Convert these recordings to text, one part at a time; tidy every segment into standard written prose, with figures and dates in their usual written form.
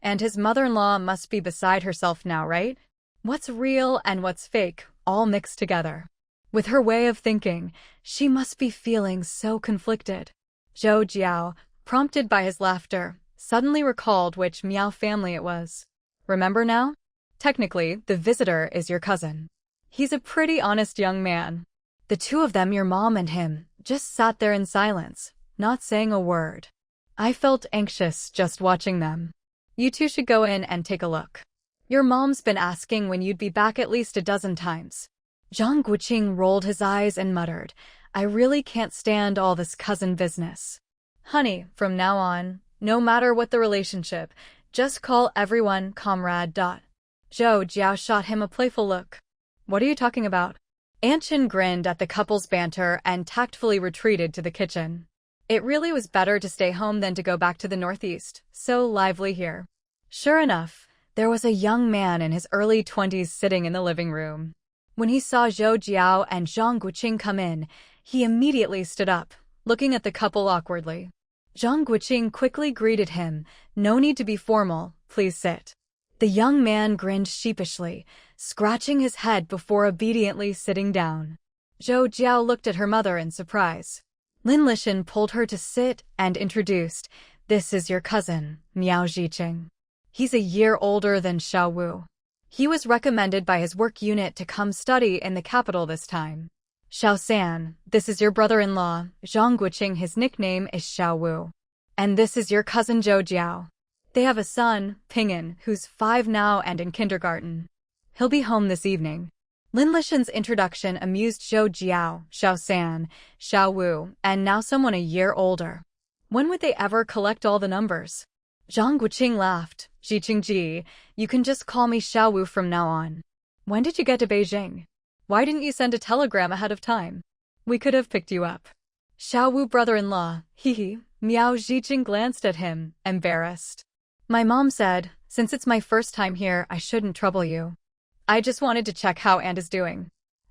And his mother-in-law must be beside herself now, right? What's real and what's fake, all mixed together. With her way of thinking, she must be feeling so conflicted. Zhou Jiao, prompted by his laughter, suddenly recalled which Miao family it was. Remember now? Technically, the visitor is your cousin. He's a pretty honest young man. The two of them, your mom and him, just sat there in silence, not saying a word. I felt anxious just watching them. You two should go in and take a look. Your mom's been asking when you'd be back at least a dozen times. Zhang Guoqing rolled his eyes and muttered, I really can't stand all this cousin business. Honey, from now on, no matter what the relationship, just call everyone comrade. Zhou Jiao shot him a playful look. What are you talking about? Anshin grinned at the couple's banter and tactfully retreated to the kitchen. It really was better to stay home than to go back to the northeast, so lively here. Sure enough, there was a young man in his early 20s sitting in the living room. When he saw Zhou Jiao and Zhang Guoqing come in, he immediately stood up, looking at the couple awkwardly. Zhang Guoqing quickly greeted him, no need to be formal, please sit. The young man grinned sheepishly, scratching his head before obediently sitting down. Zhou Jiao looked at her mother in surprise. Lin Lishan pulled her to sit and introduced, this is your cousin, Miao Zhiqing. He's a year older than Xiao Wu. He was recommended by his work unit to come study in the capital this time. Xiao San, this is your brother-in-law, Zhang Guoqing, his nickname is Xiao Wu. And this is your cousin Zhou Jiao. They have a son, Ping'an, who's 5 now and in kindergarten. He'll be home this evening. Lin Lishan's introduction amused Zhou Jiao, Xiao San, Xiao Wu, and now someone a year older. When would they ever collect all the numbers? Zhang Guoqing laughed. Ji, you can just call me Xiao Wu from now on. When did you get to Beijing? Why didn't you send a telegram ahead of time? We could have picked you up. Xiao Wu brother-in-law, hee. Miao Zhiqing glanced at him, embarrassed. My mom said, since it's my first time here, I shouldn't trouble you. I just wanted to check how Aunt is doing.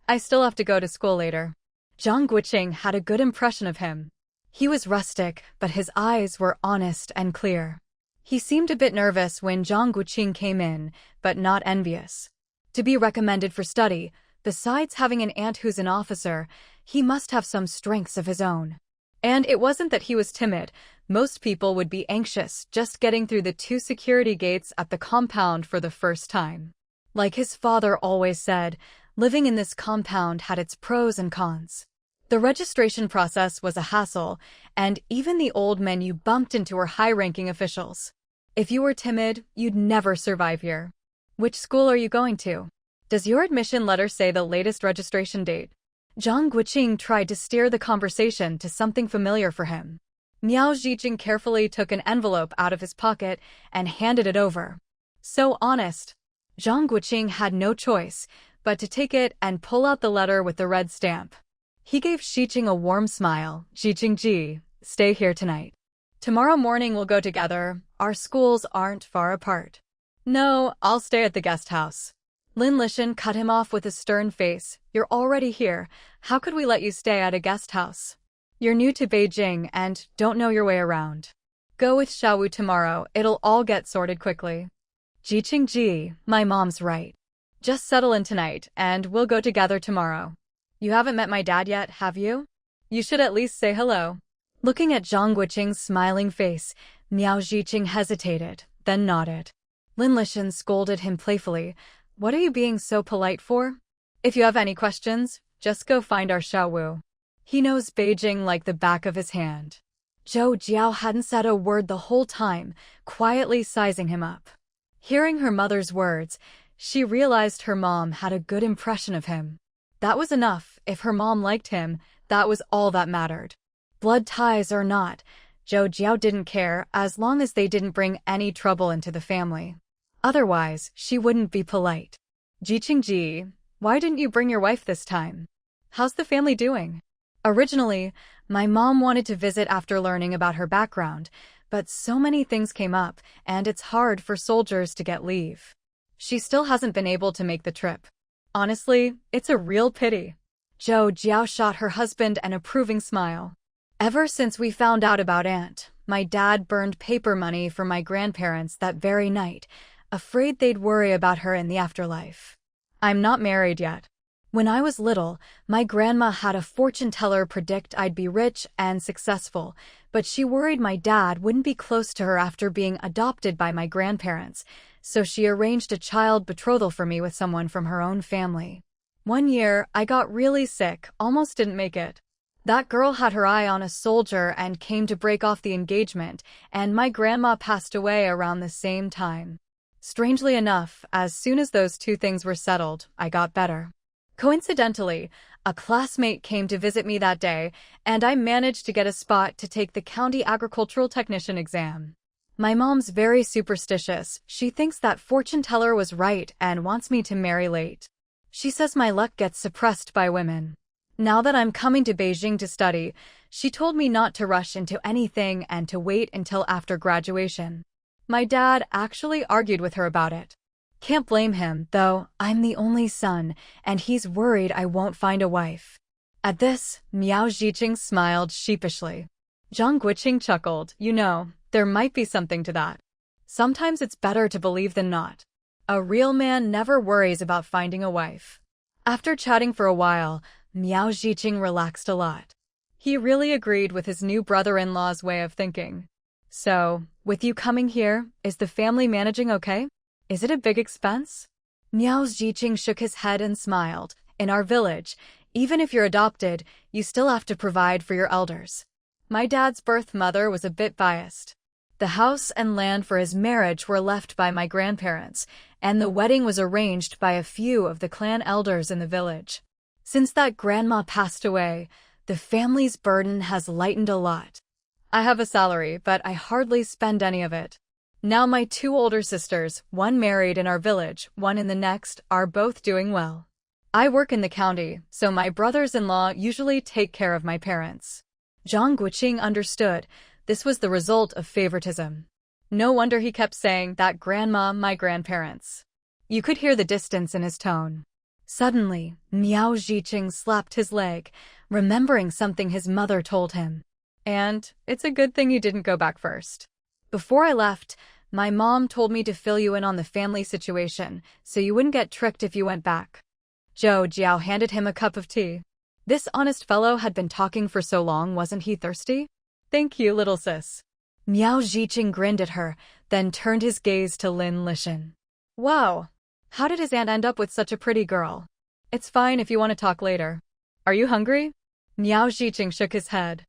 I still have to go to school later. Zhang Guoqing had a good impression of him. He was rustic, but his eyes were honest and clear. He seemed a bit nervous when Zhang Guoqing came in, but not envious. To be recommended for study, besides having an aunt who's an officer, he must have some strengths of his own. And it wasn't that he was timid. Most people would be anxious just getting through the 2 security gates at the compound for the first time. Like his father always said, living in this compound had its pros and cons. The registration process was a hassle, and even the old men you bumped into were high-ranking officials. If you were timid, you'd never survive here. Which school are you going to? Does your admission letter say the latest registration date? Zhang Guoqing tried to steer the conversation to something familiar for him. Miao Zhiqing carefully took an envelope out of his pocket and handed it over. So honest. Zhang Guoqing had no choice but to take it and pull out the letter with the red stamp. He gave Zhiqing a warm smile. Zhiqing, stay here tonight. Tomorrow morning we'll go together. Our schools aren't far apart. No, I'll stay at the guest house. Lin Lishan cut him off with a stern face. You're already here. How could we let you stay at a guest house? You're new to Beijing and don't know your way around. Go with Xiao Wu tomorrow. It'll all get sorted quickly. Zhiqing, my mom's right. Just settle in tonight and we'll go together tomorrow. You haven't met my dad yet, have you? You should at least say hello. Looking at Zhang Guoqing's smiling face, Miao Zhiqing hesitated, then nodded. Lin Lishan scolded him playfully. What are you being so polite for? If you have any questions, just go find our Xiao Wu. He knows Beijing like the back of his hand. Zhou Jiao hadn't said a word the whole time, quietly sizing him up. Hearing her mother's words, she realized her mom had a good impression of him. That was enough. If her mom liked him, that was all that mattered. Blood ties or not, Zhou Jiao didn't care as long as they didn't bring any trouble into the family. Otherwise, she wouldn't be polite. Zhiqing, why didn't you bring your wife this time? How's the family doing? Originally, my mom wanted to visit after learning about her background, but so many things came up, and it's hard for soldiers to get leave. She still hasn't been able to make the trip. Honestly, it's a real pity. Zhou Jiao shot her husband an approving smile. Ever since we found out about Aunt, my dad burned paper money for my grandparents that very night, afraid they'd worry about her in the afterlife. I'm not married yet. When I was little, my grandma had a fortune teller predict I'd be rich and successful, but she worried my dad wouldn't be close to her after being adopted by my grandparents, so she arranged a child betrothal for me with someone from her own family. One year, I got really sick, almost didn't make it. That girl had her eye on a soldier and came to break off the engagement, and my grandma passed away around the same time. Strangely enough, as soon as those two things were settled, I got better. Coincidentally, a classmate came to visit me that day, and I managed to get a spot to take the county agricultural technician exam. My mom's very superstitious. She thinks that fortune teller was right and wants me to marry late. She says my luck gets suppressed by women. Now that I'm coming to Beijing to study, she told me not to rush into anything and to wait until after graduation. My dad actually argued with her about it. Can't blame him, though. I'm the only son, and he's worried I won't find a wife. At this, Miao Zhiqing smiled sheepishly. Zhang Guoqing chuckled. You know, there might be something to that. Sometimes it's better to believe than not. A real man never worries about finding a wife. After chatting for a while, Miao Zhiqing relaxed a lot. He really agreed with his new brother-in-law's way of thinking. So, with you coming here, is the family managing okay? Is it a big expense? Miao Zhiqing shook his head and smiled. In our village, even if you're adopted, you still have to provide for your elders. My dad's birth mother was a bit biased. The house and land for his marriage were left by my grandparents, and the wedding was arranged by a few of the clan elders in the village. Since that grandma passed away, the family's burden has lightened a lot. I have a salary, but I hardly spend any of it. Now my two older sisters, one married in our village, one in the next, are both doing well. I work in the county, so my brothers-in-law usually take care of my parents. Zhang Guoqing understood. This was the result of favoritism. No wonder he kept saying that grandma, my grandparents. You could hear the distance in his tone. Suddenly, Miao Zhiqing slapped his leg, remembering something his mother told him. And it's a good thing you didn't go back first. Before I left, my mom told me to fill you in on the family situation, so you wouldn't get tricked if you went back. Zhou Jiao handed him a cup of tea. This honest fellow had been talking for so long, wasn't he thirsty? Thank you, little sis. Miao Zhiqing grinned at her, then turned his gaze to Lin Lishan. Wow, how did his aunt end up with such a pretty girl? It's fine if you want to talk later. Are you hungry? Miao Zhiqing shook his head.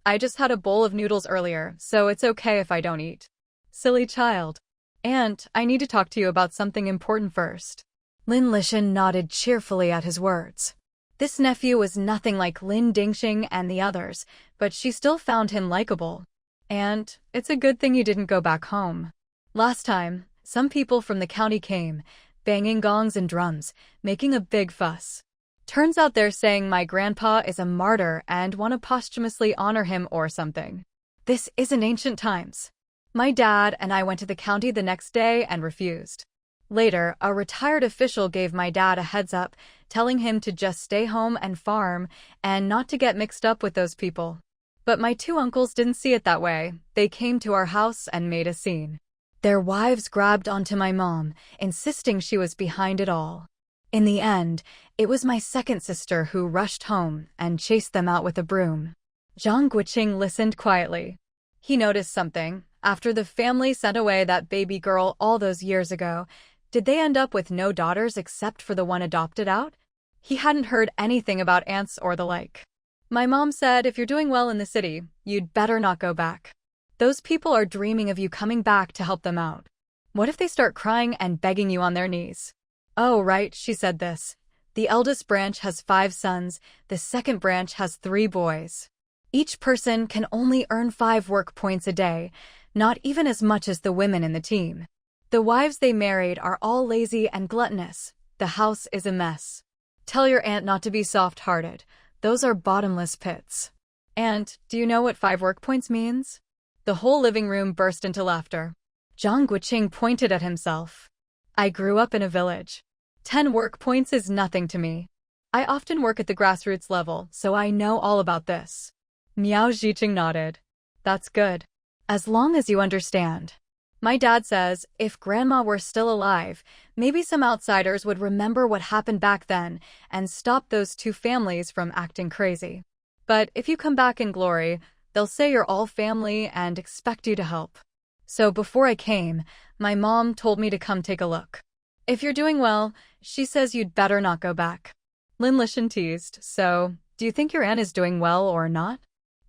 I just had a bowl of noodles earlier, so it's okay if I don't eat. Silly child. Aunt, I need to talk to you about something important first. Lin Lishan nodded cheerfully at his words. This nephew was nothing like Lin Dingxing and the others, but she still found him likable. And it's a good thing you didn't go back home. Last time, some people from the county came, banging gongs and drums, making a big fuss. Turns out they're saying my grandpa is a martyr and want to posthumously honor him or something. This isn't ancient times. My dad and I went to the county the next day and refused. Later, a retired official gave my dad a heads up, telling him to just stay home and farm and not to get mixed up with those people. But my two uncles didn't see it that way. They came to our house and made a scene. Their wives grabbed onto my mom, insisting she was behind it all. In the end, it was my second sister who rushed home and chased them out with a broom. Zhang Guoqing listened quietly. He noticed something. After the family sent away that baby girl all those years ago, did they end up with no daughters except for the one adopted out? He hadn't heard anything about aunts or the like. My mom said if you're doing well in the city, you'd better not go back. Those people are dreaming of you coming back to help them out. What if they start crying and begging you on their knees? Oh, right, she said this. The eldest branch has 5 sons, the second branch has 3 boys. Each person can only earn 5 work points a day, not even as much as the women in the team. The wives they married are all lazy and gluttonous. The house is a mess. Tell your aunt not to be soft-hearted. Those are bottomless pits. And, do you know what 5 work points means? The whole living room burst into laughter. Zhang Guoqing pointed at himself. I grew up in a village. 10 work points is nothing to me. I often work at the grassroots level, so I know all about this. Miao Zhiqing nodded. That's good. As long as you understand. My dad says if Grandma were still alive, maybe some outsiders would remember what happened back then and stop those two families from acting crazy. But if you come back in glory, they'll say you're all family and expect you to help. So before I came, my mom told me to come take a look. If you're doing well, she says you'd better not go back. Lin Lishan teased, so, do you think your aunt is doing well or not?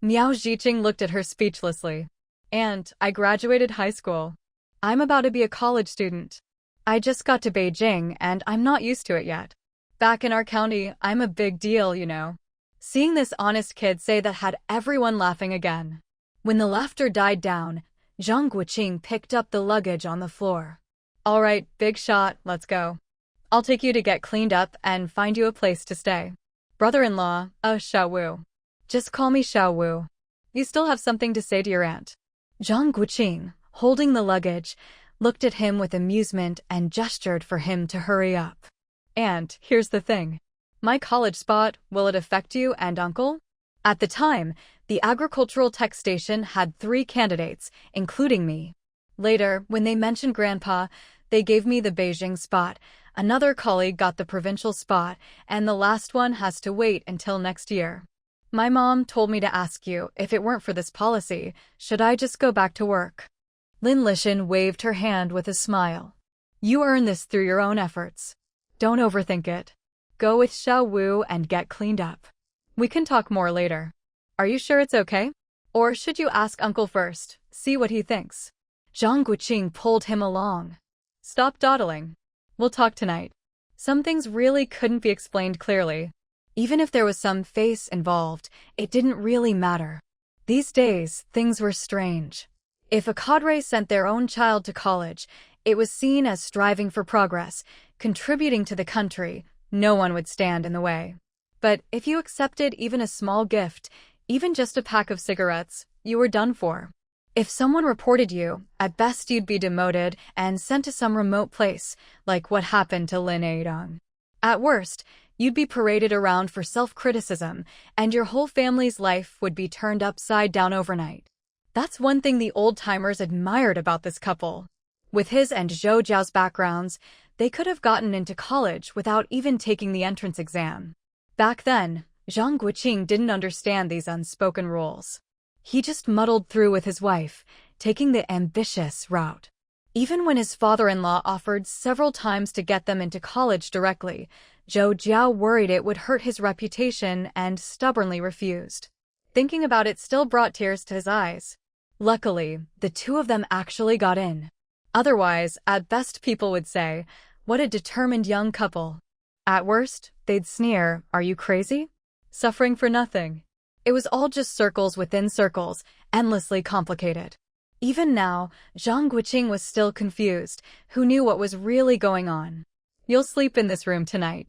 Miao Zhiqing looked at her speechlessly. Aunt, I graduated high school. I'm about to be a college student. I just got to Beijing and I'm not used to it yet. Back in our county, I'm a big deal, you know. Seeing this honest kid say that had everyone laughing again. When the laughter died down, Zhang Guoqing picked up the luggage on the floor. All right, big shot, let's go. I'll take you to get cleaned up and find you a place to stay. Brother-in-law, Xiao Wu. Just call me Xiao Wu. You still have something to say to your aunt. Zhang Guoqing, holding the luggage, looked at him with amusement and gestured for him to hurry up. And here's the thing. My college spot, will it affect you and uncle? At the time, the agricultural tech station had 3 candidates, including me. Later, when they mentioned Grandpa, they gave me the Beijing spot, another colleague got the provincial spot, and the last one has to wait until next year. My mom told me to ask you, if it weren't for this policy, should I just go back to work? Lin Lishan waved her hand with a smile. You earn this through your own efforts. Don't overthink it. Go with Xiao Wu and get cleaned up. We can talk more later. Are you sure it's okay? Or should you ask Uncle first, see what he thinks? Zhang Guoqing pulled him along. Stop dawdling. We'll talk tonight. Some things really couldn't be explained clearly. Even if there was some face involved, it didn't really matter. These days, things were strange. If a cadre sent their own child to college, it was seen as striving for progress, contributing to the country. No one would stand in the way. But if you accepted even a small gift, even just a pack of cigarettes, you were done for. If someone reported you, at best you'd be demoted and sent to some remote place, like what happened to Lin Aidong. At worst, you'd be paraded around for self-criticism, and your whole family's life would be turned upside down overnight. That's one thing the old-timers admired about this couple. With his and Zhou Jiao's backgrounds, they could have gotten into college without even taking the entrance exam. Back then, Zhang Guoqing didn't understand these unspoken rules. He just muddled through with his wife, taking the ambitious route. Even when his father-in-law offered several times to get them into college directly, Zhou Jiao worried it would hurt his reputation and stubbornly refused. Thinking about it still brought tears to his eyes. Luckily, the two of them actually got in. Otherwise, at best people would say, what a determined young couple. At worst, they'd sneer, are you crazy? Suffering for nothing. It was all just circles within circles, endlessly complicated. Even now, Zhang Guoqing was still confused, who knew what was really going on. You'll sleep in this room tonight.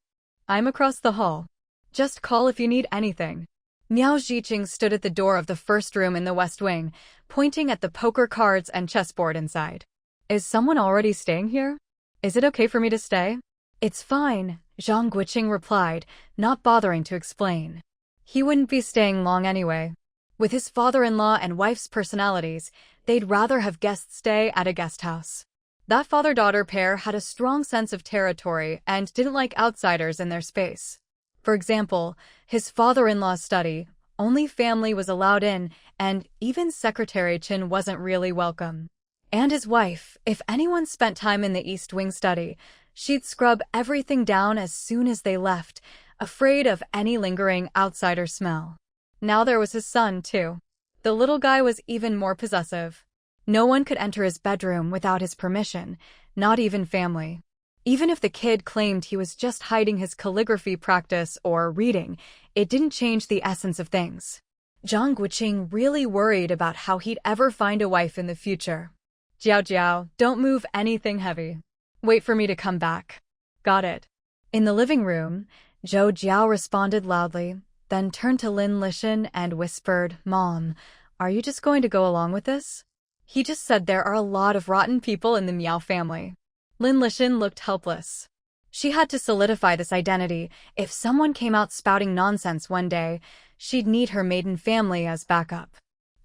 I'm across the hall. Just call if you need anything. Miao Zhiqing stood at the door of the first room in the west wing, pointing at the poker cards and chessboard inside. Is someone already staying here? Is it okay for me to stay? It's fine, Zhang Guoqing replied, not bothering to explain. He wouldn't be staying long anyway. With his father-in-law and wife's personalities, they'd rather have guests stay at a guest house. That father-daughter pair had a strong sense of territory and didn't like outsiders in their space. For example, his father-in-law's study, only family was allowed in, and even Secretary Chen wasn't really welcome. And his wife, if anyone spent time in the East Wing study, she'd scrub everything down as soon as they left, afraid of any lingering outsider smell. Now there was his son, too. The little guy was even more possessive. No one could enter his bedroom without his permission, not even family. Even if the kid claimed he was just hiding his calligraphy practice or reading, it didn't change the essence of things. Zhang Guoqing really worried about how he'd ever find a wife in the future. Jiao Jiao, don't move anything heavy. Wait for me to come back. Got it. In the living room, Zhou Jiao responded loudly, then turned to Lin Lishan and whispered, Mom, are you just going to go along with this? He just said there are a lot of rotten people in the Miao family. Lin Lishan looked helpless. She had to solidify this identity. If someone came out spouting nonsense one day, she'd need her maiden family as backup.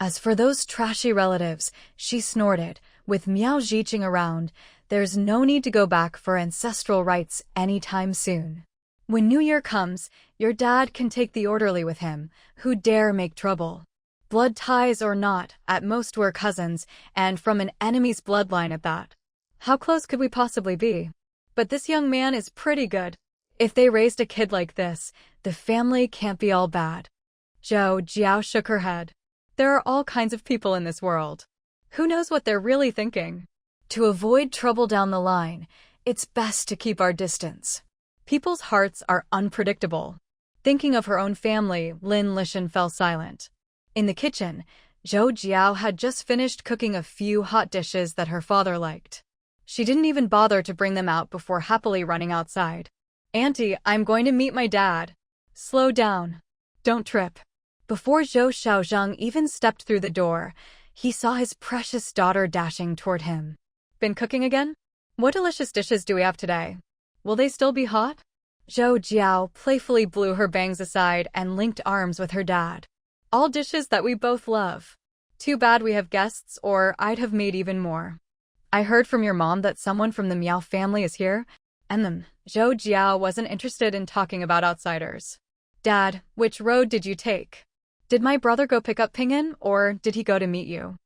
As for those trashy relatives, she snorted, with Miao Zhiqing around, there's no need to go back for ancestral rites anytime soon. When New Year comes, your dad can take the orderly with him, who dare make trouble. Blood ties or not, at most we're cousins, and from an enemy's bloodline at that. How close could we possibly be? But this young man is pretty good. If they raised a kid like this, the family can't be all bad. Zhou Jiao shook her head. There are all kinds of people in this world. Who knows what they're really thinking? To avoid trouble down the line, it's best to keep our distance. People's hearts are unpredictable. Thinking of her own family, Lin Lishan fell silent. In the kitchen, Zhou Jiao had just finished cooking a few hot dishes that her father liked. She didn't even bother to bring them out before happily running outside. Auntie, I'm going to meet my dad. Slow down. Don't trip. Before Zhou Xiaozhang even stepped through the door, he saw his precious daughter dashing toward him. Been cooking again? What delicious dishes do we have today? Will they still be hot? Zhou Jiao playfully blew her bangs aside and linked arms with her dad. All dishes that we both love. Too bad we have guests, or I'd have made even more. I heard from your mom that someone from the Miao family is here, and Zhou Jiao wasn't interested in talking about outsiders. Dad, which road did you take? Did my brother go pick up Ping'an, or did he go to meet you?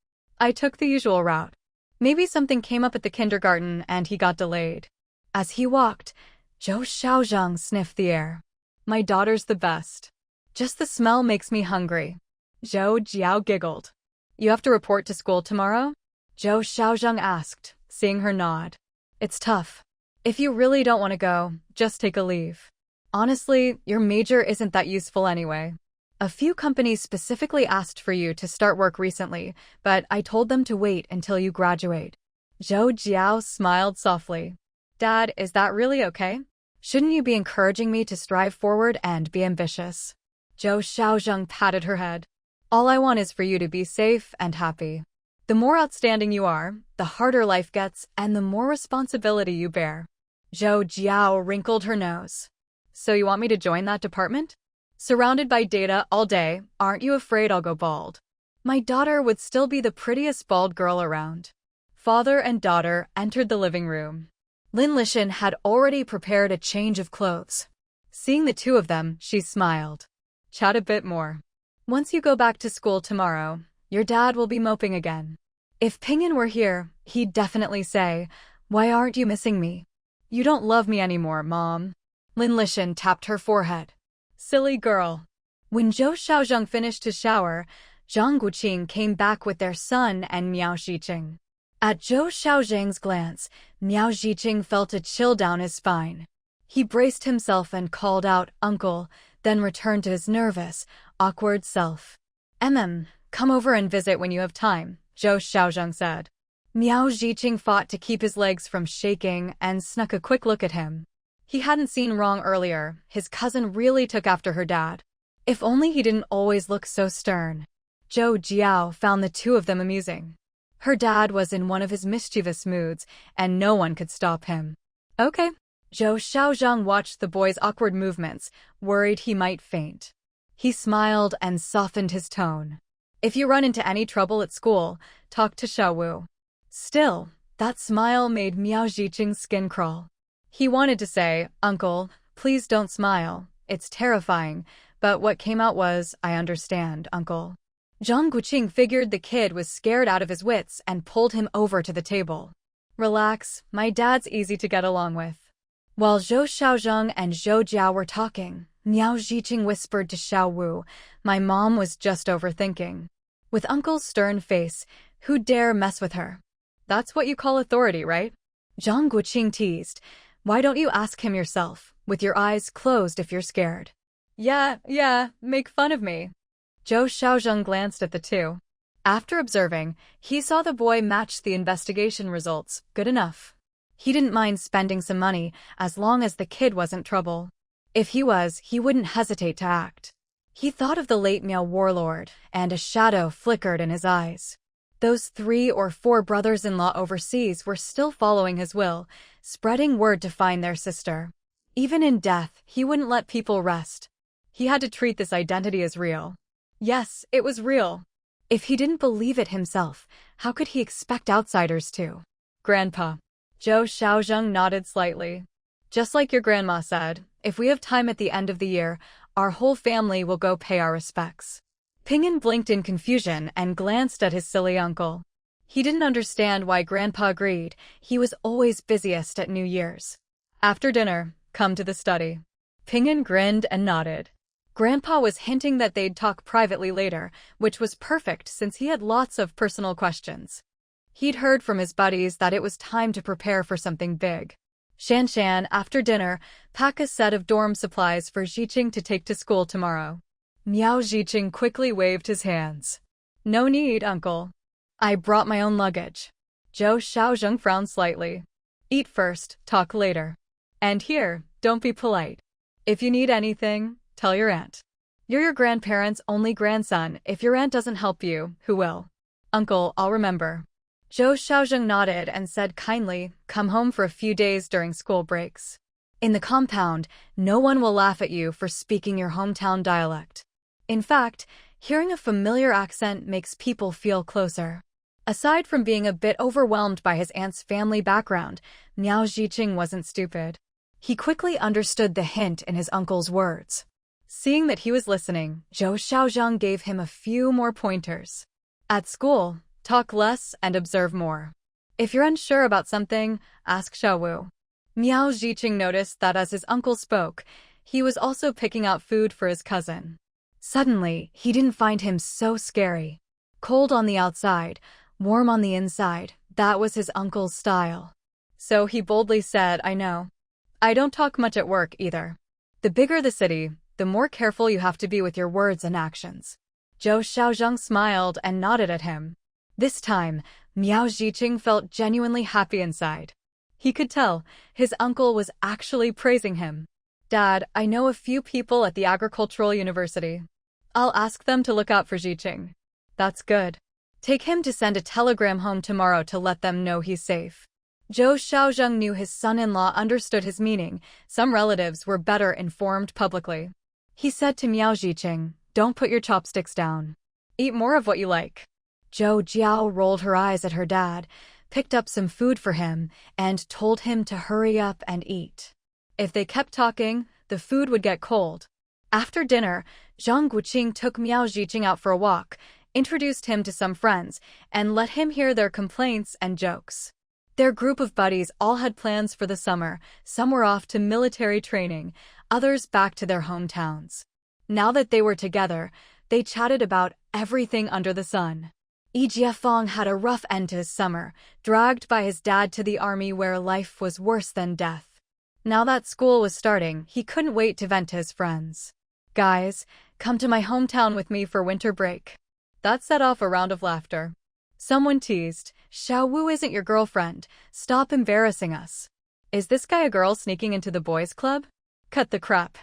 I took the usual route. Maybe something came up at the kindergarten and he got delayed. As he walked, Zhou Xiaozhang sniffed the air. My daughter's the best. Just the smell makes me hungry. Zhou Jiao giggled. You have to report to school tomorrow? Zhou Xiaozhang asked, seeing her nod. It's tough. If you really don't want to go, just take a leave. Honestly, your major isn't that useful anyway. A few companies specifically asked for you to start work recently, but I told them to wait until you graduate. Zhou Jiao smiled softly. Dad, is that really okay? Shouldn't you be encouraging me to strive forward and be ambitious? Zhou Xiaozhang patted her head. All I want is for you to be safe and happy. The more outstanding you are, the harder life gets and the more responsibility you bear. Zhou Jiao wrinkled her nose. So you want me to join that department? Surrounded by data all day, aren't you afraid I'll go bald? My daughter would still be the prettiest bald girl around. Father and daughter entered the living room. Lin Lishan had already prepared a change of clothes. Seeing the two of them, she smiled. Chat a bit more. Once you go back to school tomorrow, your dad will be moping again. If Ping'an were here, he'd definitely say, why aren't you missing me? You don't love me anymore, Mom. Lin Lishan tapped her forehead. Silly girl. When Zhou Xiaozhang finished his shower, Zhang Guoqing came back with their son and Miao Zhiqing. At Zhou Xiaozhang's glance, Miao Zhiqing felt a chill down his spine. He braced himself and called out, Uncle, then returned to his nervous, awkward self. Come over and visit when you have time, Zhou Xiaozhang said. Miao Zhiqing fought to keep his legs from shaking and snuck a quick look at him. He hadn't seen wrong earlier. His cousin really took after her dad. If only he didn't always look so stern. Zhou Jiao found the two of them amusing. Her dad was in one of his mischievous moods, and no one could stop him. Okay. Zhou Xiaozhang watched the boy's awkward movements, worried he might faint. He smiled and softened his tone. If you run into any trouble at school, talk to Xiaowu. Still, that smile made Miao Zhiqing's skin crawl. He wanted to say, Uncle, please don't smile. It's terrifying. But what came out was, I understand, Uncle. Zhang Guoqing figured the kid was scared out of his wits and pulled him over to the table. Relax, my dad's easy to get along with. While Zhou Xiaozhang and Zhou Jiao were talking, Miao Zhiqing whispered to Xiaowu, my mom was just overthinking. With Uncle's stern face, who dare mess with her? That's what you call authority, right? Zhang Guoqing teased. Why don't you ask him yourself, with your eyes closed if you're scared? Yeah, make fun of me. Zhou Xiaozhang glanced at the two. After observing, he saw the boy match the investigation results, good enough. He didn't mind spending some money as long as the kid wasn't trouble. If he was, he wouldn't hesitate to act. He thought of the late Miao warlord, and a shadow flickered in his eyes. Those 3 or 4 brothers-in-law overseas were still following his will, spreading word to find their sister. Even in death, he wouldn't let people rest. He had to treat this identity as real. Yes, it was real. If he didn't believe it himself, how could he expect outsiders to? Grandpa. Zhou Xiaozheng nodded slightly. Just like your grandma said, if we have time at the end of the year, our whole family will go pay our respects. Ping'an blinked in confusion and glanced at his silly uncle. He didn't understand why Grandpa agreed. He was always busiest at New Year's. After dinner, come to the study. Ping'an grinned and nodded. Grandpa was hinting that they'd talk privately later, which was perfect since he had lots of personal questions. He'd heard from his buddies that it was time to prepare for something big. Shan, after dinner, pack a set of dorm supplies for Jiqing to take to school tomorrow. Miao Jiqing quickly waved his hands. No need, uncle. I brought my own luggage. Zhou Xiaozheng frowned slightly. Eat first, talk later. And here, don't be polite. If you need anything, tell your aunt. You're your grandparents' only grandson. If your aunt doesn't help you, who will? Uncle, I'll remember. Zhou Xiaozheng nodded and said kindly, come home for a few days during school breaks. In the compound, no one will laugh at you for speaking your hometown dialect. In fact, hearing a familiar accent makes people feel closer. Aside from being a bit overwhelmed by his aunt's family background, Miao Jiqing wasn't stupid. He quickly understood the hint in his uncle's words. Seeing that he was listening, Zhou Xiaozheng gave him a few more pointers. At school, talk less and observe more. If you're unsure about something, ask Xiaowu. Miao Jiqing noticed that as his uncle spoke, he was also picking out food for his cousin. Suddenly, he didn't find him so scary. Cold on the outside, warm on the inside, that was his uncle's style. So he boldly said, I know. I don't talk much at work either. The bigger the city, the more careful you have to be with your words and actions. Zhou Xiaozheng smiled and nodded at him. This time, Miao Jiqing felt genuinely happy inside. He could tell his uncle was actually praising him. Dad, I know a few people at the agricultural university. I'll ask them to look out for Jiqing. That's good. Take him to send a telegram home tomorrow to let them know he's safe. Zhou Xiaozheng knew his son-in-law understood his meaning. Some relatives were better informed publicly. He said to Miao Jiqing, don't put your chopsticks down. Eat more of what you like. Zhou Jiao rolled her eyes at her dad, picked up some food for him, and told him to hurry up and eat. If they kept talking, the food would get cold. After dinner, Zhang Guoqing took Miao Jiqing out for a walk, introduced him to some friends, and let him hear their complaints and jokes. Their group of buddies all had plans for the summer. Some were off to military training, others back to their hometowns. Now that they were together, they chatted about everything under the sun. Yi Jiafeng had a rough end to his summer, dragged by his dad to the army where life was worse than death. Now that school was starting, he couldn't wait to vent to his friends. Guys, come to my hometown with me for winter break. That set off a round of laughter. Someone teased, Xiaowu isn't your girlfriend, stop embarrassing us. Is this guy a girl sneaking into the boys' club? Cut the crap.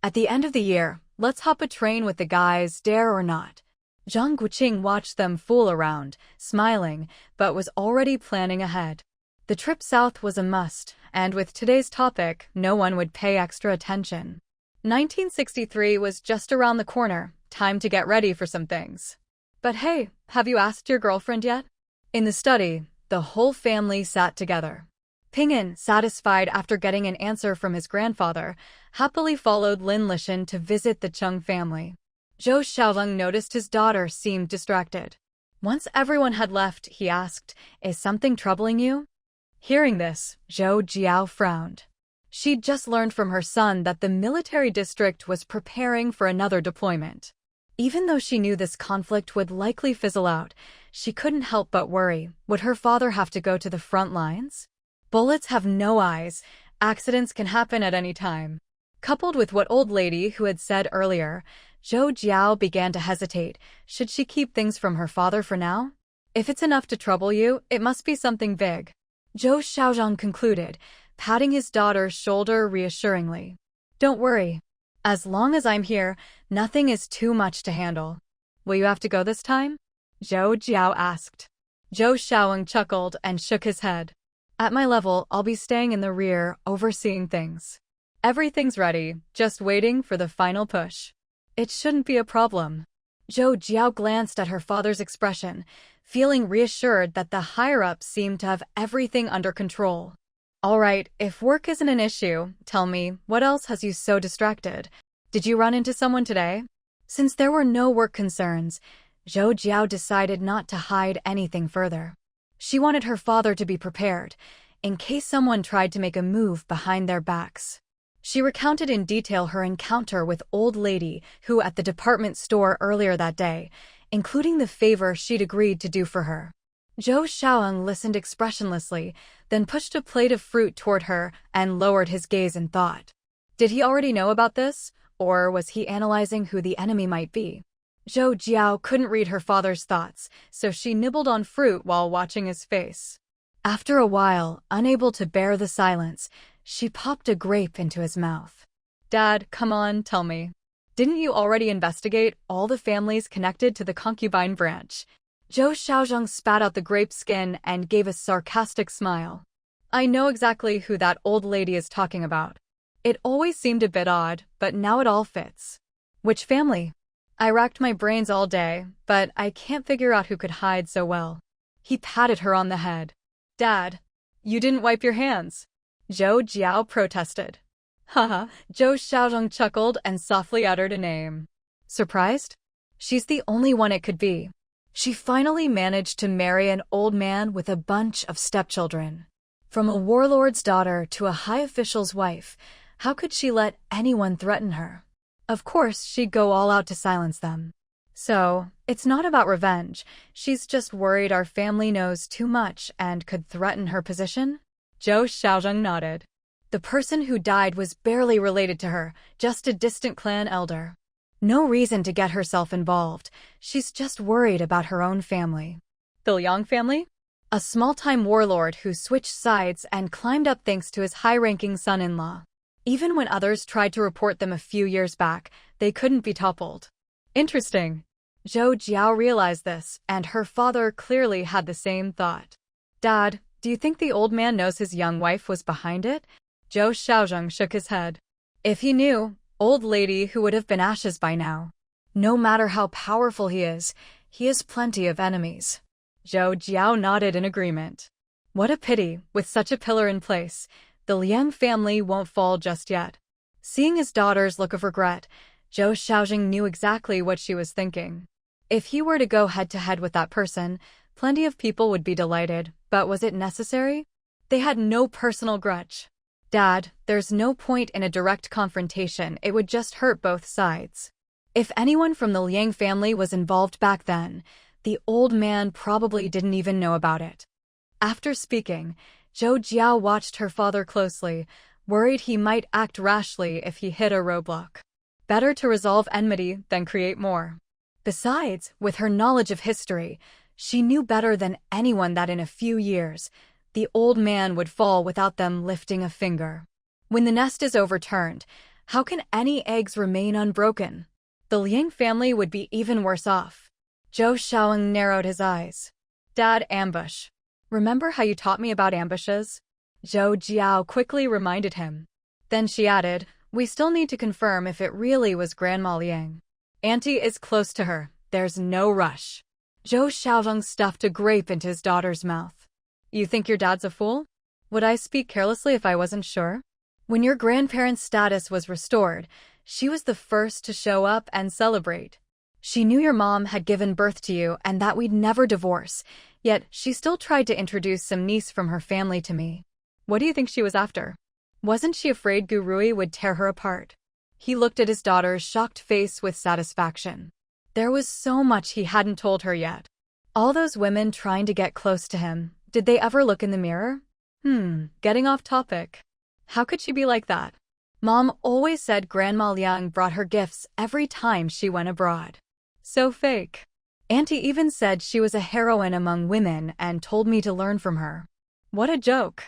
At the end of the year, let's hop a train with the guys, dare or not. Zhang Guoqing watched them fool around, smiling, but was already planning ahead. The trip south was a must, and with today's topic, no one would pay extra attention. 1963 was just around the corner, time to get ready for some things. But hey, have you asked your girlfriend yet? In the study, the whole family sat together. Ping'an, satisfied after getting an answer from his grandfather, happily followed Lin Lishan to visit the Cheng family. Zhou Xiaozheng noticed his daughter seemed distracted. Once everyone had left, he asked, is something troubling you? Hearing this, Zhou Jiao frowned. She'd just learned from her son that the military district was preparing for another deployment. Even though she knew this conflict would likely fizzle out, she couldn't help but worry. Would her father have to go to the front lines? Bullets have no eyes. Accidents can happen at any time. Coupled with what old lady who had said earlier, Zhou Jiao began to hesitate. Should she keep things from her father for now? If it's enough to trouble you, it must be something big. Zhou Xiaozheng concluded, patting his daughter's shoulder reassuringly. Don't worry. As long as I'm here, nothing is too much to handle. Will you have to go this time? Zhou Jiao asked. Zhou Xiaoying chuckled and shook his head. At my level, I'll be staying in the rear, overseeing things. Everything's ready, just waiting for the final push. It shouldn't be a problem. Zhou Jiao glanced at her father's expression, feeling reassured that the higher-ups seemed to have everything under control. All right, if work isn't an issue, tell me, what else has you so distracted? Did you run into someone today? Since there were no work concerns, Zhou Jiao decided not to hide anything further. She wanted her father to be prepared, in case someone tried to make a move behind their backs. She recounted in detail her encounter with old lady who at the department store earlier that day, including the favor she'd agreed to do for her. Zhou Xiaoyang listened expressionlessly, then pushed a plate of fruit toward her and lowered his gaze in thought. Did he already know about this, or was he analyzing who the enemy might be? Zhou Jiao couldn't read her father's thoughts, so she nibbled on fruit while watching his face. After a while, unable to bear the silence, she popped a grape into his mouth. Dad, come on, tell me. Didn't you already investigate all the families connected to the concubine branch? Zhou Xiaozhang spat out the grape skin and gave a sarcastic smile. I know exactly who that old lady is talking about. It always seemed a bit odd, but now it all fits. Which family? I racked my brains all day, but I can't figure out who could hide so well. He patted her on the head. Dad, you didn't wipe your hands. Zhou Jiao protested. Haha, Zhou Xiaozhang chuckled and softly uttered a name. Surprised? She's the only one it could be. She finally managed to marry an old man with a bunch of stepchildren. From a warlord's daughter to a high official's wife, how could she let anyone threaten her? Of course, she'd go all out to silence them. So, it's not about revenge. She's just worried our family knows too much and could threaten her position? Zhou Xiaozhang nodded. The person who died was barely related to her, just a distant clan elder. No reason to get herself involved. She's just worried about her own family. The Liang family? A small-time warlord who switched sides and climbed up thanks to his high-ranking son-in-law. Even when others tried to report them a few years back, they couldn't be toppled. Interesting. Zhou Jiao realized this, and her father clearly had the same thought. Dad, do you think the old man knows his young wife was behind it? Zhou Xiaozhang shook his head. If he knew, old lady who would have been ashes by now. No matter how powerful he has plenty of enemies. Zhou Jiao nodded in agreement. What a pity, with such a pillar in place, the Liang family won't fall just yet. Seeing his daughter's look of regret, Zhou Xiaozhang knew exactly what she was thinking. If he were to go head-to-head with that person, plenty of people would be delighted, but was it necessary? They had no personal grudge. Dad, there's no point in a direct confrontation, it would just hurt both sides. If anyone from the Liang family was involved back then, the old man probably didn't even know about it. After speaking, Zhou Jiao watched her father closely, worried he might act rashly if he hit a roadblock. Better to resolve enmity than create more. Besides, with her knowledge of history, she knew better than anyone that in a few years, the old man would fall without them lifting a finger. When the nest is overturned, how can any eggs remain unbroken? The Liang family would be even worse off. Zhou Xiaoyang narrowed his eyes. Dad, ambush. Remember how you taught me about ambushes? Zhou Jiao quickly reminded him. Then she added, we still need to confirm if it really was Grandma Liang. Auntie is close to her. There's no rush. Zhou Xiaozhang stuffed a grape into his daughter's mouth. You think your dad's a fool? Would I speak carelessly if I wasn't sure? When your grandparents' status was restored, she was the first to show up and celebrate. She knew your mom had given birth to you and that we'd never divorce, yet she still tried to introduce some niece from her family to me. What do you think she was after? Wasn't she afraid Gurui would tear her apart? He looked at his daughter's shocked face with satisfaction. There was so much he hadn't told her yet. All those women trying to get close to him, did they ever look in the mirror? Getting off topic. How could she be like that? Mom always said Grandma Liang brought her gifts every time she went abroad. So fake. Auntie even said she was a heroine among women and told me to learn from her. What a joke.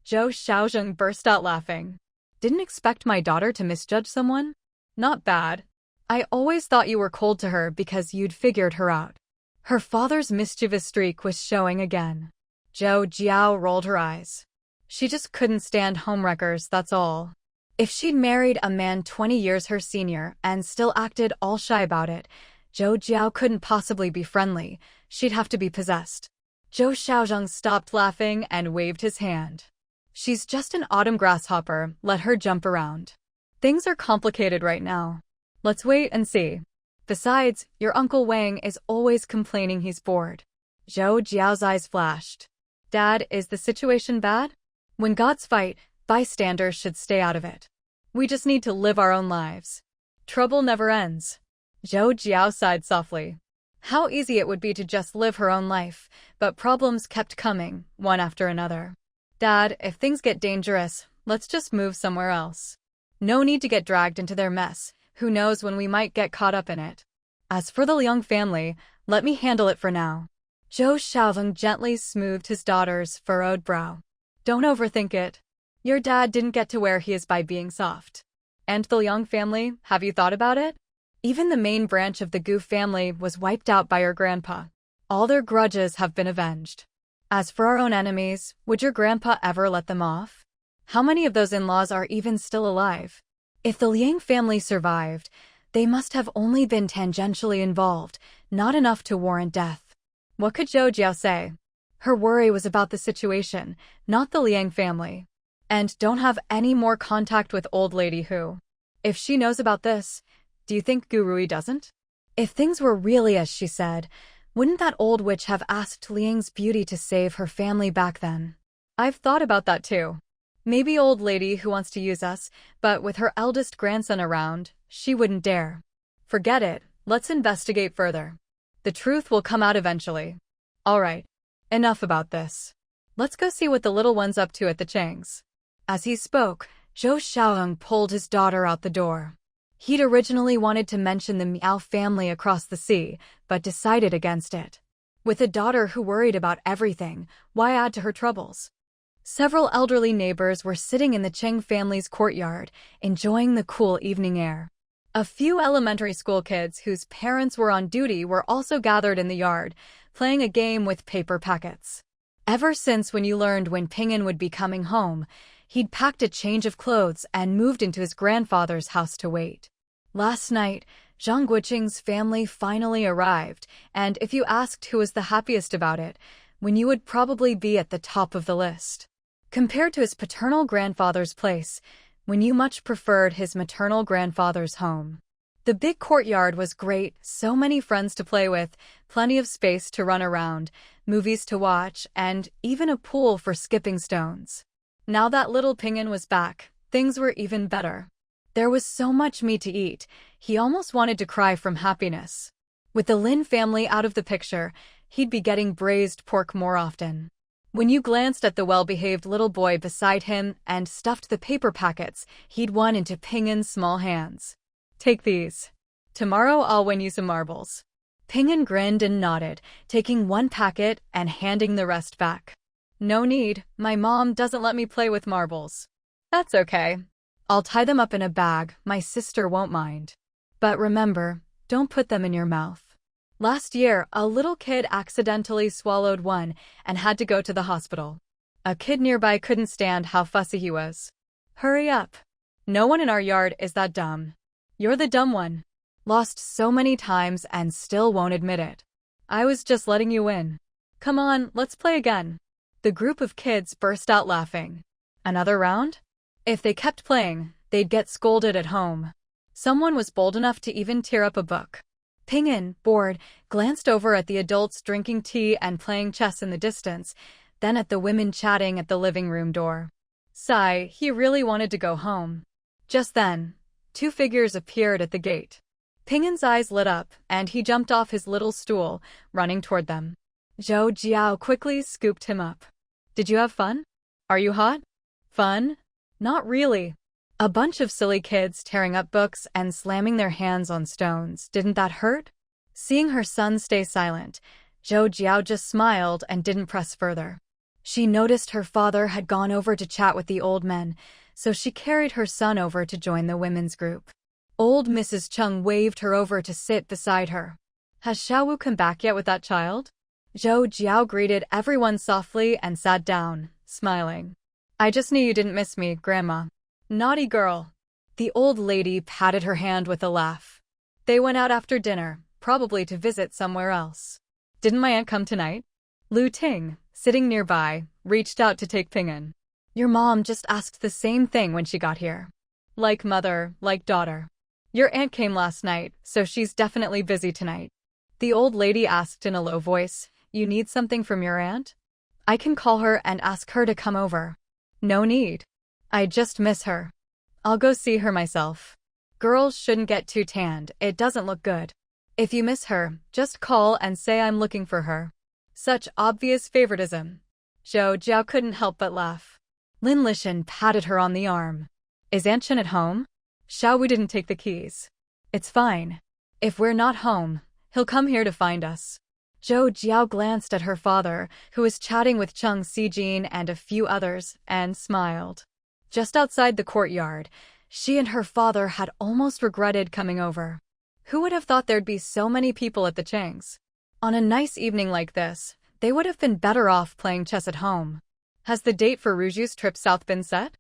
Zhou Xiaozhang burst out laughing. Didn't expect my daughter to misjudge someone? Not bad. I always thought you were cold to her because you'd figured her out. Her father's mischievous streak was showing again. Zhou Jiao rolled her eyes. She just couldn't stand homewreckers, that's all. If she'd married a man 20 years her senior and still acted all shy about it, Zhou Jiao couldn't possibly be friendly. She'd have to be possessed. Zhou Xiaozhang stopped laughing and waved his hand. She's just an autumn grasshopper, let her jump around. Things are complicated right now. Let's wait and see. Besides, your Uncle Wang is always complaining he's bored. Zhou Jiao's eyes flashed. Dad, is the situation bad? When gods fight, bystanders should stay out of it. We just need to live our own lives. Trouble never ends. Zhou Jiao sighed softly. How easy it would be to just live her own life, but problems kept coming, one after another. Dad, if things get dangerous, let's just move somewhere else. No need to get dragged into their mess. Who knows when we might get caught up in it. As for the Liang family, let me handle it for now. Zhou Xiaozhang gently smoothed his daughter's furrowed brow. Don't overthink it. Your dad didn't get to where he is by being soft. And the Liang family, have you thought about it? Even the main branch of the Gu family was wiped out by your grandpa. All their grudges have been avenged. As for our own enemies, would your grandpa ever let them off? How many of those in-laws are even still alive? If the Liang family survived, they must have only been tangentially involved, not enough to warrant death. What could Zhou Jiao say? Her worry was about the situation, not the Liang family. And don't have any more contact with old lady Hu. If she knows about this, do you think Gu Rui doesn't? If things were really as she said, wouldn't that old witch have asked Liang's beauty to save her family back then? I've thought about that too. Maybe old lady who wants to use us, but with her eldest grandson around, she wouldn't dare. Forget it, let's investigate further. The truth will come out eventually. Alright, enough about this. Let's go see what the little one's up to at the Chang's. As he spoke, Zhou Xiaoyang pulled his daughter out the door. He'd originally wanted to mention the Miao family across the sea, but decided against it. With a daughter who worried about everything, why add to her troubles? Several elderly neighbors were sitting in the Cheng family's courtyard, enjoying the cool evening air. A few elementary school kids whose parents were on duty were also gathered in the yard, playing a game with paper packets. Ever since when you learned when Ping'an would be coming home, he'd packed a change of clothes and moved into his grandfather's house to wait. Last night, Zhang Guoqing's family finally arrived, and if you asked who was the happiest about it, when you would probably be at the top of the list. Compared to his paternal grandfather's place, when you much preferred his maternal grandfather's home. The big courtyard was great, so many friends to play with, plenty of space to run around, movies to watch, and even a pool for skipping stones. Now that little Ping'an was back, things were even better. There was so much meat to eat, he almost wanted to cry from happiness. With the Lin family out of the picture, he'd be getting braised pork more often. When you glanced at the well-behaved little boy beside him and stuffed the paper packets he'd won into Ping'an's small hands. Take these. Tomorrow I'll win you some marbles. Ping'an grinned and nodded, taking one packet and handing the rest back. No need, my mom doesn't let me play with marbles. That's okay. I'll tie them up in a bag, my sister won't mind. But remember, don't put them in your mouth. Last year, a little kid accidentally swallowed one and had to go to the hospital. A kid nearby couldn't stand how fussy he was. Hurry up. No one in our yard is that dumb. You're the dumb one. Lost so many times and still won't admit it. I was just letting you win. Come on, let's play again. The group of kids burst out laughing. Another round? If they kept playing, they'd get scolded at home. Someone was bold enough to even tear up a book. Ping'an, bored, glanced over at the adults drinking tea and playing chess in the distance, then at the women chatting at the living room door. Sigh, he really wanted to go home. Just then, two figures appeared at the gate. Ping'an's eyes lit up, and he jumped off his little stool, running toward them. Zhou Jiao quickly scooped him up. Did you have fun? Are you hot? Fun? Not really. A bunch of silly kids tearing up books and slamming their hands on stones. Didn't that hurt? Seeing her son stay silent, Zhou Jiao just smiled and didn't press further. She noticed her father had gone over to chat with the old men, so she carried her son over to join the women's group. Old Mrs. Chung waved her over to sit beside her. Has Xiaowu come back yet with that child? Zhou Jiao greeted everyone softly and sat down, smiling. I just knew you didn't miss me, Grandma. Naughty girl. The old lady patted her hand with a laugh. They went out after dinner, probably to visit somewhere else. Didn't my aunt come tonight? Lu Ting, sitting nearby, reached out to take Ping in. Your mom just asked the same thing when she got here. Like mother, like daughter. Your aunt came last night, so she's definitely busy tonight. The old lady asked in a low voice, you need something from your aunt? I can call her and ask her to come over. No need. I just miss her. I'll go see her myself. Girls shouldn't get too tanned, it doesn't look good. If you miss her, just call and say I'm looking for her. Such obvious favoritism. Zhou Jiao couldn't help but laugh. Lin Lishan patted her on the arm. Is Aunt Chen at home? Xiao Wu didn't take the keys. It's fine. If we're not home, he'll come here to find us. Zhou Jiao glanced at her father, who was chatting with Cheng Xijin and a few others, and smiled. Just outside the courtyard, she and her father had almost regretted coming over. Who would have thought there'd be so many people at the Chengs? On a nice evening like this, they would have been better off playing chess at home. Has the date for Ruju's trip south been set?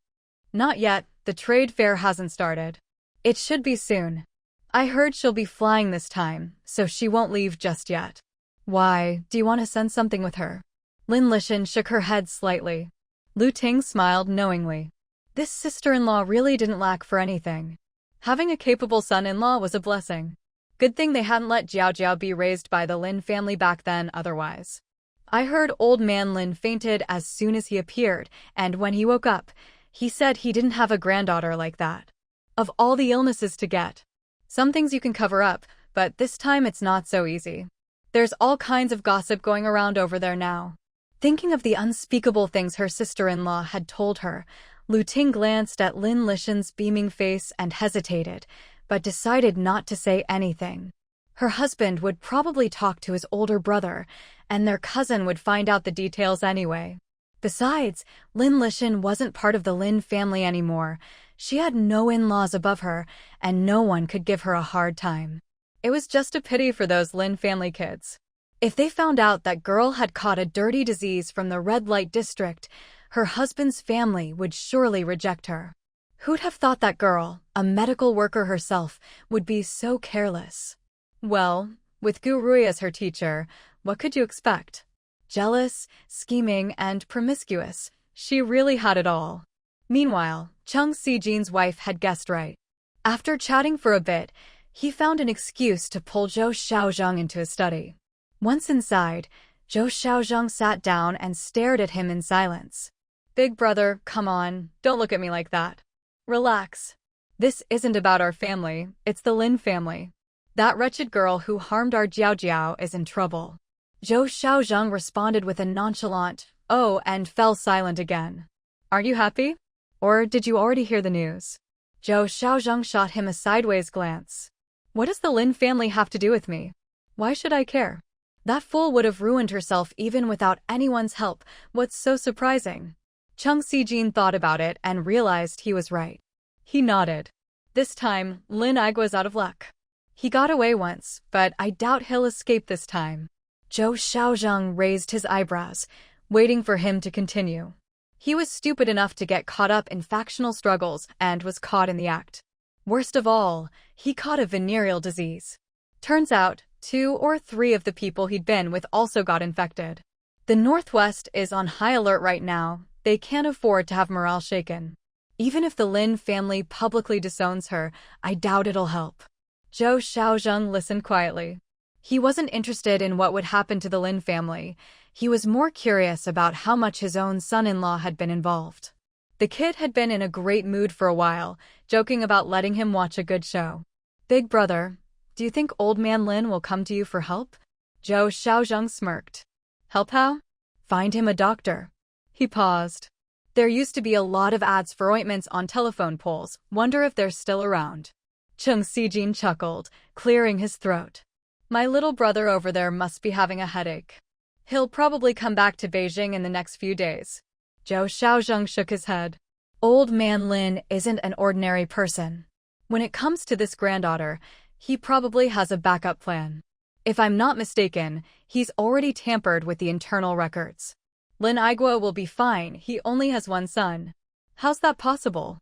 Not yet, the trade fair hasn't started. It should be soon. I heard she'll be flying this time, so she won't leave just yet. Why, do you want to send something with her? Lin Lishan shook her head slightly. Lu Ting smiled knowingly. This sister-in-law really didn't lack for anything. Having a capable son-in-law was a blessing. Good thing they hadn't let Jiao Jiao be raised by the Lin family back then otherwise. I heard old man Lin fainted as soon as he appeared, and when he woke up, he said he didn't have a granddaughter like that. Of all the illnesses to get. Some things you can cover up, but this time it's not so easy. There's all kinds of gossip going around over there now. Thinking of the unspeakable things her sister-in-law had told her, Lu Ting glanced at Lin Lishan's beaming face and hesitated, but decided not to say anything. Her husband would probably talk to his older brother, and their cousin would find out the details anyway. Besides, Lin Lishan wasn't part of the Lin family anymore. She had no in-laws above her, and no one could give her a hard time. It was just a pity for those Lin family kids. If they found out that girl had caught a dirty disease from the red light district, her husband's family would surely reject her. Who'd have thought that girl, a medical worker herself, would be so careless? Well, with Gu Rui as her teacher, what could you expect? Jealous, scheming, and promiscuous, she really had it all. Meanwhile, Cheng Xijin's wife had guessed right. After chatting for a bit, he found an excuse to pull Zhou Xiaozhang into his study. Once inside, Zhou Xiaozhang sat down and stared at him in silence. Big brother, come on, don't look at me like that. Relax. This isn't about our family, it's the Lin family. That wretched girl who harmed our Jiao Jiao is in trouble. Zhou Xiaozhang responded with a nonchalant, oh, and fell silent again. Aren't you happy? Or did you already hear the news? Zhou Xiaozhang shot him a sideways glance. What does the Lin family have to do with me? Why should I care? That fool would have ruined herself even without anyone's help. What's so surprising? Cheng Xijin thought about it and realized he was right. He nodded. This time, Lin Aigua's out of luck. He got away once, but I doubt he'll escape this time. Zhou Xiaozhang raised his eyebrows, waiting for him to continue. He was stupid enough to get caught up in factional struggles and was caught in the act. Worst of all, he caught a venereal disease. Turns out, 2 or 3 of the people he'd been with also got infected. The Northwest is on high alert right now. They can't afford to have morale shaken. Even if the Lin family publicly disowns her, I doubt it'll help. Zhou Xiaozhang listened quietly. He wasn't interested in what would happen to the Lin family. He was more curious about how much his own son-in-law had been involved. The kid had been in a great mood for a while, joking about letting him watch a good show. Big brother, do you think old man Lin will come to you for help? Zhou Xiaozhang smirked. Help how? Find him a doctor. He paused. There used to be a lot of ads for ointments on telephone poles. Wonder if they're still around. Cheng Xijin chuckled, clearing his throat. My little brother over there must be having a headache. He'll probably come back to Beijing in the next few days. Zhou Xiaozhang shook his head. Old man Lin isn't an ordinary person. When it comes to this granddaughter, he probably has a backup plan. If I'm not mistaken, he's already tampered with the internal records. Lin Aigua will be fine, he only has one son. How's that possible?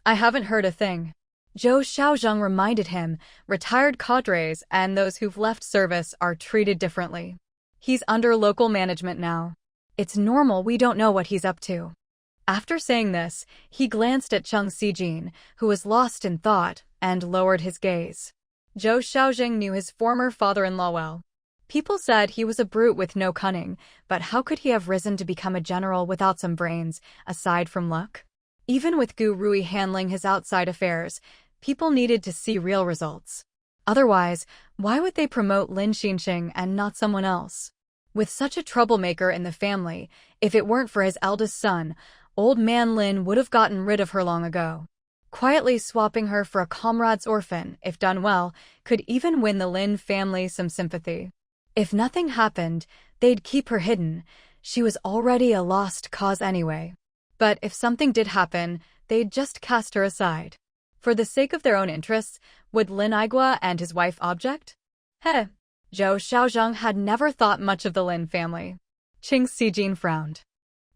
I haven't heard a thing. Zhou Xiaozheng reminded him, retired cadres and those who've left service are treated differently. He's under local management now. It's normal we don't know what he's up to. After saying this, he glanced at Cheng Xijin, who was lost in thought, and lowered his gaze. Zhou Xiaozheng knew his former father-in-law well. People said he was a brute with no cunning, but how could he have risen to become a general without some brains, aside from luck? Even with Gu Rui handling his outside affairs, people needed to see real results. Otherwise, why would they promote Lin Xinxing and not someone else? With such a troublemaker in the family, if it weren't for his eldest son, old man Lin would have gotten rid of her long ago. Quietly swapping her for a comrade's orphan, if done well, could even win the Lin family some sympathy. If nothing happened, they'd keep her hidden. She was already a lost cause anyway. But if something did happen, they'd just cast her aside. For the sake of their own interests, would Lin Aigua and his wife object? Heh. Zhou Xiaozheng had never thought much of the Lin family. Cheng Xijin frowned.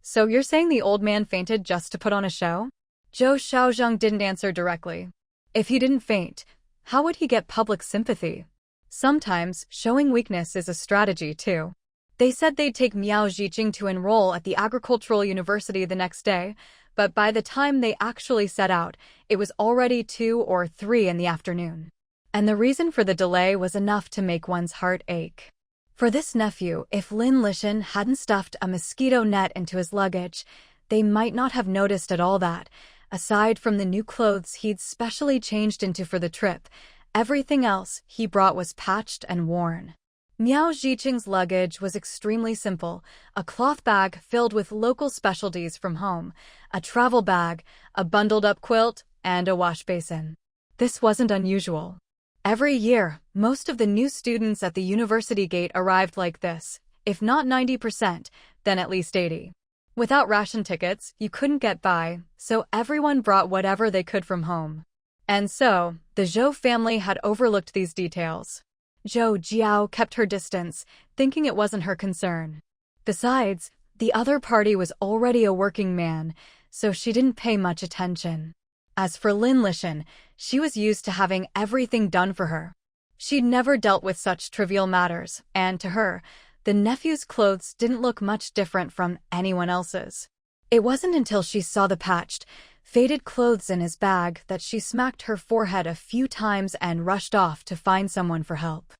So you're saying the old man fainted just to put on a show? Zhou Xiaozheng didn't answer directly. If he didn't faint, how would he get public sympathy? Sometimes, showing weakness is a strategy, too. They said they'd take Miao Zhiqing to enroll at the agricultural university the next day, but by the time they actually set out, it was already 2 or 3 in the afternoon. And the reason for the delay was enough to make one's heart ache. For this nephew, if Lin Lishan hadn't stuffed a mosquito net into his luggage, they might not have noticed at all that, aside from the new clothes he'd specially changed into for the trip, everything else he brought was patched and worn. Miao Zhiqing's luggage was extremely simple: a cloth bag filled with local specialties from home, a travel bag, a bundled-up quilt, and a wash basin. This wasn't unusual. Every year, most of the new students at the university gate arrived like this, if not 90%, then at least 80%. Without ration tickets, you couldn't get by, so everyone brought whatever they could from home. And so, the Zhou family had overlooked these details. Zhou Jiao kept her distance, thinking it wasn't her concern. Besides, the other party was already a working man, so she didn't pay much attention. As for Lin Lishan, she was used to having everything done for her. She'd never dealt with such trivial matters, and to her, the nephew's clothes didn't look much different from anyone else's. It wasn't until she saw the patched, faded clothes in his bag that she smacked her forehead a few times and rushed off to find someone for help.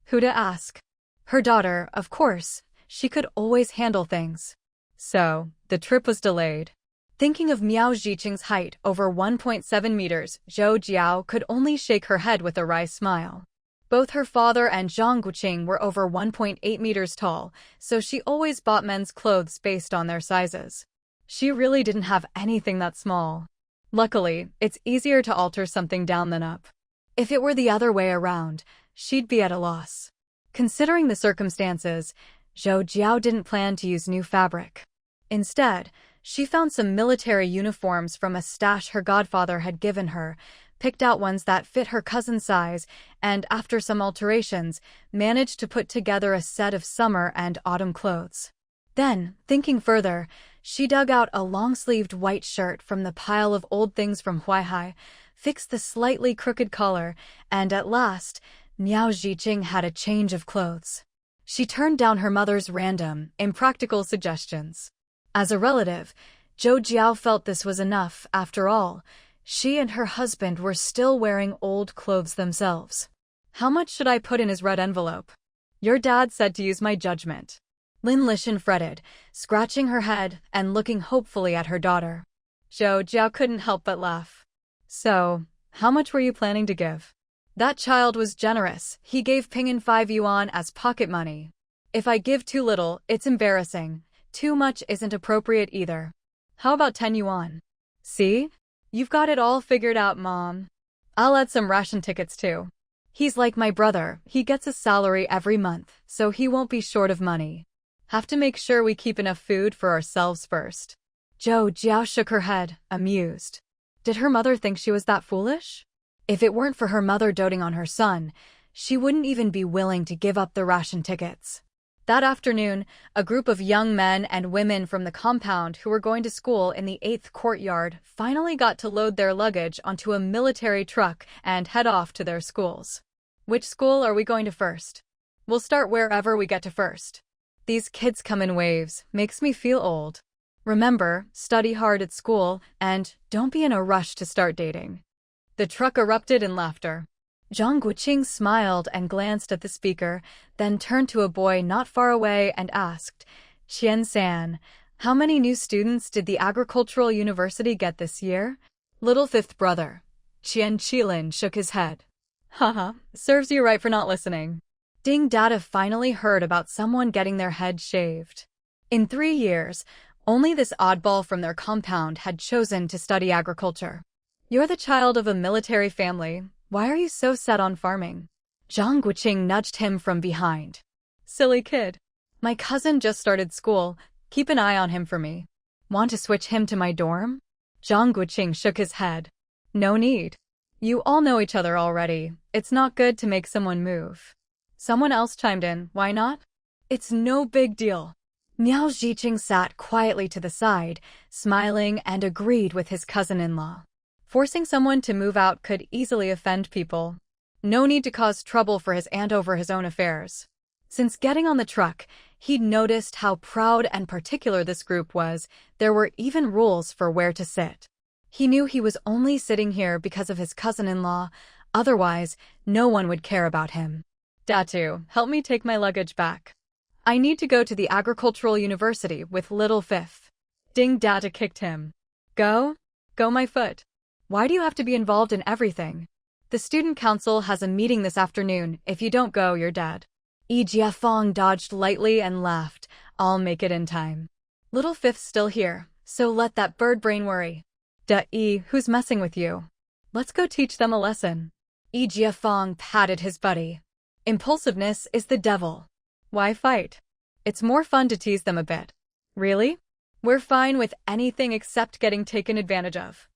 Who to ask? Her daughter, of course. She could always handle things. So, the trip was delayed. Thinking of Miao Zhiqing's height over 1.7 meters, Zhou Jiao could only shake her head with a wry smile. Both her father and Zhang Guoqing were over 1.8 meters tall, so she always bought men's clothes based on their sizes. She really didn't have anything that small. Luckily, it's easier to alter something down than up. If it were the other way around, she'd be at a loss. Considering the circumstances, Zhou Jiao didn't plan to use new fabric. Instead, she found some military uniforms from a stash her godfather had given her, picked out ones that fit her cousin's size, and after some alterations, managed to put together a set of summer and autumn clothes. Then, thinking further, she dug out a long-sleeved white shirt from the pile of old things from Huaihai, fixed the slightly crooked collar, and at last, Miao Zhiqing had a change of clothes. She turned down her mother's random, impractical suggestions. As a relative, Zhou Jiao felt this was enough. After all, she and her husband were still wearing old clothes themselves. How much should I put in his red envelope? Your dad said to use my judgment. Lin Lishan fretted, scratching her head and looking hopefully at her daughter. Zhou Jiao couldn't help but laugh. So, how much were you planning to give? That child was generous. He gave Ping'an 5 yuan as pocket money. If I give too little, it's embarrassing. Too much isn't appropriate either. How about 10 yuan? See? You've got it all figured out, Mom. I'll add some ration tickets too. He's like my brother. He gets a salary every month, so he won't be short of money. Have to make sure we keep enough food for ourselves first. Zhou Jiao shook her head, amused. Did her mother think she was that foolish? If it weren't for her mother doting on her son, she wouldn't even be willing to give up the ration tickets. That afternoon, a group of young men and women from the compound who were going to school in the 8th courtyard finally got to load their luggage onto a military truck and head off to their schools. Which school are we going to first? We'll start wherever we get to first. These kids come in waves, makes me feel old. Remember, study hard at school, and don't be in a rush to start dating. The truck erupted in laughter. Zhang Guoqing smiled and glanced at the speaker, then turned to a boy not far away and asked, "Qian-san, how many new students did the Agricultural University get this year?" Little fifth brother, Qian Qilin, shook his head. Haha, serves you right for not listening. Ding Dada finally heard about someone getting their head shaved. In 3 years, only this oddball from their compound had chosen to study agriculture. You're the child of a military family. Why are you so set on farming? Zhang Guoqing nudged him from behind. Silly kid. My cousin just started school. Keep an eye on him for me. Want to switch him to my dorm? Zhang Guoqing shook his head. No need. You all know each other already. It's not good to make someone move. Someone else chimed in. Why not? It's no big deal. Miao Zhiqing sat quietly to the side, smiling, and agreed with his cousin-in-law. Forcing someone to move out could easily offend people. No need to cause trouble for his aunt over his own affairs. Since getting on the truck, he'd noticed how proud and particular this group was. There were even rules for where to sit. He knew he was only sitting here because of his cousin-in-law. Otherwise, no one would care about him. Datu, help me take my luggage back. I need to go to the Agricultural University with little Fifth. Ding Dada kicked him. Go? Go my foot. Why do you have to be involved in everything? The student council has a meeting this afternoon. If you don't go, you're dead. Yi Jiafeng dodged lightly and laughed. I'll make it in time. Little Fifth's still here, so let that bird brain worry. Yi, who's messing with you? Let's go teach them a lesson. Yi Jiafeng patted his buddy. Impulsiveness is the devil. Why fight? It's more fun to tease them a bit. Really? We're fine with anything except getting taken advantage of.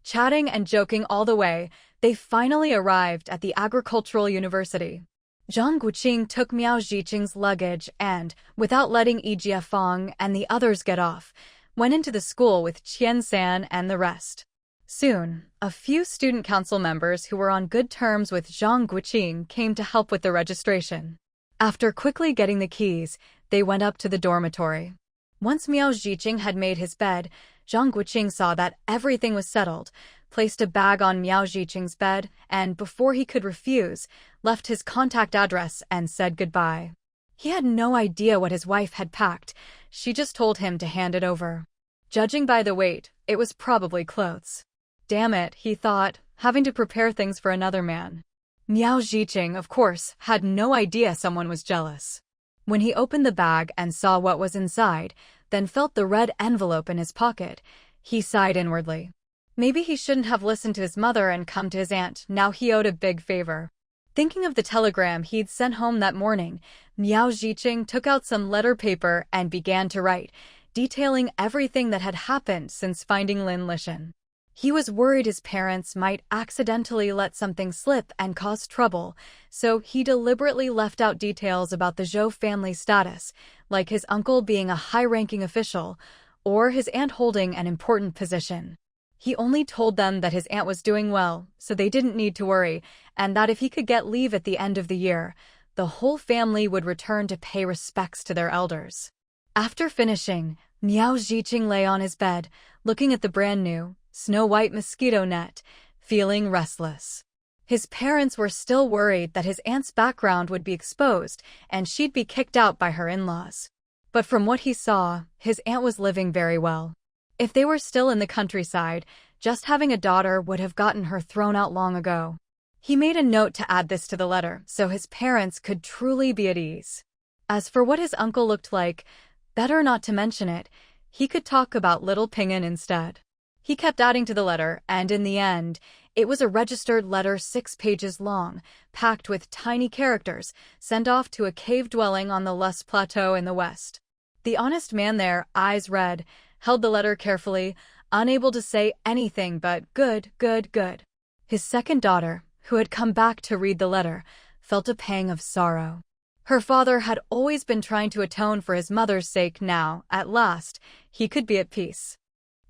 Chatting and joking all the way, they finally arrived at the Agricultural University. Zhang Guoqing took Miao Zhiqing's luggage and, without letting Yi Jiafeng and the others get off, went into the school with Qian-san and the rest. Soon, a few student council members who were on good terms with Zhang Guoqing came to help with the registration. After quickly getting the keys, they went up to the dormitory. Once Miao Zhiqing had made his bed, Zhang Guoqing saw that everything was settled, placed a bag on Miao Zhiqing's bed, and before he could refuse, left his contact address and said goodbye. He had no idea what his wife had packed. She just told him to hand it over. Judging by the weight, it was probably clothes. Damn it, he thought, having to prepare things for another man. Miao Zhiqing, of course, had no idea someone was jealous. When he opened the bag and saw what was inside, then felt the red envelope in his pocket, he sighed inwardly. Maybe he shouldn't have listened to his mother and come to his aunt. Now he owed a big favor. Thinking of the telegram he'd sent home that morning, Miao Zhiqing took out some letter paper and began to write, detailing everything that had happened since finding Lin Lishan. He was worried his parents might accidentally let something slip and cause trouble, so he deliberately left out details about the Zhou family status, like his uncle being a high-ranking official or his aunt holding an important position. He only told them that his aunt was doing well, so they didn't need to worry, and that if he could get leave at the end of the year, the whole family would return to pay respects to their elders. After finishing, Miao Zhiqing lay on his bed, looking at the brand-new, snow-white mosquito net, feeling restless. His parents were still worried that his aunt's background would be exposed and she'd be kicked out by her in-laws. But from what he saw, his aunt was living very well. If they were still in the countryside, just having a daughter would have gotten her thrown out long ago. He made a note to add this to the letter so his parents could truly be at ease. As for what his uncle looked like, better not to mention it. He could talk about little Ping'an instead. He kept adding to the letter, and in the end, it was a registered letter 6 pages long, packed with tiny characters, sent off to a cave dwelling on the Lus Plateau in the west. The honest man there, eyes red, held the letter carefully, unable to say anything but good, good, good. His second daughter, who had come back to read the letter, felt a pang of sorrow. Her father had always been trying to atone for his mother's sake. Now, at last, he could be at peace.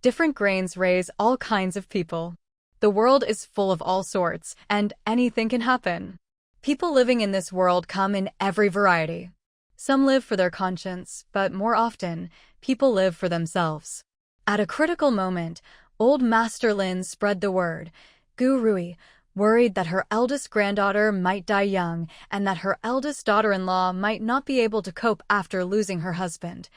Different grains raise all kinds of people. The world is full of all sorts, and anything can happen. People living in this world come in every variety. Some live for their conscience, but more often, people live for themselves. At a critical moment, old Master Lin spread the word. Gu Rui, worried that her eldest granddaughter might die young and that her eldest daughter-in-law might not be able to cope after losing her husband,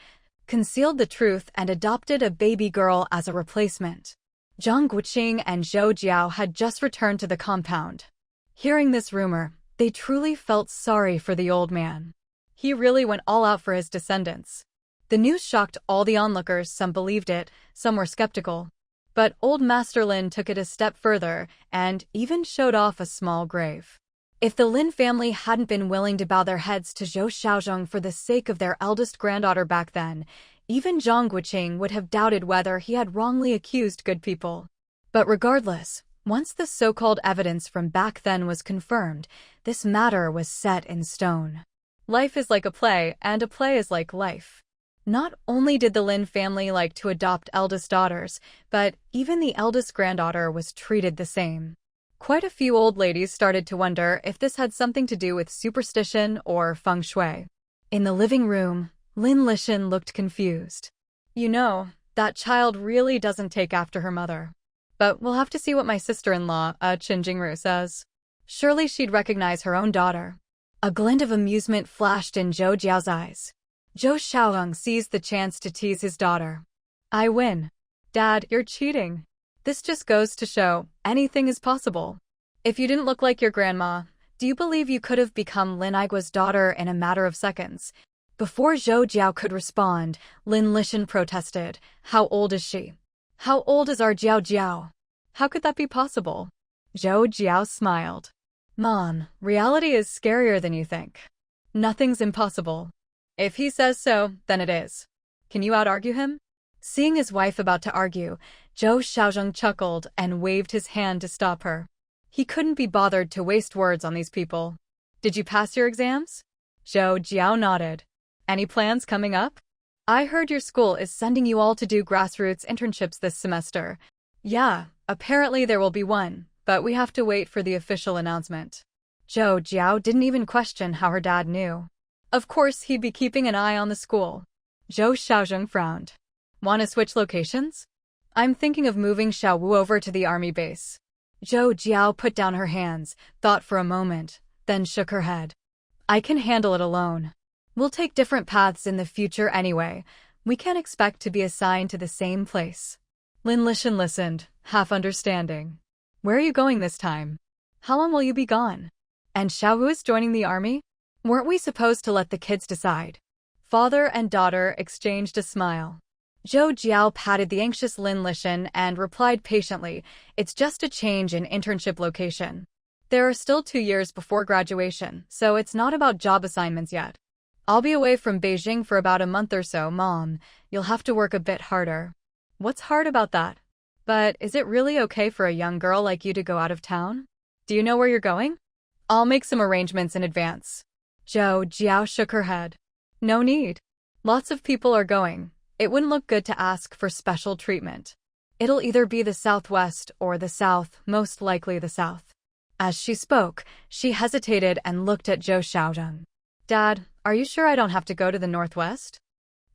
concealed the truth and adopted a baby girl as a replacement. Zhang Guoqing and Zhou Jiao had just returned to the compound. Hearing this rumor, they truly felt sorry for the old man. He really went all out for his descendants. The news shocked all the onlookers. Some believed it, some were skeptical. But old Master Lin took it a step further and even showed off a small grave. If the Lin family hadn't been willing to bow their heads to Zhou Xiaozhong for the sake of their eldest granddaughter back then, even Zhang Guoqing would have doubted whether he had wrongly accused good people. But regardless, once the so-called evidence from back then was confirmed, this matter was set in stone. Life is like a play, and a play is like life. Not only did the Lin family like to adopt eldest daughters, but even the eldest granddaughter was treated the same. Quite a few old ladies started to wonder if this had something to do with superstition or feng shui. In the living room, Lin Lishan looked confused. You know, that child really doesn't take after her mother. But we'll have to see what my sister-in-law, Qin Jingru, says. Surely she'd recognize her own daughter. A glint of amusement flashed in Zhou Jiao's eyes. Zhou Xiaoheng seized the chance to tease his daughter. I win. Dad, you're cheating. This just goes to show, anything is possible. If you didn't look like your grandma, do you believe you could have become Lin Aigua's daughter in a matter of seconds? Before Zhou Jiao could respond, Lin Lishan protested. How old is she? How old is our Jiao Jiao? How could that be possible? Zhou Jiao smiled. Mom, reality is scarier than you think. Nothing's impossible. If he says so, then it is. Can you out-argue him? Seeing his wife about to argue, Zhou Xiaozheng chuckled and waved his hand to stop her. He couldn't be bothered to waste words on these people. Did you pass your exams? Zhou Jiao nodded. Any plans coming up? I heard your school is sending you all to do grassroots internships this semester. Yeah, apparently there will be one, but we have to wait for the official announcement. Zhou Jiao didn't even question how her dad knew. Of course he'd be keeping an eye on the school. Zhou Xiaozheng frowned. Want to switch locations? I'm thinking of moving Xiaowu over to the army base. Zhou Jiao put down her hands, thought for a moment, then shook her head. I can handle it alone. We'll take different paths in the future anyway. We can't expect to be assigned to the same place. Lin Lishan listened, half understanding. Where are you going this time? How long will you be gone? And Xiaowu is joining the army? Weren't we supposed to let the kids decide? Father and daughter exchanged a smile. Zhou Jiao patted the anxious Lin Lishan and replied patiently, it's just a change in internship location. There are still 2 years before graduation, so it's not about job assignments yet. I'll be away from Beijing for about a month or so, Mom. You'll have to work a bit harder. What's hard about that? But is it really okay for a young girl like you to go out of town? Do you know where you're going? I'll make some arrangements in advance. Zhou Jiao shook her head. No need. Lots of people are going. It wouldn't look good to ask for special treatment. It'll either be the southwest or the south, most likely the south. As she spoke, she hesitated and looked at Zhou Xiaozheng. Dad, are you sure I don't have to go to the northwest?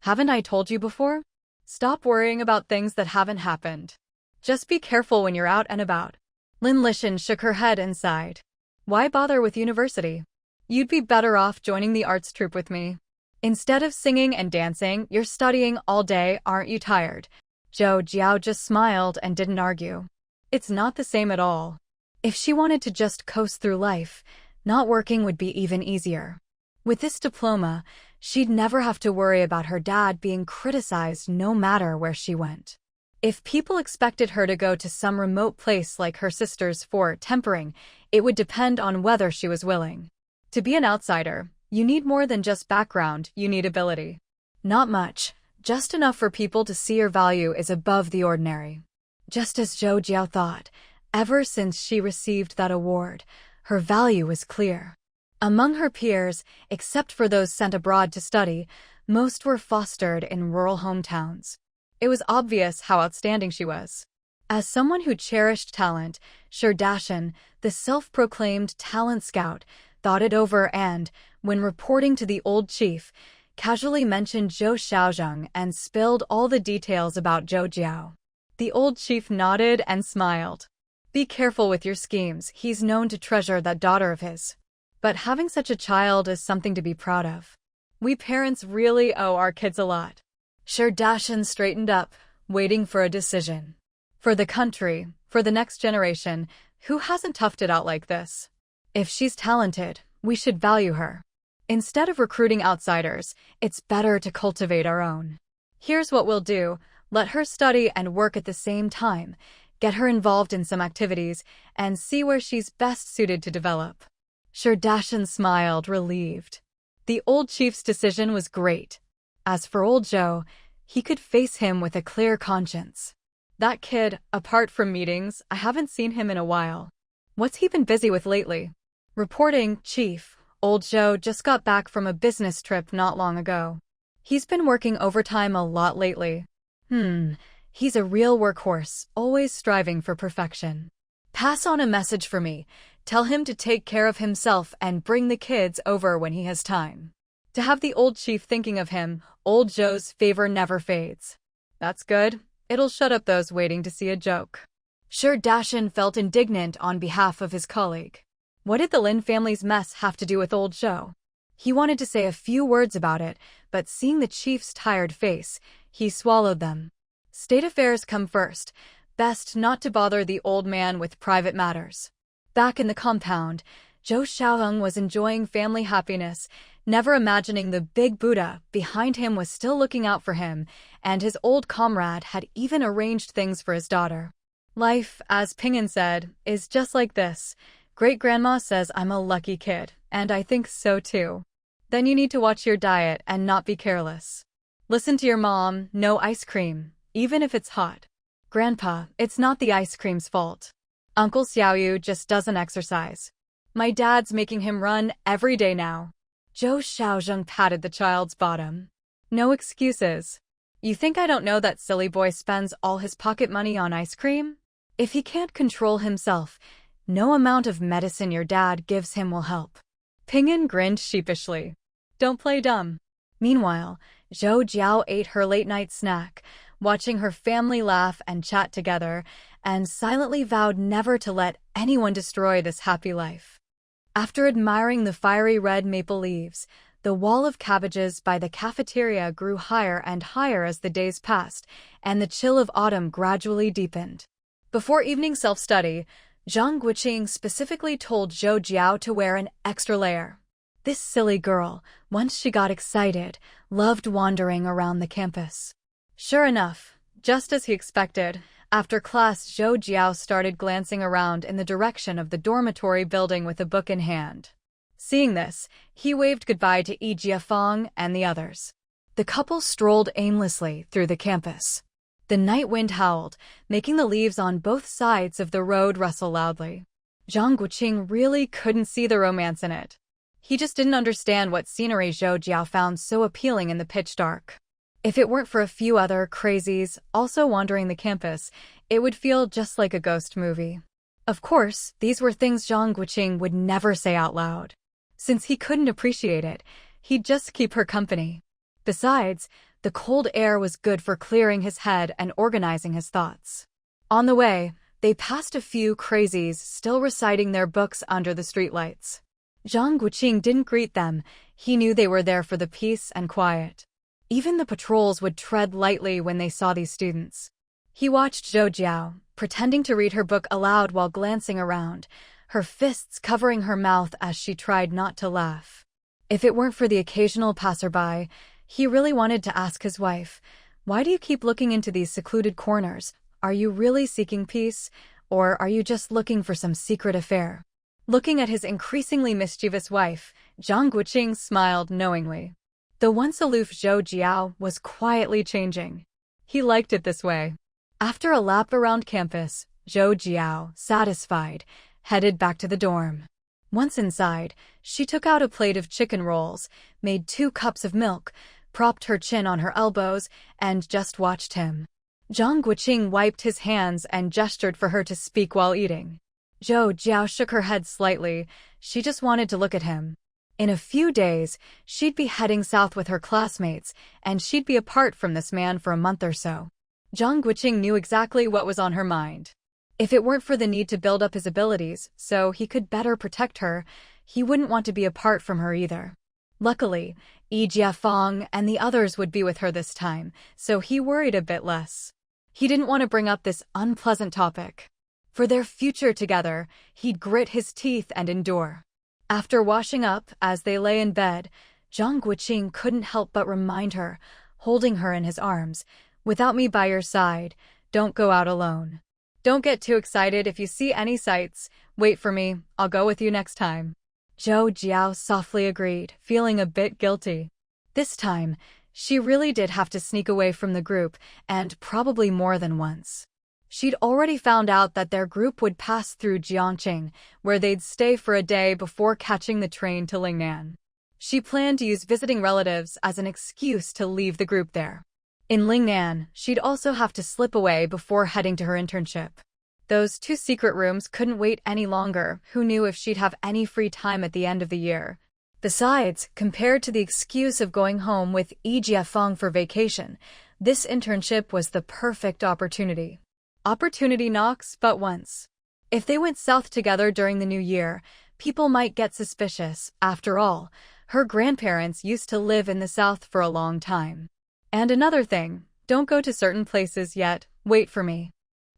Haven't I told you before? Stop worrying about things that haven't happened. Just be careful when you're out and about. Lin Lishan shook her head and sighed. Why bother with university? You'd be better off joining the arts troupe with me. Instead of singing and dancing, you're studying all day, aren't you tired? Zhou Jiao just smiled and didn't argue. It's not the same at all. If she wanted to just coast through life, not working would be even easier. With this diploma, she'd never have to worry about her dad being criticized no matter where she went. If people expected her to go to some remote place like her sister's for tempering, it would depend on whether she was willing. To be an outsider, you need more than just background, you need ability. Not much, just enough for people to see your value is above the ordinary. Just as Zhou Jiao thought, ever since she received that award, her value was clear. Among her peers, except for those sent abroad to study, most were fostered in rural hometowns. It was obvious how outstanding she was. As someone who cherished talent, Sherdashan, the self-proclaimed talent scout, thought it over and, when reporting to the old chief, casually mentioned Zhou Xiaozheng and spilled all the details about Zhou Jiao. The old chief nodded and smiled. Be careful with your schemes, he's known to treasure that daughter of his. But having such a child is something to be proud of. We parents really owe our kids a lot. Sherdashan straightened up, waiting for a decision. For the country, for the next generation, who hasn't toughed it out like this? If she's talented, we should value her. Instead of recruiting outsiders, it's better to cultivate our own. Here's what we'll do. Let her study and work at the same time, get her involved in some activities, and see where she's best suited to develop. Sherdashan smiled, relieved. The old chief's decision was great. As for old Zhou, he could face him with a clear conscience. That kid, apart from meetings, I haven't seen him in a while. What's he been busy with lately? Reporting, Chief, old Zhou just got back from a business trip not long ago. He's been working overtime a lot lately. He's a real workhorse, always striving for perfection. Pass on a message for me. Tell him to take care of himself and bring the kids over when he has time. To have the old chief thinking of him, old Zhou's favor never fades. That's good. It'll shut up those waiting to see a joke. Sherdashan felt indignant on behalf of his colleague. What did the Lin family's mess have to do with old Zhou? He wanted to say a few words about it, but seeing the chief's tired face, he swallowed them. State affairs come first. Best not to bother the old man with private matters. Back in the compound, Zhou Xiaoheng was enjoying family happiness, never imagining the big Buddha behind him was still looking out for him, and his old comrade had even arranged things for his daughter. Life, as Ping'an said, is just like this. Great-grandma says I'm a lucky kid, and I think so too. Then you need to watch your diet and not be careless. Listen to your mom, no ice cream, even if it's hot. Grandpa, it's not the ice cream's fault. Uncle Xiaoyu just doesn't exercise. My dad's making him run every day now. Zhou Xiaozheng patted the child's bottom. No excuses. You think I don't know that silly boy spends all his pocket money on ice cream? If he can't control himself, no amount of medicine your dad gives him will help. Ping'an grinned sheepishly. Don't play dumb. Meanwhile, Zhou Jiao ate her late-night snack, watching her family laugh and chat together, and silently vowed never to let anyone destroy this happy life. After admiring the fiery red maple leaves, the wall of cabbages by the cafeteria grew higher and higher as the days passed, and the chill of autumn gradually deepened. Before evening self-study, Zhang Guoqing specifically told Zhou Jiao to wear an extra layer. This silly girl, once she got excited, loved wandering around the campus. Sure enough, just as he expected, after class Zhou Jiao started glancing around in the direction of the dormitory building with a book in hand. Seeing this, he waved goodbye to Yi Jiafeng and the others. The couple strolled aimlessly through the campus. The night wind howled, making the leaves on both sides of the road rustle loudly. Zhang Guoqing really couldn't see the romance in it. He just didn't understand what scenery Zhou Jiao found so appealing in the pitch dark. If it weren't for a few other crazies also wandering the campus, it would feel just like a ghost movie. Of course, these were things Zhang Guoqing would never say out loud. Since he couldn't appreciate it, he'd just keep her company. Besides, the cold air was good for clearing his head and organizing his thoughts. On the way, they passed a few crazies still reciting their books under the streetlights. Zhang Guoqing didn't greet them. He knew they were there for the peace and quiet. Even the patrols would tread lightly when they saw these students. He watched Zhou Jiao, pretending to read her book aloud while glancing around, her fists covering her mouth as she tried not to laugh. If it weren't for the occasional passerby, he really wanted to ask his wife, "Why do you keep looking into these secluded corners? Are you really seeking peace, or are you just looking for some secret affair?" Looking at his increasingly mischievous wife, Zhang Guoqing smiled knowingly. The once aloof Zhou Jiao was quietly changing. He liked it this way. After a lap around campus, Zhou Jiao, satisfied, headed back to the dorm. Once inside, she took out a plate of chicken rolls, made 2 cups of milk, propped her chin on her elbows, and just watched him. Zhang Guoqing wiped his hands and gestured for her to speak while eating. Zhou Jiao shook her head slightly. She just wanted to look at him. In a few days, she'd be heading south with her classmates, and she'd be apart from this man for a month or so. Zhang Guoqing knew exactly what was on her mind. If it weren't for the need to build up his abilities so he could better protect her, he wouldn't want to be apart from her either. Luckily, Yi Jiafeng and the others would be with her this time, so he worried a bit less. He didn't want to bring up this unpleasant topic. For their future together, he'd grit his teeth and endure. After washing up, as they lay in bed, Zhang Guoqing couldn't help but remind her, holding her in his arms, "Without me by your side, don't go out alone. Don't get too excited if you see any sights. Wait for me, I'll go with you next time." Zhou Jiao softly agreed, feeling a bit guilty. This time, she really did have to sneak away from the group, and probably more than once. She'd already found out that their group would pass through Jiangqing, where they'd stay for a day before catching the train to Lingnan. She planned to use visiting relatives as an excuse to leave the group there. In Lingnan, she'd also have to slip away before heading to her internship. Those 2 secret rooms couldn't wait any longer. Who knew if she'd have any free time at the end of the year? Besides, compared to the excuse of going home with Yi Jiafeng for vacation, this internship was the perfect opportunity. Opportunity knocks but once. If they went south together during the new year, people might get suspicious. After all, her grandparents used to live in the south for a long time. And another thing, don't go to certain places yet, wait for me.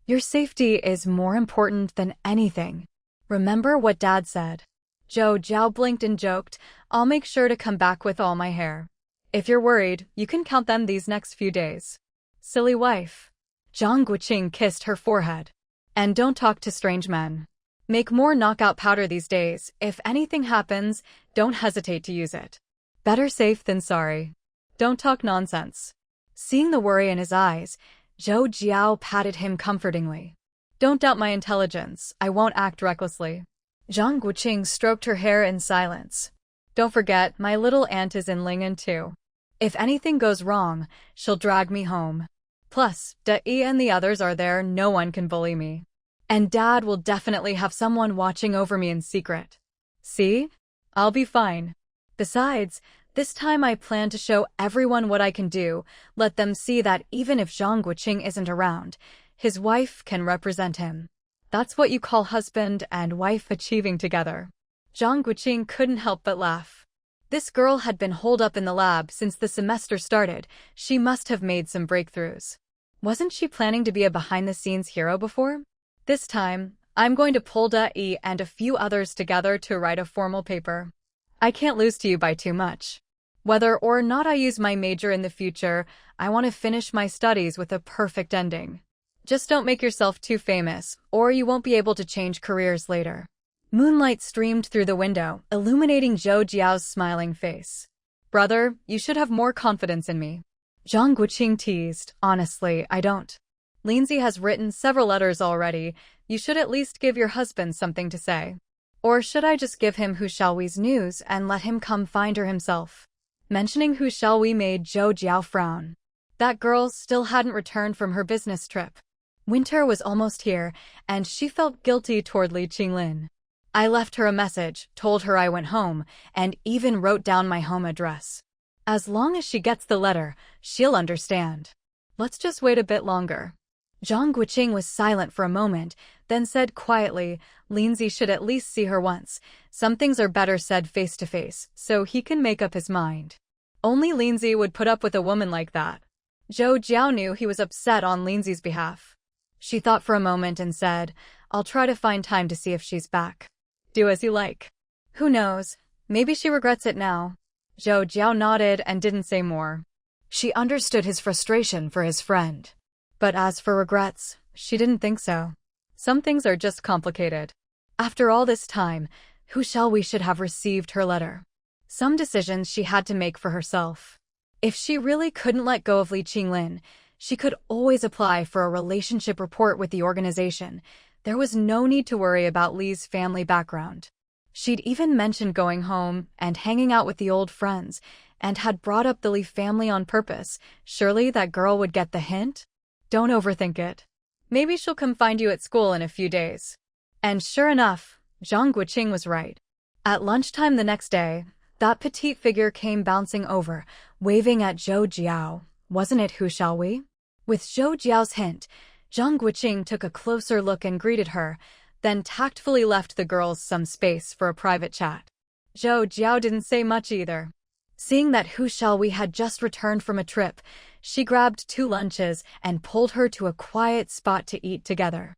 Your safety is more important than anything. Remember what Dad said. Zhou Jiao blinked and joked, "I'll make sure to come back with all my hair. If you're worried, you can count them these next few days." Silly wife. Zhang Guoqing kissed her forehead. "And don't talk to strange men. Make more knockout powder these days. If anything happens, don't hesitate to use it. Better safe than sorry. Don't talk nonsense." Seeing the worry in his eyes, Zhou Jiao patted him comfortingly. "Don't doubt my intelligence. I won't act recklessly." Zhang Guoqing stroked her hair in silence. "Don't forget, my little aunt is in Lingnan too. If anything goes wrong, she'll drag me home. Plus, Dai and the others are there, no one can bully me. And Dad will definitely have someone watching over me in secret. See? I'll be fine. Besides, this time I plan to show everyone what I can do, let them see that even if Zhang Guoqing isn't around, his wife can represent him. That's what you call husband and wife achieving together." Zhang Guoqing couldn't help but laugh. This girl had been holed up in the lab since the semester started. She must have made some breakthroughs. Wasn't she planning to be a behind-the-scenes hero before? This time, I'm going to pull Dai and a few others together to write a formal paper. I can't lose to you by too much. Whether or not I use my major in the future, I want to finish my studies with a perfect ending. Just don't make yourself too famous, or you won't be able to change careers later. Moonlight streamed through the window, illuminating Zhou Jiao's smiling face. "Brother, you should have more confidence in me." Zhang Guoqing teased, "Honestly, I don't. Lindsay has written several letters already. You should at least give your husband something to say. Or should I just give him Hu Xiaohui's news and let him come find her himself?" Mentioning Hu Xiaohui made Zhou Jiao frown. That girl still hadn't returned from her business trip. Winter was almost here, and she felt guilty toward Li Qinglin. "I left her a message, told her I went home, and even wrote down my home address. As long as she gets the letter, she'll understand. Let's just wait a bit longer." Zhang Guoqing was silent for a moment, then said quietly, "Lindsay should at least see her once. Some things are better said face to face, so he can make up his mind." Only Lindsay would put up with a woman like that. Zhou Jiao knew he was upset on Lindsay's behalf. She thought for a moment and said, "I'll try to find time to see if she's back." "Do as you like. Who knows, maybe she regrets it now." Zhou Jiao nodded and didn't say more. She understood his frustration for his friend. But as for regrets, she didn't think so. Some things are just complicated. After all this time, Hu Xiaohui should have received her letter. Some decisions she had to make for herself. If she really couldn't let go of Li Qinglin, she could always apply for a relationship report with the organization. There was no need to worry about Li's family background. She'd even mentioned going home and hanging out with the old friends, and had brought up the Li family on purpose. Surely that girl would get the hint? Don't overthink it. Maybe she'll come find you at school in a few days. And sure enough, Zhang Guoqing was right. At lunchtime the next day, that petite figure came bouncing over, waving at Zhou Jiao. Wasn't it who shall we? With Zhou Jiao's hint, Zhang Guoqing took a closer look and greeted her, then tactfully left the girls some space for a private chat. Zhou Jiao didn't say much either. Seeing that Hu Xiaohui had just returned from a trip, she grabbed 2 lunches and pulled her to a quiet spot to eat together.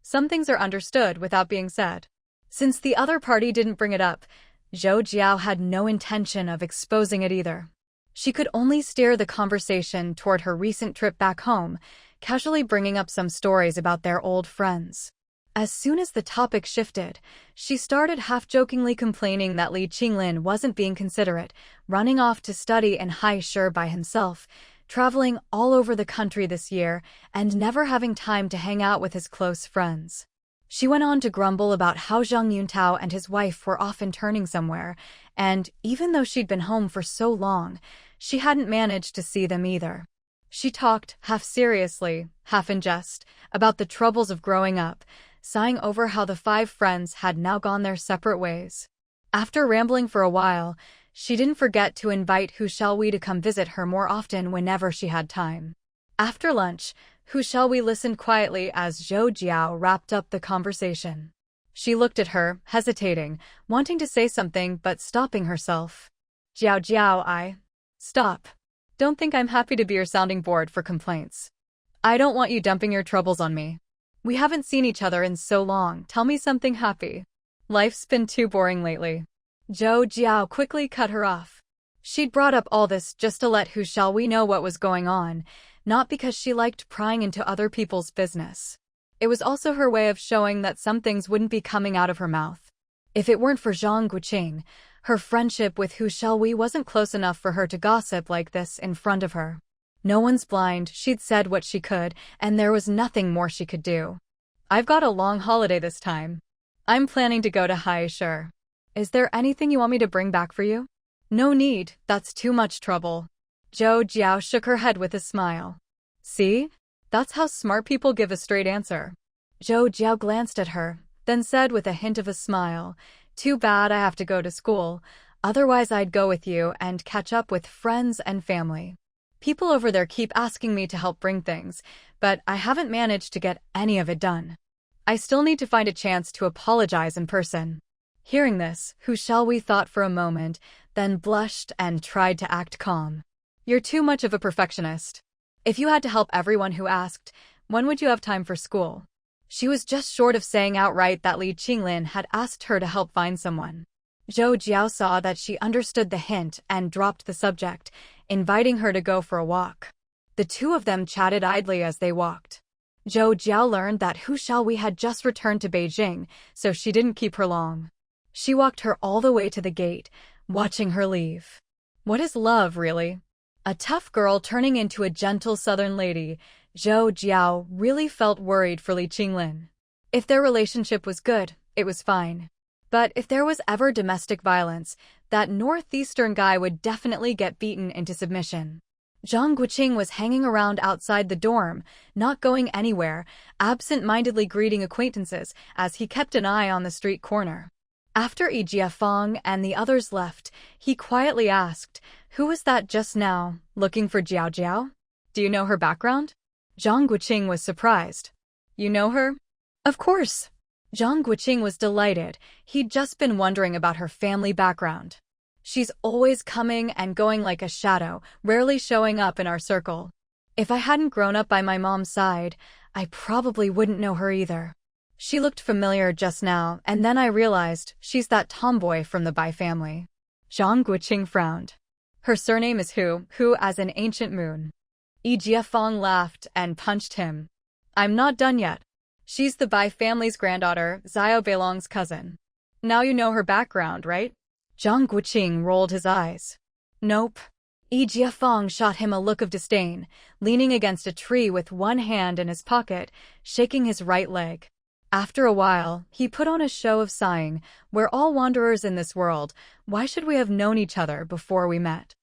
Some things are understood without being said. Since the other party didn't bring it up, Zhou Jiao had no intention of exposing it either. She could only steer the conversation toward her recent trip back home, casually bringing up some stories about their old friends. As soon as the topic shifted, she started half-jokingly complaining that Li Qinglin wasn't being considerate, running off to study in Haisher by himself, traveling all over the country this year, and never having time to hang out with his close friends. She went on to grumble about how Zhang Yuntao and his wife were off interning somewhere, and even though she'd been home for so long, she hadn't managed to see them either. She talked, half seriously, half in jest, about the troubles of growing up, sighing over how the 5 friends had now gone their separate ways. After rambling for a while, she didn't forget to invite Hu Xiaohui to come visit her more often whenever she had time. After lunch, Hu Xiaohui listened quietly as Zhou Jiao wrapped up the conversation. She looked at her, hesitating, wanting to say something but stopping herself. Jiao, Stop. Don't think I'm happy to be your sounding board for complaints. I don't want you dumping your troubles on me. We haven't seen each other in so long. Tell me something happy. Life's been too boring lately. Zhou Jiao quickly cut her off. She'd brought up all this just to let Hu Xiaohui know what was going on, not because she liked prying into other people's business. It was also her way of showing that some things wouldn't be coming out of her mouth. If it weren't for Zhang Guoqing, her friendship with Hu Xiaohui wasn't close enough for her to gossip like this in front of her. No one's blind, she'd said what she could, and there was nothing more she could do. I've got a long holiday this time. I'm planning to go to Haisher. Is there anything you want me to bring back for you? No need, that's too much trouble. Zhou Jiao shook her head with a smile. See? That's how smart people give a straight answer. Zhou Jiao glanced at her, then said with a hint of a smile, Too bad I have to go to school, otherwise I'd go with you and catch up with friends and family. People over there keep asking me to help bring things, but I haven't managed to get any of it done. I still need to find a chance to apologize in person. Hearing this, Hu Xiaohui thought for a moment, then blushed and tried to act calm. You're too much of a perfectionist. If you had to help everyone who asked, when would you have time for school? She was just short of saying outright that Li Qinglin had asked her to help find someone. Zhou Jiao saw that she understood the hint and dropped the subject, inviting her to go for a walk. The 2 of them chatted idly as they walked. Zhou Jiao learned that Hu Xiaohui had just returned to Beijing, so she didn't keep her long. She walked her all the way to the gate, watching her leave. What is love, really? A tough girl turning into a gentle southern lady, Zhou Jiao really felt worried for Li Qinglin. If their relationship was good, it was fine. But if there was ever domestic violence, that northeastern guy would definitely get beaten into submission. Zhang Guoqing was hanging around outside the dorm, not going anywhere, absent-mindedly greeting acquaintances as he kept an eye on the street corner. After Yi Jiafeng and the others left, he quietly asked, Who was that just now, looking for Jiao Jiao? Do you know her background? Zhang Guoqing was surprised. You know her? Of course. Zhang Guoqing was delighted. He'd just been wondering about her family background. She's always coming and going like a shadow, rarely showing up in our circle. If I hadn't grown up by my mom's side, I probably wouldn't know her either. She looked familiar just now, and then I realized she's that tomboy from the Bai family. Zhang Guoqing frowned. Her surname is Hu as in ancient moon. Yi Jiafeng laughed and punched him. I'm not done yet. She's the Bai family's granddaughter, Xiao Beilong's cousin. Now you know her background, right? Zhang Guoqing rolled his eyes. Nope. Yi Jiafeng shot him a look of disdain, leaning against a tree with one hand in his pocket, shaking his right leg. After a while, he put on a show of sighing. We're all wanderers in this world. Why should we have known each other before we met?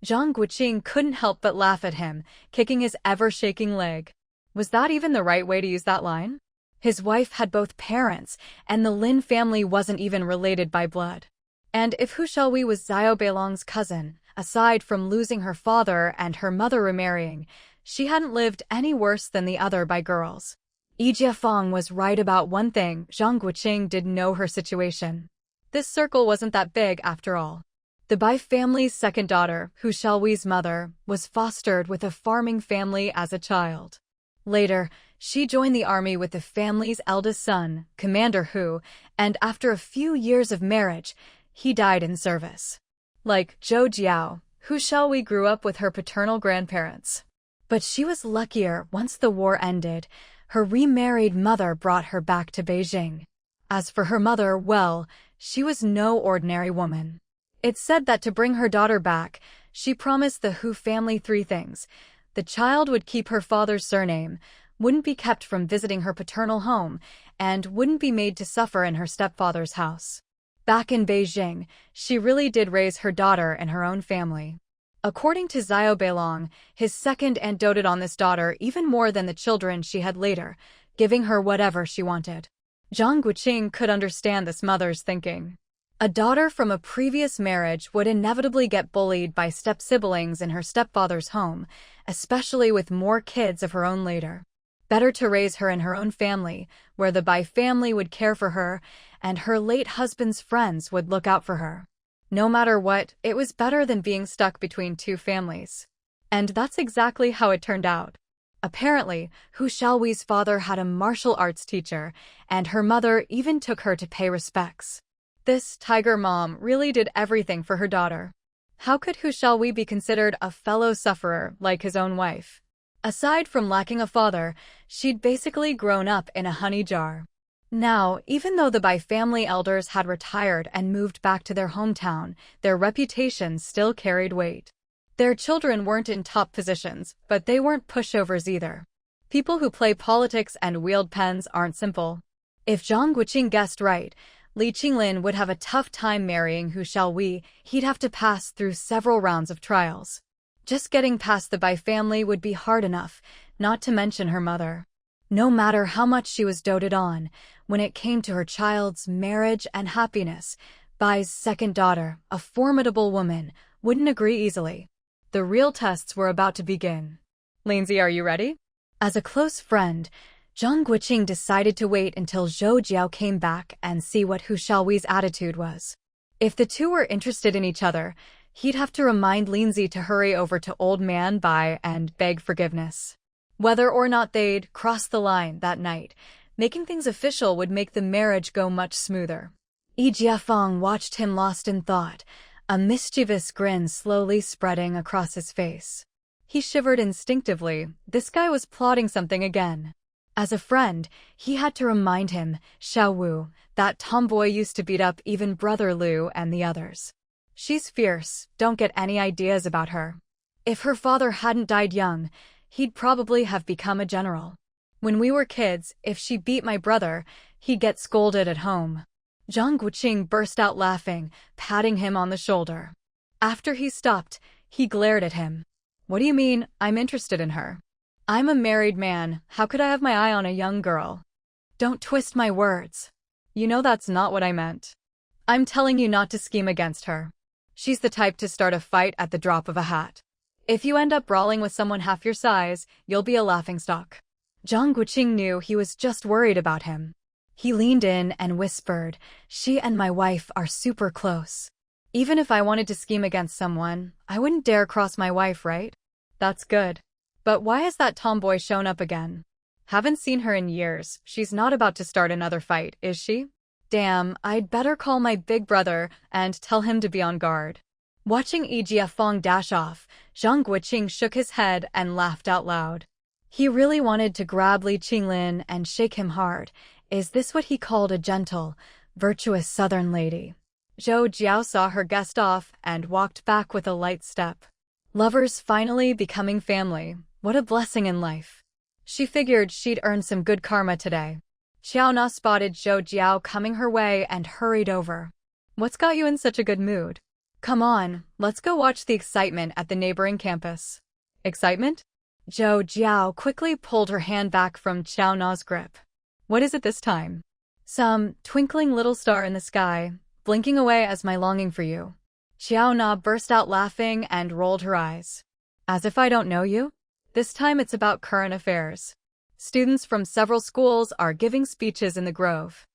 Zhang Guoqing couldn't help but laugh at him, kicking his ever-shaking leg. Was that even the right way to use that line? His wife had both parents, and the Lin family wasn't even related by blood. And if Hu Xiaowei was Xiao Beilong's cousin, aside from losing her father and her mother remarrying, she hadn't lived any worse than the other by girls. Yi Jiafeng was right about one thing: Zhang Guoqing did know her situation. This circle wasn't that big after all. The Bai family's second daughter, Hu Xiaowei's mother, was fostered with a farming family as a child. Later, she joined the army with the family's eldest son, Commander Hu, and after a few years of marriage, he died in service. Like Zhou Jiao, Hu Xiaowei grew up with her paternal grandparents. But she was luckier. Once the war ended, her remarried mother brought her back to Beijing. As for her mother, well, she was no ordinary woman. It's said that to bring her daughter back, she promised the Hu family 3 things. The child would keep her father's surname, wouldn't be kept from visiting her paternal home, and wouldn't be made to suffer in her stepfather's house. Back in Beijing, she really did raise her daughter in her own family. According to Xiao Beilong, his second aunt doted on this daughter even more than the children she had later, giving her whatever she wanted. Zhang Guoqing could understand this mother's thinking. A daughter from a previous marriage would inevitably get bullied by step-siblings in her stepfather's home, especially with more kids of her own later. Better to raise her in her own family, where the Bai family would care for her, and her late husband's friends would look out for her. No matter what, it was better than being stuck between 2 families. And that's exactly how it turned out. Apparently, Hu Xiaowei's father had a martial arts teacher, and her mother even took her to pay respects. This tiger mom really did everything for her daughter. How could Hu Xiaowei be considered a fellow sufferer like his own wife? Aside from lacking a father, she'd basically grown up in a honey jar. Now, even though the Bai family elders had retired and moved back to their hometown, their reputation still carried weight. Their children weren't in top positions, but they weren't pushovers either. People who play politics and wield pens aren't simple. If Zhang Guoqing guessed right, Li Qinglin would have a tough time marrying Hu Xiaowei. He'd have to pass through several rounds of trials. Just getting past the Bai family would be hard enough, not to mention her mother. No matter how much she was doted on, when it came to her child's marriage and happiness, Bai's second daughter, a formidable woman, wouldn't agree easily. The real tests were about to begin. Lindsay, are you ready? As a close friend, Zhang Guoqing decided to wait until Zhou Jiao came back and see what Hu Xiaowei's attitude was. If the two were interested in each other, he'd have to remind Lindsay to hurry over to Old Man Bai and beg forgiveness. Whether or not they'd cross the line that night, making things official would make the marriage go much smoother. Yi Jiafeng watched him lost in thought, a mischievous grin slowly spreading across his face. He shivered instinctively. This guy was plotting something again. As a friend, he had to remind him, Xiao Wu, that tomboy used to beat up even Brother Liu and the others. She's fierce, don't get any ideas about her. If her father hadn't died young, he'd probably have become a general. When we were kids, if she beat my brother, he'd get scolded at home. Zhang Guoqing burst out laughing, patting him on the shoulder. After he stopped, he glared at him. What do you mean, I'm interested in her? I'm a married man, how could I have my eye on a young girl? Don't twist my words. You know that's not what I meant. I'm telling you not to scheme against her. She's the type to start a fight at the drop of a hat. If you end up brawling with someone half your size, you'll be a laughingstock. Zhang Guoqing knew he was just worried about him. He leaned in and whispered, she and my wife are super close. Even if I wanted to scheme against someone, I wouldn't dare cross my wife, right? That's good. But why has that tomboy shown up again? Haven't seen her in years. She's not about to start another fight, is she? Damn, I'd better call my big brother and tell him to be on guard. Watching Yi Jiafeng dash off, Zhang Guoqing shook his head and laughed out loud. He really wanted to grab Li Qinglin and shake him hard. Is this what he called a gentle, virtuous southern lady? Zhou Jiao saw her guest off and walked back with a light step. Lovers finally becoming family. What a blessing in life. She figured she'd earn some good karma today. Xiaona spotted Zhou Jiao coming her way and hurried over. What's got you in such a good mood? Come on, let's go watch the excitement at the neighboring campus. Excitement? Zhou Jiao quickly pulled her hand back from Xiaona's grip. What is it this time? Some twinkling little star in the sky, blinking away as my longing for you. Xiaona burst out laughing and rolled her eyes. As if I don't know you? This time it's about current affairs. Students from several schools are giving speeches in the Grove.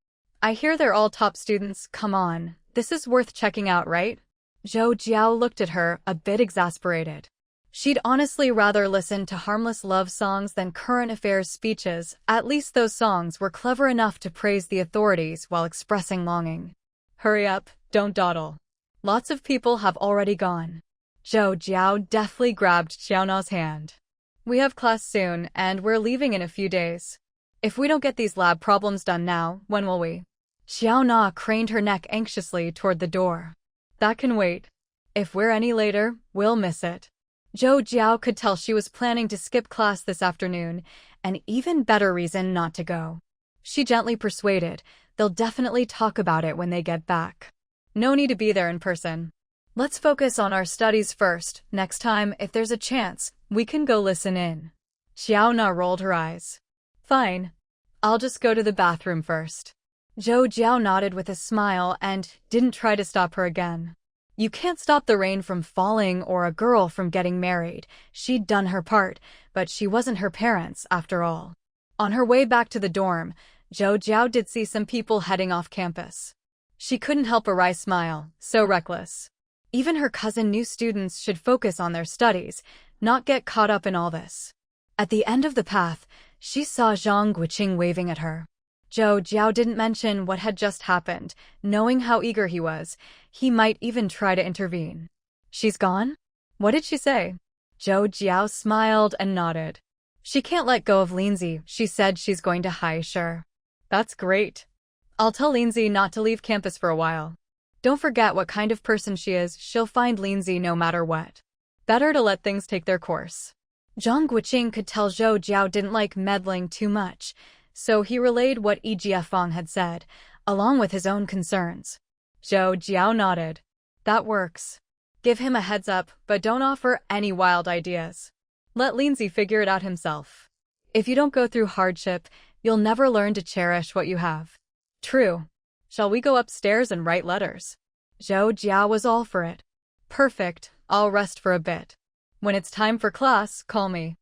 I hear they're all top students. Come on, this is worth checking out, right? Zhou Jiao looked at her, a bit exasperated. She'd honestly rather listen to harmless love songs than current affairs speeches. At least those songs were clever enough to praise the authorities while expressing longing. Hurry up, don't dawdle. Lots of people have already gone. Zhou Jiao deftly grabbed Xiaona's hand. We have class soon, and we're leaving in a few days. If we don't get these lab problems done now, when will we? Xiaona craned her neck anxiously toward the door. That can wait. If we're any later, we'll miss it. Zhou Jiao could tell she was planning to skip class this afternoon, an even better reason not to go. She gently persuaded, they'll definitely talk about it when they get back. No need to be there in person. Let's focus on our studies first. Next time, if there's a chance, we can go listen in. Xiaona rolled her eyes. Fine. I'll just go to the bathroom first. Zhou Jiao nodded with a smile and didn't try to stop her again. You can't stop the rain from falling or a girl from getting married. She'd done her part, but she wasn't her parents, after all. On her way back to the dorm, Zhou Jiao did see some people heading off campus. She couldn't help a wry smile, so reckless. Even her cousin knew students should focus on their studies, not get caught up in all this. At the end of the path, she saw Zhang Guoqing waving at her. Zhou Jiao didn't mention what had just happened. Knowing how eager he was, he might even try to intervene. She's gone? What did she say? Zhou Jiao smiled and nodded. She can't let go of Lindsay. She said she's going to Hai Sure. That's great. I'll tell Lindsay not to leave campus for a while. Don't forget what kind of person she is. She'll find Lindsay no matter what. Better to let things take their course. Zhang Guoqing could tell Zhou Jiao didn't like meddling too much, so he relayed what Jiafeng had said, along with his own concerns. Zhou Jiao nodded. That works. Give him a heads up, but don't offer any wild ideas. Let Lindsay figure it out himself. If you don't go through hardship, you'll never learn to cherish what you have. True. Shall we go upstairs and write letters? Zhou Jiao was all for it. Perfect, I'll rest for a bit. When it's time for class, call me.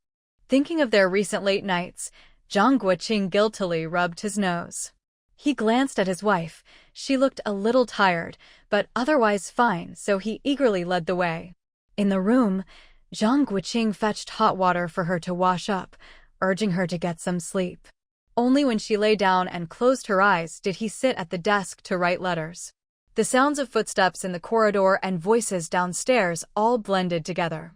Thinking of their recent late nights, Zhang Guoqing guiltily rubbed his nose. He glanced at his wife. She looked a little tired, but otherwise fine, so he eagerly led the way. In the room, Zhang Guoqing fetched hot water for her to wash up, urging her to get some sleep. Only when she lay down and closed her eyes did he sit at the desk to write letters. The sounds of footsteps in the corridor and voices downstairs all blended together.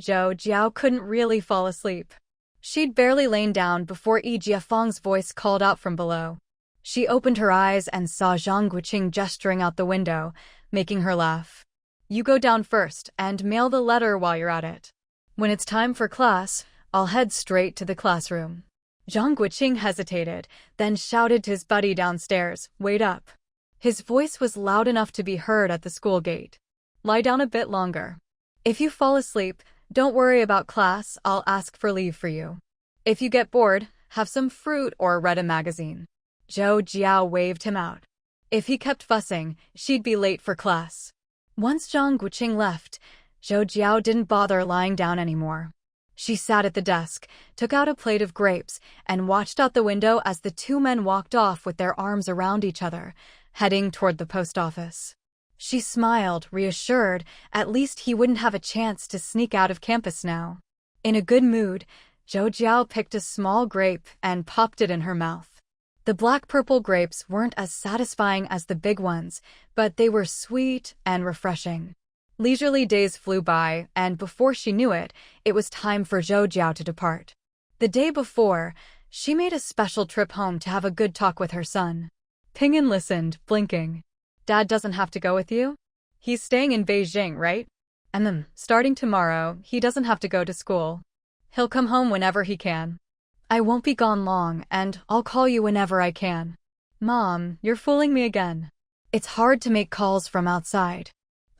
Zhou Jiao couldn't really fall asleep. She'd barely lain down before Jiafeng's voice called out from below. She opened her eyes and saw Zhang Guoqing gesturing out the window, making her laugh. You go down first and mail the letter while you're at it. When it's time for class, I'll head straight to the classroom. Zhang Guoqing hesitated, then shouted to his buddy downstairs, wait up. His voice was loud enough to be heard at the school gate. Lie down a bit longer. If you fall asleep, don't worry about class, I'll ask for leave for you. If you get bored, have some fruit or read a magazine. Zhou Jiao waved him out. If he kept fussing, she'd be late for class. Once Zhang Guoqing left, Zhou Jiao didn't bother lying down anymore. She sat at the desk, took out a plate of grapes, and watched out the window as the two men walked off with their arms around each other, heading toward the post office. She smiled, reassured, at least he wouldn't have a chance to sneak out of campus now. In a good mood, Zhou Jiao picked a small grape and popped it in her mouth. The black-purple grapes weren't as satisfying as the big ones, but they were sweet and refreshing. Leisurely days flew by, and before she knew it, it was time for Zhou Jiao to depart. The day before, she made a special trip home to have a good talk with her son. Ping'an listened, blinking. Dad doesn't have to go with you? He's staying in Beijing, right? And then, starting tomorrow, he doesn't have to go to school. He'll come home whenever he can. I won't be gone long, and I'll call you whenever I can. Mom, you're fooling me again. It's hard to make calls from outside.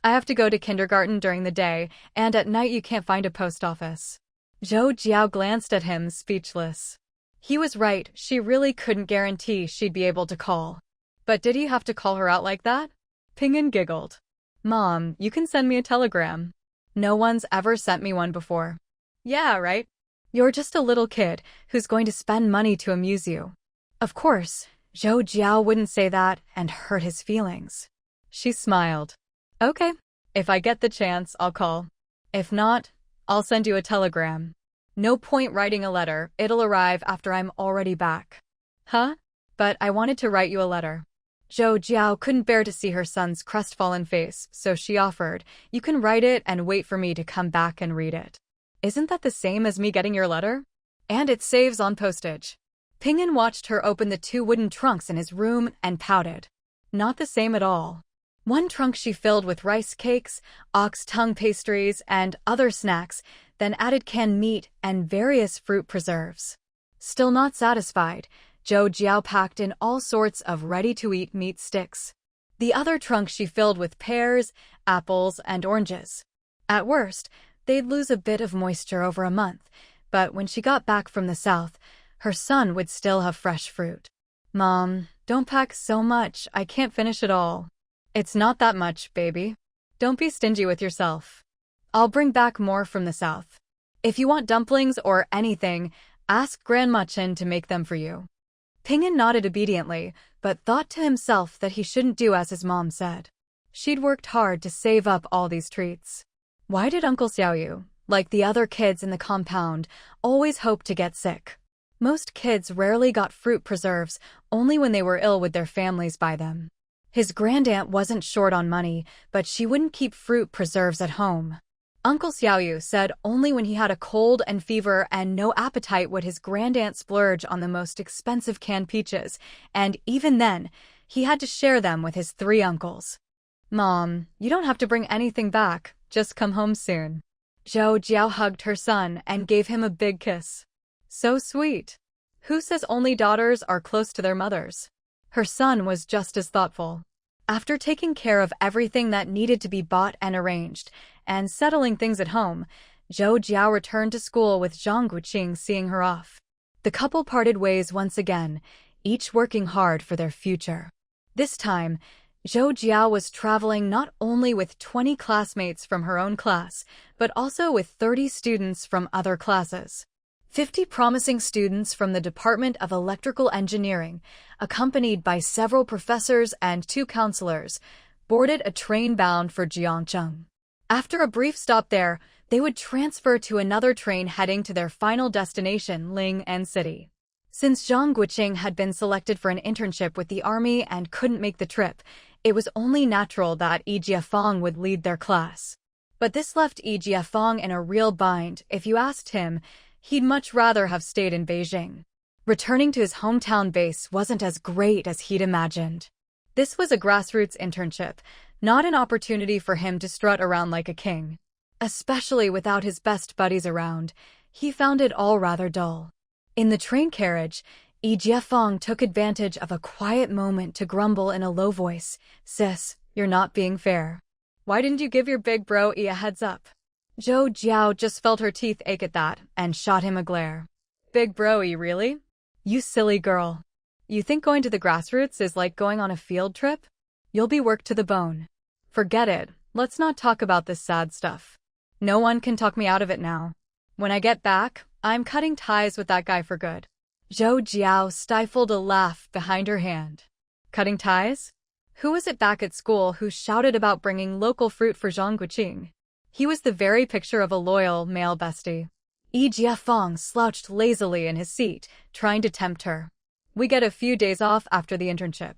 I have to go to kindergarten during the day, and at night you can't find a post office. Zhou Jiao glanced at him, speechless. He was right, she really couldn't guarantee she'd be able to call. But did he have to call her out like that? Pinyin giggled. Mom, you can send me a telegram. No one's ever sent me one before. Yeah, right? You're just a little kid who's going to spend money to amuse you. Of course, Zhou Jiao wouldn't say that and hurt his feelings. She smiled. Okay, if I get the chance, I'll call. If not, I'll send you a telegram. No point writing a letter, it'll arrive after I'm already back. Huh? But I wanted to write you a letter. Zhou Jiao couldn't bear to see her son's crestfallen face, so she offered, you can write it and wait for me to come back and read it. Isn't that the same as me getting your letter? And it saves on postage. Pinyin watched her open the 2 wooden trunks in his room and pouted. Not the same at all. One trunk she filled with rice cakes, ox tongue pastries, and other snacks, then added canned meat and various fruit preserves. Still not satisfied, Zhou Jiao packed in all sorts of ready-to-eat meat sticks. The other trunk she filled with pears, apples, and oranges. At worst, they'd lose a bit of moisture over a month, but when she got back from the south, her son would still have fresh fruit. Mom, don't pack so much, I can't finish it all. It's not that much, baby. Don't be stingy with yourself. I'll bring back more from the south. If you want dumplings or anything, ask Grandma Chen to make them for you. Pinyin nodded obediently, but thought to himself that he shouldn't do as his mom said. She'd worked hard to save up all these treats. Why did Uncle Xiaoyu, like the other kids in the compound, always hope to get sick? Most kids rarely got fruit preserves, only when they were ill would their families buy them. His grandaunt wasn't short on money, but she wouldn't keep fruit preserves at home. Uncle Xiaoyu said only when he had a cold and fever and no appetite would his grandaunt splurge on the most expensive canned peaches, and even then, he had to share them with his 3 uncles. Mom, you don't have to bring anything back, just come home soon. Zhou Jiao hugged her son and gave him a big kiss. So sweet. Who says only daughters are close to their mothers? Her son was just as thoughtful. After taking care of everything that needed to be bought and arranged, and settling things at home, Zhou Jiao returned to school with Zhang Guoqing seeing her off. The couple parted ways once again, each working hard for their future. This time, Zhou Jiao was traveling not only with 20 classmates from her own class, but also with 30 students from other classes. 50 promising students from the Department of Electrical Engineering, accompanied by several professors and 2 counselors, boarded a train bound for Jiangcheng. After a brief stop there, they would transfer to another train heading to their final destination, Ling'an City. Since Zhang Guoqing had been selected for an internship with the army and couldn't make the trip, it was only natural that Yi Jiafeng would lead their class. But this left Yi Jiafeng in a real bind. If you asked him, he'd much rather have stayed in Beijing. Returning to his hometown base wasn't as great as he'd imagined. This was a grassroots internship, not an opportunity for him to strut around like a king. Especially without his best buddies around, he found it all rather dull. In the train carriage, Yi Jiafeng took advantage of a quiet moment to grumble in a low voice, "Sis, you're not being fair. Why didn't you give your big bro a heads up?" Zhou Jiao just felt her teeth ache at that and shot him a glare. "Big bro-y, really? You silly girl. You think going to the grassroots is like going on a field trip? You'll be worked to the bone. Forget it, let's not talk about this sad stuff. No one can talk me out of it now. When I get back, I'm cutting ties with that guy for good." Zhou Jiao stifled a laugh behind her hand. Cutting ties? Who was it back at school who shouted about bringing local fruit for Zhang Guoqing? He was the very picture of a loyal male bestie. Yi Jiafeng slouched lazily in his seat, trying to tempt her. "We get a few days off after the internship.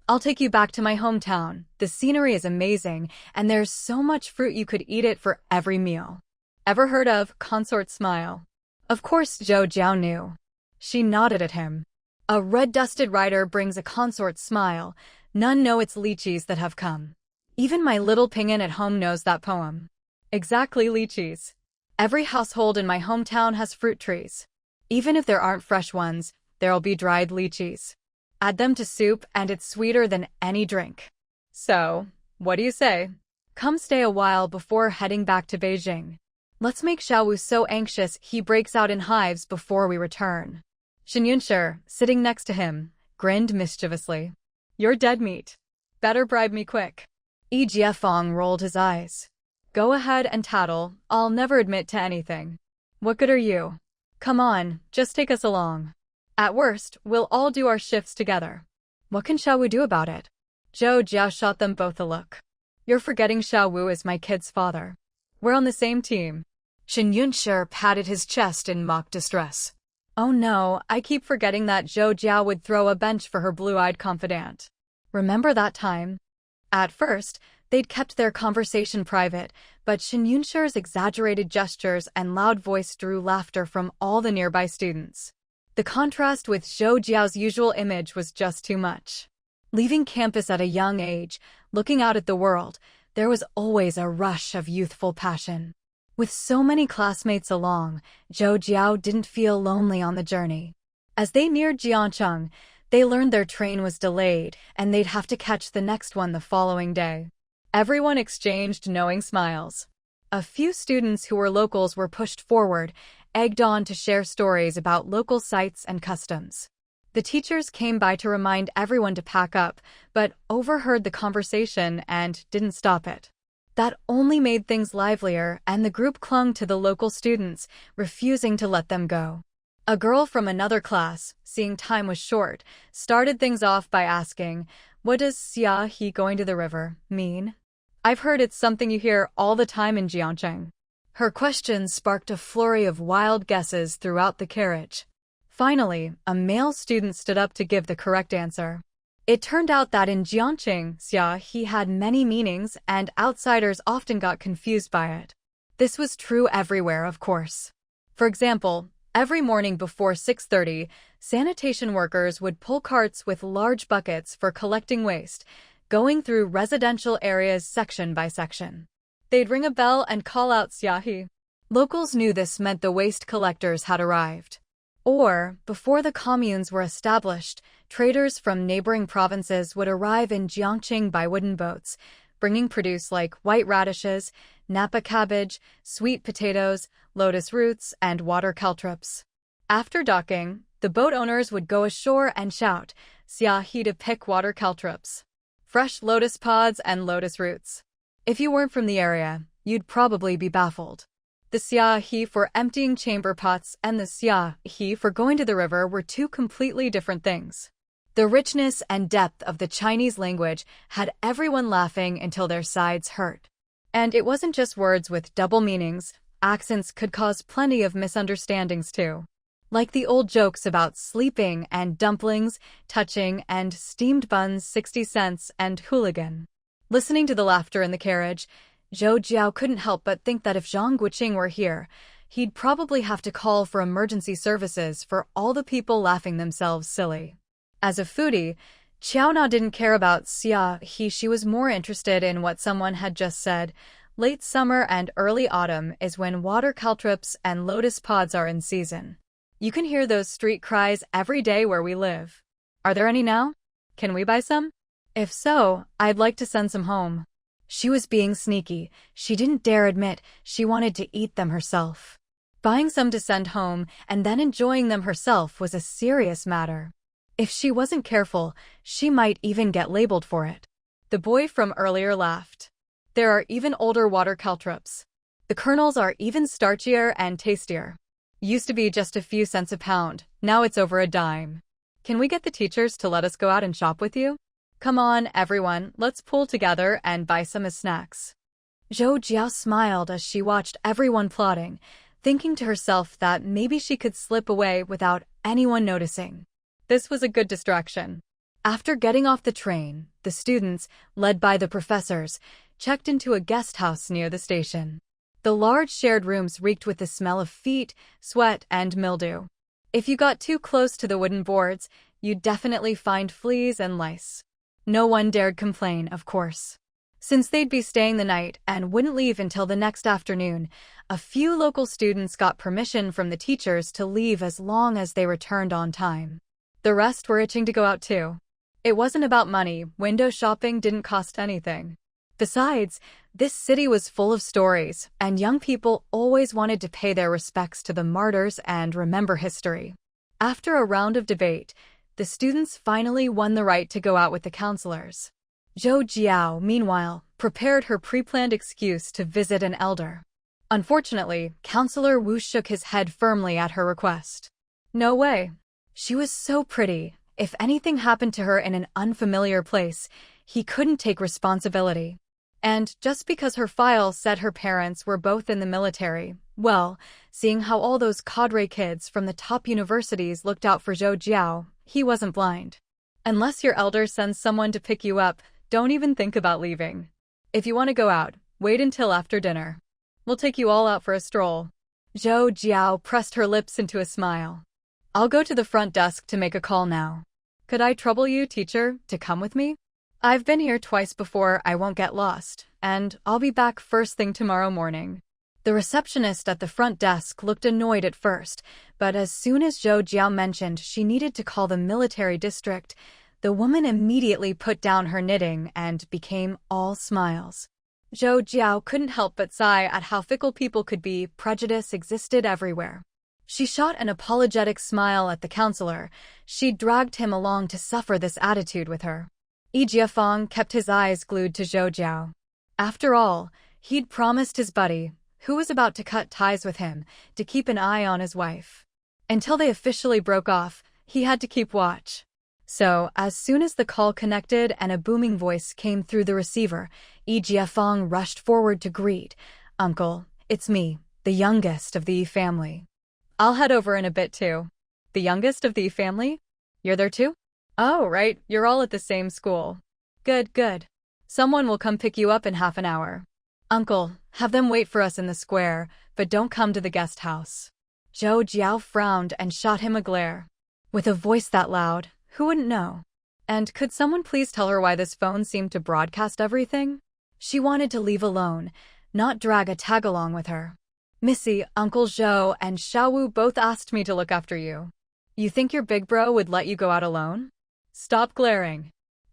I'll take you back to my hometown. The scenery is amazing, and there's so much fruit you could eat it for every meal." Ever heard of consort smile? Of course Zhou Jiao knew. She nodded at him. A red-dusted rider brings a consort smile. None know it's lychees that have come. Even my little Pinyin at home knows that poem. Exactly, lychees. Every household in my hometown has fruit trees. Even if there aren't fresh ones, there'll be dried lychees. Add them to soup and it's sweeter than any drink. So, what do you say? Come stay a while before heading back to Beijing. Let's make Xiaowu so anxious he breaks out in hives before we return. Shen Yunshi, sitting next to him, grinned mischievously. You're dead meat. Better bribe me quick. Yi Jiefeng rolled his eyes. Go ahead and tattle, I'll never admit to anything. What good are you? Come on, just take us along. At worst, we'll all do our shifts together. What can Xiaowu do about it? Zhou Jiao shot them both a look. You're forgetting Xiaowu is my kid's father. We're on the same team. Shen Yunshi patted his chest in mock distress. Oh no, I keep forgetting that Zhou Jiao would throw a bench for her blue-eyed confidant. Remember that time? At first, they'd kept their conversation private, but Shen Yunshi's exaggerated gestures and loud voice drew laughter from all the nearby students. The contrast with Zhou Jiao's usual image was just too much. Leaving campus at a young age, looking out at the world, there was always a rush of youthful passion. With so many classmates along, Zhou Jiao didn't feel lonely on the journey. As they neared Jiangcheng, they learned their train was delayed and they'd have to catch the next one the following day. Everyone exchanged knowing smiles. A few students who were locals were pushed forward, egged on to share stories about local sites and customs. The teachers came by to remind everyone to pack up, but overheard the conversation and didn't stop it. That only made things livelier, and the group clung to the local students, refusing to let them go. A girl from another class, seeing time was short, started things off by asking, "What does xia he going to the river mean? I've heard it's something you hear all the time in Jiangcheng." Her question sparked a flurry of wild guesses throughout the carriage. Finally, a male student stood up to give the correct answer. It turned out that in Jiangcheng, xia he had many meanings and outsiders often got confused by it. This was true everywhere, of course. For example, every morning before 6:30, sanitation workers would pull carts with large buckets for collecting waste, going through residential areas section by section. They'd ring a bell and call out xiahi. Locals knew this meant the waste collectors had arrived. Or, before the communes were established, traders from neighboring provinces would arrive in Jiangcheng by wooden boats, bringing produce like white radishes, Napa cabbage, sweet potatoes, lotus roots, and water caltrops. After docking, the boat owners would go ashore and shout, "Xiahi" to pick water caltrops, fresh lotus pods and lotus roots. If you weren't from the area, you'd probably be baffled. The xiahi for emptying chamber pots and the xiahi for going to the river were two completely different things. The richness and depth of the Chinese language had everyone laughing until their sides hurt. And it wasn't just words with double meanings, accents could cause plenty of misunderstandings too. Like the old jokes about sleeping and dumplings, touching and steamed buns 60 cents and hooligan. Listening to the laughter in the carriage, Zhou Jiao couldn't help but think that if Zhang Guoqing were here, he'd probably have to call for emergency services for all the people laughing themselves silly. As a foodie, Qiaona didn't care about xiahi, she was more interested in what someone had just said. Late summer and early autumn is when water caltrops and lotus pods are in season. You can hear those street cries every day where we live. Are there any now? Can we buy some? If so, I'd like to send some home. She was being sneaky. She didn't dare admit she wanted to eat them herself. Buying some to send home and then enjoying them herself was a serious matter. If she wasn't careful, she might even get labeled for it. The boy from earlier laughed. There are even older water caltrops. The kernels are even starchier and tastier. Used to be just a few cents a pound, now it's over a dime. Can we get the teachers to let us go out and shop with you? Come on, everyone, let's pool together and buy some as snacks. Zhou Jiao smiled as she watched everyone plotting, thinking to herself that maybe she could slip away without anyone noticing. This was a good distraction. After getting off the train, the students, led by the professors, checked into a guest house near the station. The large shared rooms reeked with the smell of feet, sweat, and mildew. If you got too close to the wooden boards, you'd definitely find fleas and lice. No one dared complain, of course. Since they'd be staying the night and wouldn't leave until the next afternoon, a few local students got permission from the teachers to leave as long as they returned on time. The rest were itching to go out too. It wasn't about money, window shopping didn't cost anything. Besides, this city was full of stories, and young people always wanted to pay their respects to the martyrs and remember history. After a round of debate, the students finally won the right to go out with the counselors. Zhou Jiao, meanwhile, prepared her pre-planned excuse to visit an elder. Unfortunately, Counselor Wu shook his head firmly at her request. No way. She was so pretty. If anything happened to her in an unfamiliar place, he couldn't take responsibility. And just because her file said her parents were both in the military, well, seeing how all those cadre kids from the top universities looked out for Zhou Jiao, he wasn't blind. Unless your elder sends someone to pick you up, don't even think about leaving. If you want to go out, wait until after dinner. We'll take you all out for a stroll. Zhou Jiao pressed her lips into a smile. I'll go to the front desk to make a call now. Could I trouble you, teacher, to come with me? I've been here twice before, I won't get lost, and I'll be back first thing tomorrow morning. The receptionist at the front desk looked annoyed at first, but as soon as Zhou Jiao mentioned she needed to call the military district, the woman immediately put down her knitting and became all smiles. Zhou Jiao couldn't help but sigh at how fickle people could be. Prejudice existed everywhere. She shot an apologetic smile at the counselor. She'd dragged him along to suffer this attitude with her. Yi Jiafeng kept his eyes glued to Zhou Jiao. After all, he'd promised his buddy, who was about to cut ties with him, to keep an eye on his wife. Until they officially broke off, he had to keep watch. So, as soon as the call connected and a booming voice came through the receiver, Yi Jiafeng rushed forward to greet. Uncle, it's me, the youngest of the Yi family. I'll head over in a bit too. The youngest of the Yi family? You're there too? Oh, right, you're all at the same school. Good, good. Someone will come pick you up in half an hour. Uncle, have them wait for us in the square, but don't come to the guest house. Zhou Jiao frowned and shot him a glare. With a voice that loud, who wouldn't know? And could someone please tell her why this phone seemed to broadcast everything? She wanted to leave alone, not drag a tag-along with her. Missy, Uncle Zhou, and Xiaowu both asked me to look after you. You think your big bro would let you go out alone? Stop glaring.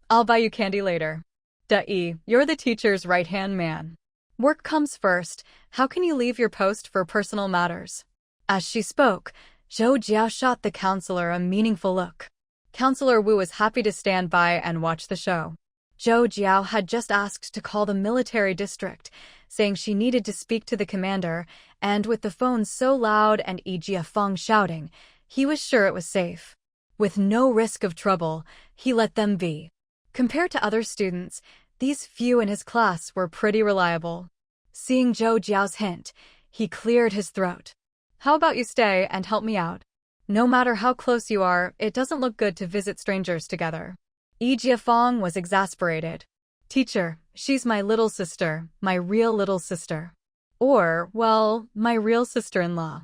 I'll buy you candy later. Duh-ee, you're the teacher's right-hand man. Work comes first. How can you leave your post for personal matters? As she spoke, Zhou Jiao shot the counselor a meaningful look. Counselor Wu was happy to stand by and watch the show. Zhou Jiao had just asked to call the military district, saying she needed to speak to the commander, and with the phone so loud and Yi Jiafeng shouting, he was sure it was safe. With no risk of trouble, he let them be. Compared to other students, these few in his class were pretty reliable. Seeing Zhou Jiao's hint, he cleared his throat. How about you stay and help me out? No matter how close you are, it doesn't look good to visit strangers together. Yi Jiafeng was exasperated. Teacher, she's my little sister, my real little sister. Or, well, my real sister-in-law.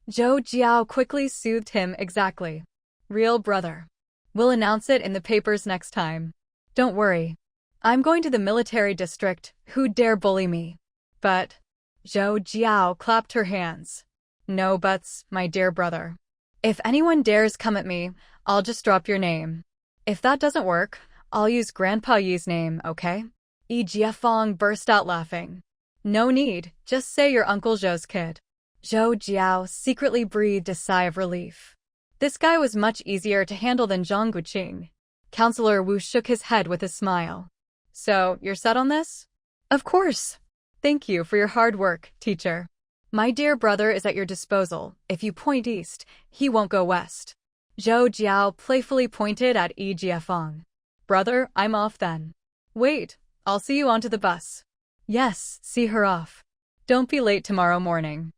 Zhou Jiao quickly soothed him. Exactly. Real brother. We'll announce it in the papers next time. Don't worry. I'm going to the military district. Who dare bully me? But... Zhou Jiao clapped her hands. No buts, my dear brother. If anyone dares come at me, I'll just drop your name. If that doesn't work, I'll use Grandpa Yi's name, okay? Yi Jiafeng burst out laughing. No need, just say you're Uncle Zhou's kid. Zhou Jiao secretly breathed a sigh of relief. This guy was much easier to handle than Zhang Guoqing. Counselor Wu shook his head with a smile. So, you're set on this? Of course. Thank you for your hard work, teacher. My dear brother is at your disposal. If you point east, he won't go west. Zhou Jiao playfully pointed at Yi Jiafeng. Brother, I'm off then. Wait, I'll see you onto the bus. Yes, see her off. Don't be late tomorrow morning.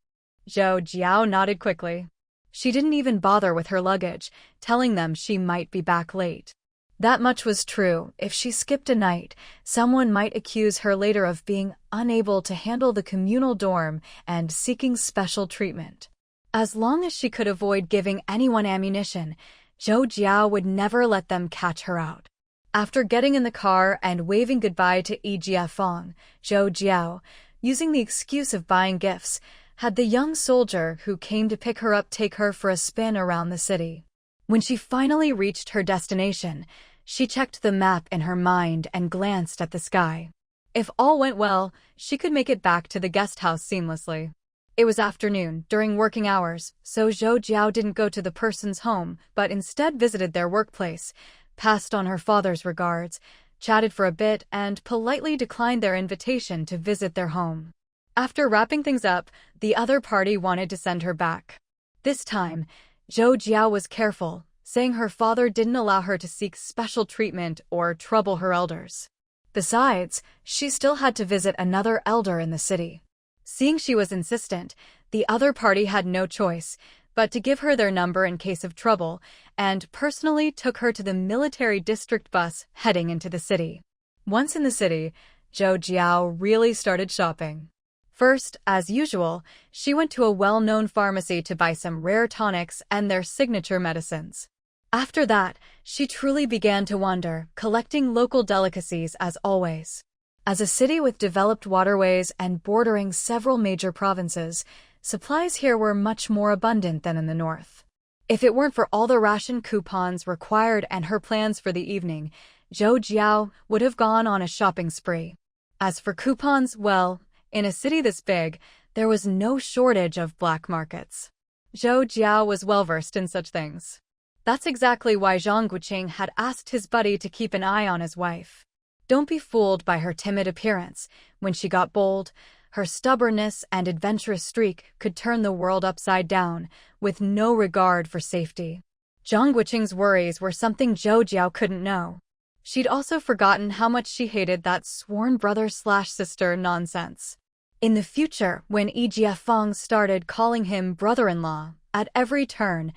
Zhou Jiao nodded quickly. She didn't even bother with her luggage, telling them she might be back late. That much was true. If she skipped a night, someone might accuse her later of being unable to handle the communal dorm and seeking special treatment. As long as she could avoid giving anyone ammunition, Zhou Jiao would never let them catch her out. After getting in the car and waving goodbye to Yi Jiafeng, Zhou Jiao, using the excuse of buying gifts, had the young soldier who came to pick her up take her for a spin around the city. When she finally reached her destination, she checked the map in her mind and glanced at the sky. If all went well, she could make it back to the guest house seamlessly. It was afternoon, during working hours, so Zhou Jiao didn't go to the person's home, but instead visited their workplace, passed on her father's regards, chatted for a bit, and politely declined their invitation to visit their home. After wrapping things up, the other party wanted to send her back. This time, Zhou Jiao was careful, saying her father didn't allow her to seek special treatment or trouble her elders. Besides, she still had to visit another elder in the city. Seeing she was insistent, the other party had no choice but to give her their number in case of trouble, and personally took her to the military district bus heading into the city. Once in the city, Zhou Jiao really started shopping. First, as usual, she went to a well-known pharmacy to buy some rare tonics and their signature medicines. After that, she truly began to wander, collecting local delicacies as always. As a city with developed waterways and bordering several major provinces, supplies here were much more abundant than in the north. If it weren't for all the ration coupons required and her plans for the evening, Zhou Jiao would have gone on a shopping spree. As for coupons, well, in a city this big, there was no shortage of black markets. Zhou Jiao was well-versed in such things. That's exactly why Zhang Guoqing had asked his buddy to keep an eye on his wife. Don't be fooled by her timid appearance. When she got bold, her stubbornness and adventurous streak could turn the world upside down, with no regard for safety. Zhang Guoqing's worries were something Zhou Jiao couldn't know. She'd also forgotten how much she hated that sworn brother-slash-sister nonsense. In the future, when Yi Jiafeng started calling him brother-in-law at every turn,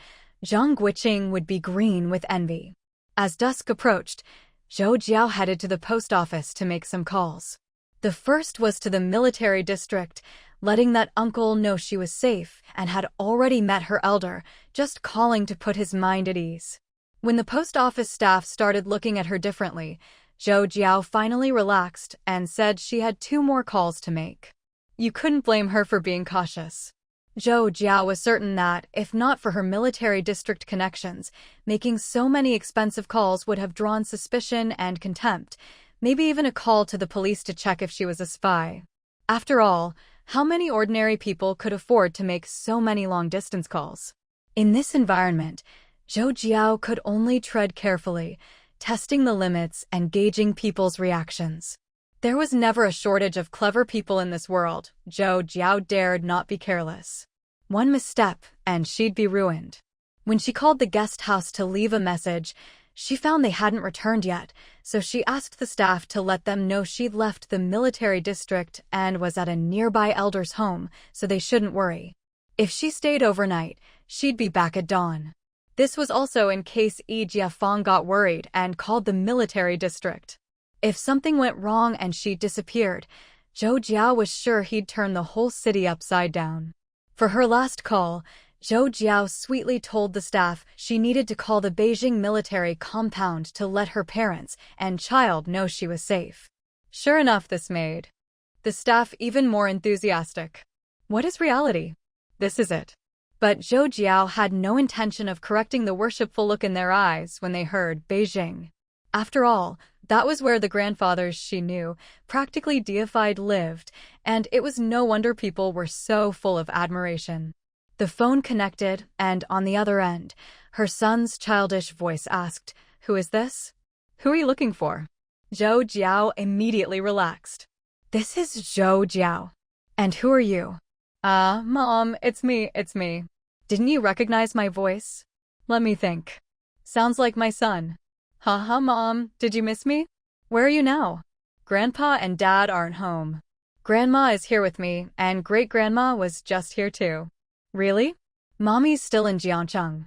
Zhang Guoqing would be green with envy. As dusk approached, Zhou Jiao headed to the post office to make some calls. The first was to the military district, letting that uncle know she was safe and had already met her elder, just calling to put his mind at ease. When the post office staff started looking at her differently, Zhou Jiao finally relaxed and said she had 2 more calls to make. You couldn't blame her for being cautious. Zhou Jiao was certain that, if not for her military district connections, making so many expensive calls would have drawn suspicion and contempt, maybe even a call to the police to check if she was a spy. After all, how many ordinary people could afford to make so many long-distance calls? In this environment, Zhou Jiao could only tread carefully, testing the limits and gauging people's reactions. There was never a shortage of clever people in this world. Zhou Jiao dared not be careless. One misstep, and she'd be ruined. When she called the guest house to leave a message, she found they hadn't returned yet, so she asked the staff to let them know she'd left the military district and was at a nearby elder's home, so they shouldn't worry. If she stayed overnight, she'd be back at dawn. This was also in case Yi Jiafeng got worried and called the military district. If something went wrong and she disappeared, Zhou Jiao was sure he'd turn the whole city upside down. For her last call, Zhou Jiao sweetly told the staff she needed to call the Beijing military compound to let her parents and child know she was safe. Sure enough, this made the staff even more enthusiastic. What is reality? This is it. But Zhou Jiao had no intention of correcting the worshipful look in their eyes when they heard Beijing. After all, that was where the grandfathers she knew, practically deified, lived, and it was no wonder people were so full of admiration. The phone connected, and on the other end, her son's childish voice asked, "Who is this? Who are you looking for?" Zhou Jiao immediately relaxed. "This is Zhou Jiao. And who are you?" Mom, it's me. Didn't you recognize my voice?" "Let me think. Sounds like my son." Haha, Mom, did you miss me?" "Where are you now?" "Grandpa and Dad aren't home. Grandma is here with me, and Great-Grandma was just here too." "Really?" "Mommy's still in Jiangcheng.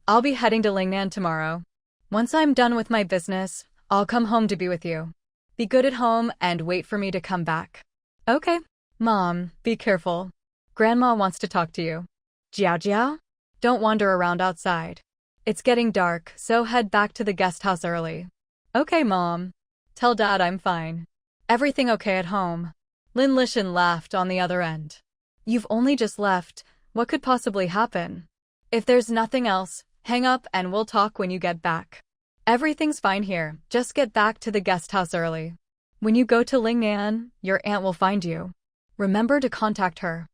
I'll be heading to Lingnan tomorrow. Once I'm done with my business, I'll come home to be with you. Be good at home and wait for me to come back." "Okay." "Mom, be careful. Grandma wants to talk to you." "Jiao Jiao? Don't wander around outside. It's getting dark, so head back to the guest house early." Okay, Mom. Tell Dad I'm fine. Everything okay at home? Lin Lishan laughed on the other end. You've only just left. What could possibly happen? If there's nothing else, hang up and we'll talk when you get back. Everything's fine here. Just get back to the guest house early. When you go to Lingnan, your aunt will find you. Remember to contact her.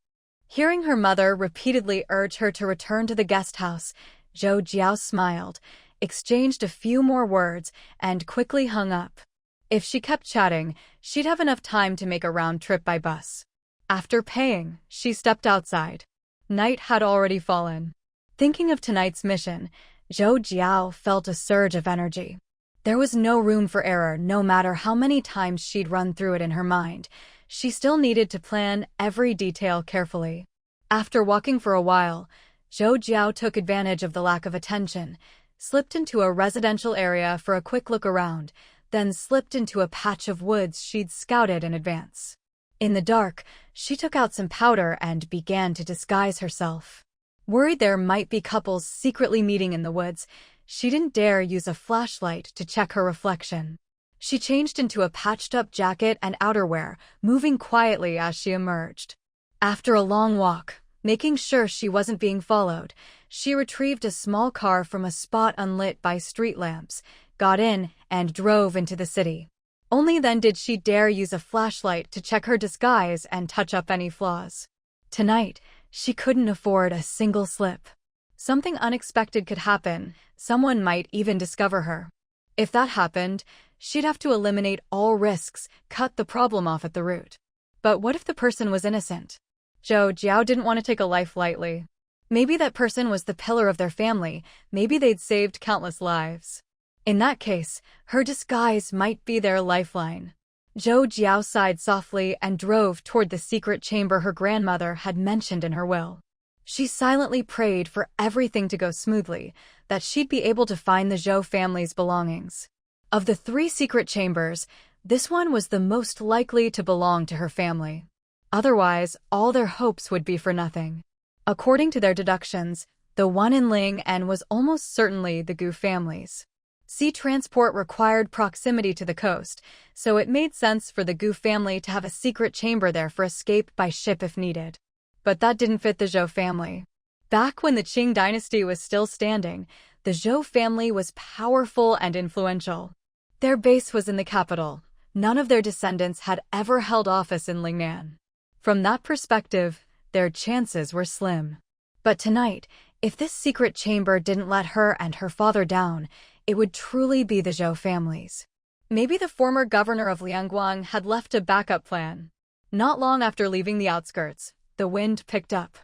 Hearing her mother repeatedly urge her to return to the guest house, Zhou Jiao smiled, exchanged a few more words, and quickly hung up. If she kept chatting, she'd have enough time to make a round trip by bus. After paying, she stepped outside. Night had already fallen. Thinking of tonight's mission, Zhou Jiao felt a surge of energy. There was no room for error, no matter how many times she'd run through it in her mind. She still needed to plan every detail carefully. After walking for a while, Zhou Jiao took advantage of the lack of attention, slipped into a residential area for a quick look around, then slipped into a patch of woods she'd scouted in advance. In the dark, she took out some powder and began to disguise herself. Worried there might be couples secretly meeting in the woods, she didn't dare use a flashlight to check her reflection. She changed into a patched-up jacket and outerwear, moving quietly as she emerged. After a long walk, making sure she wasn't being followed, she retrieved a small car from a spot unlit by street lamps, got in, and drove into the city. Only then did she dare use a flashlight to check her disguise and touch up any flaws. Tonight, she couldn't afford a single slip. Something unexpected could happen, someone might even discover her. If that happened, she'd have to eliminate all risks, cut the problem off at the root. But what if the person was innocent? Zhou Jiao didn't want to take a life lightly. Maybe that person was the pillar of their family, maybe they'd saved countless lives. In that case, her disguise might be their lifeline. Zhou Jiao sighed softly and drove toward the secret chamber her grandmother had mentioned in her will. She silently prayed for everything to go smoothly, that she'd be able to find the Zhou family's belongings. Of the 3 secret chambers, this one was the most likely to belong to her family. Otherwise, all their hopes would be for nothing. According to their deductions, the one in Lingnan was almost certainly the Gu family's. Sea transport required proximity to the coast, so it made sense for the Gu family to have a secret chamber there for escape by ship if needed. But that didn't fit the Zhou family. Back when the Qing dynasty was still standing, the Zhou family was powerful and influential. Their base was in the capital. None of their descendants had ever held office in Lingnan. From that perspective, their chances were slim. But tonight, if this secret chamber didn't let her and her father down, it would truly be the Zhou family's. Maybe the former governor of Liangguang had left a backup plan. Not long after leaving the outskirts, the wind picked up.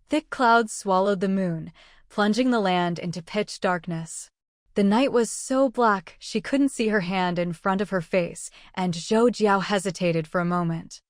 Thick clouds swallowed the moon, plunging the land into pitch darkness. The night was so black she couldn't see her hand in front of her face, and Zhou Jiao hesitated for a moment.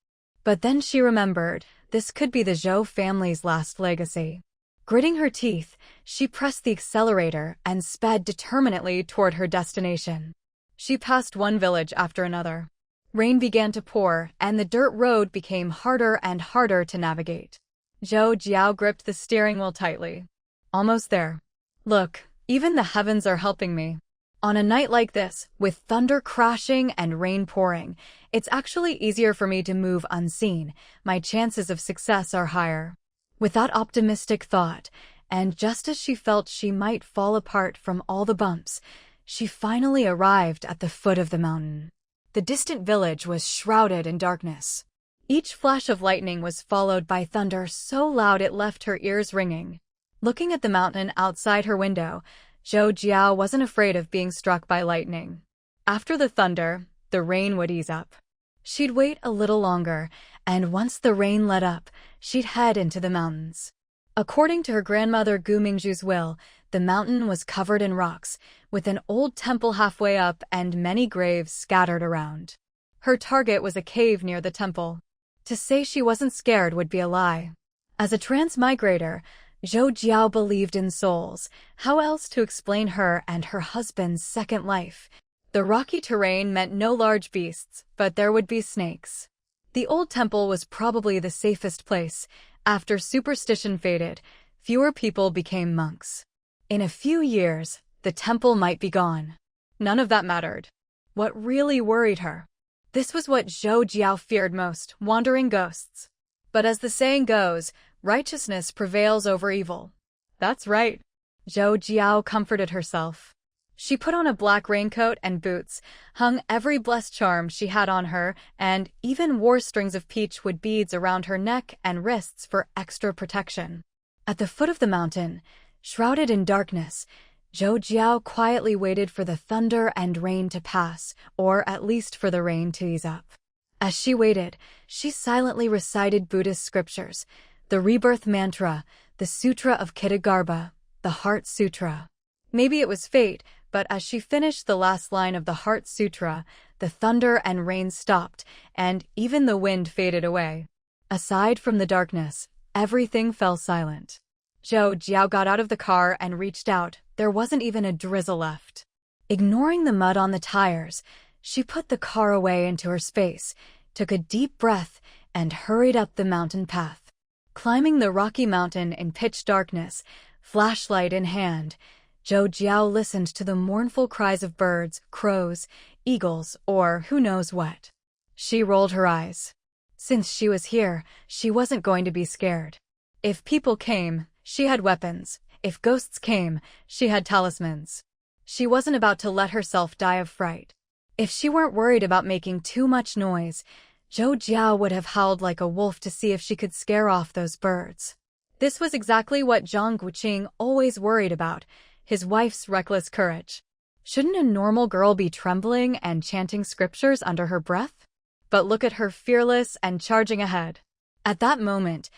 But then she remembered, this could be the Zhou family's last legacy. Gritting her teeth, she pressed the accelerator and sped determinedly toward her destination. She passed one village after another. Rain began to pour, and the dirt road became harder and harder to navigate. Zhou Jiao gripped the steering wheel tightly. Almost there. Look, even the heavens are helping me. On a night like this, with thunder crashing and rain pouring, it's actually easier for me to move unseen. My chances of success are higher. With that optimistic thought, and just as she felt she might fall apart from all the bumps, she finally arrived at the foot of the mountain. The distant village was shrouded in darkness. Each flash of lightning was followed by thunder so loud it left her ears ringing. Looking at the mountain outside her window, Zhou Jiao wasn't afraid of being struck by lightning. After the thunder, the rain would ease up. She'd wait a little longer, and once the rain let up, she'd head into the mountains. According to her grandmother Gu Mingzhu's will, the mountain was covered in rocks, with an old temple halfway up and many graves scattered around. Her target was a cave near the temple. To say she wasn't scared would be a lie. As a transmigrator, Zhou Jiao believed in souls. How else to explain her and her husband's second life? The rocky terrain meant no large beasts, but there would be snakes. The old temple was probably the safest place. After superstition faded, fewer people became monks. In a few years, the temple might be gone. None of that mattered. what really worried her. This was what Zhou Jiao feared most, wandering ghosts. But as the saying goes, righteousness prevails over evil. That's right. Zhou Jiao comforted herself. She put on a black raincoat and boots, hung every blessed charm she had on her, and even wore strings of peachwood beads around her neck and wrists for extra protection. At the foot of the mountain, shrouded in darkness, Zhou Jiao quietly waited for the thunder and rain to pass, or at least for the rain to ease up. As she waited, she silently recited Buddhist scriptures, the Rebirth mantra, the Sutra of Kitagarbha, the Heart Sutra. Maybe it was fate, but as she finished the last line of the Heart Sutra, the thunder and rain stopped, and even the wind faded away. Aside from the darkness, everything fell silent. Zhou Jiao got out of the car and reached out. There wasn't even a drizzle left. Ignoring the mud on the tires, she put the car away into her space, took a deep breath, and hurried up the mountain path. Climbing the rocky mountain in pitch darkness, flashlight in hand, Zhou Jiao listened to the mournful cries of birds, crows, eagles, or who knows what. She rolled her eyes. Since she was here, she wasn't going to be scared. If people came, she had weapons. If ghosts came, she had talismans. She wasn't about to let herself die of fright. If she weren't worried about making too much noise, Zhou Jiao would have howled like a wolf to see if she could scare off those birds. This was exactly what Zhang Guoqing always worried about, his wife's reckless courage. Shouldn't a normal girl be trembling and chanting scriptures under her breath? But look at her, fearless and charging ahead. At that moment,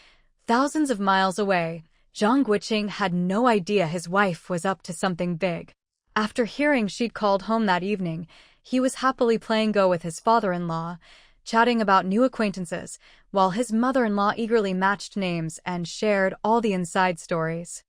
thousands of miles away, Zhang Guoqing had no idea his wife was up to something big. After hearing she'd called home that evening, he was happily playing Go with his father-in-law, chatting about new acquaintances, while his mother-in-law eagerly matched names and shared all the inside stories.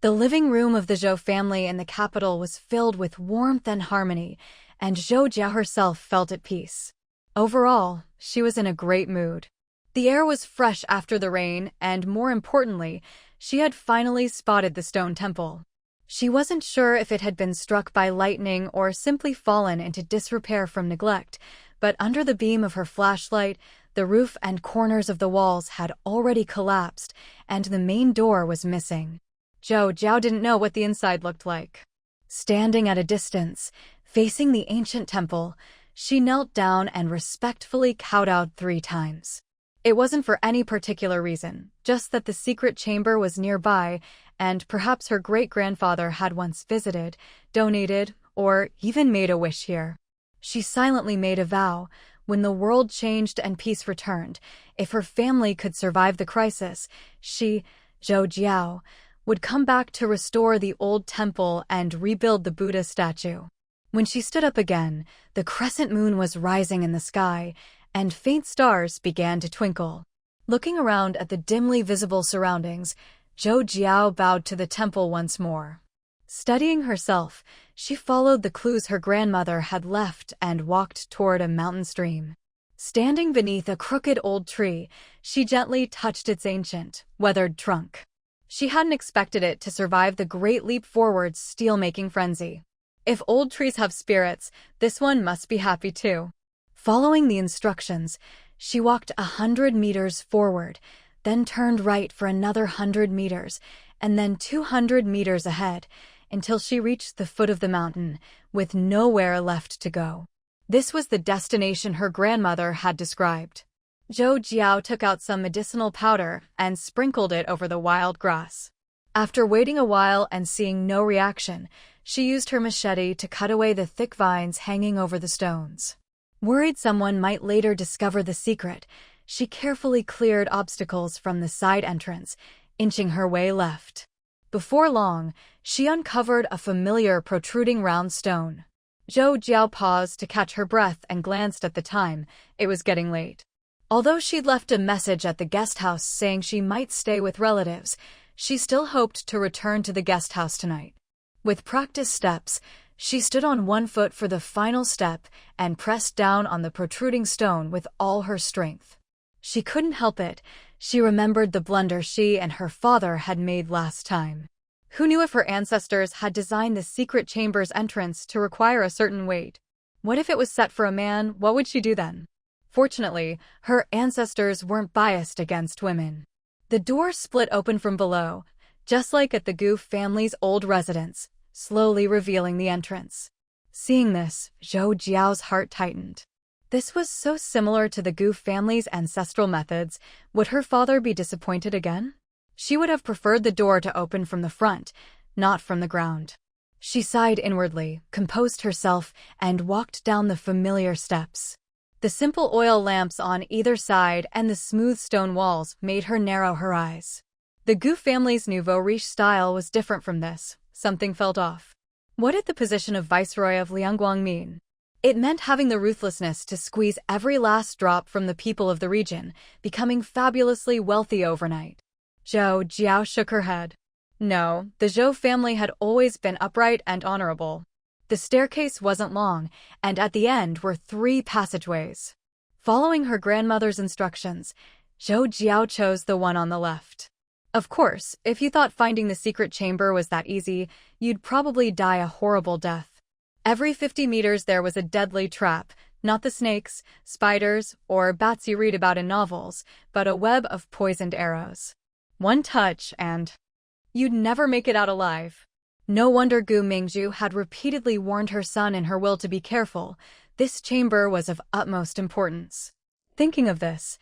The living room of the Zhou family in the capital was filled with warmth and harmony, and Zhou Jiao herself felt at peace. Overall, she was in a great mood. The air was fresh after the rain, and more importantly, she had finally spotted the stone temple. She wasn't sure if it had been struck by lightning or simply fallen into disrepair from neglect, but under the beam of her flashlight, the roof and corners of the walls had already collapsed, and the main door was missing. Zhou Jiao didn't know what the inside looked like. Standing at a distance, facing the ancient temple, she knelt down and respectfully kowtowed 3 times. It wasn't for any particular reason, just that the secret chamber was nearby, and perhaps her great-grandfather had once visited, donated, or even made a wish here. She silently made a vow, when the world changed and peace returned, if her family could survive the crisis, she, Zhou Jiao, would come back to restore the old temple and rebuild the Buddha statue. When she stood up again, the crescent moon was rising in the sky, and faint stars began to twinkle. Looking around at the dimly visible surroundings, Zhou Jiao bowed to the temple once more. Steadying herself, she followed the clues her grandmother had left and walked toward a mountain stream. Standing beneath a crooked old tree, she gently touched its ancient, weathered trunk. She hadn't expected it to survive the great leap forward's steel-making frenzy. If old trees have spirits, this one must be happy too. Following the instructions, she walked 100 meters forward, then turned right for another 100 meters, and then 200 meters ahead, until she reached the foot of the mountain, with nowhere left to go. This was the destination her grandmother had described. Zhou Jiao took out some medicinal powder and sprinkled it over the wild grass. After waiting a while and seeing no reaction, she used her machete to cut away the thick vines hanging over the stones. Worried someone might later discover the secret, she carefully cleared obstacles from the side entrance, inching her way left. Before long, she uncovered a familiar protruding round stone. Zhou Jiao paused to catch her breath and glanced at the time. It was getting late. Although she'd left a message at the guest house saying she might stay with relatives, she still hoped to return to the guest house tonight. With practiced steps, she stood on one foot for the final step and pressed down on the protruding stone with all her strength. She couldn't help it. She remembered the blunder she and her father had made last time. Who knew if her ancestors had designed the secret chamber's entrance to require a certain weight? What if it was set for a man? What would she do then? Fortunately, her ancestors weren't biased against women. The door split open from below, just like at the Gu family's old residence, slowly revealing the entrance. Seeing this, Zhou Jiao's heart tightened. This was so similar to the Gu family's ancestral methods. Would her father be disappointed again? She would have preferred the door to open from the front, not from the ground. She sighed inwardly, composed herself, and walked down the familiar steps. The simple oil lamps on either side and the smooth stone walls made her narrow her eyes. The Gu family's nouveau riche style was different from this. Something felt off. What did the position of Viceroy of Liangguang mean? It meant having the ruthlessness to squeeze every last drop from the people of the region, becoming fabulously wealthy overnight. Zhou Jiao shook her head. No, the Zhou family had always been upright and honorable. The staircase wasn't long, and at the end were 3 passageways. Following her grandmother's instructions, Zhou Jiao chose the one on the left. Of course, if you thought finding the secret chamber was that easy, you'd probably die a horrible death. Every 50 meters there was a deadly trap, not the snakes, spiders, or bats you read about in novels, but a web of poisoned arrows. One touch and you'd never make it out alive. No wonder Gu Mingzhu had repeatedly warned her son in her will to be careful. This chamber was of utmost importance. Thinking of this,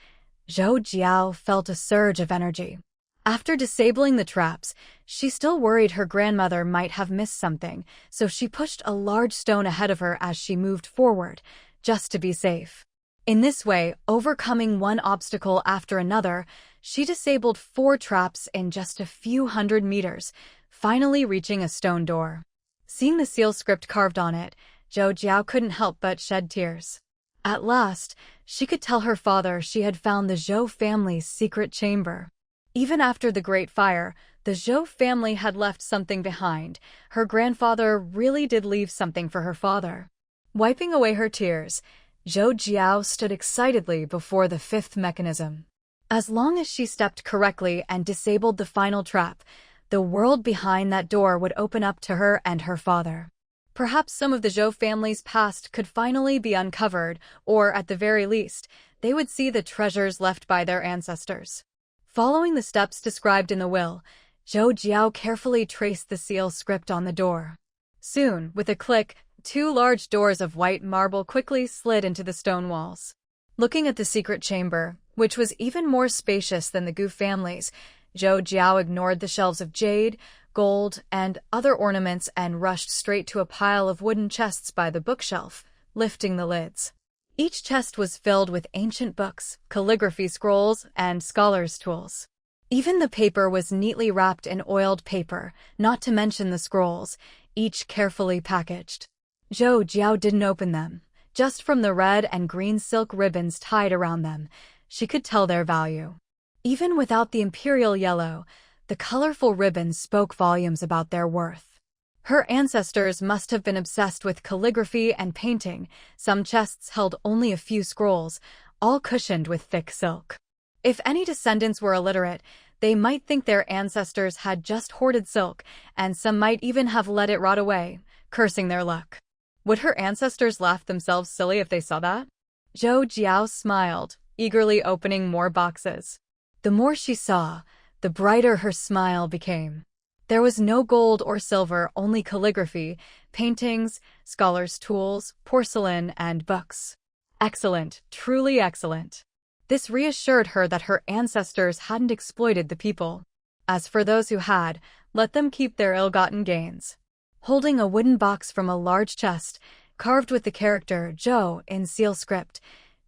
Zhou Jiao felt a surge of energy. After disabling the traps, she still worried her grandmother might have missed something, so she pushed a large stone ahead of her as she moved forward, just to be safe. In this way, overcoming one obstacle after another, she disabled 4 traps in just a few hundred meters, finally reaching a stone door. Seeing the seal script carved on it, Zhou Jiao couldn't help but shed tears. At last, she could tell her father she had found the Zhou family's secret chamber. Even after the Great Fire, the Zhou family had left something behind. Her grandfather really did leave something for her father. Wiping away her tears, Zhou Jiao stood excitedly before the 5th mechanism. As long as she stepped correctly and disabled the final trap, the world behind that door would open up to her and her father. Perhaps some of the Zhou family's past could finally be uncovered, or at the very least, they would see the treasures left by their ancestors. Following the steps described in the will, Zhou Jiao carefully traced the seal script on the door. Soon, with a click, 2 large doors of white marble quickly slid into the stone walls. Looking at the secret chamber, which was even more spacious than the Gu family's, Zhou Jiao ignored the shelves of jade, gold, and other ornaments and rushed straight to a pile of wooden chests by the bookshelf, lifting the lids. Each chest was filled with ancient books, calligraphy scrolls, and scholars' tools. Even the paper was neatly wrapped in oiled paper, not to mention the scrolls, each carefully packaged. Zhou Jiao didn't open them. Just from the red and green silk ribbons tied around them, she could tell their value. Even without the imperial yellow, the colorful ribbons spoke volumes about their worth. Her ancestors must have been obsessed with calligraphy and painting. Some chests held only a few scrolls, all cushioned with thick silk. If any descendants were illiterate, they might think their ancestors had just hoarded silk, and some might even have let it rot away, cursing their luck. Would her ancestors laugh themselves silly if they saw that? Zhou Jiao smiled, eagerly opening more boxes. The more she saw, the brighter her smile became. There was no gold or silver, only calligraphy, paintings, scholars' tools, porcelain, and books. Excellent, truly excellent. This reassured her that her ancestors hadn't exploited the people. As for those who had, let them keep their ill-gotten gains. Holding a wooden box from a large chest, carved with the character Zhou in seal script,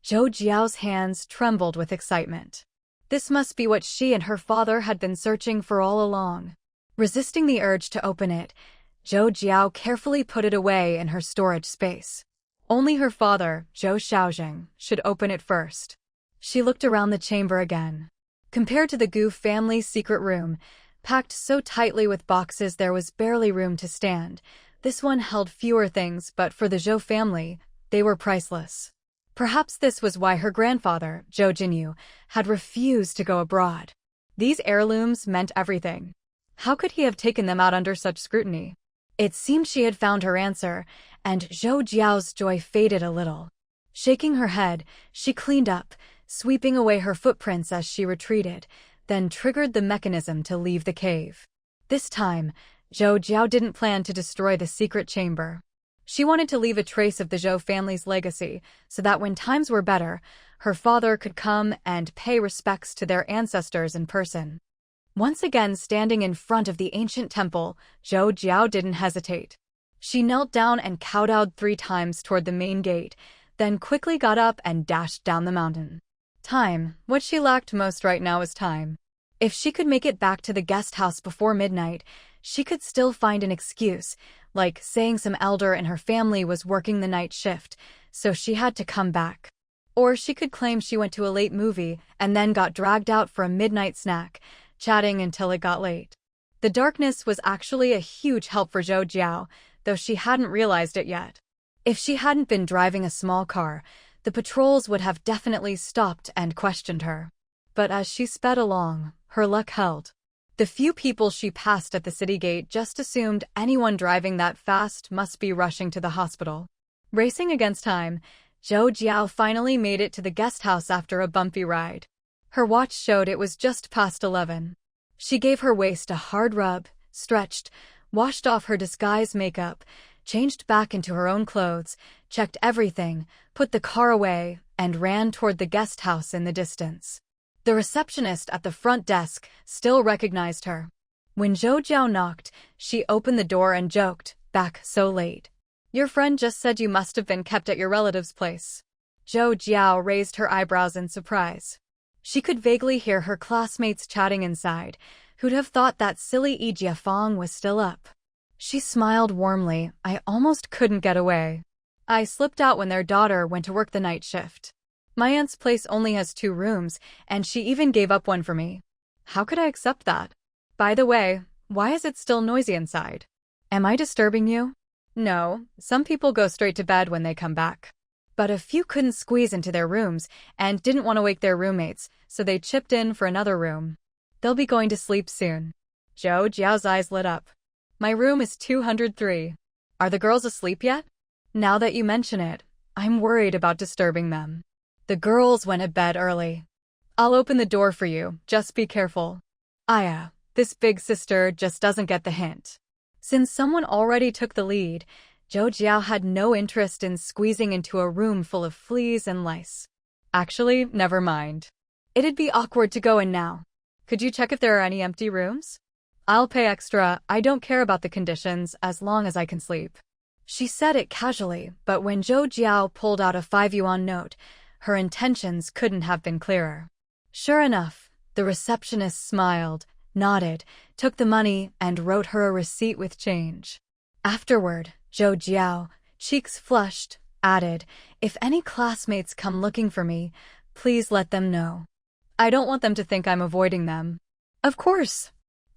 Zhou Jiao's hands trembled with excitement. This must be what she and her father had been searching for all along. Resisting the urge to open it, Zhou Jiao carefully put it away in her storage space. Only her father, Zhou Shaojing, should open it first. She looked around the chamber again. Compared to the Gu family's secret room, packed so tightly with boxes there was barely room to stand, this one held fewer things, but for the Zhou family, they were priceless. Perhaps this was why her grandfather, Zhou Jinyu, had refused to go abroad. These heirlooms meant everything. How could he have taken them out under such scrutiny? It seemed she had found her answer, and Zhou Jiao's joy faded a little. Shaking her head, she cleaned up, sweeping away her footprints as she retreated, then triggered the mechanism to leave the cave. This time, Zhou Jiao didn't plan to destroy the secret chamber. She wanted to leave a trace of the Zhou family's legacy so that when times were better, her father could come and pay respects to their ancestors in person. Once again standing in front of the ancient temple, Zhou Jiao didn't hesitate. She knelt down and kowtowed 3 times toward the main gate, then quickly got up and dashed down the mountain. Time. What she lacked most right now was time. If she could make it back to the guest house before midnight, she could still find an excuse, like saying some elder in her family was working the night shift, so she had to come back. Or she could claim she went to a late movie and then got dragged out for a midnight snack, chatting until it got late. The darkness was actually a huge help for Zhou Jiao, though she hadn't realized it yet. If she hadn't been driving a small car, the patrols would have definitely stopped and questioned her. But as she sped along, her luck held. The few people she passed at the city gate just assumed anyone driving that fast must be rushing to the hospital. Racing against time, Zhou Jiao finally made it to the guest house after a bumpy ride. Her watch showed it was just past 11. She gave her waist a hard rub, stretched, washed off her disguise makeup, changed back into her own clothes, checked everything, put the car away, and ran toward the guest house in the distance. The receptionist at the front desk still recognized her. When Zhou Jiao knocked, she opened the door and joked, "Back so late. Your friend just said you must have been kept at your relative's place." Zhou Jiao raised her eyebrows in surprise. She could vaguely hear her classmates chatting inside, who'd have thought that silly Yi Jiafang was still up. She smiled warmly. "I almost couldn't get away. I slipped out when their daughter went to work the night shift. My aunt's place only has 2 rooms, and she even gave up one for me. How could I accept that? By the way, why is it still noisy inside? Am I disturbing you?" "No, some people go straight to bed when they come back. But a few couldn't squeeze into their rooms and didn't want to wake their roommates, so they chipped in for another room. They'll be going to sleep soon." Zhou Jiao's eyes lit up. "My room is 203. Are the girls asleep yet? Now that you mention it, I'm worried about disturbing them." "The girls went to bed early. I'll open the door for you, just be careful." Aya, this big sister just doesn't get the hint. Since someone already took the lead, Zhou Jiao had no interest in squeezing into a room full of fleas and lice. "Actually, never mind. It'd be awkward to go in now. Could you check if there are any empty rooms? I'll pay extra. I don't care about the conditions as long as I can sleep." She said it casually, but when Zhou Jiao pulled out a 5 yuan note, her intentions couldn't have been clearer. Sure enough, the receptionist smiled, nodded, took the money, and wrote her a receipt with change. Afterward, Zhou Jiao, cheeks flushed, added, "If any classmates come looking for me, please let them know. I don't want them to think I'm avoiding them." "Of course.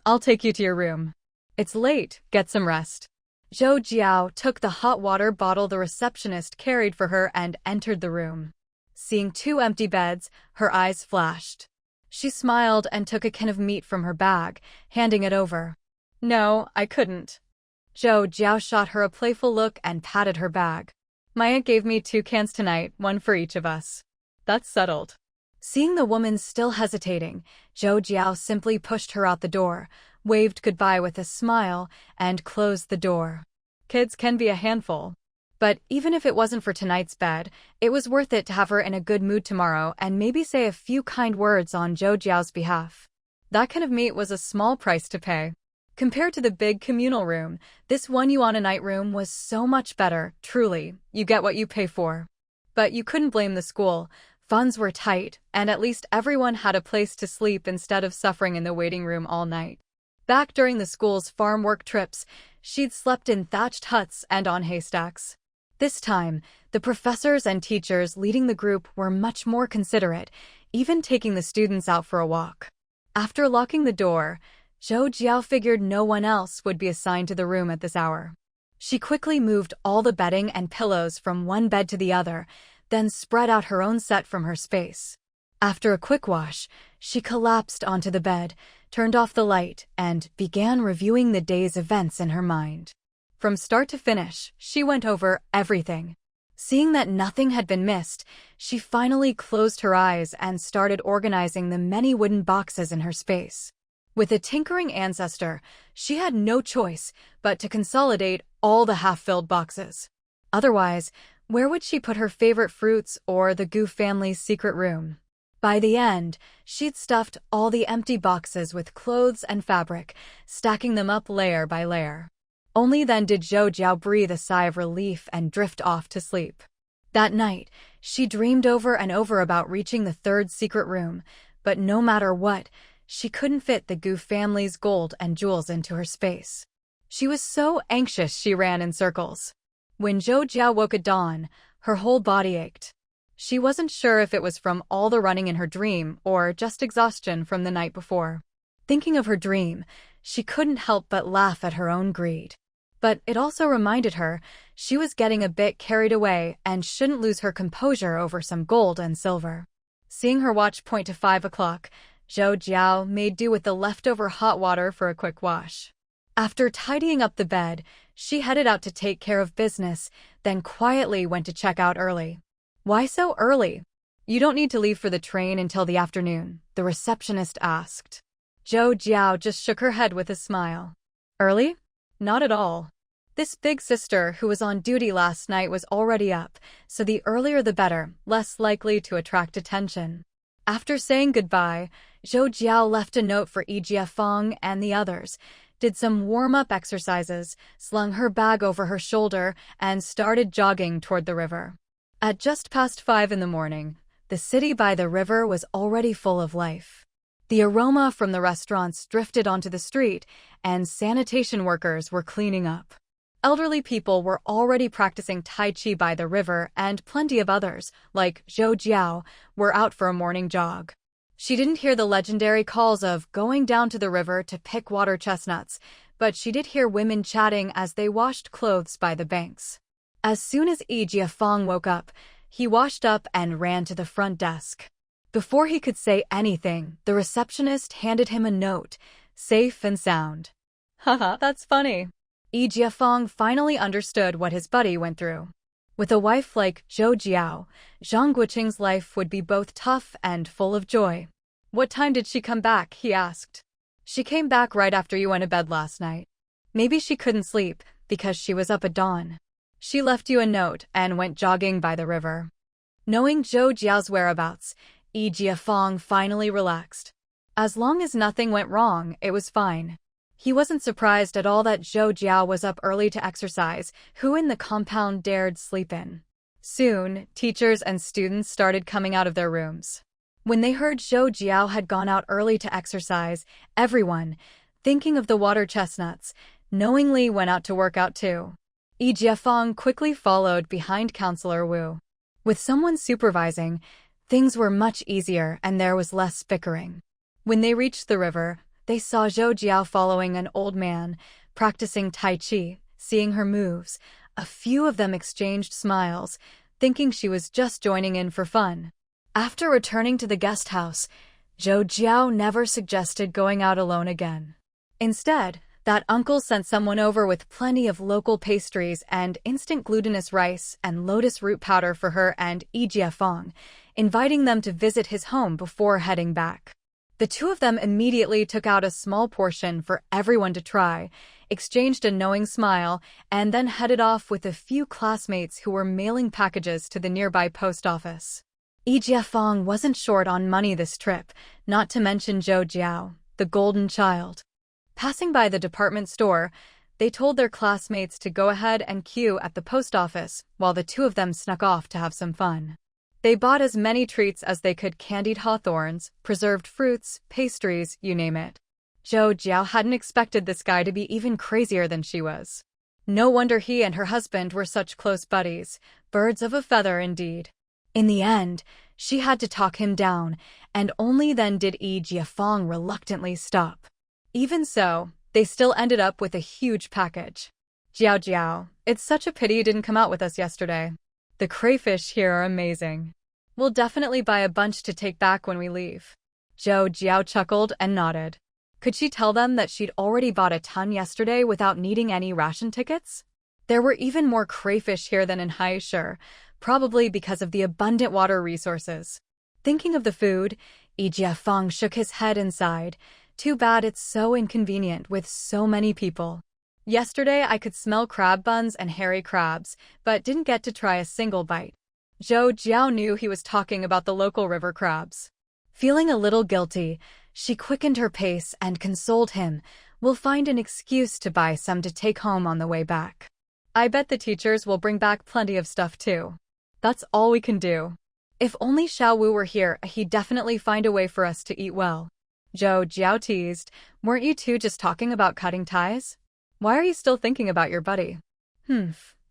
I'll take you to your room. It's late, get some rest." Zhou Jiao took the hot water bottle the receptionist carried for her and entered the room. Seeing 2 empty beds, her eyes flashed. She smiled and took a can of meat from her bag, handing it over. "No, I couldn't." Zhou Jiao shot her a playful look and patted her bag. "My aunt gave me 2 cans tonight, 1 for each of us." "That's settled." Seeing the woman still hesitating, Zhou Jiao simply pushed her out the door, waved goodbye with a smile, and closed the door. Kids can be a handful. But even if it wasn't for tonight's bed, it was worth it to have her in a good mood tomorrow and maybe say a few kind words on Zhou Jiao's behalf. That kind of meat was a small price to pay. Compared to the big communal room, this 1 yuan a night room was so much better, truly, you get what you pay for. But you couldn't blame the school. Funds were tight, and at least everyone had a place to sleep instead of suffering in the waiting room all night. Back during the school's farm work trips, she'd slept in thatched huts and on haystacks. This time, the professors and teachers leading the group were much more considerate, even taking the students out for a walk. After locking the door, Zhou Jiao figured no one else would be assigned to the room at this hour. She quickly moved all the bedding and pillows from one bed to the other, then spread out her own set from her space. After a quick wash, she collapsed onto the bed, turned off the light, and began reviewing the day's events in her mind. From start to finish, she went over everything. Seeing that nothing had been missed, she finally closed her eyes and started organizing the many wooden boxes in her space. With a tinkering ancestor, she had no choice but to consolidate all the half-filled boxes. Otherwise, where would she put her favorite fruits or the Gu family's secret room? By the end, she'd stuffed all the empty boxes with clothes and fabric, stacking them up layer by layer. Only then did Zhou Jiao breathe a sigh of relief and drift off to sleep. That night, she dreamed over and over about reaching the third secret room, but no matter what, she couldn't fit the Gu family's gold and jewels into her space. She was so anxious she ran in circles. When Zhou Jiao woke at dawn, her whole body ached. She wasn't sure if it was from all the running in her dream or just exhaustion from the night before. Thinking of her dream, she couldn't help but laugh at her own greed. But it also reminded her she was getting a bit carried away and shouldn't lose her composure over some gold and silver. Seeing her watch point to 5 o'clock, Zhou Jiao made do with the leftover hot water for a quick wash. After tidying up the bed, she headed out to take care of business, then quietly went to check out early. "Why so early?" "You don't need to leave for the train until the afternoon," the receptionist asked. Zhou Jiao just shook her head with a smile. "Early? Not at all. This big sister who was on duty last night was already up, so the earlier the better, less likely to attract attention." After saying goodbye, Zhou Jiao left a note for Jiafeng and the others, did some warm-up exercises, slung her bag over her shoulder, and started jogging toward the river. At just past 5 in the morning, the city by the river was already full of life. The aroma from the restaurants drifted onto the street, and sanitation workers were cleaning up. Elderly people were already practicing Tai Chi by the river, and plenty of others, like Zhou Jiao, were out for a morning jog. She didn't hear the legendary calls of going down to the river to pick water chestnuts, but she did hear women chatting as they washed clothes by the banks. As soon as Jiafeng woke up, he washed up and ran to the front desk. Before he could say anything, the receptionist handed him a note, safe and sound. "Haha, that's funny." Jiafeng finally understood what his buddy went through. With a wife like Zhou Jiao, Zhang Guoqing's life would be both tough and full of joy. "What time did she come back?" he asked. "She came back right after you went to bed last night. Maybe she couldn't sleep because she was up at dawn. She left you a note and went jogging by the river." Knowing Zhou Jiao's whereabouts, Jiafeng finally relaxed. As long as nothing went wrong, it was fine. He wasn't surprised at all that Zhou Jiao was up early to exercise. Who in the compound dared sleep in? Soon, teachers and students started coming out of their rooms. When they heard Zhou Jiao had gone out early to exercise, everyone, thinking of the water chestnuts, knowingly went out to work out too. Jiafeng quickly followed behind Counselor Wu. With someone supervising, things were much easier and there was less bickering. When they reached the river, they saw Zhou Jiao following an old man, practicing Tai Chi. Seeing her moves, a few of them exchanged smiles, thinking she was just joining in for fun. After returning to the guest house, Zhou Jiao never suggested going out alone again. Instead, that uncle sent someone over with plenty of local pastries and instant glutinous rice and lotus root powder for her and Jiafeng, inviting them to visit his home before heading back. The two of them immediately took out a small portion for everyone to try, exchanged a knowing smile, and then headed off with a few classmates who were mailing packages to the nearby post office. Jiafeng wasn't short on money this trip, not to mention Zhou Jiao, the golden child. Passing by the department store, they told their classmates to go ahead and queue at the post office while the two of them snuck off to have some fun. They bought as many treats as they could: candied hawthorns, preserved fruits, pastries, you name it. Zhou Jiao hadn't expected this guy to be even crazier than she was. No wonder he and her husband were such close buddies, birds of a feather indeed. In the end, she had to talk him down, and only then did Jiafeng reluctantly stop. Even so, they still ended up with a huge package. "Jiao Jiao, it's such a pity you didn't come out with us yesterday. The crayfish here are amazing. We'll definitely buy a bunch to take back when we leave." Zhou Jiao chuckled and nodded. Could she tell them that she'd already bought a ton yesterday without needing any ration tickets? There were even more crayfish here than in Haishur, probably because of the abundant water resources. Thinking of the food, Yi Jiafeng shook his head and sighed. Too bad it's so inconvenient with so many people. Yesterday I could smell crab buns and hairy crabs, but didn't get to try a single bite. Zhou Jiao knew he was talking about the local river crabs. Feeling a little guilty, she quickened her pace and consoled him. We'll find an excuse to buy some to take home on the way back. I bet the teachers will bring back plenty of stuff too. That's all we can do. If only Xiao Wu were here, he'd definitely find a way for us to eat well. Zhou Jiao teased, weren't you two just talking about cutting ties? Why are you still thinking about your buddy?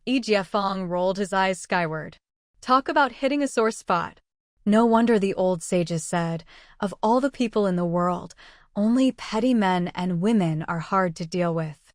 Yi Jiafeng rolled his eyes skyward. Talk about hitting a sore spot. No wonder the old sages said, of all the people in the world, only petty men and women are hard to deal with.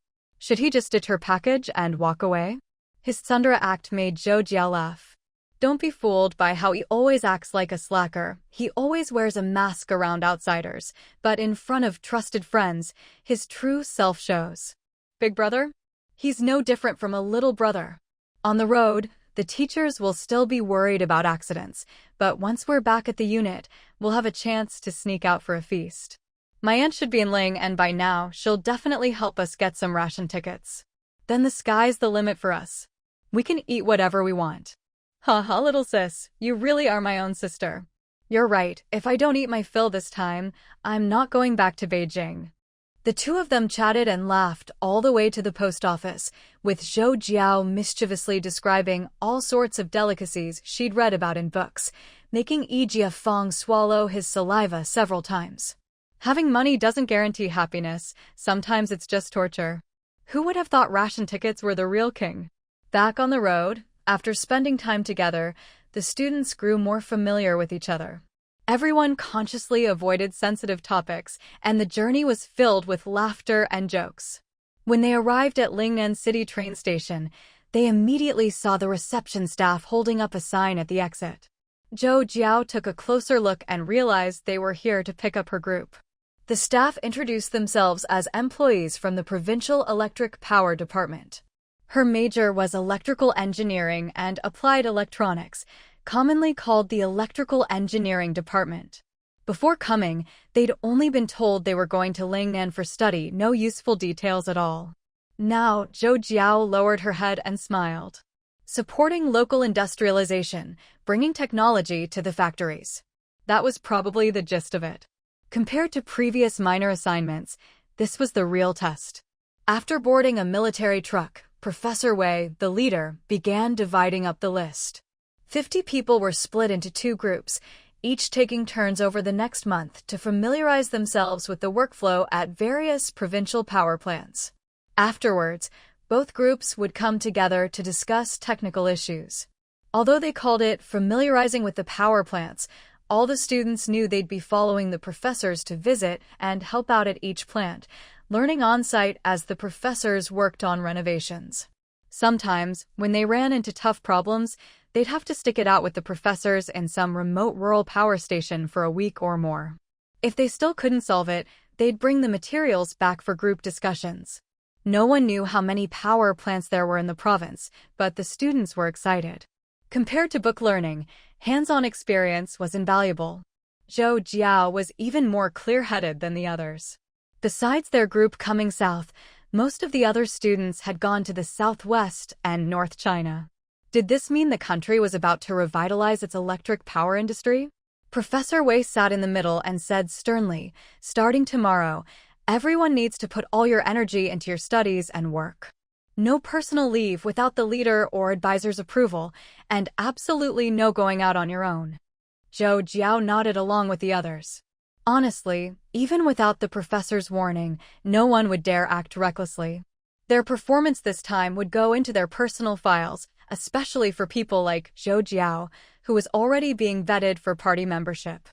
Should he just ditch her package and walk away? His thunder act made Zhou Jiao laugh. Don't be fooled by how he always acts like a slacker. He always wears a mask around outsiders, but in front of trusted friends, his true self shows. Big brother? He's no different from a little brother. On the road, the teachers will still be worried about accidents, but once we're back at the unit, we'll have a chance to sneak out for a feast. My aunt should be in Ling, and by now, she'll definitely help us get some ration tickets. Then the sky's the limit for us. We can eat whatever we want. Haha, little sis, you really are my own sister. You're right, if I don't eat my fill this time, I'm not going back to Beijing. The two of them chatted and laughed all the way to the post office, with Zhou Jiao mischievously describing all sorts of delicacies she'd read about in books, making Yi Jiafeng swallow his saliva several times. Having money doesn't guarantee happiness, sometimes it's just torture. Who would have thought ration tickets were the real king? Back on the road, after spending time together, the students grew more familiar with each other. Everyone consciously avoided sensitive topics, and the journey was filled with laughter and jokes. When they arrived at Lingnan City train station, they immediately saw the reception staff holding up a sign at the exit. Zhou Jiao took a closer look and realized they were here to pick up her group. The staff introduced themselves as employees from the Provincial Electric Power Department. Her major was electrical engineering and applied electronics, commonly called the Electrical Engineering Department. Before coming, they'd only been told they were going to Lingnan for study, no useful details at all. Now, Zhou Jiao lowered her head and smiled. Supporting local industrialization, bringing technology to the factories. That was probably the gist of it. Compared to previous minor assignments, this was the real test. After boarding a military truck, Professor Wei, the leader, began dividing up the list. 50 people were split into two groups, each taking turns over the next month to familiarize themselves with the workflow at various provincial power plants. Afterwards, both groups would come together to discuss technical issues. Although they called it familiarizing with the power plants, all the students knew they'd be following the professors to visit and help out at each plant, learning on-site as the professors worked on renovations. Sometimes, when they ran into tough problems, they'd have to stick it out with the professors in some remote rural power station for a week or more. If they still couldn't solve it, they'd bring the materials back for group discussions. No one knew how many power plants there were in the province, but the students were excited. Compared to book learning, hands-on experience was invaluable. Zhou Jiao was even more clear-headed than the others. Besides their group coming south, most of the other students had gone to the southwest and North China. Did this mean the country was about to revitalize its electric power industry? Professor Wei sat in the middle and said sternly, starting tomorrow, everyone needs to put all your energy into your studies and work. No personal leave without the leader or advisor's approval, and absolutely no going out on your own. Zhou Jiao nodded along with the others. Honestly, even without the professor's warning, no one would dare act recklessly. Their performance this time would go into their personal files, especially for people like Zhou Jiao, who was already being vetted for party membership.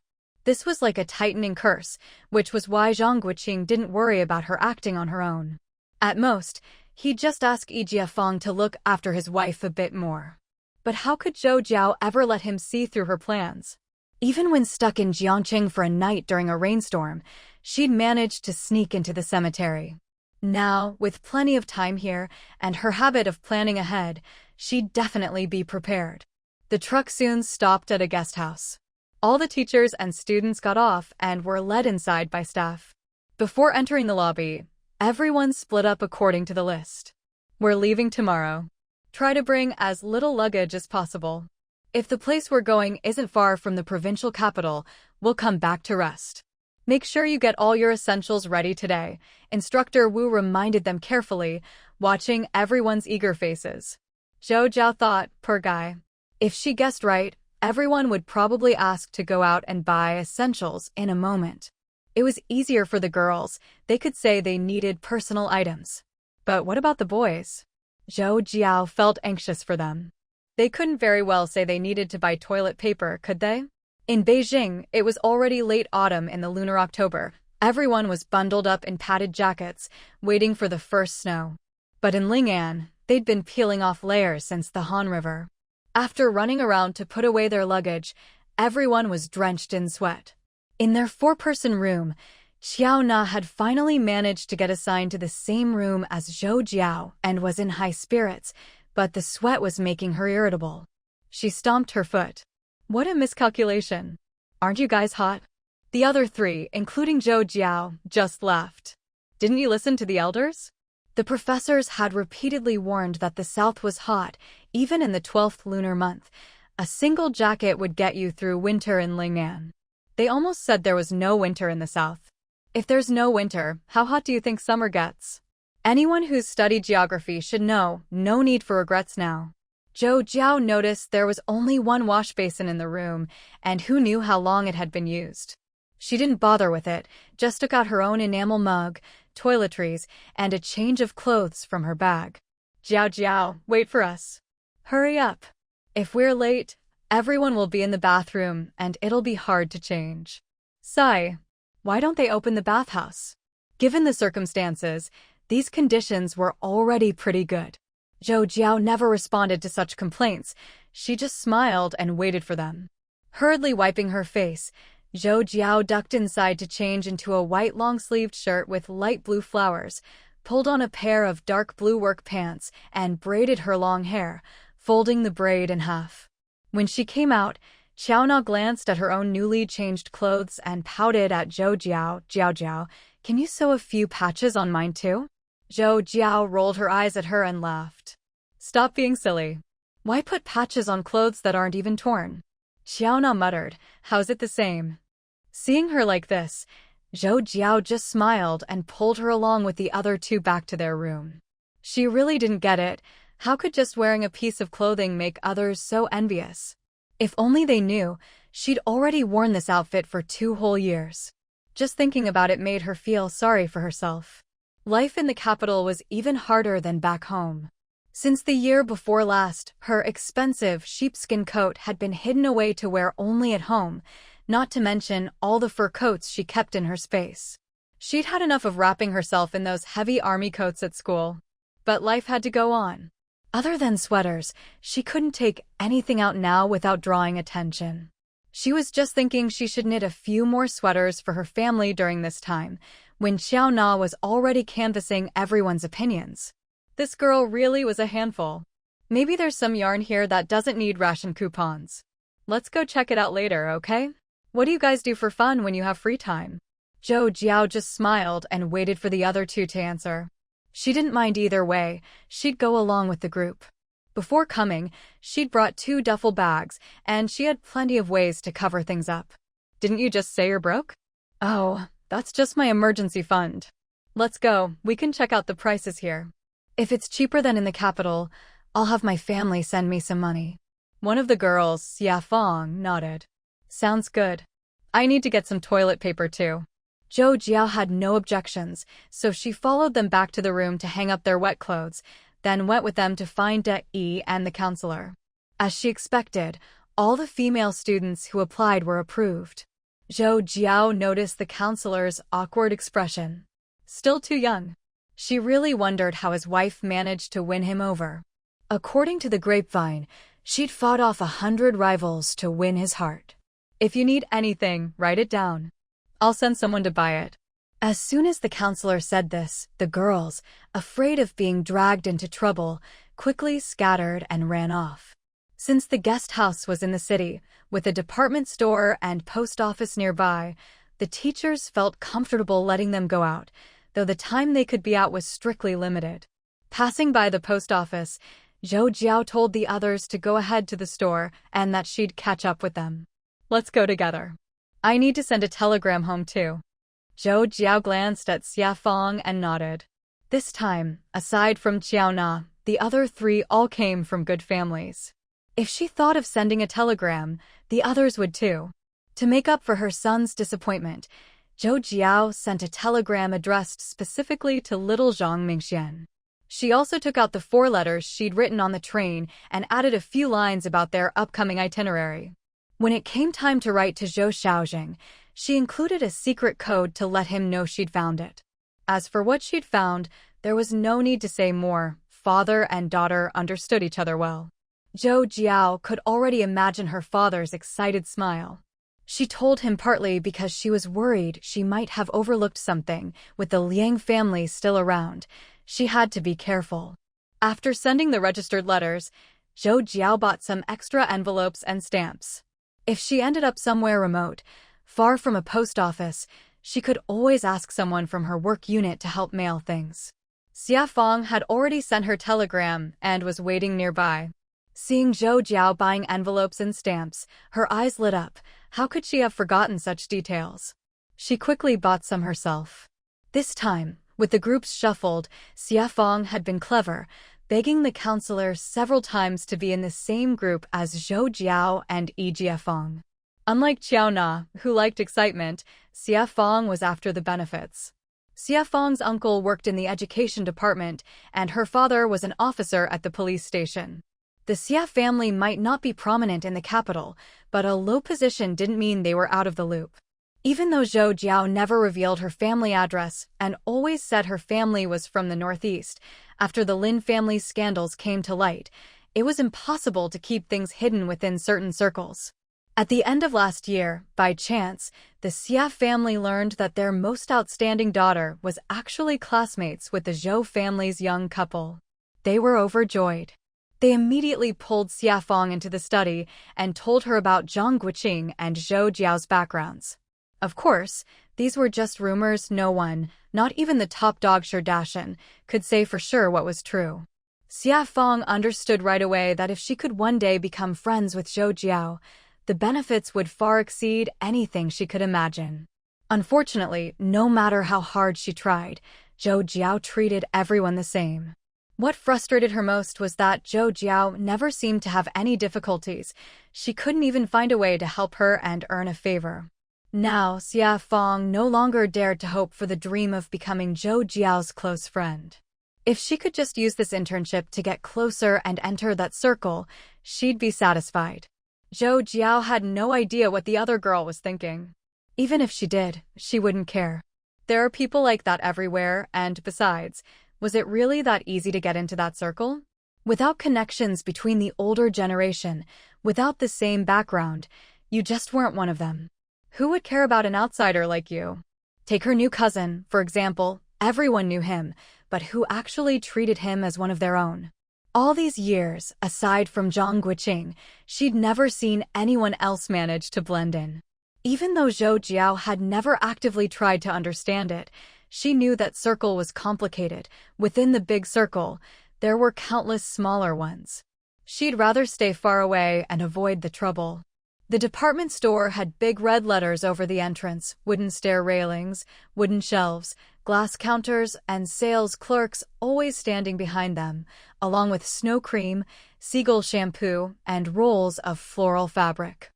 This was like a tightening curse, which was why Zhang Guoqing didn't worry about her acting on her own. At most, he'd just ask Yi Jiafeng to look after his wife a bit more. But how could Zhou Jiao ever let him see through her plans? Even when stuck in Jiangqing for a night during a rainstorm, she'd managed to sneak into the cemetery. Now, with plenty of time here and her habit of planning ahead, she'd definitely be prepared. The truck soon stopped at a guest house. All the teachers and students got off and were led inside by staff. Before entering the lobby, everyone split up according to the list. We're leaving tomorrow. Try to bring as little luggage as possible. If the place we're going isn't far from the provincial capital, we'll come back to rest. Make sure you get all your essentials ready today, Instructor Wu reminded them carefully, watching everyone's eager faces. Zhou Jiao thought, poor guy. If she guessed right, everyone would probably ask to go out and buy essentials in a moment. It was easier for the girls. They could say they needed personal items. But what about the boys? Zhou Jiao felt anxious for them. They couldn't very well say they needed to buy toilet paper, could they? In Beijing, it was already late autumn in the lunar October. Everyone was bundled up in padded jackets, waiting for the first snow. But in Ling'an, they'd been peeling off layers since the Han River. After running around to put away their luggage, everyone was drenched in sweat. In their four-person room, Xiao Na had finally managed to get assigned to the same room as Zhou Jiao and was in high spirits, but the sweat was making her irritable. She stomped her foot. What a miscalculation. Aren't you guys hot? The other three, including Zhou Jiao, just laughed. Didn't you listen to the elders? The professors had repeatedly warned that the south was hot, even in the 12th lunar month. A single jacket would get you through winter in Ling'an. They almost said there was no winter in the south. If there's no winter, how hot do you think summer gets? Anyone who's studied geography should know, no need for regrets now. Zhou Jiao noticed there was only one wash basin in the room, and who knew how long it had been used. She didn't bother with it, just took out her own enamel mug, toiletries, and a change of clothes from her bag. Jiao Jiao, wait for us. Hurry up. If we're late, everyone will be in the bathroom, and it'll be hard to change. Sigh. Why don't they open the bathhouse? Given the circumstances, these conditions were already pretty good. Zhou Jiao never responded to such complaints. She just smiled and waited for them. Hurriedly wiping her face, Zhou Jiao ducked inside to change into a white long-sleeved shirt with light blue flowers, pulled on a pair of dark blue work pants, and braided her long hair, folding the braid in half. When she came out, Xiaona glanced at her own newly changed clothes and pouted at Zhou Jiao. Jiao Jiao, can you sew a few patches on mine too? Zhou Jiao rolled her eyes at her and laughed. Stop being silly. Why put patches on clothes that aren't even torn? Xiaona muttered, how's it the same? Seeing her like this, Zhou Jiao just smiled and pulled her along with the other two back to their room. She really didn't get it. How could just wearing a piece of clothing make others so envious? If only they knew, she'd already worn this outfit for 2 whole years. Just thinking about it made her feel sorry for herself. Life in the capital was even harder than back home. Since the year before last, her expensive sheepskin coat had been hidden away to wear only at home, not to mention all the fur coats she kept in her space. She'd had enough of wrapping herself in those heavy army coats at school. But life had to go on. Other than sweaters, she couldn't take anything out now without drawing attention. She was just thinking she should knit a few more sweaters for her family during this time, when Xiao Na was already canvassing everyone's opinions. This girl really was a handful. Maybe there's some yarn here that doesn't need ration coupons. Let's go check it out later, okay? What do you guys do for fun when you have free time? Zhou Jiao just smiled and waited for the other two to answer. She didn't mind either way, she'd go along with the group. Before coming, she'd brought 2 duffel bags, and she had plenty of ways to cover things up. Didn't you just say you're broke? Oh, that's just my emergency fund. Let's go, we can check out the prices here. If it's cheaper than in the capital, I'll have my family send me some money. One of the girls, Xia Fong, nodded. Sounds good. I need to get some toilet paper too. Zhou Jiao had no objections, so she followed them back to the room to hang up their wet clothes, then went with them to find De Yi and the counselor. As she expected, all the female students who applied were approved. Zhou Jiao noticed the counselor's awkward expression. Still too young. She really wondered how his wife managed to win him over. According to the grapevine, she'd fought off 100 rivals to win his heart. If you need anything, write it down. I'll send someone to buy it. As soon as the counselor said this, the girls, afraid of being dragged into trouble, quickly scattered and ran off. Since the guest house was in the city, with a department store and post office nearby, the teachers felt comfortable letting them go out, though the time they could be out was strictly limited. Passing by the post office, Zhou Jiao told the others to go ahead to the store and that she'd catch up with them. "Let's go together. I need to send a telegram home too." Zhou Jiao glanced at Xia Fang and nodded. This time, aside from Qiao Na, the other three all came from good families. If she thought of sending a telegram, the others would too. To make up for her son's disappointment, Zhou Jiao sent a telegram addressed specifically to little Zhang Mingxian. She also took out the 4 letters she'd written on the train and added a few lines about their upcoming itinerary. When it came time to write to Zhou Xiaojing, she included a secret code to let him know she'd found it. As for what she'd found, there was no need to say more. Father and daughter understood each other well. Zhou Jiao could already imagine her father's excited smile. She told him partly because she was worried she might have overlooked something. With the Liang family still around, she had to be careful. After sending the registered letters, Zhou Jiao bought some extra envelopes and stamps. If she ended up somewhere remote, far from a post office, she could always ask someone from her work unit to help mail things. Xia Fang had already sent her telegram and was waiting nearby. Seeing Zhou Jiao buying envelopes and stamps, her eyes lit up. How could she have forgotten such details? She quickly bought some herself. This time, with the groups shuffled, Xia Fang had been clever, begging the counselor several times to be in the same group as Zhou Jiao and Yi Jiafeng. Unlike Qiao Na, who liked excitement, Xia Fang was after the benefits. Xia Fang's uncle worked in the education department, and her father was an officer at the police station. The Xia family might not be prominent in the capital, but a low position didn't mean they were out of the loop. Even though Zhou Jiao never revealed her family address and always said her family was from the northeast, after the Lin family's scandals came to light, it was impossible to keep things hidden within certain circles. At the end of last year, by chance, the Xia family learned that their most outstanding daughter was actually classmates with the Zhou family's young couple. They were overjoyed. They immediately pulled Xia Fang into the study and told her about Zhang Guoqing and Zhou Jiao's backgrounds. Of course, these were just rumors. No one, not even the top dog Sherdashan, could say for sure what was true. Xia Fang understood right away that if she could one day become friends with Zhou Jiao, the benefits would far exceed anything she could imagine. Unfortunately, no matter how hard she tried, Zhou Jiao treated everyone the same. What frustrated her most was that Zhou Jiao never seemed to have any difficulties. She couldn't even find a way to help her and earn a favor. Now, Xia Fang no longer dared to hope for the dream of becoming Zhou Jiao's close friend. If she could just use this internship to get closer and enter that circle, she'd be satisfied. Zhou Jiao had no idea what the other girl was thinking. Even if she did, she wouldn't care. There are people like that everywhere, and besides, was it really that easy to get into that circle? Without connections between the older generation, without the same background, you just weren't one of them. Who would care about an outsider like you? Take her new cousin, for example. Everyone knew him, but who actually treated him as one of their own? All these years, aside from Zhang Guoqing, she'd never seen anyone else manage to blend in. Even though Zhou Jiao had never actively tried to understand it, she knew that circle was complicated. Within the big circle, there were countless smaller ones. She'd rather stay far away and avoid the trouble. The department store had big red letters over the entrance, wooden stair railings, wooden shelves, glass counters, and sales clerks always standing behind them, along with snow cream, seagull shampoo, and rolls of floral fabric.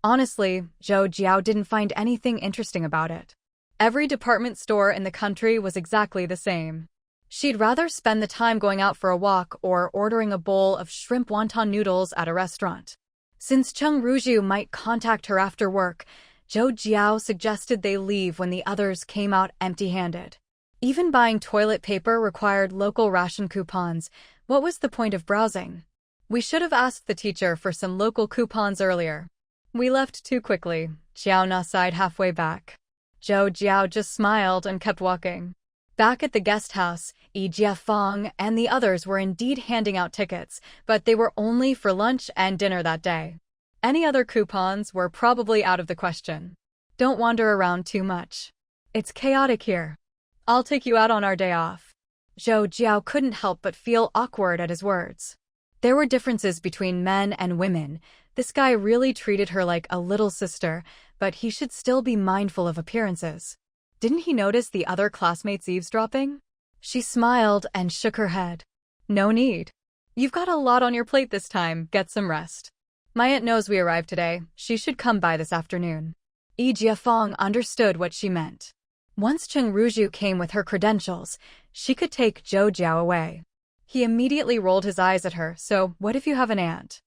Honestly, Zhou Jiao didn't find anything interesting about it. Every department store in the country was exactly the same. She'd rather spend the time going out for a walk or ordering a bowl of shrimp wonton noodles at a restaurant. Since Cheng Ruzhu might contact her after work, Zhou Jiao suggested they leave when the others came out empty-handed. Even buying toilet paper required local ration coupons. What was the point of browsing? We should have asked the teacher for some local coupons earlier. We left too quickly. Qiao Na sighed halfway back. Zhou Jiao just smiled and kept walking. Back at the guest house, Yi Jiafeng and the others were indeed handing out tickets, but they were only for lunch and dinner that day. Any other coupons were probably out of the question. Don't wander around too much. It's chaotic here. I'll take you out on our day off. Zhou Jiao couldn't help but feel awkward at his words. There were differences between men and women. This guy really treated her like a little sister, but he should still be mindful of appearances. Didn't he notice the other classmates eavesdropping? She smiled and shook her head. No need. You've got a lot on your plate this time. Get some rest. My aunt knows we arrived today. She should come by this afternoon. Yi Jiafeng understood what she meant. Once Cheng Ruju came with her credentials, she could take Zhou Jiao away. He immediately rolled his eyes at her. So, what if you have an aunt?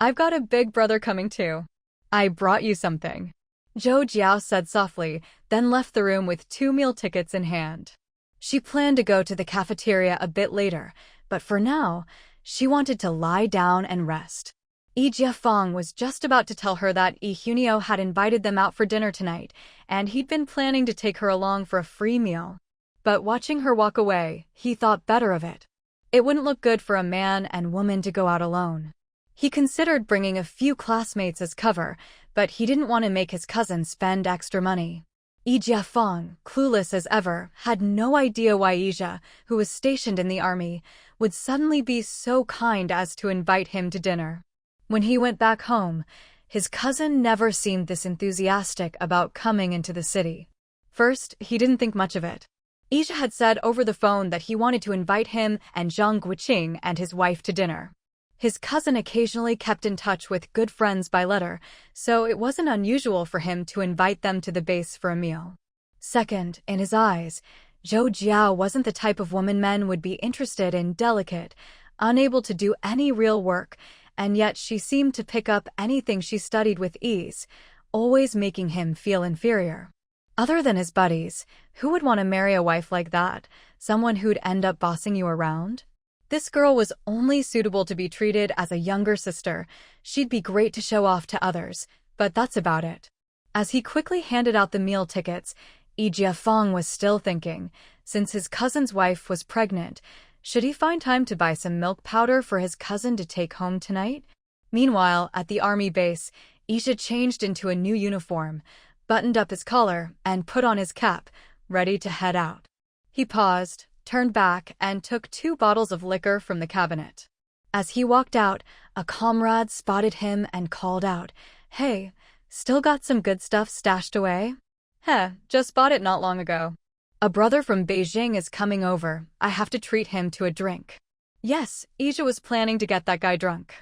I've got a big brother coming too. I brought you something. Zhou Jiao said softly, then left the room with 2 meal tickets in hand. She planned to go to the cafeteria a bit later, but for now, she wanted to lie down and rest. Yi Jiafeng was just about to tell her that Yi Hunio had invited them out for dinner tonight, and he'd been planning to take her along for a free meal. But watching her walk away, he thought better of it. It wouldn't look good for a man and woman to go out alone. He considered bringing a few classmates as cover, but he didn't want to make his cousin spend extra money. Yi Jiafeng, clueless as ever, had no idea why Yizha, who was stationed in the army, would suddenly be so kind as to invite him to dinner. When he went back home, his cousin never seemed this enthusiastic about coming into the city. First, he didn't think much of it. Yizha had said over the phone that he wanted to invite him and Zhang Guoqing and his wife to dinner. His cousin occasionally kept in touch with good friends by letter, so it wasn't unusual for him to invite them to the base for a meal. Second, in his eyes, Zhou Jiao wasn't the type of woman men would be interested in, delicate, unable to do any real work, and yet she seemed to pick up anything she studied with ease, always making him feel inferior. Other than his buddies, who would want to marry a wife like that, someone who'd end up bossing you around? This girl was only suitable to be treated as a younger sister. She'd be great to show off to others, but that's about it. As he quickly handed out the meal tickets, Yi Jiafeng was still thinking, since his cousin's wife was pregnant, should he find time to buy some milk powder for his cousin to take home tonight? Meanwhile, at the army base, Yizha changed into a new uniform, buttoned up his collar, and put on his cap, ready to head out. He paused, turned back, and took 2 bottles of liquor from the cabinet. As he walked out, a comrade spotted him and called out, "Hey, still got some good stuff stashed away?" "Heh, just bought it not long ago. A brother from Beijing is coming over. I have to treat him to a drink." Yes, Yizha was planning to get that guy drunk.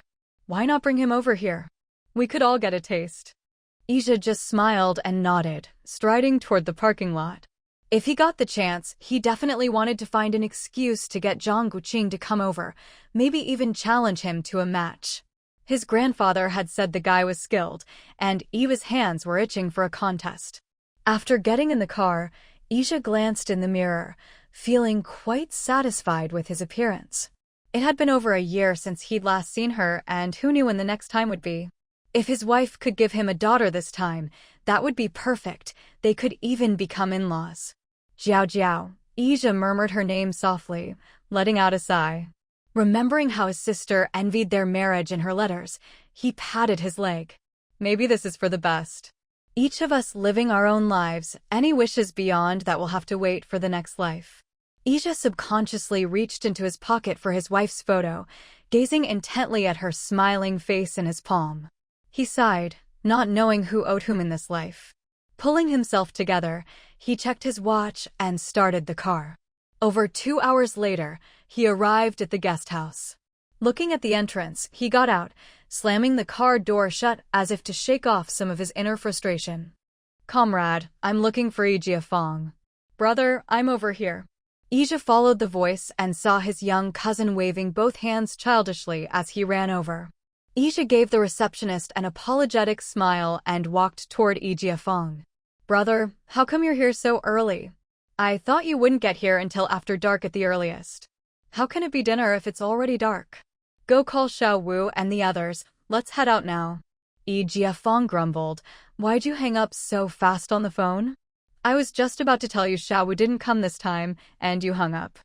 Why not bring him over here? We could all get a taste. Yizha just smiled and nodded, striding toward the parking lot. If he got the chance, he definitely wanted to find an excuse to get Zhang Guoqing to come over, maybe even challenge him to a match. His grandfather had said the guy was skilled, and Eva's hands were itching for a contest. After getting in the car, Yizha glanced in the mirror, feeling quite satisfied with his appearance. It had been over a year since he'd last seen her, and who knew when the next time would be. If his wife could give him a daughter this time, that would be perfect. They could even become in-laws. Jiao Jiao. Yizha murmured her name softly, letting out a sigh. Remembering how his sister envied their marriage in her letters, he patted his leg. Maybe this is for the best. Each of us living our own lives, any wishes beyond that will have to wait for the next life. Yizha subconsciously reached into his pocket for his wife's photo, gazing intently at her smiling face in his palm. He sighed, not knowing who owed whom in this life. Pulling himself together, he checked his watch and started the car. Over 2 hours later, he arrived at the guest house. Looking at the entrance, he got out, slamming the car door shut as if to shake off some of his inner frustration. "Comrade, I'm looking for Yi Jiafeng." "Brother, I'm over here." Yizha followed the voice and saw his young cousin waving both hands childishly as he ran over. Yizha gave the receptionist an apologetic smile and walked toward Yi Jiafeng. "Brother, how come you're here so early? I thought you wouldn't get here until after dark at the earliest. How can it be dinner if it's already dark? Go call Xiao Wu and the others. Let's head out now." Yi Jiafeng grumbled. "Why'd you hang up so fast on the phone?" I was just about to tell you Xiaowu didn't come this time, and you hung up.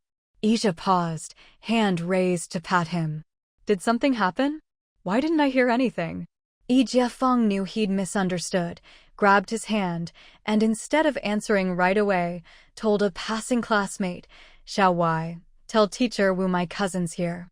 Ija paused, hand raised to pat him. Did something happen? Why didn't I hear anything? Yi Jiafeng knew he'd misunderstood, grabbed his hand, and instead of answering right away, told a passing classmate, Xiao Wei, tell teacher Wu my cousin's here.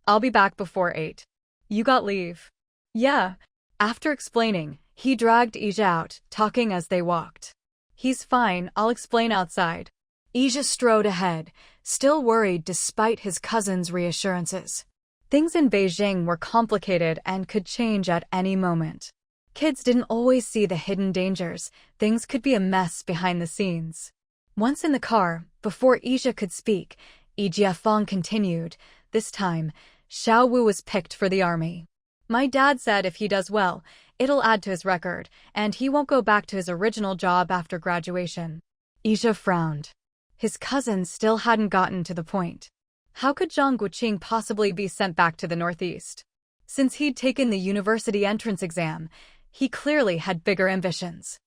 I'll be back before 8. You got leave? Yeah. After explaining, he dragged Ija out, talking as they walked. He's fine, I'll explain outside. Ija strode ahead, still worried despite his cousin's reassurances. Things in Beijing were complicated and could change at any moment. Kids didn't always see the hidden dangers. Things could be a mess behind the scenes. Once in the car, before Ija could speak, Yi Jiafeng continued. This time, Xiao Wu was picked for the army. My dad said if he does well, it'll add to his record, and he won't go back to his original job after graduation. Ija frowned. His cousin still hadn't gotten to the point. How could Zhang Guoqing possibly be sent back to the Northeast? Since he'd taken the university entrance exam, he clearly had bigger ambitions.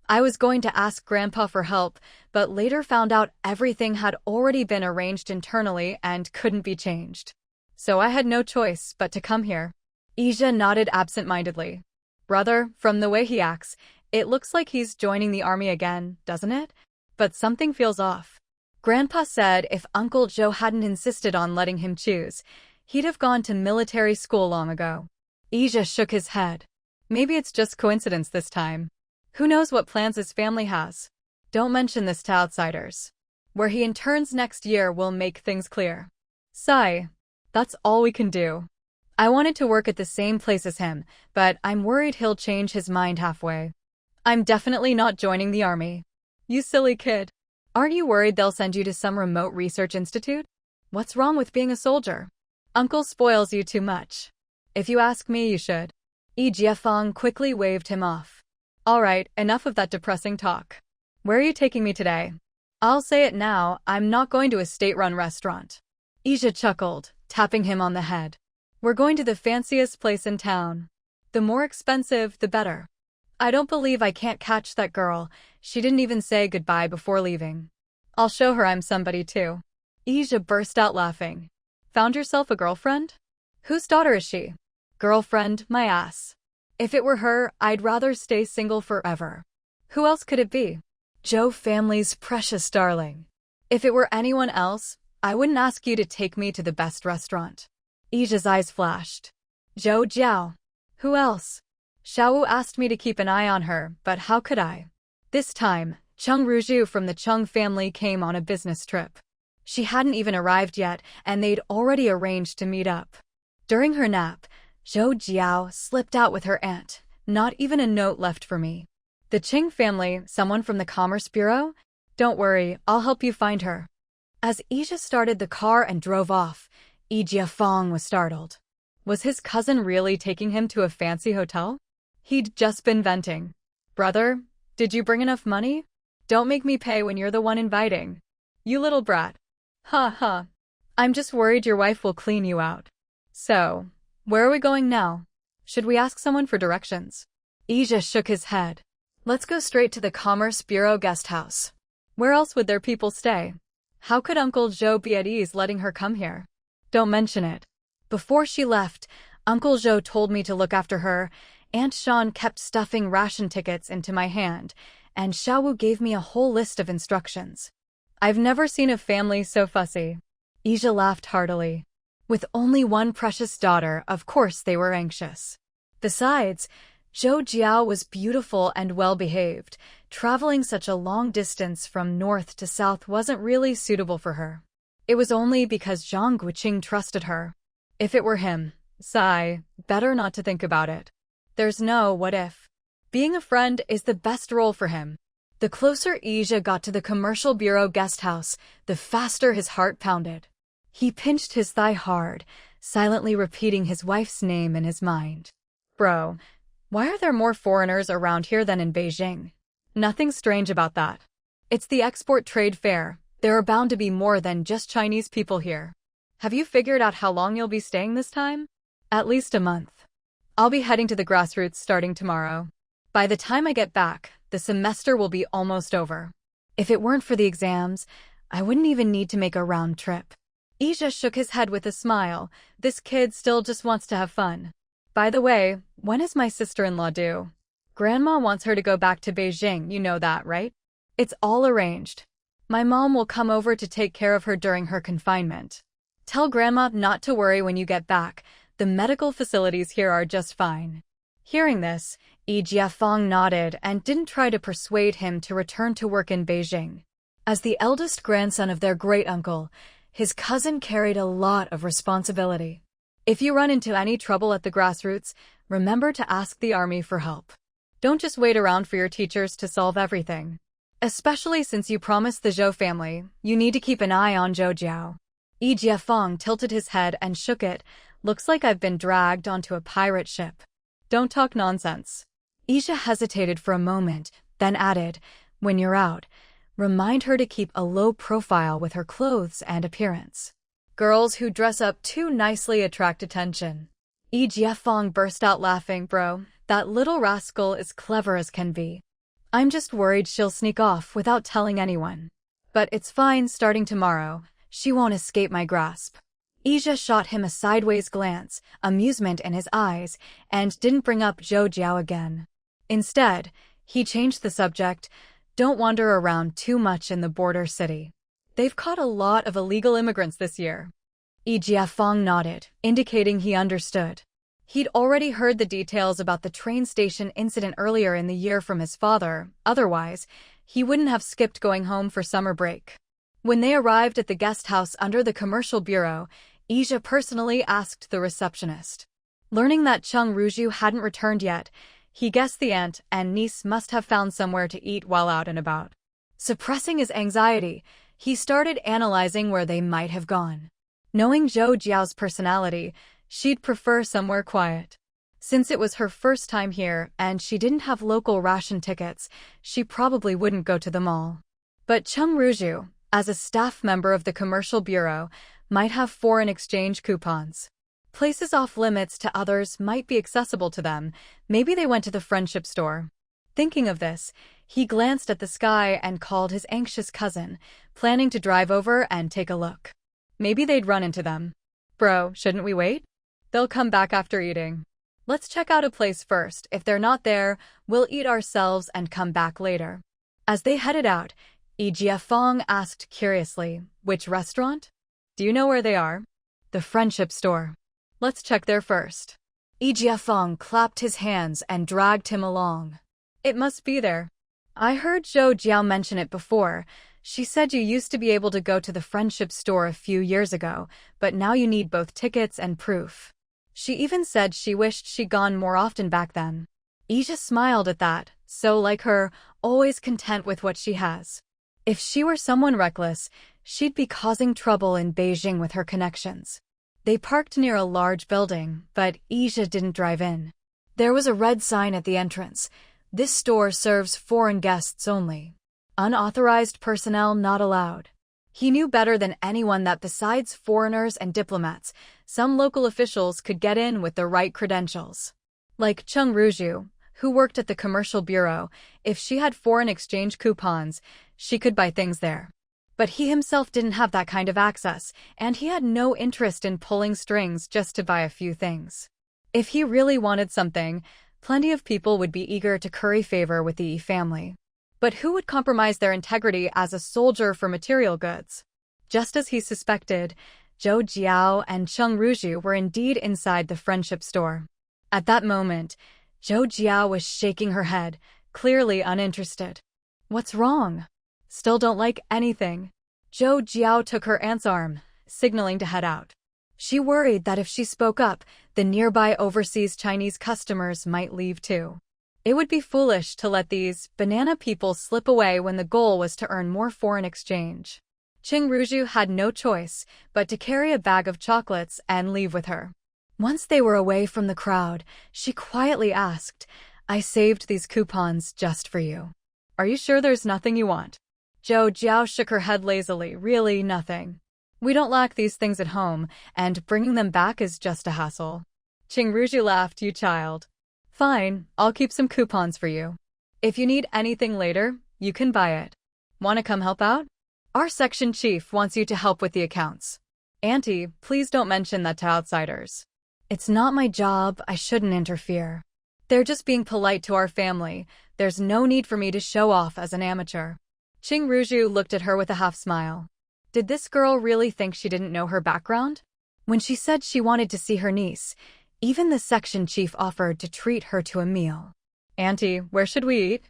I was going to ask Grandpa for help, but later found out everything had already been arranged internally and couldn't be changed. So I had no choice but to come here. Ija nodded absent-mindedly. Brother, from the way he acts, it looks like he's joining the army again, doesn't it? But something feels off. Grandpa said if Uncle Zhou hadn't insisted on letting him choose, he'd have gone to military school long ago. Ija shook his head. Maybe it's just coincidence this time. Who knows what plans his family has? Don't mention this to outsiders. Where he interns next year will make things clear. Sigh. That's all we can do. I wanted to work at the same place as him, but I'm worried he'll change his mind halfway. I'm definitely not joining the army. You silly kid. Aren't you worried they'll send you to some remote research institute? What's wrong with being a soldier? Uncle spoils you too much. If you ask me, you should. Yi Jiafeng quickly waved him off. All right, enough of that depressing talk. Where are you taking me today? I'll say it now, I'm not going to a state-run restaurant. Ija chuckled, tapping him on the head. We're going to the fanciest place in town. The more expensive, the better. I don't believe I can't catch that girl. She didn't even say goodbye before leaving. I'll show her I'm somebody too. Ija burst out laughing. Found yourself a girlfriend? Whose daughter is she? Girlfriend, my ass. If it were her, I'd rather stay single forever. Who else could it be? Zhou family's precious darling. If it were anyone else, I wouldn't ask you to take me to the best restaurant. Ija's eyes flashed. Zhou Jiao. Who else? Xiaowu asked me to keep an eye on her, but how could I? This time, Cheng Ruzhu from the Cheng family came on a business trip. She hadn't even arrived yet, and they'd already arranged to meet up. During her nap, Zhou Jiao slipped out with her aunt, not even a note left for me. The Qing family, someone from the Commerce Bureau? Don't worry, I'll help you find her. As Ija started the car and drove off, Yi Jiafeng was startled. Was his cousin really taking him to a fancy hotel? He'd just been venting. Brother, did you bring enough money? Don't make me pay when you're the one inviting. You little brat. Ha ha. I'm just worried your wife will clean you out. So, where are we going now? Should we ask someone for directions? Ija shook his head. Let's go straight to the Commerce Bureau guest house. Where else would their people stay? How could Uncle Zhou be at ease letting her come here? Don't mention it. Before she left, Uncle Zhou told me to look after her. Aunt Shan kept stuffing ration tickets into my hand, and Xiaowu gave me a whole list of instructions. I've never seen a family so fussy. Ija laughed heartily. With only one precious daughter, of course they were anxious. Besides, Zhou Jiao was beautiful and well-behaved. Traveling such a long distance from north to south wasn't really suitable for her. It was only because Zhang Guoqing trusted her. If it were him, sigh, better not to think about it. There's no what if. Being a friend is the best role for him. The closer Ija got to the Commercial Bureau guest house, the faster his heart pounded. He pinched his thigh hard, silently repeating his wife's name in his mind. Bro, why are there more foreigners around here than in Beijing? Nothing strange about that. It's the export trade fair. There are bound to be more than just Chinese people here. Have you figured out how long you'll be staying this time? At least a month. I'll be heading to the grassroots starting tomorrow. By the time I get back, the semester will be almost over. If it weren't for the exams, I wouldn't even need to make a round trip. Ija shook his head with a smile. This kid still just wants to have fun. By the way, when is my sister-in-law due? Grandma wants her to go back to Beijing, you know that, right? It's all arranged. My mom will come over to take care of her during her confinement. Tell Grandma not to worry when you get back. The medical facilities here are just fine. Hearing this, Yi Jiafeng nodded and didn't try to persuade him to return to work in Beijing. As the eldest grandson of their great-uncle, his cousin carried a lot of responsibility. If you run into any trouble at the grassroots, remember to ask the army for help. Don't just wait around for your teachers to solve everything. Especially since you promised the Zhou family, you need to keep an eye on Zhou Jiao. Yi Jiafeng tilted his head and shook it. Looks like I've been dragged onto a pirate ship. Don't talk nonsense. Ija hesitated for a moment, then added, when you're out, remind her to keep a low profile with her clothes and appearance. Girls who dress up too nicely attract attention. Yi Jiafeng burst out laughing. Bro, that little rascal is clever as can be. I'm just worried she'll sneak off without telling anyone. But it's fine, starting tomorrow. She won't escape my grasp. Ija shot him a sideways glance, amusement in his eyes, and didn't bring up Zhou Jiao again. Instead, he changed the subject. Don't wander around too much in the border city. They've caught a lot of illegal immigrants this year. Yi Jiafeng nodded, indicating he understood. He'd already heard the details about the train station incident earlier in the year from his father. Otherwise, he wouldn't have skipped going home for summer break. When they arrived at the guest house under the commercial bureau, Ija personally asked the receptionist. Learning that Zhang Guoqing hadn't returned yet, he guessed the aunt and niece must have found somewhere to eat while out and about. Suppressing his anxiety, he started analyzing where they might have gone. Knowing Zhou Jiao's personality, she'd prefer somewhere quiet. Since it was her first time here and she didn't have local ration tickets, she probably wouldn't go to the mall. But Zhang Guoqing, as a staff member of the commercial bureau, might have foreign exchange coupons. Places off limits to others might be accessible to them. Maybe they went to the friendship store. Thinking of this, he glanced at the sky and called his anxious cousin, planning to drive over and take a look. Maybe they'd run into them. Bro, shouldn't we wait? They'll come back after eating. Let's check out a place first. If they're not there, we'll eat ourselves and come back later. As they headed out, Yi Jiafeng asked curiously, which restaurant? Do you know where they are? The friendship store. Let's check there first. Yi Jiafeng clapped his hands and dragged him along. It must be there. I heard Zhou Jiao mention it before. She said you used to be able to go to the friendship store a few years ago, but now you need both tickets and proof. She even said she wished she'd gone more often back then. Ija smiled at that, so like her, always content with what she has. If she were someone reckless, she'd be causing trouble in Beijing with her connections. They parked near a large building, but Ija didn't drive in. There was a red sign at the entrance. This store serves foreign guests only. Unauthorized personnel not allowed. He knew better than anyone that besides foreigners and diplomats, some local officials could get in with the right credentials. Like Zhang Guoqing, who worked at the commercial bureau, if she had foreign exchange coupons, she could buy things there. But he himself didn't have that kind of access, and he had no interest in pulling strings just to buy a few things. If he really wanted something, plenty of people would be eager to curry favor with the Yi family. But who would compromise their integrity as a soldier for material goods? Just as he suspected, Zhou Jiao and Zhang Guoqing were indeed inside the friendship store. At that moment, Zhou Jiao was shaking her head, clearly uninterested. What's wrong? Still don't like anything. Zhou Jiao took her aunt's arm, signaling to head out. She worried that if she spoke up, the nearby overseas Chinese customers might leave too. It would be foolish to let these banana people slip away when the goal was to earn more foreign exchange. Zhang Guoqing had no choice but to carry a bag of chocolates and leave with her. Once they were away from the crowd, she quietly asked, I saved these coupons just for you. Are you sure there's nothing you want? Zhou Jiao shook her head lazily. Really nothing. We don't lack these things at home, and bringing them back is just a hassle. Zhang Guoqing laughed. You child. Fine, I'll keep some coupons for you. If you need anything later, you can buy it. Want to come help out? Our section chief wants you to help with the accounts. Auntie, please don't mention that to outsiders. It's not my job, I shouldn't interfere. They're just being polite to our family. There's no need for me to show off as an amateur. Qing Ruju looked at her with a half-smile. Did this girl really think she didn't know her background? When she said she wanted to see her niece, even the section chief offered to treat her to a meal. Auntie, where should we eat?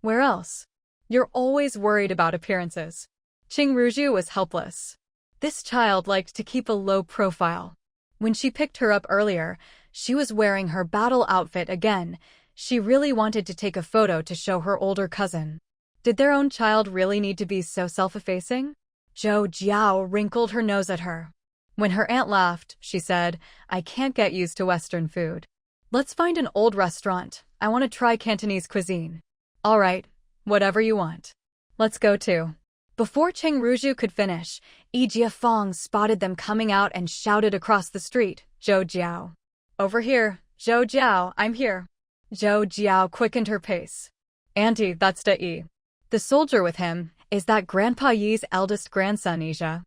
Where else? You're always worried about appearances. Qing Ruju was helpless. This child liked to keep a low profile. When she picked her up earlier, she was wearing her battle outfit again. She really wanted to take a photo to show her older cousin. Did their own child really need to be so self-effacing? Zhou Jiao wrinkled her nose at her. When her aunt laughed, she said, I can't get used to Western food. Let's find an old restaurant. I want to try Cantonese cuisine. All right, whatever you want. Let's go too. Before Qing Ruju could finish, Yi Fong spotted them coming out and shouted across the street, Zhou Jiao. Over here, Zhou Jiao, I'm here. Zhou Jiao quickened her pace. Auntie, that's Da Yi. The soldier with him, is that Grandpa Yi's eldest grandson, Ija?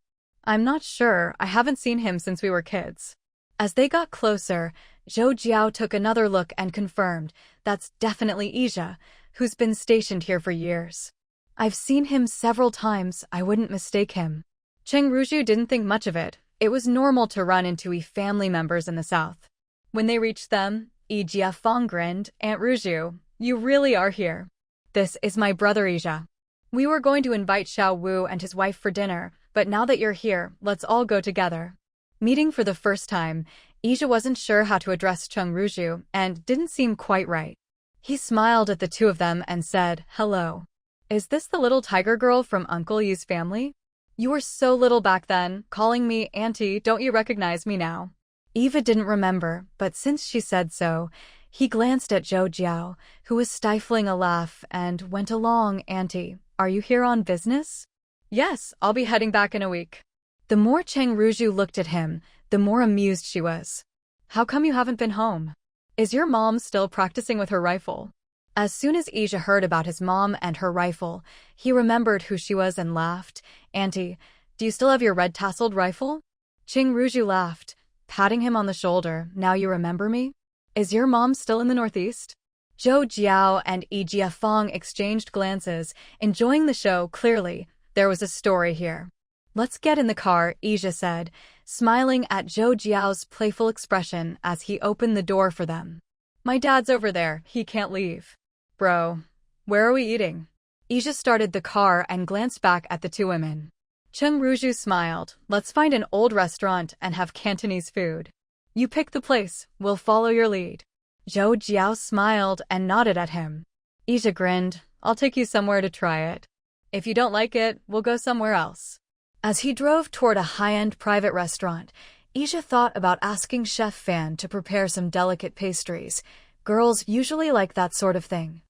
I'm not sure, I haven't seen him since we were kids. As they got closer, Zhou Jiao took another look and confirmed, that's definitely Ija, who's been stationed here for years. I've seen him several times, I wouldn't mistake him. Qing Ruju didn't think much of it. It was normal to run into Yi family members in the south. When they reached them, Yi Fong grinned, Aunt Ruju, you really are here. This is my brother Ija. We were going to invite Xiao Wu and his wife for dinner, but now that you're here, let's all go together. Meeting for the first time, Ija wasn't sure how to address Qing Ruju and didn't seem quite right. He smiled at the two of them and said, hello. Is this the little tiger girl from Uncle Yi's family? You were so little back then, calling me Auntie, don't you recognize me now? Eva didn't remember, but since she said so, he glanced at Zhou Jiao, who was stifling a laugh, and went along, Auntie, are you here on business? Yes, I'll be heading back in a week. The more Qing Ruju looked at him, the more amused she was. How come you haven't been home? Is your mom still practicing with her rifle? As soon as Ija heard about his mom and her rifle, he remembered who she was and laughed. Auntie, do you still have your red-tasseled rifle? Qing Ruju laughed, patting him on the shoulder. Now you remember me? Is your mom still in the northeast? Zhou Jiao and Yi Fong exchanged glances, enjoying the show. Clearly, there was a story here. Let's get in the car, Ija said, smiling at Zhou Jiao's playful expression as he opened the door for them. My dad's over there, he can't leave. Bro, where are we eating? Ija started the car and glanced back at the two women. Qing Ruju smiled. Let's find an old restaurant and have Cantonese food. You pick the place, we'll follow your lead. Zhou Jiao smiled and nodded at him. Ija grinned. I'll take you somewhere to try it. If you don't like it, we'll go somewhere else. As he drove toward a high-end private restaurant, Ija thought about asking Chef Fan to prepare some delicate pastries. Girls usually like that sort of thing.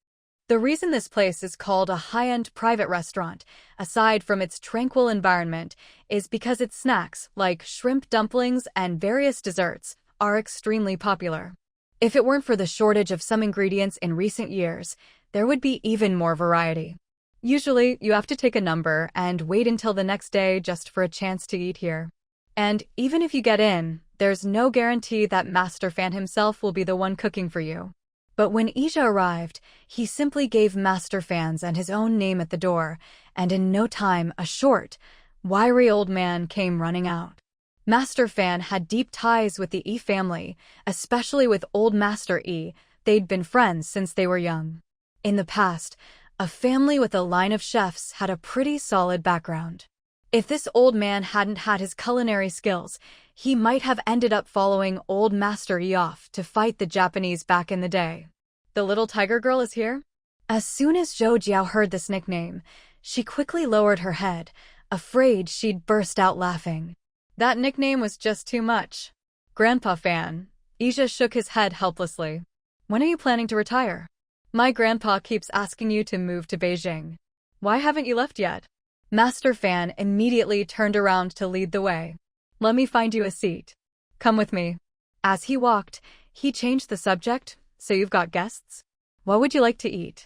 The reason this place is called a high-end private restaurant, aside from its tranquil environment, is because its snacks, like shrimp dumplings and various desserts, are extremely popular. If it weren't for the shortage of some ingredients in recent years, there would be even more variety. Usually, you have to take a number and wait until the next day just for a chance to eat here. And even if you get in, there's no guarantee that Master Fan himself will be the one cooking for you. But when Ija arrived, he simply gave Master Fan's and his own name at the door, and in no time a short, wiry old man came running out. Master Fan had deep ties with the Yi family, especially with old Master Yi. They'd been friends since they were young. In the past, a family with a line of chefs had a pretty solid background. If this old man hadn't had his culinary skills, he might have ended up following old Master Yi off to fight the Japanese back in the day. The little tiger girl is here? As soon as Zhou Jiao heard this nickname, she quickly lowered her head, afraid she'd burst out laughing. That nickname was just too much. Grandpa Fan. Ija shook his head helplessly. When are you planning to retire? My grandpa keeps asking you to move to Beijing. Why haven't you left yet? Master Fan immediately turned around to lead the way. Let me find you a seat. Come with me. As he walked, he changed the subject. So you've got guests? What would you like to eat?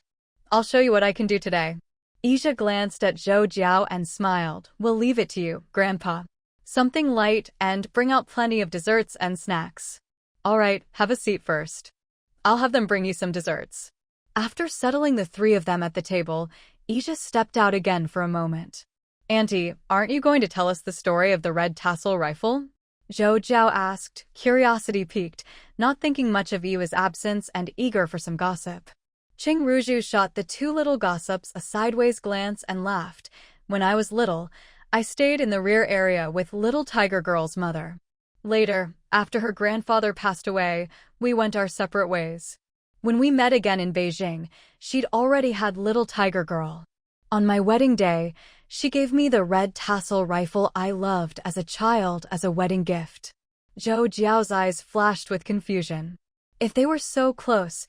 I'll show you what I can do today. Ija glanced at Zhou Jiao and smiled. We'll leave it to you, Grandpa. Something light and bring out plenty of desserts and snacks. All right, have a seat first. I'll have them bring you some desserts. After settling the three of them at the table, Ija stepped out again for a moment. Auntie, aren't you going to tell us the story of the red tassel rifle? Zhou Jiao asked, curiosity piqued, not thinking much of Yi's absence and eager for some gossip. Qing Ruzhu shot the two little gossips a sideways glance and laughed. When I was little, I stayed in the rear area with little tiger girl's mother. Later, after her grandfather passed away, we went our separate ways. When we met again in Beijing, she'd already had little tiger girl. On my wedding day, she gave me the red tassel rifle I loved as a child as a wedding gift. Zhou Jiao's eyes flashed with confusion. If they were so close,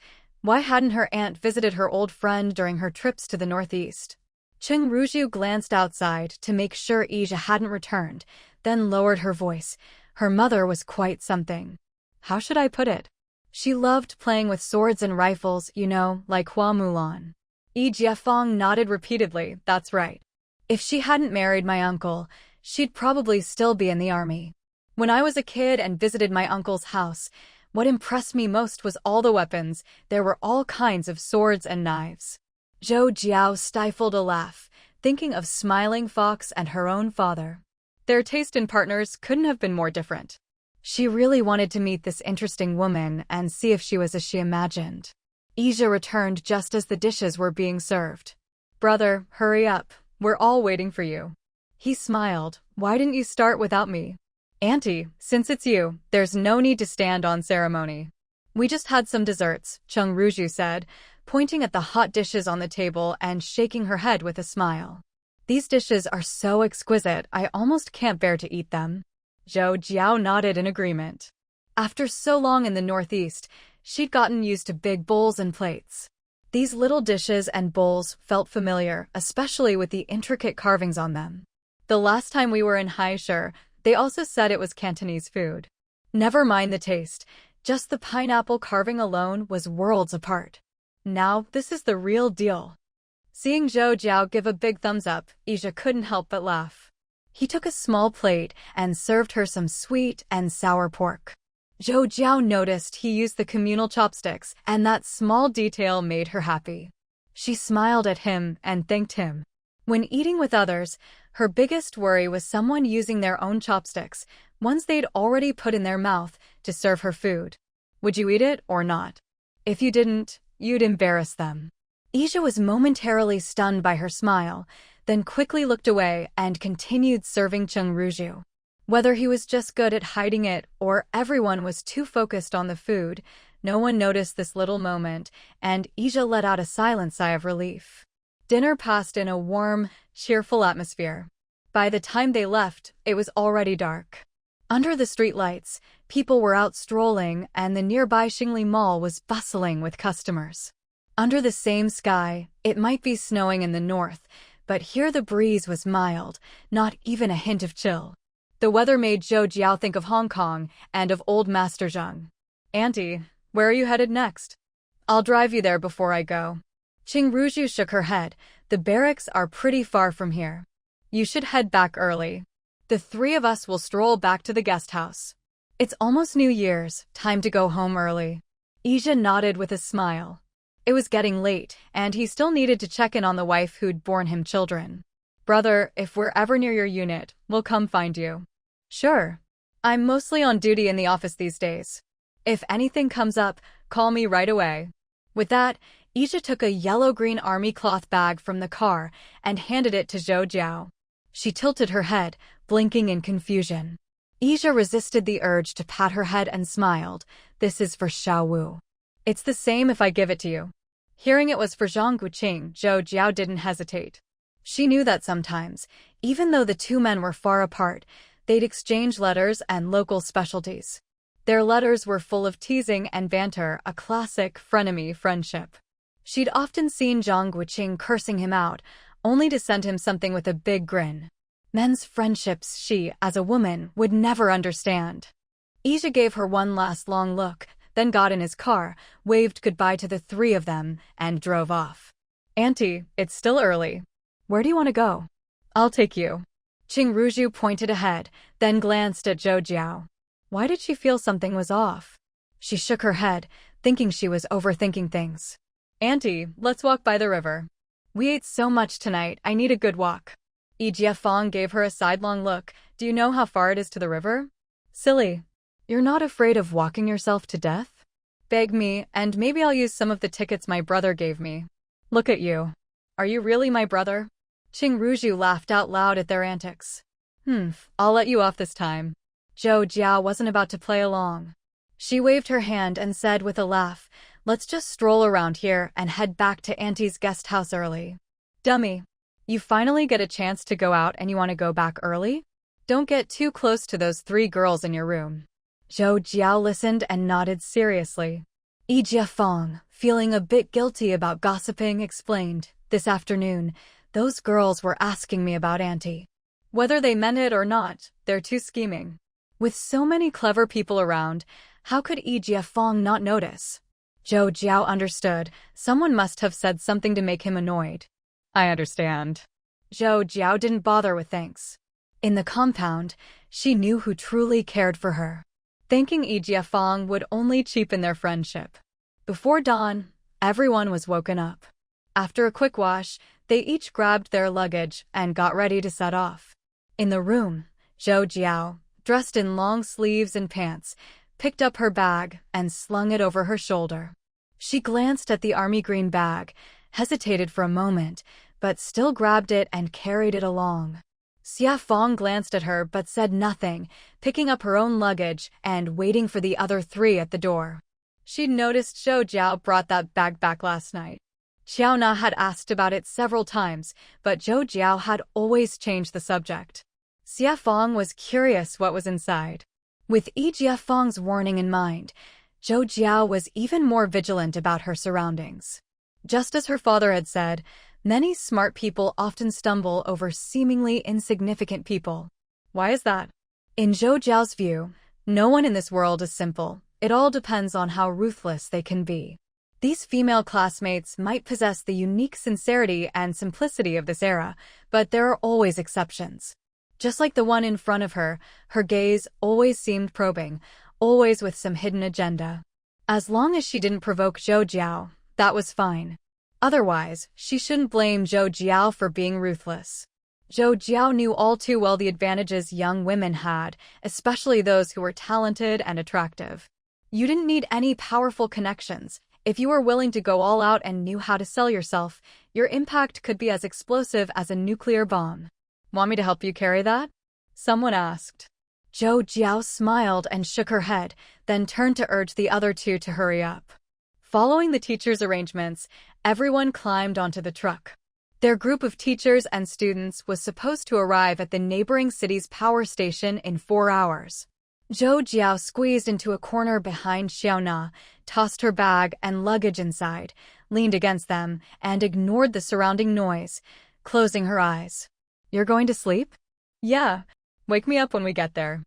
why hadn't her aunt visited her old friend during her trips to the northeast? Qing Ruzhu glanced outside to make sure Ija hadn't returned, then lowered her voice. Her mother was quite something. How should I put it? She loved playing with swords and rifles, you know, like Hua Mulan. Yi Jiafeng nodded repeatedly, that's right. If she hadn't married my uncle, she'd probably still be in the army. When I was a kid and visited my uncle's house, what impressed me most was all the weapons. There were all kinds of swords and knives. Zhou Jiao stifled a laugh, thinking of Smiling Fox and her own father. Their taste in partners couldn't have been more different. She really wanted to meet this interesting woman and see if she was as she imagined. Ija returned just as the dishes were being served. Brother, hurry up. We're all waiting for you. He smiled. Why didn't you start without me? Auntie, since it's you, there's no need to stand on ceremony. We just had some desserts, Qing Ruzhu said, pointing at the hot dishes on the table and shaking her head with a smile. These dishes are so exquisite, I almost can't bear to eat them. Zhou Jiao nodded in agreement. After so long in the northeast, she'd gotten used to big bowls and plates. These little dishes and bowls felt familiar, especially with the intricate carvings on them. The last time we were in Haisher, they also said it was Cantonese food. Never mind the taste, just the pineapple carving alone was worlds apart. Now, this is the real deal. Seeing Zhou Jiao give a big thumbs up, Ija couldn't help but laugh. He took a small plate and served her some sweet and sour pork. Zhou Jiao noticed he used the communal chopsticks, and that small detail made her happy. She smiled at him and thanked him. When eating with others, her biggest worry was someone using their own chopsticks, ones they'd already put in their mouth, to serve her food. Would you eat it or not? If you didn't, you'd embarrass them. Ija was momentarily stunned by her smile, then quickly looked away and continued serving Qing Ruzhu. Whether he was just good at hiding it or everyone was too focused on the food, no one noticed this little moment, and Ija let out a silent sigh of relief. Dinner passed in a warm, cheerful atmosphere. By the time they left, it was already dark. Under the streetlights, people were out strolling, and the nearby Xingli Mall was bustling with customers. Under the same sky, it might be snowing in the north, but here the breeze was mild, not even a hint of chill. The weather made Zhou Jiao think of Hong Kong and of old Master Zhang. Auntie, where are you headed next? I'll drive you there before I go. Qing Ruzhu shook her head. The barracks are pretty far from here. You should head back early. The three of us will stroll back to the guest house. It's almost New Year's, time to go home early. Ija nodded with a smile. It was getting late, and he still needed to check in on the wife who'd borne him children. Brother, if we're ever near your unit, we'll come find you. Sure. I'm mostly on duty in the office these days. If anything comes up, call me right away. With that, Ija took a yellow-green army cloth bag from the car and handed it to Zhou Jiao. She tilted her head, blinking in confusion. Ija resisted the urge to pat her head and smiled. This is for Xiao Wu. It's the same if I give it to you. Hearing it was for Zhang Guoqing, Zhou Jiao didn't hesitate. She knew that sometimes, even though the two men were far apart, they'd exchange letters and local specialties. Their letters were full of teasing and banter, a classic frenemy friendship. She'd often seen Zhang Guoqing cursing him out, only to send him something with a big grin. Men's friendships she, as a woman, would never understand. Ija gave her one last long look, then got in his car, waved goodbye to the three of them, and drove off. Auntie, it's still early. Where do you want to go? I'll take you. Qing Ruju pointed ahead, then glanced at Zhou Jiao. Why did she feel something was off? She shook her head, thinking she was overthinking things. Auntie, let's walk by the river. We ate so much tonight, I need a good walk. Yijie Fong gave her a sidelong look. Do you know how far it is to the river? Silly. You're not afraid of walking yourself to death? Beg me, and maybe I'll use some of the tickets my brother gave me. Look at you. Are you really my brother? Qing Ruju laughed out loud at their antics. I'll let you off this time. Zhou Jiao wasn't about to play along. She waved her hand and said with a laugh, let's just stroll around here and head back to Auntie's guest house early. Dummy. You finally get a chance to go out and you want to go back early? Don't get too close to those 3 girls in your room. Zhou Jiao listened and nodded seriously. Yijie Fong, feeling a bit guilty about gossiping, explained, this afternoon, those girls were asking me about Auntie. Whether they meant it or not, they're too scheming. With so many clever people around, how could Yijie Fong not notice? Zhou Jiao understood. Someone must have said something to make him annoyed. I understand. Zhou Jiao didn't bother with thanks. In the compound, she knew who truly cared for her. Thanking Yijie Fong would only cheapen their friendship. Before dawn, everyone was woken up. After a quick wash, they each grabbed their luggage and got ready to set off. In the room, Zhou Jiao, dressed in long sleeves and pants, picked up her bag and slung it over her shoulder. She glanced at the army green bag, hesitated for a moment, but still grabbed it and carried it along. Xia Fong glanced at her but said nothing, picking up her own luggage and waiting for the other 3 at the door. She'd noticed Zhou Jiao brought that bag back last night. Xiao Na had asked about it several times, but Zhou Jiao had always changed the subject. Xia Fong was curious what was inside. With Yijie Fong's warning in mind, Zhou Jiao was even more vigilant about her surroundings. Just as her father had said, many smart people often stumble over seemingly insignificant people. Why is that? In Zhou Jiao's view, no one in this world is simple. It all depends on how ruthless they can be. These female classmates might possess the unique sincerity and simplicity of this era, but there are always exceptions. Just like the one in front of her, her gaze always seemed probing, always with some hidden agenda. As long as she didn't provoke Zhou Jiao, that was fine. Otherwise, she shouldn't blame Zhou Jiao for being ruthless. Zhou Jiao knew all too well the advantages young women had, especially those who were talented and attractive. You didn't need any powerful connections. If you were willing to go all out and knew how to sell yourself, your impact could be as explosive as a nuclear bomb. Want me to help you carry that? Someone asked. Zhou Jiao smiled and shook her head, then turned to urge the other 2 to hurry up. Following the teacher's arrangements, everyone climbed onto the truck. Their group of teachers and students was supposed to arrive at the neighboring city's power station in 4 hours. Zhou Jiao squeezed into a corner behind Xiao Na, tossed her bag and luggage inside, leaned against them, and ignored the surrounding noise, closing her eyes. You're going to sleep? Yeah. Wake me up when we get there.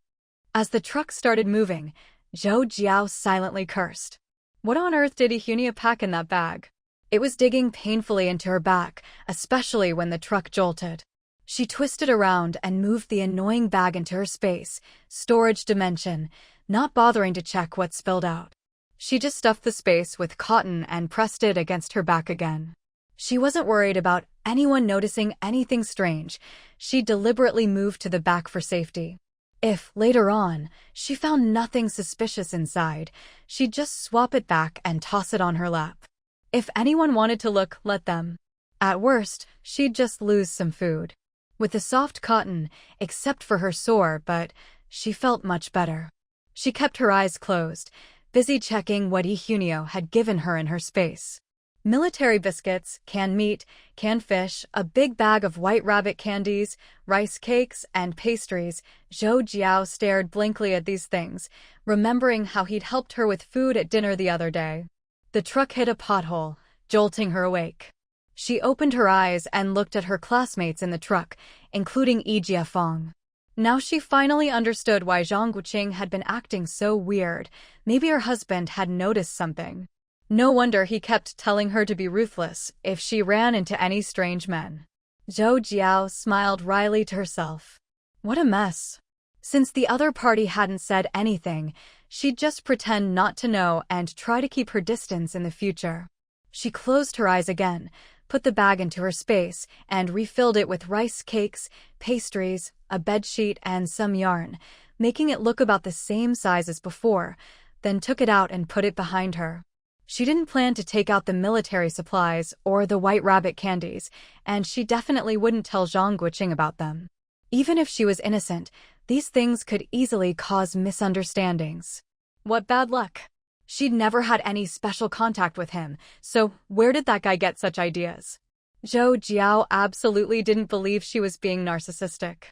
As the truck started moving, Zhou Jiao silently cursed. What on earth did Ihunia pack in that bag? It was digging painfully into her back, especially when the truck jolted. She twisted around and moved the annoying bag into her space, storage dimension, not bothering to check what spilled out. She just stuffed the space with cotton and pressed it against her back again. She wasn't worried about anyone noticing anything strange. She deliberately moved to the back for safety. If, later on, she found nothing suspicious inside, she'd just swap it back and toss it on her lap. If anyone wanted to look, let them. At worst, she'd just lose some food. With the soft cotton, except for her sore, but she felt much better. She kept her eyes closed, busy checking what Ihunio had given her in her space. Military biscuits, canned meat, canned fish, a big bag of white rabbit candies, rice cakes, and pastries. Zhou Jiao stared blankly at these things, remembering how he'd helped her with food at dinner the other day. The truck hit a pothole, jolting her awake. She opened her eyes and looked at her classmates in the truck, including Yijie Fong. Now she finally understood why Zhang Guoqing had been acting so weird. Maybe her husband had noticed something. No wonder he kept telling her to be ruthless if she ran into any strange men. Zhou Jiao smiled wryly to herself. What a mess. Since the other party hadn't said anything, she'd just pretend not to know and try to keep her distance in the future. She closed her eyes again, put the bag into her space, and refilled it with rice cakes, pastries, a bedsheet, and some yarn, making it look about the same size as before, then took it out and put it behind her. She didn't plan to take out the military supplies or the white rabbit candies, and she definitely wouldn't tell Zhang Guoqing about them. Even if she was innocent, these things could easily cause misunderstandings. What bad luck. She'd never had any special contact with him, so where did that guy get such ideas? Zhou Jiao absolutely didn't believe she was being narcissistic.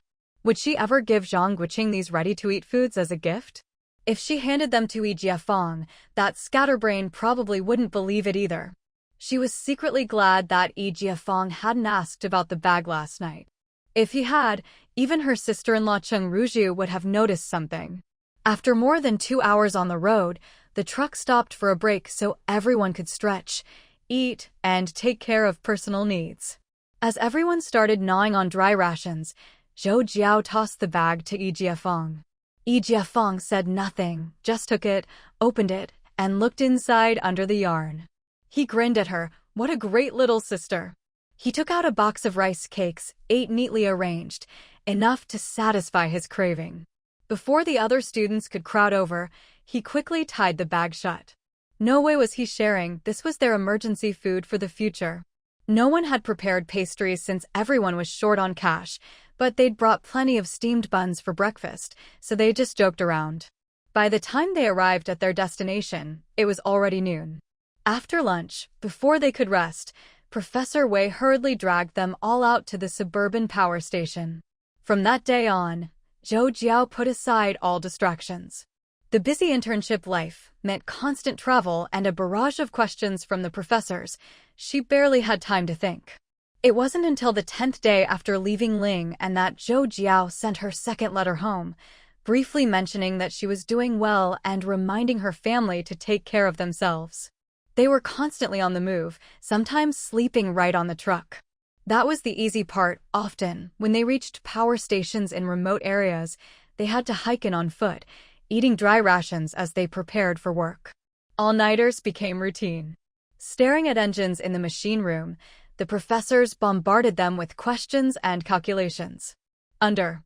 Would she ever give Zhang Guoqing these ready-to-eat foods as a gift? If she handed them to Yi Jiafeng, that scatterbrain probably wouldn't believe it either. She was secretly glad that Yi Jiafeng hadn't asked about the bag last night. If he had, even her sister-in-law Cheng Ruzhu would have noticed something. After more than 2 hours on the road, the truck stopped for a break so everyone could stretch, eat, and take care of personal needs. As everyone started gnawing on dry rations, Zhou Jiao tossed the bag to Yi Jiafeng. Yi Jiafeng said nothing, just took it, opened it, and looked inside under the yarn. He grinned at her. What a great little sister. He took out a box of rice cakes, 8 neatly arranged, enough to satisfy his craving. Before the other students could crowd over, he quickly tied the bag shut. No way was he sharing, this was their emergency food for the future. No one had prepared pastries since everyone was short on cash, but they'd brought plenty of steamed buns for breakfast, so they just joked around. By the time they arrived at their destination, it was already noon. After lunch, before they could rest, Professor Wei hurriedly dragged them all out to the suburban power station. From that day on, Zhou Jiao put aside all distractions. The busy internship life meant constant travel and a barrage of questions from the professors. She barely had time to think. It wasn't until the 10th day after leaving Ling and that Zhou Jiao sent her second letter home, briefly mentioning that she was doing well and reminding her family to take care of themselves. They were constantly on the move, sometimes sleeping right on the truck. That was the easy part. Often, when they reached power stations in remote areas, they had to hike in on foot, eating dry rations as they prepared for work. All-nighters became routine. Staring at engines in the machine room, the professors bombarded them with questions and calculations. Under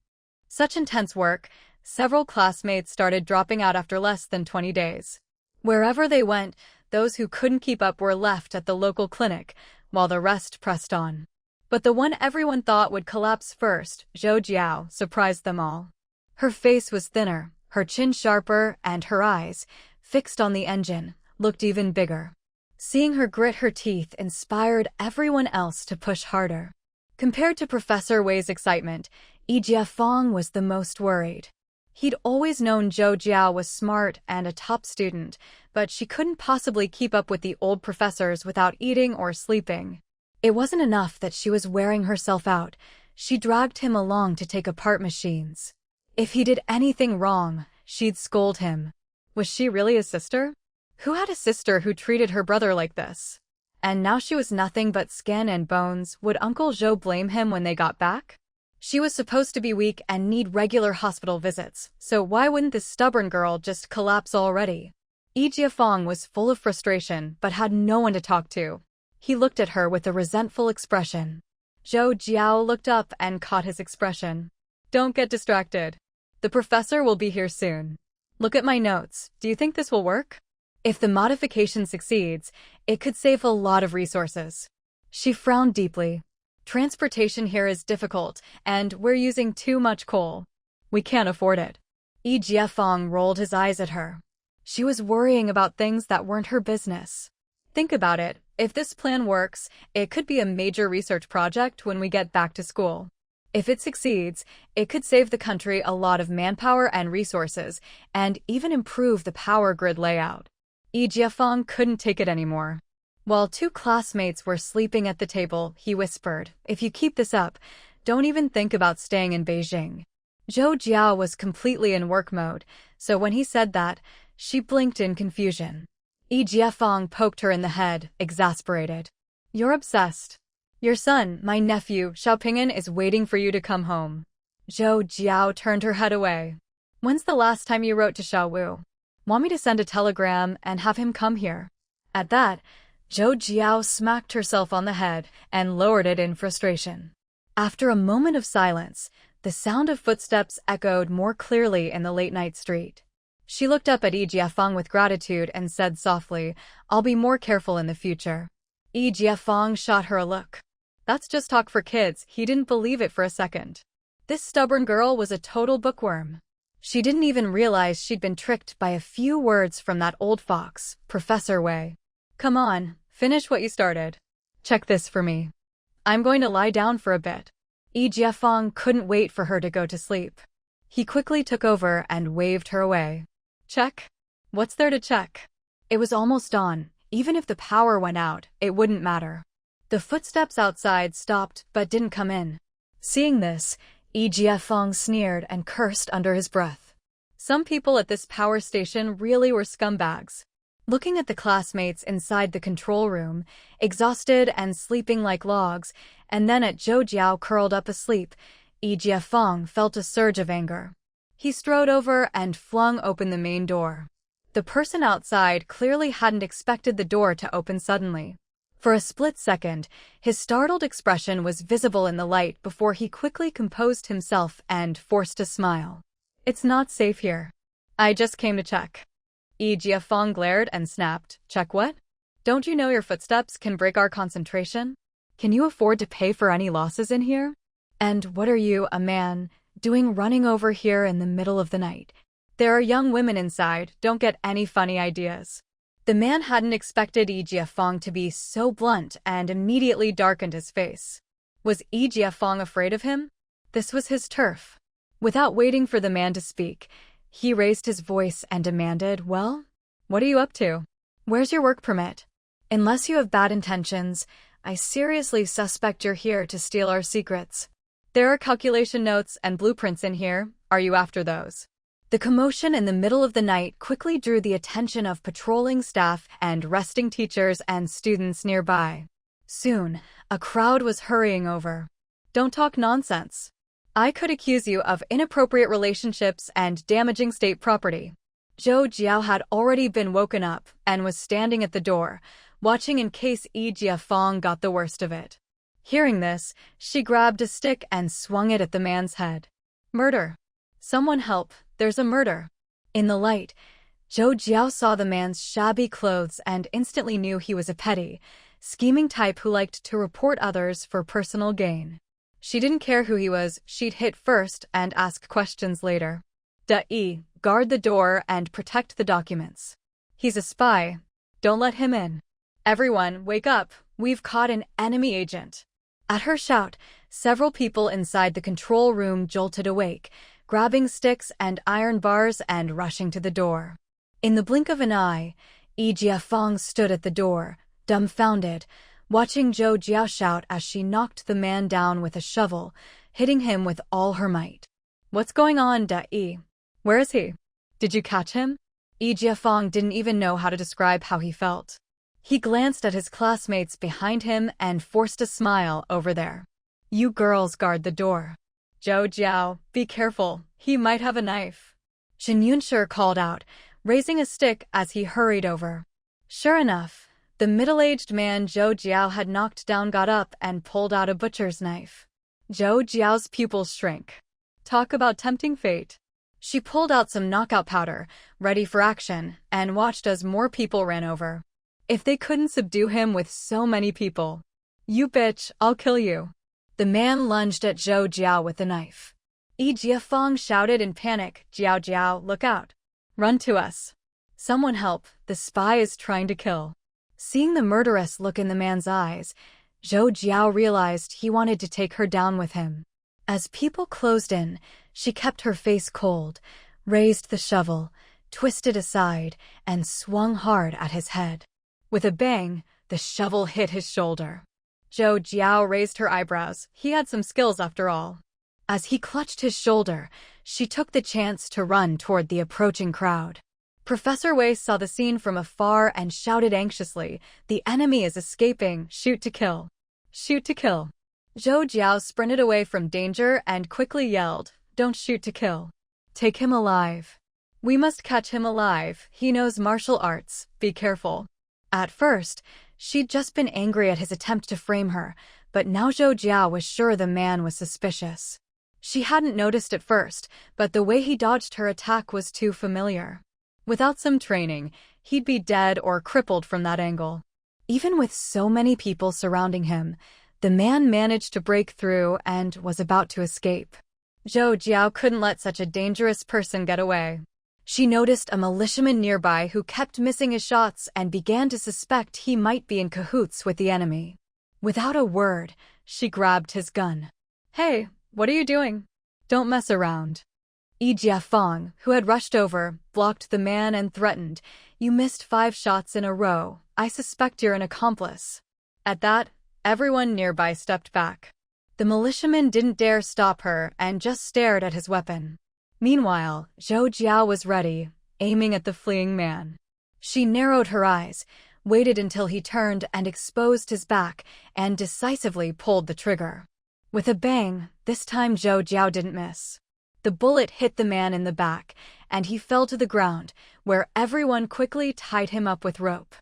such intense work, several classmates started dropping out after less than 20 days. Wherever they went, those who couldn't keep up were left at the local clinic, while the rest pressed on. But the one everyone thought would collapse first, Zhou Jiao, surprised them all. Her face was thinner, her chin sharper, and her eyes, fixed on the engine, looked even bigger. Seeing her grit her teeth inspired everyone else to push harder. Compared to Professor Wei's excitement, Yi Jiafeng was the most worried. He'd always known Zhou Jiao was smart and a top student, but she couldn't possibly keep up with the old professors without eating or sleeping. It wasn't enough that she was wearing herself out. She dragged him along to take apart machines. If he did anything wrong, she'd scold him. Was she really his sister? Who had a sister who treated her brother like this? And now she was nothing but skin and bones. Would Uncle Zhou blame him when they got back? She was supposed to be weak and need regular hospital visits, so why wouldn't this stubborn girl just collapse already? Yi Jiafeng was full of frustration but had no one to talk to. He looked at her with a resentful expression. Zhou Jiao looked up and caught his expression. Don't get distracted. The professor will be here soon. Look at my notes. Do you think this will work? If the modification succeeds, it could save a lot of resources. She frowned deeply. Transportation here is difficult, and we're using too much coal. We can't afford it. Yi Jiafeng rolled his eyes at her. She was worrying about things that weren't her business. Think about it. If this plan works, it could be a major research project when we get back to school. If it succeeds, it could save the country a lot of manpower and resources, and even improve the power grid layout. Yi Jiafeng couldn't take it anymore. While 2 classmates were sleeping at the table, he whispered, "If you keep this up, don't even think about staying in Beijing." Zhou Jiao was completely in work mode, so when he said that, she blinked in confusion. Yi Jiafeng poked her in the head, exasperated. "You're obsessed. Your son, my nephew, Xiaoping'an, is waiting for you to come home. Zhou Jiao turned her head away. When's the last time you wrote to Xiao Wu? Want me to send a telegram and have him come here? At that, Zhou Jiao smacked herself on the head and lowered it in frustration. After a moment of silence, the sound of footsteps echoed more clearly in the late-night street. She looked up at Yi Jiafeng with gratitude and said softly, "I'll be more careful in the future." Yi Jiafeng shot her a look. That's just talk for kids. He didn't believe it for a second. This stubborn girl was a total bookworm. She didn't even realize she'd been tricked by a few words from that old fox, Professor Wei. Come on, finish what you started. Check this for me. I'm going to lie down for a bit. Yi Jiafeng couldn't wait for her to go to sleep. He quickly took over and waved her away. Check? What's there to check? It was almost dawn. Even if the power went out, it wouldn't matter. The footsteps outside stopped but didn't come in. Seeing this, Yi Jiafeng sneered and cursed under his breath. Some people at this power station really were scumbags. Looking at the classmates inside the control room, exhausted and sleeping like logs, and then at Zhou Jiao curled up asleep, Yi Jiafeng felt a surge of anger. He strode over and flung open the main door. The person outside clearly hadn't expected the door to open suddenly. For a split second, his startled expression was visible in the light before he quickly composed himself and forced a smile. It's not safe here. I just came to check. Yi Jiafeng glared and snapped, check what? Don't you know your footsteps can break our concentration? Can you afford to pay for any losses in here? And what are you, a man, doing running over here in the middle of the night? There are young women inside, don't get any funny ideas. The man hadn't expected Yi Jiafeng to be so blunt and immediately darkened his face. Was Yi Jiafeng afraid of him? This was his turf. Without waiting for the man to speak, he raised his voice and demanded, well, what are you up to? Where's your work permit? Unless you have bad intentions, I seriously suspect you're here to steal our secrets. There are calculation notes and blueprints in here. Are you after those? The commotion in the middle of the night quickly drew the attention of patrolling staff and resting teachers and students nearby. Soon, a crowd was hurrying over. Don't talk nonsense. I could accuse you of inappropriate relationships and damaging state property. Zhou Jiao had already been woken up and was standing at the door, watching in case Yi Jiafeng got the worst of it. Hearing this, she grabbed a stick and swung it at the man's head. Murder. Someone help, there's a murder. In the light, Zhou Jiao saw the man's shabby clothes and instantly knew he was a petty, scheming type who liked to report others for personal gain. She didn't care who he was, she'd hit first and ask questions later. Da-yi, guard the door and protect the documents. He's a spy. Don't let him in. Everyone, wake up, we've caught an enemy agent. At her shout, several people inside the control room jolted awake, grabbing sticks and iron bars and rushing to the door. In the blink of an eye, Yi Jiafeng stood at the door, dumbfounded, watching Zhou Jiao shout as she knocked the man down with a shovel, hitting him with all her might. What's going on, Da-yi? Where is he? Did you catch him? Yi Jiafeng didn't even know how to describe how he felt. He glanced at his classmates behind him and forced a smile over there. You girls guard the door. Zhou Jiao, be careful, he might have a knife. Shen Yunshi called out, raising a stick as he hurried over. Sure enough, the middle-aged man Zhou Jiao had knocked down got up and pulled out a butcher's knife. Zhou Jiao's pupils shrank. Talk about tempting fate. She pulled out some knockout powder, ready for action, and watched as more people ran over. If they couldn't subdue him with so many people. You bitch, I'll kill you. The man lunged at Zhou Jiao with the knife. Yi Jiafeng shouted in panic, Jiao Jiao, look out. Run to us. Someone help, the spy is trying to kill. Seeing the murderous look in the man's eyes, Zhou Jiao realized he wanted to take her down with him. As people closed in, she kept her face cold, raised the shovel, twisted aside, and swung hard at his head. With a bang, the shovel hit his shoulder. Zhou Jiao raised her eyebrows. He had some skills after all. As he clutched his shoulder, she took the chance to run toward the approaching crowd. Professor Wei saw the scene from afar and shouted anxiously, the enemy is escaping, shoot to kill. Shoot to kill. Zhou Jiao sprinted away from danger and quickly yelled, "Don't shoot to kill. Take him alive. We must catch him alive. He knows martial arts. Be careful." At first, she'd just been angry at his attempt to frame her, but now Zhou Jiao was sure the man was suspicious. She hadn't noticed at first, but the way he dodged her attack was too familiar. Without some training, he'd be dead or crippled from that angle. Even with so many people surrounding him, the man managed to break through and was about to escape. Zhou Jiao couldn't let such a dangerous person get away. She noticed a militiaman nearby who kept missing his shots and began to suspect he might be in cahoots with the enemy. Without a word, she grabbed his gun. "Hey, what are you doing? Don't mess around." Yi Jiafeng, who had rushed over, blocked the man and threatened, "You missed 5 shots in a row. I suspect you're an accomplice." At that, everyone nearby stepped back. The militiaman didn't dare stop her and just stared at his weapon. Meanwhile, Zhou Jiao was ready, aiming at the fleeing man. She narrowed her eyes, waited until he turned and exposed his back, and decisively pulled the trigger. With a bang, this time Zhou Jiao didn't miss. The bullet hit the man in the back, and he fell to the ground, where everyone quickly tied him up with rope.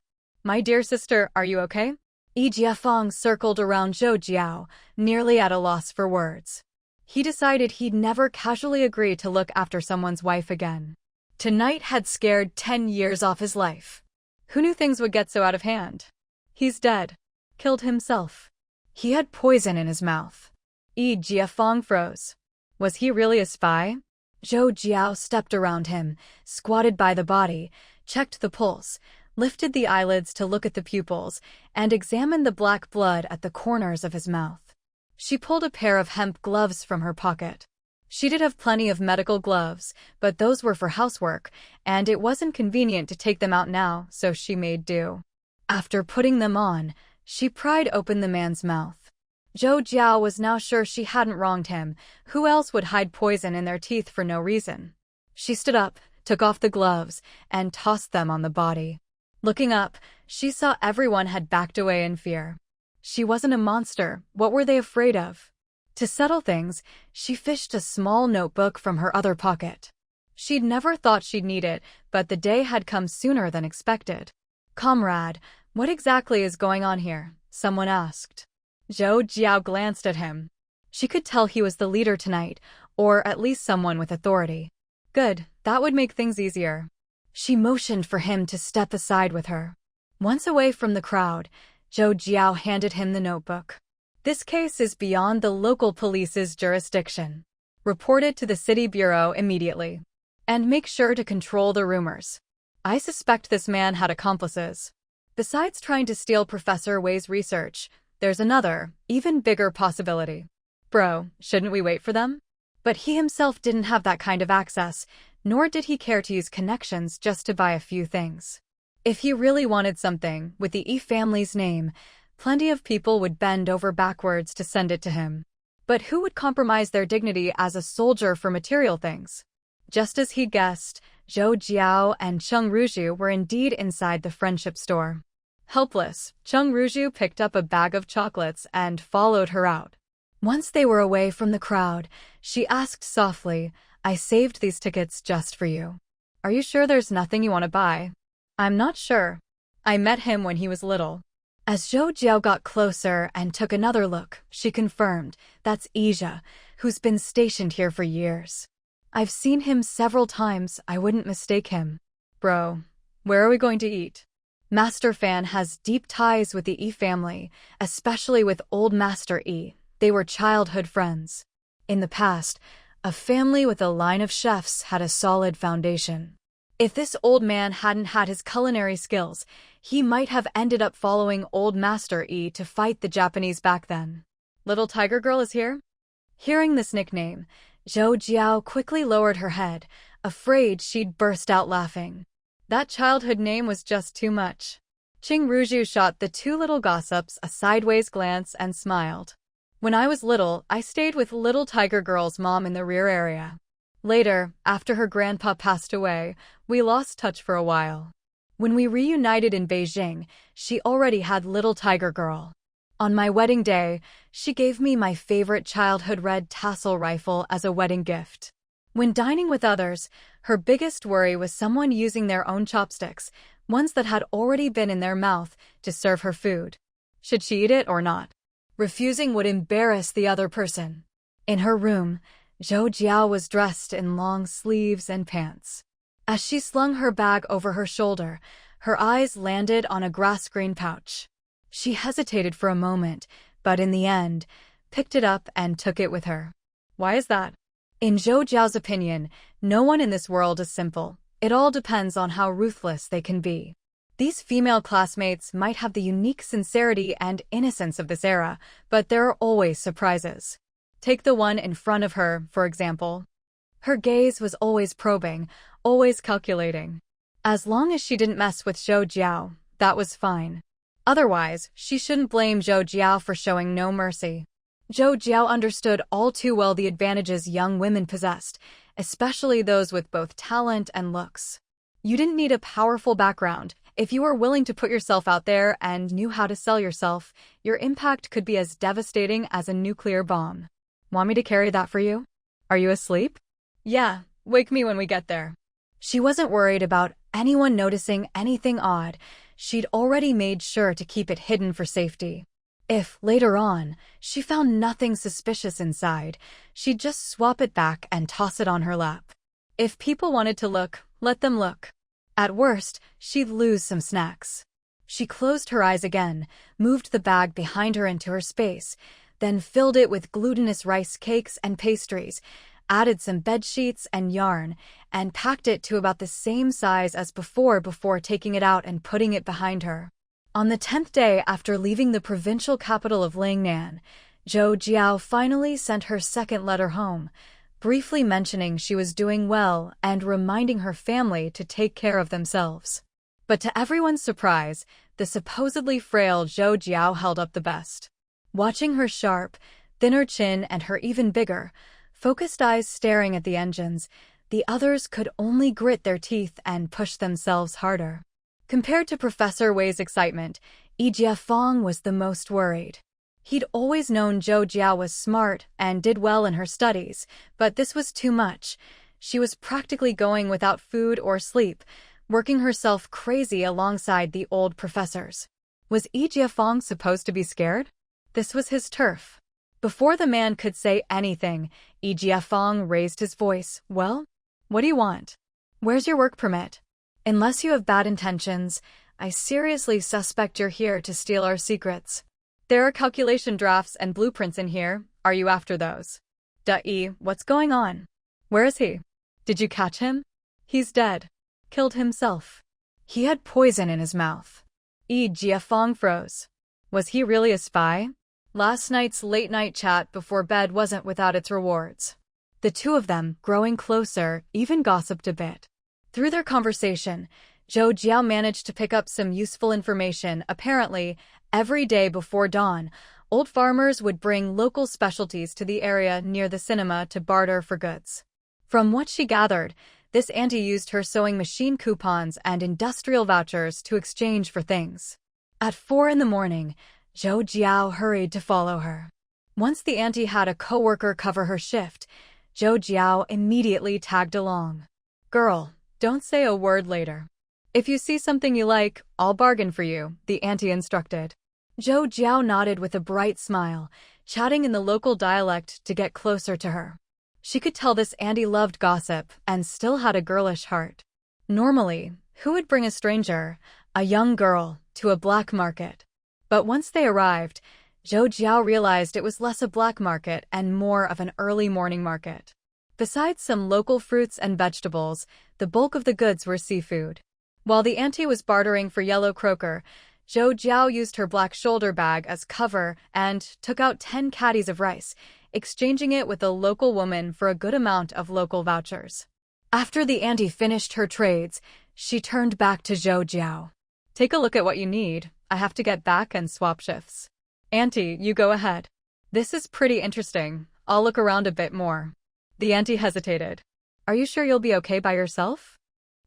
"My dear sister, are you okay?" Yi Jiafeng circled around Zhou Jiao, nearly at a loss for words. He decided he'd never casually agree to look after someone's wife again. Tonight had scared 10 years off his life. Who knew things would get so out of hand? He's dead. Killed himself. He had poison in his mouth. Yi Jiafeng froze. Was he really a spy? Zhou Jiao stepped around him, squatted by the body, checked the pulse, lifted the eyelids to look at the pupils, and examined the black blood at the corners of his mouth. She pulled a pair of hemp gloves from her pocket. She did have plenty of medical gloves, but those were for housework, and it wasn't convenient to take them out now, so she made do. After putting them on, she pried open the man's mouth. Zhou Jiao was now sure she hadn't wronged him. Who else would hide poison in their teeth for no reason? She stood up, took off the gloves, and tossed them on the body. Looking up, she saw everyone had backed away in fear. She wasn't a monster. What were they afraid of? To settle things, she fished a small notebook from her other pocket. She'd never thought she'd need it, but the day had come sooner than expected. "Comrade, what exactly is going on here?" someone asked. Zhou Jiao glanced at him. She could tell he was the leader tonight, or at least someone with authority. Good, that would make things easier. She motioned for him to step aside with her. Once away from the crowd, Zhou Jiao handed him the notebook. "This case is beyond the local police's jurisdiction. Report it to the city bureau immediately. And make sure to control the rumors. I suspect this man had accomplices. Besides trying to steal Professor Wei's research, there's another, even bigger possibility." "Bro, shouldn't we wait for them?" But he himself didn't have that kind of access, nor did he care to use connections just to buy a few things. If he really wanted something, with the Yi family's name, plenty of people would bend over backwards to send it to him. But who would compromise their dignity as a soldier for material things? Just as he guessed, Zhou Jiao and Cheng Ruzhu were indeed inside the friendship store. Helpless, Cheng Ruzhu picked up a bag of chocolates and followed her out. Once they were away from the crowd, she asked softly, "I saved these tickets just for you. Are you sure there's nothing you want to buy?" "I'm not sure. I met him when he was little." As Zhou Jiao got closer and took another look, she confirmed, "That's Ija, who's been stationed here for years. I've seen him several times. I wouldn't mistake him." "Bro, where are we going to eat?" Master Fan has deep ties with the Yi family, especially with old Master Yi. They were childhood friends. In the past, a family with a line of chefs had a solid foundation. If this old man hadn't had his culinary skills, he might have ended up following old Master Yi to fight the Japanese back then. "Little Tiger Girl is here?" Hearing this nickname, Zhou Jiao quickly lowered her head, afraid she'd burst out laughing. That childhood name was just too much. Cheng Ruzhu shot the two little gossips a sideways glance and smiled. "When I was little, I stayed with Little Tiger Girl's mom in the rear area. Later, after her grandpa passed away, we lost touch for a while. When we reunited in Beijing, she already had Little Tiger Girl. On my wedding day, she gave me my favorite childhood red tassel rifle as a wedding gift. When dining with others, her biggest worry was someone using their own chopsticks, ones that had already been in their mouth, to serve her food. Should she eat it or not? Refusing would embarrass the other person. In her room, Zhou Jiao was dressed in long sleeves and pants. As she slung her bag over her shoulder, her eyes landed on a grass-green pouch. She hesitated for a moment, but in the end, picked it up and took it with her. Why is that? In Zhou Jiao's opinion, no one in this world is simple. It all depends on how ruthless they can be. These female classmates might have the unique sincerity and innocence of this era, but there are always surprises. Take the one in front of her, for example. Her gaze was always probing, always calculating. As long as she didn't mess with Zhou Jiao, that was fine. Otherwise, she shouldn't blame Zhou Jiao for showing no mercy. Zhou Jiao understood all too well the advantages young women possessed, especially those with both talent and looks. You didn't need a powerful background. If you were willing to put yourself out there and knew how to sell yourself, your impact could be as devastating as a nuclear bomb. Want me to carry that for you? Are you asleep? Yeah, wake me when we get there. She wasn't worried about anyone noticing anything odd. She'd already made sure to keep it hidden for safety. If, later on, she found nothing suspicious inside, she'd just swap it back and toss it on her lap. If people wanted to look, let them look. At worst, she'd lose some snacks. She closed her eyes again, moved the bag behind her into her space, then filled it with glutinous rice cakes and pastries, added some bed sheets and yarn, and packed it to about the same size as before taking it out and putting it behind her. On the 10th day after leaving the provincial capital of Lingnan, Zhou Jiao finally sent her second letter home, briefly mentioning she was doing well and reminding her family to take care of themselves. But to everyone's surprise, the supposedly frail Zhou Jiao held up the best. Watching her sharp, thinner chin and her even bigger, focused eyes staring at the engines, the others could only grit their teeth and push themselves harder. Compared to Professor Wei's excitement, Yi Jiafeng was the most worried. He'd always known Zhou Jiao was smart and did well in her studies, but this was too much. She was practically going without food or sleep, working herself crazy alongside the old professors. Was Yi Jiafeng supposed to be scared? This was his turf. Before the man could say anything, Yi Jiafeng raised his voice. Well, what do you want? Where's your work permit? Unless you have bad intentions, I seriously suspect you're here to steal our secrets. There are calculation drafts and blueprints in here. Are you after those? Yi, what's going on? Where is he? Did you catch him? He's dead. Killed himself. He had poison in his mouth. Yi Jiafeng froze. Was he really a spy? Last night's late-night chat before bed wasn't without its rewards. The two of them, growing closer, even gossiped a bit. Through their conversation, Zhou Jiao managed to pick up some useful information. Apparently, every day before dawn, old farmers would bring local specialties to the area near the cinema to barter for goods. From what she gathered, this auntie used her sewing machine coupons and industrial vouchers to exchange for things. At 4 a.m, Zhou Jiao hurried to follow her. Once the auntie had a coworker cover her shift, Zhou Jiao immediately tagged along. Girl, don't say a word later. If you see something you like, I'll bargain for you, the auntie instructed. Zhou Jiao nodded with a bright smile, chatting in the local dialect to get closer to her. She could tell this auntie loved gossip and still had a girlish heart. Normally, who would bring a stranger, a young girl, to a black market? But once they arrived, Zhou Jiao realized it was less a black market and more of an early morning market. Besides some local fruits and vegetables, the bulk of the goods were seafood. While the auntie was bartering for yellow croaker, Zhou Jiao used her black shoulder bag as cover and took out 10 caddies of rice, exchanging it with a local woman for a good amount of local vouchers. After the auntie finished her trades, she turned back to Zhou Jiao. Take a look at what you need. I have to get back and swap shifts. Auntie, you go ahead. This is pretty interesting. I'll look around a bit more. The auntie hesitated. Are you sure you'll be okay by yourself?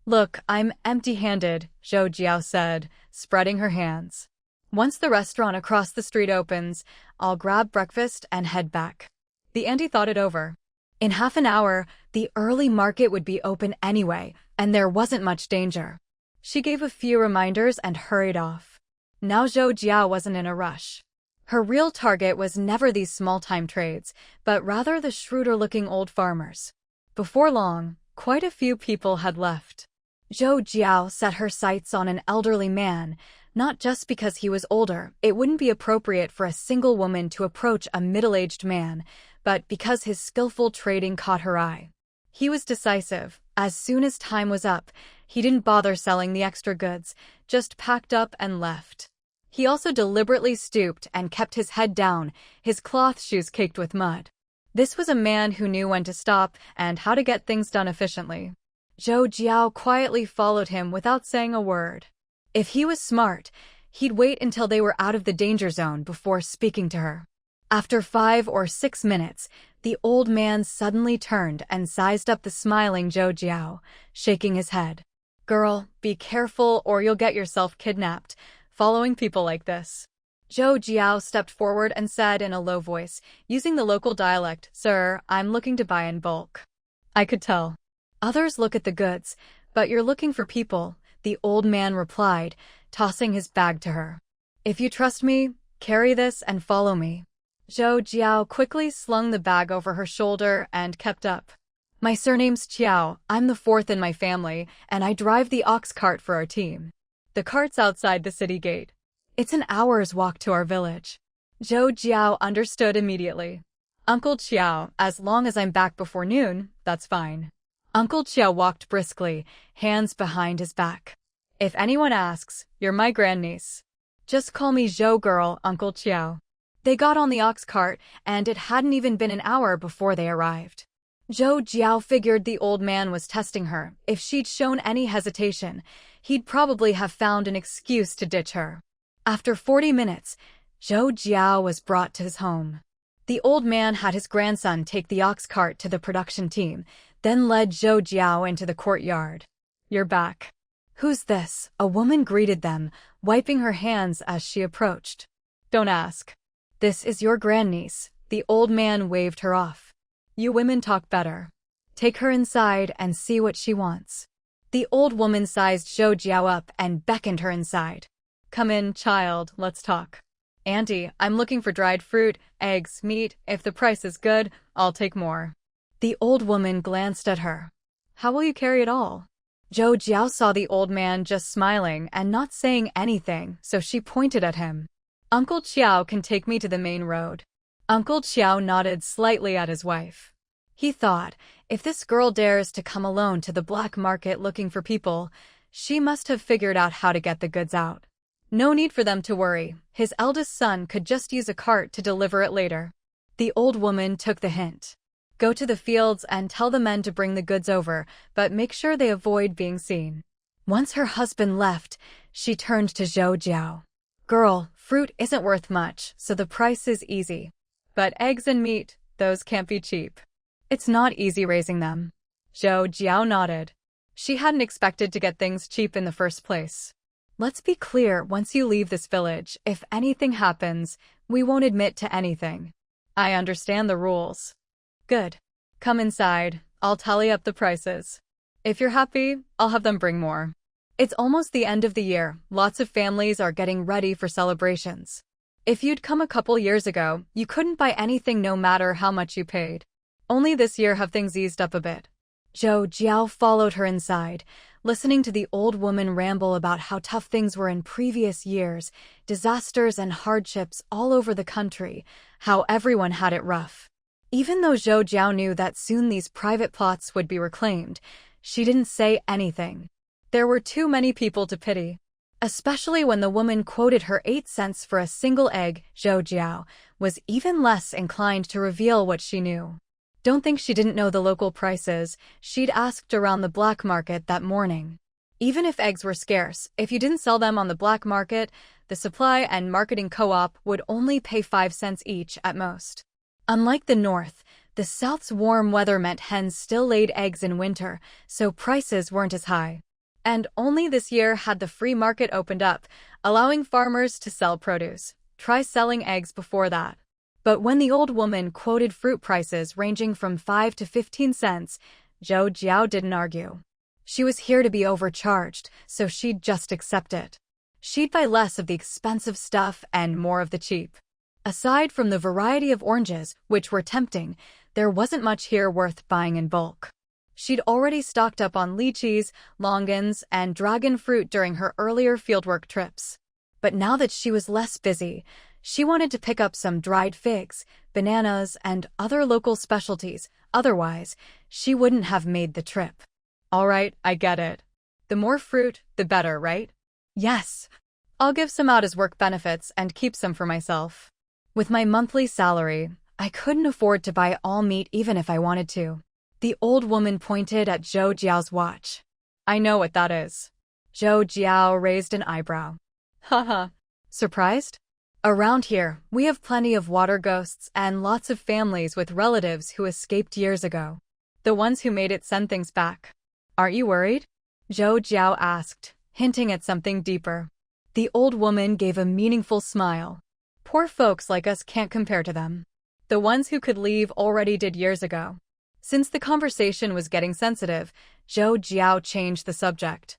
Look, I'm empty-handed, Zhou Jiao said, spreading her hands. Once the restaurant across the street opens, I'll grab breakfast and head back. The auntie thought it over. In half an hour, the early market would be open anyway, and there wasn't much danger. She gave a few reminders and hurried off. Now Zhou Jiao wasn't in a rush. Her real target was never these small-time trades, but rather the shrewder-looking old farmers. Before long, quite a few people had left. Zhou Jiao set her sights on an elderly man, not just because he was older. It wouldn't be appropriate for a single woman to approach a middle-aged man, but because his skillful trading caught her eye. He was decisive. As soon as time was up, he didn't bother selling the extra goods, just packed up and left. He also deliberately stooped and kept his head down, his cloth shoes caked with mud. This was a man who knew when to stop and how to get things done efficiently. Zhou Jiao quietly followed him without saying a word. If he was smart, he'd wait until they were out of the danger zone before speaking to her. After 5 or 6 minutes, the old man suddenly turned and sized up the smiling Zhou Jiao, shaking his head. "Girl, be careful or you'll get yourself kidnapped, following people like this." Zhou Jiao stepped forward and said in a low voice, using the local dialect, "Sir, I'm looking to buy in bulk." "I could tell. Others look at the goods, but you're looking for people," the old man replied, tossing his bag to her. "If you trust me, carry this and follow me." Zhou Jiao quickly slung the bag over her shoulder and kept up. "My surname's Qiao, I'm the 4th in my family, and I drive the ox cart for our team. The cart's outside the city gate. It's an hour's walk to our village." Zhou Jiao understood immediately. "Uncle Qiao, as long as I'm back before noon, that's fine." Uncle Qiao walked briskly, hands behind his back. "If anyone asks, you're my grandniece. Just call me Zhou girl, Uncle Qiao." They got on the ox cart, and it hadn't even been an hour before they arrived. Zhou Jiao figured the old man was testing her. If she'd shown any hesitation, he'd probably have found an excuse to ditch her. After 40 minutes, Zhou Jiao was brought to his home. The old man had his grandson take the ox cart to the production team, then led Zhou Jiao into the courtyard. "You're back." "Who's this?" a woman greeted them, wiping her hands as she approached. "Don't ask. This is your grandniece." The old man waved her off. "You women talk better. Take her inside and see what she wants." The old woman sized Zhou Jiao up and beckoned her inside. "Come in, child, let's talk." "Auntie, I'm looking for dried fruit, eggs, meat. If the price is good, I'll take more." The old woman glanced at her. "How will you carry it all?" Zhou Jiao saw the old man just smiling and not saying anything, so she pointed at him. "Uncle Qiao can take me to the main road." Uncle Qiao nodded slightly at his wife. He thought, if this girl dares to come alone to the black market looking for people, she must have figured out how to get the goods out. No need for them to worry. His eldest son could just use a cart to deliver it later. The old woman took the hint. "Go to the fields and tell the men to bring the goods over, but make sure they avoid being seen." Once her husband left, she turned to Zhou Jiao. "Girl, fruit isn't worth much, so the price is easy. But eggs and meat, those can't be cheap. It's not easy raising them." Zhou Jiao nodded. She hadn't expected to get things cheap in the first place. "Let's be clear, once you leave this village, if anything happens, we won't admit to anything." "I understand the rules." "Good. Come inside, I'll tally up the prices. If you're happy, I'll have them bring more." It's almost the end of the year. Lots of families are getting ready for celebrations. If you'd come a couple years ago, you couldn't buy anything no matter how much you paid. Only this year have things eased up a bit. Zhou Jiao followed her inside, listening to the old woman ramble about how tough things were in previous years, disasters and hardships all over the country, how everyone had it rough. Even though Zhou Jiao knew that soon these private plots would be reclaimed, she didn't say anything. There were too many people to pity. Especially when the woman quoted her 8 cents for a single egg, Zhou Jiao was even less inclined to reveal what she knew. Don't think she didn't know the local prices. She'd asked around the black market that morning. Even if eggs were scarce, if you didn't sell them on the black market, the supply and marketing co-op would only pay 5 cents each at most. Unlike the north, the south's warm weather meant hens still laid eggs in winter, so prices weren't as high. And only this year had the free market opened up, allowing farmers to sell produce. Try selling eggs before that. But when the old woman quoted fruit prices ranging from 5 to 15 cents, Zhou Jiao didn't argue. She was here to be overcharged, so she'd just accept it. She'd buy less of the expensive stuff and more of the cheap. Aside from the variety of oranges, which were tempting, there wasn't much here worth buying in bulk. She'd already stocked up on lychees, longans, and dragon fruit during her earlier fieldwork trips. But now that she was less busy, she wanted to pick up some dried figs, bananas, and other local specialties. Otherwise, she wouldn't have made the trip. All right, I get it. The more fruit, the better, right? Yes. I'll give some out as work benefits and keep some for myself. With my monthly salary, I couldn't afford to buy all meat even if I wanted to. The old woman pointed at Zhou Jiao's watch. I know what that is. Zhou Jiao raised an eyebrow. Haha. Surprised? Around here, we have plenty of water ghosts and lots of families with relatives who escaped years ago. The ones who made it send things back. Aren't you worried? Zhou Jiao asked, hinting at something deeper. The old woman gave a meaningful smile. Poor folks like us can't compare to them. The ones who could leave already did years ago. Since the conversation was getting sensitive, Zhou Jiao changed the subject.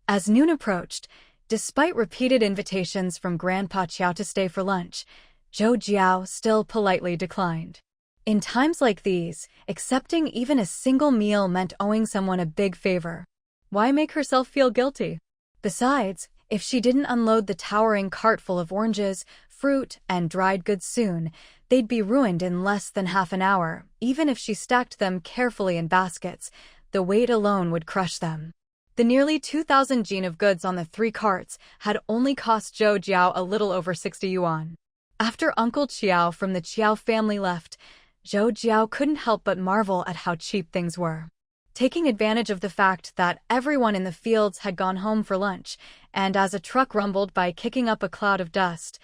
As noon approached, despite repeated invitations from Grandpa Qiao to stay for lunch, Zhou Jiao still politely declined. In times like these, accepting even a single meal meant owing someone a big favor. Why make herself feel guilty? Besides, if she didn't unload the towering cart full of oranges, fruit, and dried goods soon, they'd be ruined in less than half an hour. Even if she stacked them carefully in baskets, the weight alone would crush them. The nearly 2,000 jin of goods on the 3 carts had only cost Zhou Jiao a little over 60 yuan. After Uncle Qiao from the Qiao family left, Zhou Jiao couldn't help but marvel at how cheap things were. Taking advantage of the fact that everyone in the fields had gone home for lunch, and as a truck rumbled by kicking up a cloud of dust,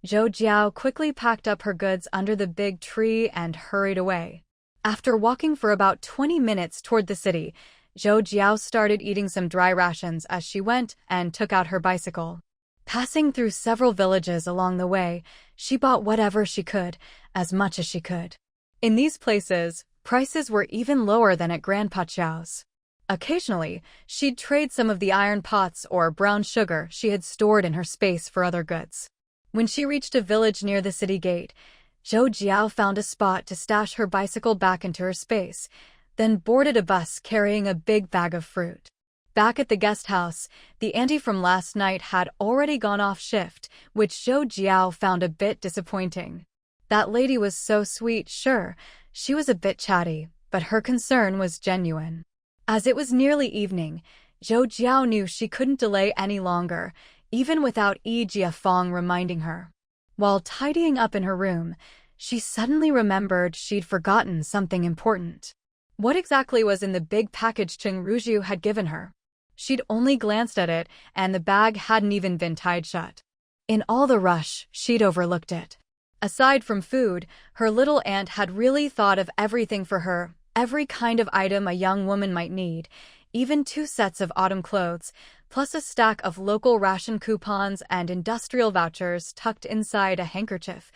Zhou Jiao quickly packed up her goods under the big tree and hurried away. After walking for about 20 minutes toward the city, Zhou Jiao started eating some dry rations as she went and took out her bicycle. Passing through several villages along the way, she bought whatever she could, as much as she could. In these places, prices were even lower than at Grandpa Qiao's. Occasionally, she'd trade some of the iron pots or brown sugar she had stored in her space for other goods. When she reached a village near the city gate, Zhou Jiao found a spot to stash her bicycle back into her space, then boarded a bus carrying a big bag of fruit. Back at the guest house, the auntie from last night had already gone off shift, which Zhou Jiao found a bit disappointing. That lady was so sweet, sure, she was a bit chatty, but her concern was genuine. As it was nearly evening, Zhou Jiao knew she couldn't delay any longer, even without Yi Jiafeng reminding her. While tidying up in her room, she suddenly remembered she'd forgotten something important. What exactly was in the big package Cheng Ruzhu had given her? She'd only glanced at it, and the bag hadn't even been tied shut. In all the rush, she'd overlooked it. Aside from food, her little aunt had really thought of everything for her, every kind of item a young woman might need, even 2 sets of autumn clothes, plus a stack of local ration coupons and industrial vouchers tucked inside a handkerchief,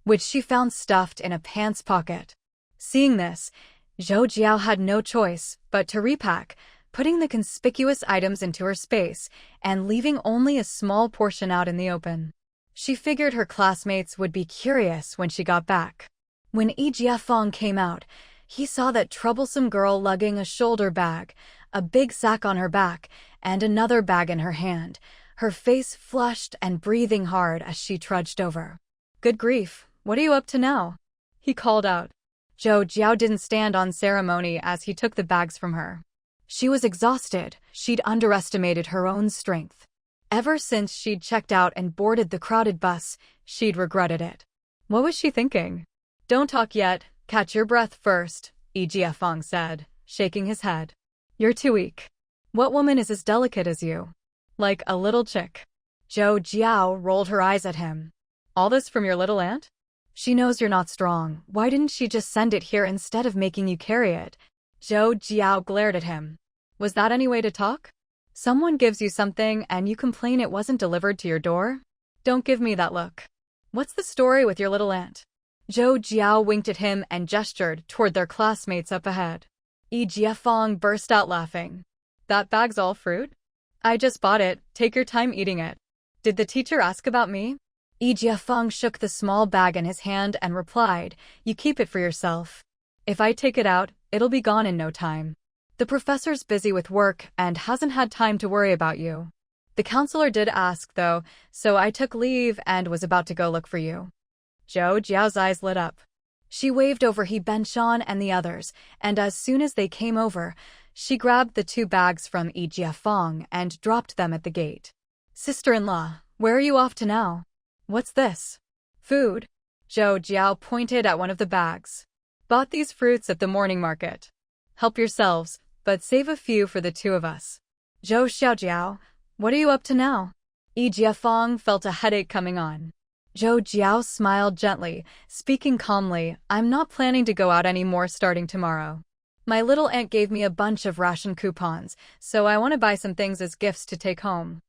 which she found stuffed in a pants pocket. Seeing this, Zhou Jiao had no choice but to repack, putting the conspicuous items into her space and leaving only a small portion out in the open. She figured her classmates would be curious when she got back. When Yi Jiafeng came out, he saw that troublesome girl lugging a shoulder bag, a big sack on her back, and another bag in her hand, her face flushed and breathing hard as she trudged over. "Good grief, what are you up to now?" he called out. Zhou Jiao didn't stand on ceremony as he took the bags from her. She was exhausted. She'd underestimated her own strength. Ever since she'd checked out and boarded the crowded bus, she'd regretted it. What was she thinking? "Don't talk yet, catch your breath first," Yi Jiafeng said, shaking his head. "You're too weak. What woman is as delicate as you? Like a little chick." Zhou Jiao rolled her eyes at him. "All this from your little aunt? She knows you're not strong. Why didn't she just send it here instead of making you carry it?" Zhou Jiao glared at him. Was that any way to talk? Someone gives you something and you complain it wasn't delivered to your door? Don't give me that look. What's the story with your little aunt? Zhou Jiao winked at him and gestured toward their classmates up ahead. Yi Jiafeng burst out laughing. That bag's all fruit? I just bought it, take your time eating it. Did the teacher ask about me? Yi Jiafeng shook the small bag in his hand and replied, you keep it for yourself. If I take it out, it'll be gone in no time. The professor's busy with work and hasn't had time to worry about you. The counselor did ask, though, so I took leave and was about to go look for you. Zhou Jiao's eyes lit up. She waved over He Benshan and the others, and as soon as they came over, she grabbed the 2 bags from Yi Jiafeng and dropped them at the gate. Sister-in-law, where are you off to now? What's this? Food. Zhou Jiao pointed at one of the bags. Bought these fruits at the morning market. Help yourselves, but save a few for the 2 of us. Zhou Xiaojiao, what are you up to now? Yi Jiafeng felt a headache coming on. Zhou Jiao smiled gently, speaking calmly, I'm not planning to go out anymore starting tomorrow. My little aunt gave me a bunch of ration coupons, so I want to buy some things as gifts to take home.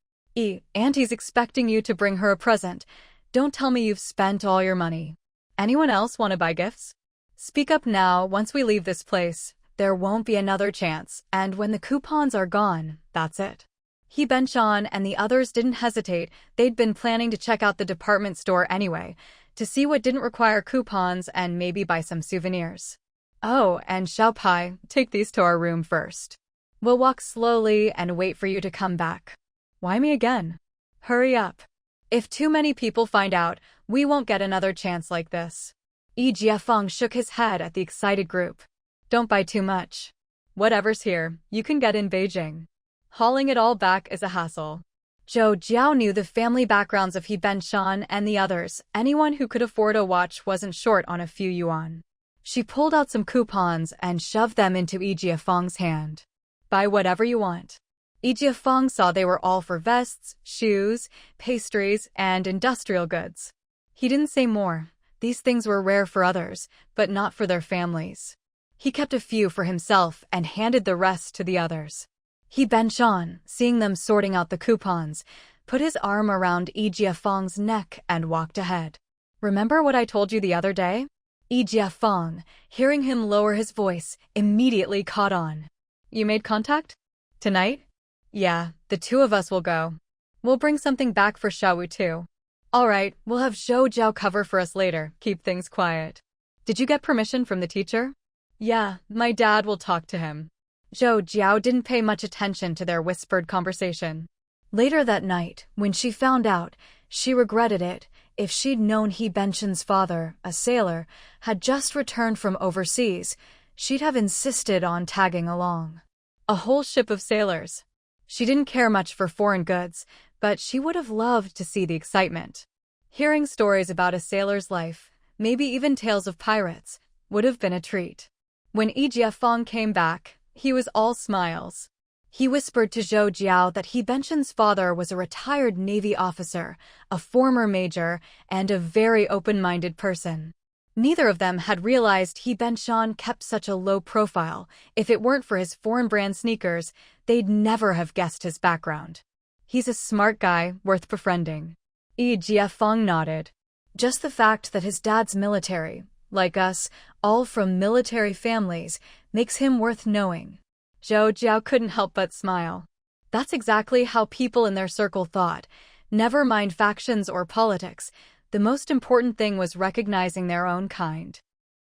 Auntie's expecting you to bring her a present. Don't tell me you've spent all your money. Anyone else want to buy gifts? Speak up now. Once we leave this place, there won't be another chance, and when the coupons are gone, that's it. He Benshan and the others didn't hesitate. They'd been planning to check out the department store anyway, to see what didn't require coupons and maybe buy some souvenirs. Oh, and Xiao Pai, take these to our room first. We'll walk slowly and wait for you to come back. Why me again? Hurry up. If too many people find out, we won't get another chance like this. Yi Jiafeng shook his head at the excited group. Don't buy too much. Whatever's here, you can get in Beijing. Hauling it all back is a hassle. Zhou Jiao knew the family backgrounds of He Benshan and the others. Anyone who could afford a watch wasn't short on a few yuan. She pulled out some coupons and shoved them into Yi Jiafeng's hand. Buy whatever you want. Yi Jiafeng saw they were all for vests, shoes, pastries, and industrial goods. He didn't say more. These things were rare for others, but not for their families. He kept a few for himself and handed the rest to the others. He Benshan, seeing them sorting out the coupons, put his arm around Yi Jiafeng's neck and walked ahead. Remember what I told you the other day? Yi Jiafeng, hearing him lower his voice, immediately caught on. You made contact? Tonight? Yeah, the 2 of us will go. We'll bring something back for Xiaowu too. Alright, we'll have Zhou Jiao cover for us later, keep things quiet. Did you get permission from the teacher? Yeah, my dad will talk to him. Zhou Jiao didn't pay much attention to their whispered conversation. Later that night, when she found out, she regretted it. If she'd known He Benshan's father, a sailor, had just returned from overseas, she'd have insisted on tagging along. A whole ship of sailors. She didn't care much for foreign goods, but she would have loved to see the excitement. Hearing stories about a sailor's life, maybe even tales of pirates, would have been a treat. When Yi Jiafeng came back, he was all smiles. He whispered to Zhou Jiao that He Benshan's father was a retired Navy officer, a former major, and a very open-minded person. Neither of them had realized He Benshan kept such a low profile. If it weren't for his foreign-brand sneakers, they'd never have guessed his background. He's a smart guy, worth befriending. Yi Jiafeng nodded. Just the fact that his dad's military, like us, all from military families, makes him worth knowing. Zhou Jiao couldn't help but smile. That's exactly how people in their circle thought. Never mind factions or politics. The most important thing was recognizing their own kind.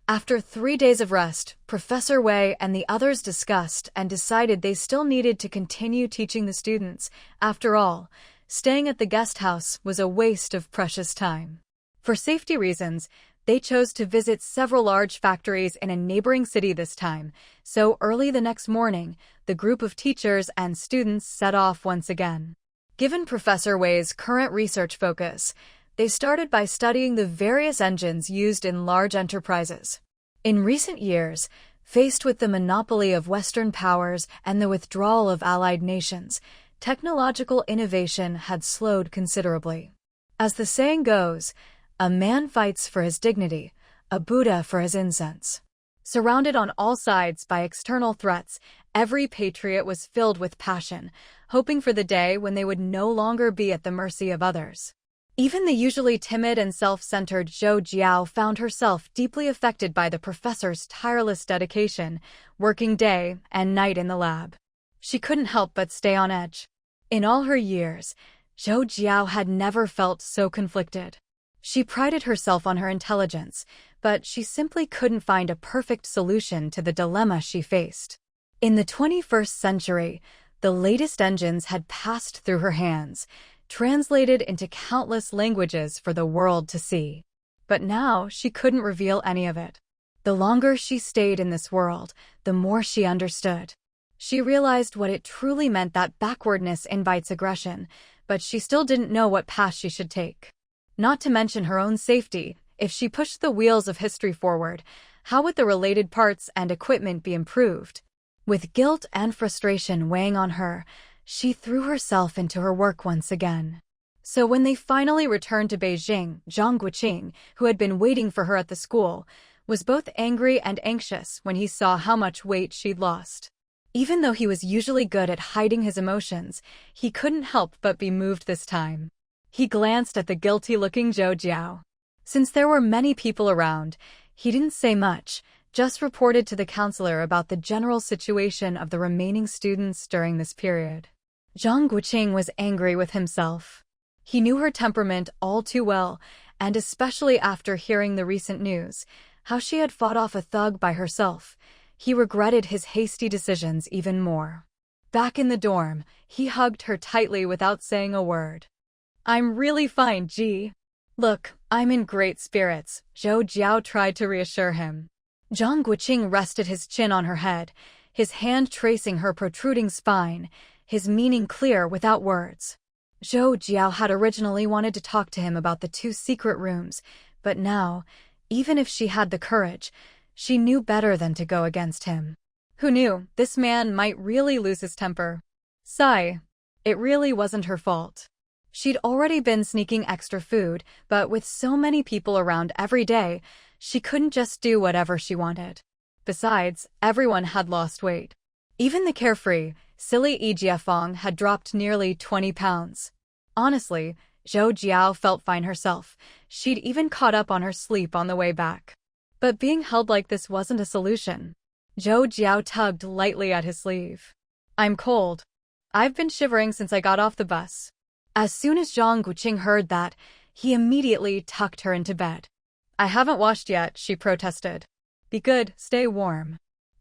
After 3 days of rest, Professor Wei and the others discussed and decided they still needed to continue teaching the students. After all, staying at the guest house was a waste of precious time. For safety reasons, they chose to visit several large factories in a neighboring city this time, so early the next morning, the group of teachers and students set off once again. Given Professor Wei's current research focus, they started by studying the various engines used in large enterprises. In recent years, faced with the monopoly of Western powers and the withdrawal of allied nations, technological innovation had slowed considerably. As the saying goes, a man fights for his dignity, a Buddha for his incense. Surrounded on all sides by external threats, every patriot was filled with passion, hoping for the day when they would no longer be at the mercy of others. Even the usually timid and self-centered Zhou Jiao found herself deeply affected by the professor's tireless dedication, working day and night in the lab. She couldn't help but stay on edge. In all her years, Zhou Jiao had never felt so conflicted. She prided herself on her intelligence, but she simply couldn't find a perfect solution to the dilemma she faced. In the 21st century, the latest engines had passed through her hands, translated into countless languages for the world to see. But now she couldn't reveal any of it. The longer she stayed in this world, the more she understood. She realized what it truly meant that backwardness invites aggression, but she still didn't know what path she should take. Not to mention her own safety, if she pushed the wheels of history forward, how would the related parts and equipment be improved? With guilt and frustration weighing on her, she threw herself into her work once again. So when they finally returned to Beijing, Zhang Guoqing, who had been waiting for her at the school, was both angry and anxious when he saw how much weight she'd lost. Even though he was usually good at hiding his emotions, he couldn't help but be moved this time. He glanced at the guilty-looking Zhou Jiao. Since there were many people around, he didn't say much, just reported to the counselor about the general situation of the remaining students during this period. Zhang Guoqing was angry with himself. He knew her temperament all too well, and especially after hearing the recent news, how she had fought off a thug by herself, he regretted his hasty decisions even more. Back in the dorm, he hugged her tightly without saying a word. "I'm really fine, Ji. Look, I'm in great spirits," Zhou Jiao tried to reassure him. Zhang Guoqing rested his chin on her head, his hand tracing her protruding spine, his meaning clear without words. Zhou Jiao had originally wanted to talk to him about the 2 secret rooms, but now, even if she had the courage, she knew better than to go against him. Who knew, this man might really lose his temper. Sigh. It really wasn't her fault. She'd already been sneaking extra food, but with so many people around every day, she couldn't just do whatever she wanted. Besides, everyone had lost weight. Even the carefree, silly Yi Jiafeng had dropped nearly 20 pounds. Honestly, Zhou Jiao felt fine herself. She'd even caught up on her sleep on the way back. But being held like this wasn't a solution. Zhou Jiao tugged lightly at his sleeve. "I'm cold. I've been shivering since I got off the bus." As soon as Zhang Guoqing heard that, he immediately tucked her into bed. "I haven't washed yet," she protested. "Be good, stay warm.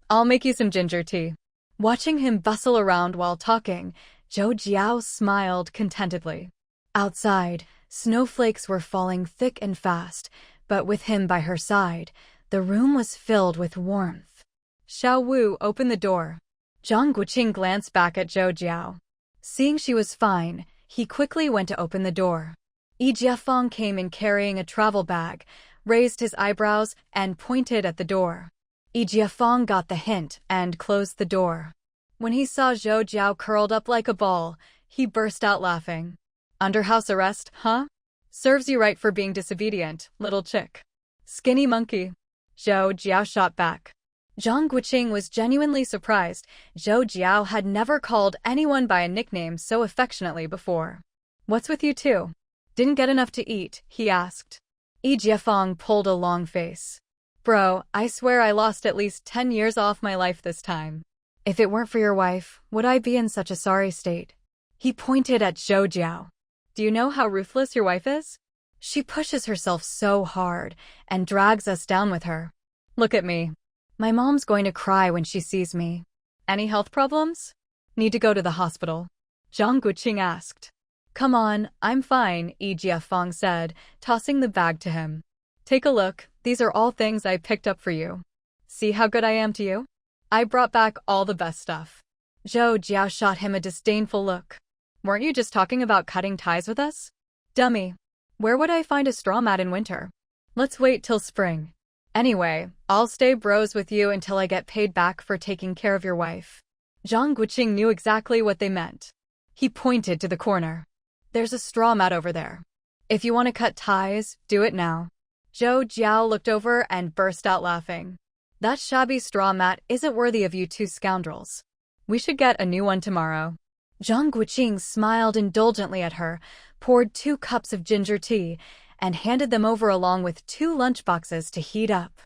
I'll make you some ginger tea." Watching him bustle around while talking, Zhou Jiao smiled contentedly. Outside, snowflakes were falling thick and fast, but with him by her side, the room was filled with warmth. "Xiao Wu, open the door." Zhang Guoqing glanced back at Zhou Jiao. Seeing she was fine, he quickly went to open the door. Yi Jiafeng came in carrying a travel bag, raised his eyebrows, and pointed at the door. Yi Jiafeng got the hint and closed the door. When he saw Zhou Jiao curled up like a ball, he burst out laughing. "Under house arrest, huh? Serves you right for being disobedient, little chick. Skinny monkey." Zhou Jiao shot back. Zhang Guoqing was genuinely surprised. Zhou Jiao had never called anyone by a nickname so affectionately before. "What's with you two? Didn't get enough to eat?" he asked. Yi Jiafeng pulled a long face. "Bro, I swear I lost at least 10 years off my life this time. If it weren't for your wife, would I be in such a sorry state?" He pointed at Zhou Jiao. "Do you know how ruthless your wife is? She pushes herself so hard and drags us down with her. Look at me. My mom's going to cry when she sees me. Any health problems? Need to go to the hospital?" Zhang Guoqing asked. "Come on, I'm fine," Yi Jiafeng said, tossing the bag to him. "Take a look, these are all things I picked up for you. See how good I am to you? I brought back all the best stuff." Zhou Jiao shot him a disdainful look. "Weren't you just talking about cutting ties with us? Dummy. Where would I find a straw mat in winter? Let's wait till spring. Anyway, I'll stay bros with you until I get paid back for taking care of your wife." Zhang Guoqing knew exactly what they meant. He pointed to the corner. "There's a straw mat over there. If you want to cut ties, do it now." Zhou Jiao looked over and burst out laughing. That shabby straw mat isn't worthy of you two scoundrels. We should get a new one tomorrow. Zhang Guoqing smiled indulgently at her, poured 2 cups of ginger tea, and handed them over along with 2 lunchboxes to heat up.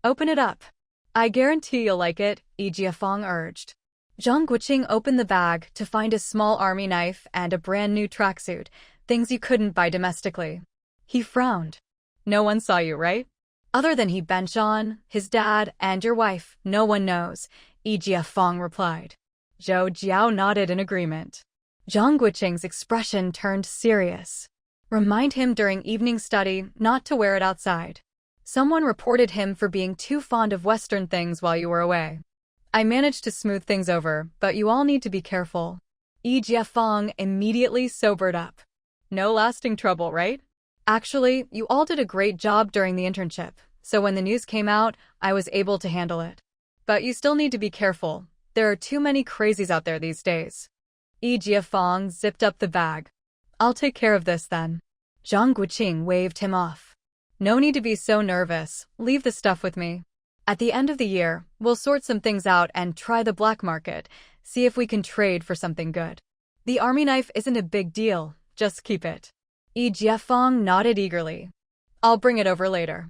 Open it up. I guarantee you'll like it, Jiafeng urged. Zhang Guoqing opened the bag to find a small army knife and a brand new tracksuit, things you couldn't buy domestically. He frowned. No one saw you, right? Other than he bench on, his dad, and your wife, no one knows, Jiafeng replied. Zhou Jiao nodded in agreement. Zhang Guoqing's expression turned serious. Remind him during evening study not to wear it outside. Someone reported him for being too fond of Western things while you were away. I managed to smooth things over, but you all need to be careful. Jiafeng immediately sobered up. No lasting trouble, right? Actually, you all did a great job during the internship, so when the news came out, I was able to handle it. But you still need to be careful. There are too many crazies out there these days. Jiafeng zipped up the bag. I'll take care of this then. Zhang Guoqing waved him off. No need to be so nervous. Leave the stuff with me. At the end of the year, we'll sort some things out and try the black market, see if we can trade for something good. The army knife isn't a big deal, just keep it. Jiafeng nodded eagerly. I'll bring it over later.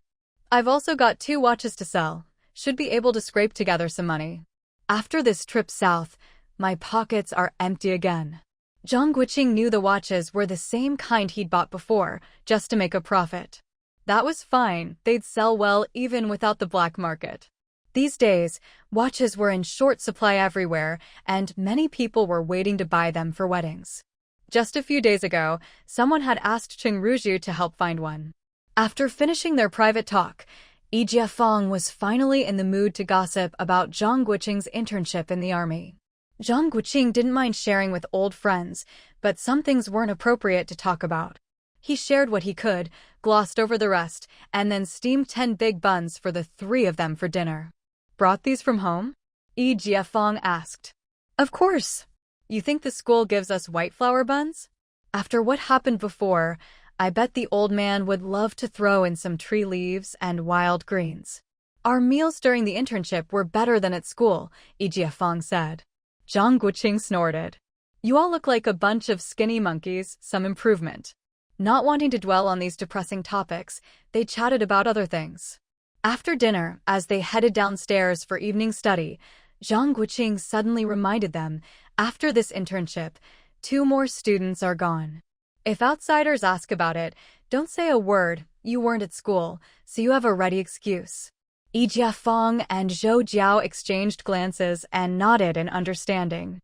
I've also got 2 watches to sell. Should be able to scrape together some money. After this trip south, my pockets are empty again. Zhang Guoqing knew the watches were the same kind he'd bought before, just to make a profit. That was fine, they'd sell well even without the black market. These days, watches were in short supply everywhere, and many people were waiting to buy them for weddings. Just a few days ago, someone had asked Qing Ruzhu to help find one. After finishing their private talk, Jiafeng was finally in the mood to gossip about Zhang Guoqing's internship in the army. Zhang Guoqing didn't mind sharing with old friends, but some things weren't appropriate to talk about. He shared what he could, glossed over the rest, and then steamed 10 big buns for the 3 of them for dinner. Brought these from home? Jiafeng asked. Of course. You think the school gives us white flour buns? After what happened before, I bet the old man would love to throw in some tree leaves and wild greens. Our meals during the internship were better than at school, Jiafeng said. Zhang Guoqing snorted. You all look like a bunch of skinny monkeys, some improvement. Not wanting to dwell on these depressing topics, they chatted about other things. After dinner, as they headed downstairs for evening study, Zhang Guoqing suddenly reminded them, after this internship, 2 more students are gone. If outsiders ask about it, don't say a word, you weren't at school, so you have a ready excuse. Jiafeng and Zhou Jiao exchanged glances and nodded in understanding.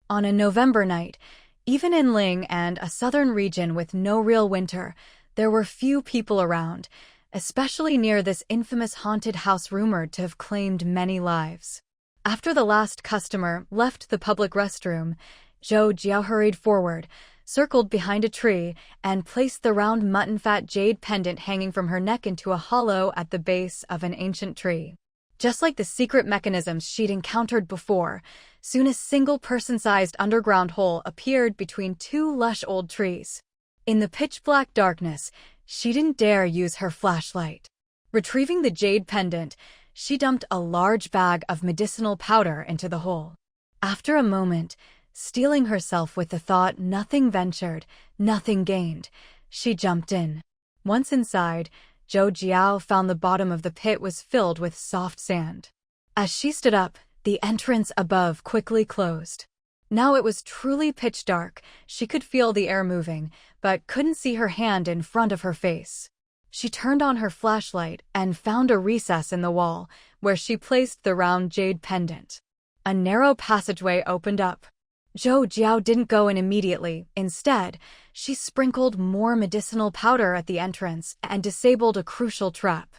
On a November night, even in Ling and a southern region with no real winter, there were few people around, especially near this infamous haunted house rumored to have claimed many lives. After the last customer left the public restroom, Zhou Jiao hurried forward, circled behind a tree, and placed the round mutton fat jade pendant hanging from her neck into a hollow at the base of an ancient tree. Just like the secret mechanisms she'd encountered before, soon a single person-sized underground hole appeared between 2 lush old trees. In the pitch-black darkness, she didn't dare use her flashlight. Retrieving the jade pendant, she dumped a large bag of medicinal powder into the hole. After a moment, steeling herself with the thought nothing ventured, nothing gained, she jumped in. Once inside, Zhou Jiao found the bottom of the pit was filled with soft sand. As she stood up, the entrance above quickly closed. Now it was truly pitch dark. She could feel the air moving, but couldn't see her hand in front of her face. She turned on her flashlight and found a recess in the wall, where she placed the round jade pendant. A narrow passageway opened up. Zhou Jiao didn't go in immediately. Instead, she sprinkled more medicinal powder at the entrance and disabled a crucial trap.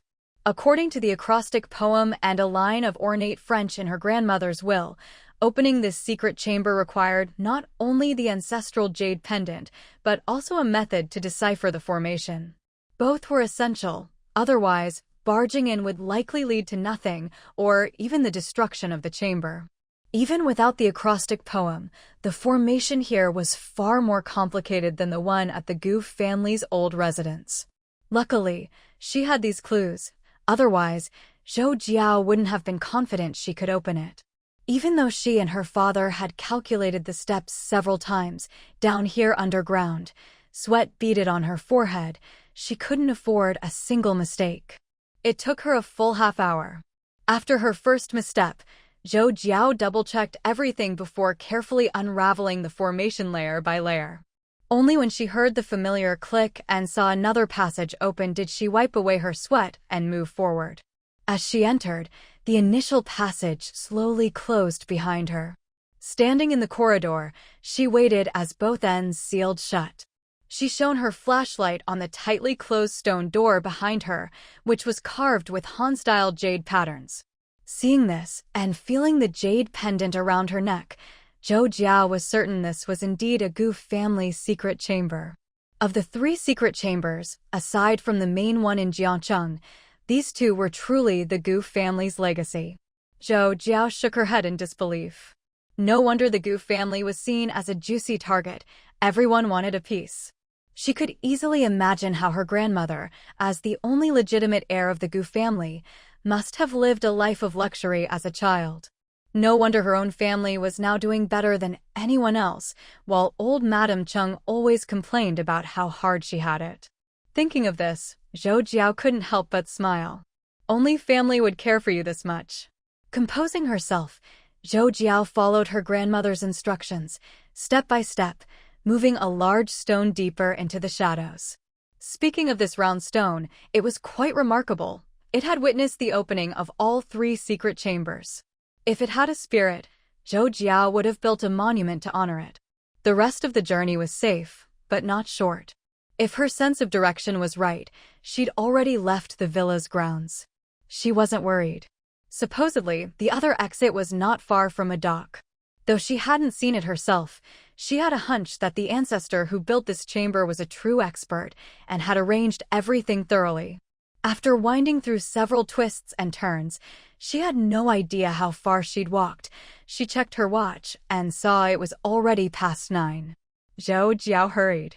According to the acrostic poem and a line of ornate French in her grandmother's will, opening this secret chamber required not only the ancestral jade pendant, but also a method to decipher the formation. Both were essential, otherwise, barging in would likely lead to nothing, or even the destruction of the chamber. Even without the acrostic poem, the formation here was far more complicated than the one at the Gu family's old residence. Luckily, she had these clues. Otherwise, Zhou Jiao wouldn't have been confident she could open it. Even though she and her father had calculated the steps several times, down here underground, sweat beaded on her forehead, she couldn't afford a single mistake. It took her a full half-hour. After her first misstep, Zhou Jiao double-checked everything before carefully unraveling the formation layer by layer. Only when she heard the familiar click and saw another passage open did she wipe away her sweat and move forward. As she entered, the initial passage slowly closed behind her. Standing in the corridor, she waited as both ends sealed shut. She shone her flashlight on the tightly closed stone door behind her, which was carved with Han-style jade patterns. Seeing this, and feeling the jade pendant around her neck, Zhou Jiao was certain this was indeed a Gu family secret chamber. Of the 3 secret chambers, aside from the main one in Jiangcheng, these 2 were truly the Gu family's legacy. Zhou Jiao shook her head in disbelief. No wonder the Gu family was seen as a juicy target. Everyone wanted a piece. She could easily imagine how her grandmother, as the only legitimate heir of the Gu family, must have lived a life of luxury as a child. No wonder her own family was now doing better than anyone else, while old Madame Cheng always complained about how hard she had it. Thinking of this, Zhou Jiao couldn't help but smile. Only family would care for you this much. Composing herself, Zhou Jiao followed her grandmother's instructions, step by step, moving a large stone deeper into the shadows. Speaking of this round stone, it was quite remarkable. It had witnessed the opening of all 3 secret chambers. If it had a spirit, Zhou Jiao would have built a monument to honor it. The rest of the journey was safe, but not short. If her sense of direction was right, she'd already left the villa's grounds. She wasn't worried. Supposedly, the other exit was not far from a dock. Though she hadn't seen it herself, she had a hunch that the ancestor who built this chamber was a true expert and had arranged everything thoroughly. After winding through several twists and turns, she had no idea how far she'd walked. She checked her watch and saw it was already past 9. Zhou Jiao hurried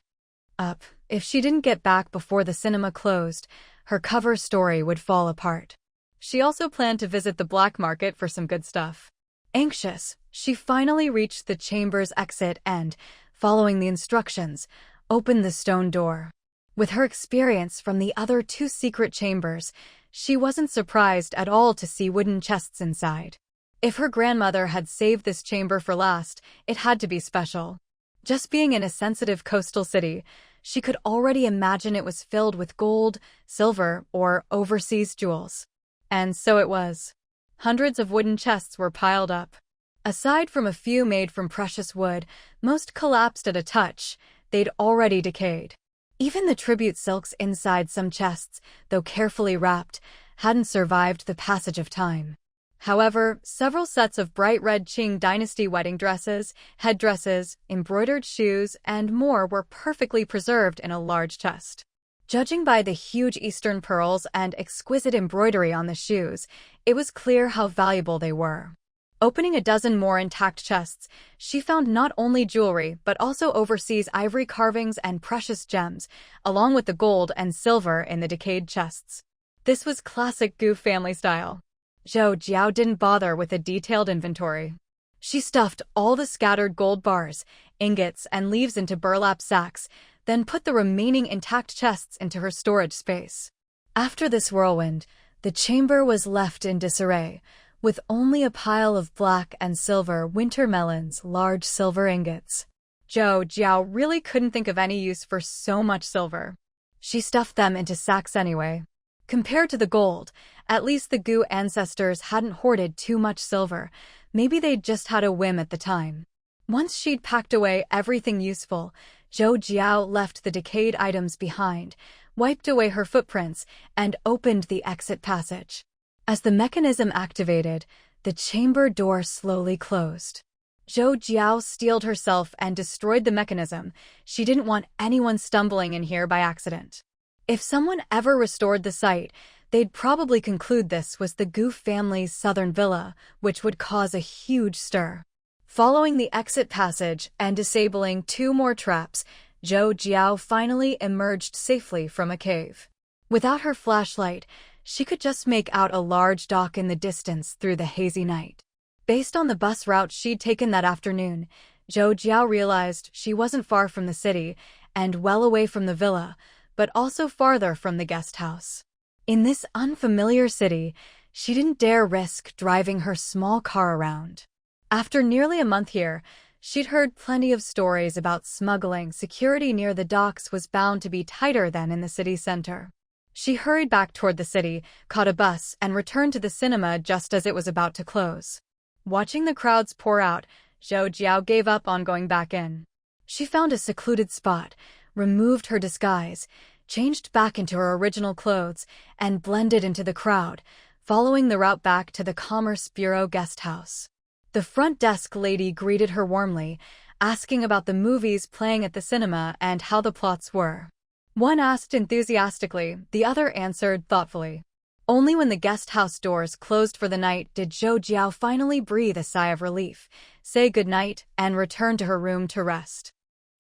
up. If she didn't get back before the cinema closed, her cover story would fall apart. She also planned to visit the black market for some good stuff. Anxious, she finally reached the chamber's exit and, following the instructions, opened the stone door. With her experience from the other 2 secret chambers, she wasn't surprised at all to see wooden chests inside. If her grandmother had saved this chamber for last, it had to be special. Just being in a sensitive coastal city, she could already imagine it was filled with gold, silver, or overseas jewels. And so it was. Hundreds of wooden chests were piled up. Aside from a few made from precious wood, most collapsed at a touch. They'd already decayed. Even the tribute silks inside some chests, though carefully wrapped, hadn't survived the passage of time. However, several sets of bright red Qing dynasty wedding dresses, headdresses, embroidered shoes, and more were perfectly preserved in a large chest. Judging by the huge Eastern pearls and exquisite embroidery on the shoes, it was clear how valuable they were. Opening a dozen more intact chests, she found not only jewelry but also overseas ivory carvings and precious gems, along with the gold and silver in the decayed chests. This was classic Gu family style. Zhou Jiao didn't bother with a detailed inventory. She stuffed all the scattered gold bars, ingots, and leaves into burlap sacks, then put the remaining intact chests into her storage space. After this whirlwind, the chamber was left in disarray, with only a pile of black and silver winter melons, large silver ingots. Zhou Jiao really couldn't think of any use for so much silver. She stuffed them into sacks anyway. Compared to the gold, at least the Gu ancestors hadn't hoarded too much silver. Maybe they'd just had a whim at the time. Once she'd packed away everything useful, Zhou Jiao left the decayed items behind, wiped away her footprints, and opened the exit passage. As the mechanism activated, the chamber door slowly closed. Zhou Jiao steeled herself and destroyed the mechanism. She didn't want anyone stumbling in here by accident. If someone ever restored the site, they'd probably conclude this was the Gu family's southern villa, which would cause a huge stir. Following the exit passage and disabling 2 more traps, Zhou Jiao finally emerged safely from a cave. Without her flashlight, she could just make out a large dock in the distance through the hazy night. Based on the bus route she'd taken that afternoon, Zhou Jiao realized she wasn't far from the city and well away from the villa, but also farther from the guest house. In this unfamiliar city, she didn't dare risk driving her small car around. After nearly a month here, she'd heard plenty of stories about smuggling. Security near the docks was bound to be tighter than in the city center. She hurried back toward the city, caught a bus, and returned to the cinema just as it was about to close. Watching the crowds pour out, Zhou Jiao gave up on going back in. She found a secluded spot, removed her disguise, changed back into her original clothes, and blended into the crowd, following the route back to the Commerce Bureau guest house. The front desk lady greeted her warmly, asking about the movies playing at the cinema and how the plots were. One asked enthusiastically, the other answered thoughtfully. Only when the guest house doors closed for the night did Zhou Jiao finally breathe a sigh of relief, say goodnight, and return to her room to rest.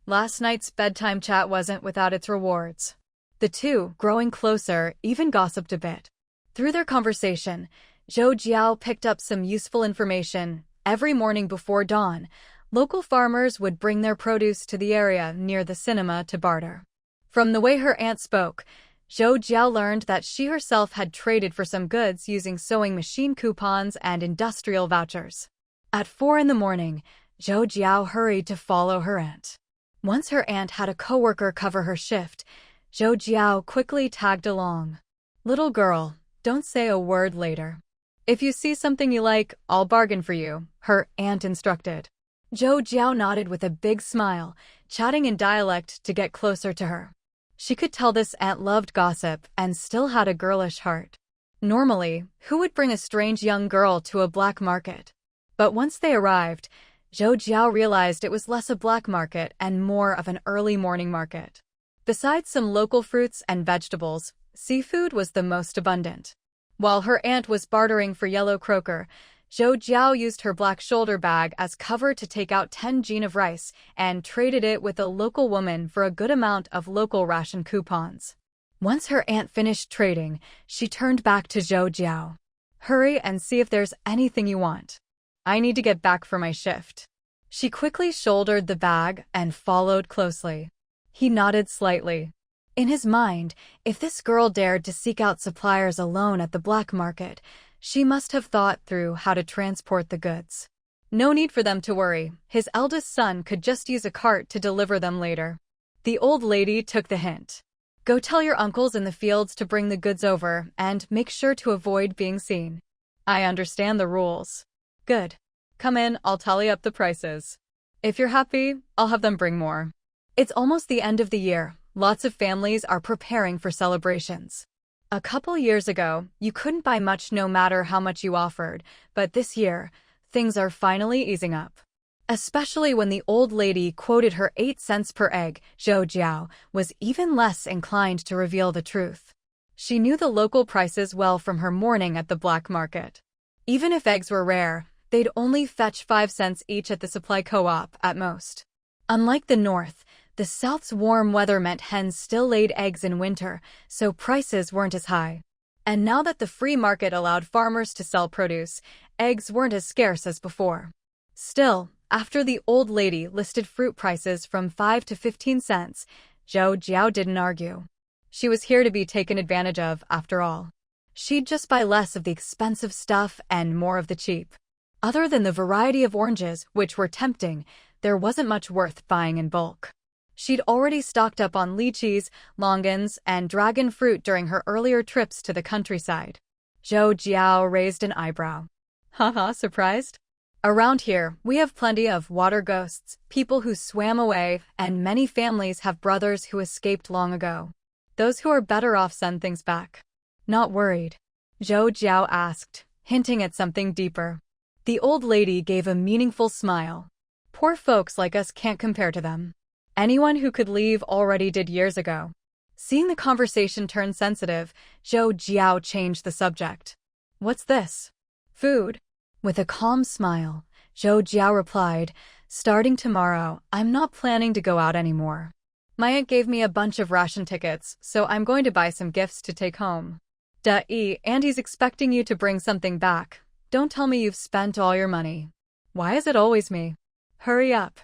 Last night's bedtime chat wasn't without its rewards. The two, growing closer, even gossiped a bit. Through their conversation, Zhou Jiao picked up some useful information. Every morning before dawn, local farmers would bring their produce to the area near the cinema to barter. From the way her aunt spoke, Zhou Jiao learned that she herself had traded for some goods using sewing machine coupons and industrial vouchers. At 4 in the morning, Zhou Jiao hurried to follow her aunt. Once her aunt had a coworker cover her shift, Zhou Jiao quickly tagged along. "Little girl, don't say a word later. If you see something you like, I'll bargain for you," her aunt instructed. Zhou Jiao nodded with a big smile, chatting in dialect to get closer to her. She could tell this aunt loved gossip and still had a girlish heart. Normally, who would bring a strange young girl to a black market? But once they arrived, Zhou Jiao realized it was less a black market and more of an early morning market. Besides some local fruits and vegetables, seafood was the most abundant. While her aunt was bartering for yellow croaker, Zhou Jiao used her black shoulder bag as cover to take out 10 jin of rice and traded it with a local woman for a good amount of local ration coupons. Once her aunt finished trading, she turned back to Zhou Jiao. "Hurry and see if there's anything you want. I need to get back for my shift." She quickly shouldered the bag and followed closely. He nodded slightly. In his mind, if this girl dared to seek out suppliers alone at the black market, she must have thought through how to transport the goods. No need for them to worry. His eldest son could just use a cart to deliver them later. The old lady took the hint. "Go tell your uncles in the fields to bring the goods over and make sure to avoid being seen." "I understand the rules." "Good. Come in, I'll tally up the prices. If you're happy, I'll have them bring more." It's almost the end of the year. Lots of families are preparing for celebrations. A couple years ago, you couldn't buy much no matter how much you offered, but this year, things are finally easing up. Especially when the old lady quoted her 8 cents per egg, Zhou Jiao was even less inclined to reveal the truth. She knew the local prices well from her morning at the black market. Even if eggs were rare, they'd only fetch 5 cents each at the supply co-op at most. Unlike the north, the South's warm weather meant hens still laid eggs in winter, so prices weren't as high. And now that the free market allowed farmers to sell produce, eggs weren't as scarce as before. Still, after the old lady listed fruit prices from 5 to 15 cents, Zhou Jiao didn't argue. She was here to be taken advantage of, after all. She'd just buy less of the expensive stuff and more of the cheap. Other than the variety of oranges, which were tempting, there wasn't much worth buying in bulk. She'd already stocked up on legacies, slogans, and dragon fruit during her earlier trips to the countryside. Zhou Jiao raised an eyebrow. "Haha, surprised? Around here, we have plenty of water ghosts, people who swam away, and many families have brothers who escaped long ago. Those who are better off send things back." "Not worried?" Zhou Jiao asked, hinting at something deeper. The old lady gave a meaningful smile. "Poor folks like us can't compare to them. Anyone who could leave already did years ago." Seeing the conversation turn sensitive, Zhou Jiao changed the subject. "What's this?" "Food." With a calm smile, Zhou Jiao replied, "Starting tomorrow, I'm not planning to go out anymore. My aunt gave me a bunch of ration tickets, so I'm going to buy some gifts to take home." And he's expecting you to bring something back. Don't tell me you've spent all your money. Why is it always me? Hurry up.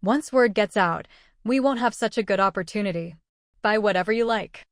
Once word gets out, we won't have such a good opportunity. Buy whatever you like.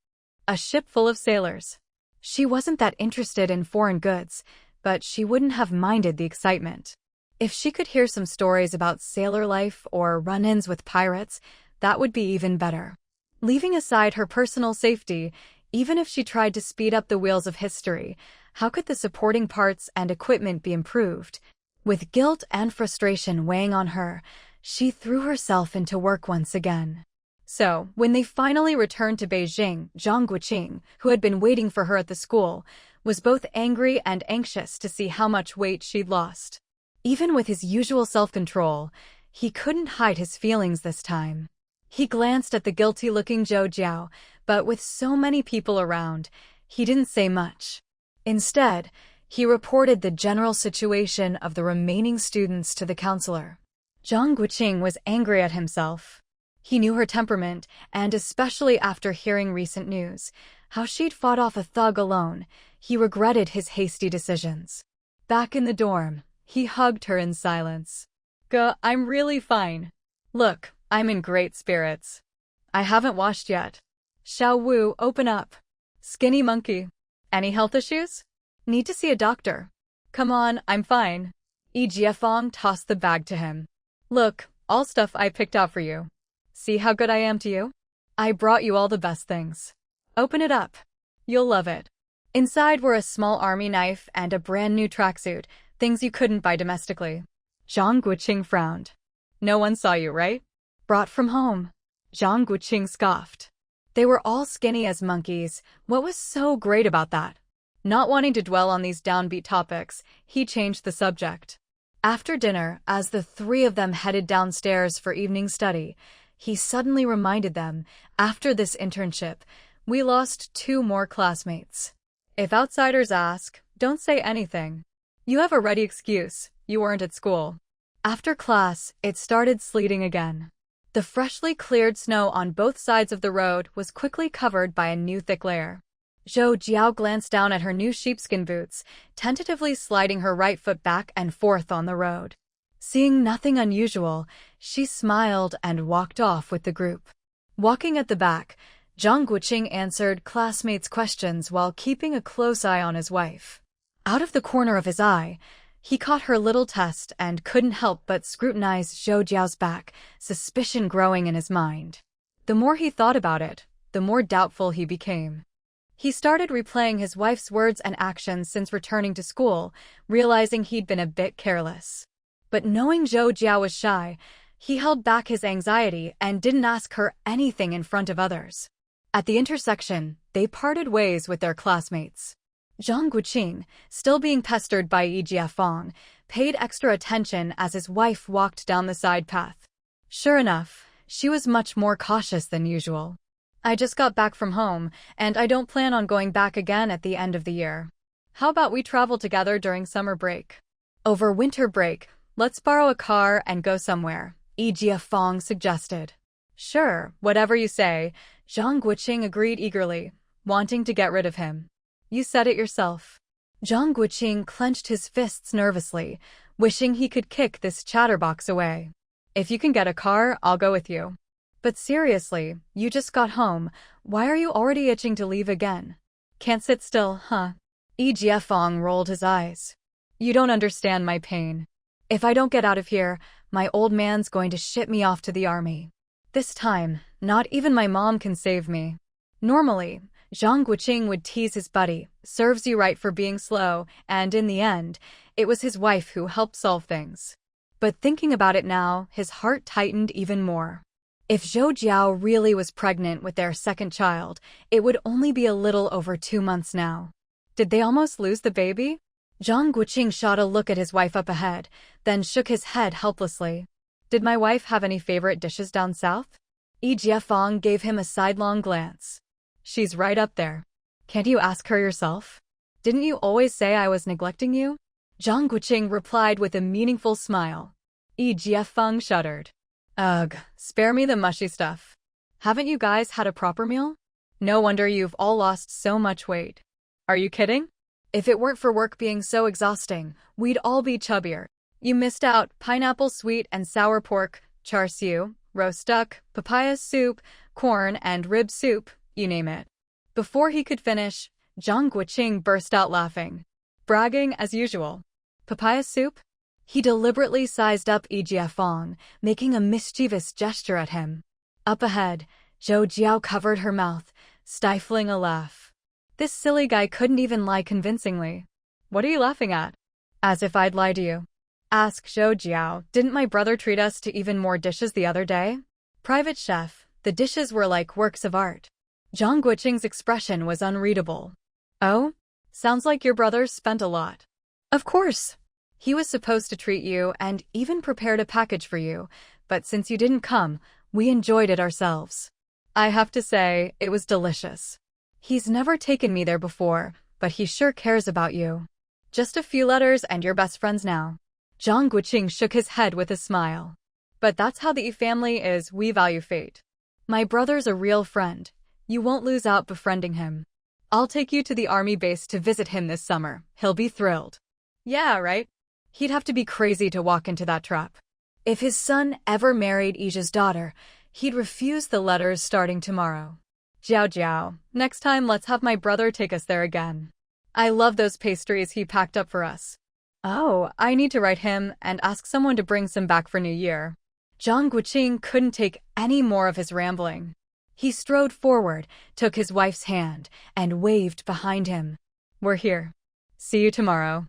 A ship full of sailors. She wasn't that interested in foreign goods, but she wouldn't have minded the excitement. If she could hear some stories about sailor life or run-ins with pirates, that would be even better. Leaving aside her personal safety, even if she tried to speed up the wheels of history, how could the supporting parts and equipment be improved? With guilt and frustration weighing on her, she threw herself into work once again. So, when they finally returned to Beijing, Zhang Guoqing, who had been waiting for her at the school, was both angry and anxious to see how much weight she'd lost. Even with his usual self-control, he couldn't hide his feelings this time. He glanced at the guilty-looking Zhou Jiao, but with so many people around, he didn't say much. Instead, he reported the general situation of the remaining students to the counselor. Zhang Guoqing was angry at himself. He knew her temperament, and especially after hearing recent news, how she'd fought off a thug alone, he regretted his hasty decisions. Back in the dorm, he hugged her in silence. I'm really fine. Look, I'm in great spirits. I haven't washed yet. Xiao Wu, open up. Skinny monkey. Any health issues? Need to see a doctor. Come on, I'm fine. Jiafeng tossed the bag to him. Look, all stuff I picked out for you. See how good I am to you? I brought you all the best things. Open it up. You'll love it. Inside were a small army knife and a brand new tracksuit, things you couldn't buy domestically. Zhang Guoqing frowned. No one saw you, right? Brought from home. Zhang Guoqing scoffed. They were all skinny as monkeys. What was so great about that? Not wanting to dwell on these downbeat topics, he changed the subject. After dinner, as the three of them headed downstairs for evening study, he suddenly reminded them, after this internship, we lost 2 more classmates. If outsiders ask, don't say anything. You have a ready excuse, you weren't at school. After class, it started sleeting again. The freshly cleared snow on both sides of the road was quickly covered by a new thick layer. Zhou Jiao glanced down at her new sheepskin boots, tentatively sliding her right foot back and forth on the road. Seeing nothing unusual, she smiled and walked off with the group. Walking at the back, Zhang Guoqing answered classmates' questions while keeping a close eye on his wife. Out of the corner of his eye, he caught her little test and couldn't help but scrutinize Zhou Jiao's back, suspicion growing in his mind. The more he thought about it, the more doubtful he became. He started replaying his wife's words and actions since returning to school, realizing he'd been a bit careless. But knowing Zhou Jiao was shy, he held back his anxiety and didn't ask her anything in front of others. At the intersection, they parted ways with their classmates. Zhang Guoqing, still being pestered by Jiafeng, paid extra attention as his wife walked down the side path. Sure enough, she was much more cautious than usual. I just got back from home, and I don't plan on going back again at the end of the year. How about we travel together during summer break? Over winter break, let's borrow a car and go somewhere, Jiafeng suggested. Sure, whatever you say, Zhang Guoqing agreed eagerly, wanting to get rid of him. You said it yourself. Zhang Guoqing clenched his fists nervously, wishing he could kick this chatterbox away. If you can get a car, I'll go with you. But seriously, you just got home, why are you already itching to leave again? Can't sit still, huh? Jiafeng rolled his eyes. You don't understand my pain. If I don't get out of here, my old man's going to ship me off to the army. This time, not even my mom can save me. Normally, Zhang Guoqing would tease his buddy, serves you right for being slow, and in the end, it was his wife who helped solve things. But thinking about it now, his heart tightened even more. If Zhou Jiao really was pregnant with their second child, it would only be a little over 2 months now. Did they almost lose the baby? Zhang Guoqing shot a look at his wife up ahead, then shook his head helplessly. Did my wife have any favorite dishes down south? Jiafeng gave him a sidelong glance. She's right up there. Can't you ask her yourself? Didn't you always say I was neglecting you? Zhang Guoqing replied with a meaningful smile. Jiafeng shuddered. Ugh, spare me the mushy stuff. Haven't you guys had a proper meal? No wonder you've all lost so much weight. Are you kidding? If it weren't for work being so exhausting, we'd all be chubbier. You missed out pineapple sweet and sour pork, char siu, roast duck, papaya soup, corn and rib soup, you name it. Before he could finish, Zhang Guoqing burst out laughing, bragging as usual. Papaya soup? He deliberately sized up Yi Jiafeng, making a mischievous gesture at him. Up ahead, Zhou Jiao covered her mouth, stifling a laugh. This silly guy couldn't even lie convincingly. What are you laughing at? As if I'd lie to you. Ask Zhou Jiao, didn't my brother treat us to even more dishes the other day? Private chef, the dishes were like works of art. Zhang Guoqing's expression was unreadable. Oh? Sounds like your brother spent a lot. Of course. He was supposed to treat you and even prepared a package for you, but since you didn't come, we enjoyed it ourselves. I have to say, it was delicious. He's never taken me there before, but he sure cares about you. Just a few letters and you're best friends now. Zhang Guoqing shook his head with a smile. But that's how the Yi family is, we value fate. My brother's a real friend. You won't lose out befriending him. I'll take you to the army base to visit him this summer. He'll be thrilled. Yeah, right? He'd have to be crazy to walk into that trap. If his son ever married Yi's daughter, he'd refuse the letters starting tomorrow. Jiao, next time let's have my brother take us there again. I love those pastries he packed up for us. Oh, I need to write him and ask someone to bring some back for New Year. Zhang Guoqing couldn't take any more of his rambling. He strode forward, took his wife's hand, and waved behind him. We're here. See you tomorrow.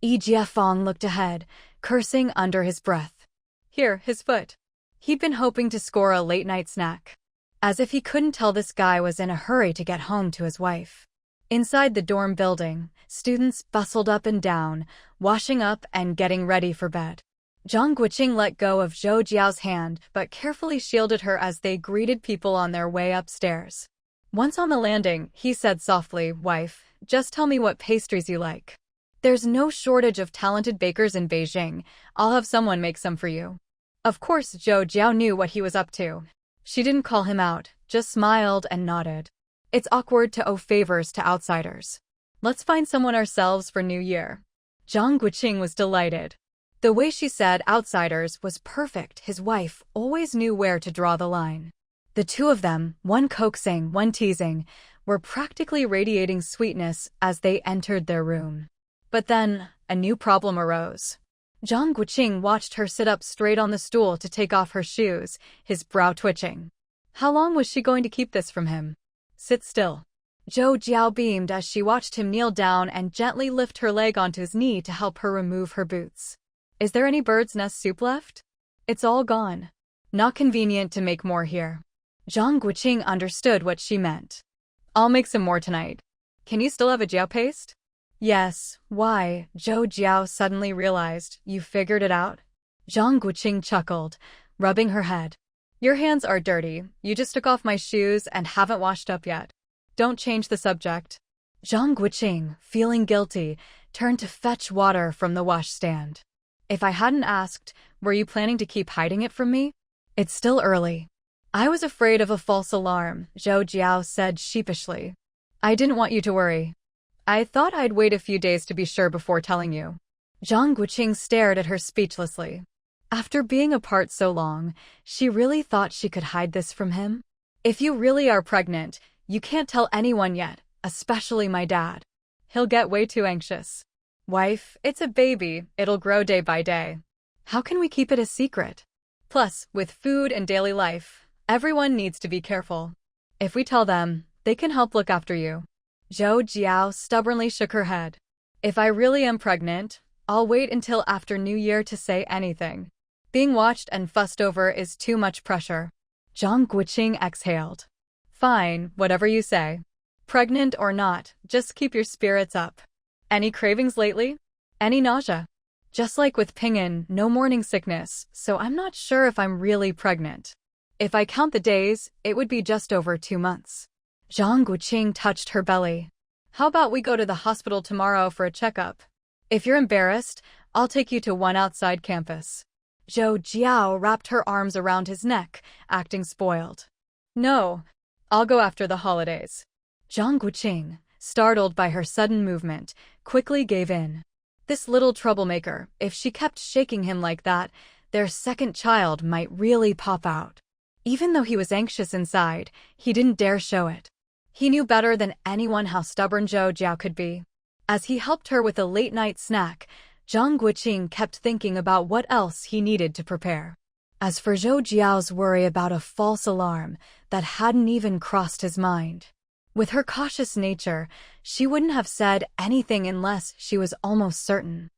Yi Jiafeng looked ahead, cursing under his breath. Here, his foot. He'd been hoping to score a late-night snack. As if he couldn't tell this guy was in a hurry to get home to his wife. Inside the dorm building, students bustled up and down, washing up and getting ready for bed. Zhang Guoqing let go of Zhou Jiao's hand but carefully shielded her as they greeted people on their way upstairs. Once on the landing, he said softly, Wife, just tell me what pastries you like. There's no shortage of talented bakers in Beijing. I'll have someone make some for you. Of course, Zhou Jiao knew what he was up to. She didn't call him out, just smiled and nodded. It's awkward to owe favors to outsiders. Let's find someone ourselves for New Year. Zhang Guoqing was delighted. The way she said outsiders was perfect. His wife always knew where to draw the line. The two of them, one coaxing, one teasing, were practically radiating sweetness as they entered their room. But then, a new problem arose. Zhang Guoqing watched her sit up straight on the stool to take off her shoes, his brow twitching. How long was she going to keep this from him? Sit still. Zhou Jiao beamed as she watched him kneel down and gently lift her leg onto his knee to help her remove her boots. Is there any bird's nest soup left? It's all gone. Not convenient to make more here. Zhang Guoqing understood what she meant. I'll make some more tonight. Can you still have a jiao paste? Yes, why? Zhou Jiao suddenly realized. You figured it out? Zhang Guoqing chuckled, rubbing her head. Your hands are dirty. You just took off my shoes and haven't washed up yet. Don't change the subject. Zhang Guoqing, feeling guilty, turned to fetch water from the washstand. If I hadn't asked, were you planning to keep hiding it from me? It's still early. I was afraid of a false alarm, Zhou Jiao said sheepishly. I didn't want you to worry. I thought I'd wait a few days to be sure before telling you. Zhang Guoqing stared at her speechlessly. After being apart so long, she really thought she could hide this from him? If you really are pregnant, you can't tell anyone yet, especially my dad. He'll get way too anxious. Wife, it's a baby, it'll grow day by day. How can we keep it a secret? Plus, with food and daily life, everyone needs to be careful. If we tell them, they can help look after you. Zhou Jiao stubbornly shook her head. If I really am pregnant, I'll wait until after New Year to say anything. Being watched and fussed over is too much pressure. Zhang Guoqing exhaled. Fine, whatever you say. Pregnant or not, just keep your spirits up. Any cravings lately? Any nausea? Just like with Ping'an, no morning sickness, so I'm not sure if I'm really pregnant. If I count the days, it would be just over 2 months. Zhang Guoqing touched her belly. How about we go to the hospital tomorrow for a checkup? If you're embarrassed, I'll take you to one outside campus. Zhou Jiao wrapped her arms around his neck, acting spoiled. No, I'll go after the holidays. Zhang Guoqing, startled by her sudden movement, quickly gave in. This little troublemaker, if she kept shaking him like that, their second child might really pop out. Even though he was anxious inside, he didn't dare show it. He knew better than anyone how stubborn Zhou Jiao could be. As he helped her with a late-night snack, Zhang Guoqing kept thinking about what else he needed to prepare. As for Zhou Jiao's worry about a false alarm that hadn't even crossed his mind. With her cautious nature, she wouldn't have said anything unless she was almost certain.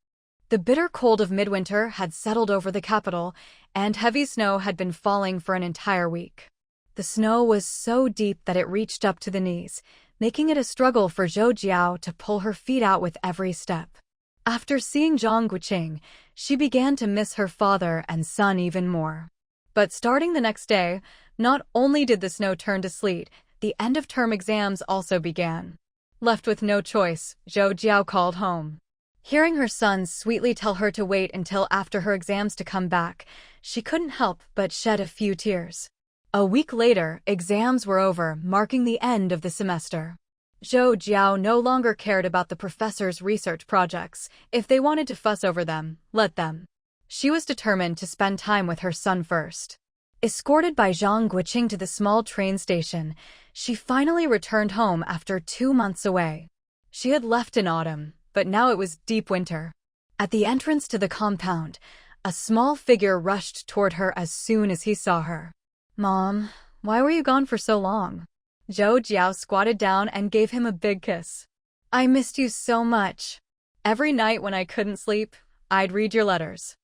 The bitter cold of midwinter had settled over the capital, and heavy snow had been falling for an entire week. The snow was so deep that it reached up to the knees, making it a struggle for Zhou Jiao to pull her feet out with every step. After seeing Zhang Guoqing, she began to miss her father and son even more. But starting the next day, not only did the snow turn to sleet, the end-of-term exams also began. Left with no choice, Zhou Jiao called home. Hearing her son sweetly tell her to wait until after her exams to come back, she couldn't help but shed a few tears. A week later, exams were over, marking the end of the semester. Zhou Jiao no longer cared about the professor's research projects. If they wanted to fuss over them, let them. She was determined to spend time with her son first. Escorted by Zhang Guoqing to the small train station, she finally returned home after 2 months away. She had left in autumn, but now it was deep winter. At the entrance to the compound, a small figure rushed toward her as soon as he saw her. "Mom, why were you gone for so long?" Zhou Jiao squatted down and gave him a big kiss. "I missed you so much. Every night when I couldn't sleep, I'd read your letters.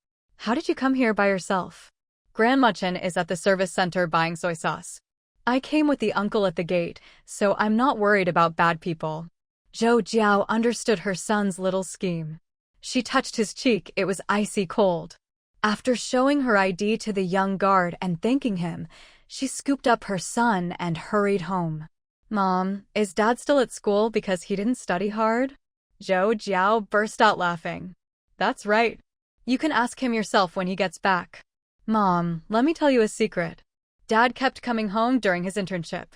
How did you come here by yourself?" "Grandma Chen is at the service center buying soy sauce. I came with the uncle at the gate, so I'm not worried about bad people." Zhou Jiao understood her son's little scheme. She touched his cheek, it was icy cold. After showing her ID to the young guard and thanking him, she scooped up her son and hurried home. "Mom, is Dad still at school because he didn't study hard?" Zhou Jiao burst out laughing. "That's right. You can ask him yourself when he gets back." "Mom, let me tell you a secret. Dad kept coming home during his internship.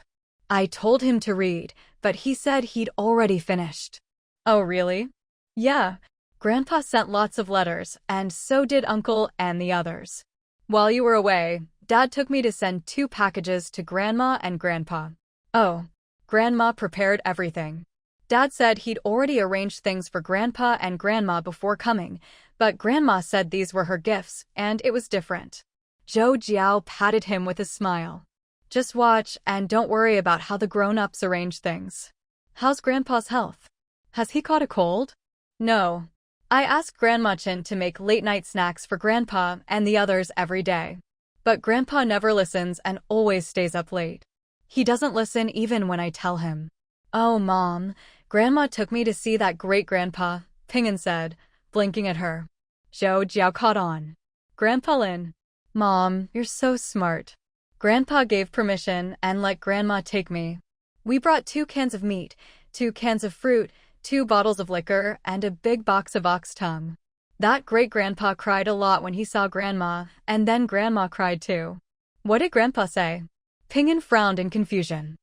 I told him to read, but he said he'd already finished." "Oh, really?" "Yeah. Grandpa sent lots of letters, and so did Uncle and the others. While you were away, Dad took me to send 2 packages to Grandma and Grandpa. Oh, Grandma prepared everything. Dad said he'd already arranged things for Grandpa and Grandma before coming, but Grandma said these were her gifts, and it was different." Zhou Jiao patted him with a smile. "Just watch and don't worry about how the grown-ups arrange things. How's Grandpa's health? Has he caught a cold?" "No. I asked Grandma Chen to make late-night snacks for Grandpa and the others every day. But Grandpa never listens and always stays up late. He doesn't listen even when I tell him." "Oh, Mom, Grandma took me to see that great-grandpa," Ping'an said, blinking at her. Zhou Jiao caught on. "Grandpa Lin. Mom, you're so smart. Grandpa gave permission and let Grandma take me. We brought 2 cans of meat, 2 cans of fruit, 2 bottles of liquor, and a big box of ox tongue. That great-grandpa cried a lot when he saw Grandma, and then Grandma cried too." "What did Grandpa say?" Ping'an frowned in confusion.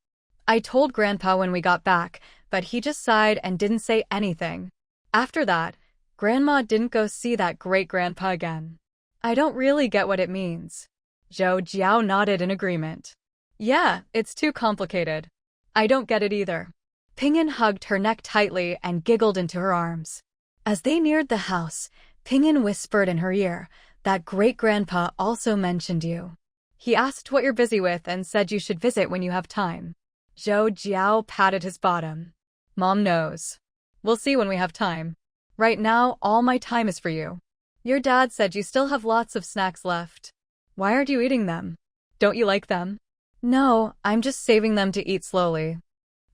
"I told Grandpa when we got back, but he just sighed and didn't say anything. After that, Grandma didn't go see that great-grandpa again." "I don't really get what it means." Zhou Jiao nodded in agreement. "Yeah, it's too complicated. I don't get it either." Ping'an hugged her neck tightly and giggled into her arms. As they neared the house, Ping'an whispered in her ear, "That great-grandpa also mentioned you. He asked what you're busy with and said you should visit when you have time." Zhou Jiao patted his bottom. "Mom knows. We'll see when we have time. Right now, all my time is for you. Your dad said you still have lots of snacks left. Why aren't you eating them? Don't you like them?" "No, I'm just saving them to eat slowly."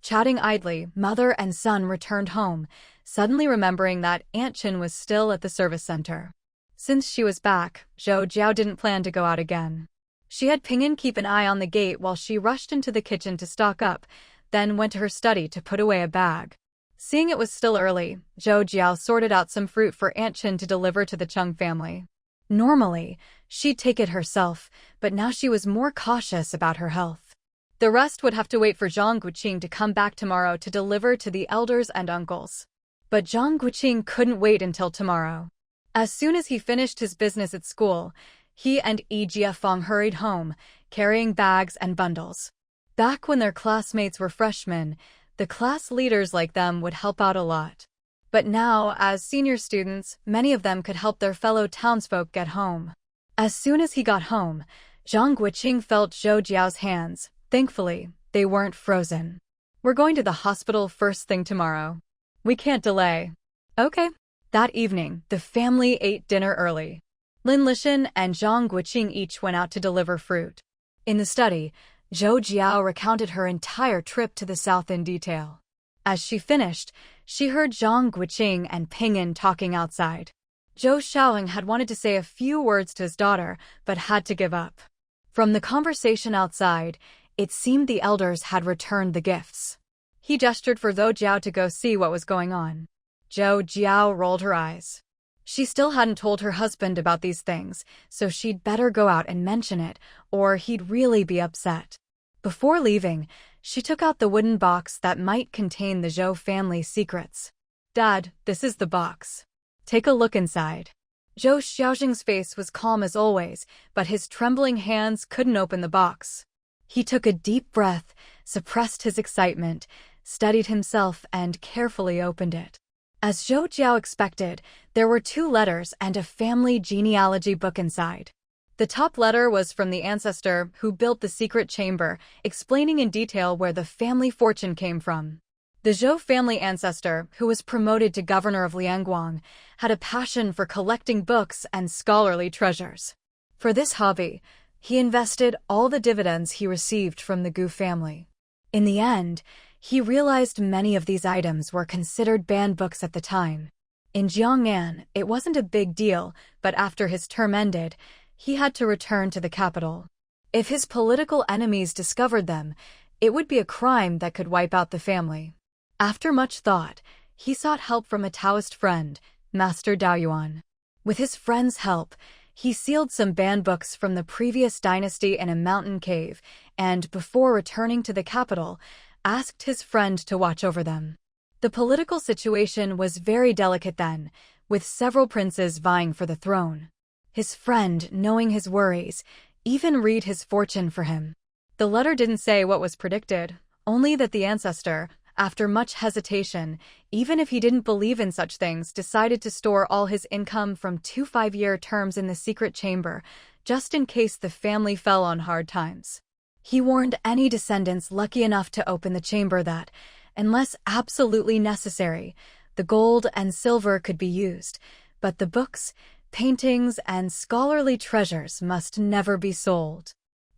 Chatting idly, mother and son returned home, suddenly remembering that Aunt Chen was still at the service center. Since she was back, Zhou Jiao didn't plan to go out again. She had Ping'an keep an eye on the gate while she rushed into the kitchen to stock up, then went to her study to put away a bag. Seeing it was still early, Zhou Jiao sorted out some fruit for Aunt Chen to deliver to the Chung family. Normally, she'd take it herself, but now she was more cautious about her health. The rest would have to wait for Zhang Guoqing to come back tomorrow to deliver to the elders and uncles. But Zhang Guoqing couldn't wait until tomorrow. As soon as he finished his business at school, he and Yi Jiafeng hurried home, carrying bags and bundles. Back when their classmates were freshmen, the class leaders like them would help out a lot. But now, as senior students, many of them could help their fellow townsfolk get home. As soon as he got home, Zhang Guoqing felt Zhou Jiao's hands. Thankfully, they weren't frozen. We're going to the hospital first thing tomorrow. We can't delay. Okay. That evening, the family ate dinner early. Lin Lishan and Zhang Guoqing each went out to deliver fruit. In the study, Zhou Jiao recounted her entire trip to the south in detail. As she finished, she heard Zhang Guoqing and Ping'an talking outside. Zhou Xiaoling had wanted to say a few words to his daughter, but had to give up. From the conversation outside, it seemed the elders had returned the gifts. He gestured for Zhou Jiao to go see what was going on. Zhou Jiao rolled her eyes. She still hadn't told her husband about these things, so she'd better go out and mention it, or he'd really be upset. Before leaving, she took out the wooden box that might contain the Zhou family's secrets. Dad, this is the box. Take a look inside. Zhou Xiaoxing's face was calm as always, but his trembling hands couldn't open the box. He took a deep breath, suppressed his excitement, steadied himself, and carefully opened it. As Zhou Jiao expected, there were 2 letters and a family genealogy book inside. The top letter was from the ancestor who built the secret chamber, explaining in detail where the family fortune came from. The Zhou family ancestor, who was promoted to governor of Liangguang, had a passion for collecting books and scholarly treasures. For this hobby, he invested all the dividends he received from the Gu family. In the end, he realized many of these items were considered banned books at the time. In Jiangnan, it wasn't a big deal, but after his term ended, he had to return to the capital. If his political enemies discovered them, it would be a crime that could wipe out the family. After much thought, he sought help from a Taoist friend, Master Daoyuan. With his friend's help, he sealed some banned books from the previous dynasty in a mountain cave, and before returning to the capital, asked his friend to watch over them. The political situation was very delicate then, with several princes vying for the throne. His friend, knowing his worries, even read his fortune for him. The letter didn't say what was predicted, only that the ancestor, after much hesitation, even if he didn't believe in such things, decided to store all his income from 2 5-year terms in the secret chamber, just in case the family fell on hard times. He warned any descendants lucky enough to open the chamber that, unless absolutely necessary, the gold and silver could be used, but the books, paintings, and scholarly treasures must never be sold.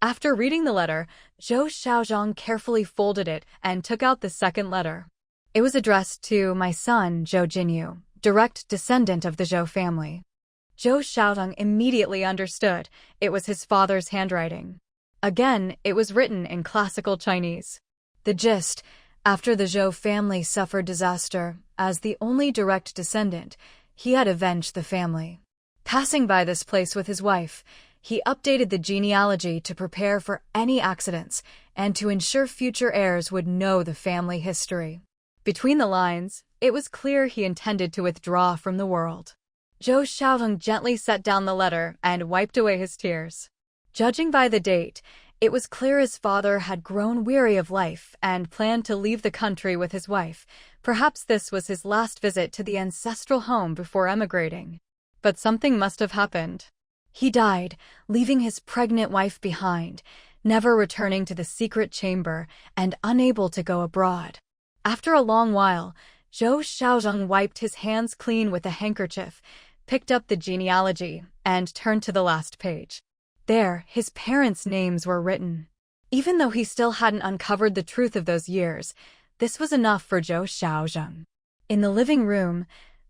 After reading the letter, Zhou Xiaozhang carefully folded it and took out the second letter. It was addressed to my son, Zhou Jinyu, direct descendant of the Zhou family. Zhou Xiaozhang immediately understood it was his father's handwriting. Again, it was written in classical Chinese. The gist: after the Zhou family suffered disaster, as the only direct descendant, he had avenged the family. Passing by this place with his wife, he updated the genealogy to prepare for any accidents and to ensure future heirs would know the family history. Between the lines, it was clear he intended to withdraw from the world. Zhou Xiaozhang gently set down the letter and wiped away his tears. Judging by the date, it was clear his father had grown weary of life and planned to leave the country with his wife. Perhaps this was his last visit to the ancestral home before emigrating. But something must have happened. He died, leaving his pregnant wife behind, never returning to the secret chamber and unable to go abroad. After a long while, Zhou Xiaozhang wiped his hands clean with a handkerchief, picked up the genealogy, and turned to the last page. There, his parents' names were written. Even though he still hadn't uncovered the truth of those years, this was enough for Zhou Xiaozhang. In the living room,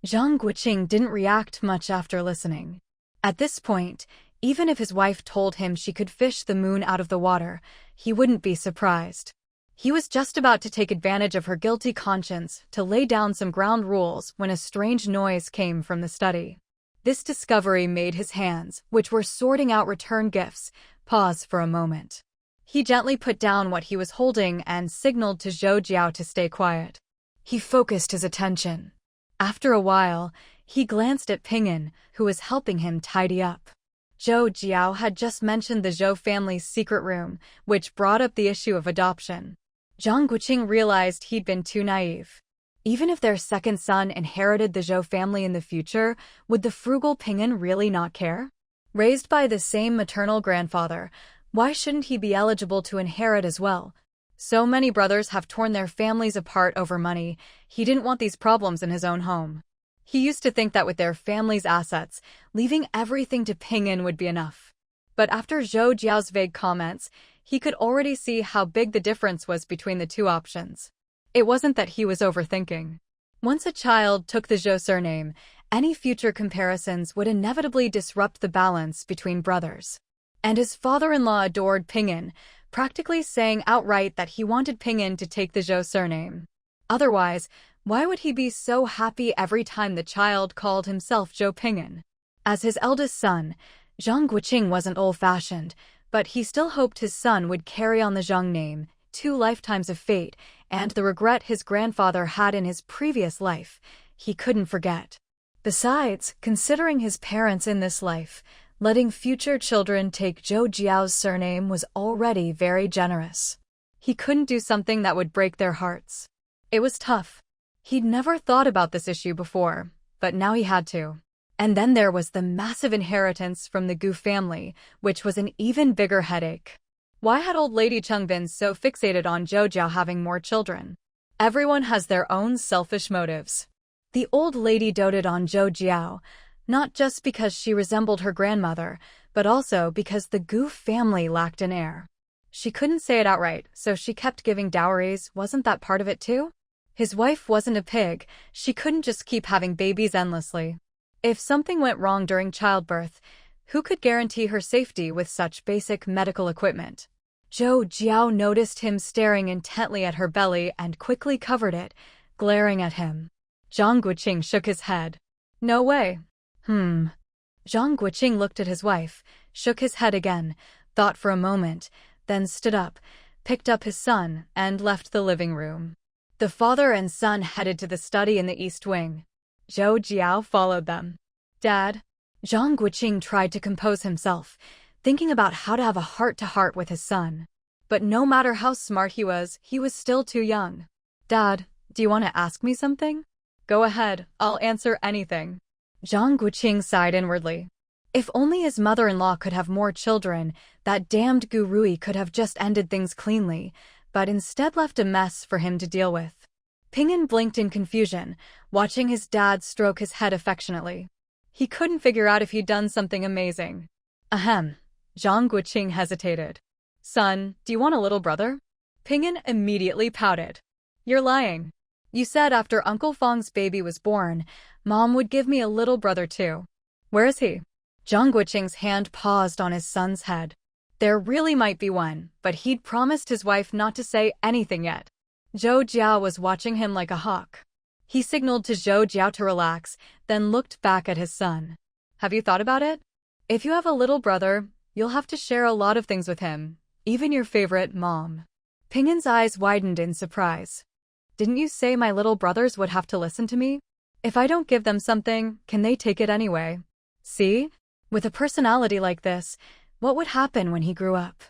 Zhang Guoqing didn't react much after listening. At this point, even if his wife told him she could fish the moon out of the water, he wouldn't be surprised. He was just about to take advantage of her guilty conscience to lay down some ground rules when a strange noise came from the study. This discovery made his hands, which were sorting out return gifts, pause for a moment. He gently put down what he was holding and signaled to Zhou Jiao to stay quiet. He focused his attention. After a while, he glanced at Ping'an, who was helping him tidy up. Zhou Jiao had just mentioned the Zhou family's secret room, which brought up the issue of adoption. Zhang Guoqing realized he'd been too naive. Even if their second son inherited the Zhou family in the future, would the frugal Ping'an really not care? Raised by the same maternal grandfather, why shouldn't he be eligible to inherit as well? So many brothers have torn their families apart over money. He didn't want these problems in his own home. He used to think that with their family's assets, leaving everything to Ping'an would be enough. But after Zhou Jiao's vague comments, he could already see how big the difference was between the two options. It wasn't that he was overthinking. Once a child took the Zhou surname, any future comparisons would inevitably disrupt the balance between brothers. And his father-in-law adored Ping'an, practically saying outright that he wanted Ping'an to take the Zhou surname. Otherwise, why would he be so happy every time the child called himself Zhou Ping'an? As his eldest son, Zhang Guoqing wasn't old-fashioned, but he still hoped his son would carry on the Zhang name, 2 lifetimes of fate, and the regret his grandfather had in his previous life, he couldn't forget. Besides, considering his parents in this life, letting future children take Zhou Jiao's surname was already very generous. He couldn't do something that would break their hearts. It was tough. He'd never thought about this issue before, but now he had to. And then there was the massive inheritance from the Gu family, which was an even bigger headache. Why had old lady Cheng been so fixated on Zhou Jiao having more children? Everyone has their own selfish motives. The old lady doted on Zhou Jiao, not just because she resembled her grandmother, but also because the Gu family lacked an heir. She couldn't say it outright, so she kept giving dowries. Wasn't that part of it too? His wife wasn't a pig. She couldn't just keep having babies endlessly. If something went wrong during childbirth, who could guarantee her safety with such basic medical equipment? Zhou Jiao noticed him staring intently at her belly and quickly covered it, glaring at him. Zhang Guoqing shook his head. No way. Zhang Guoqing looked at his wife, shook his head again, thought for a moment, then stood up, picked up his son, and left the living room. The father and son headed to the study in the east wing. Zhou Jiao followed them. Dad? Zhang Guoqing tried to compose himself, thinking about how to have a heart-to-heart with his son. But no matter how smart he was still too young. Dad, do you want to ask me something? Go ahead, I'll answer anything. Zhang Guoqing sighed inwardly. If only his mother-in-law could have more children, that damned Gurui could have just ended things cleanly, but instead left a mess for him to deal with. Ping'an blinked in confusion, watching his dad stroke his head affectionately. He couldn't figure out if he'd done something amazing. Ahem. Zhang Guoqing hesitated. Son, do you want a little brother? Ping'an immediately pouted. You're lying. You said after Uncle Fang's baby was born, Mom would give me a little brother too. Where is he? Zhang Guoqing's hand paused on his son's head. There really might be one, but he'd promised his wife not to say anything yet. Zhou Jiao was watching him like a hawk. He signaled to Zhou Jiao to relax, then looked back at his son. Have you thought about it? If you have a little brother, you'll have to share a lot of things with him, even your favorite mom. Ping'an's eyes widened in surprise. Didn't you say my little brothers would have to listen to me? If I don't give them something, can they take it anyway? See? With a personality like this, what would happen when he grew up?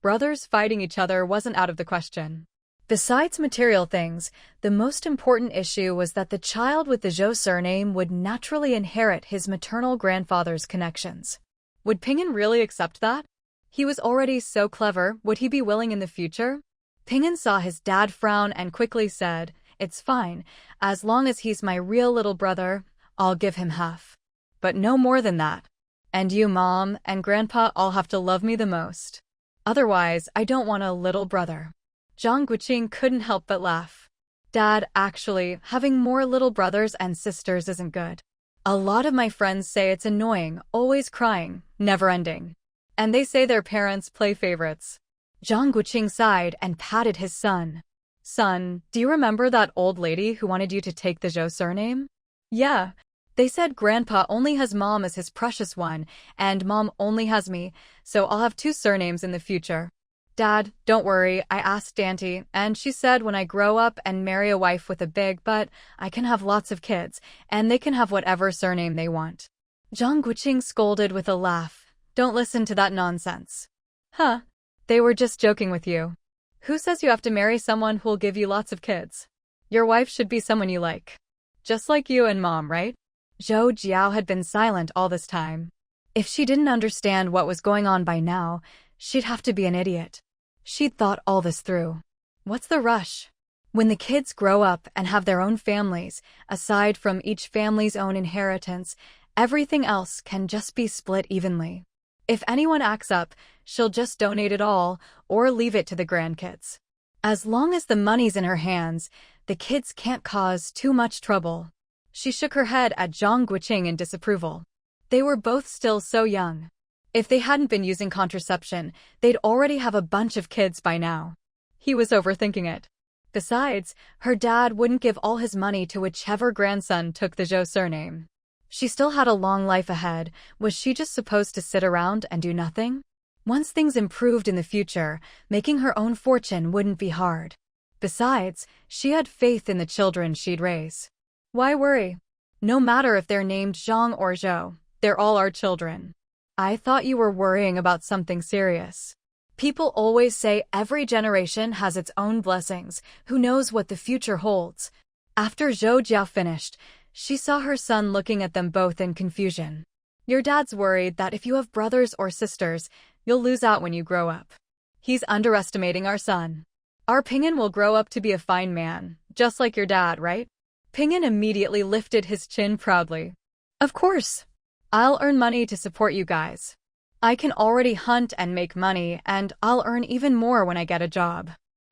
Brothers fighting each other wasn't out of the question. Besides material things, the most important issue was that the child with the Zhou surname would naturally inherit his maternal grandfather's connections. Would Ping'an really accept that? He was already so clever, would he be willing in the future? Ping'an saw his dad frown and quickly said, It's fine, as long as he's my real little brother, I'll give him half. But no more than that. And you, Mom, and Grandpa all have to love me the most. Otherwise, I don't want a little brother. Zhang Guoqing couldn't help but laugh. Dad, actually, having more little brothers and sisters isn't good. A lot of my friends say it's annoying, always crying, never ending. And they say their parents play favorites. Zhang Guoqing sighed and patted his son. Son, do you remember that old lady who wanted you to take the Zhou surname? Yeah. They said Grandpa only has Mom as his precious one, and Mom only has me, so I'll have 2 surnames in the future. Dad, don't worry, I asked Auntie, and she said when I grow up and marry a wife with a big butt, I can have lots of kids, and they can have whatever surname they want. Zhang Guoqing scolded with a laugh. Don't listen to that nonsense. Huh? They were just joking with you. Who says you have to marry someone who'll give you lots of kids? Your wife should be someone you like. Just like you and Mom, right? Zhou Jiao had been silent all this time. If she didn't understand what was going on by now, she'd have to be an idiot. She'd thought all this through. What's the rush? When the kids grow up and have their own families, aside from each family's own inheritance, everything else can just be split evenly. If anyone acts up, she'll just donate it all or leave it to the grandkids. As long as the money's in her hands, the kids can't cause too much trouble. She shook her head at Zhang Guoqing in disapproval. They were both still so young. If they hadn't been using contraception, they'd already have a bunch of kids by now. He was overthinking it. Besides, her dad wouldn't give all his money to whichever grandson took the Zhou surname. She still had a long life ahead. Was she just supposed to sit around and do nothing? Once things improved in the future, making her own fortune wouldn't be hard. Besides, she had faith in the children she'd raise. Why worry? No matter if they're named Zhang or Zhou, they're all our children. I thought you were worrying about something serious. People always say every generation has its own blessings. Who knows what the future holds? After Zhou Jiao finished, she saw her son looking at them both in confusion. Your dad's worried that if you have brothers or sisters, you'll lose out when you grow up. He's underestimating our son. Our Ping'an will grow up to be a fine man, just like your dad, right? Ping'an immediately lifted his chin proudly. Of course. I'll earn money to support you guys. I can already hunt and make money, and I'll earn even more when I get a job.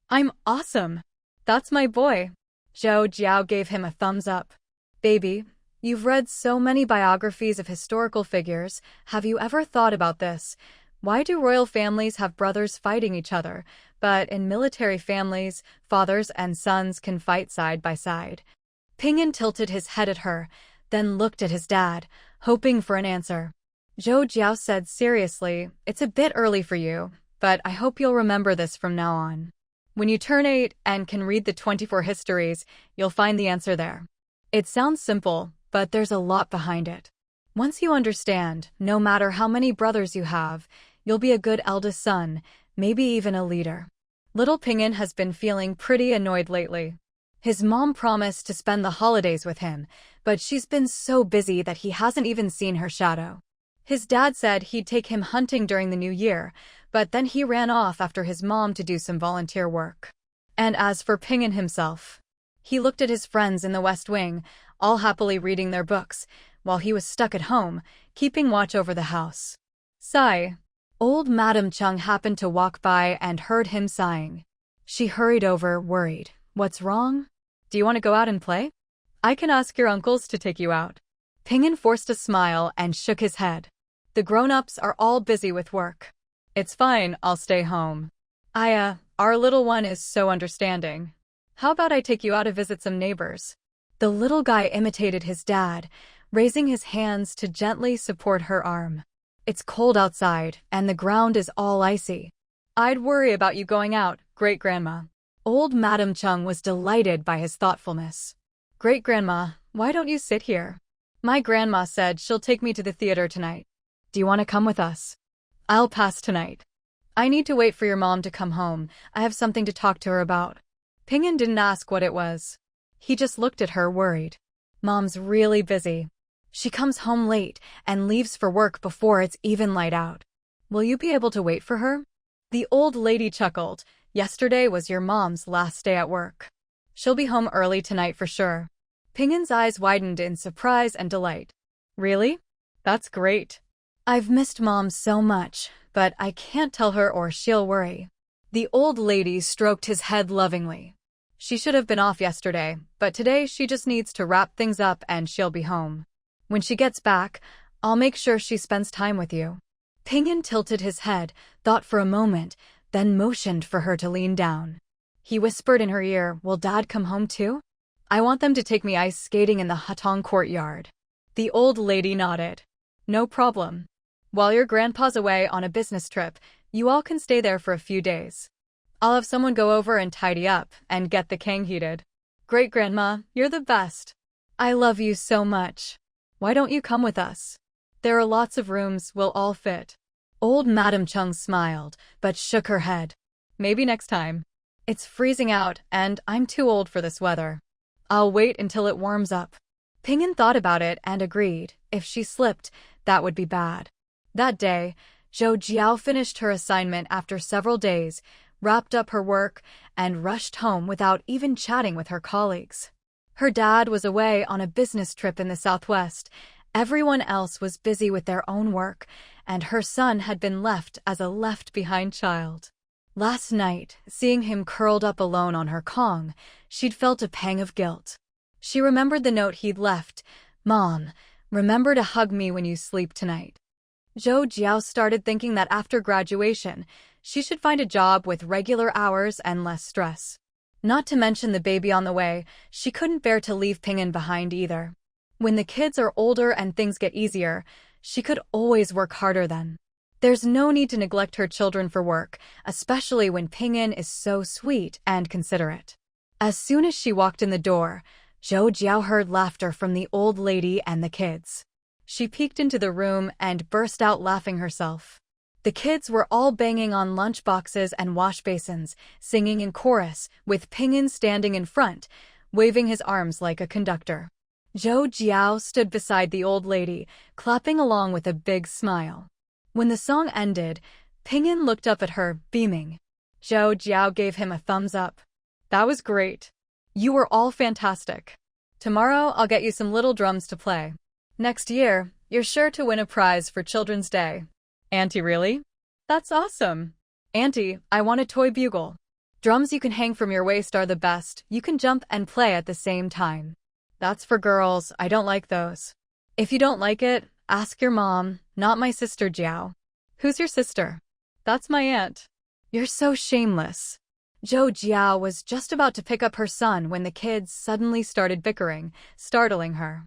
I'm awesome. That's my boy. Zhou Jiao gave him a thumbs up. Baby, you've read so many biographies of historical figures. Have you ever thought about this? Why do royal families have brothers fighting each other, but in military families, fathers and sons can fight side by side? Ping'an tilted his head at her, then looked at his dad, hoping for an answer. Zhou Jiao said seriously, it's a bit early for you, but I hope you'll remember this from now on. When you turn 8 and can read the 24 histories, you'll find the answer there. It sounds simple, but there's a lot behind it. Once you understand, no matter how many brothers you have, you'll be a good eldest son, maybe even a leader. Little Ping'an has been feeling pretty annoyed lately. His mom promised to spend the holidays with him, but she's been so busy that he hasn't even seen her shadow. His dad said he'd take him hunting during the new year, but then he ran off after his mom to do some volunteer work. And as for Ping'an himself, he looked at his friends in the West Wing, all happily reading their books, while he was stuck at home, keeping watch over the house. Sigh. Old Madam Chung happened to walk by and heard him sighing. She hurried over, worried. What's wrong? Do you want to go out and play? I can ask your uncles to take you out. Ping'an forced a smile and shook his head. The grown-ups are all busy with work. It's fine, I'll stay home. Our little one is so understanding. How about I take you out to visit some neighbors? The little guy imitated his dad, raising his hands to gently support her arm. It's cold outside, and the ground is all icy. I'd worry about you going out, Great-Grandma. Old Madam Chung was delighted by his thoughtfulness. Great-Grandma, why don't you sit here? My grandma said she'll take me to the theater tonight. Do you want to come with us? I'll pass tonight. I need to wait for your mom to come home. I have something to talk to her about. Ping'an didn't ask what it was. He just looked at her worried. Mom's really busy. She comes home late and leaves for work before it's even light out. Will you be able to wait for her? The old lady chuckled. Yesterday was your mom's last day at work. She'll be home early tonight for sure. Ping'an's eyes widened in surprise and delight. Really? That's great. I've missed Mom so much, but I can't tell her or she'll worry. The old lady stroked his head lovingly. She should have been off yesterday, but today she just needs to wrap things up and she'll be home. When she gets back, I'll make sure she spends time with you. Ping'an tilted his head, thought for a moment, then motioned for her to lean down. He whispered in her ear, will Dad come home too? I want them to take me ice skating in the Hutong courtyard. The old lady nodded. No problem. While your grandpa's away on a business trip, You all can stay there for a few days. I'll have someone go over and tidy up and get the kang heated. Great-grandma, you're the best. I love you so much. Why don't you come with us? There are lots of rooms, we'll all fit. Old Madam Chung smiled, but shook her head. Maybe next time. It's freezing out, and I'm too old for this weather. I'll wait until it warms up. Ping'an thought about it and agreed. If she slipped, that would be bad. That day, Zhou Jiao finished her assignment after several days, wrapped up her work, and rushed home without even chatting with her colleagues. Her dad was away on a business trip in the southwest. Everyone else was busy with their own work, and her son had been left as a left-behind child. Last night, seeing him curled up alone on her Kong, she'd felt a pang of guilt. She remembered the note he'd left. Mom, remember to hug me when you sleep tonight. Zhou Jiao started thinking that after graduation, she should find a job with regular hours and less stress. Not to mention the baby on the way, she couldn't bear to leave Ping'an behind either. When the kids are older and things get easier, she could always work harder then. There's no need to neglect her children for work, especially when Ping'an is so sweet and considerate. As soon as she walked in the door, Zhou Jiao heard laughter from the old lady and the kids. She peeked into the room and burst out laughing herself. The kids were all banging on lunch boxes and wash basins, singing in chorus, with Ping'an standing in front, waving his arms like a conductor. Zhou Jiao stood beside the old lady, clapping along with a big smile. When the song ended, Ping'an looked up at her, beaming. Zhou Jiao gave him a thumbs up. That was great. You were all fantastic. Tomorrow I'll get you some little drums to play. Next year, you're sure to win a prize for Children's Day. Auntie, really? That's awesome. Auntie, I want a toy bugle. Drums you can hang from your waist are the best. You can jump and play at the same time. That's for girls. I don't like those. If you don't like it, ask your mom, not my sister Jiao. Who's your sister? That's my aunt. You're so shameless. Zhou Jiao was just about to pick up her son when the kids suddenly started bickering, startling her.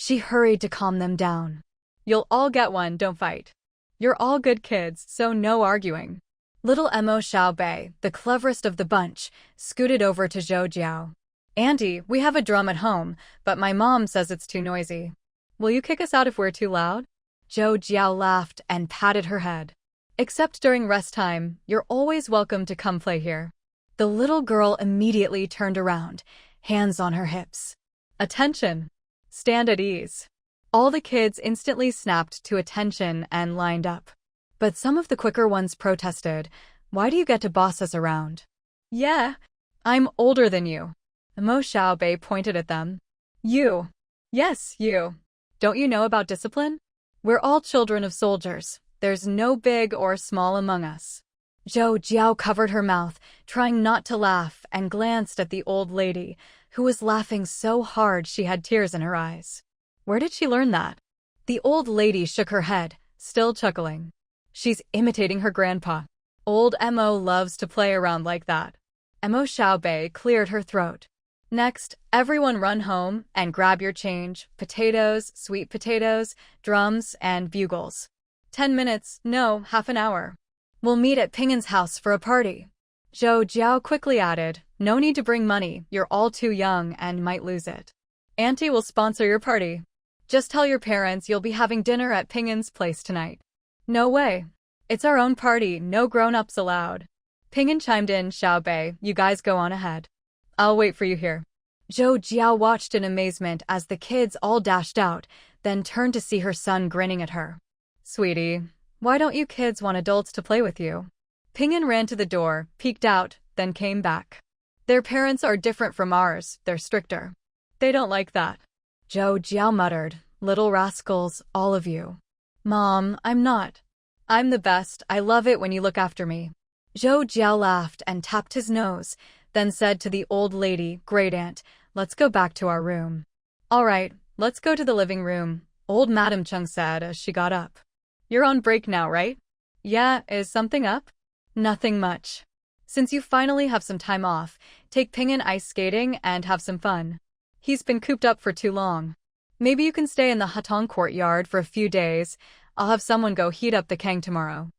She hurried to calm them down. You'll all get one, don't fight. You're all good kids, so no arguing. Little Emo Xiaobei, the cleverest of the bunch, scooted over to Zhou Jiao. Auntie, we have a drum at home, but my mom says it's too noisy. Will you kick us out if we're too loud? Zhou Jiao laughed and patted her head. Except during rest time, you're always welcome to come play here. The little girl immediately turned around, hands on her hips. Attention! Stand at ease. All the kids instantly snapped to attention and lined up. But some of the quicker ones protested. Why do you get to boss us around? Yeah, I'm older than you. Mo Xiaobei pointed at them. You. Yes, you. Don't you know about discipline? We're all children of soldiers. There's no big or small among us. Zhou Jiao covered her mouth, trying not to laugh, and glanced at the old lady, who was laughing so hard she had tears in her eyes. Where did she learn that? The old lady shook her head, still chuckling. She's imitating her grandpa. Old Mo loves to play around like that. Mo Xiaobei cleared her throat. Next, everyone run home and grab your change, potatoes, sweet potatoes, drums, and bugles. 10 minutes, no, half an hour. We'll meet at Ping'an's house for a party. Zhou Jiao quickly added, no need to bring money, you're all too young and might lose it. Auntie will sponsor your party. Just tell your parents you'll be having dinner at Ping'an's place tonight. No way. It's our own party, no grown-ups allowed. Ping'an chimed in, Xiaobei, you guys go on ahead. I'll wait for you here. Zhou Jiao watched in amazement as the kids all dashed out, then turned to see her son grinning at her. Sweetie, why don't you kids want adults to play with you? Ping'an ran to the door, peeked out, then came back. Their parents are different from ours, they're stricter. They don't like that. Zhou Jiao muttered, little rascals, all of you. Mom, I'm not. I'm the best, I love it when you look after me. Zhou Jiao laughed and tapped his nose, then said to the old lady, Great Aunt, let's go back to our room. All right, let's go to the living room, old Madam Chung said as she got up. You're on break now, right? Yeah, is something up? Nothing much. Since you finally have some time off, take Ping'an ice skating and have some fun. He's been cooped up for too long. Maybe you can stay in the Hutong courtyard for a few days. I'll have someone go heat up the kang tomorrow.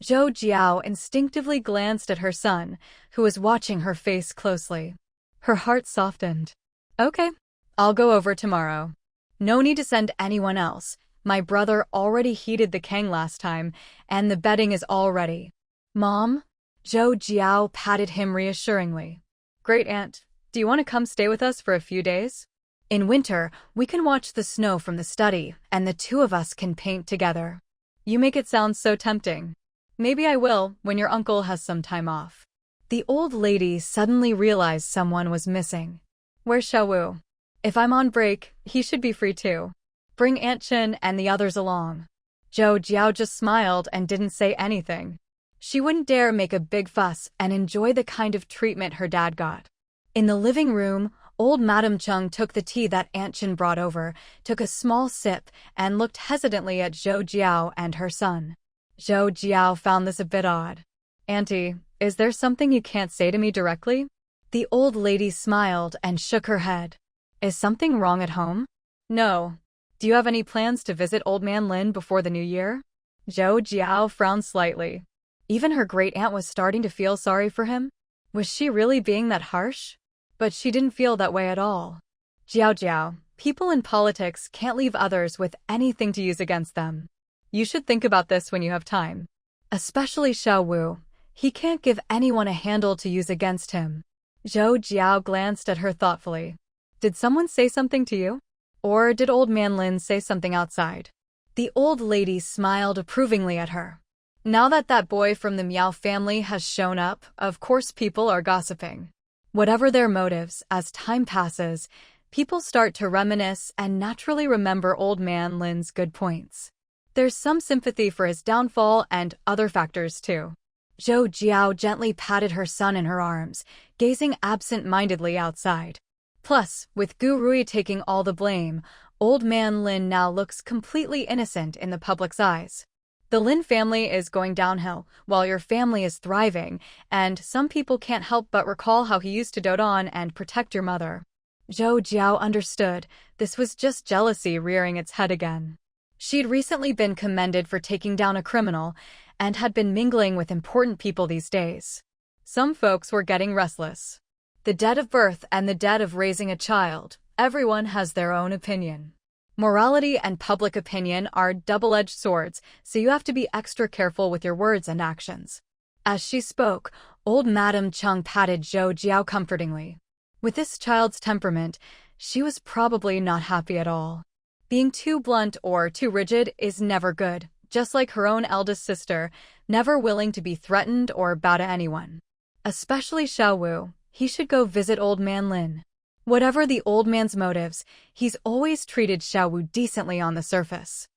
Zhou Jiao instinctively glanced at her son, who was watching her face closely. Her heart softened. Okay, I'll go over tomorrow. No need to send anyone else. My brother already heated the kang last time, and the bedding is all ready. Mom? Zhou Jiao patted him reassuringly. Great aunt, do you want to come stay with us for a few days? In winter, we can watch the snow from the study, and the two of us can paint together. You make it sound so tempting. Maybe I will, when your uncle has some time off. The old lady suddenly realized someone was missing. Where's Xiaowu? If I'm on break, he should be free too. Bring Aunt Chen and the others along. Zhou Jiao just smiled and didn't say anything. She wouldn't dare make a big fuss and enjoy the kind of treatment her dad got. In the living room, old Madame Cheng took the tea that Aunt Chen brought over, took a small sip, and looked hesitantly at Zhou Jiao and her son. Zhou Jiao found this a bit odd. Auntie, is there something you can't say to me directly? The old lady smiled and shook her head. Is something wrong at home? No. Do you have any plans to visit Old Man Lin before the new year? Zhou Jiao frowned slightly. Even her great-aunt was starting to feel sorry for him. Was she really being that harsh? But she didn't feel that way at all. Jiao, people in politics can't leave others with anything to use against them. You should think about this when you have time. Especially Xiaowu. He can't give anyone a handle to use against him. Zhou Jiao glanced at her thoughtfully. Did someone say something to you? Or did Old Man Lin say something outside? The old lady smiled approvingly at her. Now that boy from the Miao family has shown up, of course people are gossiping. Whatever their motives, as time passes, people start to reminisce and naturally remember Old Man Lin's good points. There's some sympathy for his downfall and other factors too. Zhou Jiao gently patted her son in her arms, gazing absent-mindedly outside. Plus, with Gu Rui taking all the blame, Old Man Lin now looks completely innocent in the public's eyes. The Lin family is going downhill, while your family is thriving, and some people can't help but recall how he used to dote on and protect your mother. Zhou Jiao understood. This was just jealousy rearing its head again. She'd recently been commended for taking down a criminal, and had been mingling with important people these days. Some folks were getting restless. The debt of birth and the debt of raising a child, everyone has their own opinion. Morality and public opinion are double-edged swords, so you have to be extra careful with your words and actions. As she spoke, old Madame Cheng patted Zhou Jiao comfortingly. With this child's temperament, she was probably not happy at all. Being too blunt or too rigid is never good, just like her own eldest sister, never willing to be threatened or bow to anyone. Especially Xiaowu, he should go visit Old Man Lin. Whatever the old man's motives, he's always treated Xiaowu decently on the surface.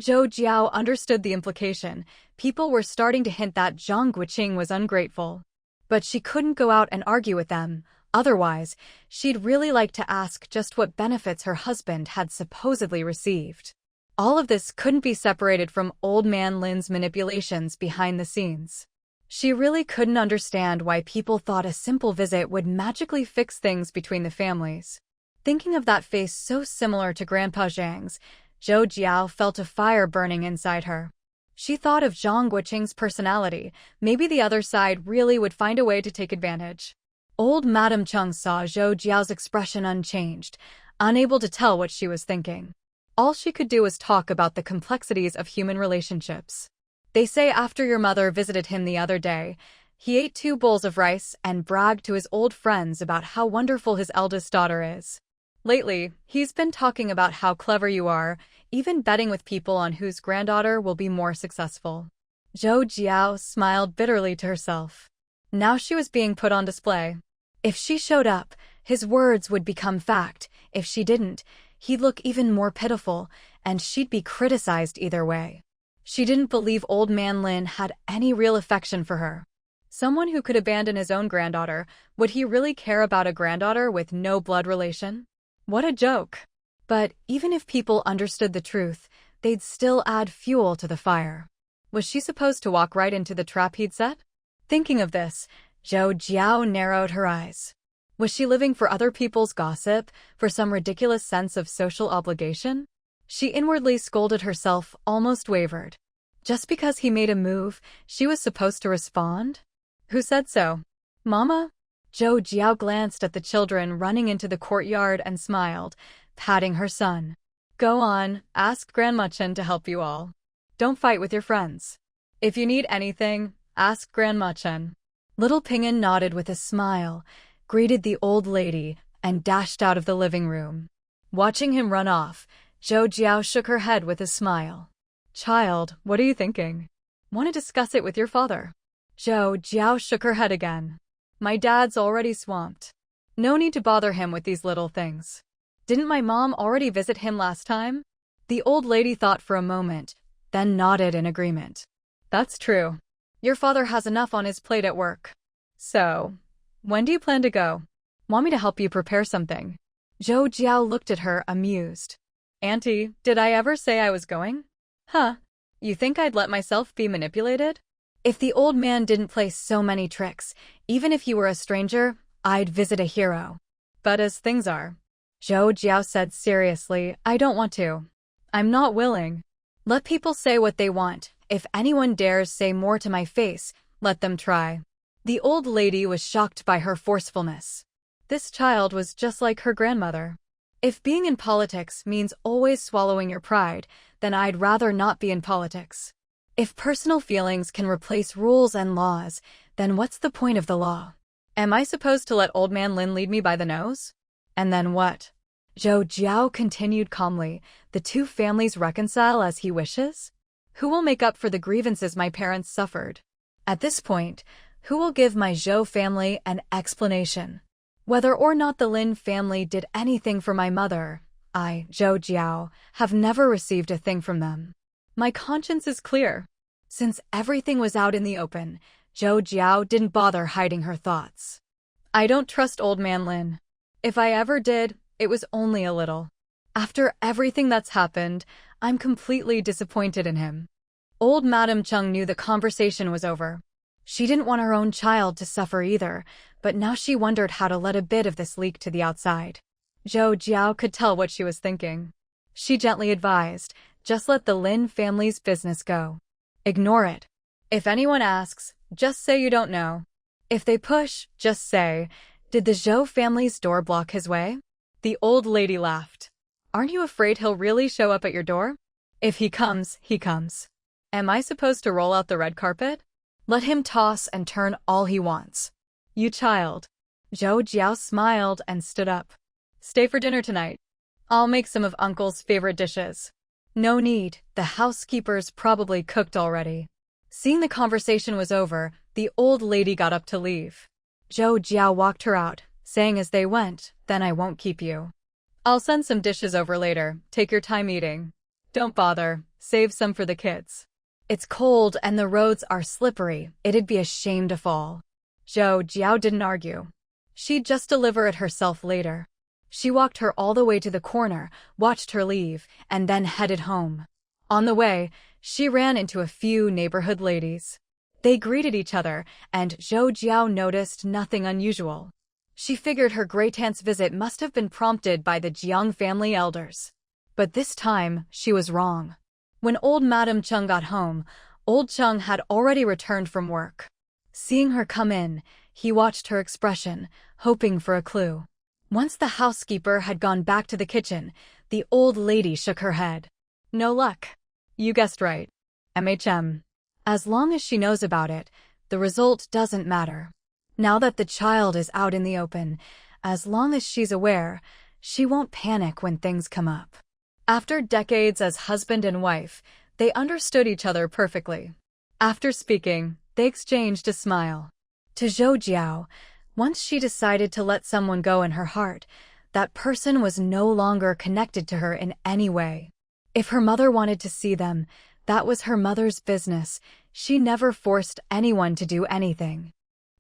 Zhou Jiao understood the implication. People were starting to hint that Zhang Guoqing was ungrateful. But she couldn't go out and argue with them. Otherwise, she'd really like to ask just what benefits her husband had supposedly received. All of this couldn't be separated from Old Man Lin's manipulations behind the scenes. She really couldn't understand why people thought a simple visit would magically fix things between the families. Thinking of that face so similar to Grandpa Zhang's, Zhou Jiao felt a fire burning inside her. She thought of Zhang Guoqing's personality. Maybe the other side really would find a way to take advantage. Old Madame Cheng saw Zhou Jiao's expression unchanged, unable to tell what she was thinking. All she could do was talk about the complexities of human relationships. They say after your mother visited him the other day, he ate 2 bowls of rice and bragged to his old friends about how wonderful his eldest daughter is. Lately, he's been talking about how clever you are, even betting with people on whose granddaughter will be more successful. Zhou Jiao smiled bitterly to herself. Now she was being put on display. If she showed up, his words would become fact. If she didn't, he'd look even more pitiful, and she'd be criticized either way. She didn't believe Old Man Lin had any real affection for her. Someone who could abandon his own granddaughter, would he really care about a granddaughter with no blood relation? What a joke. But even if people understood the truth, they'd still add fuel to the fire. Was she supposed to walk right into the trap he'd set? Thinking of this, Zhou Jiao narrowed her eyes. Was she living for other people's gossip, for some ridiculous sense of social obligation? She inwardly scolded herself, almost wavered. Just because he made a move, she was supposed to respond? Who said so? Mama? Zhou Jiao glanced at the children running into the courtyard and smiled, patting her son. Go on, ask Grandma Chen to help you all. Don't fight with your friends. If you need anything, ask Grandma Chen. Little Ping'an nodded with a smile, greeted the old lady, and dashed out of the living room. Watching him run off, Zhou Jiao shook her head with a smile. Child, what are you thinking? Want to discuss it with your father? Zhou Jiao shook her head again. My dad's already swamped. No need to bother him with these little things. Didn't my mom already visit him last time? The old lady thought for a moment, then nodded in agreement. That's true. Your father has enough on his plate at work. So, when do you plan to go? Want me to help you prepare something? Zhou Jiao looked at her, amused. Auntie, did I ever say I was going? Huh? You think I'd let myself be manipulated? If the old man didn't play so many tricks, even if he were a stranger, I'd visit a hero. But as things are, Zhou Jiao said seriously, I don't want to. I'm not willing. Let people say what they want. If anyone dares say more to my face, let them try. The old lady was shocked by her forcefulness. This child was just like her grandmother. If being in politics means always swallowing your pride, then I'd rather not be in politics. If personal feelings can replace rules and laws, then what's the point of the law? Am I supposed to let old man Lin lead me by the nose? And then what? Zhou Jiao continued calmly, the two families reconcile as he wishes? Who will make up for the grievances my parents suffered? At this point, who will give my Zhou family an explanation? Whether or not the Lin family did anything for my mother, I, Zhou Jiao, have never received a thing from them. My conscience is clear. Since everything was out in the open, Zhou Jiao didn't bother hiding her thoughts. I don't trust old man Lin. If I ever did, it was only a little. After everything that's happened, I'm completely disappointed in him. Old Madame Chung knew the conversation was over. She didn't want her own child to suffer either, but now she wondered how to let a bit of this leak to the outside. Zhou Jiao could tell what she was thinking. She gently advised, just let the Lin family's business go. Ignore it. If anyone asks, just say you don't know. If they push, just say, did the Zhou family's door block his way? The old lady laughed. Aren't you afraid he'll really show up at your door? If he comes, he comes. Am I supposed to roll out the red carpet? Let him toss and turn all he wants. You child. Zhou Jiao smiled and stood up. Stay for dinner tonight. I'll make some of Uncle's favorite dishes. No need, the housekeeper's probably cooked already. Seeing the conversation was over, the old lady got up to leave. Zhou Jiao walked her out, saying as they went, then I won't keep you. I'll send some dishes over later, take your time eating. Don't bother, save some for the kids. It's cold and the roads are slippery, it'd be a shame to fall. Zhou Jiao didn't argue. She'd just deliver it herself later. She walked her all the way to the corner, watched her leave, and then headed home. On the way, she ran into a few neighborhood ladies. They greeted each other, and Zhou Jiao noticed nothing unusual. She figured her great-aunt's visit must have been prompted by the Jiang family elders. But this time, she was wrong. When old Madame Chung got home, old Chung had already returned from work. Seeing her come in, he watched her expression, hoping for a clue. Once the housekeeper had gone back to the kitchen, the old lady shook her head. No luck. You guessed right. MHM. As long as she knows about it, the result doesn't matter. Now that the child is out in the open, as long as she's aware, she won't panic when things come up. After decades as husband and wife, they understood each other perfectly. After speaking, they exchanged a smile. To Zhou Jiao, once she decided to let someone go in her heart, that person was no longer connected to her in any way. If her mother wanted to see them, that was her mother's business. She never forced anyone to do anything.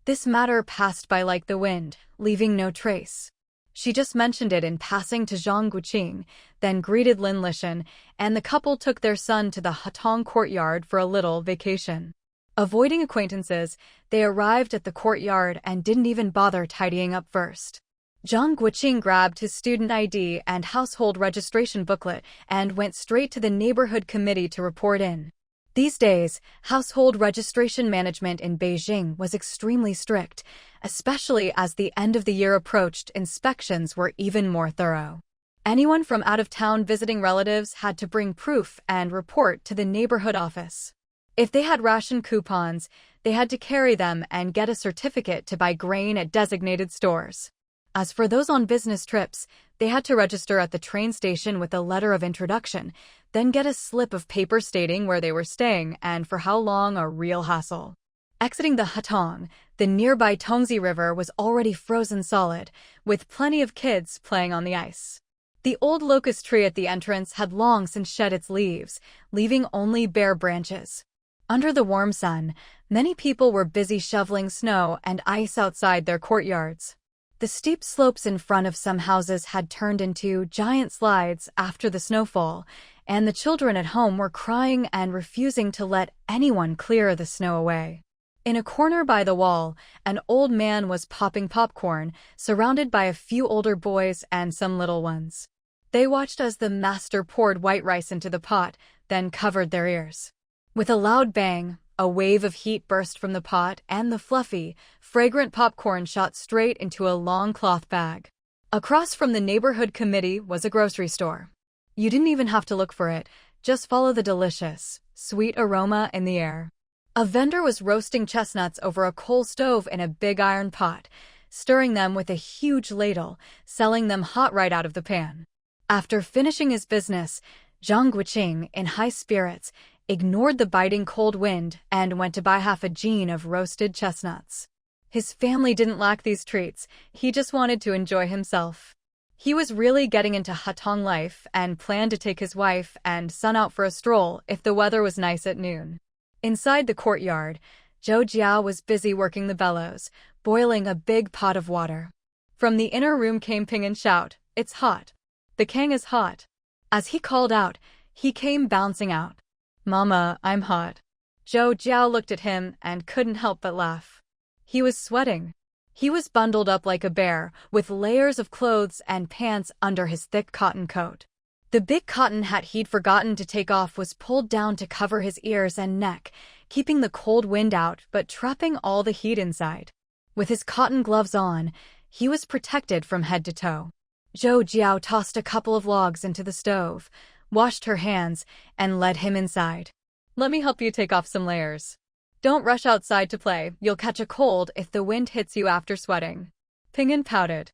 This matter passed by like the wind, leaving no trace. She just mentioned it in passing to Zhang Guoqing, then greeted Lin Lishan, and the couple took their son to the Hatong courtyard for a little vacation. Avoiding acquaintances, they arrived at the courtyard and didn't even bother tidying up first. Zhang Guoqing grabbed his student ID and household registration booklet and went straight to the neighborhood committee to report in. These days, household registration management in Beijing was extremely strict, especially as the end of the year approached. Inspections were even more thorough. Anyone from out of town visiting relatives had to bring proof and report to the neighborhood office. If they had ration coupons, they had to carry them and get a certificate to buy grain at designated stores. As for those on business trips, they had to register at the train station with a letter of introduction, then get a slip of paper stating where they were staying and for how long. A real hassle. Exiting the Hutong, the nearby Tongzi River was already frozen solid, with plenty of kids playing on the ice. The old locust tree at the entrance had long since shed its leaves, leaving only bare branches. Under the warm sun, many people were busy shoveling snow and ice outside their courtyards. The steep slopes in front of some houses had turned into giant slides after the snowfall, and the children at home were crying and refusing to let anyone clear the snow away. In a corner by the wall, an old man was popping popcorn, surrounded by a few older boys and some little ones. They watched as the master poured white rice into the pot, then covered their ears. With a loud bang, a wave of heat burst from the pot, and the fluffy, fragrant popcorn shot straight into a long cloth bag. Across from the neighborhood committee was a grocery store. You didn't even have to look for it, just follow the delicious, sweet aroma in the air. A vendor was roasting chestnuts over a coal stove in a big iron pot, stirring them with a huge ladle, selling them hot right out of the pan. After finishing his business, Zhang Guoqing, in high spirits, ignored the biting cold wind and went to buy half a jean of roasted chestnuts. His family didn't lack these treats, he just wanted to enjoy himself. He was really getting into Hutong life and planned to take his wife and son out for a stroll if the weather was nice at noon. Inside the courtyard, Zhou Jiao was busy working the bellows, boiling a big pot of water. From the inner room came Ping'an's shout, "It's hot. The Kang is hot." As he called out, he came bouncing out. "Mama, I'm hot." Zhou Jiao looked at him and couldn't help but laugh. He was sweating. He was bundled up like a bear, with layers of clothes and pants under his thick cotton coat. The big cotton hat he'd forgotten to take off was pulled down to cover his ears and neck, keeping the cold wind out but trapping all the heat inside. With his cotton gloves on, he was protected from head to toe. Zhou Jiao tossed a couple of logs into the stove, washed her hands, and led him inside. "Let me help you take off some layers. Don't rush outside to play, you'll catch a cold if the wind hits you after sweating." Ping'an pouted.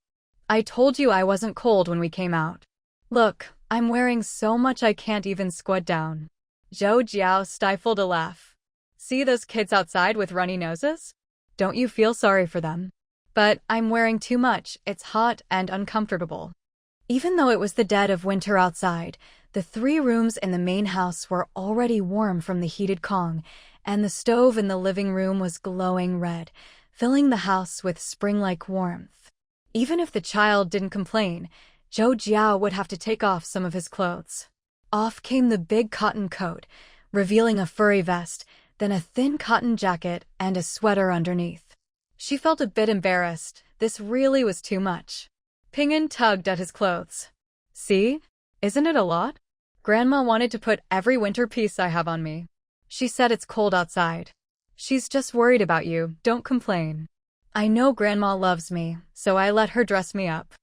"I told you I wasn't cold when we came out. Look, I'm wearing so much I can't even squat down." Zhou Jiao stifled a laugh. "See those kids outside with runny noses? Don't you feel sorry for them? But I'm wearing too much, it's hot and uncomfortable." Even though it was the dead of winter outside, the 3 rooms in the main house were already warm from the heated Kong, and the stove in the living room was glowing red, filling the house with spring-like warmth. Even if the child didn't complain, Zhou Jiao would have to take off some of his clothes. Off came the big cotton coat, revealing a furry vest, then a thin cotton jacket and a sweater underneath. She felt a bit embarrassed. This really was too much. Ping'an tugged at his clothes. "See? Isn't it a lot? Grandma wanted to put every winter piece I have on me. She said it's cold outside. She's just worried about you, don't complain. I know Grandma loves me, so I let her dress me up."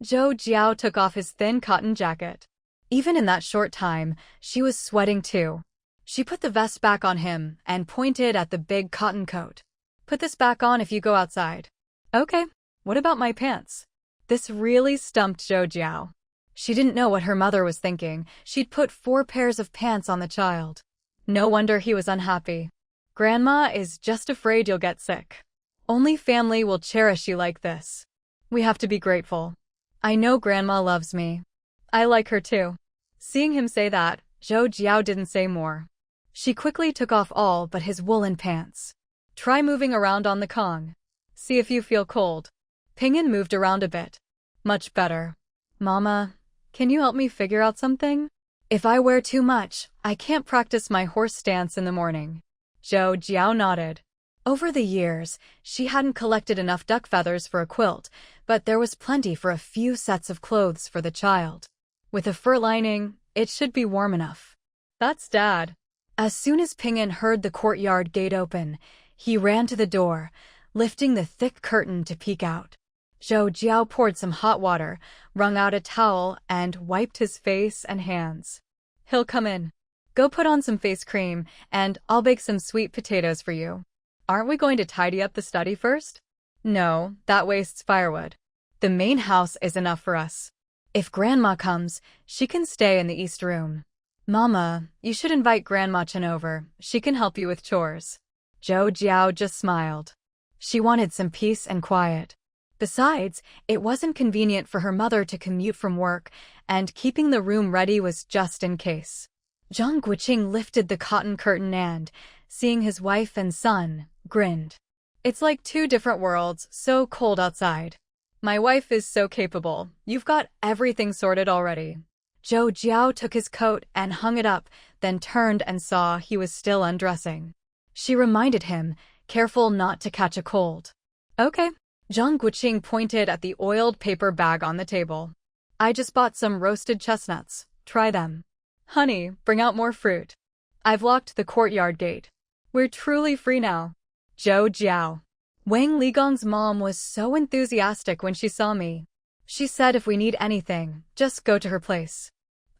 Zhou Jiao took off his thin cotton jacket. Even in that short time, she was sweating too. She put the vest back on him and pointed at the big cotton coat. "Put this back on if you go outside." "Okay, what about my pants?" This really stumped Zhou Jiao. She didn't know what her mother was thinking. She'd put 4 pairs of pants on the child. No wonder he was unhappy. "Grandma is just afraid you'll get sick. Only family will cherish you like this. We have to be grateful. I know Grandma loves me. I like her too." Seeing him say that, Zhou Jiao didn't say more. She quickly took off all but his woolen pants. "Try moving around on the Kong. See if you feel cold." Ping'an moved around a bit. "Much better." "Mama, can you help me figure out something? If I wear too much, I can't practice my horse stance in the morning." Zhou Jiao nodded. Over the years, she hadn't collected enough duck feathers for a quilt, but there was plenty for a few sets of clothes for the child. With a fur lining, it should be warm enough. "That's Dad." As soon as Ping'an heard the courtyard gate open, he ran to the door, lifting the thick curtain to peek out. Zhou Jiao poured some hot water, wrung out a towel, and wiped his face and hands. "He'll come in. Go put on some face cream, and I'll bake some sweet potatoes for you. Aren't we going to tidy up the study first?" "No, that wastes firewood. The main house is enough for us. If Grandma comes, she can stay in the East Room." "Mama, you should invite Grandma Chen over. She can help you with chores." Zhou Jiao just smiled. She wanted some peace and quiet. Besides, it wasn't convenient for her mother to commute from work, and keeping the room ready was just in case. Zhang Guoqing lifted the cotton curtain and, seeing his wife and son, grinned. "It's like two different worlds, so cold outside. My wife is so capable. You've got everything sorted already." Zhou Jiao took his coat and hung it up, then turned and saw he was still undressing. She reminded him, careful not to catch a cold. "Okay." Zhang Guoqing pointed at the oiled paper bag on the table. "I just bought some roasted chestnuts. Try them. Honey, bring out more fruit. I've locked the courtyard gate. We're truly free now." Zhou Jiao. Wang Ligong's mom was so enthusiastic when she saw me. She said if we need anything, just go to her place.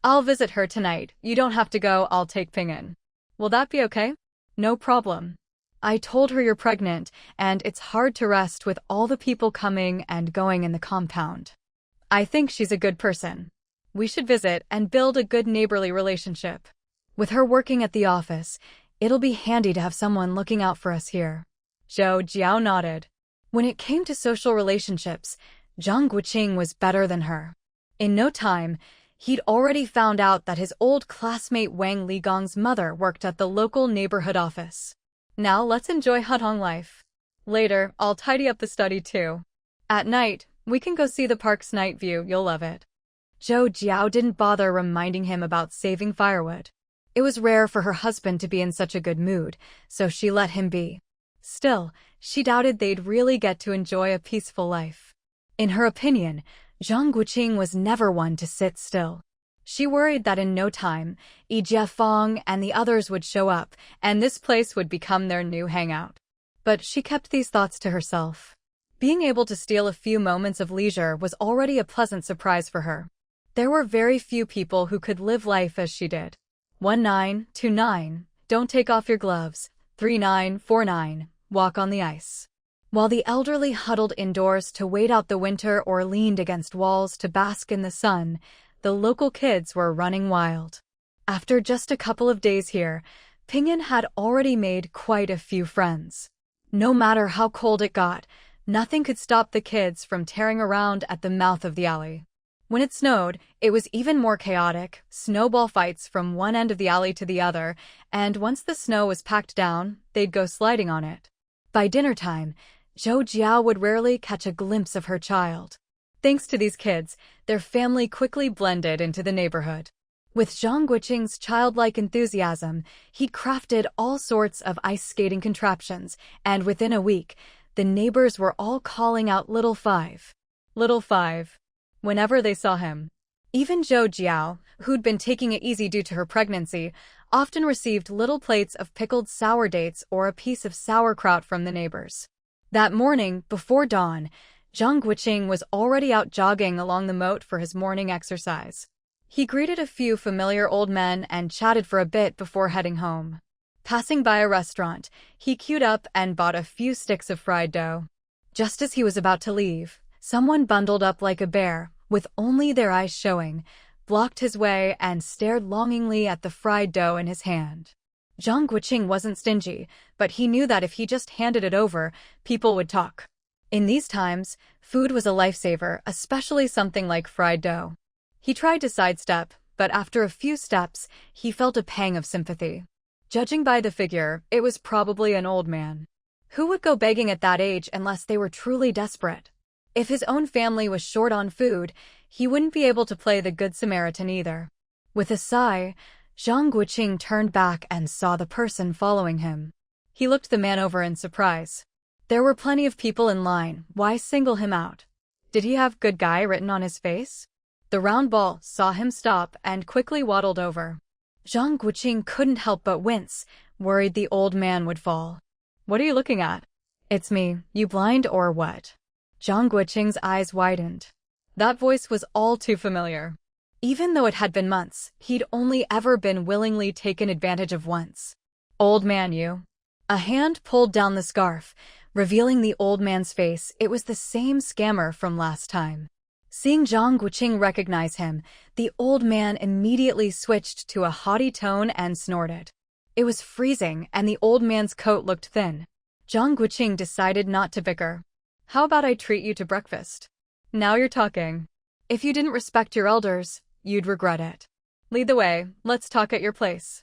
"I'll visit her tonight. You don't have to go, I'll take Ping'an. Will that be okay?" "No problem. I told her you're pregnant, and it's hard to rest with all the people coming and going in the compound. I think she's a good person. We should visit and build a good neighborly relationship. With her working at the office, it'll be handy to have someone looking out for us here." Zhou Jiao nodded. When it came to social relationships, Zhang Guoqing was better than her. In no time, he'd already found out that his old classmate Wang Ligong's mother worked at the local neighborhood office. "Now let's enjoy Hutong life. Later, I'll tidy up the study too. At night, we can go see the park's night view, you'll love it." Zhou Jiao didn't bother reminding him about saving firewood. It was rare for her husband to be in such a good mood, so she let him be. Still, she doubted they'd really get to enjoy a peaceful life. In her opinion, Zhang Guoqing was never one to sit still. She worried that in no time, Yi Jiafeng and the others would show up, and this place would become their new hangout. But she kept these thoughts to herself. Being able to steal a few moments of leisure was already a pleasant surprise for her. There were very few people who could live life as she did. 1929, don't take off your gloves. 3949, walk on the ice. While the elderly huddled indoors to wait out the winter or leaned against walls to bask in the sun, the local kids were running wild. After just a couple of days here, Ping'an had already made quite a few friends. No matter how cold it got, nothing could stop the kids from tearing around at the mouth of the alley. When it snowed, it was even more chaotic, snowball fights from one end of the alley to the other, and once the snow was packed down, they'd go sliding on it. By dinner time, Zhou Jiao would rarely catch a glimpse of her child. Thanks to these kids, their family quickly blended into the neighborhood. With Zhang Guoqing's childlike enthusiasm, he'd crafted all sorts of ice skating contraptions, and within a week, the neighbors were all calling out Little Five. Little Five. Whenever they saw him. Even Zhou Jiao, who'd been taking it easy due to her pregnancy, often received little plates of pickled sour dates or a piece of sauerkraut from the neighbors. That morning, before dawn, Zhang Guoqing was already out jogging along the moat for his morning exercise. He greeted a few familiar old men and chatted for a bit before heading home. Passing by a restaurant, he queued up and bought a few sticks of fried dough. Just as he was about to leave, someone bundled up like a bear, with only their eyes showing, blocked his way and stared longingly at the fried dough in his hand. Zhang Guoqing wasn't stingy, but he knew that if he just handed it over, people would talk. In these times, food was a lifesaver, especially something like fried dough. He tried to sidestep, but after a few steps, he felt a pang of sympathy. Judging by the figure, it was probably an old man. Who would go begging at that age unless they were truly desperate? If his own family was short on food, he wouldn't be able to play the Good Samaritan either. With a sigh, Zhang Guoqing turned back and saw the person following him. He looked the man over in surprise. There were plenty of people in line, why single him out? Did he have "good guy" written on his face? The round ball saw him stop and quickly waddled over. Zhang Guoqing couldn't help but wince, worried the old man would fall. What are you looking at? It's me, you blind or what? Zhang Guoqing's eyes widened. That voice was all too familiar. Even though it had been months, he'd only ever been willingly taken advantage of once. Old man, you. A hand pulled down the scarf, revealing the old man's face. It was the same scammer from last time. Seeing Zhang Guoqing recognize him, the old man immediately switched to a haughty tone and snorted. It was freezing, and the old man's coat looked thin. Zhang Guoqing decided not to bicker. How about I treat you to breakfast? Now you're talking. If you didn't respect your elders, you'd regret it. Lead the way, let's talk at your place.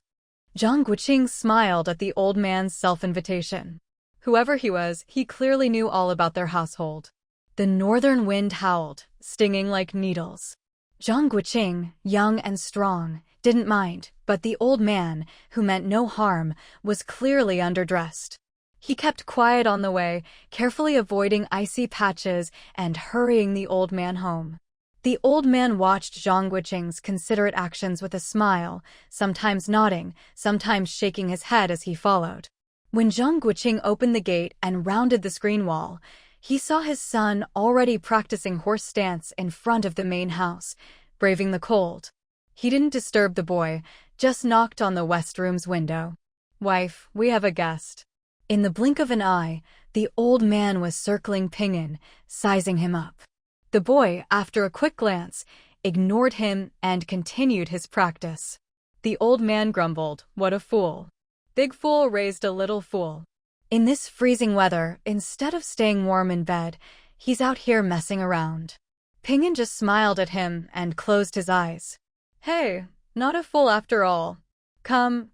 Zhang Guoqing smiled at the old man's self-invitation. Whoever he was, he clearly knew all about their household. The northern wind howled, stinging like needles. Zhang Guoqing, young and strong, didn't mind, but the old man, who meant no harm, was clearly underdressed. He kept quiet on the way, carefully avoiding icy patches and hurrying the old man home. The old man watched Zhang Guoqing's considerate actions with a smile, sometimes nodding, sometimes shaking his head as he followed. When Zhang Guoqing opened the gate and rounded the screen wall, he saw his son already practicing horse stance in front of the main house, braving the cold. He didn't disturb the boy, just knocked on the west room's window. "Wife, we have a guest." In the blink of an eye, the old man was circling Pinyin, sizing him up. The boy, after a quick glance, ignored him and continued his practice. The old man grumbled, "What a fool. Big fool raised a little fool. In this freezing weather, instead of staying warm in bed, he's out here messing around." Pinyin just smiled at him and closed his eyes. "Hey, not a fool after all. Come,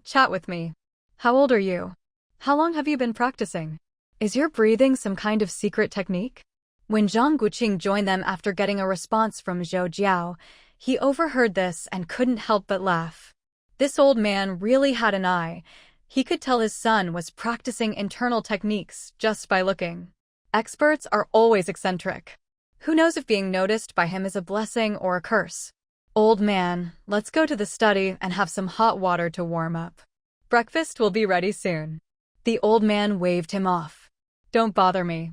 chat with me. How old are you? How long have you been practicing? Is your breathing some kind of secret technique?" When Zhang Guoqing joined them after getting a response from Zhou Jiao, he overheard this and couldn't help but laugh. This old man really had an eye. He could tell his son was practicing internal techniques just by looking. Experts are always eccentric. Who knows if being noticed by him is a blessing or a curse? "Old man, let's go to the study and have some hot water to warm up. Breakfast will be ready soon." The old man waved him off. "Don't bother me.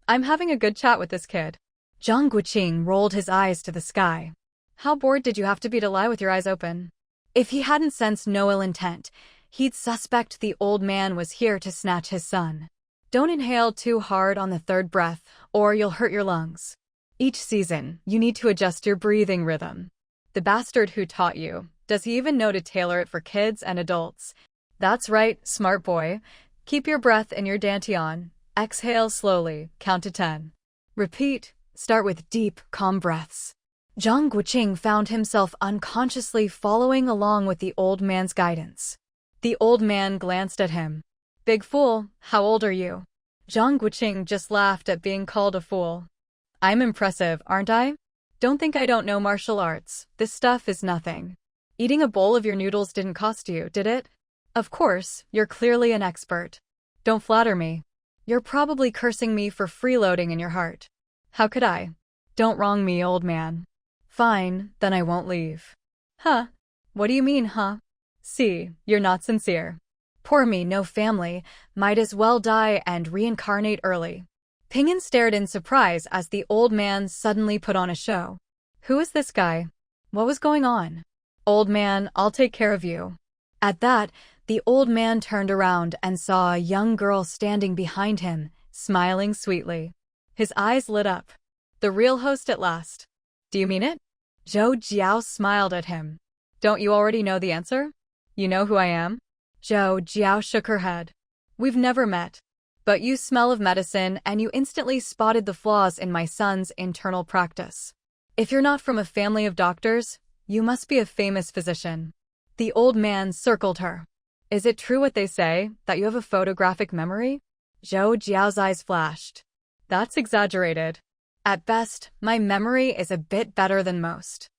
I'm having a good chat with this kid." Zhang Guoqing rolled his eyes to the sky. How bored did you have to be to lie with your eyes open? If he hadn't sensed no ill intent, he'd suspect the old man was here to snatch his son. Don't inhale too hard on the third breath, or you'll hurt your lungs. Each season, you need to adjust your breathing rhythm. The bastard who taught you, does he even know to tailor it for kids and adults? That's right, smart boy. Keep your breath in your dantian. Exhale slowly, count to 10. Repeat, start with deep, calm breaths. Zhang Guoqing found himself unconsciously following along with the old man's guidance. The old man glanced at him. "Big fool, how old are you?" Zhang Guoqing just laughed at being called a fool. "I'm impressive, aren't I? Don't think I don't know martial arts. This stuff is nothing. Eating a bowl of your noodles didn't cost you, did it? Of course, you're clearly an expert. Don't flatter me. You're probably cursing me for freeloading in your heart. How could I? Don't wrong me, old man." "Fine, then I won't leave." "Huh? What do you mean, huh? See, you're not sincere. Poor me, no family, might as well die and reincarnate early." Pinyin stared in surprise as the old man suddenly put on a show. Who is this guy? What was going on? "Old man, I'll take care of you." At that, the old man turned around and saw a young girl standing behind him, smiling sweetly. His eyes lit up. The real host at last. "Do you mean it?" Zhou Jiao smiled at him. "Don't you already know the answer? You know who I am?" Zhou Jiao shook her head. "We've never met. But you smell of medicine and you instantly spotted the flaws in my son's internal practice. If you're not from a family of doctors, you must be a famous physician." The old man circled her. "Is it true what they say, that you have a photographic memory?" Zhou Jiao's eyes flashed. "That's exaggerated. At best, my memory is a bit better than most."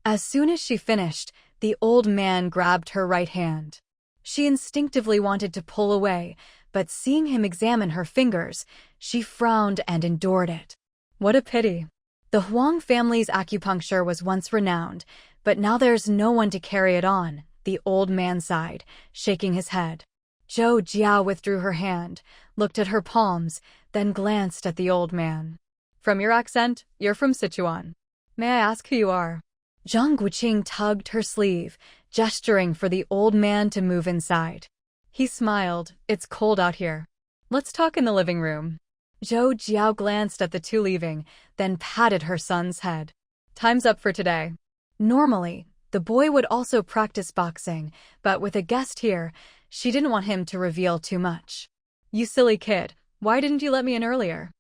As soon as she finished, the old man grabbed her right hand. She instinctively wanted to pull away, but seeing him examine her fingers, she frowned and endured it. What a pity. The Huang family's acupuncture was once renowned, but now there's no one to carry it on, The old man sighed, shaking his head. Zhou Jiao withdrew her hand, looked at her palms, then glanced at the old man. From your accent, you're from Sichuan. May I ask who you are? Zhang Guoqing tugged her sleeve, gesturing for the old man to move inside. He smiled. It's cold out here. Let's talk in the living room. Zhou Jiao glanced at the two leaving, then patted her son's head. Time's up for today. Normally, the boy would also practice boxing, but with a guest here, she didn't want him to reveal too much. You silly kid, why didn't you let me in earlier?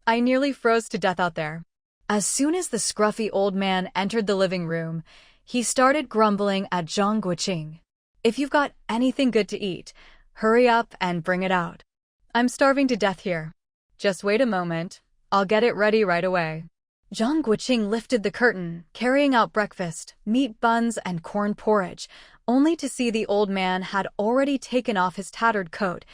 I nearly froze to death out there. As soon as the scruffy old man entered the living room, he started grumbling at Zhang Guoqing. If you've got anything good to eat, hurry up and bring it out. I'm starving to death here. Just wait a moment. I'll get it ready right away. Zhang Guoqing lifted the curtain, carrying out breakfast, meat buns and corn porridge, only to see the old man had already taken off his tattered coat,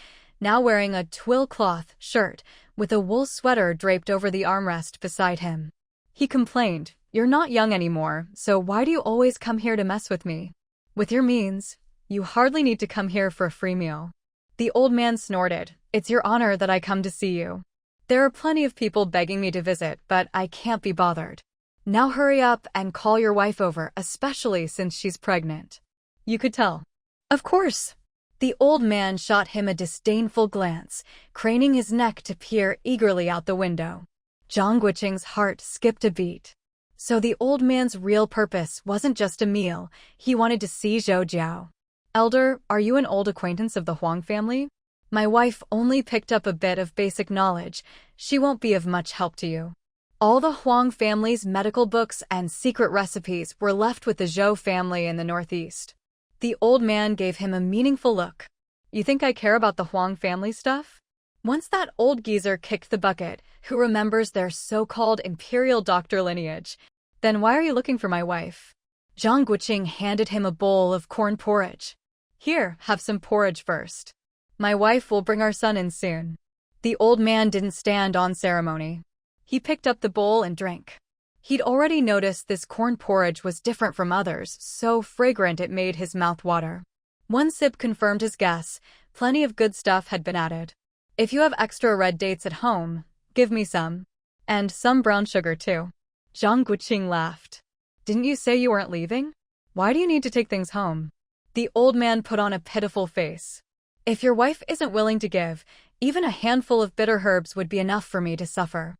now wearing a twill cloth shirt with a wool sweater draped over the armrest beside him. He complained, "You're not young anymore, so why do you always come here to mess with me? With your means, you hardly need to come here for a free meal." The old man snorted, "It's your honor that I come to see you. There are plenty of people begging me to visit, but I can't be bothered. Now hurry up and call your wife over, especially since she's pregnant." You could tell. Of course. The old man shot him a disdainful glance, craning his neck to peer eagerly out the window. Zhang Guoqing's heart skipped a beat. So the old man's real purpose wasn't just a meal, he wanted to see Zhou Jiao. "Elder, are you an old acquaintance of the Huang family? My wife only picked up a bit of basic knowledge. She won't be of much help to you." All the Huang family's medical books and secret recipes were left with the Zhou family in the northeast. The old man gave him a meaningful look. "You think I care about the Huang family stuff? Once that old geezer kicked the bucket, who remembers their so-called imperial doctor lineage, then why are you looking for my wife?" Zhang Guoqing handed him a bowl of corn porridge. "Here, have some porridge first. My wife will bring our son in soon." The old man didn't stand on ceremony. He picked up the bowl and drank. He'd already noticed this corn porridge was different from others, so fragrant it made his mouth water. One sip confirmed his guess. Plenty of good stuff had been added. "If you have extra red dates at home, give me some. And some brown sugar too." Zhang Guoqing laughed. "Didn't you say you weren't leaving? Why do you need to take things home?" The old man put on a pitiful face. "If your wife isn't willing to give, even a handful of bitter herbs would be enough for me to suffer.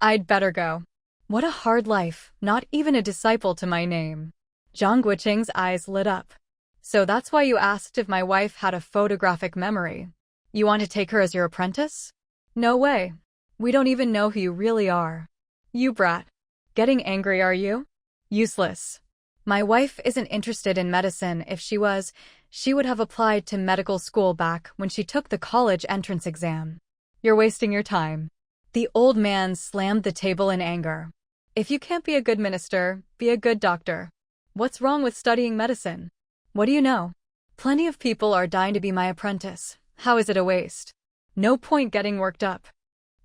I'd better go." What a hard life, not even a disciple to my name. Zhang Guoqing's eyes lit up. "So that's why you asked if my wife had a photographic memory. You want to take her as your apprentice? No way. We don't even know who you really are. You brat. Getting angry, are you? Useless. My wife isn't interested in medicine. If she was, she would have applied to medical school back when she took the college entrance exam. You're wasting your time." The old man slammed the table in anger. "If you can't be a good minister, be a good doctor. What's wrong with studying medicine? What do you know? Plenty of people are dying to be my apprentice. How is it a waste? No point getting worked up."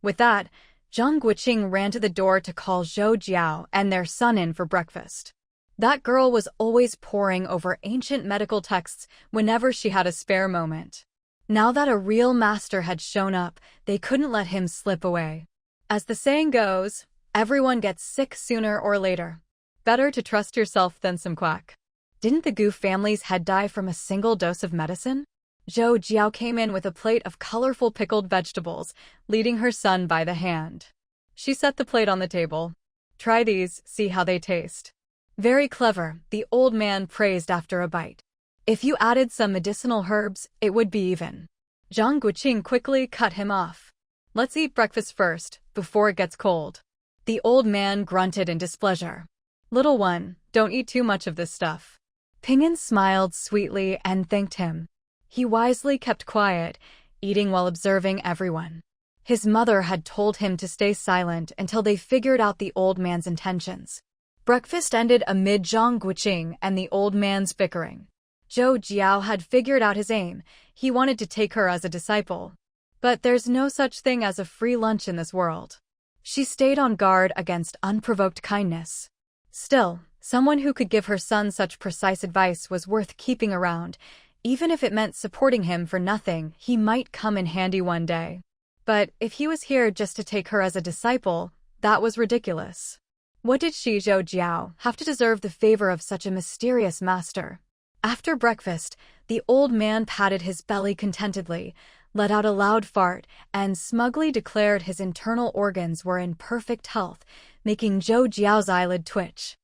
With that, Zhang Guoqing ran to the door to call Zhou Jiao and their son in for breakfast. That girl was always poring over ancient medical texts whenever she had a spare moment. Now that a real master had shown up, they couldn't let him slip away. As the saying goes, everyone gets sick sooner or later. Better to trust yourself than some quack. Didn't the Gu family's head die from a single dose of medicine? Zhou Jiao came in with a plate of colorful pickled vegetables, leading her son by the hand. She set the plate on the table. "Try these, see how they taste." "Very clever," the old man praised after a bite. "If you added some medicinal herbs, it would be even." Zhang Guoqing quickly cut him off. "Let's eat breakfast first, before it gets cold." The old man grunted in displeasure. "Little one, don't eat too much of this stuff." Ping'an smiled sweetly and thanked him. He wisely kept quiet, eating while observing everyone. His mother had told him to stay silent until they figured out the old man's intentions. Breakfast ended amid Zhang Guoqing and the old man's bickering. Zhou Jiao had figured out his aim. He wanted to take her as a disciple. But there's no such thing as a free lunch in this world. She stayed on guard against unprovoked kindness. Still, Someone who could give her son such precise advice was worth keeping around. Even if it meant supporting him for nothing, he might come in handy one day. But if he was here just to take her as a disciple, that was ridiculous. What did Zhou Jiao have to deserve the favor of such a mysterious master? After breakfast, the old man patted his belly contentedly, let out a loud fart, and smugly declared his internal organs were in perfect health, making Zhou Jiao's eyelid twitch.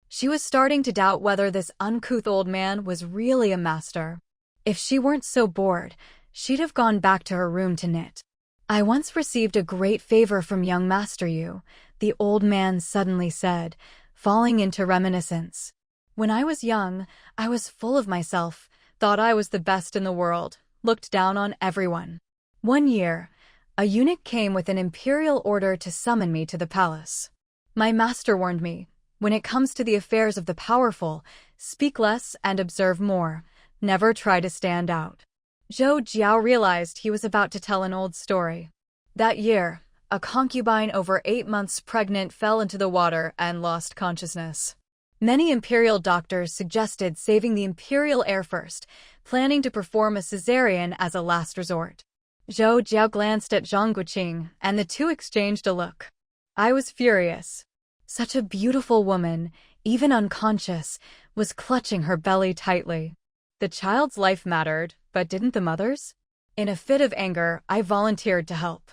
She was starting to doubt whether this uncouth old man was really a master. If she weren't so bored, she'd have gone back to her room to knit. I once received a great favor from young Master Yu, the old man suddenly said, falling into reminiscence. When I was young, I was full of myself, thought I was the best in the world, looked down on everyone. One year, a eunuch came with an imperial order to summon me to the palace. My master warned me, when it comes to the affairs of the powerful, speak less and observe more, never try to stand out. Zhou Jiao realized he was about to tell an old story. That year, a concubine over 8 months pregnant fell into the water and lost consciousness. Many imperial doctors suggested saving the imperial heir first, planning to perform a cesarean as a last resort. Zhou Jiao glanced at Zhang Guoqing, and the two exchanged a look. I was furious. Such a beautiful woman, even unconscious, was clutching her belly tightly. The child's life mattered, but didn't the mother's? In a fit of anger, I volunteered to help.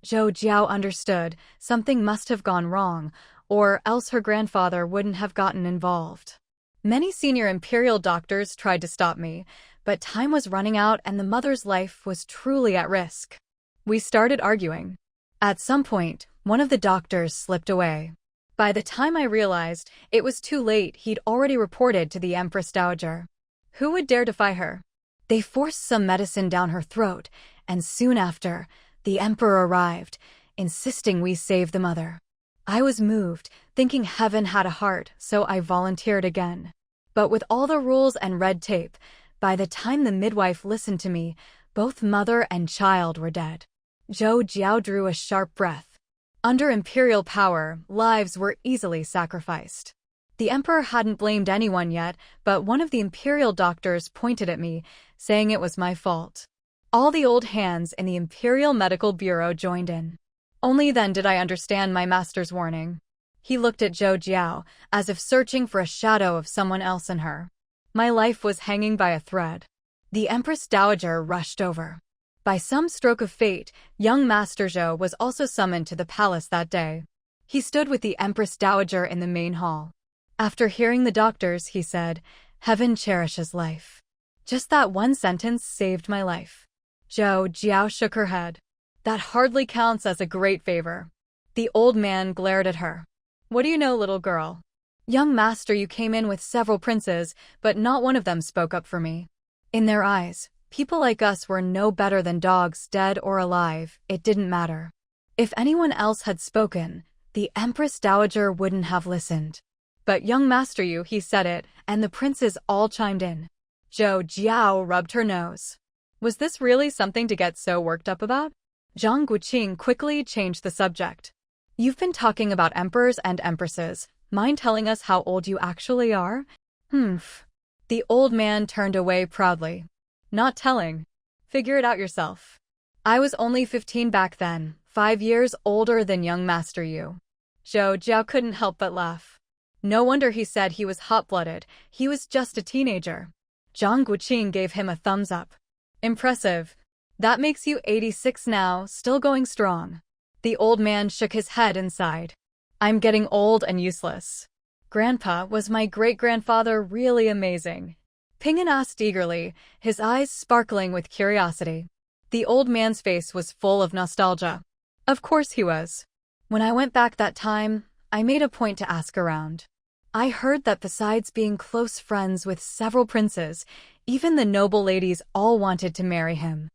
Zhou Jiao understood something must have gone wrong, or else her grandfather wouldn't have gotten involved. Many senior imperial doctors tried to stop me, but time was running out and the mother's life was truly at risk. We started arguing. At some point, one of the doctors slipped away. By the time I realized it was too late, he'd already reported to the Empress Dowager. Who would dare defy her? They forced some medicine down her throat, and soon after, the emperor arrived, insisting we save the mother. I was moved, thinking heaven had a heart, so I volunteered again. But with all the rules and red tape, by the time the midwife listened to me, both mother and child were dead. Zhou Jiao drew a sharp breath. Under imperial power, lives were easily sacrificed. The emperor hadn't blamed anyone yet, but one of the imperial doctors pointed at me, saying it was my fault. All the old hands in the Imperial Medical Bureau joined in. Only then did I understand my master's warning. He looked at Zhou Jiao, as if searching for a shadow of someone else in her. My life was hanging by a thread. The Empress Dowager rushed over. By some stroke of fate, young Master Zhou was also summoned to the palace that day. He stood with the Empress Dowager in the main hall. After hearing the doctors, he said, "Heaven cherishes life." Just that one sentence saved my life. Zhou Jiao shook her head. That hardly counts as a great favor. The old man glared at her. What do you know, little girl? Young master, you came in with several princes, but not one of them spoke up for me. In their eyes, people like us were no better than dogs, dead or alive, it didn't matter. If anyone else had spoken, the Empress Dowager wouldn't have listened. But young Master Yu, he said it, and the princes all chimed in. Zhou Jiao rubbed her nose. Was this really something to get so worked up about? Zhang Guoqing quickly changed the subject. You've been talking about emperors and empresses. Mind telling us how old you actually are? The old man turned away proudly. Not telling. Figure it out yourself. I was only 15 back then, 5 years older than young Master Yu. Zhou Jiao couldn't help but laugh. No wonder he said he was hot-blooded. He was just a teenager. Zhang Guoqing gave him a thumbs up. Impressive. That makes you 86 now, still going strong. The old man shook his head and sighed. I'm getting old and useless. Grandpa, was my great-grandfather really amazing? Ping'an asked eagerly, his eyes sparkling with curiosity. The old man's face was full of nostalgia. Of course he was. When I went back that time, I made a point to ask around. I heard that besides being close friends with several princes, even the noble ladies all wanted to marry him.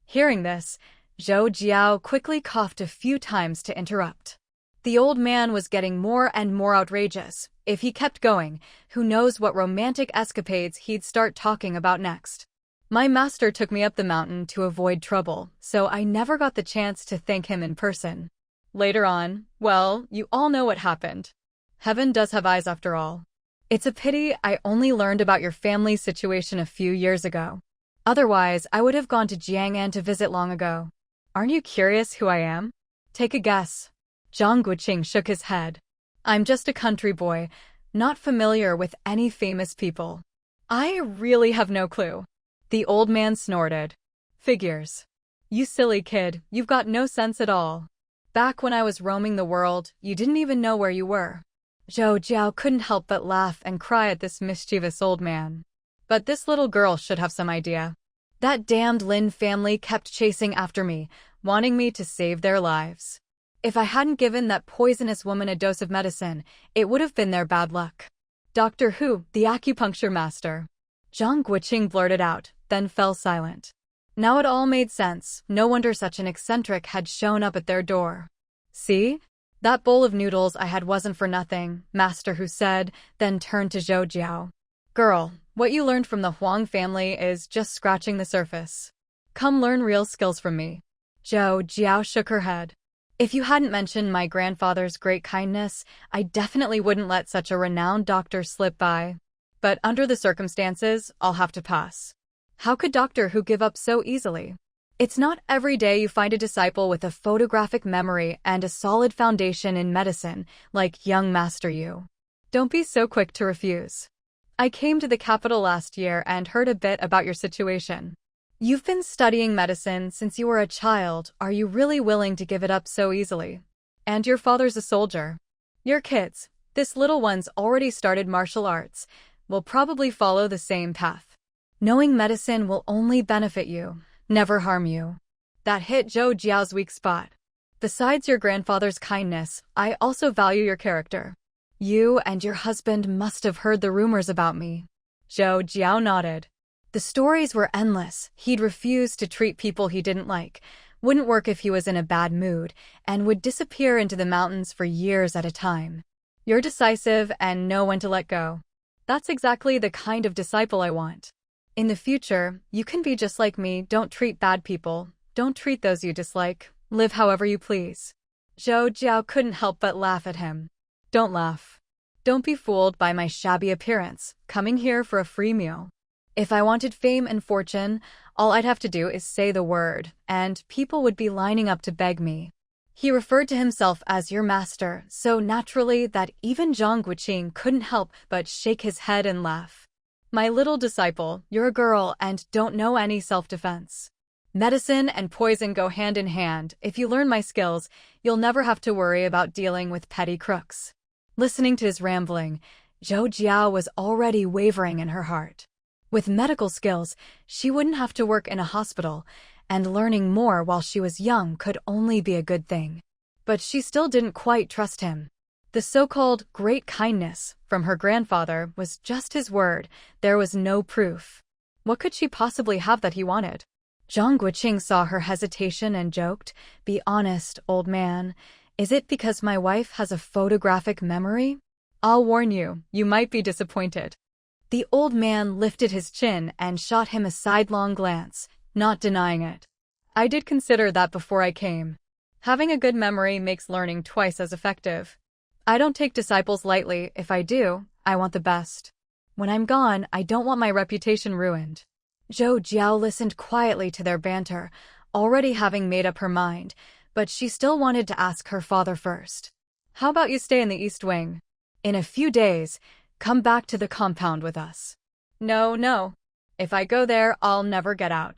Hearing this, Zhou Jiao quickly coughed a few times to interrupt. The old man was getting more and more outrageous. If he kept going, who knows what romantic escapades he'd start talking about next. My master took me up the mountain to avoid trouble, so I never got the chance to thank him in person. Later on, well, you all know what happened. Heaven does have eyes after all. It's a pity I only learned about your family situation a few years ago. Otherwise, I would have gone to Jiang'an to visit long ago. Aren't you curious who I am? Take a guess. Zhang Guoqing shook his head. I'm just a country boy, not familiar with any famous people. I really have no clue. The old man snorted. Figures. You silly kid, you've got no sense at all. Back when I was roaming the world, you didn't even know where you were. Zhou Jiao couldn't help but laugh and cry at this mischievous old man. But this little girl should have some idea. That damned Lin family kept chasing after me, wanting me to save their lives. If I hadn't given that poisonous woman a dose of medicine, it would have been their bad luck. Doctor Hu, the acupuncture master. Zhang Guoqing blurted out, then fell silent. Now it all made sense. No wonder such an eccentric had shown up at their door. See? That bowl of noodles I had wasn't for nothing, Master Hu said, then turned to Zhou Jiao. Girl, what you learned from the Huang family is just scratching the surface. Come learn real skills from me. Zhou Jiao shook her head. If you hadn't mentioned my grandfather's great kindness, I definitely wouldn't let such a renowned doctor slip by. But under the circumstances, I'll have to pass. How could Doctor Hu give up so easily? It's not every day you find a disciple with a photographic memory and a solid foundation in medicine, like young Master Yu. Don't be so quick to refuse. I came to the capital last year and heard a bit about your situation. You've been studying medicine since you were a child. Are you really willing to give it up so easily? And your father's a soldier. Your kids, this little one's already started martial arts, will probably follow the same path. Knowing medicine will only benefit you, never harm you. That hit Zhou Jiao's weak spot. Besides your grandfather's kindness, I also value your character. You and your husband must have heard the rumors about me. Zhou Jiao nodded. The stories were endless. He'd refuse to treat people he didn't like, wouldn't work if he was in a bad mood, and would disappear into the mountains for years at a time. You're decisive and know when to let go. That's exactly the kind of disciple I want. In the future, you can be just like me. Don't treat bad people. Don't treat those you dislike. Live however you please. Zhou Jiao couldn't help but laugh at him. Don't laugh. Don't be fooled by my shabby appearance, coming here for a free meal. If I wanted fame and fortune, all I'd have to do is say the word, and people would be lining up to beg me. He referred to himself as your master so naturally that even Zhang Guoqing couldn't help but shake his head and laugh. My little disciple, you're a girl and don't know any self-defense. Medicine and poison go hand in hand. If you learn my skills, you'll never have to worry about dealing with petty crooks. Listening to his rambling, Zhou Jiao was already wavering in her heart. With medical skills, she wouldn't have to work in a hospital, and learning more while she was young could only be a good thing. But she still didn't quite trust him. The so-called great kindness from her grandfather was just his word. There was no proof. What could she possibly have that he wanted? Zhang Guoqing saw her hesitation and joked, "Be honest, old man. Is it because my wife has a photographic memory? I'll warn you, you might be disappointed." The old man lifted his chin and shot him a sidelong glance, not denying it. I did consider that before I came. Having a good memory makes learning twice as effective. I don't take disciples lightly. If I do, I want the best. When I'm gone, I don't want my reputation ruined. Zhou Jiao listened quietly to their banter, already having made up her mind, but she still wanted to ask her father first. How about you stay in the East Wing? In a few days, come back to the compound with us. No. If I go there, I'll never get out.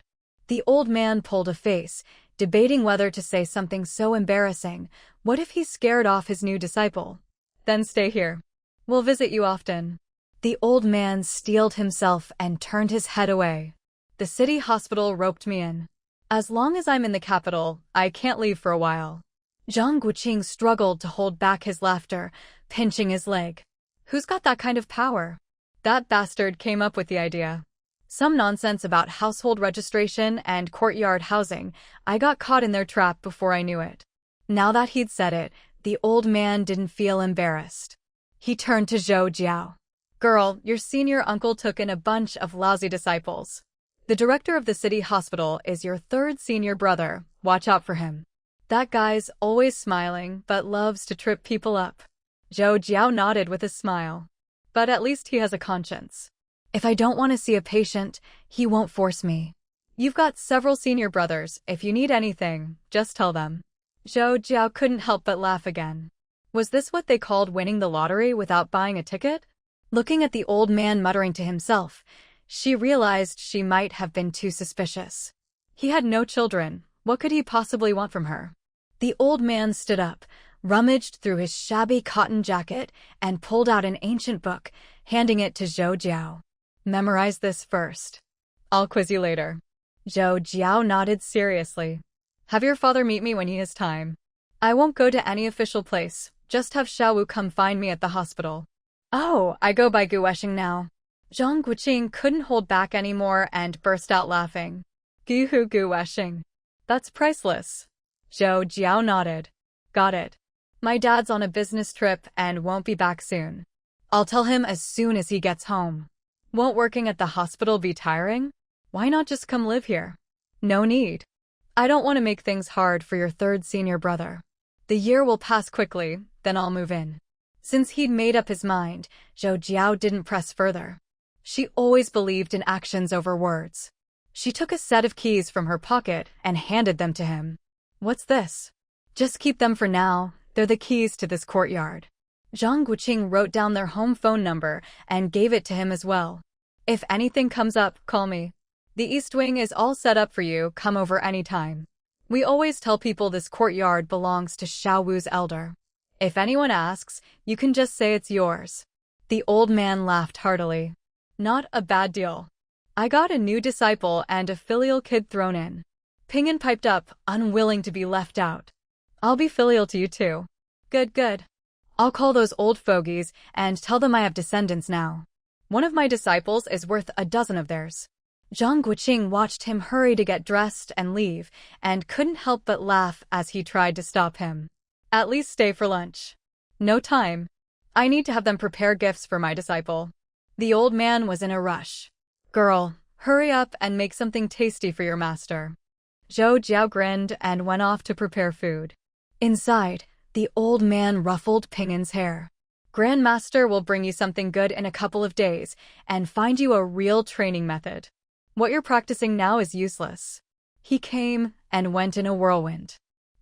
The old man pulled a face, debating whether to say something so embarrassing. What if he scared off his new disciple? Then stay here. We'll visit you often. The old man steeled himself and turned his head away. The city hospital roped me in. As long as I'm in the capital, I can't leave for a while. Zhang Guoqing struggled to hold back his laughter, pinching his leg. Who's got that kind of power? That bastard came up with the idea. Some nonsense about household registration and courtyard housing. I got caught in their trap before I knew it. Now that he'd said it, the old man didn't feel embarrassed. He turned to Zhou Jiao. Girl, your senior uncle took in a bunch of lousy disciples. The director of the city hospital is your third senior brother. Watch out for him. That guy's always smiling but loves to trip people up. Zhou Jiao nodded with a smile. but at least he has a conscience. If I don't want to see a patient, he won't force me. You've got several senior brothers. If you need anything, just tell them. Zhou Jiao couldn't help but laugh again. Was this what they called winning the lottery without buying a ticket? Looking at the old man muttering to himself, she realized she might have been too suspicious. He had no children. What could he possibly want from her? The old man stood up, rummaged through his shabby cotton jacket, and pulled out an ancient book, handing it to Zhou Jiao. Memorize this first. I'll quiz you later. Zhou Jiao nodded seriously. Have your father meet me when he has time. I won't go to any official place, just have Xiaowu come find me at the hospital. Oh, I go by Guoqing now. Zhang Guoqing couldn't hold back anymore and burst out laughing. Guoqing. That's priceless. Zhou Jiao nodded. Got it. My dad's on a business trip and won't be back soon. I'll tell him as soon as he gets home. Won't working at the hospital be tiring? Why not just come live here? No need. I don't want to make things hard for your third senior brother. The year will pass quickly, then I'll move in. Since he'd made up his mind, Zhou Jiao didn't press further. She always believed in actions over words. She took a set of keys from her pocket and handed them to him. What's this? Just keep them for now. They're the keys to this courtyard. Zhang Guoqing wrote down their home phone number and gave it to him as well. If anything comes up, call me. The East Wing is all set up for you, come over anytime. We always tell people this courtyard belongs to Xiaowu's elder. If anyone asks, you can just say it's yours. The old man laughed heartily. Not a bad deal. I got a new disciple and a filial kid thrown in. Ping'an piped up, unwilling to be left out. I'll be filial to you too. Good. I'll call those old fogies and tell them I have descendants now. One of my disciples is worth a dozen of theirs. Zhang Guoqing watched him hurry to get dressed and leave, and couldn't help but laugh as he tried to stop him. At least stay for lunch. No time. I need to have them prepare gifts for my disciple. The old man was in a rush. Girl, hurry up and make something tasty for your master. Zhou Jiao grinned and went off to prepare food. Inside, the old man ruffled Ping'an's hair. Grandmaster will bring you something good in a couple of days and find you a real training method. What you're practicing now is useless. He came and went in a whirlwind.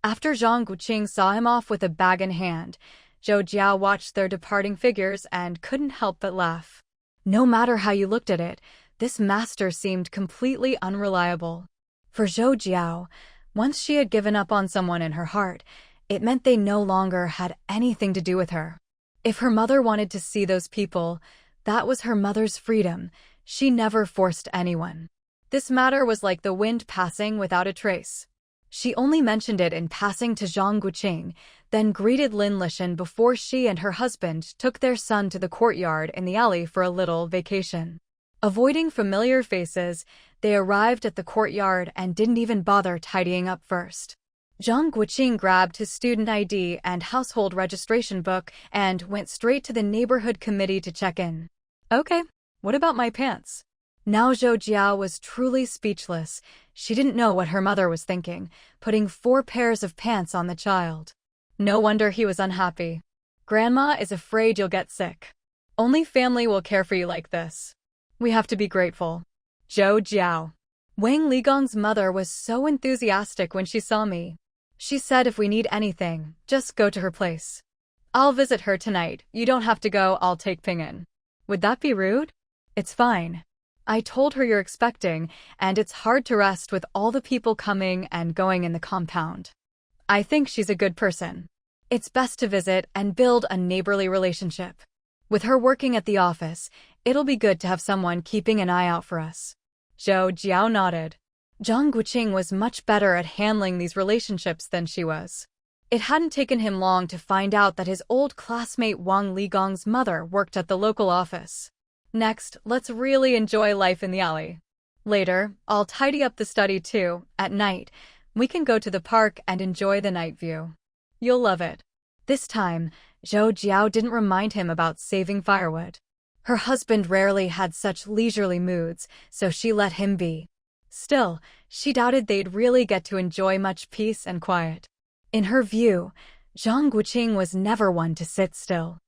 After Zhang Guoqing saw him off with a bag in hand, Zhou Jiao watched their departing figures and couldn't help but laugh. No matter how you looked at it, this master seemed completely unreliable. For Zhou Jiao, once she had given up on someone in her heart, it meant they no longer had anything to do with her. If her mother wanted to see those people, that was her mother's freedom. She never forced anyone. This matter was like the wind passing without a trace. She only mentioned it in passing to Zhang Guoqing, then greeted Lin Lishan before she and her husband took their son to the courtyard in the alley for a little vacation. Avoiding familiar faces, they arrived at the courtyard and didn't even bother tidying up first. Zhang Guoqing grabbed his student ID and household registration book and went straight to the neighborhood committee to check in. Okay, what about my pants? Now Zhou Jiao was truly speechless. She didn't know what her mother was thinking, putting 4 pairs of pants on the child. No wonder he was unhappy. Grandma is afraid you'll get sick. Only family will care for you like this. We have to be grateful. Zhou Jiao. Wang Ligong's mother was so enthusiastic when she saw me. She said if we need anything, just go to her place. I'll visit her tonight. You don't have to go, I'll take Ping'an. Would that be rude? It's fine. I told her you're expecting, and it's hard to rest with all the people coming and going in the compound. I think she's a good person. It's best to visit and build a neighborly relationship. With her working at the office, it'll be good to have someone keeping an eye out for us. Zhou Jiao nodded. Zhang Guoqing was much better at handling these relationships than she was. It hadn't taken him long to find out that his old classmate Wang Ligong's mother worked at the local office. Next, let's really enjoy life in the alley. Later, I'll tidy up the study too. At night, we can go to the park and enjoy the night view. You'll love it. This time, Zhou Jiao didn't remind him about saving firewood. Her husband rarely had such leisurely moods, so she let him be. Still, she doubted they'd really get to enjoy much peace and quiet. In her view, Zhang Guoqing was never one to sit still.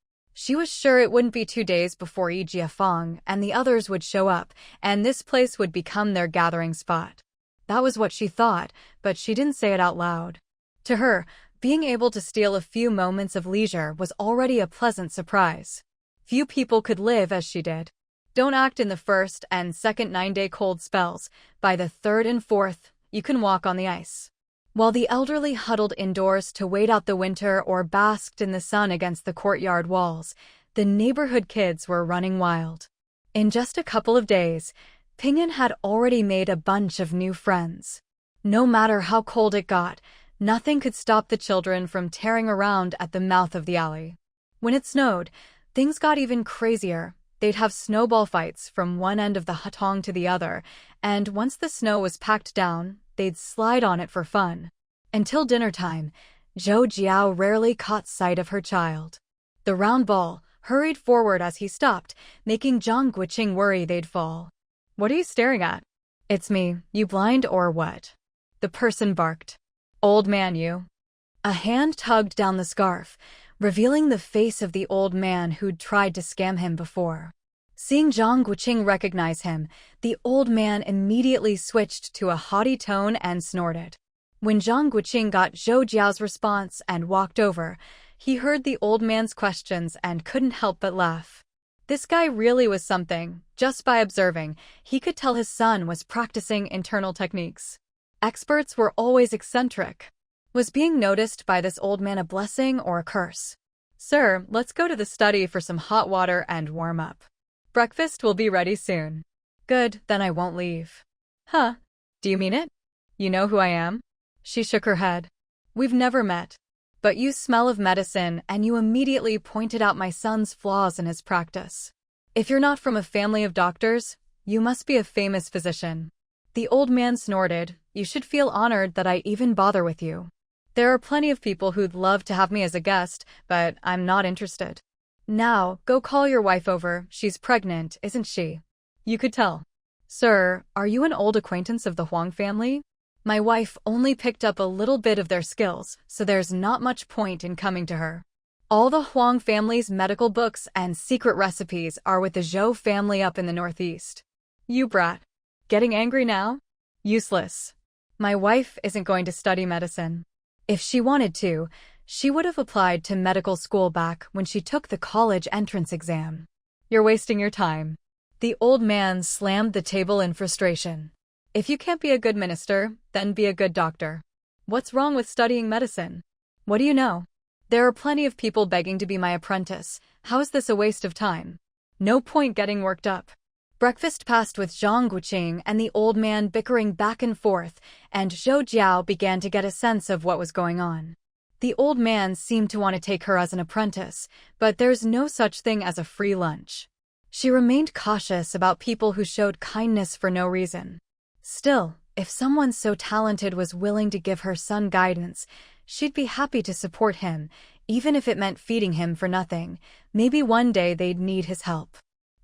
She was sure it wouldn't be 2 days before Yi Jiafeng and the others would show up, and this place would become their gathering spot. That was what she thought, but she didn't say it out loud. To her, being able to steal a few moments of leisure was already a pleasant surprise. Few people could live as she did. Don't act in the first and second 9-day cold spells. By the third and fourth, you can walk on the ice. While the elderly huddled indoors to wait out the winter or basked in the sun against the courtyard walls, the neighborhood kids were running wild. In just a couple of days, Ping'an had already made a bunch of new friends. No matter how cold it got, nothing could stop the children from tearing around at the mouth of the alley. When it snowed, things got even crazier. They'd have snowball fights from one end of the hutong to the other, and once the snow was packed down, they'd slide on it for fun. Until dinner time, Zhou Jiao rarely caught sight of her child. The round ball hurried forward as he stopped, making Zhang Guoqing worry they'd fall. "What are you staring at?" "It's me, you blind or what?" the person barked. "Old man, you." A hand tugged down the scarf, revealing the face of the old man who'd tried to scam him before. Seeing Zhang Guoqing recognize him, the old man immediately switched to a haughty tone and snorted. When Zhang Guoqing got Zhou Jiao's response and walked over, he heard the old man's questions and couldn't help but laugh. This guy really was something. Just by observing, he could tell his son was practicing internal techniques. Experts were always eccentric. Was being noticed by this old man a blessing or a curse? "Sir, let's go to the study for some hot water and warm up. Breakfast will be ready soon." "Good, then I won't leave." "Huh? Do you mean it? You know who I am?" She shook her head. "We've never met. But you smell of medicine, and you immediately pointed out my son's flaws in his practice. If you're not from a family of doctors, you must be a famous physician." The old man snorted. "You should feel honored that I even bother with you. There are plenty of people who'd love to have me as a guest, but I'm not interested. Now, go call your wife over. She's pregnant, isn't she?" "You could tell." "Sir, are you an old acquaintance of the Huang family?" "My wife only picked up a little bit of their skills, so there's not much point in coming to her. All the Huang family's medical books and secret recipes are with the Zhou family up in the northeast." "You brat. Getting angry now? Useless. My wife isn't going to study medicine. If she wanted to, she would have applied to medical school back when she took the college entrance exam." "You're wasting your time." The old man slammed the table in frustration. "If you can't be a good minister, then be a good doctor. What's wrong with studying medicine? What do you know? There are plenty of people begging to be my apprentice. How is this a waste of time? No point getting worked up." Breakfast passed with Zhang Guoqing and the old man bickering back and forth, and Zhou Jiao began to get a sense of what was going on. The old man seemed to want to take her as an apprentice, but there's no such thing as a free lunch. She remained cautious about people who showed kindness for no reason. Still, if someone so talented was willing to give her son guidance, she'd be happy to support him, even if it meant feeding him for nothing. Maybe one day they'd need his help.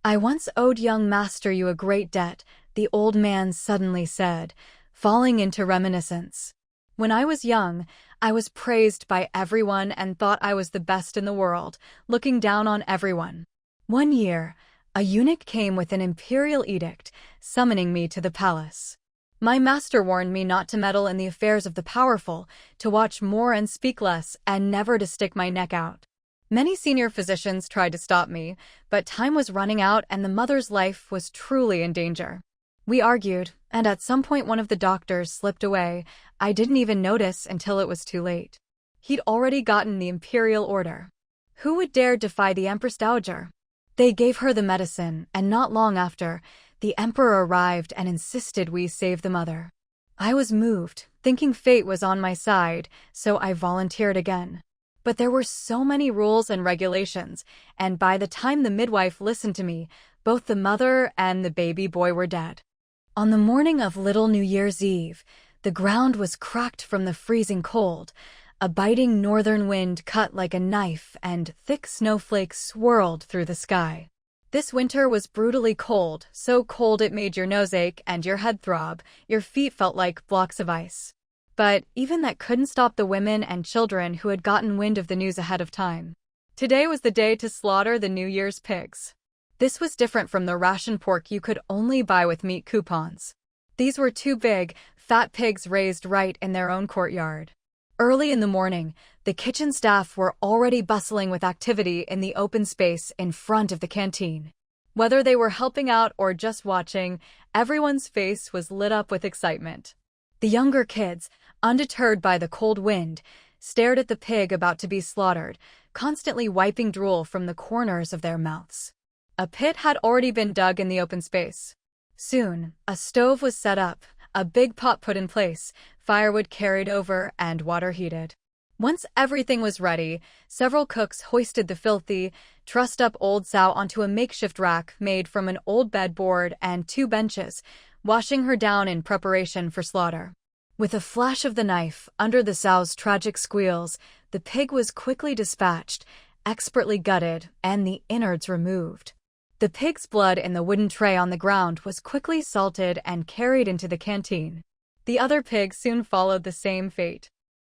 "I once owed young master you a great debt," the old man suddenly said, falling into reminiscence. "When I was young, I was praised by everyone and thought I was the best in the world, looking down on everyone. One year, a eunuch came with an imperial edict, summoning me to the palace. My master warned me not to meddle in the affairs of the powerful, to watch more and speak less, and never to stick my neck out. Many senior physicians tried to stop me, but time was running out and the mother's life was truly in danger. We argued, and at some point one of the doctors slipped away. I didn't even notice until it was too late. He'd already gotten the imperial order. Who would dare defy the Empress Dowager? They gave her the medicine, and not long after, the emperor arrived and insisted we save the mother. I was moved, thinking fate was on my side, so I volunteered again. But there were so many rules and regulations, and by the time the midwife listened to me, both the mother and the baby boy were dead. On the morning of Little New Year's Eve, the ground was cracked from the freezing cold. A biting northern wind cut like a knife, and thick snowflakes swirled through the sky. This winter was brutally cold, so cold it made your nose ache and your head throb. Your feet felt like blocks of ice. But even that couldn't stop the women and children who had gotten wind of the news ahead of time. Today was the day to slaughter the New Year's pigs. This was different from the ration pork you could only buy with meat coupons. These were two big, fat pigs raised right in their own courtyard. Early in the morning, the kitchen staff were already bustling with activity in the open space in front of the canteen. Whether they were helping out or just watching, everyone's face was lit up with excitement. The younger kids, undeterred by the cold wind, stared at the pig about to be slaughtered, constantly wiping drool from the corners of their mouths. A pit had already been dug in the open space. Soon, a stove was set up, a big pot put in place, firewood carried over, and water heated. Once everything was ready, several cooks hoisted the filthy, trussed-up old sow onto a makeshift rack made from an old bedboard and two benches, washing her down in preparation for slaughter. With a flash of the knife under the sow's tragic squeals, the pig was quickly dispatched, expertly gutted, and the innards removed. The pig's blood in the wooden tray on the ground was quickly salted and carried into the canteen. The other pigs soon followed the same fate.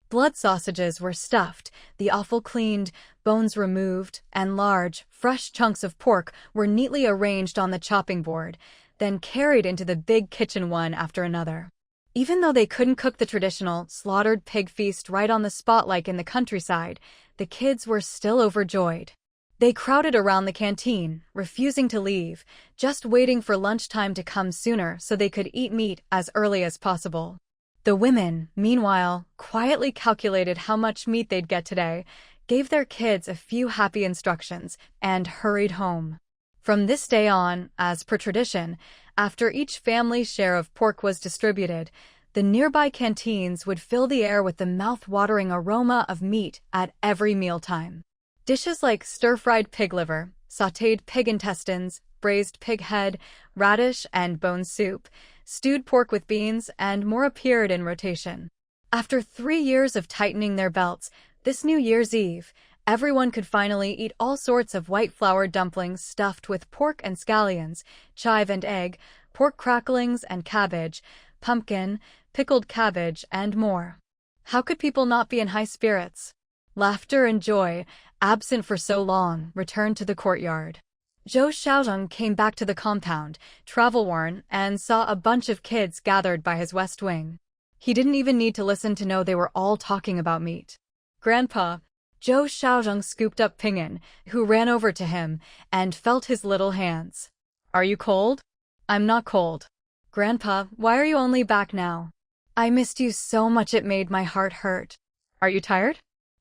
Blood sausages were stuffed, the offal cleaned, bones removed, and large, fresh chunks of pork were neatly arranged on the chopping board, then carried into the big kitchen one after another. Even though they couldn't cook the traditional slaughtered pig feast right on the spot like in the countryside, the kids were still overjoyed. They crowded around the canteen, refusing to leave, just waiting for lunchtime to come sooner so they could eat meat as early as possible. The women, meanwhile, quietly calculated how much meat they'd get today, gave their kids a few happy instructions, and hurried home. From this day on, as per tradition, after each family's share of pork was distributed, the nearby canteens would fill the air with the mouth-watering aroma of meat at every mealtime. Dishes like stir-fried pig liver, sautéed pig intestines, braised pig head, radish and bone soup, stewed pork with beans, and more appeared in rotation. After 3 years of tightening their belts, this New Year's Eve, everyone could finally eat all sorts of white flour dumplings stuffed with pork and scallions, chive and egg, pork cracklings and cabbage, pumpkin, pickled cabbage, and more. How could people not be in high spirits? Laughter and joy, absent for so long, returned to the courtyard. Zhou Jiao came back to the compound, travel-worn, and saw a bunch of kids gathered by his west wing. He didn't even need to listen to know they were all talking about meat. "Grandpa," Zhou Jiao scooped up Ping'an, who ran over to him, and felt his little hands. "Are you cold?" "I'm not cold." "Grandpa, why are you only back now?" "I missed you so much it made my heart hurt." "Are you tired?"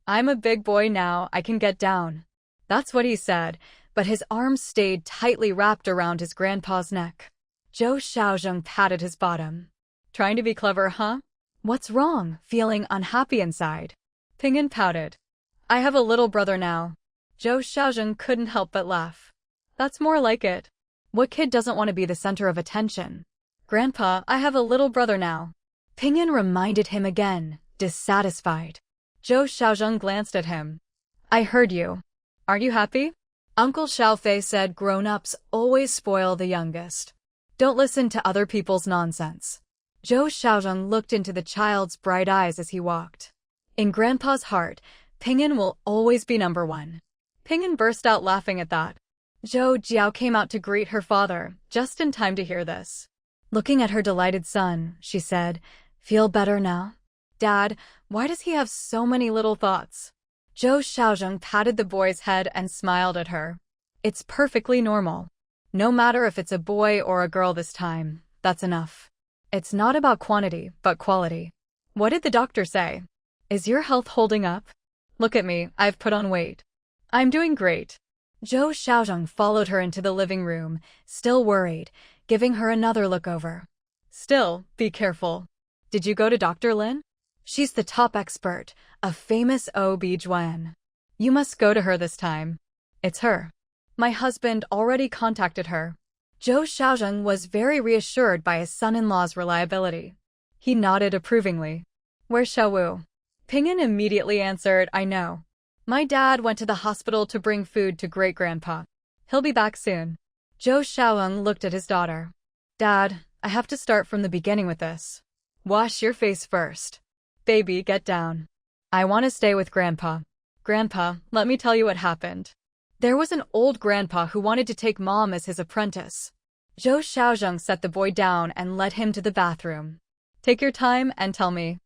"I'm a big boy now, I can get down." That's what he said, but his arms stayed tightly wrapped around his grandpa's neck. Zhou Jiao patted his bottom. "Trying to be clever, huh? What's wrong? Feeling unhappy inside?" Ping'an pouted. "I have a little brother now." Zhou Jiao couldn't help but laugh. "That's more like it. What kid doesn't want to be the center of attention?" "Grandpa, I have a little brother now." Ping'an reminded him again, dissatisfied. Zhou Jiao glanced at him. "I heard you. Aren't you happy?" Uncle Xiaofei said grown-ups always spoil the youngest. Don't listen to other people's nonsense. Zhou Jiao looked into the child's bright eyes as he walked. In Grandpa's heart, Ping'an will always be number one. Ping'an burst out laughing at that. Zhou Jiao came out to greet her father, just in time to hear this. Looking at her delighted son, she said, "Feel better now?" "Dad, why does he have so many little thoughts?" Zhou Jiao patted the boy's head and smiled at her. "It's perfectly normal. No matter if it's a boy or a girl this time, that's enough. It's not about quantity, but quality." "What did the doctor say? Is your health holding up?" "Look at me, I've put on weight." "I'm doing great." Zhou Jiao followed her into the living room, still worried, giving her another look over. "Still, be careful. Did you go to Dr. Lin? She's the top expert, a famous OB-GYN. You must go to her this time." "It's her. My husband already contacted her." Zhou Jiao was very reassured by his son-in-law's reliability. He nodded approvingly. "Where's Xiaowu?" Ping'an immediately answered, "I know. My dad went to the hospital to bring food to great-grandpa. He'll be back soon." Zhou Jiao looked at his daughter. "Dad, I have to start from the beginning with this. Wash your face first. Baby, get down. I want to stay with Grandpa." Grandpa, let me tell you what happened. There was an old grandpa who wanted to take Mom as his apprentice. Zhou Xiaozheng set the boy down and led him to the bathroom. Take your time and tell me.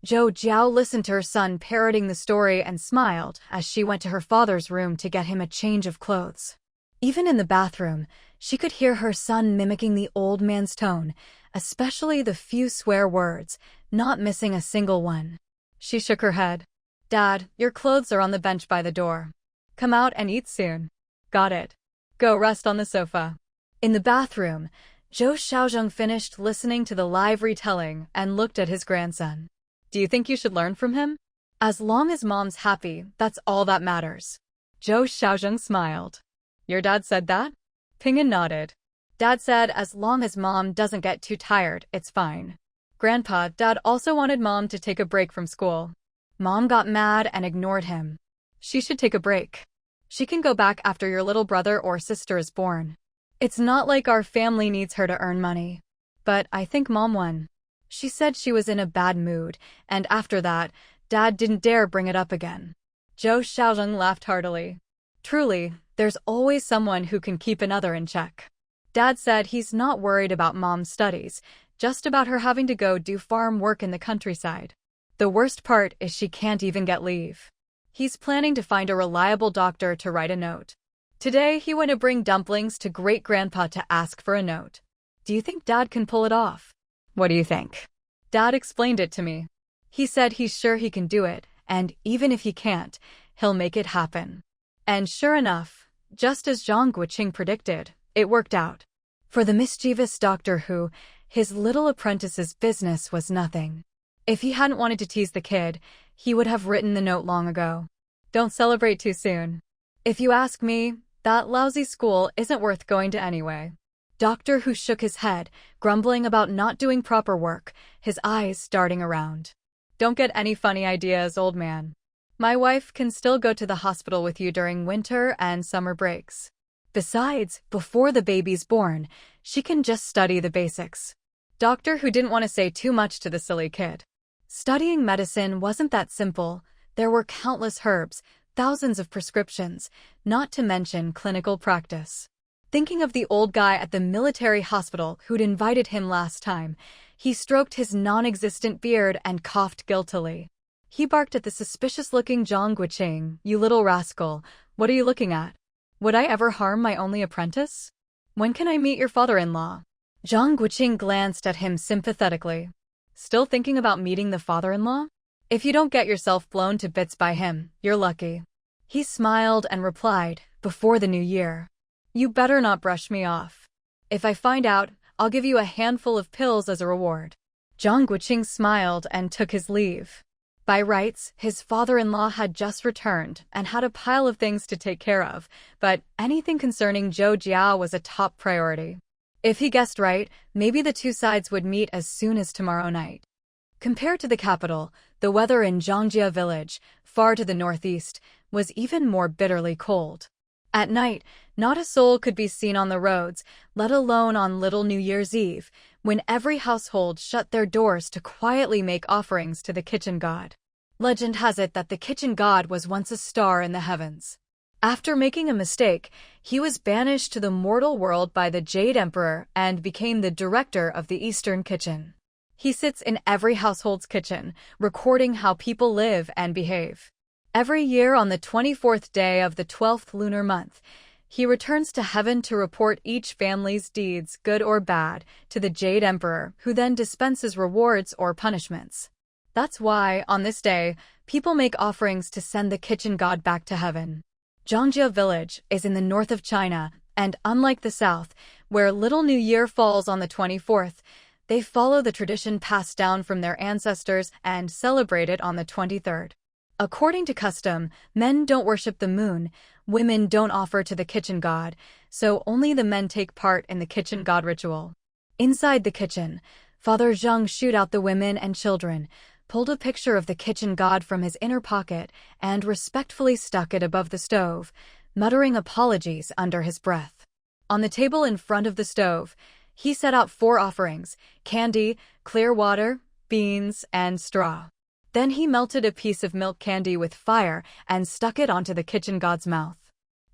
Zhou Jiao listened to her son parroting the story and smiled as she went to her father's room to get him a change of clothes. Even in the bathroom, she could hear her son mimicking the old man's tone, especially the few swear words, not missing a single one. She shook her head. Dad, your clothes are on the bench by the door. Come out and eat soon. Got it. Go rest on the sofa. In the bathroom, Zhou Xiaozheng finished listening to the live retelling and looked at his grandson. Do you think you should learn from him? As long as Mom's happy, that's all that matters. Zhou Xiaozheng smiled. Your dad said that? Ping'an nodded. Dad said as long as Mom doesn't get too tired, it's fine. Grandpa, Dad also wanted Mom to take a break from school. Mom got mad and ignored him. She should take a break. She can go back after your little brother or sister is born. It's not like our family needs her to earn money. But I think Mom won. She said she was in a bad mood, and after that, Dad didn't dare bring it up again. Zhou Xiaozheng laughed heartily. Truly, there's always someone who can keep another in check. Dad said he's not worried about Mom's studies, just about her having to go do farm work in the countryside. The worst part is she can't even get leave. He's planning to find a reliable doctor to write a note. Today, he went to bring dumplings to great-grandpa to ask for a note. Do you think Dad can pull it off? What do you think? Dad explained it to me. He said he's sure he can do it, and even if he can't, he'll make it happen. And sure enough, just as Zhang Guoqing predicted, it worked out. For the mischievous Doctor Who, his little apprentice's business was nothing. If he hadn't wanted to tease the kid, he would have written the note long ago. Don't celebrate too soon. If you ask me, that lousy school isn't worth going to anyway. Doctor Who shook his head, grumbling about not doing proper work, his eyes darting around. Don't get any funny ideas, old man. My wife can still go to the hospital with you during winter and summer breaks. Besides, before the baby's born, she can just study the basics. Doctor Who didn't want to say too much to the silly kid. Studying medicine wasn't that simple. There were countless herbs, thousands of prescriptions, not to mention clinical practice. Thinking of the old guy at the military hospital who'd invited him last time, he stroked his non-existent beard and coughed guiltily. He barked at the suspicious-looking Zhang Guoqing. You little rascal, what are you looking at? Would I ever harm my only apprentice? When can I meet your father-in-law? Zhang Guoqing glanced at him sympathetically. Still thinking about meeting the father-in-law? If you don't get yourself blown to bits by him, you're lucky. He smiled and replied, before the new year. You better not brush me off. If I find out, I'll give you a handful of pills as a reward. Zhang Guoqing smiled and took his leave. By rights, his father-in-law had just returned and had a pile of things to take care of, but anything concerning Zhou Jiao was a top priority. If he guessed right, maybe the two sides would meet as soon as tomorrow night. Compared to the capital, the weather in Zhangjia village, far to the northeast, was even more bitterly cold. At night, not a soul could be seen on the roads, let alone on Little New Year's Eve, when every household shut their doors to quietly make offerings to the kitchen god. Legend has it that the kitchen god was once a star in the heavens. After making a mistake, he was banished to the mortal world by the Jade Emperor and became the director of the Eastern Kitchen. He sits in every household's kitchen, recording how people live and behave. Every year on the 24th day of the 12th lunar month, he returns to heaven to report each family's deeds, good or bad, to the Jade Emperor, who then dispenses rewards or punishments. That's why, on this day, people make offerings to send the kitchen god back to heaven. Zhangjia village is in the north of China, and unlike the south, where Little New Year falls on the 24th, they follow the tradition passed down from their ancestors and celebrate it on the 23rd. According to custom, men don't worship the moon, women don't offer to the kitchen god, so only the men take part in the kitchen god ritual. Inside the kitchen, Father Zhang shooed out the women and children, pulled a picture of the kitchen god from his inner pocket, and respectfully stuck it above the stove, muttering apologies under his breath. On the table in front of the stove, he set out 4 offerings: candy, clear water, beans, and straw. Then he melted a piece of milk candy with fire and stuck it onto the kitchen god's mouth.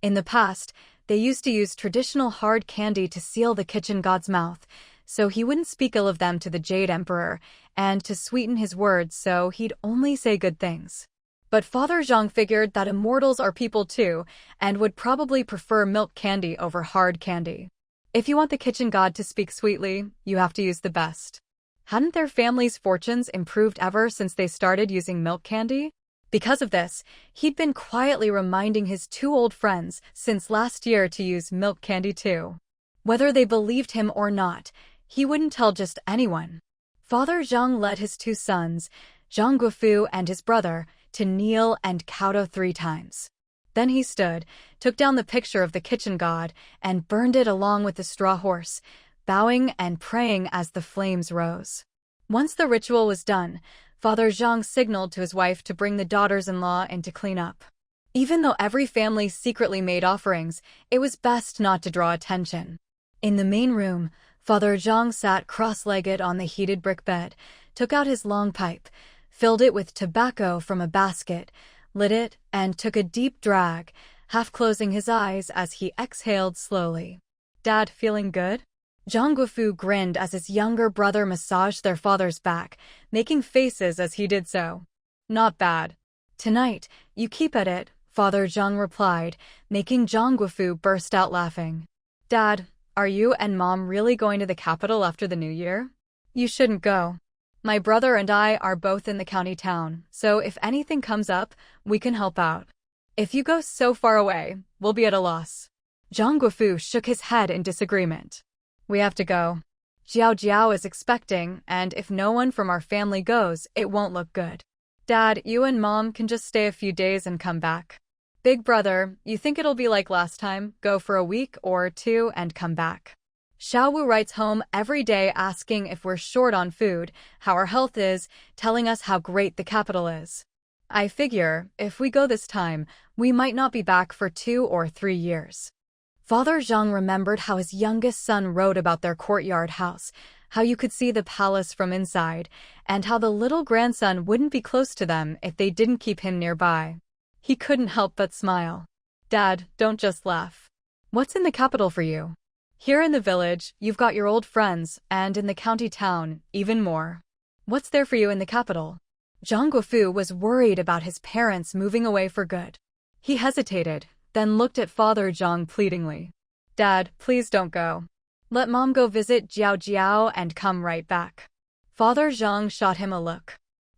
In the past, they used to use traditional hard candy to seal the kitchen god's mouth, so he wouldn't speak ill of them to the Jade Emperor, and to sweeten his words so he'd only say good things. But Father Zhang figured that immortals are people too, and would probably prefer milk candy over hard candy. If you want the kitchen god to speak sweetly, you have to use the best. Hadn't their family's fortunes improved ever since they started using milk candy? Because of this, he'd been quietly reminding his two old friends since last year to use milk candy too. Whether they believed him or not, he wouldn't tell just anyone. Father Zhang led his two sons, Zhang Guoqing and his brother, to kneel and kowtow 3 times. Then he stood, took down the picture of the kitchen god, and burned it along with the straw horse, bowing and praying as the flames rose. Once the ritual was done, Father Zhang signaled to his wife to bring the daughters-in-law in to clean up. Even though every family secretly made offerings, it was best not to draw attention. In the main room, Father Zhang sat cross-legged on the heated brick bed, took out his long pipe, filled it with tobacco from a basket, lit it, and took a deep drag, half closing his eyes as he exhaled slowly. "Dad, feeling good?" Zhang Guoqing grinned as his younger brother massaged their father's back, making faces as he did so. "Not bad." "Tonight, you keep at it," Father Zhang replied, making Zhang Guoqing burst out laughing. "Dad, are you and Mom really going to the capital after the new year?" "You shouldn't go. My brother and I are both in the county town, so if anything comes up, we can help out. If you go so far away, we'll be at a loss." Zhang Guoqing shook his head in disagreement. "We have to go. Zhou Jiao is expecting, and if no one from our family goes, it won't look good. Dad, you and Mom can just stay a few days and come back. Big brother, you think it'll be like last time, go for a week or 2 and come back?" Xiao Wu writes home every day asking if we're short on food, how our health is, telling us how great the capital is. "I figure, if we go this time, we might not be back for 2 or 3 years. Father Zhang remembered how his youngest son wrote about their courtyard house, how you could see the palace from inside, and how the little grandson wouldn't be close to them if they didn't keep him nearby. He couldn't help but smile. "Dad, don't just laugh. What's in the capital for you? Here in the village, you've got your old friends, and in the county town, even more. What's there for you in the capital?" Zhang Guoqing was worried about his parents moving away for good. He hesitated, then looked at Father Zhang pleadingly. "Dad, please don't go. Let Mom go visit Zhou Jiao and come right back." Father Zhang shot him a look.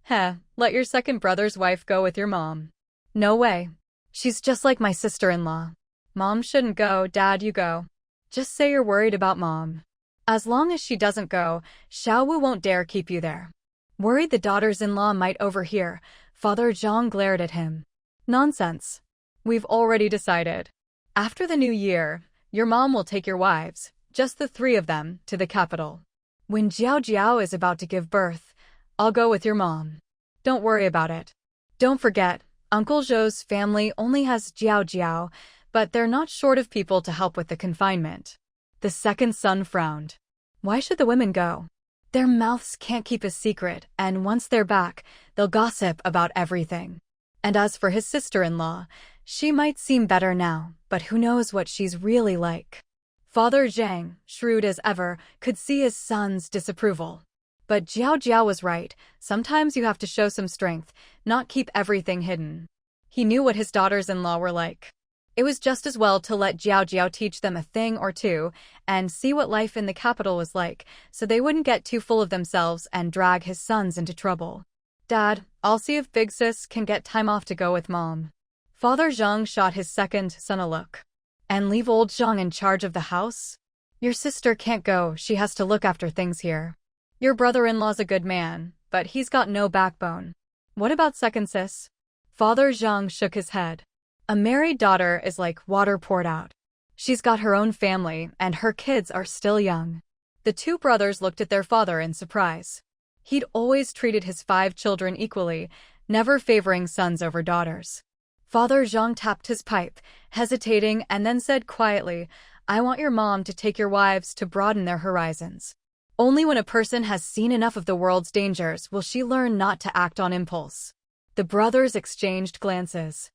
Let your second brother's wife go with your mom." "No way. She's just like my sister-in-law." "Mom shouldn't go, Dad, you go. Just say you're worried about Mom." "As long as she doesn't go, Xiao Wu won't dare keep you there." Worried the daughters-in-law might overhear, Father Zhang glared at him. "Nonsense. We've already decided. After the new year, your mom will take your wives, just the 3 of them, to the capital. When Zhou Jiao is about to give birth, I'll go with your mom. Don't worry about it. Don't forget, Uncle Zhou's family only has Zhou Jiao, but they're not short of people to help with the confinement." The second son frowned. "Why should the women go? Their mouths can't keep a secret, and once they're back, they'll gossip about everything. And as for his sister-in-law, she might seem better now, but who knows what she's really like." Father Zhang, shrewd as ever, could see his son's disapproval. But Zhou Jiao was right. Sometimes you have to show some strength, not keep everything hidden. He knew what his daughters-in-law were like. It was just as well to let Zhou Jiao teach them a thing or two and see what life in the capital was like, so they wouldn't get too full of themselves and drag his sons into trouble. "Dad, I'll see if Big Sis can get time off to go with Mom." Father Zhang shot his second son a look. "And leave old Zhang in charge of the house? Your sister can't go, she has to look after things here. Your brother-in-law's a good man, but he's got no backbone. What about second sis?" Father Zhang shook his head. "A married daughter is like water poured out. She's got her own family, and her kids are still young." The 2 brothers looked at their father in surprise. He'd always treated his 5 children equally, never favoring sons over daughters. Father Zhang tapped his pipe, hesitating, and then said quietly, "I want your mom to take your wives to broaden their horizons. Only when a person has seen enough of the world's dangers will she learn not to act on impulse. The brothers exchanged glances.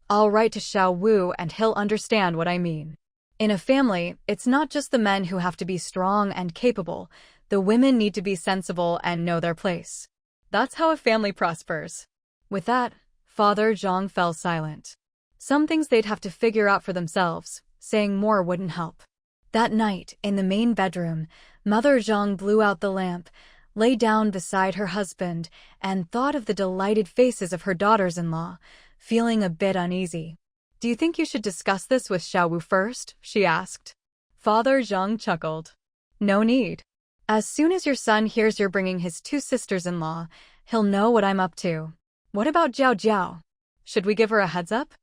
I'll write to Xiao Wu and he'll understand what I mean. In a family, it's not just the men who have to be strong and capable. The women need to be sensible and know their place. That's how a family prospers. With that, Father Zhang fell silent. Some things they'd have to figure out for themselves. Saying more wouldn't help. That night, in the main bedroom, Mother Zhang blew out the lamp, lay down beside her husband, and thought of the delighted faces of her daughters-in-law, feeling a bit uneasy. Do you think you should discuss this with Xiao Wu first? She asked. Father Zhang chuckled. No need. As soon as your son hears you're bringing his two sisters-in-law, he'll know what I'm up to. What about Zhou Jiao? Should we give her a heads up?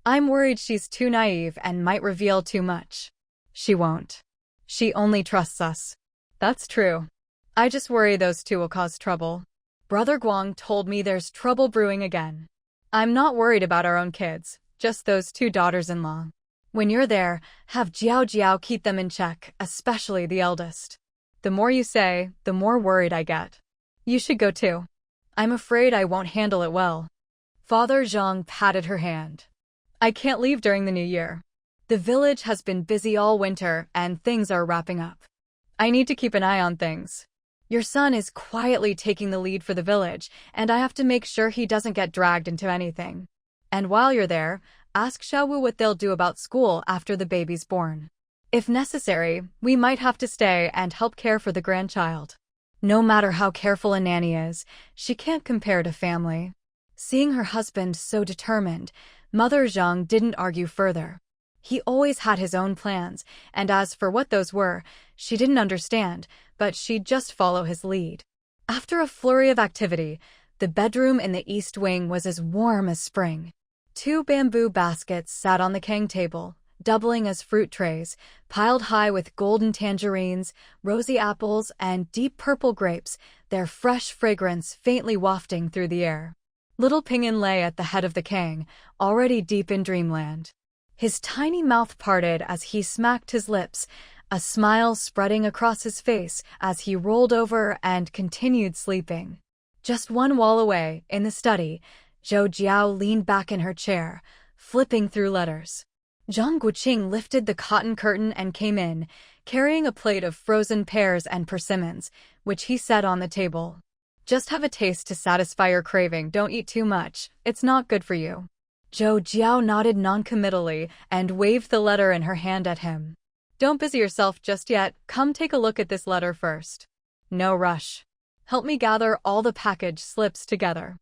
I'm worried she's too naive and might reveal too much. She won't. She only trusts us. That's true. I just worry those two will cause trouble. Brother Guang told me there's trouble brewing again. I'm not worried about our own kids, just those two daughters-in-law. When you're there, have Zhao Jiao keep them in check, especially the eldest. The more you say, the more worried I get. You should go too. I'm afraid I won't handle it well. Father Zhang patted her hand. I can't leave during the new year. The village has been busy all winter and things are wrapping up. I need to keep an eye on things. Your son is quietly taking the lead for the village, and I have to make sure he doesn't get dragged into anything. And while you're there, ask Xiao Wu what they'll do about school after the baby's born. If necessary, we might have to stay and help care for the grandchild. No matter how careful a nanny is, she can't compare to family. Seeing her husband so determined, Mother Zhang didn't argue further. He always had his own plans, and as for what those were, she didn't understand, but she'd just follow his lead. After a flurry of activity, the bedroom in the east wing was as warm as spring. 2 bamboo baskets sat on the Kang table, doubling as fruit trays, piled high with golden tangerines, rosy apples, and deep purple grapes, their fresh fragrance faintly wafting through the air. Little Ping'an lay at the head of the Kang, already deep in dreamland. His tiny mouth parted as he smacked his lips, a smile spreading across his face as he rolled over and continued sleeping. Just one wall away, in the study, Zhou Jiao leaned back in her chair, flipping through letters. Zhang Guoqing lifted the cotton curtain and came in, carrying a plate of frozen pears and persimmons, which he set on the table. Just have a taste to satisfy your craving, don't eat too much, it's not good for you. Zhou Jiao nodded noncommittally and waved the letter in her hand at him. Don't busy yourself just yet, come take a look at this letter first. No rush. Help me gather all the package slips together.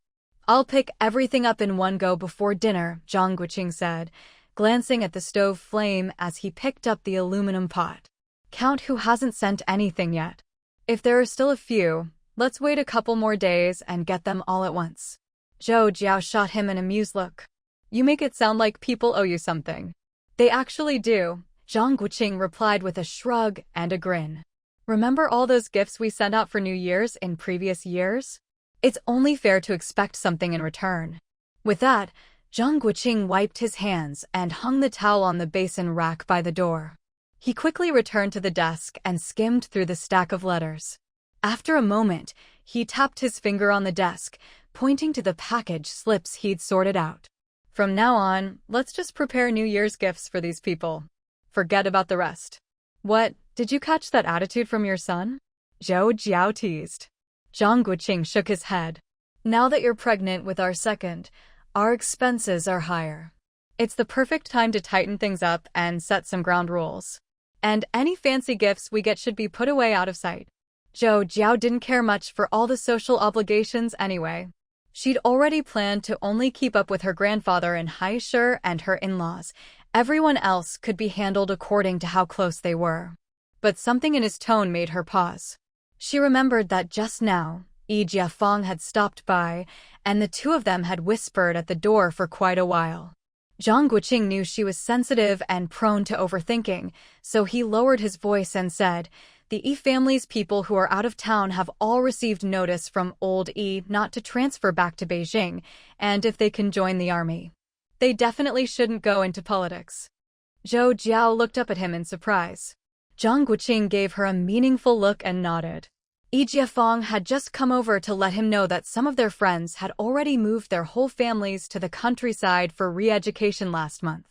I'll pick everything up in one go before dinner, Zhang Guoqing said, glancing at the stove flame as he picked up the aluminum pot. Count who hasn't sent anything yet. If there are still a few, let's wait a couple more days and get them all at once. Zhou Jiao shot him an amused look. You make it sound like people owe you something. They actually do, Zhang Guoqing replied with a shrug and a grin. Remember all those gifts we sent out for New Year's in previous years? It's only fair to expect something in return. With that, Zhang Guoqing wiped his hands and hung the towel on the basin rack by the door. He quickly returned to the desk and skimmed through the stack of letters. After a moment, he tapped his finger on the desk, pointing to the package slips he'd sorted out. From now on, let's just prepare New Year's gifts for these people. Forget about the rest. What, did you catch that attitude from your son? Zhou Jiao teased. Zhang Guoqing shook his head. Now that you're pregnant with our second, our expenses are higher. It's the perfect time to tighten things up and set some ground rules. And any fancy gifts we get should be put away out of sight. Zhou Jiao didn't care much for all the social obligations anyway. She'd already planned to only keep up with her grandfather in Haisher and her in-laws. Everyone else could be handled according to how close they were. But something in his tone made her pause. She remembered that just now, Yi Jiafeng had stopped by, and the two of them had whispered at the door for quite a while. Zhang Guoqing knew she was sensitive and prone to overthinking, so he lowered his voice and said, The Yi family's people who are out of town have all received notice from old Yi not to transfer back to Beijing, and if they can join the army. They definitely shouldn't go into politics. Zhou Jiao looked up at him in surprise. Zhang Guoqing gave her a meaningful look and nodded. Jiafeng had just come over to let him know that some of their friends had already moved their whole families to the countryside for re-education last month.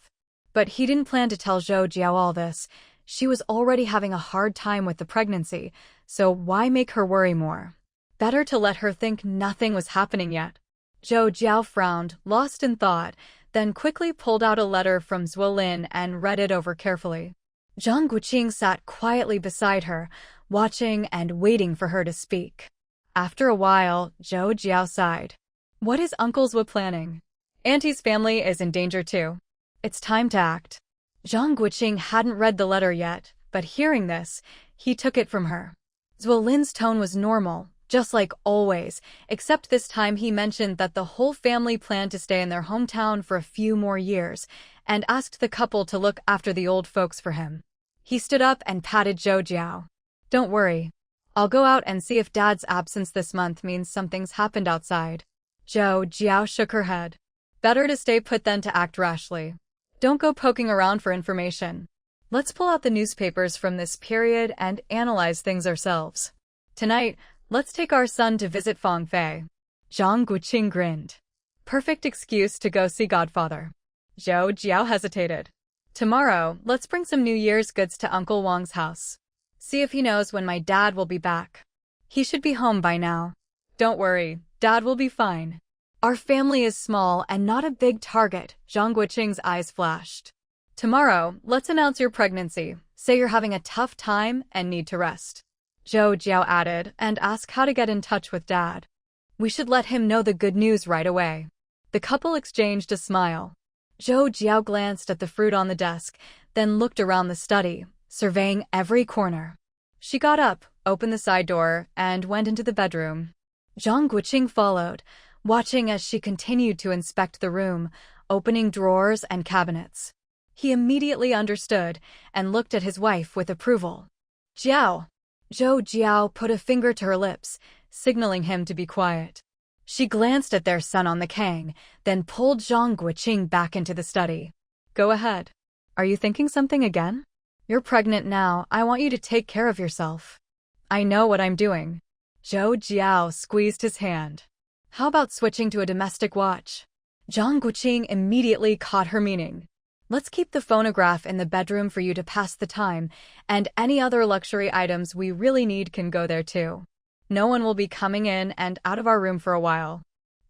But he didn't plan to tell Zhou Jiao all this. She was already having a hard time with the pregnancy, so why make her worry more? Better to let her think nothing was happening yet. Zhou Jiao frowned, lost in thought, then quickly pulled out a letter from Zuolin and read it over carefully. Zhang Guoqing sat quietly beside her, watching and waiting for her to speak. After a while, Zhou Jiao sighed. What is Uncle Zhou planning? Auntie's family is in danger too. It's time to act. Zhang Guoqing hadn't read the letter yet, but hearing this, he took it from her. Zuolin's tone was normal, just like always, except this time he mentioned that the whole family planned to stay in their hometown for a few more years, and asked the couple to look after the old folks for him. He stood up and patted Zhou Jiao. Don't worry. I'll go out and see if Dad's absence this month means something's happened outside. Zhou Jiao shook her head. Better to stay put than to act rashly. Don't go poking around for information. Let's pull out the newspapers from this period and analyze things ourselves. Tonight, let's take our son to visit Fangfei. Zhang Guoqing grinned. Perfect excuse to go see Godfather. Zhou Jiao hesitated. Tomorrow, let's bring some New Year's goods to Uncle Wang's house. See if he knows when my dad will be back. He should be home by now. Don't worry, Dad will be fine. Our family is small and not a big target, Zhang Guoqing's eyes flashed. Tomorrow, let's announce your pregnancy, say you're having a tough time and need to rest. Zhou Jiao added, and ask how to get in touch with Dad. We should let him know the good news right away. The couple exchanged a smile. Zhou Jiao glanced at the fruit on the desk, then looked around the study, surveying every corner. She got up, opened the side door, and went into the bedroom. Zhang Guoqing followed, watching as she continued to inspect the room, opening drawers and cabinets. He immediately understood and looked at his wife with approval. Jiao! Zhou Jiao put a finger to her lips, signaling him to be quiet. She glanced at their son on the kang, then pulled Zhang Guoqing back into the study. Go ahead. Are you thinking something again? You're pregnant now, I want you to take care of yourself. I know what I'm doing. Zhou Jiao squeezed his hand. How about switching to a domestic watch? Zhang Guoqing immediately caught her meaning. Let's keep the phonograph in the bedroom for you to pass the time, and any other luxury items we really need can go there too. No one will be coming in and out of our room for a while.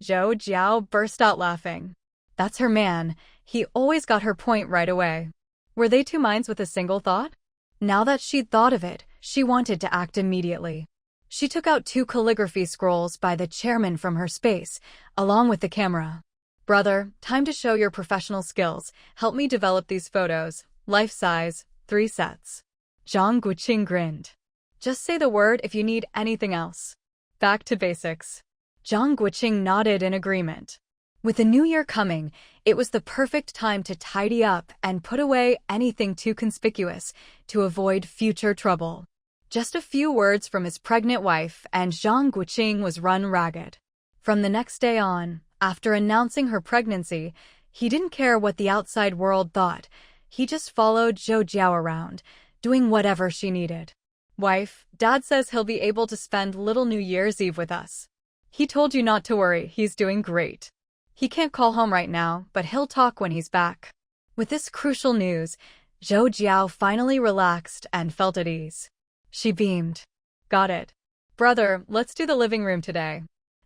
Zhou Jiao burst out laughing. That's her man, he always got her point right away. Were they two minds with a single thought? Now that she'd thought of it, she wanted to act immediately. She took out 2 calligraphy scrolls by the chairman from her space, along with the camera. Brother, time to show your professional skills. Help me develop these photos. Life size, 3 sets. Zhang Guoqing grinned. Just say the word if you need anything else. Back to basics. Zhang Guoqing nodded in agreement. With the new year coming, it was the perfect time to tidy up and put away anything too conspicuous to avoid future trouble. Just a few words from his pregnant wife and Zhang Guoqing was run ragged. From the next day on, after announcing her pregnancy, he didn't care what the outside world thought. He just followed Zhou Jiao around, doing whatever she needed. Wife, Dad says he'll be able to spend little New Year's Eve with us. He told you not to worry, he's doing great. He can't call home right now, but he'll talk when he's back. With this crucial news, Zhou Jiao finally relaxed and felt at ease. She beamed. Got it. Brother, let's do the living room today.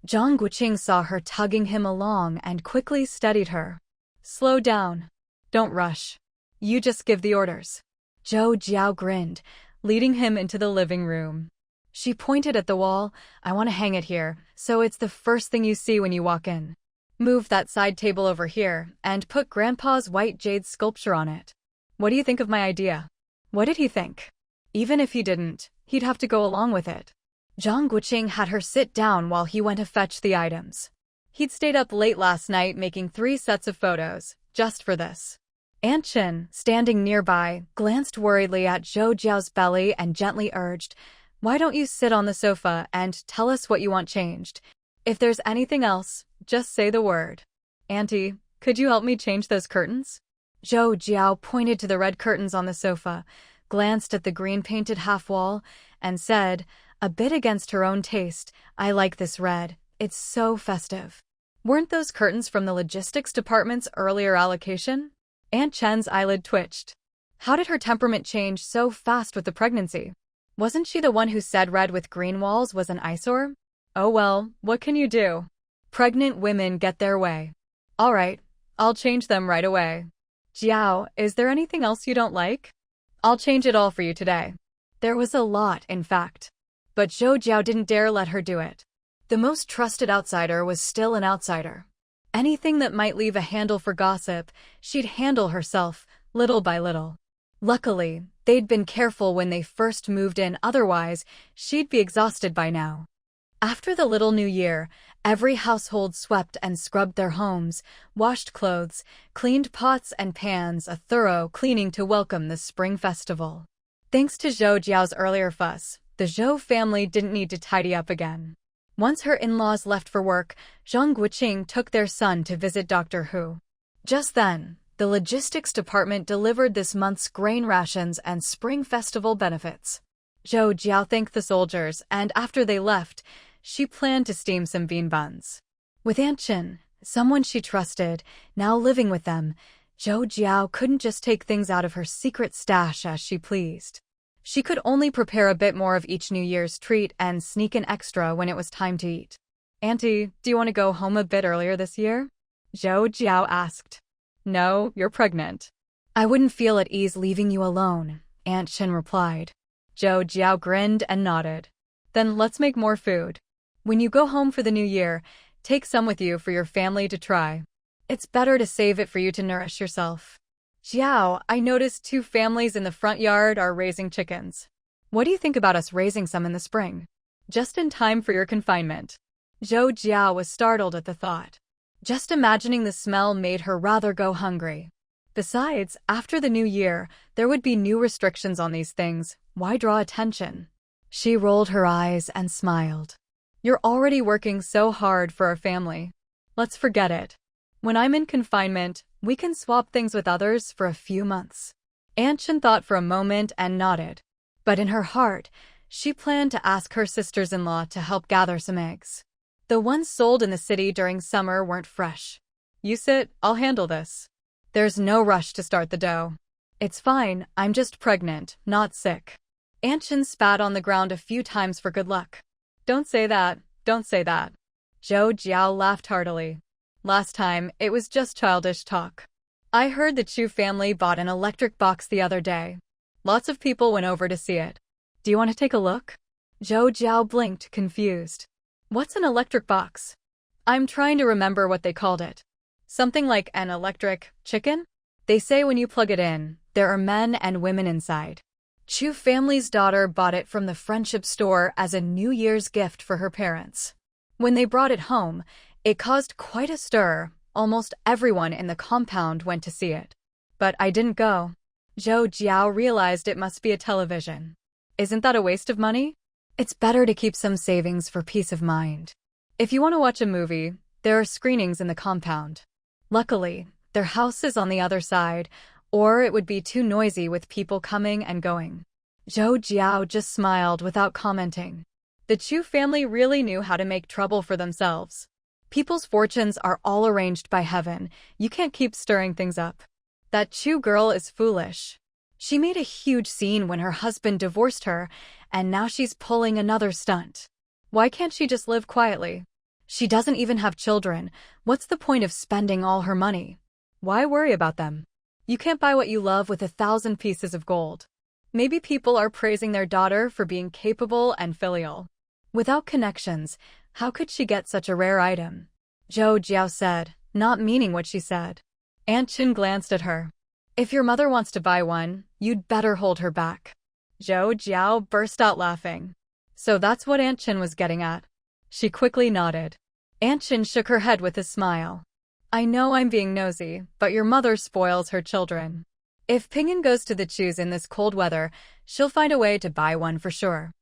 Zhang Guoqing saw her tugging him along and quickly steadied her. Slow down. Don't rush. You just give the orders. Zhou Jiao grinned, leading him into the living room. She pointed at the wall. I want to hang it here, so it's the first thing you see when you walk in. Move that side table over here and put Grandpa's white jade sculpture on it. What do you think of my idea? What did he think? Even if he didn't, he'd have to go along with it. Zhang Guoqing had her sit down while he went to fetch the items. He'd stayed up late last night making 3 sets of photos, just for this. Aunt Chen, standing nearby, glanced worriedly at Zhou Jiao's belly and gently urged, Why don't you sit on the sofa and tell us what you want changed? If there's anything else, just say the word. Auntie, could you help me change those curtains? Zhou Jiao pointed to the red curtains on the sofa, glanced at the green-painted half-wall, and said, a bit against her own taste. I like this red. It's so festive. Weren't those curtains from the logistics department's earlier allocation? Aunt Chen's eyelid twitched. How did her temperament change so fast with the pregnancy? Wasn't she the one who said red with green walls was an eyesore? Oh well, what can you do? Pregnant women get their way. All right, I'll change them right away. Jiao, is there anything else you don't like? I'll change it all for you today. There was a lot, in fact. But Zhou Jiao didn't dare let her do it. The most trusted outsider was still an outsider. Anything that might leave a handle for gossip, she'd handle herself, little by little. Luckily, they'd been careful when they first moved in, otherwise, she'd be exhausted by now. After the little new year, every household swept and scrubbed their homes, washed clothes, cleaned pots and pans, a thorough cleaning to welcome the spring festival. Thanks to Zhou Jiao's earlier fuss, the Zhou family didn't need to tidy up again. Once her in-laws left for work, Zhang Guoqing took their son to visit Dr. Hu. Just then, the logistics department delivered this month's grain rations and spring festival benefits. Zhou Jiao thanked the soldiers, and after they left, she planned to steam some bean buns. With Aunt Chen, someone she trusted, now living with them, Zhou Jiao couldn't just take things out of her secret stash as she pleased. She could only prepare a bit more of each New Year's treat and sneak an extra when it was time to eat. Auntie, do you want to go home a bit earlier this year? Zhou Jiao asked. No, you're pregnant. I wouldn't feel at ease leaving you alone, Aunt Chen replied. Zhou Jiao grinned and nodded. Then let's make more food. When you go home for the new year, take some with you for your family to try. It's better to save it for you to nourish yourself. Jiao, I noticed 2 families in the front yard are raising chickens. What do you think about us raising some in the spring? Just in time for your confinement. Zhou Jiao was startled at the thought. Just imagining the smell made her rather go hungry. Besides, after the new year, there would be new restrictions on these things. Why draw attention? She rolled her eyes and smiled. You're already working so hard for our family. Let's forget it. When I'm in confinement, we can swap things with others for a few months. Aunt Chen thought for a moment and nodded. But in her heart, she planned to ask her sisters-in-law to help gather some eggs. The ones sold in the city during summer weren't fresh. You sit, I'll handle this. There's no rush to start the dough. It's fine, I'm just pregnant, not sick. Aunt Chen spat on the ground a few times for good luck. Don't say that, don't say that. Zhou Jiao laughed heartily. Last time, it was just childish talk. I heard the Chu family bought an electric box the other day. Lots of people went over to see it. Do you want to take a look? Zhou Jiao blinked, confused. What's an electric box? I'm trying to remember what they called it. Something like an electric chicken? They say when you plug it in, there are men and women inside. Chu family's daughter bought it from the friendship store as a New Year's gift for her parents. When they brought it home, it caused quite a stir. Almost everyone in the compound went to see it. But I didn't go. Zhou Jiao realized it must be a television. Isn't that a waste of money? It's better to keep some savings for peace of mind. If you want to watch a movie, there are screenings in the compound. Luckily, their house is on the other side, or it would be too noisy with people coming and going. Zhou Jiao just smiled without commenting. The Chu family really knew how to make trouble for themselves. People's fortunes are all arranged by heaven. You can't keep stirring things up. That Chu girl is foolish. She made a huge scene when her husband divorced her, and now she's pulling another stunt. Why can't she just live quietly? She doesn't even have children. What's the point of spending all her money? Why worry about them? You can't buy what you love with 1,000 pieces of gold. Maybe people are praising their daughter for being capable and filial. Without connections, how could she get such a rare item? Zhou Jiao said, not meaning what she said. Aunt Chen glanced at her. If your mother wants to buy one, you'd better hold her back. Zhou Jiao burst out laughing. So that's what Aunt Chen was getting at. She quickly nodded. Aunt Chen shook her head with a smile. I know I'm being nosy, but your mother spoils her children. If Pingyan goes to the Chus in this cold weather, she'll find a way to buy one for sure.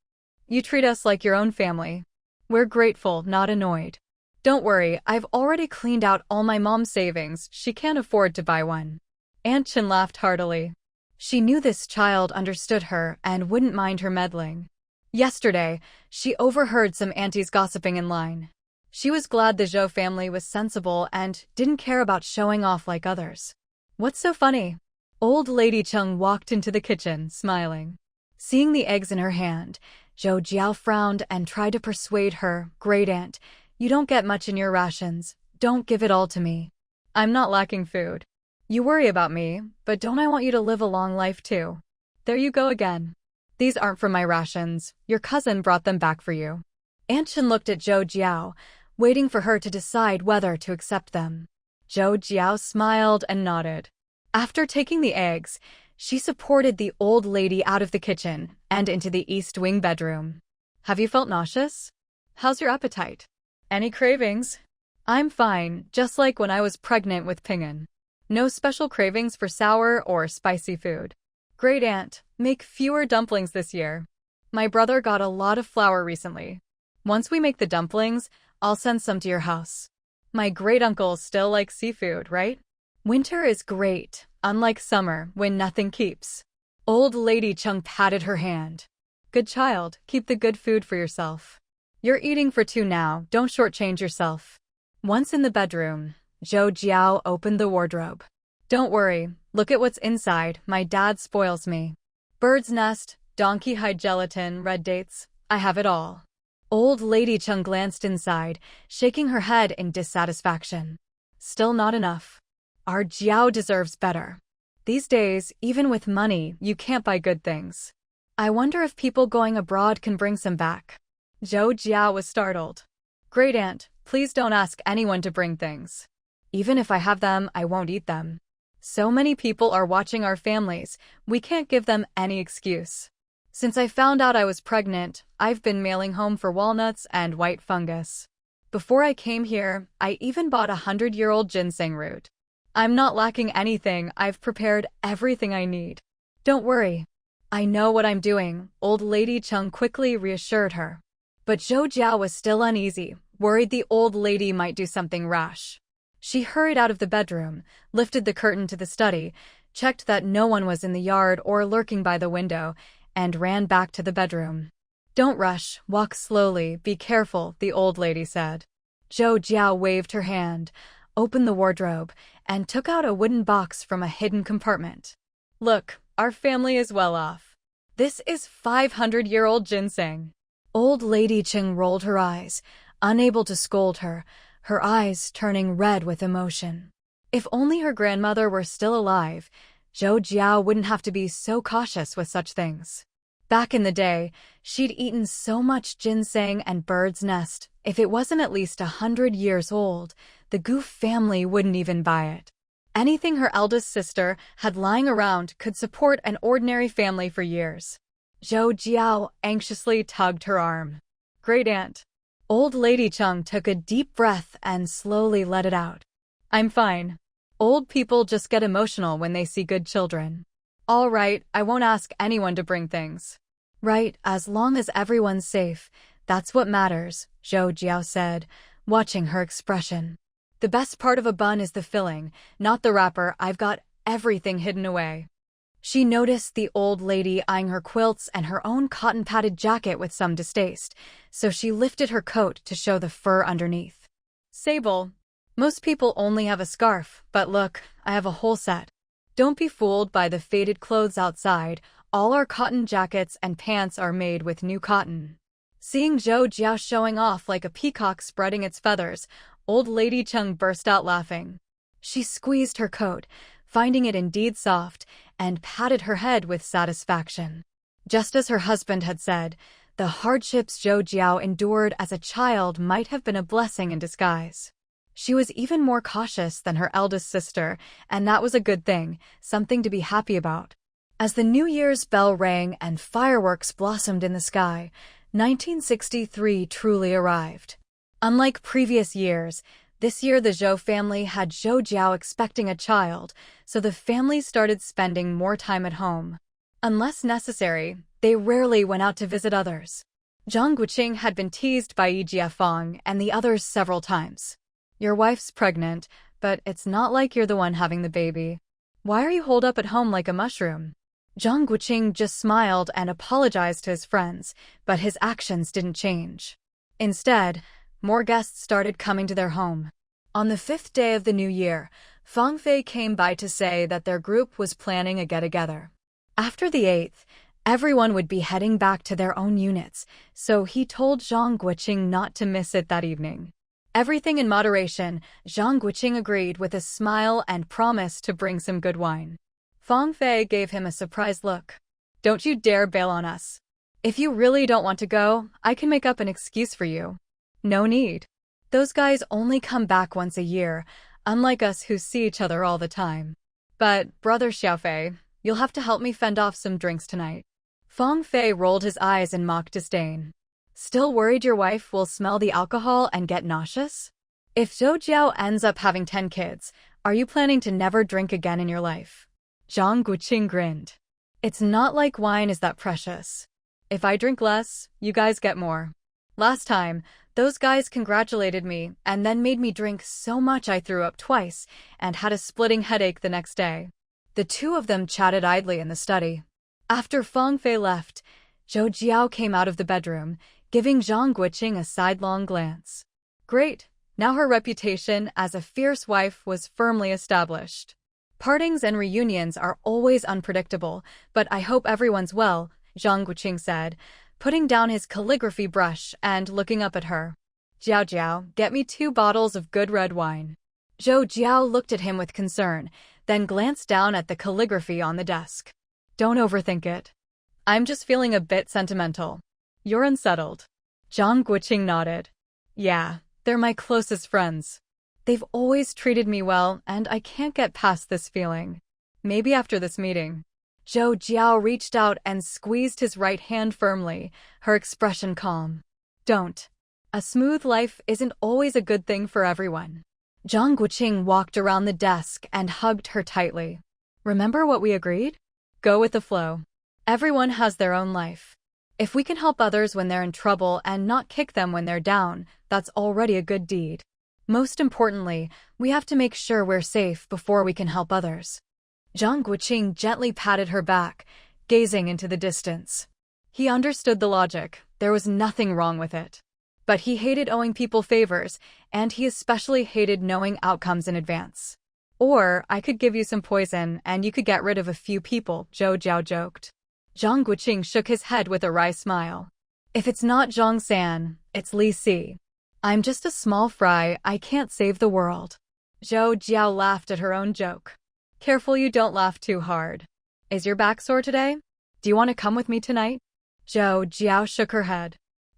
You treat us like your own family. We're grateful, not annoyed. Don't worry, I've already cleaned out all my mom's savings. She can't afford to buy one. Aunt Chen laughed heartily. She knew this child understood her and wouldn't mind her meddling. Yesterday, she overheard some aunties gossiping in line. She was glad the Zhou family was sensible and didn't care about showing off like others. What's so funny? Old Lady Cheng walked into the kitchen, smiling. Seeing the eggs in her hand, Zhou Jiao frowned and tried to persuade her, "Great aunt, you don't get much in your rations. Don't give it all to me. I'm not lacking food. You worry about me, but don't I want you to live a long life too? There you go again. These aren't from my rations. Your cousin brought them back for you." Aunt Chen looked at Zhou Jiao, waiting for her to decide whether to accept them. Zhou Jiao smiled and nodded. After taking the eggs, she supported the old lady out of the kitchen and into the East Wing bedroom. "Have you felt nauseous? How's your appetite? Any cravings?" "I'm fine, just like when I was pregnant with Ping'an. No special cravings for sour or spicy food." "Great aunt, make fewer dumplings this year. My brother got a lot of flour recently. Once we make the dumplings, I'll send some to your house. My great-uncle still likes seafood, right? Winter is great, unlike summer when nothing keeps." Old Lady Cheng patted her hand. "Good child, keep the good food for yourself. You're eating for two now, don't shortchange yourself." Once in the bedroom, Zhou Jiao opened the wardrobe. "Don't worry, look at what's inside, my dad spoils me. Bird's nest, donkey hide gelatin, red dates, I have it all." Old Lady Cheng glanced inside, shaking her head in dissatisfaction. "Still not enough. Our Jiao deserves better. These days, even with money, you can't buy good things. I wonder if people going abroad can bring some back." Zhou Jiao was startled. "Great aunt, please don't ask anyone to bring things. Even if I have them, I won't eat them. So many people are watching our families, we can't give them any excuse. Since I found out I was pregnant, I've been mailing home for walnuts and white fungus. Before I came here, I even bought 100-year-old ginseng root. I'm not lacking anything, I've prepared everything I need. Don't worry. I know what I'm doing," Old Lady Cheng quickly reassured her. But Zhou Jiao was still uneasy, worried the old lady might do something rash. She hurried out of the bedroom, lifted the curtain to the study, checked that no one was in the yard or lurking by the window, and ran back to the bedroom. "Don't rush, walk slowly, be careful," the old lady said. Zhou Jiao waved her hand, opened the wardrobe, and took out a wooden box from a hidden compartment. "Look, our family is well off. This is 500-year-old ginseng." Old Lady Cheng rolled her eyes, unable to scold her, her eyes turning red with emotion. If only her grandmother were still alive, Zhou Jiao wouldn't have to be so cautious with such things. Back in the day, she'd eaten so much ginseng and bird's nest, if it wasn't at least 100 years old, the Gu family wouldn't even buy it. Anything her eldest sister had lying around could support an ordinary family for years. Zhou Jiao anxiously tugged her arm. "Great aunt." Old Lady Cheng took a deep breath and slowly let it out. "I'm fine. Old people just get emotional when they see good children. All right, I won't ask anyone to bring things." "Right, as long as everyone's safe, that's what matters," Zhou Jiao said, watching her expression. "The best part of a bun is the filling, not the wrapper. I've got everything hidden away." She noticed the old lady eyeing her quilts and her own cotton-padded jacket with some distaste, so she lifted her coat to show the fur underneath. "Sable. Most people only have a scarf, but look, I have a whole set. Don't be fooled by the faded clothes outside. All our cotton jackets and pants are made with new cotton." Seeing Zhou Jiao showing off like a peacock spreading its feathers, Old Lady Cheng burst out laughing. She squeezed her coat, finding it indeed soft, and patted her head with satisfaction. Just as her husband had said, the hardships Zhou Jiao endured as a child might have been a blessing in disguise. She was even more cautious than her eldest sister, and that was a good thing, something to be happy about. As the New Year's bell rang and fireworks blossomed in the sky, 1963 truly arrived. Unlike previous years, this year the Zhou family had Zhou Jiao expecting a child, so the family started spending more time at home. Unless necessary, they rarely went out to visit others. Zhang Guoqing had been teased by Yi Jiafeng and the others several times. "Your wife's pregnant, but it's not like you're the one having the baby. Why are you holed up at home like a mushroom? Zhang Guoqing just smiled and apologized to his friends, but his actions didn't change. Instead, more guests started coming to their home. On the 5th day of the new year, Fang Fei came by to say that their group was planning a get-together. After the 8th, everyone would be heading back to their own units, so he told Zhang Guoqing not to miss it that evening. Everything in moderation, Zhang Guoqing agreed with a smile and promised to bring some good wine. Fang Fei gave him a surprised look. "Don't you dare bail on us. If you really don't want to go, I can make up an excuse for you." "No need. Those guys only come back once a year, unlike us who see each other all the time. But, Brother Xiaofei, you'll have to help me fend off some drinks tonight." Fang Fei rolled his eyes in mock disdain. "Still worried your wife will smell the alcohol and get nauseous? If Zhou Jiao ends up having 10 kids, are you planning to never drink again in your life?" Zhang Guoqing grinned. "It's not like wine is that precious. If I drink less, you guys get more. Last time, those guys congratulated me and then made me drink so much I threw up twice and had a splitting headache the next day." The two of them chatted idly in the study. After Fang Fei left, Zhou Jiao came out of the bedroom, giving Zhang Guoqing a sidelong glance. Great, now her reputation as a fierce wife was firmly established. "Partings and reunions are always unpredictable, but I hope everyone's well," Zhang Guoqing said, putting down his calligraphy brush and looking up at her. "Jiao Jiao, get me 2 bottles of good red wine." Zhou Jiao looked at him with concern, then glanced down at the calligraphy on the desk. "Don't overthink it. I'm just feeling a bit sentimental." "You're unsettled." Zhang Guoqing nodded. "Yeah, they're my closest friends. They've always treated me well, and I can't get past this feeling. Maybe after this meeting." Zhou Jiao reached out and squeezed his right hand firmly, her expression calm. "Don't. A smooth life isn't always a good thing for everyone." Zhang Guoqing walked around the desk and hugged her tightly. "Remember what we agreed? Go with the flow. Everyone has their own life. If we can help others when they're in trouble and not kick them when they're down, that's already a good deed. Most importantly, we have to make sure we're safe before we can help others." Zhang Guoqing gently patted her back, gazing into the distance. He understood the logic. There was nothing wrong with it. But he hated owing people favors, and he especially hated knowing outcomes in advance. "Or, I could give you some poison and you could get rid of a few people," Zhou Jiao joked. Zhang Guoqing shook his head with a wry smile. "If it's not Zhang San, it's Li Si. I'm just a small fry, I can't save the world." Zhou Jiao laughed at her own joke. "Careful you don't laugh too hard. Is your back sore today? Do you want to come with me tonight?" Zhou Jiao shook her head.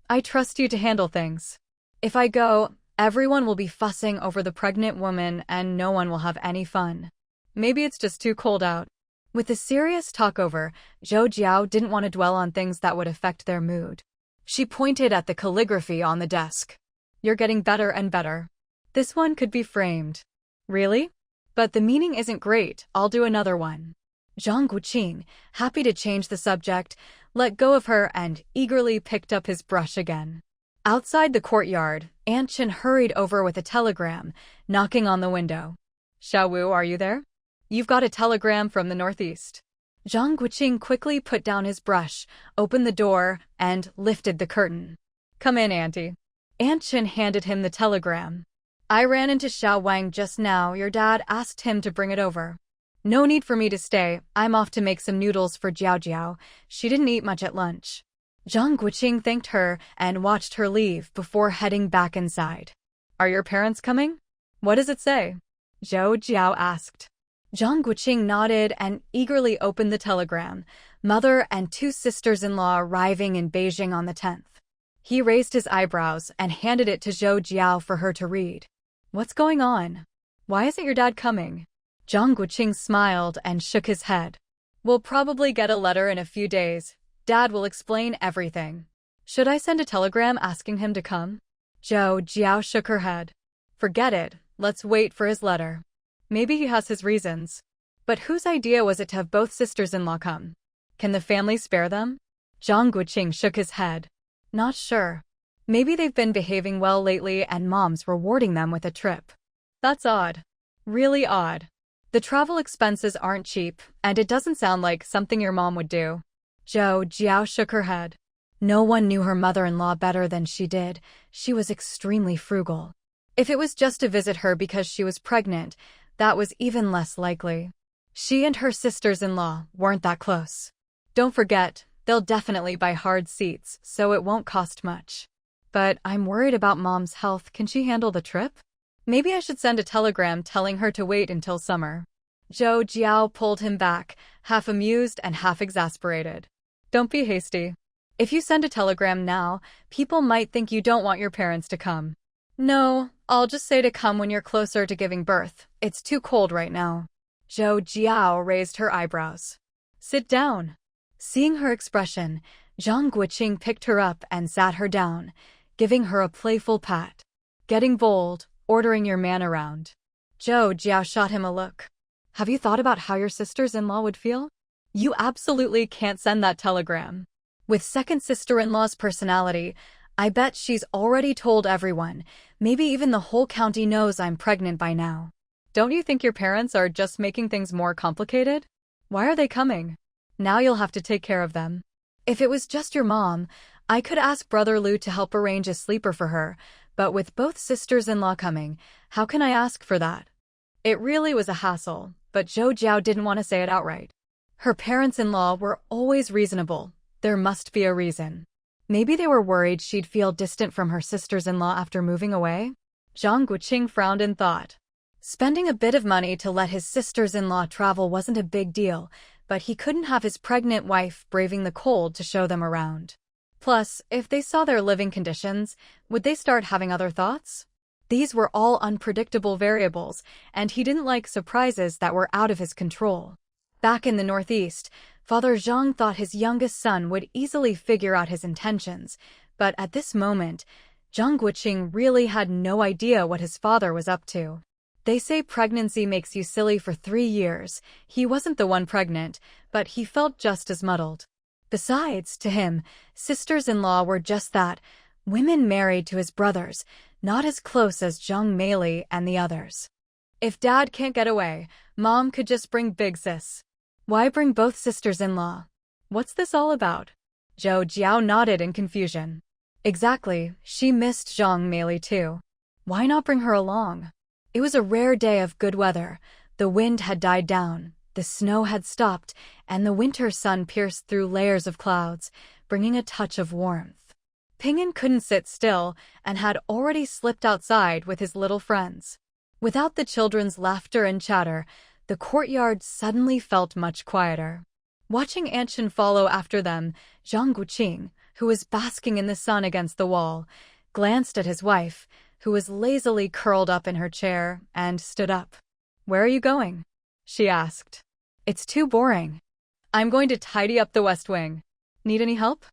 "I trust you to handle things. If I go, everyone will be fussing over the pregnant woman and no one will have any fun. Maybe it's just too cold out." With the serious talk over, Zhou Jiao didn't want to dwell on things that would affect their mood. She pointed at the calligraphy on the desk. "You're getting better and better. This one could be framed." "Really? But the meaning isn't great, I'll do another one." Zhang Guoqing, happy to change the subject, let go of her and eagerly picked up his brush again. Outside the courtyard, Aunt Chen hurried over with a telegram, knocking on the window. "Xiao Wu, are you there? You've got a telegram from the northeast." Zhang Guoqing quickly put down his brush, opened the door, and lifted the curtain. "Come in, Auntie." Aunt Chen handed him the telegram. "I ran into Xiao Wang just now. Your dad asked him to bring it over." "No need for me to stay. I'm off to make some noodles for Jiao Jiao. She didn't eat much at lunch." Zhang Guoqing thanked her and watched her leave before heading back inside. "Are your parents coming? What does it say?" Zhou Jiao asked. Zhang Guoqing nodded and eagerly opened the telegram. Mother and 2 sisters-in-law arriving in Beijing on the 10th. He raised his eyebrows and handed it to Zhou Jiao for her to read. "What's going on? Why isn't your dad coming?" Zhang Guoqing smiled and shook his head. "We'll probably get a letter in a few days. Dad will explain everything." "Should I send a telegram asking him to come?" Zhou Jiao shook her head. "Forget it. Let's wait for his letter. Maybe he has his reasons." "But whose idea was it to have both sisters-in-law come? Can the family spare them?" Zhang Guoqing shook his head. "Not sure. Maybe they've been behaving well lately and mom's rewarding them with a trip." "That's odd. Really odd." The travel expenses aren't cheap, and it doesn't sound like something your mom would do. Zhou Jiao shook her head. No one knew her mother-in-law better than she did. She was extremely frugal. If it was just to visit her because she was pregnant, that was even less likely. She and her sisters-in-law weren't that close. Don't forget, they'll definitely buy hard seats, so it won't cost much. But I'm worried about Mom's health. Can she handle the trip? Maybe I should send a telegram telling her to wait until summer. Zhou Jiao pulled him back, half amused and half exasperated. Don't be hasty. If you send a telegram now, people might think you don't want your parents to come. No, I'll just say to come when you're closer to giving birth. It's too cold right now. Zhou Jiao raised her eyebrows. Sit down. Seeing her expression, Zhang Guoqing picked her up and sat her down, giving her a playful pat. Getting bold, ordering your man around. Zhou Jiao shot him a look. Have you thought about how your sisters-in-law would feel? You absolutely can't send that telegram. With second sister-in-law's personality, I bet she's already told everyone. Maybe even the whole county knows I'm pregnant by now. Don't you think your parents are just making things more complicated? Why are they coming? Now you'll have to take care of them. If it was just your mom, I could ask Brother Lu to help arrange a sleeper for her, but with both sisters-in-law coming, how can I ask for that? It really was a hassle, but Zhou Jiao didn't want to say it outright. Her parents-in-law were always reasonable. There must be a reason. Maybe they were worried she'd feel distant from her sisters-in-law after moving away? Zhang Guoqing frowned in thought. Spending a bit of money to let his sisters-in-law travel wasn't a big deal, but he couldn't have his pregnant wife braving the cold to show them around. Plus, if they saw their living conditions, would they start having other thoughts? These were all unpredictable variables, and he didn't like surprises that were out of his control. Back in the Northeast, Father Zhang thought his youngest son would easily figure out his intentions, but at this moment, Zhang Guoqing really had no idea what his father was up to. They say pregnancy makes you silly for 3 years. He wasn't the one pregnant, but he felt just as muddled. Besides, to him, sisters-in-law were just that, women married to his brothers, not as close as Zhang Meili and the others. If Dad can't get away, Mom could just bring Big Sis. Why bring both sisters-in-law? What's this all about? Zhou Jiao nodded in confusion. Exactly, she missed Zhang Meili too. Why not bring her along? It was a rare day of good weather. The wind had died down, the snow had stopped, and the winter sun pierced through layers of clouds, bringing a touch of warmth. Ping'an couldn't sit still and had already slipped outside with his little friends. Without the children's laughter and chatter, the courtyard suddenly felt much quieter. Watching Anshin follow after them, Zhang Guoqing, who was basking in the sun against the wall, glanced at his wife, who was lazily curled up in her chair, and stood up. "Where are you going?" she asked. "It's too boring. I'm going to tidy up the West Wing. Need any help?"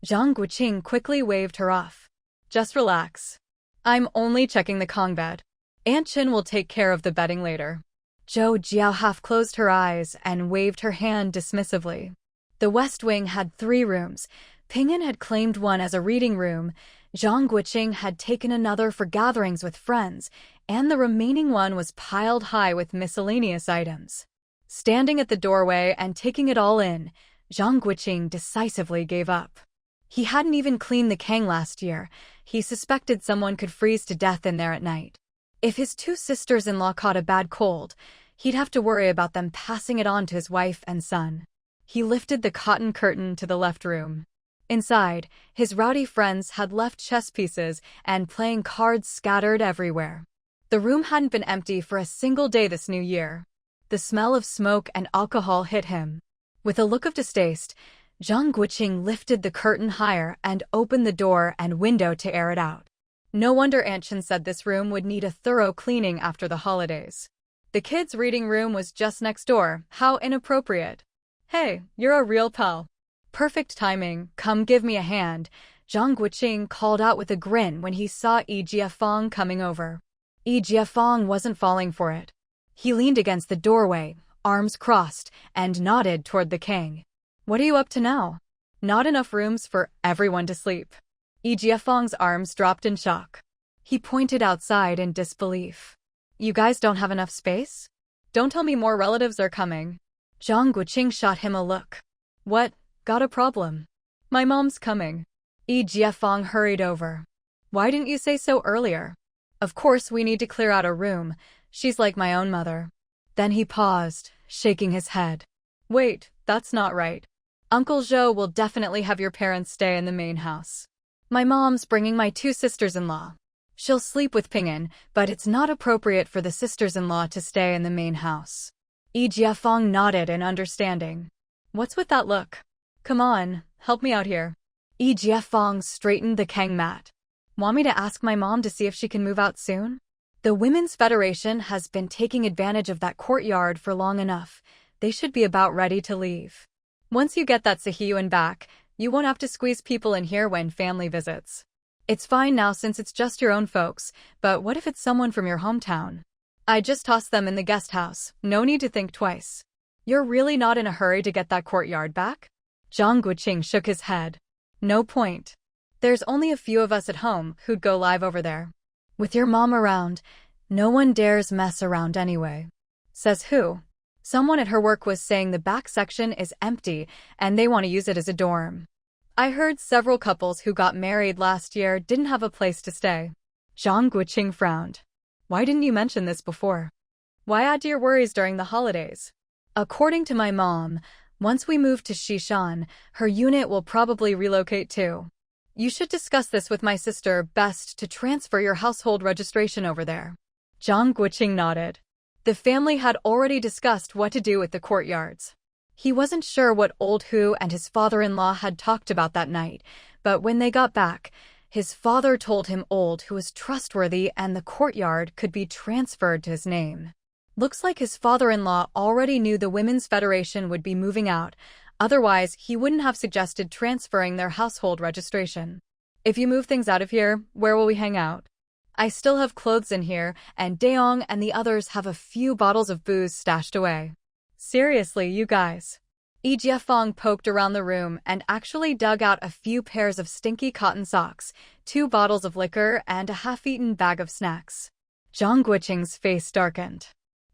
Zhang Guoqing quickly waved her off. "Just relax. I'm only checking the Kong bed. Anshin will take care of the bedding later." Zhou Jiao half closed her eyes and waved her hand dismissively. The West Wing had 3 rooms. Ping'an had claimed one as a reading room, Zhang Guoqing had taken another for gatherings with friends, and the remaining one was piled high with miscellaneous items. Standing at the doorway and taking it all in, Zhang Guoqing decisively gave up. He hadn't even cleaned the Kang last year. He suspected someone could freeze to death in there at night. If his 2 sisters-in-law caught a bad cold, he'd have to worry about them passing it on to his wife and son. He lifted the cotton curtain to the left room. Inside, his rowdy friends had left chess pieces and playing cards scattered everywhere. The room hadn't been empty for a single day this new year. The smell of smoke and alcohol hit him. With a look of distaste, Zhang Guoqing lifted the curtain higher and opened the door and window to air it out. No wonder Anshin said this room would need a thorough cleaning after the holidays. The kids' reading room was just next door. How inappropriate. "Hey, you're a real pal. Perfect timing, come give me a hand," Zhang Guoqing called out with a grin when he saw Yi Jiafang coming over. Yi Jiafang wasn't falling for it. He leaned against the doorway, arms crossed, and nodded toward the king. "What are you up to now? Not enough rooms for everyone to sleep." Yi Jiafang's arms dropped in shock. He pointed outside in disbelief. "You guys don't have enough space? Don't tell me more relatives are coming. Zhang Guoqing shot him a look. What? Got a problem? My mom's coming. Yi Jiafeng hurried over. Why didn't you say so earlier? Of course we need to clear out a room. She's like my own mother. Then he paused, shaking his head. Wait, that's not right. Uncle Zhou will definitely have your parents stay in the main house. My mom's bringing my 2 sisters-in-law. She'll sleep with Ping'an, but it's not appropriate for the sisters-in-law to stay in the main house. Yi Jiafeng nodded in understanding. What's with that look? Come on, help me out here. Yi Jiafeng straightened the Kang mat. Want me to ask my mom to see if she can move out soon? The Women's Federation has been taking advantage of that courtyard for long enough. They should be about ready to leave. Once you get that Sihiyuan back, you won't have to squeeze people in here when family visits. It's fine now since it's just your own folks, but what if it's someone from your hometown? I just tossed them in the guest house, no need to think twice. You're really not in a hurry to get that courtyard back? Zhang Guoqing shook his head. No point. There's only a few of us at home who'd go live over there. With your mom around, no one dares mess around anyway. Says who? Someone at her work was saying the back section is empty and they want to use it as a dorm. I heard several couples who got married last year didn't have a place to stay. Zhang Guoqing frowned. Why didn't you mention this before? Why add to your worries during the holidays? According to my mom, once we move to Xishan, her unit will probably relocate too. You should discuss this with my sister. Best to transfer your household registration over there. Zhang Guoqing nodded. The family had already discussed what to do with the courtyards. He wasn't sure what Old Hu and his father-in-law had talked about that night, but when they got back, his father told him Old Hu was trustworthy and the courtyard could be transferred to his name. Looks like his father-in-law already knew the Women's Federation would be moving out, otherwise he wouldn't have suggested transferring their household registration. If you move things out of here, where will we hang out? I still have clothes in here, and Daong and the others have a few bottles of booze stashed away. Seriously, you guys. Yi Jiafeng poked around the room and actually dug out a few pairs of stinky cotton socks, 2 bottles of liquor, and a half-eaten bag of snacks. Zhang Guoqing's face darkened.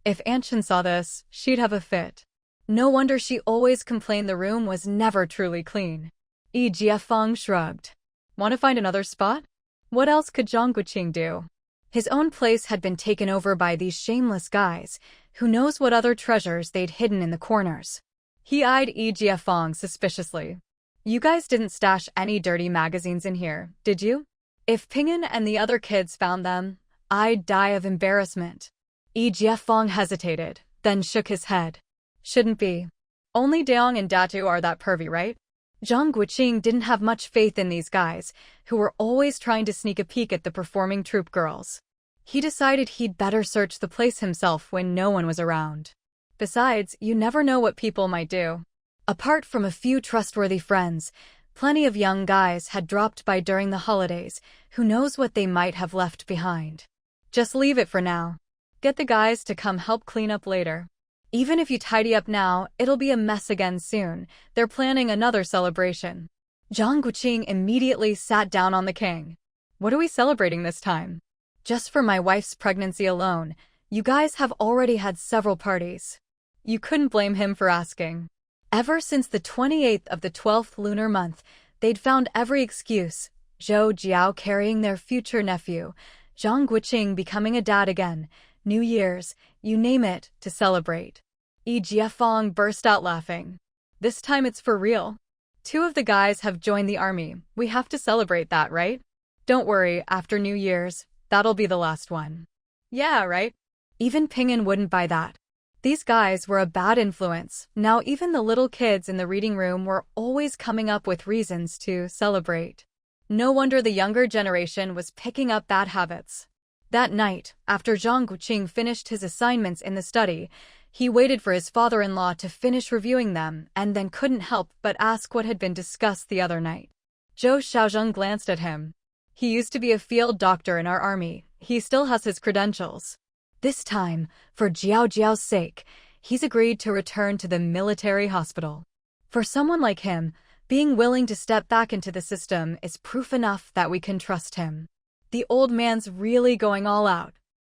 If Anshan saw this, she'd have a fit. No wonder she always complained the room was never truly clean. Yi Jiafeng shrugged. Want to find another spot? What else could Zhang Guoqing do? His own place had been taken over by these shameless guys, who knows what other treasures they'd hidden in the corners. He eyed Yi Jiafeng suspiciously. You guys didn't stash any dirty magazines in here, did you? If Ping'an and the other kids found them, I'd die of embarrassment. Yi Jiafeng hesitated, then shook his head. Shouldn't be. Only Daong and Datu are that pervy, right? Zhang Guoqing didn't have much faith in these guys, who were always trying to sneak a peek at the performing troupe girls. He decided he'd better search the place himself when no one was around. Besides, you never know what people might do. Apart from a few trustworthy friends, plenty of young guys had dropped by during the holidays. Who knows what they might have left behind? Just leave it for now. Get the guys to come help clean up later. Even if you tidy up now, it'll be a mess again soon. They're planning another celebration. Zhang Guoqing immediately sat down on the king. What are we celebrating this time? Just for my wife's pregnancy alone, you guys have already had several parties. You couldn't blame him for asking. Ever since the 28th of the 12th lunar month, they'd found every excuse. Zhou Jiao carrying their future nephew, Zhang Guoqing becoming a dad again, New Year's, you name it, to celebrate. Yi Jiafeng burst out laughing. This time it's for real. 2 of the guys have joined the army. We have to celebrate that, right? Don't worry, after New Year's, that'll be the last one. Yeah, right? Even Ping'an wouldn't buy that. These guys were a bad influence. Now even the little kids in the reading room were always coming up with reasons to celebrate. No wonder the younger generation was picking up bad habits. That night, after Zhang Guoqing finished his assignments in the study, he waited for his father-in-law to finish reviewing them and then couldn't help but ask what had been discussed the other night. Zhou Xiaozheng glanced at him. He used to be a field doctor in our army. He still has his credentials. This time, for Jiao Jiao's sake, he's agreed to return to the military hospital. For someone like him, being willing to step back into the system is proof enough that we can trust him. The old man's really going all out.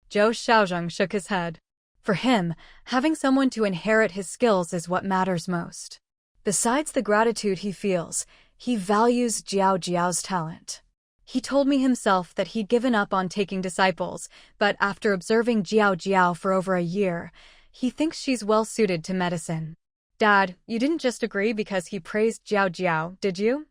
Zhou Xiaozheng shook his head. For him, having someone to inherit his skills is what matters most. Besides the gratitude he feels, he values Zhou Jiao's talent. He told me himself that he'd given up on taking disciples, but after observing Zhou Jiao for over a year, he thinks she's well-suited to medicine. Dad, you didn't just agree because he praised Zhou Jiao, did you?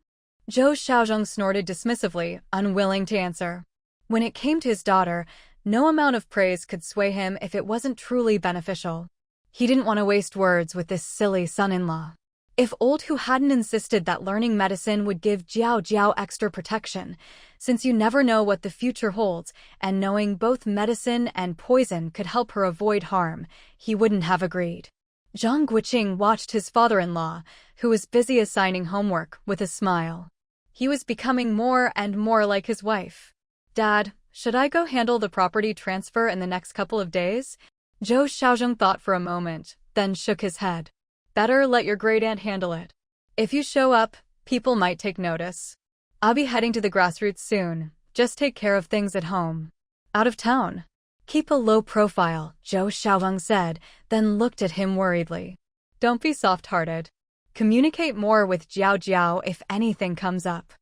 Zhou Xiaozhong snorted dismissively, unwilling to answer. When it came to his daughter, no amount of praise could sway him if it wasn't truly beneficial. He didn't want to waste words with this silly son-in-law. If old Hu hadn't insisted that learning medicine would give Zhao Jiao extra protection, since you never know what the future holds, and knowing both medicine and poison could help her avoid harm, he wouldn't have agreed. Zhang Guoqing watched his father-in-law, who was busy assigning homework, with a smile. He was becoming more and more like his wife. Dad, should I go handle the property transfer in the next couple of days? Zhou Xiaozhong thought for a moment, then shook his head. Better let your great-aunt handle it. If you show up, people might take notice. I'll be heading to the grassroots soon. Just take care of things at home. Out of town. Keep a low profile, Zhou Xiaozhong said, then looked at him worriedly. Don't be soft-hearted. Communicate more with Zhao Jiao if anything comes up.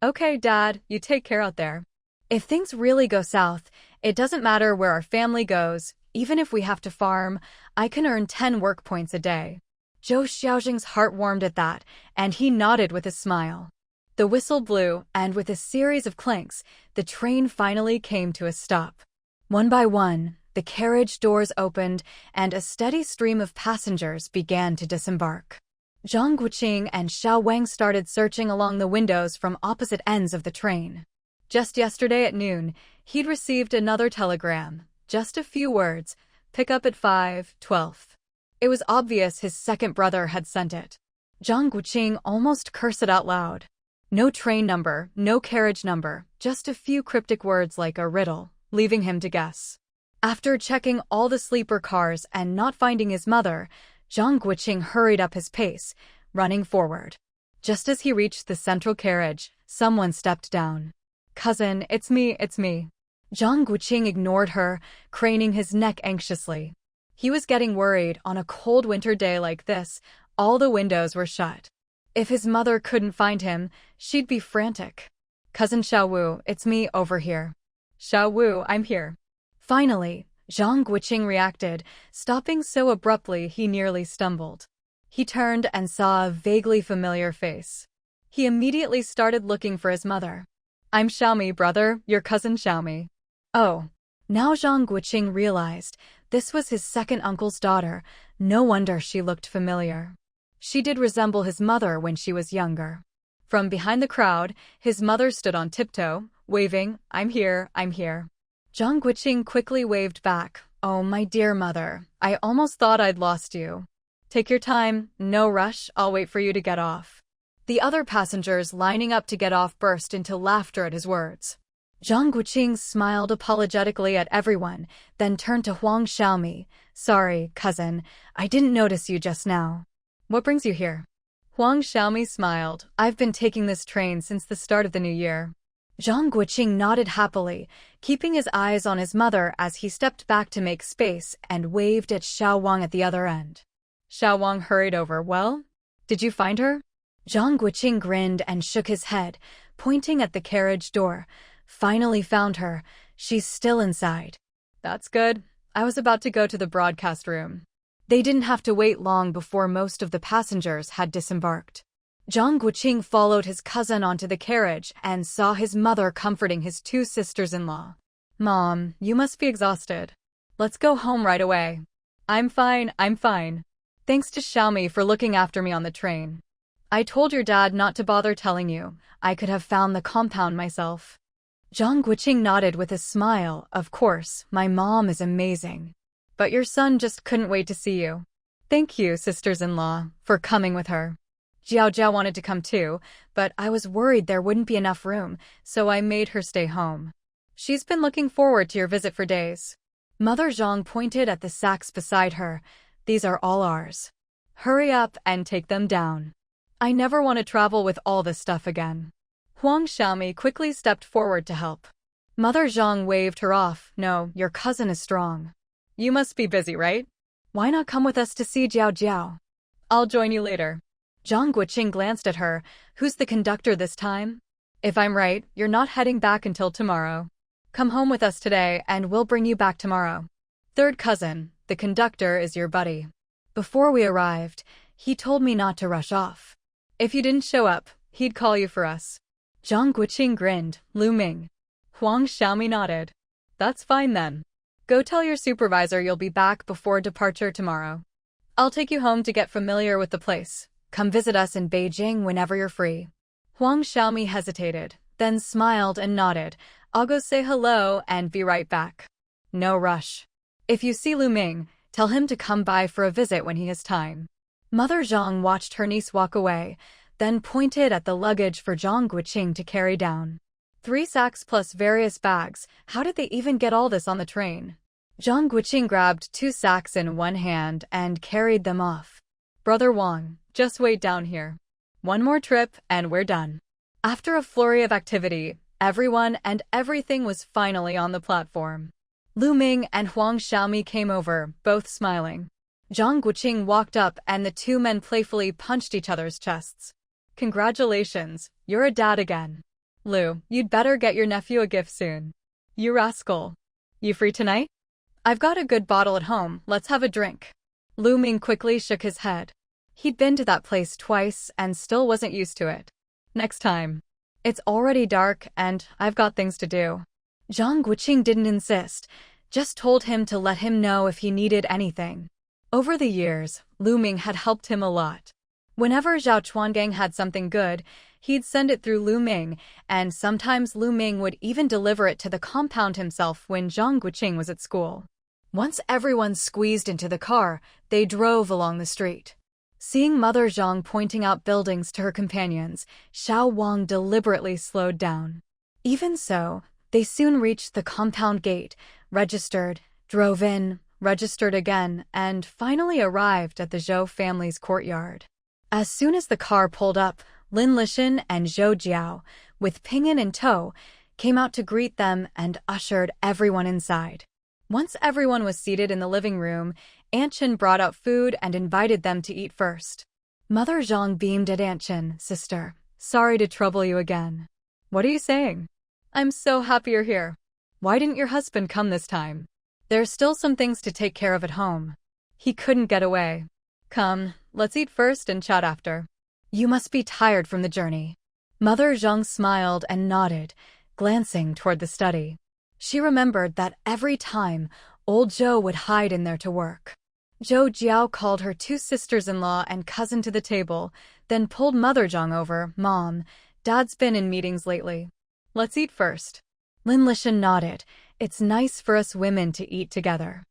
Okay, Dad, you take care out there. If things really go south, it doesn't matter where our family goes. Even if we have to farm, I can earn 10 work points a day. Zhou Xiaozhong's heart warmed at that, and he nodded with a smile. The whistle blew, and with a series of clanks, the train finally came to a stop. One by one, the carriage doors opened, and a steady stream of passengers began to disembark. Zhang Guoqing and Xiao Wang started searching along the windows from opposite ends of the train. Just yesterday at noon, he'd received another telegram. Just a few words. Pick up at 5:12. It was obvious his second brother had sent it. Zhang Guoqing almost cursed it out loud. No train number, no carriage number, just a few cryptic words like a riddle, leaving him to guess. After checking all the sleeper cars and not finding his mother, Zhang Guoqing hurried up his pace, running forward. Just as he reached the central carriage, someone stepped down. Cousin, it's me. Zhang Guoqing ignored her, craning his neck anxiously. He was getting worried. On a cold winter day like this, all the windows were shut. If his mother couldn't find him, she'd be frantic. Cousin Xiaowu, it's me over here. Xiaowu, I'm here. Finally, Zhang Guoqing reacted, stopping so abruptly he nearly stumbled. He turned and saw a vaguely familiar face. He immediately started looking for his mother. I'm Xiaomi, brother, your cousin Xiaomi. Oh. Now Zhang Guoqing realized this was his second uncle's daughter. No wonder she looked familiar. She did resemble his mother when she was younger. From behind the crowd, his mother stood on tiptoe, waving, I'm here. Zhang Guoqing quickly waved back. Oh, my dear mother, I almost thought I'd lost you. Take your time, no rush, I'll wait for you to get off. The other passengers lining up to get off burst into laughter at his words. Zhang Guoqing smiled apologetically at everyone, then turned to Huang Xiaomi. Sorry, cousin, I didn't notice you just now. What brings you here? Huang Xiaomi smiled. I've been taking this train since the start of the new year. Zhang Guoqing nodded happily, keeping his eyes on his mother as he stepped back to make space and waved at Xiao Wang at the other end. Xiao Wang hurried over. Well, did you find her? Zhang Guoqing grinned and shook his head, pointing at the carriage door. Finally found her. She's still inside. That's good. I was about to go to the broadcast room. They didn't have to wait long before most of the passengers had disembarked. Zhang Guoqing followed his cousin onto the carriage and saw his mother comforting his two sisters-in-law. Mom, you must be exhausted. Let's go home right away. I'm fine. Thanks to Xiaomi for looking after me on the train. I told your dad not to bother telling you. I could have found the compound myself. Zhang Guoqing nodded with a smile. Of course, my mom is amazing. But your son just couldn't wait to see you. Thank you, sisters-in-law, for coming with her. Zhao Jiao wanted to come too, but I was worried there wouldn't be enough room, so I made her stay home. She's been looking forward to your visit for days. Mother Zhang pointed at the sacks beside her. These are all ours. Hurry up and take them down. I never want to travel with all this stuff again. Huang Xiaomi quickly stepped forward to help. Mother Zhang waved her off. No, your cousin is strong. You must be busy, right? Why not come with us to see Zhou Jiao? I'll join you later. Zhang Guoqing glanced at her. Who's the conductor this time? If I'm right, you're not heading back until tomorrow. Come home with us today and we'll bring you back tomorrow. Third cousin, the conductor is your buddy. Before we arrived, he told me not to rush off. If you didn't show up, he'd call you for us. Zhang Guoqing grinned, looming. Huang Xiaomi nodded. That's fine then. Go tell your supervisor you'll be back before departure tomorrow. I'll take you home to get familiar with the place. Come visit us in Beijing whenever you're free. Huang Xiaomi hesitated, then smiled and nodded. I'll go say hello and be right back. No rush. If you see Lu Ming, tell him to come by for a visit when he has time. Mother Zhang watched her niece walk away, then pointed at the luggage for Zhang Guoqing to carry down. 3 sacks plus various bags. How did they even get all this on the train? Zhang Guoqing grabbed 2 sacks in one hand and carried them off. Brother Wang, just wait down here. One more trip and we're done. After a flurry of activity, everyone and everything was finally on the platform. Lu Ming and Huang Xiaomi came over, both smiling. Zhang Guoqing walked up and the 2 men playfully punched each other's chests. Congratulations, you're a dad again. Lu, you'd better get your nephew a gift soon. You rascal. You free tonight? I've got a good bottle at home, let's have a drink. Lu Ming quickly shook his head. He'd been to that place twice and still wasn't used to it. Next time. It's already dark and I've got things to do. Zhang Guoqing didn't insist, just told him to let him know if he needed anything. Over the years, Lu Ming had helped him a lot. Whenever Zhao Chuangang had something good, he'd send it through Lu Ming, and sometimes Lu Ming would even deliver it to the compound himself when Zhang Guoqing was at school. Once everyone squeezed into the car, they drove along the street. Seeing Mother Zhang pointing out buildings to her companions, Xiao Wang deliberately slowed down. Even so, they soon reached the compound gate, registered, drove in, registered again, and finally arrived at the Zhou family's courtyard. As soon as the car pulled up, Lin Lishan and Zhou Jiao, with Ping'an in tow, came out to greet them and ushered everyone inside. Once everyone was seated in the living room, Aunt Chen brought out food and invited them to eat first. Mother Zhang beamed at Aunt Chen, sister. Sorry to trouble you again. What are you saying? I'm so happy you're here. Why didn't your husband come this time? There's still some things to take care of at home. He couldn't get away. Come, let's eat first and chat after. You must be tired from the journey. Mother Zhang smiled and nodded, glancing toward the study. She remembered that every time, old Zhou would hide in there to work. Zhou Jiao called her 2 sisters-in-law and cousin to the table, then pulled Mother Zhang over. Mom, Dad's been in meetings lately. Let's eat first. Lin Lishan nodded. It's nice for us women to eat together.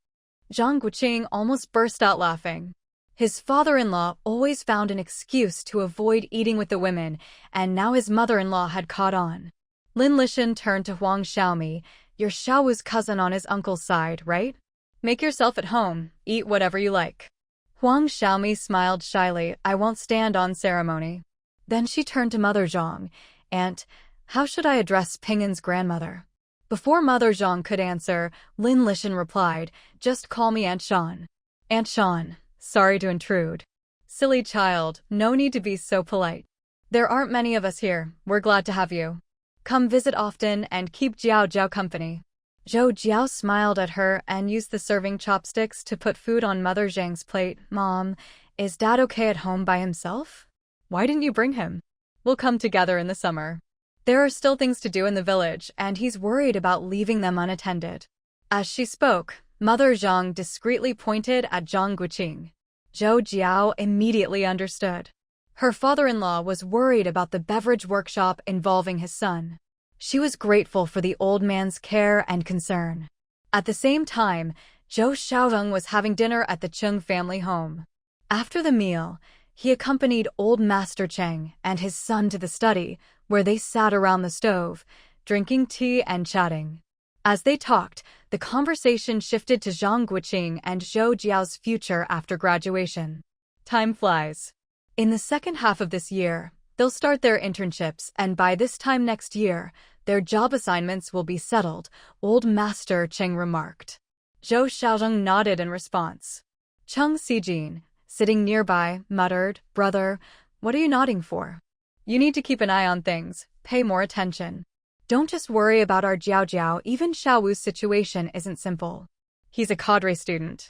Zhang Guoqing almost burst out laughing. His father-in-law always found an excuse to avoid eating with the women, and now his mother-in-law had caught on. Lin Lishan turned to Huang Xiaomi. You're Xiaowu's cousin on his uncle's side, right? Make yourself at home, eat whatever you like. Huang Xiaomi smiled shyly. I won't stand on ceremony. Then she turned to Mother Zhang. Aunt, how should I address Ping'an's grandmother? Before Mother Zhang could answer, Lin Lishan replied, just call me Aunt Shan. Aunt Shan, sorry to intrude. Silly child, no need to be so polite. There aren't many of us here, we're glad to have you. Come visit often and keep Jiao Jiao company. Zhou Jiao smiled at her and used the serving chopsticks to put food on Mother Zhang's plate. Mom, is Dad okay at home by himself? Why didn't you bring him? We'll come together in the summer. There are still things to do in the village, and he's worried about leaving them unattended. As she spoke, Mother Zhang discreetly pointed at Zhang Guoqing. Zhou Jiao immediately understood. Her father-in-law was worried about the beverage workshop involving his son. She was grateful for the old man's care and concern. At the same time, Zhou Xiaozheng was having dinner at the Cheng family home. After the meal, he accompanied old Master Cheng and his son to the study, where they sat around the stove, drinking tea and chatting. As they talked, the conversation shifted to Zhang Guoqing and Zhou Jiao's future after graduation. Time flies. In the second half of this year, they'll start their internships, and by this time next year, their job assignments will be settled, old Master Cheng remarked. Zhou Xiaozheng nodded in response. Cheng Xijin, sitting nearby, muttered, "Brother, what are you nodding for? You need to keep an eye on things, pay more attention. Don't just worry about our Jiao Jiao, even Xiao Wu's situation isn't simple. He's a cadre student.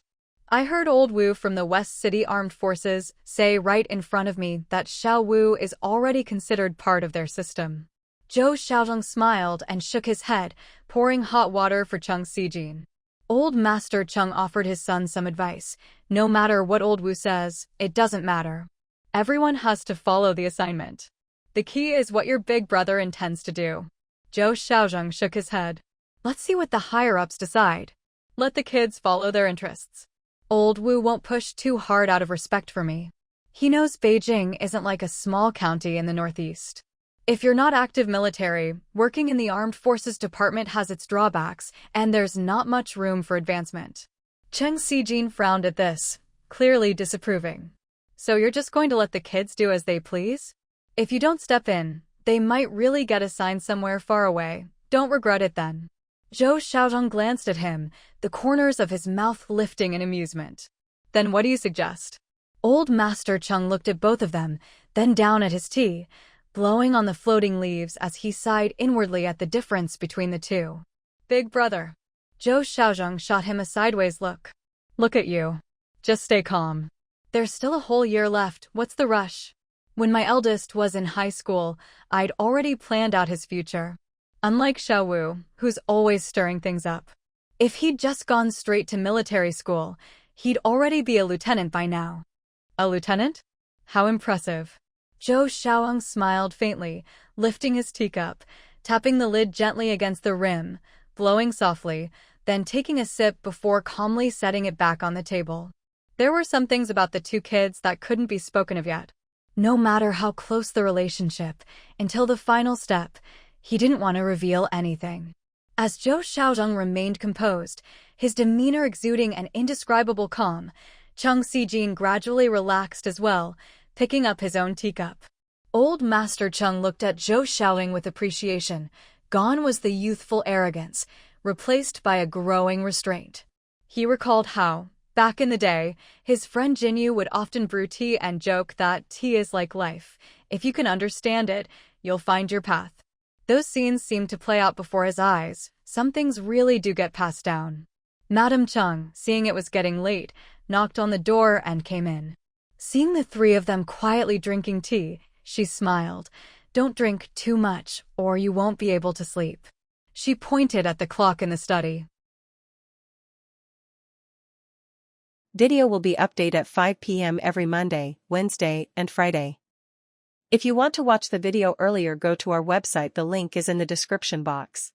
I heard old Wu from the West City Armed Forces say right in front of me that Xiao Wu is already considered part of their system." Zhou Xiaozheng smiled and shook his head, pouring hot water for Cheng Xijin. Old Master Cheng offered his son some advice. No matter what old Wu says, it doesn't matter. Everyone has to follow the assignment. The key is what your big brother intends to do. Zhou Xiaozheng shook his head. Let's see what the higher-ups decide. Let the kids follow their interests. Old Wu won't push too hard out of respect for me. He knows Beijing isn't like a small county in the northeast. If you're not active military, working in the Armed Forces Department has its drawbacks, and there's not much room for advancement. Cheng Xijin frowned at this, clearly disapproving. So you're just going to let the kids do as they please? If you don't step in, they might really get assigned somewhere far away. Don't regret it then. Zhou Xiaozheng glanced at him, the corners of his mouth lifting in amusement. Then what do you suggest? Old Master Cheng looked at both of them, then down at his tea, blowing on the floating leaves as he sighed inwardly at the difference between the two. Big brother. Zhou Xiaozheng shot him a sideways look. Look at you. Just stay calm. There's still a whole year left, what's the rush? When my eldest was in high school, I'd already planned out his future. Unlike Xiao Wu, who's always stirring things up. If he'd just gone straight to military school, he'd already be a lieutenant by now. A lieutenant? How impressive. Zhou Xiaozheng smiled faintly, lifting his teacup, tapping the lid gently against the rim, blowing softly, then taking a sip before calmly setting it back on the table. There were some things about the two kids that couldn't be spoken of yet. No matter how close the relationship, until the final step, he didn't want to reveal anything. As Zhou Xiaozheng remained composed, his demeanor exuding an indescribable calm, Cheng Xijin gradually relaxed as well, picking up his own teacup. Old Master Cheng looked at Zhou Xiaoling with appreciation. Gone was the youthful arrogance, replaced by a growing restraint. He recalled how, back in the day, his friend Jinyu would often brew tea and joke that tea is like life. If you can understand it, you'll find your path. Those scenes seemed to play out before his eyes. Some things really do get passed down. Madame Cheng, seeing it was getting late, knocked on the door and came in. Seeing the three of them quietly drinking tea, she smiled. Don't drink too much, or you won't be able to sleep. She pointed at the clock in the study. Video will be updated at 5 p.m. every Monday, Wednesday, and Friday. If you want to watch the video earlier, go to our website, the link is in the description box.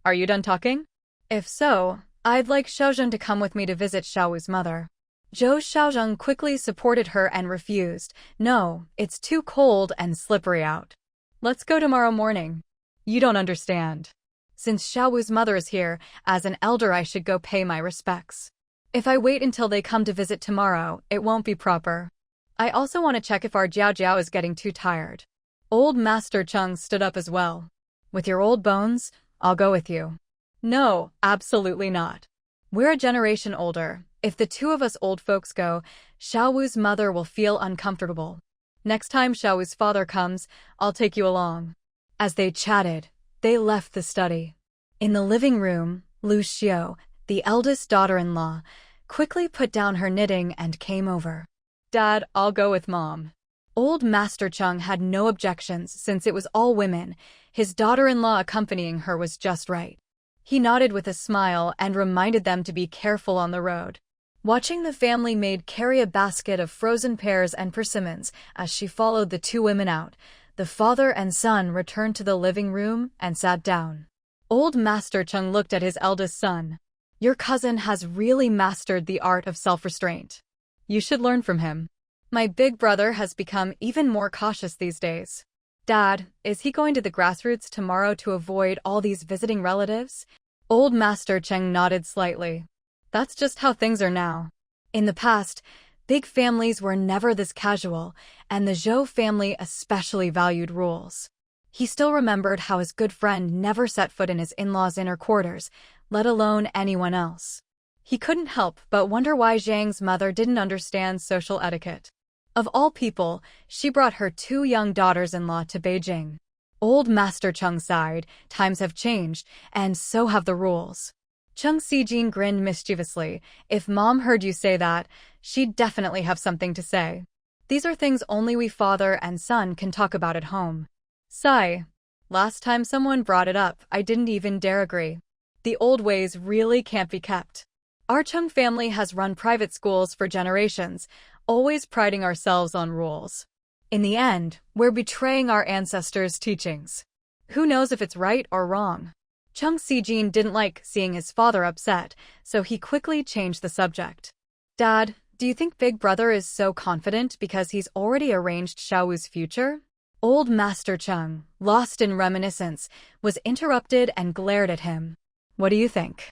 Are you done talking? If so, I'd like Xiaozhen to come with me to visit Xiao Wu's mother. Zhou Xiaozheng quickly supported her and refused. No, it's too cold and slippery out. Let's go tomorrow morning. You don't understand. Since Xiao Wu's mother is here, as an elder I should go pay my respects. If I wait until they come to visit tomorrow, it won't be proper. I also want to check if our Jiao Jiao is getting too tired. Old Master Cheng stood up as well. With your old bones, I'll go with you. No, absolutely not. We're a generation older. If the two of us old folks go, Xiao Wu's mother will feel uncomfortable. Next time Xiao Wu's father comes, I'll take you along. As they chatted, they left the study. In the living room, Lu Xiao, the eldest daughter-in-law, quickly put down her knitting and came over. Dad, I'll go with Mom. Old Master Cheng had no objections since it was all women. His daughter-in-law accompanying her was just right. He nodded with a smile and reminded them to be careful on the road. Watching the family maid carry a basket of frozen pears and persimmons as she followed the two women out, the father and son returned to the living room and sat down. Old Master Cheng looked at his eldest son. Your cousin has really mastered the art of self-restraint. You should learn from him. My big brother has become even more cautious these days. Dad, is he going to the grassroots tomorrow to avoid all these visiting relatives? Old Master Cheng nodded slightly. That's just how things are now. In the past, big families were never this casual, and the Zhou family especially valued rules. He still remembered how his good friend never set foot in his in-laws' inner quarters, let alone anyone else. He couldn't help but wonder why Zhang's mother didn't understand social etiquette. Of all people, she brought her 2 young daughters-in-law to Beijing. Old Master Cheng sighed, times have changed, and so have the rules. Cheng Xijin grinned mischievously. If Mom heard you say that, she'd definitely have something to say. These are things only we father and son can talk about at home. Sigh. Last time someone brought it up, I didn't even dare agree. The old ways really can't be kept. Our Cheng family has run private schools for generations, always priding ourselves on rules. In the end, we're betraying our ancestors' teachings. Who knows if it's right or wrong? Cheng Xijin didn't like seeing his father upset, so he quickly changed the subject. Dad, do you think Big Brother is so confident because he's already arranged Xiaowu's future? Old Master Cheng, lost in reminiscence, was interrupted and glared at him. What do you think?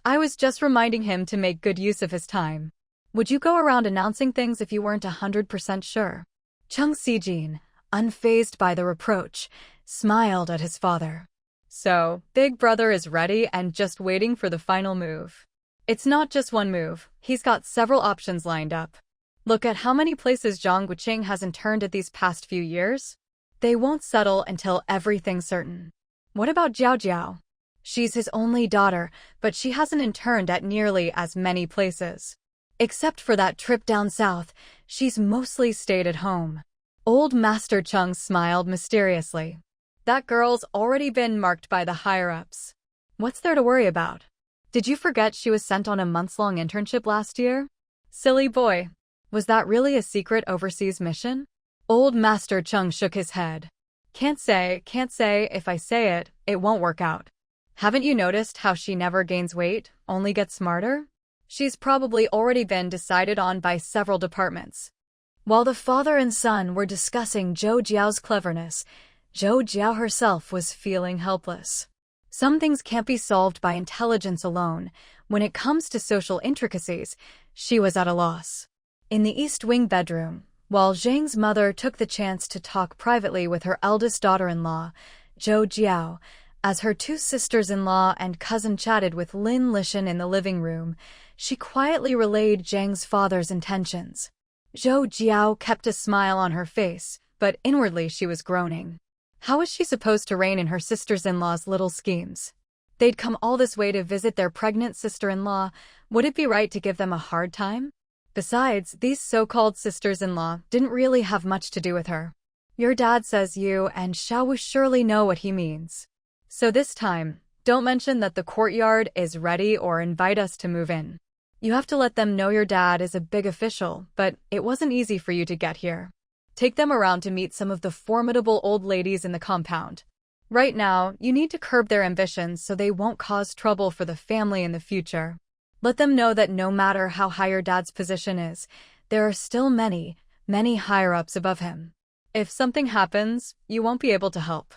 I was just reminding him to make good use of his time. Would you go around announcing things if you weren't 100% sure? Cheng Xijin, unfazed by the reproach, smiled at his father. So, Big Brother is ready and just waiting for the final move. It's not just one move, he's got several options lined up. Look at how many places Zhang Guoqing has interned at these past few years. They won't settle until everything's certain. What about Zhou Jiao? She's his only daughter, but she hasn't interned at nearly as many places. Except for that trip down south, she's mostly stayed at home. Old Master Cheng smiled mysteriously. That girl's already been marked by the higher-ups. What's there to worry about? Did you forget she was sent on a months-long internship last year? Silly boy. Was that really a secret overseas mission? Old Master Cheng shook his head. Can't say, if I say it, it won't work out. Haven't you noticed how she never gains weight, only gets smarter? She's probably already been decided on by several departments. While the father and son were discussing Zhou Jiao's cleverness, Zhou Jiao herself was feeling helpless. Some things can't be solved by intelligence alone. When it comes to social intricacies, she was at a loss. In the East Wing bedroom, while Zhang's mother took the chance to talk privately with her eldest daughter-in-law, Zhou Jiao, as her 2 sisters-in-law and cousin chatted with Lin Lishan in the living room, she quietly relayed Zhang's father's intentions. Zhou Jiao kept a smile on her face, but inwardly she was groaning. How was she supposed to rein in her sisters-in-law's little schemes? They'd come all this way to visit their pregnant sister-in-law. Would it be right to give them a hard time? Besides, these so-called sisters-in-law didn't really have much to do with her. Your dad says you and Xiaowu surely know what he means. So this time, don't mention that the courtyard is ready or invite us to move in. You have to let them know your dad is a big official, but it wasn't easy for you to get here. Take them around to meet some of the formidable old ladies in the compound. Right now, you need to curb their ambitions so they won't cause trouble for the family in the future. Let them know that no matter how high your dad's position is, there are still many, many higher-ups above him. If something happens, you won't be able to help.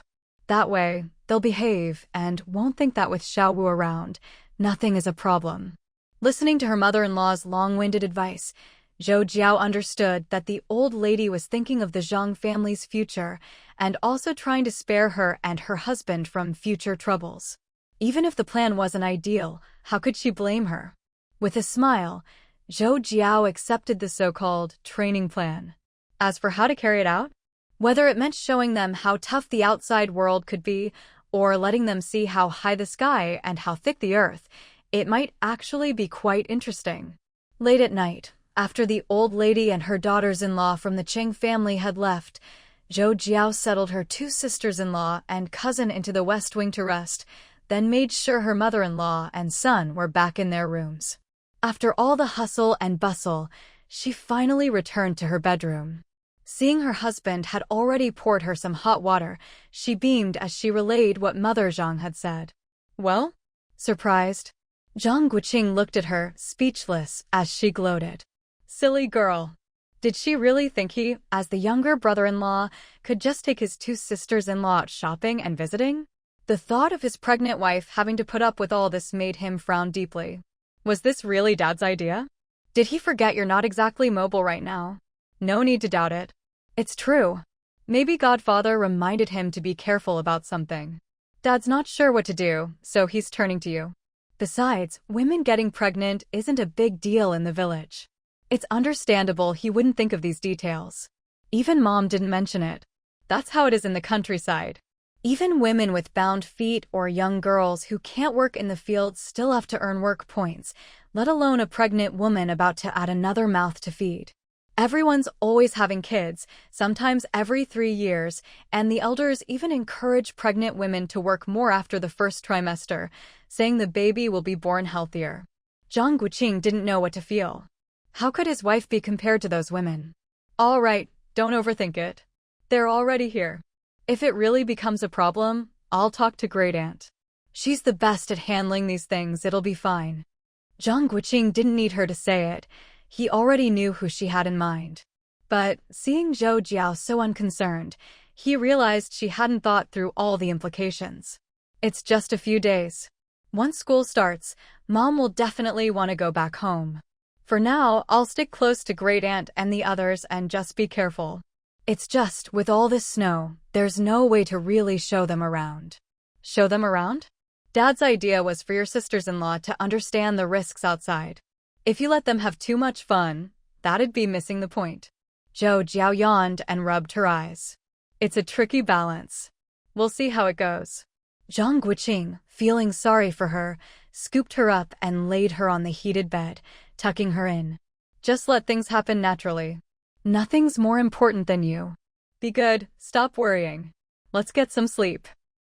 That way, they'll behave and won't think that with Xiaowu around, nothing is a problem. Listening to her mother-in-law's long-winded advice, Zhou Jiao understood that the old lady was thinking of the Zhang family's future and also trying to spare her and her husband from future troubles. Even if the plan wasn't ideal, how could she blame her? With a smile, Zhou Jiao accepted the so-called training plan. As for how to carry it out, whether it meant showing them how tough the outside world could be or letting them see how high the sky and how thick the earth, it might actually be quite interesting. Late at night, after the old lady and her daughters-in-law from the Qing family had left, Zhou Jiao settled her 2 sisters-in-law and cousin into the West Wing to rest, then made sure her mother-in-law and son were back in their rooms. After all the hustle and bustle, she finally returned to her bedroom. Seeing her husband had already poured her some hot water, she beamed as she relayed what Mother Zhang had said. Well? Surprised? Zhang Guoqing looked at her, speechless, as she gloated. Silly girl. Did she really think he, as the younger brother-in-law, could just take his 2 sisters-in-law out shopping and visiting? The thought of his pregnant wife having to put up with all this made him frown deeply. Was this really Dad's idea? Did he forget you're not exactly mobile right now? No need to doubt it. It's true. Maybe Godfather reminded him to be careful about something. Dad's not sure what to do, so he's turning to you. Besides, women getting pregnant isn't a big deal in the village. It's understandable he wouldn't think of these details. Even Mom didn't mention it. That's how it is in the countryside. Even women with bound feet or young girls who can't work in the field still have to earn work points, let alone a pregnant woman about to add another mouth to feed. Everyone's always having kids, sometimes every 3 years, and the elders even encourage pregnant women to work more after the first trimester, saying the baby will be born healthier. Zhang Guoqing didn't know what to feel. How could his wife be compared to those women? All right, don't overthink it. They're already here. If it really becomes a problem, I'll talk to great-aunt. She's the best at handling these things, it'll be fine. Zhang Guoqing didn't need her to say it. He already knew who she had in mind. But, seeing Zhou Jiao so unconcerned, he realized she hadn't thought through all the implications. It's just a few days. Once school starts, Mom will definitely want to go back home. For now, I'll stick close to great-aunt and the others and just be careful. It's just, with all this snow, there's no way to really show them around. Show them around? Dad's idea was for your sisters-in-law to understand the risks outside. If you let them have too much fun, that'd be missing the point. Zhou Jiao yawned and rubbed her eyes. It's a tricky balance. We'll see how it goes. Zhang Guoqing, feeling sorry for her, scooped her up and laid her on the heated bed, tucking her in. Just let things happen naturally. Nothing's more important than you. Be good, stop worrying. Let's get some sleep.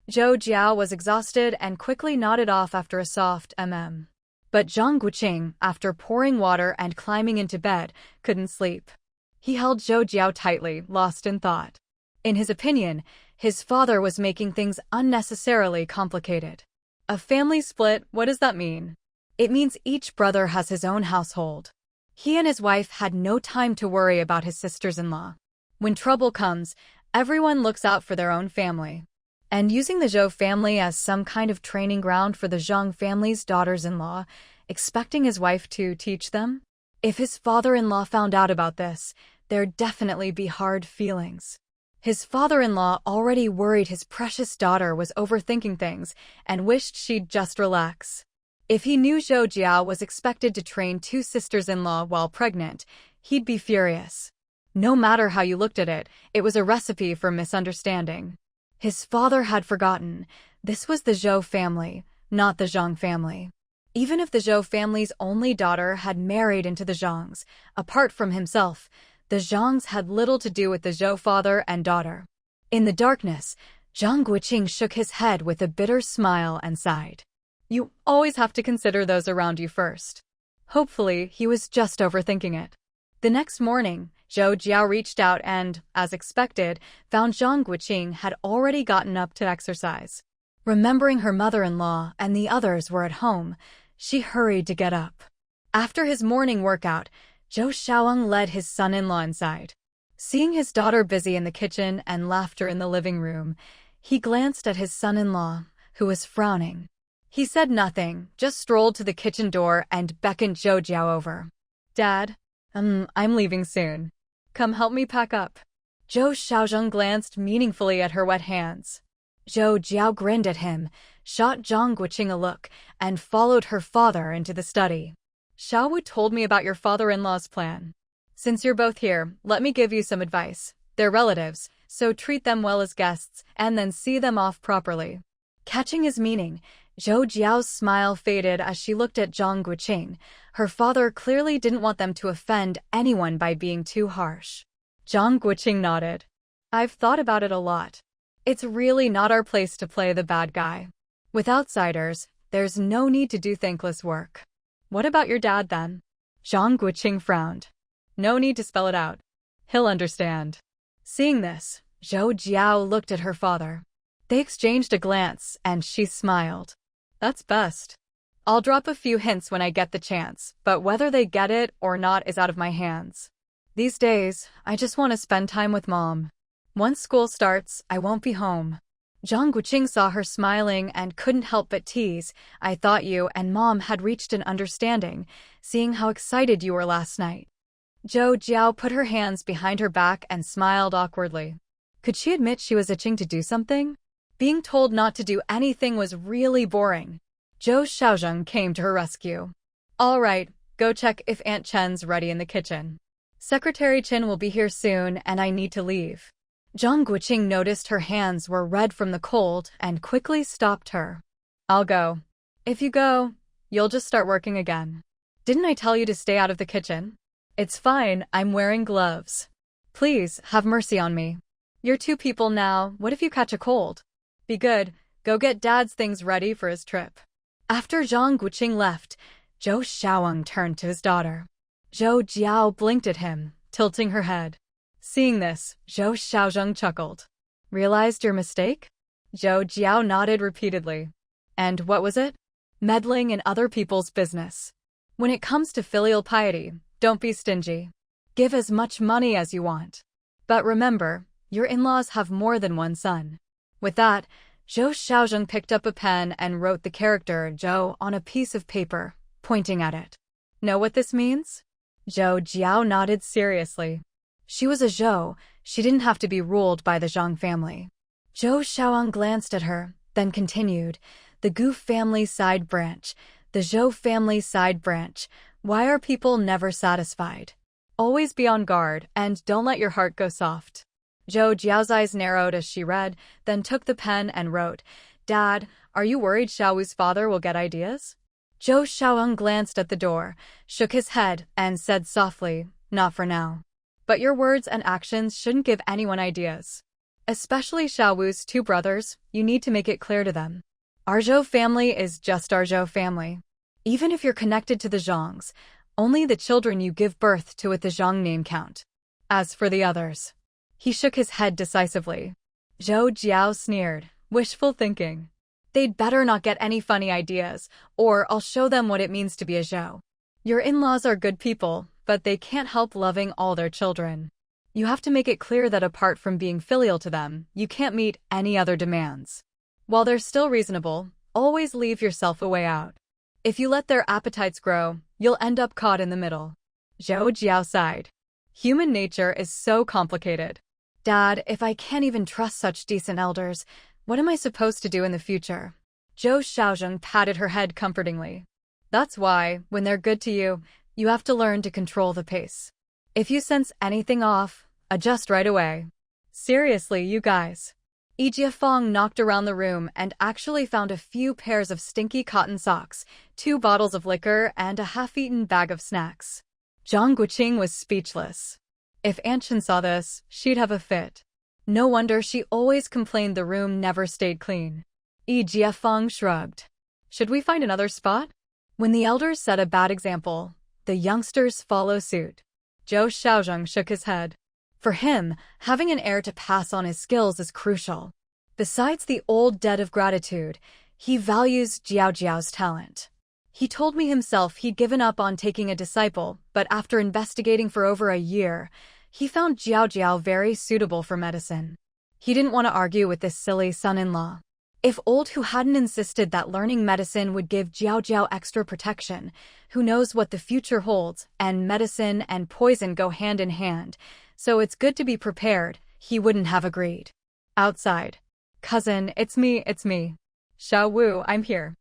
Zhou Jiao was exhausted and quickly nodded off after a soft But Zhang Guoqing, after pouring water and climbing into bed, couldn't sleep. He held Zhou Jiao tightly, lost in thought. In his opinion, his father was making things unnecessarily complicated. A family split, what does that mean? It means each brother has his own household. He and his wife had no time to worry about his sisters-in-law. When trouble comes, everyone looks out for their own family. And using the Zhou family as some kind of training ground for the Zhang family's daughters-in-law, expecting his wife to teach them? If his father-in-law found out about this, there'd definitely be hard feelings. His father-in-law already worried his precious daughter was overthinking things and wished she'd just relax. If he knew Zhou Jiao was expected to train 2 sisters-in-law while pregnant, he'd be furious. No matter how you looked at it, it was a recipe for misunderstanding. His father had forgotten. This was the Zhou family, not the Zhang family. Even if the Zhou family's only daughter had married into the Zhangs, apart from himself, the Zhangs had little to do with the Zhou father and daughter. In the darkness, Zhang Guoqing shook his head with a bitter smile and sighed. You always have to consider those around you first. Hopefully, he was just overthinking it. The next morning, Zhou Jiao reached out and, as expected, found Zhang Guoqing had already gotten up to exercise. Remembering her mother-in-law and the others were at home, she hurried to get up. After his morning workout, Zhou Xiaoeng led his son-in-law inside. Seeing his daughter busy in the kitchen and laughter in the living room, he glanced at his son-in-law, who was frowning. He said nothing, just strolled to the kitchen door and beckoned Zhou Jiao over. Dad, I'm leaving soon. Come help me pack up. Zhou Xiaozheng glanced meaningfully at her wet hands. Zhou Jiao grinned at him, shot Zhang Guoqing a look, and followed her father into the study. Xiaowu told me about your father-in-law's plan. Since you're both here, let me give you some advice. They're relatives, so treat them well as guests, and then see them off properly. Catching his meaning, Zhou Jiao's smile faded as she looked at Zhang Guoqing. Her father clearly didn't want them to offend anyone by being too harsh. Zhang Guoqing nodded. I've thought about it a lot. It's really not our place to play the bad guy. With outsiders, there's no need to do thankless work. What about your dad then? Zhang Guoqing frowned. No need to spell it out. He'll understand. Seeing this, Zhou Jiao looked at her father. They exchanged a glance, and she smiled. That's best. I'll drop a few hints when I get the chance, but whether they get it or not is out of my hands. These days, I just want to spend time with Mom. Once school starts, I won't be home. Zhang Guoqing saw her smiling and couldn't help but tease. I thought you and Mom had reached an understanding, seeing how excited you were last night. Zhou Jiao put her hands behind her back and smiled awkwardly. Could she admit she was itching to do something? Being told not to do anything was really boring. Zhou Xiaozheng came to her rescue. All right, go check if Aunt Chen's ready in the kitchen. Secretary Chen will be here soon and I need to leave. Zhang Guoqing noticed her hands were red from the cold and quickly stopped her. I'll go. If you go, you'll just start working again. Didn't I tell you to stay out of the kitchen? It's fine, I'm wearing gloves. Please, have mercy on me. You're two people now, what if you catch a cold? Be good, go get Dad's things ready for his trip. After Zhang Guoqing left, Zhou Xiaoyang turned to his daughter. Zhou Jiao blinked at him, tilting her head. Seeing this, Zhou Xiaozheng chuckled. Realized your mistake? Zhou Jiao nodded repeatedly. And what was it? Meddling in other people's business. When it comes to filial piety, don't be stingy. Give as much money as you want. But remember, your in-laws have more than one son. With that, Zhou Xiaozheng picked up a pen and wrote the character Zhou on a piece of paper, pointing at it. Know what this means? Zhou Jiao nodded seriously. She was a Zhou, she didn't have to be ruled by the Zhang family. Zhou Xiaoyang glanced at her, then continued, the Gu family side branch, the Zhou family side branch. Why are people never satisfied? Always be on guard, and don't let your heart go soft. Zhou Jiao's eyes narrowed as she read, then took the pen and wrote, Dad, are you worried Xiaowu's father will get ideas? Zhou Xiaoyang glanced at the door, shook his head, and said softly, not for now. But your words and actions shouldn't give anyone ideas. Especially Xiaowu's two brothers, you need to make it clear to them. Our Zhou family is just our Zhou family. Even if you're connected to the Zhangs, only the children you give birth to with the Zhang name count. As for the others. He shook his head decisively. Zhou Jiao sneered, wishful thinking. They'd better not get any funny ideas, or I'll show them what it means to be a Zhou. Your in-laws are good people, but they can't help loving all their children. You have to make it clear that apart from being filial to them, you can't meet any other demands. While they're still reasonable, always leave yourself a way out. If you let their appetites grow, you'll end up caught in the middle. Zhou Jiao sighed. Human nature is so complicated. Dad, if I can't even trust such decent elders, what am I supposed to do in the future? Zhou Xiaozheng patted her head comfortingly. That's why, when they're good to you, you have to learn to control the pace. If you sense anything off, adjust right away. Seriously, you guys. Yijia Fong knocked around the room and actually found a few pairs of stinky cotton socks, 2 bottles of liquor, and a half-eaten bag of snacks. Zhang Guoqing was speechless. If Aunt Chen saw this, she'd have a fit. No wonder she always complained the room never stayed clean. Yijia Fong shrugged. Should we find another spot? When the elders set a bad example, the youngsters follow suit. Zhou Xiaozheng shook his head. For him, having an heir to pass on his skills is crucial. Besides the old debt of gratitude, he values Jiao Jiao's talent. He told me himself he'd given up on taking a disciple, but after investigating for over a year, he found Jiao Jiao very suitable for medicine. He didn't want to argue with this silly son-in-law. If old Hu hadn't insisted that learning medicine would give Jiao Jiao extra protection, who knows what the future holds, and medicine and poison go hand in hand, so it's good to be prepared, he wouldn't have agreed. Outside. Cousin, it's me. Xiao Wu, I'm here.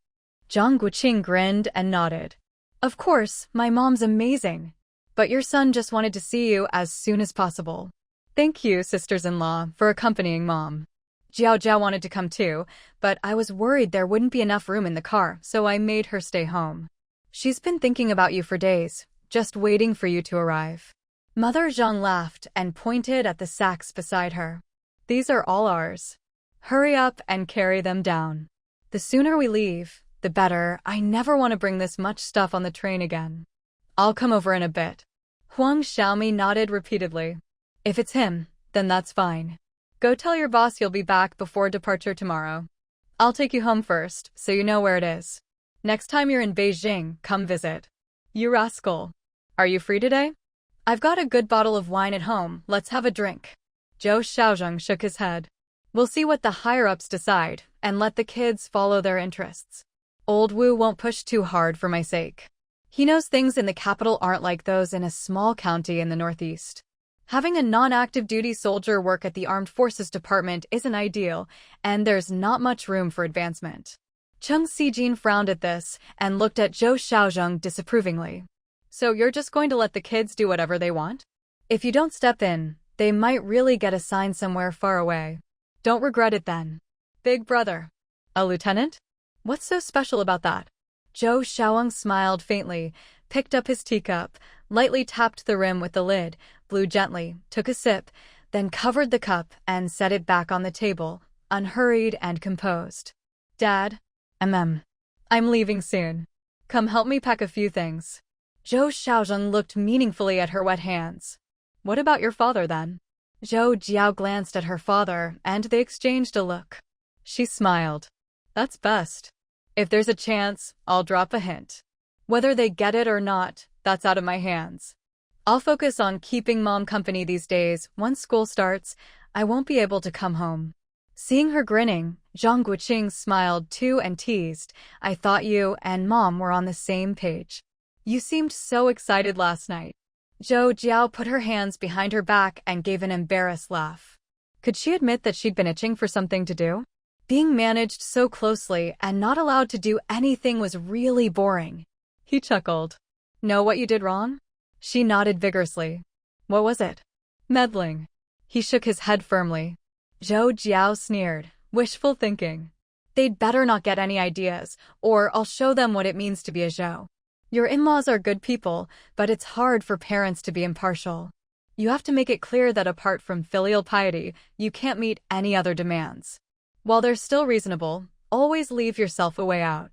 Zhang Guoqing grinned and nodded. Of course, my mom's amazing. But your son just wanted to see you as soon as possible. Thank you, sisters-in-law, for accompanying Mom. Jiao Jiao wanted to come too, but I was worried there wouldn't be enough room in the car, so I made her stay home. She's been thinking about you for days, just waiting for you to arrive. Mother Zhang laughed and pointed at the sacks beside her. These are all ours. Hurry up and carry them down. The sooner we leave, the better. I never want to bring this much stuff on the train again. I'll come over in a bit. Huang Xiaomi nodded repeatedly. If it's him, then that's fine. Go tell your boss you'll be back before departure tomorrow. I'll take you home first, so you know where it is. Next time you're in Beijing, come visit. You rascal. Are you free today? I've got a good bottle of wine at home, let's have a drink. Zhou Xiaozheng shook his head. We'll see what the higher-ups decide, and let the kids follow their interests. Old Wu won't push too hard for my sake. He knows things in the capital aren't like those in a small county in the northeast. Having a non-active duty soldier work at the Armed Forces Department isn't ideal, and there's not much room for advancement. Cheng Sijin frowned at this and looked at Zhou Xiaozheng disapprovingly. So you're just going to let the kids do whatever they want? If you don't step in, they might really get assigned somewhere far away. Don't regret it then. Big brother. A lieutenant? What's so special about that? Zhou Xiaozheng smiled faintly, picked up his teacup, lightly tapped the rim with the lid, blew gently, took a sip, then covered the cup and set it back on the table, unhurried and composed. Dad? I'm leaving soon. Come help me pack a few things. Zhou Xiaozheng looked meaningfully at her wet hands. What about your father then? Zhou Jiao glanced at her father and they exchanged a look. She smiled. That's best. If there's a chance, I'll drop a hint. Whether they get it or not, that's out of my hands. I'll focus on keeping Mom company these days. Once school starts, I won't be able to come home. Seeing her grinning, Zhang Guoqing smiled too and teased, I thought you and Mom were on the same page. You seemed so excited last night. Zhou Jiao put her hands behind her back and gave an embarrassed laugh. Could she admit that she'd been itching for something to do? Being managed so closely and not allowed to do anything was really boring. He chuckled. Know what you did wrong? She nodded vigorously. What was it? Meddling. He shook his head firmly. Zhou Jiao sneered. Wishful thinking. They'd better not get any ideas, or I'll show them what it means to be a Zhou. Your in-laws are good people, but it's hard for parents to be impartial. You have to make it clear that apart from filial piety, you can't meet any other demands. While they're still reasonable, always leave yourself a way out.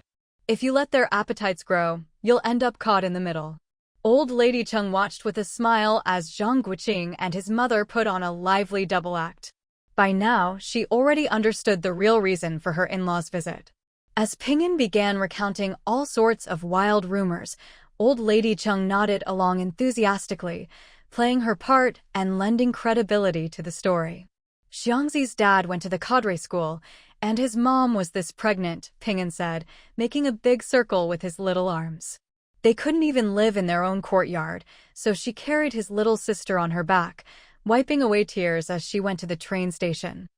If you let their appetites grow, you'll end up caught in the middle. Old Lady Cheng watched with a smile as Zhang Guoqing and his mother put on a lively double act. By now, she already understood the real reason for her in-laws' visit. As Ping'an began recounting all sorts of wild rumors, Old Lady Cheng nodded along enthusiastically, playing her part and lending credibility to the story. Xiangzi's dad went to the cadre school, and his mom was this pregnant, Ping'an said, making a big circle with his little arms. They couldn't even live in their own courtyard, so she carried his little sister on her back, wiping away tears as she went to the train station.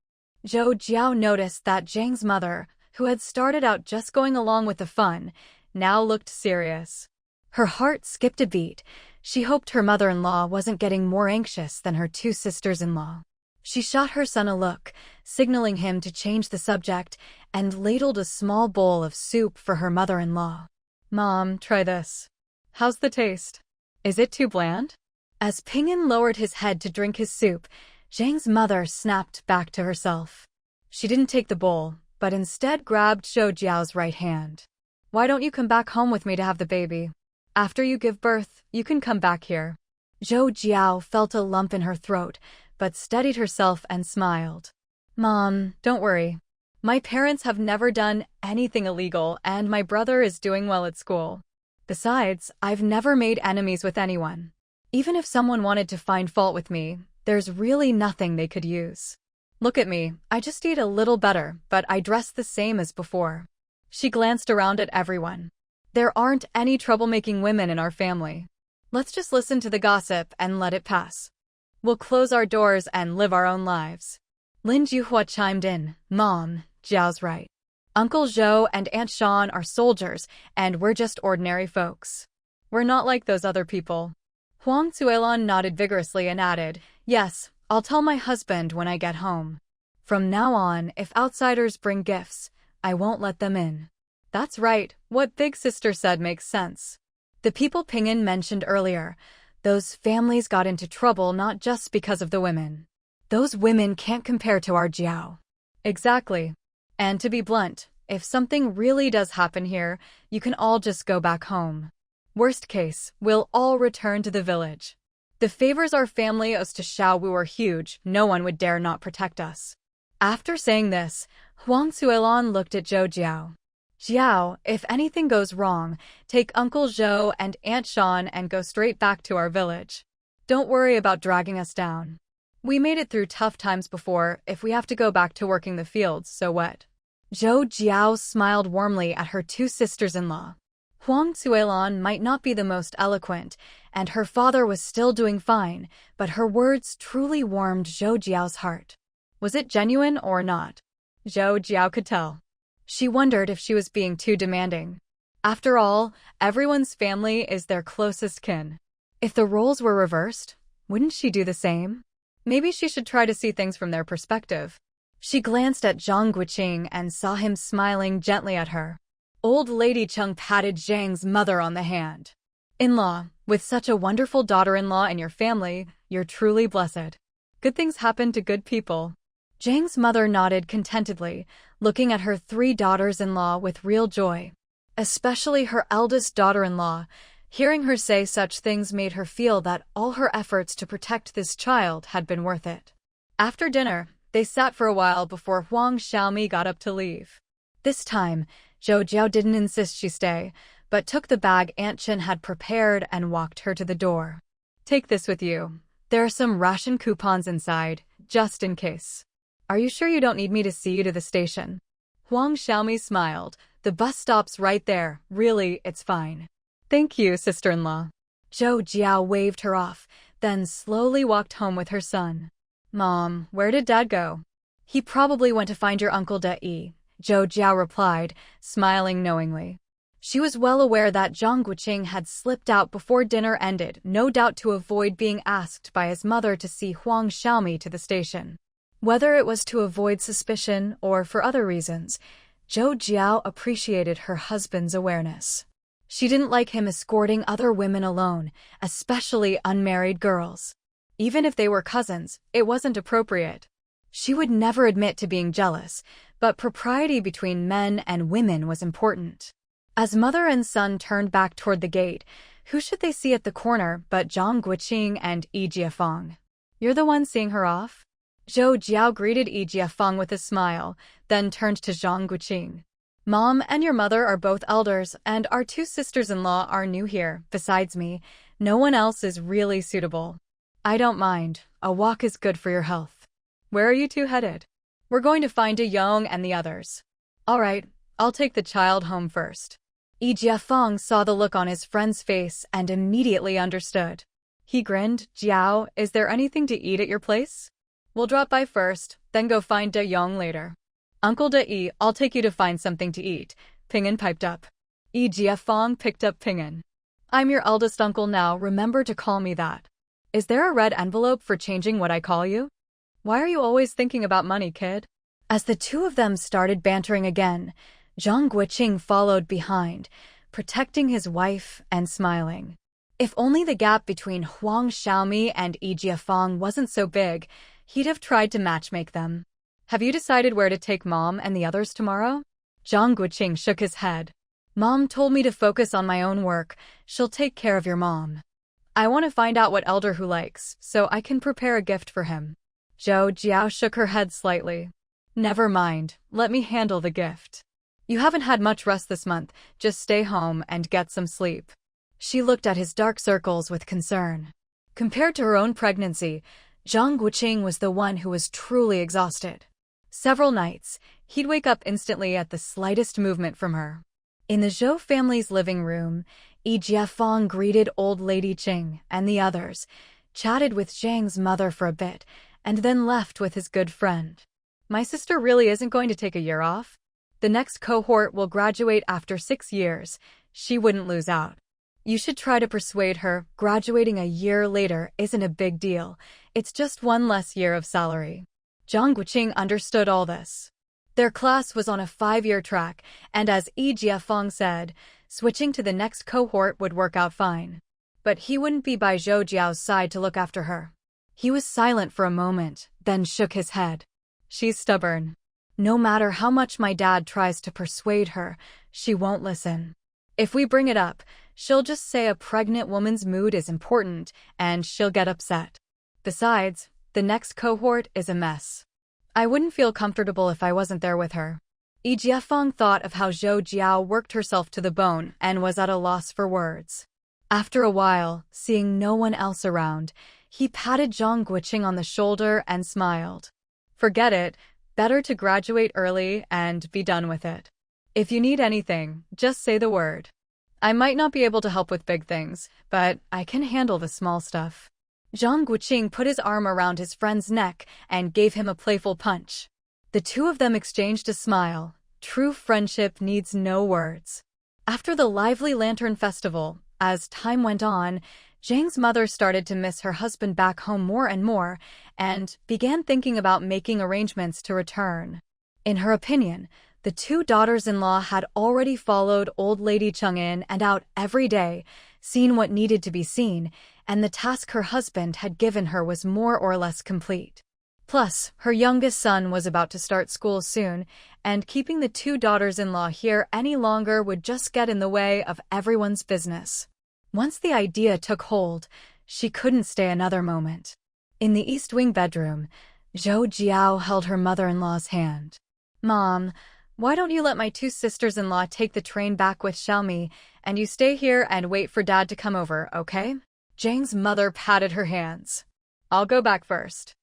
Zhou Jiao noticed that Zhang's mother, who had started out just going along with the fun, now looked serious. Her heart skipped a beat. She hoped her mother-in-law wasn't getting more anxious than her two sisters-in-law. She shot her son a look, signaling him to change the subject, and ladled a small bowl of soup for her mother-in-law. Mom, try this. How's the taste? Is it too bland? As Ping'an lowered his head to drink his soup, Zhang's mother snapped back to herself. She didn't take the bowl, but instead grabbed Zhou Jiao's right hand. Why don't you come back home with me to have the baby? After you give birth, you can come back here. Zhou Jiao felt a lump in her throat, but steadied herself and smiled. Mom, don't worry. My parents have never done anything illegal, and my brother is doing well at school. Besides, I've never made enemies with anyone. Even if someone wanted to find fault with me, there's really nothing they could use. Look at me, I just eat a little better, but I dress the same as before. She glanced around at everyone. There aren't any troublemaking women in our family. Let's just listen to the gossip and let it pass. We'll close our doors and live our own lives. Lin Juhua chimed in. Mom, Jiao's right. Uncle Zhou and Aunt Shan are soldiers, and we're just ordinary folks. We're not like those other people. Huang Zuelan nodded vigorously and added, Yes, I'll tell my husband when I get home. From now on, if outsiders bring gifts, I won't let them in. That's right, what Big Sister said makes sense. The people Ping'an mentioned earlier, those families got into trouble not just because of the women. Those women can't compare to our Jiao. Exactly. And to be blunt, if something really does happen here, you can all just go back home. Worst case, we'll all return to the village. The favors our family owes to Xiaowu are huge, no one would dare not protect us. After saying this, Huang Zuelan looked at Zhou Jiao. Jiao, if anything goes wrong, take Uncle Zhou and Aunt Shan and go straight back to our village. Don't worry about dragging us down. We made it through tough times before. If we have to go back to working the fields, so what? Zhou Jiao smiled warmly at her two sisters-in-law. Huang Zuelan might not be the most eloquent, and her father was still doing fine, but her words truly warmed Zhou Jiao's heart. Was it genuine or not? Zhou Jiao could tell. She wondered if she was being too demanding. After all, everyone's family is their closest kin. If the roles were reversed, wouldn't she do the same? Maybe she should try to see things from their perspective. She glanced at Zhang Guoqing and saw him smiling gently at her. Old Lady Cheng patted Zhang's mother on the hand. In-law, with such a wonderful daughter-in-law in your family, you're truly blessed. Good things happen to good people. Zhang's mother nodded contentedly, looking at her 3 daughters-in-law with real joy. Especially her eldest daughter-in-law. Hearing her say such things made her feel that all her efforts to protect this child had been worth it. After dinner, they sat for a while before Huang Xiaomi got up to leave. This time, Zhou Jiao didn't insist she stay, but took the bag Aunt Chen had prepared and walked her to the door. Take this with you. There are some ration coupons inside, just in case. Are you sure you don't need me to see you to the station? Huang Xiaomi smiled. The bus stop's right there. Really, it's fine. Thank you, sister-in-law. Zhou Jiao waved her off, then slowly walked home with her son. Mom, where did Dad go? He probably went to find your Uncle De. Zhou Jiao replied, smiling knowingly. She was well aware that Zhang Guoqing had slipped out before dinner ended, no doubt to avoid being asked by his mother to see Huang Xiaomi to the station. Whether it was to avoid suspicion or for other reasons, Zhou Jiao appreciated her husband's awareness. She didn't like him escorting other women alone, especially unmarried girls. Even if they were cousins, it wasn't appropriate. She would never admit to being jealous, but propriety between men and women was important. As mother and son turned back toward the gate, who should they see at the corner but Zhang Guoqing and Yi Jiafeng? You're the one seeing her off? Zhou Jiao greeted Yi Jiafeng with a smile, then turned to Zhang Guoqing. Mom and your mother are both elders, and our 2 sisters-in-law are new here. Besides me, no one else is really suitable. I don't mind. A walk is good for your health. Where are you 2 headed? We're going to find De Yong and the others. All right, I'll take the child home first. Yi Jiafeng saw the look on his friend's face and immediately understood. He grinned. Jiao, is there anything to eat at your place? We'll drop by first, then go find De Yong later. Uncle De, I'll take you to find something to eat, Ping'an piped up. Yi Jiafeng picked up Ping'an. I'm your eldest uncle now, remember to call me that. Is there a red envelope for changing what I call you? Why are you always thinking about money, kid? As the 2 of them started bantering again, Zhang Guoqing followed behind, protecting his wife and smiling. If only the gap between Huang Xiaomi and Yi Jiafeng wasn't so big, he'd have tried to matchmake them. Have you decided where to take Mom and the others tomorrow? Zhang Guoqing shook his head. Mom told me to focus on my own work. She'll take care of your mom. I want to find out what elder who likes, so I can prepare a gift for him. Zhou Jiao shook her head slightly. Never mind, let me handle the gift. You haven't had much rest this month, just stay home and get some sleep. She looked at his dark circles with concern. Compared to her own pregnancy, Zhang Guoqing was the one who was truly exhausted. Several nights, he'd wake up instantly at the slightest movement from her. In the Zhou family's living room, Yi Jiafeng greeted old Lady Qing and the others, chatted with Zhang's mother for a bit, and then left with his good friend. My sister really isn't going to take a year off? The next cohort will graduate after 6 years. She wouldn't lose out. You should try to persuade her. Graduating a year later isn't a big deal. It's just 1 less year of salary. Zhang Guoqing understood all this. Their class was on a 5-year track, and as Yi Jiafeng said, switching to the next cohort would work out fine. But he wouldn't be by Zhou Jiao's side to look after her. He was silent for a moment, then shook his head. She's stubborn. No matter how much my dad tries to persuade her, she won't listen. If we bring it up, she'll just say a pregnant woman's mood is important, and she'll get upset. Besides, the next cohort is a mess. I wouldn't feel comfortable if I wasn't there with her. Yi Jiafeng thought of how Zhou Jiao worked herself to the bone and was at a loss for words. After a while, seeing no one else around, he patted Zhang Guoqing on the shoulder and smiled. Forget it, better to graduate early and be done with it. If you need anything, just say the word. I might not be able to help with big things, but I can handle the small stuff. Zhang Guoqing put his arm around his friend's neck and gave him a playful punch. The two of them exchanged a smile. True friendship needs no words. After the lively lantern festival, as time went on, Zhang's mother started to miss her husband back home more and more, and began thinking about making arrangements to return. In her opinion, the two daughters-in-law had already followed old lady Cheng in and out every day, seen what needed to be seen, and the task her husband had given her was more or less complete. Plus, her youngest son was about to start school soon, and keeping the two daughters-in-law here any longer would just get in the way of everyone's business. Once the idea took hold, she couldn't stay another moment. In the East Wing bedroom, Zhou Jiao held her mother-in-law's hand. "Mom, why don't you let my two sisters-in-law take the train back with Xiaomi, and you stay here and wait for Dad to come over, okay?" Zhang's mother patted her hands. "I'll go back first.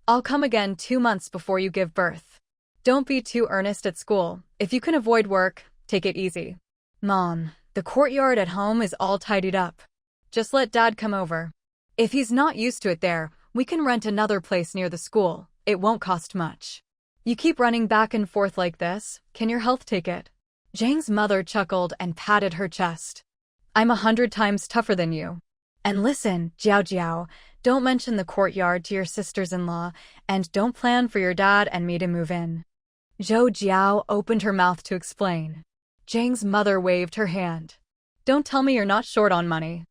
I'll come again 2 months before you give birth. Don't be too earnest at school. If you can avoid work, take it easy." "Mom, the courtyard at home is all tidied up. Just let Dad come over. If he's not used to it there, we can rent another place near the school. It won't cost much. You keep running back and forth like this, can your health take it?" Zhang's mother chuckled and patted her chest. "I'm 100 times tougher than you. And listen, Jiao, don't mention the courtyard to your sisters-in-law, and don't plan for your dad and me to move in." Zhou Jiao opened her mouth to explain. Zhang's mother waved her hand. "Don't tell me you're not short on money.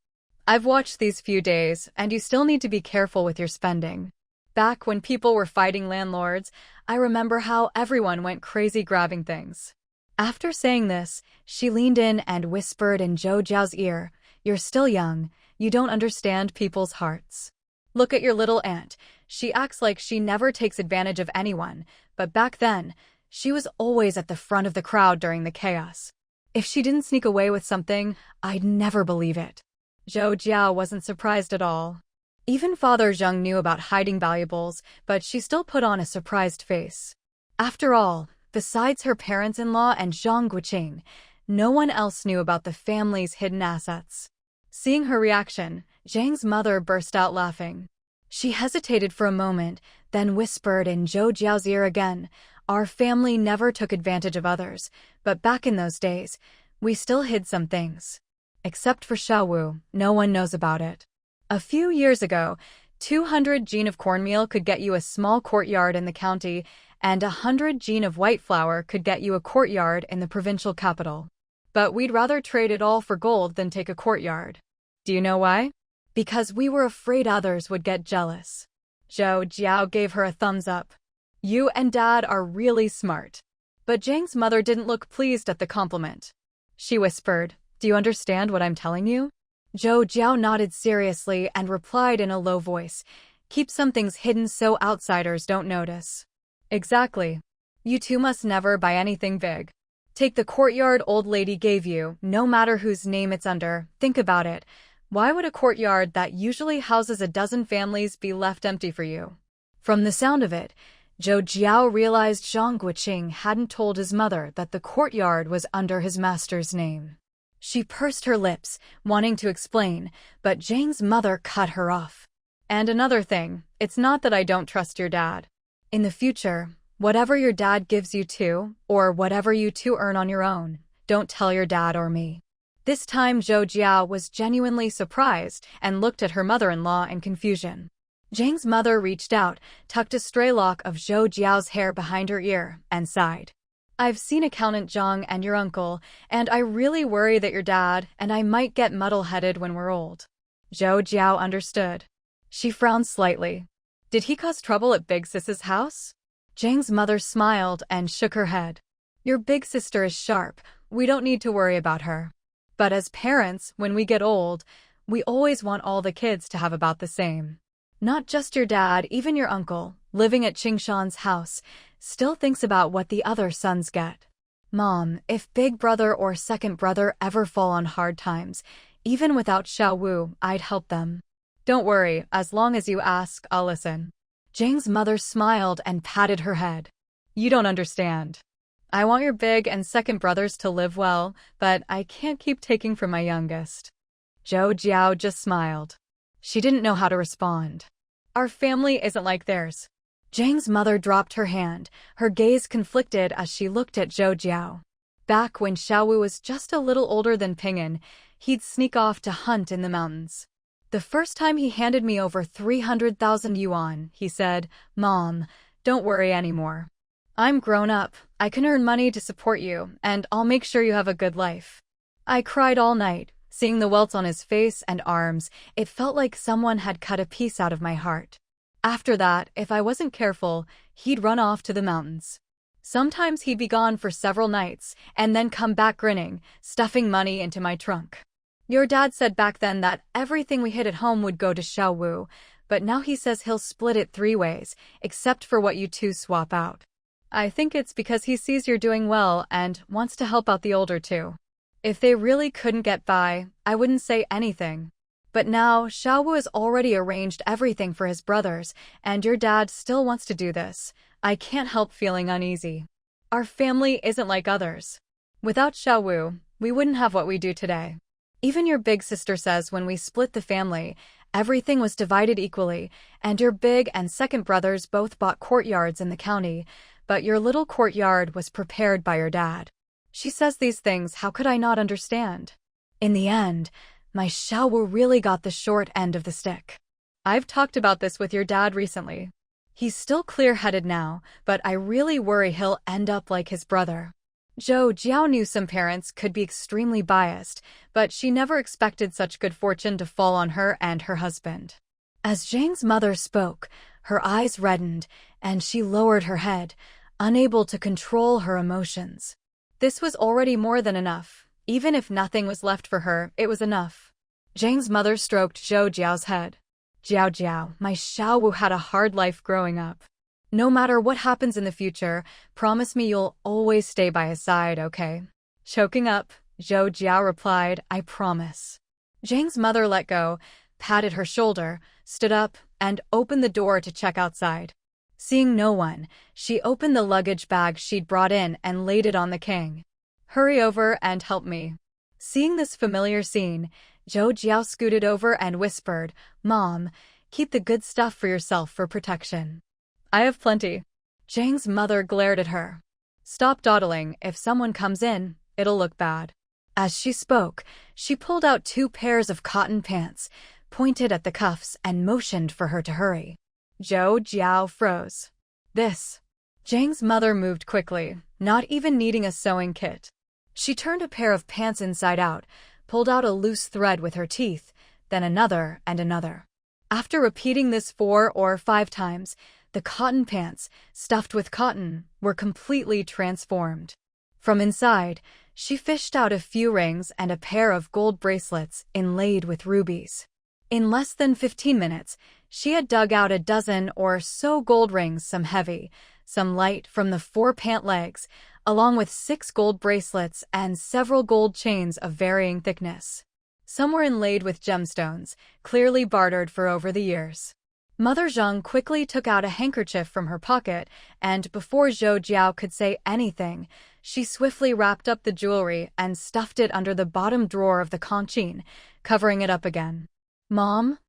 I've watched these few days, and you still need to be careful with your spending. Back when people were fighting landlords, I remember how everyone went crazy grabbing things." After saying this, she leaned in and whispered in Zhou Jiao's ear, "You're still young. You don't understand people's hearts. Look at your little aunt. She acts like she never takes advantage of anyone, but back then, she was always at the front of the crowd during the chaos. If she didn't sneak away with something, I'd never believe it." Zhou Jiao wasn't surprised at all. Even Father Zhang knew about hiding valuables, but she still put on a surprised face. After all, besides her parents-in-law and Zhang Guoqing, no one else knew about the family's hidden assets. Seeing her reaction, Zhang's mother burst out laughing. She hesitated for a moment, then whispered in Zhou Jiao's ear again, "Our family never took advantage of others, but back in those days, we still hid some things. Except for Xiaowu, no one knows about it. A few years ago, 200 jin of cornmeal could get you a small courtyard in the county, and 100 jin of white flour could get you a courtyard in the provincial capital. But we'd rather trade it all for gold than take a courtyard. Do you know why? Because we were afraid others would get jealous." Zhou Jiao gave her a thumbs up. "You and Dad are really smart." But Zhang's mother didn't look pleased at the compliment. She whispered, "Do you understand what I'm telling you?" Zhou Jiao nodded seriously and replied in a low voice, "Keep some things hidden so outsiders don't notice." "Exactly. You two must never buy anything big. Take the courtyard old lady gave you, no matter whose name it's under. Think about it. Why would a courtyard that usually houses a dozen families be left empty for you?" From the sound of it, Zhou Jiao realized Zhang Guoqing hadn't told his mother that the courtyard was under his master's name. She pursed her lips, wanting to explain, but Zhang's mother cut her off. "And another thing, it's not that I don't trust your dad. In the future, whatever your dad gives you to, or whatever you two earn on your own, don't tell your dad or me." This time Zhou Jiao was genuinely surprised and looked at her mother-in-law in confusion. Zhang's mother reached out, tucked a stray lock of Zhou Jiao's hair behind her ear, and sighed. "I've seen Accountant Zhang and your uncle, and I really worry that your dad and I might get muddle-headed when we're old." Zhou Jiao understood. She frowned slightly. "Did he cause trouble at Big Sis's house?" Zhang's mother smiled and shook her head. "Your big sister is sharp. We don't need to worry about her. But as parents, when we get old, we always want all the kids to have about the same. Not just your dad, even your uncle, living at Qingshan's house, still thinks about what the other sons get. Mom, if big brother or second brother ever fall on hard times, even without Xiaowu, I'd help them. Don't worry, as long as you ask, I'll listen." Zhang's mother smiled and patted her head. "You don't understand. I want your big and second brothers to live well, but I can't keep taking from my youngest. Zhou Jiao just smiled. She didn't know how to respond. Our family isn't like theirs. Zhang's mother dropped her hand, her gaze conflicted as she looked at Zhou Jiao. Back when Xiaowu was just a little older than Ping'an, he'd sneak off to hunt in the mountains. The first time he handed me over 300,000 yuan, he said, "Mom, don't worry anymore. I'm grown up, I can earn money to support you, and I'll make sure you have a good life." I cried all night, seeing the welts on his face and arms. It felt like someone had cut a piece out of my heart. After that, if I wasn't careful, he'd run off to the mountains. Sometimes he'd be gone for several nights, and then come back grinning, stuffing money into my trunk. Your dad said back then that everything we hid at home would go to Xiaowu, but now he says he'll split it 3 ways, except for what you two swap out. I think it's because he sees you're doing well and wants to help out the older two. If they really couldn't get by, I wouldn't say anything. But now, Xiaowu has already arranged everything for his brothers, and your dad still wants to do this. I can't help feeling uneasy. Our family isn't like others. Without Xiaowu, we wouldn't have what we do today. Even your big sister says when we split the family, everything was divided equally, and your big and second brothers both bought courtyards in the county, but your little courtyard was prepared by your dad. She says these things, how could I not understand? In the end, my Xiaowu really got the short end of the stick. I've talked about this with your dad recently. He's still clear-headed now, but I really worry he'll end up like his brother. Zhou Jiao knew some parents could be extremely biased, but she never expected such good fortune to fall on her and her husband. As Zhang's mother spoke, her eyes reddened, and she lowered her head, unable to control her emotions. This was already more than enough. Even if nothing was left for her, it was enough. Zhang's mother stroked Zhou Jiao's head. "Jiao Jiao, my Xiaowu had a hard life growing up. No matter what happens in the future, promise me you'll always stay by his side, okay?" Choking up, Zhou Jiao replied, "I promise." Zhang's mother let go, patted her shoulder, stood up, and opened the door to check outside. Seeing no one, she opened the luggage bag she'd brought in and laid it on the king. "Hurry over and help me." Seeing this familiar scene, Zhou Jiao scooted over and whispered, "Mom, keep the good stuff for yourself for protection." "I have plenty." Zhang's mother glared at her. "Stop dawdling. If someone comes in, it'll look bad." As she spoke, she pulled out 2 pairs of cotton pants, pointed at the cuffs, and motioned for her to hurry. Zhou Jiao froze. "This." Zhang's mother moved quickly, not even needing a sewing kit. She turned a pair of pants inside out, pulled out a loose thread with her teeth, then another and another. After repeating this 4 or 5 times, the cotton pants, stuffed with cotton, were completely transformed. From inside, she fished out a few rings and a pair of gold bracelets inlaid with rubies. In less than 15 minutes, she had dug out a dozen or so gold rings, some heavy, some light, from the 4 pant legs, along with 6 gold bracelets and several gold chains of varying thickness. Some were inlaid with gemstones, clearly bartered for over the years. Mother Zhang quickly took out a handkerchief from her pocket, and before Zhou Jiao could say anything, she swiftly wrapped up the jewelry and stuffed it under the bottom drawer of the conchin, covering it up again. "Mom?"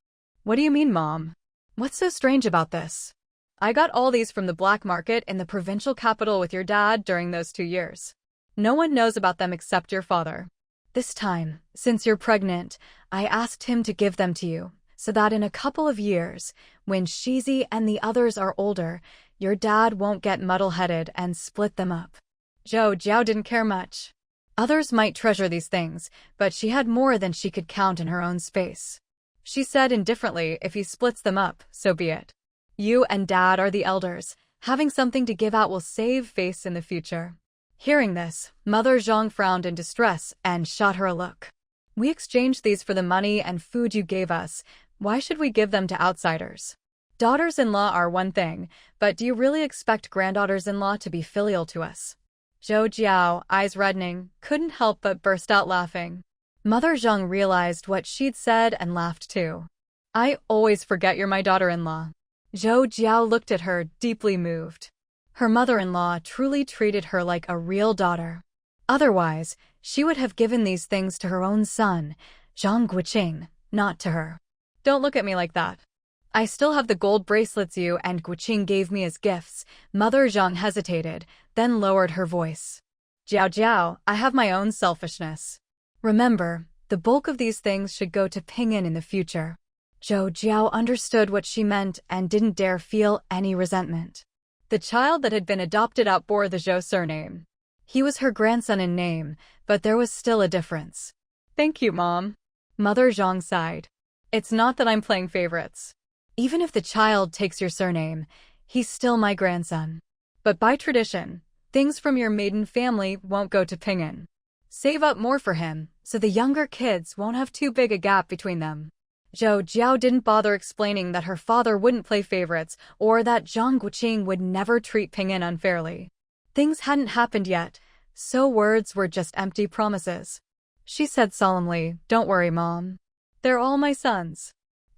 "What do you mean, Mom? What's so strange about this?" "I got all these from the black market in the provincial capital with your dad during those 2 years. No one knows about them except your father. This time, since you're pregnant, I asked him to give them to you, so that in a couple of years, when Shizi and the others are older, your dad won't get muddle-headed and split them up." Zhou Jiao didn't care much. Others might treasure these things, but she had more than she could count in her own space. She said indifferently, "If he splits them up, so be it. You and Dad are the elders. Having something to give out will save face in the future." Hearing this, Mother Zhang frowned in distress and shot her a look. "We exchanged these for the money and food you gave us. Why should we give them to outsiders? Daughters-in-law are one thing, but do you really expect granddaughters-in-law to be filial to us?" Zhou Jiao, eyes reddening, couldn't help but burst out laughing. Mother Zhang realized what she'd said and laughed too. "I always forget you're my daughter-in-law." Zhou Jiao looked at her, deeply moved. Her mother-in-law truly treated her like a real daughter. Otherwise, she would have given these things to her own son, Zhang Guoqing, not to her. Don't look at me like that. I still have the gold bracelets you and Guoqing gave me as gifts. Mother Zhang hesitated, then lowered her voice. Jiao Jiao, I have my own selfishness. Remember, the bulk of these things should go to Ping'an in the future. Zhou Jiao understood what she meant and didn't dare feel any resentment. The child that had been adopted out bore the Zhou surname. He was her grandson in name, but there was still a difference. Thank you, Mom. Mother Zhang sighed. It's not that I'm playing favorites. Even if the child takes your surname, he's still my grandson. But by tradition, things from your maiden family won't go to Ping'an. Save up more for him, so the younger kids won't have too big a gap between them. Zhou Jiao didn't bother explaining that her father wouldn't play favorites or that Zhang Guoqing would never treat Ping'an unfairly. Things hadn't happened yet, so words were just empty promises. She said solemnly, "Don't worry, Mom. They're all my sons.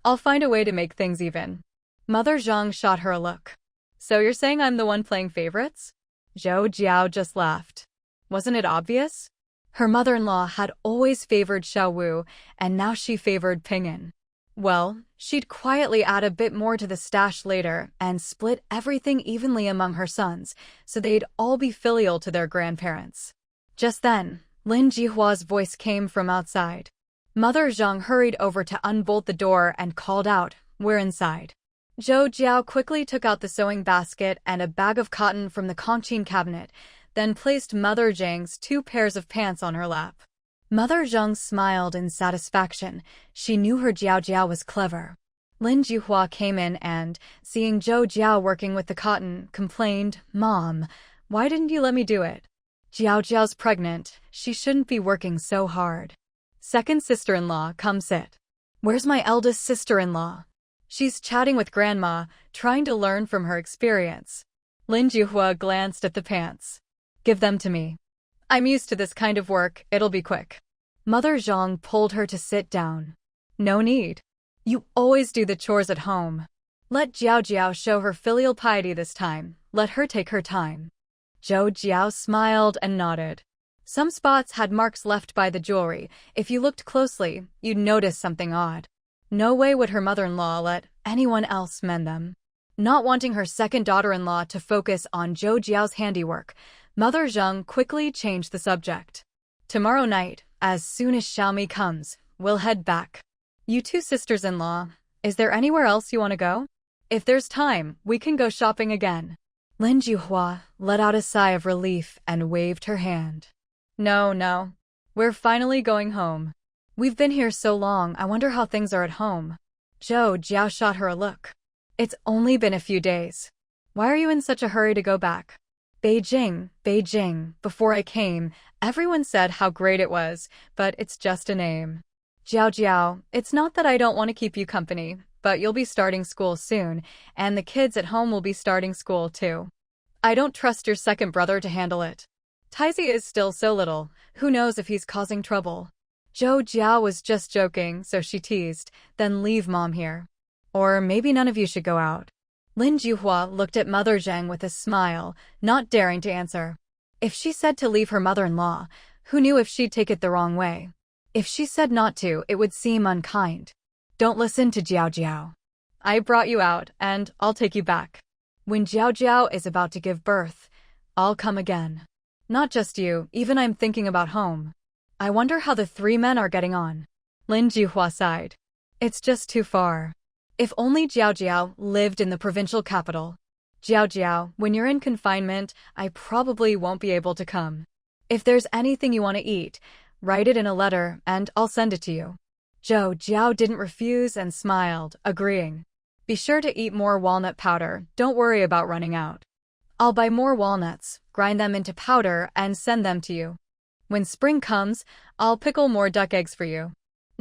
I'll find a way to make things even." Mother Zhang shot her a look. So you're saying I'm the one playing favorites? Zhou Jiao just laughed. Wasn't it obvious? Her mother-in-law had always favored Xiao Wu, and now she favored Ping'an. Well, she'd quietly add a bit more to the stash later and split everything evenly among her sons, so they'd all be filial to their grandparents. Just then, Lin Jihua's voice came from outside. Mother Zhang hurried over to unbolt the door and called out, "We're inside." Zhou Jiao quickly took out the sewing basket and a bag of cotton from the Kongqing cabinet, then placed Mother Zhang's 2 pairs of pants on her lap. Mother Zhang smiled in satisfaction. She knew her Jiao Jiao was clever. Lin Jihua came in and, seeing Zhou Jiao working with the cotton, complained, "Mom, why didn't you let me do it? Jiao Jiao's pregnant. She shouldn't be working so hard." "Second sister-in-law, come sit." "Where's my eldest sister-in-law?" "She's chatting with Grandma, trying to learn from her experience." Lin Jihua glanced at the pants. "Give them to me. I'm used to this kind of work, it'll be quick." Mother Zhang pulled her to sit down. "No need. You always do the chores at home. Let Jiao Jiao show her filial piety this time. Let her take her time." Zhou Jiao smiled and nodded. Some spots had marks left by the jewelry. If you looked closely, you'd notice something odd. No way would her mother-in-law let anyone else mend them. Not wanting her second daughter-in-law to focus on Zhou Jiao's handiwork, Mother Zhang quickly changed the subject. "Tomorrow night, as soon as Xiaomi comes, we'll head back. You 2 sisters-in-law, is there anywhere else you want to go? If there's time, we can go shopping again." Lin Jihua let out a sigh of relief and waved her hand. No. We're finally going home. We've been here so long, I wonder how things are at home." Zhou Jiao shot her a look. "It's only been a few days. Why are you in such a hurry to go back?" Beijing. Before I came, everyone said how great it was, but it's just a name." "Jiao Jiao, it's not that I don't want to keep you company, but you'll be starting school soon, and the kids at home will be starting school too. I don't trust your second brother to handle it. Taizi is still so little, who knows if he's causing trouble." Zhou Jiao was just joking, so she teased, "Then leave Mom here. Or maybe none of you should go out." Lin Jihua looked at Mother Zhang with a smile, not daring to answer. If she said to leave her mother-in-law, who knew if she'd take it the wrong way? If she said not to, it would seem unkind. "Don't listen to Jiao Jiao. I brought you out, and I'll take you back. When Jiao Jiao is about to give birth, I'll come again. Not just you, even I'm thinking about home. I wonder how the 3 men are getting on." Lin Jihua sighed. "It's just too far. If only Jiao Jiao lived in the provincial capital. Jiao Jiao, when you're in confinement, I probably won't be able to come. If there's anything you want to eat, write it in a letter and I'll send it to you." Zhou Jiao didn't refuse and smiled, agreeing. "Be sure to eat more walnut powder, don't worry about running out. I'll buy more walnuts, grind them into powder and send them to you. When spring comes, I'll pickle more duck eggs for you.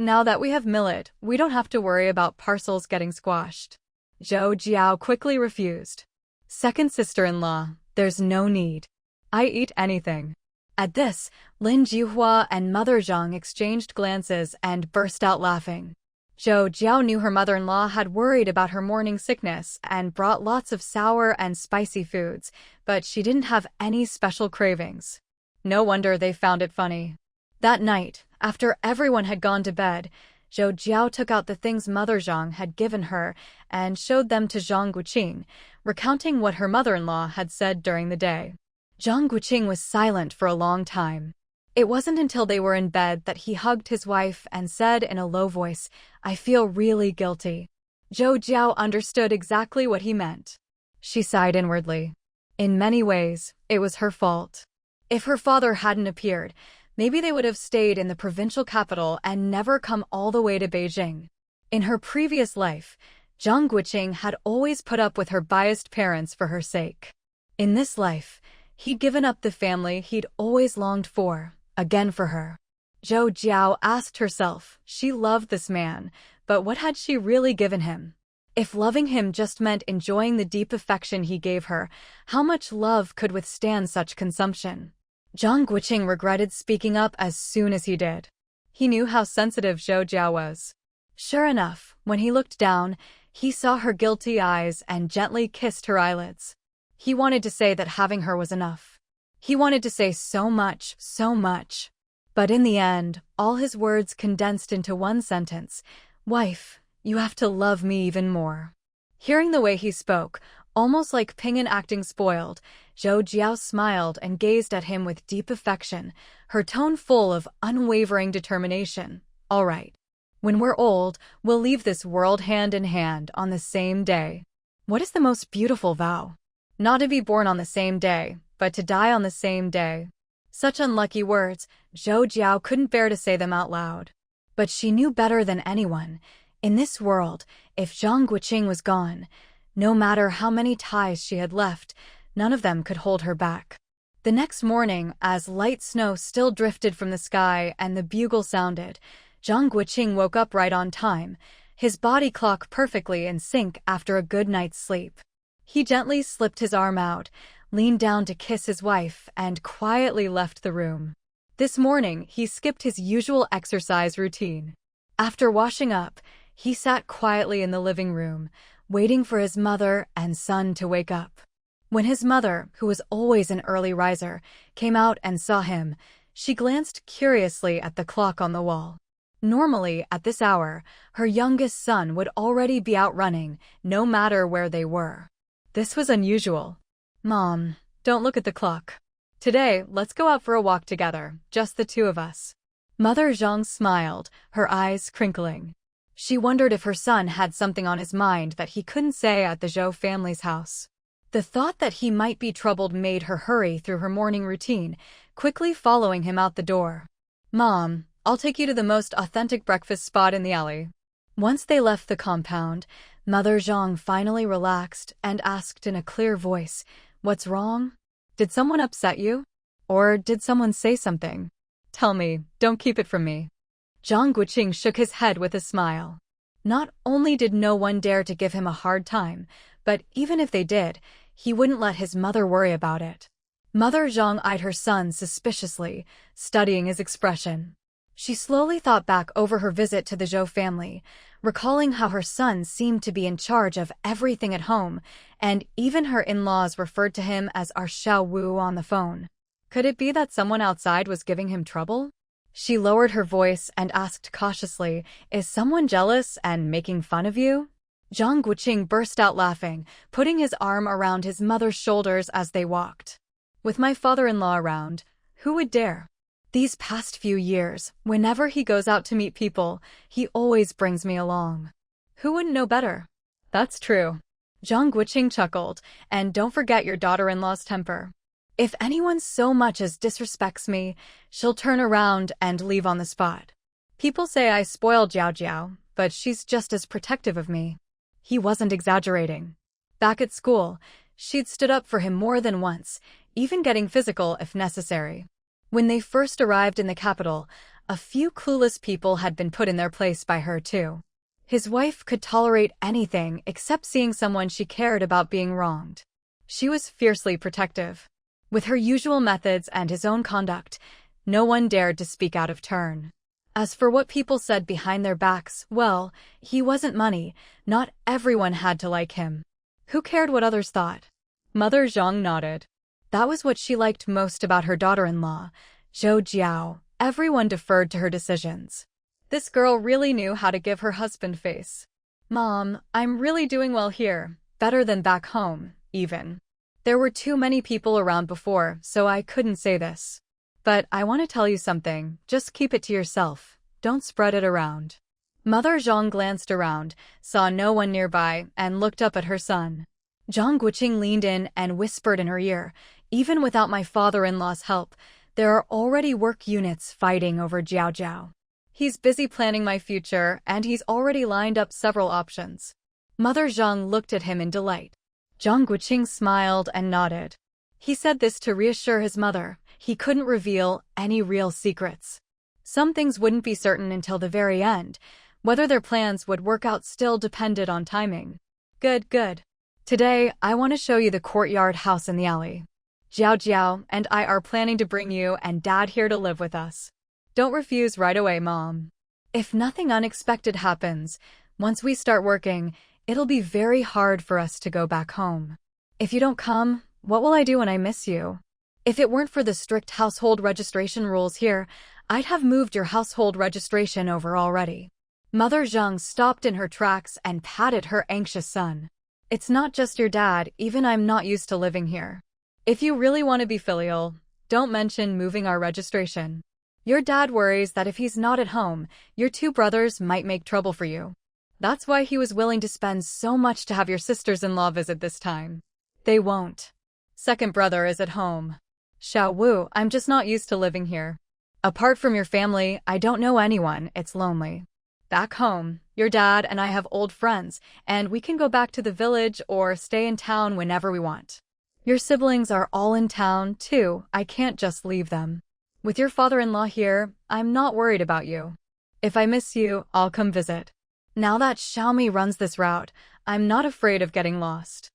Now that we have millet, we don't have to worry about parcels getting squashed." Zhou Jiao quickly refused. "Second sister-in-law, there's no need. I eat anything." At this, Lin Jihua and Mother Zhang exchanged glances and burst out laughing. Zhou Jiao knew her mother-in-law had worried about her morning sickness and brought lots of sour and spicy foods, but she didn't have any special cravings. No wonder they found it funny. That night, after everyone had gone to bed, Zhou Jiao took out the things Mother Zhang had given her and showed them to Zhang Guoqing, recounting what her mother-in-law had said during the day. Zhang Guoqing was silent for a long time. It wasn't until they were in bed that he hugged his wife and said in a low voice, "I feel really guilty." Zhou Jiao understood exactly what he meant. She sighed inwardly. In many ways, it was her fault. If her father hadn't appeared, maybe they would have stayed in the provincial capital and never come all the way to Beijing. In her previous life, Zhang Guoqing had always put up with her biased parents for her sake. In this life, he'd given up the family he'd always longed for, again for her. Zhou Jiao asked herself, she loved this man, but what had she really given him? If loving him just meant enjoying the deep affection he gave her, how much love could withstand such consumption? Zhang Guoqing regretted speaking up as soon as he did. He knew how sensitive Zhou Jiao was. Sure enough, when he looked down, he saw her guilty eyes and gently kissed her eyelids. He wanted to say that having her was enough. He wanted to say so much, so much. But in the end, all his words condensed into one sentence, "Wife, you have to love me even more." Hearing the way he spoke, almost like Ping'an acting spoiled, Zhou Jiao smiled and gazed at him with deep affection, her tone full of unwavering determination. "All right. When we're old, we'll leave this world hand in hand on the same day." What is the most beautiful vow? Not to be born on the same day, but to die on the same day. Such unlucky words, Zhou Jiao couldn't bear to say them out loud. But she knew better than anyone. In this world, if Zhang Guoqing was gone, no matter how many ties she had left, none of them could hold her back. The next morning, as light snow still drifted from the sky and the bugle sounded, Zhang Guoqing woke up right on time, his body clock perfectly in sync after a good night's sleep. He gently slipped his arm out, leaned down to kiss his wife, and quietly left the room. This morning, he skipped his usual exercise routine. After washing up, he sat quietly in the living room, waiting for his mother and son to wake up. When his mother, who was always an early riser, came out and saw him, she glanced curiously at the clock on the wall. Normally, at this hour, her youngest son would already be out running, no matter where they were. This was unusual. "Mom, don't look at the clock. Today, let's go out for a walk together, just the two of us." Mother Zhang smiled, her eyes crinkling. She wondered if her son had something on his mind that he couldn't say at the Zhou family's house. The thought that he might be troubled made her hurry through her morning routine, quickly following him out the door. "Mom, I'll take you to the most authentic breakfast spot in the alley." Once they left the compound, Mother Zhang finally relaxed and asked in a clear voice, "What's wrong? Did someone upset you? Or did someone say something? Tell me, don't keep it from me." Zhang Guoqing shook his head with a smile. Not only did no one dare to give him a hard time, but even if they did, he wouldn't let his mother worry about it. Mother Zhang eyed her son suspiciously, studying his expression. She slowly thought back over her visit to the Zhou family, recalling how her son seemed to be in charge of everything at home, and even her in-laws referred to him as our Xiao Wu on the phone. Could it be that someone outside was giving him trouble? She lowered her voice and asked cautiously, "Is someone jealous and making fun of you?" Zhang Guoqing burst out laughing, putting his arm around his mother's shoulders as they walked. "With my father-in-law around, who would dare? These past few years, whenever he goes out to meet people, he always brings me along. Who wouldn't know better?" "That's true." Zhang Guoqing chuckled, "And don't forget your daughter-in-law's temper. If anyone so much as disrespects me, she'll turn around and leave on the spot. People say I spoil Jiao Jiao, but she's just as protective of me." He wasn't exaggerating. Back at school, she'd stood up for him more than once, even getting physical if necessary. When they first arrived in the capital, a few clueless people had been put in their place by her too. His wife could tolerate anything except seeing someone she cared about being wronged. She was fiercely protective. With her usual methods and his own conduct, no one dared to speak out of turn. As for what people said behind their backs, well, he wasn't money. Not everyone had to like him. Who cared what others thought? Mother Zhang nodded. That was what she liked most about her daughter-in-law, Zhou Jiao. Everyone deferred to her decisions. This girl really knew how to give her husband face. Mom, I'm really doing well here, better than back home, even. There were too many people around before, so I couldn't say this. But I want to tell you something, just keep it to yourself. Don't spread it around. Mother Zhang glanced around, saw no one nearby, and looked up at her son. Zhang Guoqing leaned in and whispered in her ear, even without my father-in-law's help, there are already work units fighting over Zhou Jiao. He's busy planning my future, and he's already lined up several options. Mother Zhang looked at him in delight. Zhang Guoqing smiled and nodded. He said this to reassure his mother. He couldn't reveal any real secrets. Some things wouldn't be certain until the very end. Whether their plans would work out still depended on timing. Good. Today, I want to show you the courtyard house in the alley. Zhou Jiao and I are planning to bring you and Dad here to live with us. Don't refuse right away, Mom. If nothing unexpected happens, once we start working, it'll be very hard for us to go back home. If you don't come, what will I do when I miss you? If it weren't for the strict household registration rules here, I'd have moved your household registration over already. Mother Zhang stopped in her tracks and patted her anxious son. It's not just your dad, even I'm not used to living here. If you really want to be filial, don't mention moving our registration. Your dad worries that if he's not at home, your two brothers might make trouble for you. That's why he was willing to spend so much to have your sisters-in-law visit this time. They won't. Second brother is at home. Xiao Wu, I'm just not used to living here. Apart from your family, I don't know anyone, it's lonely. Back home, your dad and I have old friends, and we can go back to the village or stay in town whenever we want. Your siblings are all in town, too, I can't just leave them. With your father-in-law here, I'm not worried about you. If I miss you, I'll come visit. Now that Xiaomi runs this route, I'm not afraid of getting lost.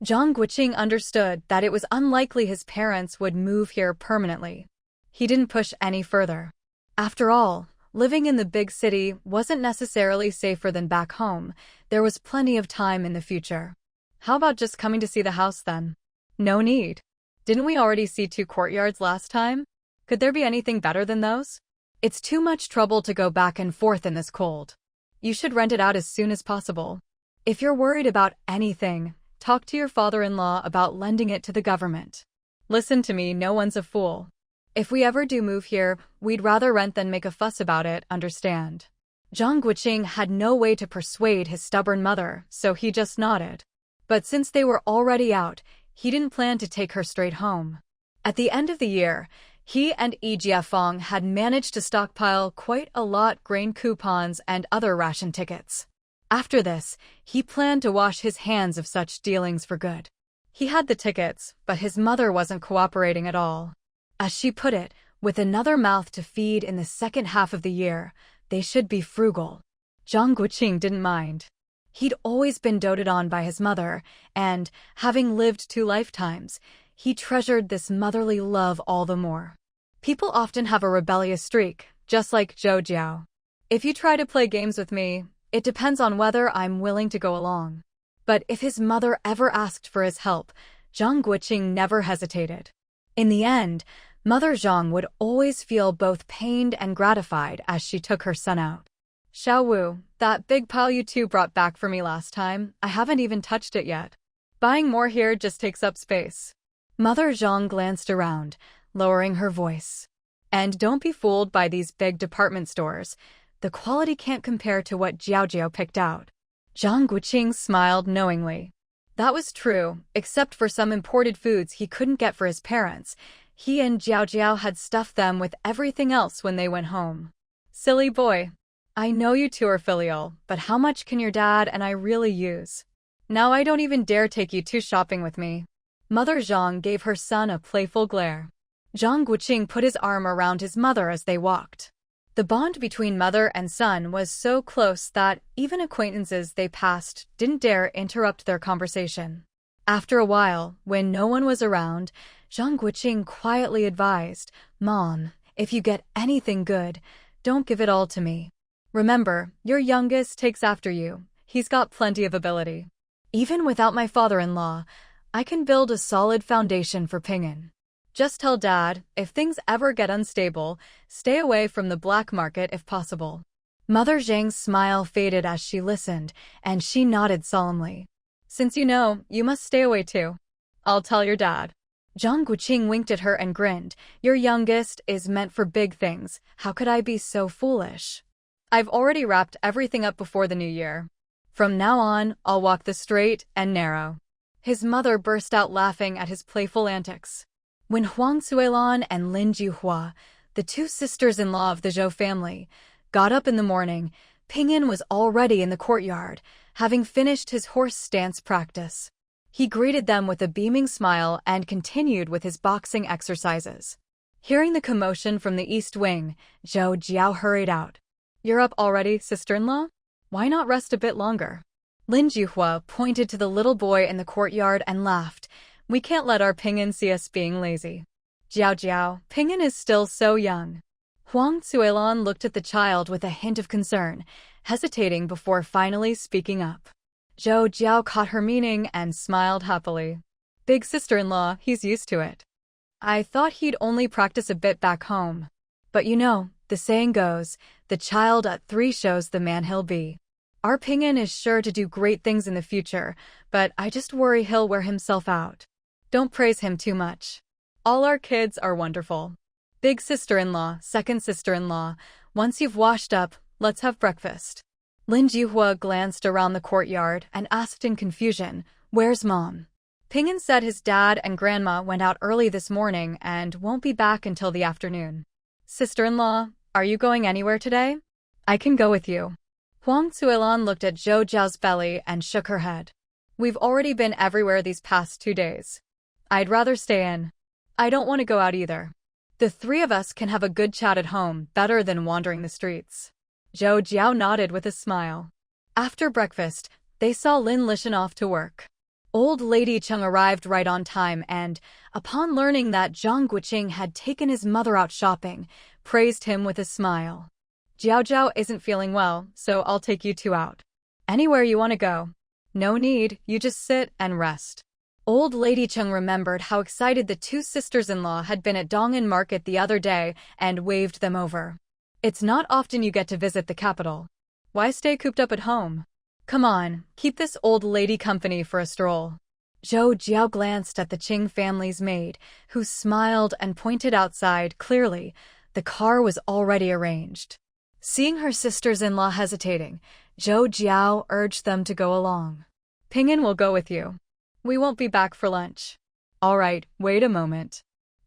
Zhang Guoqing understood that it was unlikely his parents would move here permanently. He didn't push any further. After all, living in the big city wasn't necessarily safer than back home. There was plenty of time in the future. How about just coming to see the house then? No need. Didn't we already see 2 courtyards last time? Could there be anything better than those? It's too much trouble to go back and forth in this cold. You should rent it out as soon as possible. If you're worried about anything, talk to your father-in-law about lending it to the government. Listen to me, no one's a fool. If we ever do move here, we'd rather rent than make a fuss about it, understand? Zhang Guoqing had no way to persuade his stubborn mother, so he just nodded. But since they were already out, he didn't plan to take her straight home. At the end of the year, he and Yi Jiafeng had managed to stockpile quite a lot grain coupons and other ration tickets. After this, he planned to wash his hands of such dealings for good. He had the tickets, but his mother wasn't cooperating at all. As she put it, with another mouth to feed in the second half of the year, they should be frugal. Zhang Guoqing didn't mind. He'd always been doted on by his mother, and, having lived 2 lifetimes, he treasured this motherly love all the more. People often have a rebellious streak, just like Zhou Jiao. If you try to play games with me, it depends on whether I'm willing to go along. But if his mother ever asked for his help, Zhang Guoqing never hesitated. In the end, Mother Zhang would always feel both pained and gratified as she took her son out. Xiao Wu, that big pile you 2 brought back for me last time, I haven't even touched it yet. Buying more here just takes up space. Mother Zhang glanced around, lowering her voice. And don't be fooled by these big department stores. The quality can't compare to what Zhou Jiao picked out. Zhang Guoqing smiled knowingly. That was true, except for some imported foods he couldn't get for his parents. He and Zhou Jiao had stuffed them with everything else when they went home. Silly boy. I know you 2 are filial, but how much can your dad and I really use? Now I don't even dare take you 2 shopping with me. Mother Zhang gave her son a playful glare. Zhang Guoqing put his arm around his mother as they walked. The bond between mother and son was so close that even acquaintances they passed didn't dare interrupt their conversation. After a while, when no one was around, Zhang Guoqing quietly advised, "Mom, if you get anything good, Don't give it all to me. Remember, your youngest takes after you. He's got plenty of ability. Even without my father-in-law, I can build a solid foundation for Ping'an. Just tell Dad, if things ever get unstable, stay away from the black market if possible." Mother Zhang's smile faded as she listened, and she nodded solemnly. "Since you know, you must stay away too. I'll tell your dad." Zhang Guoqing winked at her and grinned. "Your youngest is meant for big things. How could I be so foolish? I've already wrapped everything up before the new year. From now on, I'll walk the straight and narrow." His mother burst out laughing at his playful antics. When Huang Suilan and Lin Jihua, the two sisters-in-law of the Zhou family, got up in the morning, Ping'an was already in the courtyard, having finished his horse stance practice. He greeted them with a beaming smile and continued with his boxing exercises. Hearing the commotion from the east wing, Zhou Jiao hurried out. "You're up already, sister-in-law? Why not rest a bit longer?" Lin Jihua pointed to the little boy in the courtyard and laughed. "We can't let our Ping'an see us being lazy." "Jiao, Ping'an is still so young." Huang Suilan looked at the child with a hint of concern, hesitating before finally speaking up. Zhou Jiao caught her meaning and smiled happily. "Big sister-in-law, he's used to it. I thought he'd only practice a bit back home. But you know, the saying goes, the child at 3 shows the man he'll be. Our Ping'an is sure to do great things in the future, but I just worry he'll wear himself out. Don't praise him too much. All our kids are wonderful. Big sister-in-law, second sister-in-law, once you've washed up, let's have breakfast." Lin Jihua glanced around the courtyard and asked in confusion, "Where's Mom?" Ping'an said his dad and grandma went out early this morning and won't be back until the afternoon. "Sister-in-law, are you going anywhere today? I can go with you." Huang Suilan looked at Zhou Jiao's belly and shook her head. "We've already been everywhere these past 2 days. I'd rather stay in. I don't want to go out either. The 3 of us can have a good chat at home, better than wandering the streets." Zhou Jiao nodded with a smile. After breakfast, they saw Lin Lishan off to work. Old Lady Cheng arrived right on time and, upon learning that Zhang Guoqing had taken his mother out shopping, praised him with a smile. "Jiao isn't feeling well, so I'll take you 2 out. Anywhere you want to go. No need, you just sit and rest." Old Lady Cheng remembered how excited the 2 sisters-in-law had been at Dong'an Market the other day and waved them over. "It's not often you get to visit the capital. Why stay cooped up at home? Come on, keep this old lady company for a stroll." Zhou Jiao glanced at the Qing family's maid, who smiled and pointed outside. Clearly, the car was already arranged. Seeing her sisters-in-law hesitating, Zhou Jiao urged them to go along. "Ping'an will go with you. We won't be back for lunch." "All right, wait a moment.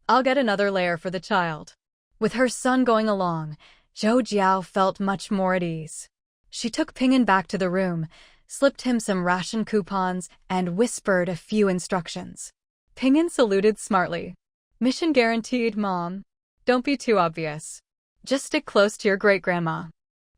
I'll get another layer for the child." With her son going along, Zhou Jiao felt much more at ease. She took Ping'an back to the room, slipped him some ration coupons, and whispered a few instructions. Ping'an saluted smartly. "Mission guaranteed, Mom. Don't be too obvious. Just stick close to your great-grandma."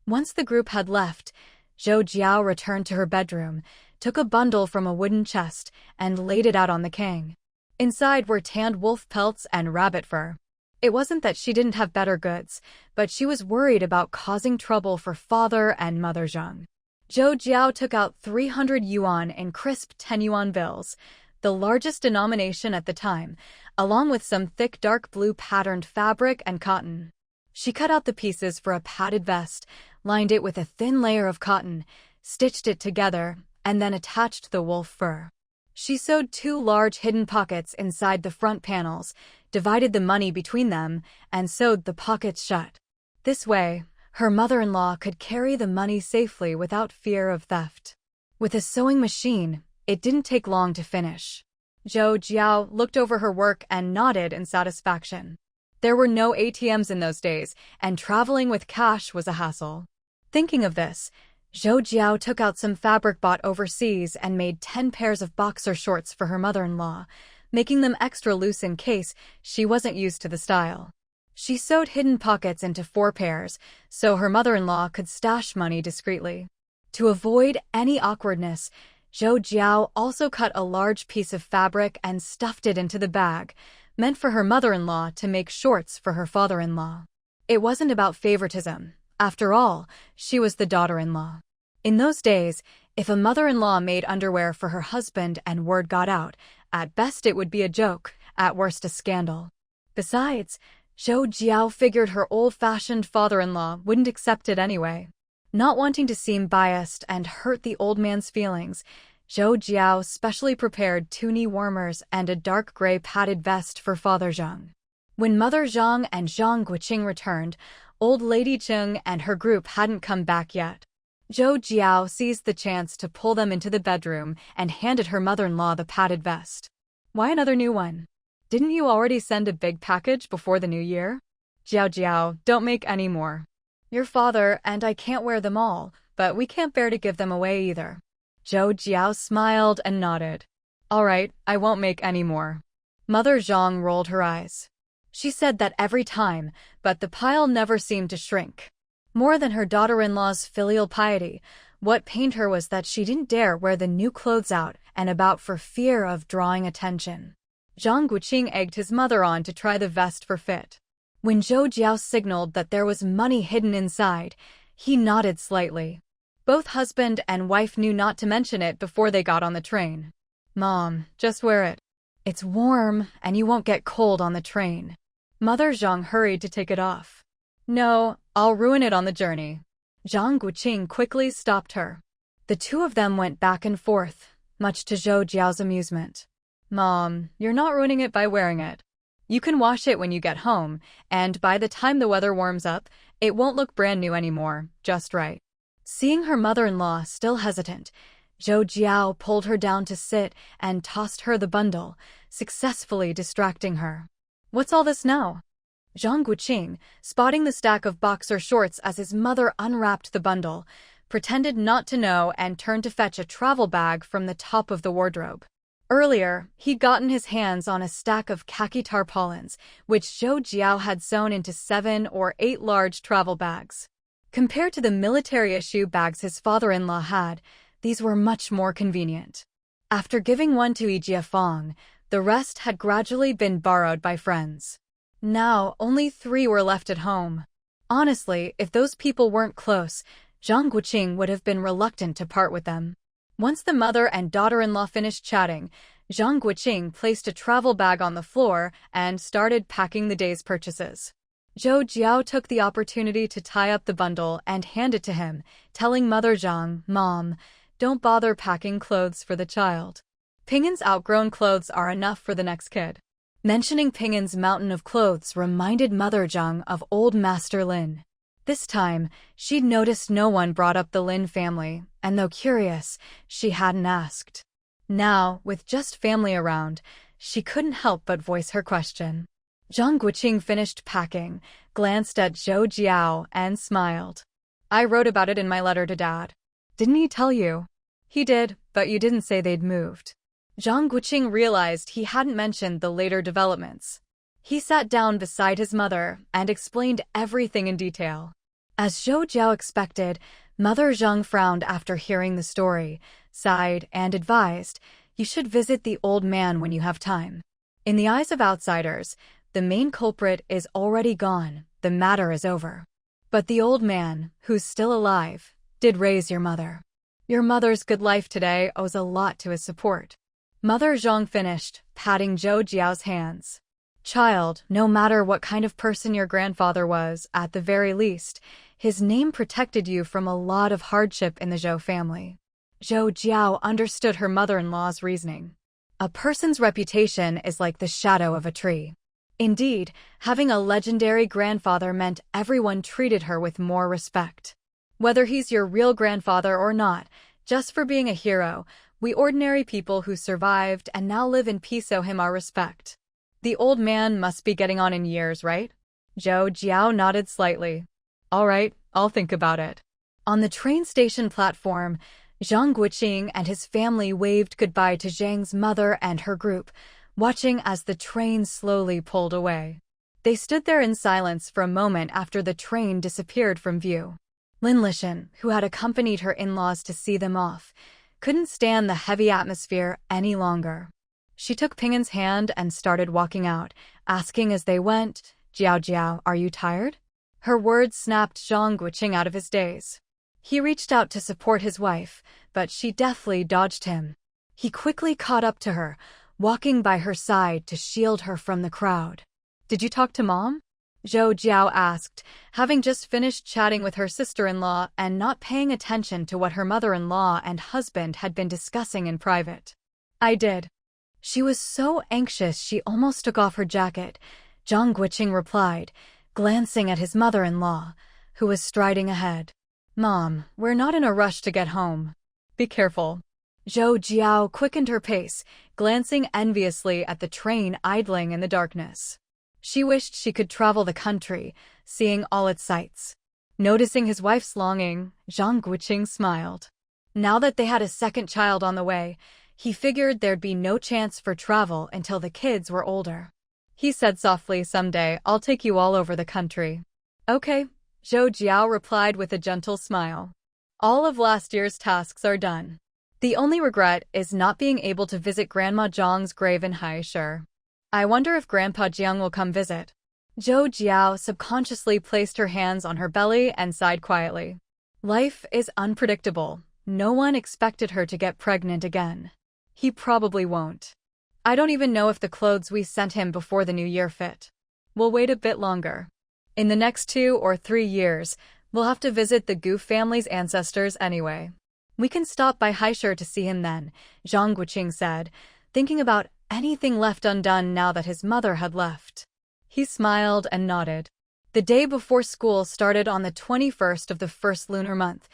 Once the group had left, Zhou Jiao returned to her bedroom, took a bundle from a wooden chest, and laid it out on the king. Inside were tanned wolf pelts and rabbit fur. It wasn't that she didn't have better goods, but she was worried about causing trouble for father and mother Zhang. Zhou Jiao took out 300 yuan in crisp 10 yuan bills, the largest denomination at the time, along with some thick dark blue patterned fabric and cotton. She cut out the pieces for a padded vest, lined it with a thin layer of cotton, stitched it together, and then attached the wolf fur. She sewed 2 large hidden pockets inside the front panels, divided the money between them, and sewed the pockets shut. This way, her mother-in-law could carry the money safely without fear of theft. With a sewing machine, it didn't take long to finish. Zhou Jiao looked over her work and nodded in satisfaction. There were no ATMs in those days, and traveling with cash was a hassle. Thinking of this, Zhou Jiao took out some fabric bought overseas and made 10 pairs of boxer shorts for her mother-in-law, making them extra loose in case she wasn't used to the style. She sewed hidden pockets into 4 pairs, so her mother-in-law could stash money discreetly. To avoid any awkwardness, Zhou Jiao also cut a large piece of fabric and stuffed it into the bag, meant for her mother-in-law to make shorts for her father-in-law. It wasn't about favoritism. After all, she was the daughter-in-law. In those days, if a mother-in-law made underwear for her husband and word got out, at best it would be a joke, at worst a scandal. Besides, Zhou Jiao figured her old-fashioned father-in-law wouldn't accept it anyway. Not wanting to seem biased and hurt the old man's feelings, Zhou Jiao specially prepared 2 knee warmers and a dark gray padded vest for Father Zhang. When Mother Zhang and Zhang Guoqing returned, Old Lady Cheng and her group hadn't come back yet. Zhou Jiao seized the chance to pull them into the bedroom and handed her mother-in-law the padded vest. Why another new one? Didn't you already send a big package before the new year? Jiao, don't make any more. Your father and I can't wear them all, but we can't bear to give them away either. Zhou Jiao smiled and nodded. All right, I won't make any more. Mother Zhang rolled her eyes. She said that every time, but the pile never seemed to shrink. More than her daughter-in-law's filial piety, what pained her was that she didn't dare wear the new clothes out and about for fear of drawing attention. Zhang Guoqing egged his mother on to try the vest for fit. When Zhou Jiao signaled that there was money hidden inside, he nodded slightly. Both husband and wife knew not to mention it before they got on the train. Mom, just wear it. It's warm, and you won't get cold on the train. Mother Zhang hurried to take it off. No, I'll ruin it on the journey. Zhang Guoqing quickly stopped her. The two of them went back and forth, much to Zhou Jiao's amusement. Mom, you're not ruining it by wearing it. You can wash it when you get home, and by the time the weather warms up, it won't look brand new anymore, just right. Seeing her mother-in-law still hesitant, Zhou Jiao pulled her down to sit and tossed her the bundle, successfully distracting her. What's all this now? Zhang Guoqing, spotting the stack of boxer shorts as his mother unwrapped the bundle, pretended not to know and turned to fetch a travel bag from the top of the wardrobe. Earlier, he'd gotten his hands on a stack of khaki tarpaulins, which Zhou Jiao had sewn into 7 or 8 large travel bags. Compared to the military-issue bags his father-in-law had, these were much more convenient. After giving one to Yijia Fong, the rest had gradually been borrowed by friends. Now, only 3 were left at home. Honestly, if those people weren't close, Zhang Guoqing would have been reluctant to part with them. Once the mother and daughter-in-law finished chatting, Zhang Guoqing placed a travel bag on the floor and started packing the day's purchases. Zhou Jiao took the opportunity to tie up the bundle and hand it to him, telling Mother Zhang, Mom, don't bother packing clothes for the child. Ping'an's outgrown clothes are enough for the next kid. Mentioning Ping'an's mountain of clothes reminded Mother Zhang of old Master Lin. This time, she'd noticed no one brought up the Lin family, and though curious, she hadn't asked. Now, with just family around, she couldn't help but voice her question. Zhang Guoqing finished packing, glanced at Zhou Jiao, and smiled. I wrote about it in my letter to Dad. Didn't he tell you? He did, but you didn't say they'd moved. Zhang Guoqing realized he hadn't mentioned the later developments. He sat down beside his mother and explained everything in detail. As Zhou Jiao expected, Mother Zhang frowned after hearing the story, sighed, and advised, you should visit the old man when you have time. In the eyes of outsiders, the main culprit is already gone, the matter is over. But the old man, who's still alive, did raise your mother. Your mother's good life today owes a lot to his support. Mother Zhang finished, patting Zhou Jiao's hands. Child, no matter what kind of person your grandfather was, at the very least, his name protected you from a lot of hardship in the Zhou family. Zhou Jiao understood her mother-in-law's reasoning. A person's reputation is like the shadow of a tree. Indeed, having a legendary grandfather meant everyone treated her with more respect. Whether he's your real grandfather or not, just for being a hero, we ordinary people who survived and now live in peace owe him our respect. The old man must be getting on in years, right? Zhou Jiao nodded slightly. All right, I'll think about it. On the train station platform, Zhang Guoqing and his family waved goodbye to Zhang's mother and her group, watching as the train slowly pulled away. They stood there in silence for a moment after the train disappeared from view. Lin Lishan, who had accompanied her in-laws to see them off, couldn't stand the heavy atmosphere any longer. She took Ping'an's hand and started walking out, asking as they went, Jiao, are you tired? Her words snapped Zhang Guoqing out of his daze. He reached out to support his wife, but she deftly dodged him. He quickly caught up to her, walking by her side to shield her from the crowd. "Did you talk to Mom?" Zhou Jiao asked, having just finished chatting with her sister-in-law and not paying attention to what her mother-in-law and husband had been discussing in private. "I did." She was so anxious she almost took off her jacket. Zhang Guoqing replied, glancing at his mother-in-law, who was striding ahead. "Mom, we're not in a rush to get home. Be careful." Zhou Jiao quickened her pace, glancing enviously at the train idling in the darkness. She wished she could travel the country, seeing all its sights. Noticing his wife's longing, Zhang Guoqing smiled. Now that they had a second child on the way, he figured there'd be no chance for travel until the kids were older. He said softly, "Someday, I'll take you all over the country." "Okay," Zhou Jiao replied with a gentle smile. "All of last year's tasks are done. The only regret is not being able to visit Grandma Zhang's grave in Haisher. I wonder if Grandpa Jiang will come visit." Zhou Jiao subconsciously placed her hands on her belly and sighed quietly. Life is unpredictable. No one expected her to get pregnant again. He probably won't. I don't even know if the clothes we sent him before the new year fit. We'll wait a bit longer. In the next 2 or 3 years, we'll have to visit the Gu family's ancestors anyway. We can stop by Haisher to see him then, Zhang Guoqing said, thinking about anything left undone now that his mother had left. He smiled and nodded. The day before school started on the 21st of the first lunar month.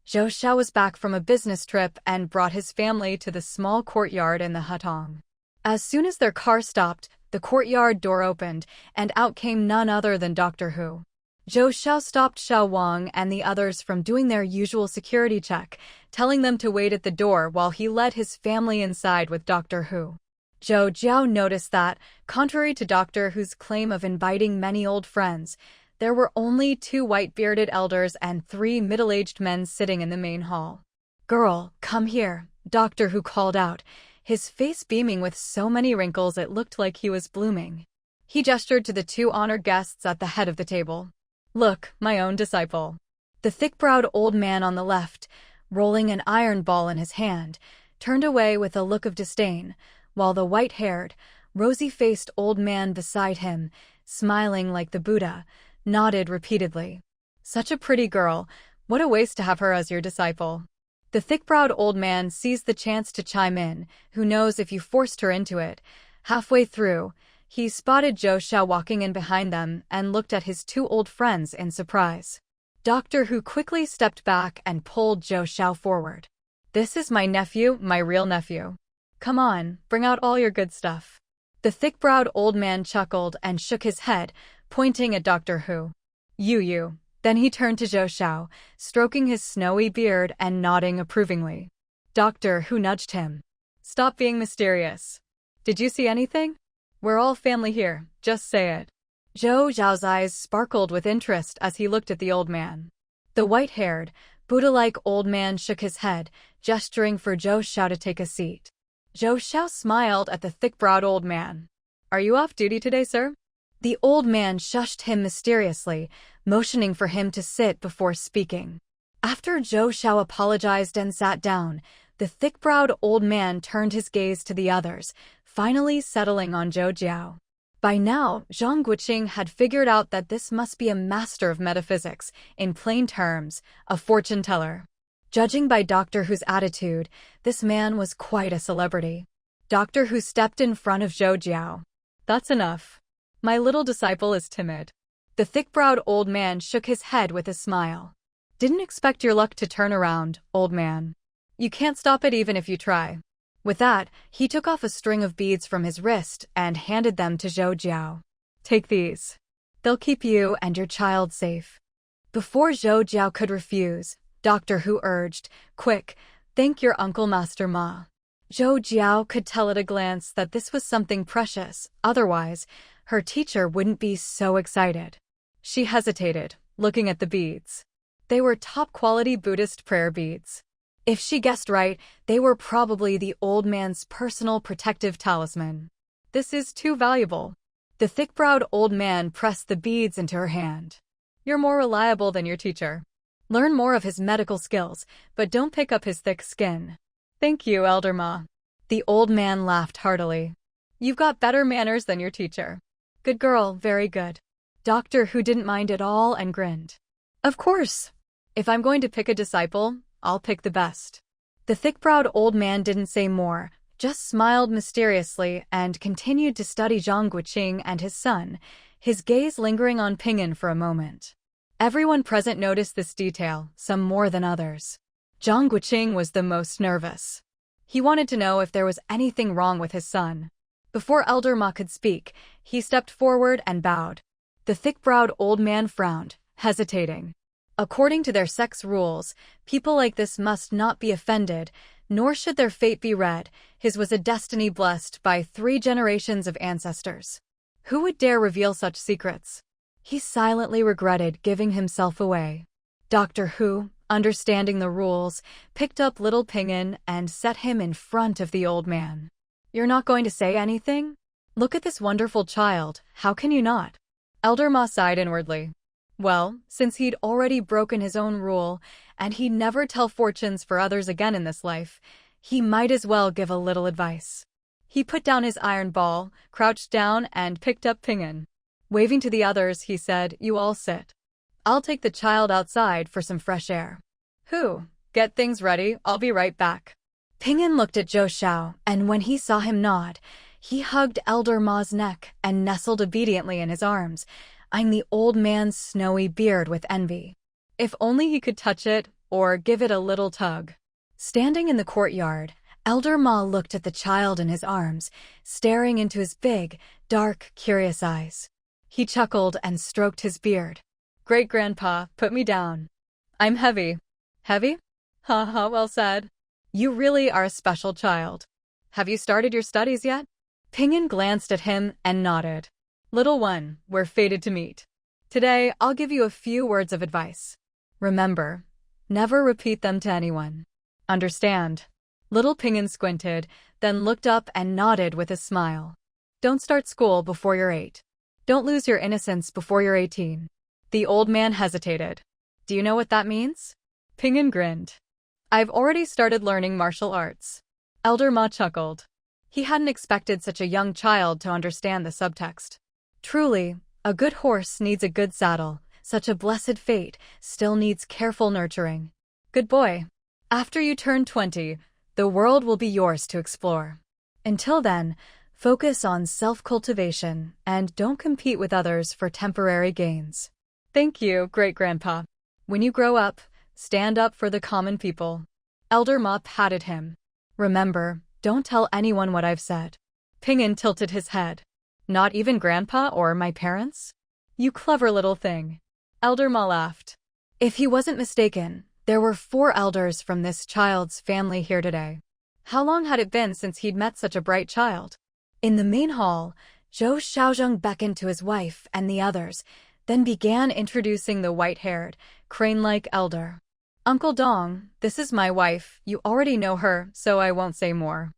Zhou Jiao was back from a business trip and brought his family to the small courtyard in the Hutong. As soon as their car stopped, the courtyard door opened, and out came none other than Dr. Hu. Zhou Jiao stopped Xiao Wang and the others from doing their usual security check, telling them to wait at the door while he led his family inside with Dr. Hu. Zhou Jiao noticed that, contrary to Dr. Hu's claim of inviting many old friends, there were only 2 white-bearded elders and 3 middle-aged men sitting in the main hall. "Girl, come here," Dr. Hu called out, his face beaming with so many wrinkles it looked like he was blooming. He gestured to the 2 honored guests at the head of the table. "Look, my own disciple." The thick-browed old man on the left, rolling an iron ball in his hand, turned away with a look of disdain, while the white-haired, rosy-faced old man beside him, smiling like the Buddha, nodded repeatedly. "Such a pretty girl, what a waste to have her as your disciple." The thick-browed old man seized the chance to chime in, who knows if you forced her into it. Halfway through, he spotted Zhou Jiao walking in behind them and looked at his 2 old friends in surprise. Dr. Hu quickly stepped back and pulled Zhou Jiao forward. "This is my nephew, my real nephew. Come on, bring out all your good stuff." The thick-browed old man chuckled and shook his head, pointing at Dr. Hu. You. Then he turned to Zhou Jiao, stroking his snowy beard and nodding approvingly. Dr. Hu nudged him. "Stop being mysterious. Did you see anything? We're all family here, just say it." Zhou Jiao's eyes sparkled with interest as he looked at the old man. The white-haired, Buddha-like old man shook his head, gesturing for Zhou Jiao to take a seat. Zhou Jiao smiled at the thick-browed old man. "Are you off duty today, sir?" The old man shushed him mysteriously, motioning for him to sit before speaking. After Zhou Jiao apologized and sat down, the thick-browed old man turned his gaze to the others, finally settling on Zhou Jiao. By now, Zhang Guoqing had figured out that this must be a master of metaphysics, in plain terms, a fortune-teller. Judging by Dr. Hu's attitude, this man was quite a celebrity. Dr. Hu stepped in front of Zhou Jiao. "That's enough. My little disciple is timid." The thick-browed old man shook his head with a smile. "Didn't expect your luck to turn around, old man. You can't stop it even if you try." With that, he took off a string of beads from his wrist and handed them to Zhou Jiao. "Take these. They'll keep you and your child safe." Before Zhou Jiao could refuse, Dr. Hu urged, "Quick, thank your uncle Master Ma." Zhou Jiao could tell at a glance that this was something precious, otherwise, her teacher wouldn't be so excited. She hesitated, looking at the beads. They were top-quality Buddhist prayer beads. If she guessed right, they were probably the old man's personal protective talisman. "This is too valuable." The thick-browed old man pressed the beads into her hand. You're more reliable than your teacher. Learn more of his medical skills, but don't pick up his thick skin. Thank you, Elder Ma. The old man laughed heartily. You've got better manners than your teacher. Good girl, very good. Doctor Who didn't mind at all and grinned. Of course. If I'm going to pick a disciple, I'll pick the best. The thick-browed old man didn't say more, just smiled mysteriously and continued to study Zhang Guoqing and his son, his gaze lingering on Ping'an for a moment. Everyone present noticed this detail, some more than others. Zhang Guoqing was the most nervous. He wanted to know if there was anything wrong with his son. Before Elder Ma could speak, he stepped forward and bowed. The thick-browed old man frowned, hesitating. According to their sex rules, people like this must not be offended, nor should their fate be read. His was a destiny blessed by 3 generations of ancestors. Who would dare reveal such secrets? He silently regretted giving himself away. Doctor Who, understanding the rules, picked up little Ping'an and set him in front of the old man. You're not going to say anything? Look at this wonderful child, how can you not? Elder Ma sighed inwardly. Well, since he'd already broken his own rule, and he'd never tell fortunes for others again in this life, he might as well give a little advice. He put down his iron ball, crouched down, and picked up Ping'an. Waving to the others, he said, "You all sit. I'll take the child outside for some fresh air. Who? Get things ready, I'll be right back." Ping'an looked at Zhou Jiao, and when he saw him nod, he hugged Elder Ma's neck and nestled obediently in his arms, eyeing the old man's snowy beard with envy. If only he could touch it, or give it a little tug. Standing in the courtyard, Elder Ma looked at the child in his arms, staring into his big, dark, curious eyes. He chuckled and stroked his beard. "Great-grandpa, put me down. I'm heavy." "Heavy? Ha ha, well said. You really are a special child. Have you started your studies yet?" Ping'an glanced at him and nodded. "Little one, we're fated to meet. Today, I'll give you a few words of advice. Remember, never repeat them to anyone. Understand?" Little Ping'an squinted, then looked up and nodded with a smile. "Don't start school before you're 8. Don't lose your innocence before you're 18. The old man hesitated. "Do you know what that means?" Ping'an grinned. "I've already started learning martial arts." Elder Ma chuckled. He hadn't expected such a young child to understand the subtext. Truly, a good horse needs a good saddle. Such a blessed fate still needs careful nurturing. Good boy. After you turn 20, the world will be yours to explore. Until then, focus on self-cultivation and don't compete with others for temporary gains. Thank you, Great-Grandpa. When you grow up, stand up for the common people. Elder Ma patted him. Remember, don't tell anyone what I've said. Ping'an tilted his head. Not even Grandpa or my parents? You clever little thing. Elder Ma laughed. If he wasn't mistaken, there were 4 elders from this child's family here today. How long had it been since he'd met such a bright child? In the main hall, Zhou Xiaozheng beckoned to his wife and the others, then began introducing the white-haired, crane-like elder. "Uncle Dong, this is my wife. You already know her, so I won't say more."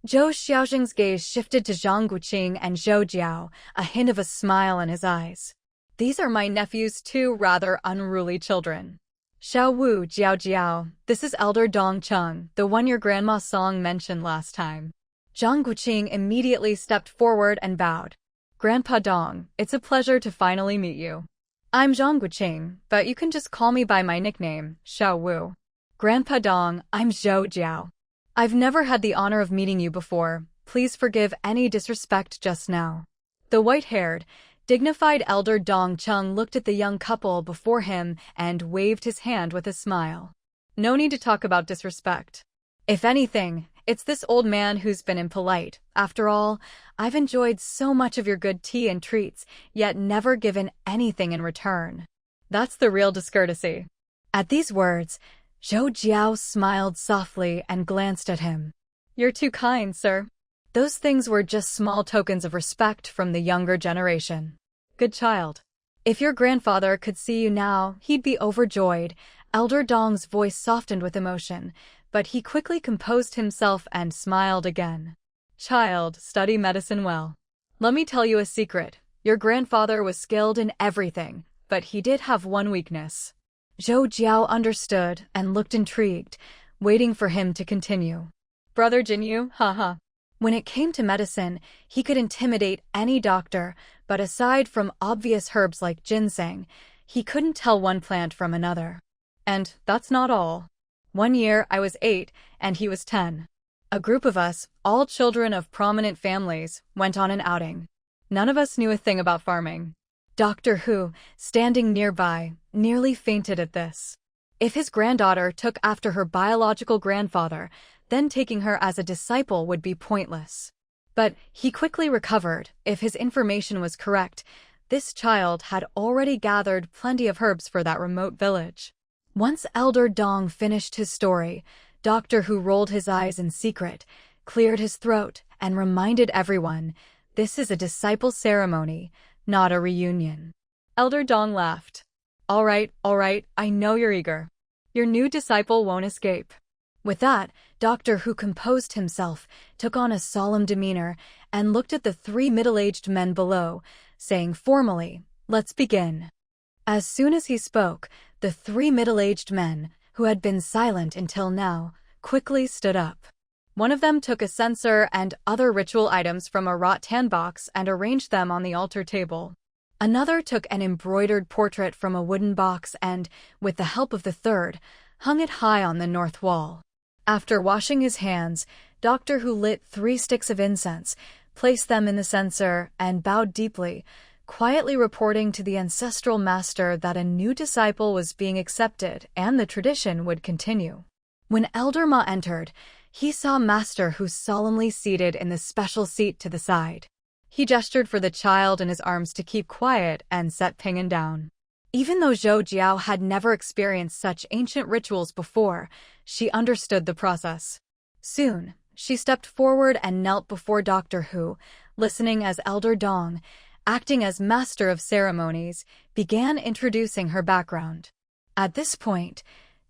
Zhou Xiaozheng's gaze shifted to Zhang Guoqing and Zhou Jiao, a hint of a smile in his eyes. "These are my nephew's 2 rather unruly children. Xiao Wu Jiao Jiao, this is Elder Dong Chung, the one your grandma Song mentioned last time." Zhang Guoqing immediately stepped forward and bowed. "Grandpa Dong, it's a pleasure to finally meet you. I'm Zhang Guoqing, but you can just call me by my nickname, Xiao Wu." "Grandpa Dong, I'm Zhou Jiao. I've never had the honor of meeting you before. Please forgive any disrespect just now." The white-haired, dignified elder Dong Chung looked at the young couple before him and waved his hand with a smile. "No need to talk about disrespect. If anything, it's this old man who's been impolite. After all, I've enjoyed so much of your good tea and treats, yet never given anything in return. That's the real discourtesy." At these words, Zhou Jiao smiled softly and glanced at him. "You're too kind, sir." Those things were just small tokens of respect from the younger generation. "Good child. If your grandfather could see you now, he'd be overjoyed." Elder Dong's voice softened with emotion, but he quickly composed himself and smiled again. "Child, study medicine well. Let me tell you a secret. Your grandfather was skilled in everything. but he did have one weakness. Zhou Jiao understood and looked intrigued, waiting for him to continue. Brother Jinyu, haha. When it came to medicine, he could intimidate any doctor, but aside from obvious herbs like ginseng, he couldn't tell one plant from another. And that's not all. One year I was 8 and he was 10. A group of us, all children of prominent families, went on an outing. None of us knew a thing about farming. Doctor Hu, standing nearby, nearly fainted at this. If his granddaughter took after her biological grandfather, then taking her as a disciple would be pointless. But he quickly recovered. If his information was correct, this child had already gathered plenty of herbs for that remote village. Once Elder Dong finished his story, Doctor Hu rolled his eyes in secret, cleared his throat, and reminded everyone, this is a disciple ceremony, not a reunion. Elder Dong laughed. All right, I know you're eager. Your new disciple won't escape. With that, Doctor Hu composed himself, took on a solemn demeanor, and looked at the 3 middle-aged men below, saying formally, let's begin. As soon as he spoke, the 3 middle-aged men, who had been silent until now, quickly stood up. One of them took a censer and other ritual items from a rattan box and arranged them on the altar table. Another took an embroidered portrait from a wooden box and, with the help of the third, hung it high on the north wall. After washing his hands, Doctor Hu lit 3 sticks of incense, placed them in the censer, and bowed deeply, quietly reporting to the ancestral master that a new disciple was being accepted and the tradition would continue. When Elder Ma entered, he saw Master Hu solemnly seated in the special seat to the side. He gestured for the child in his arms to keep quiet and set Ping'an down. Even though Zhou Jiao had never experienced such ancient rituals before, she understood the process. Soon, she stepped forward and knelt before Doctor Hu, listening as Elder Dong, acting as master of ceremonies, began introducing her background. At this point,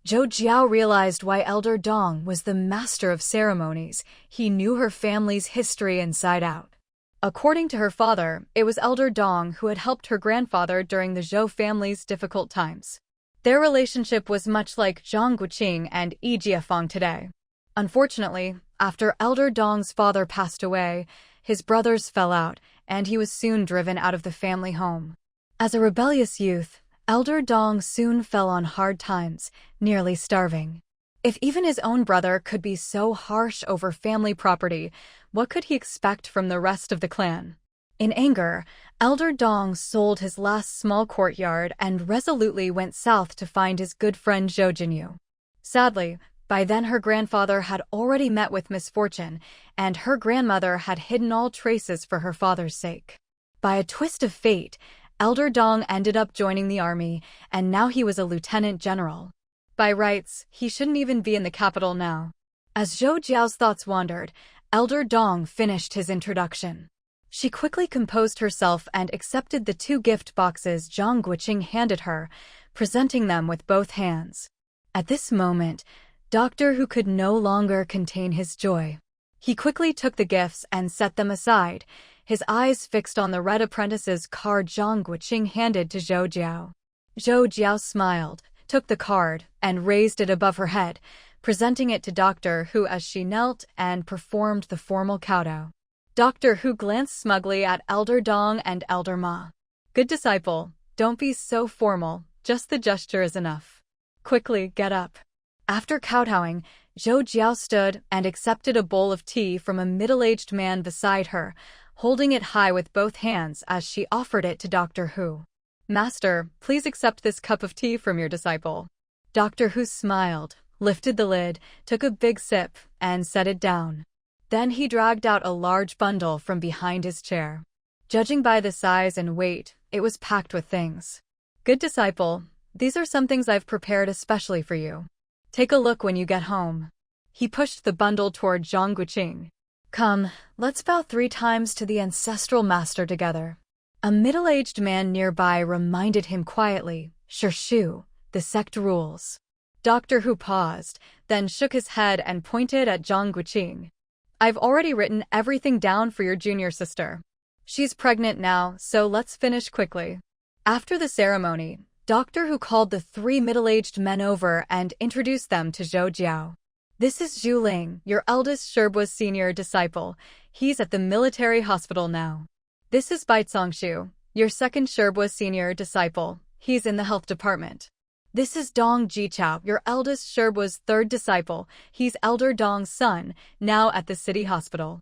Zhou Jiao realized why Elder Dong was the master of ceremonies. He knew her family's history inside out. According to her father, it was Elder Dong who had helped her grandfather during the Zhou family's difficult times. Their relationship was much like Zhang Guoqing and Yi Jiafeng today. Unfortunately, after Elder Dong's father passed away, his brothers fell out, and he was soon driven out of the family home. As a rebellious youth, Elder Dong soon fell on hard times, nearly starving. If even his own brother could be so harsh over family property, what could he expect from the rest of the clan? In anger, Elder Dong sold his last small courtyard and resolutely went south to find his good friend Zhou Jinyu. Sadly, by then her grandfather had already met with misfortune, and her grandmother had hidden all traces for her father's sake. By a twist of fate, Elder Dong ended up joining the army, and now he was a lieutenant general. By rights, he shouldn't even be in the capital now. As Zhou Jiao's thoughts wandered, Elder Dong finished his introduction. She quickly composed herself and accepted the 2 gift boxes Zhang Guoqing handed her, presenting them with both hands. At this moment, Doctor Hu could no longer contain his joy. He quickly took the gifts and set them aside, his eyes fixed on the red apprentice's card Zhang Guoqing handed to Zhou Jiao. Zhou Jiao smiled, took the card, and raised it above her head, presenting it to Doctor Hu as she knelt and performed the formal kowtow. Doctor Hu glanced smugly at Elder Dong and Elder Ma. Good disciple, don't be so formal, just the gesture is enough. Quickly, get up. After kowtowing, Zhou Jiao stood and accepted a bowl of tea from a middle-aged man beside her, holding it high with both hands as she offered it to Doctor Hu. Master, please accept this cup of tea from your disciple. Doctor Hu smiled, lifted the lid, took a big sip, and set it down. Then he dragged out a large bundle from behind his chair. Judging by the size and weight, it was packed with things. Good disciple, these are some things I've prepared especially for you. Take a look when you get home. He pushed the bundle toward Zhang Guoqing. Come, let's bow 3 times to the ancestral master together. A middle-aged man nearby reminded him quietly, Shu, the sect rules. Doctor Hu paused, then shook his head and pointed at Zhang Guoqing. I've already written everything down for your junior sister. She's pregnant now, so let's finish quickly. After the ceremony, Doctor Who called the three middle-aged men over and introduced them to Zhou Jiao. This is Zhu Ling, your eldest Sherbo's senior disciple. He's at the military hospital now. This is Bai Zongshu, your second Sherbo's senior disciple. He's in the health department. This is Dong Jichao, your eldest Sherbo's third disciple. He's Elder Dong's son, now at the city hospital.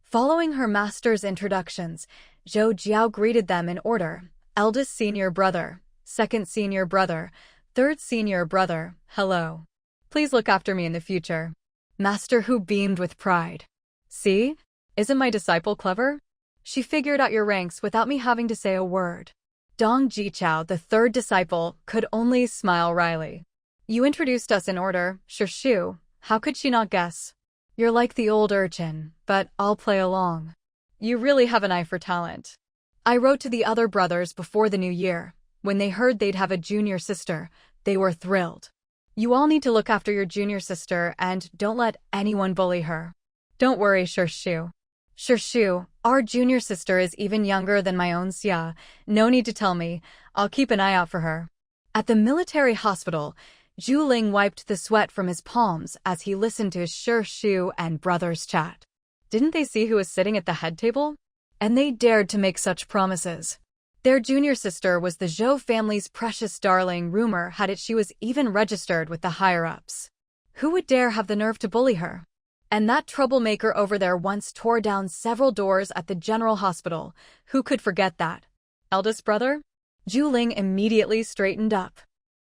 Following her master's introductions, Zhou Jiao greeted them in order. Eldest senior brother, second senior brother, third senior brother, hello. Please look after me in the future. Master Hu beamed with pride. See? Isn't my disciple clever? She figured out your ranks without me having to say a word. Dong Jichao, the third disciple, could only smile wryly. You introduced us in order, Shu. How could she not guess? You're like the old urchin, but I'll play along. You really have an eye for talent. I wrote to the other brothers before the new year. When they heard they'd have a junior sister, they were thrilled. You all need to look after your junior sister and don't let anyone bully her. Don't worry, Shu. Shu, our junior sister is even younger than my own Xia. No need to tell me. I'll keep an eye out for her. At the military hospital, Zhu Ling wiped the sweat from his palms as he listened to his Shu and brothers chat. Didn't they see who was sitting at the head table? And they dared to make such promises. Their junior sister was the Zhou family's precious darling. Rumor had it she was even registered with the higher-ups. Who would dare have the nerve to bully her? And that troublemaker over there once tore down several doors at the general hospital. Who could forget that? Eldest brother? Zhu Ling immediately straightened up.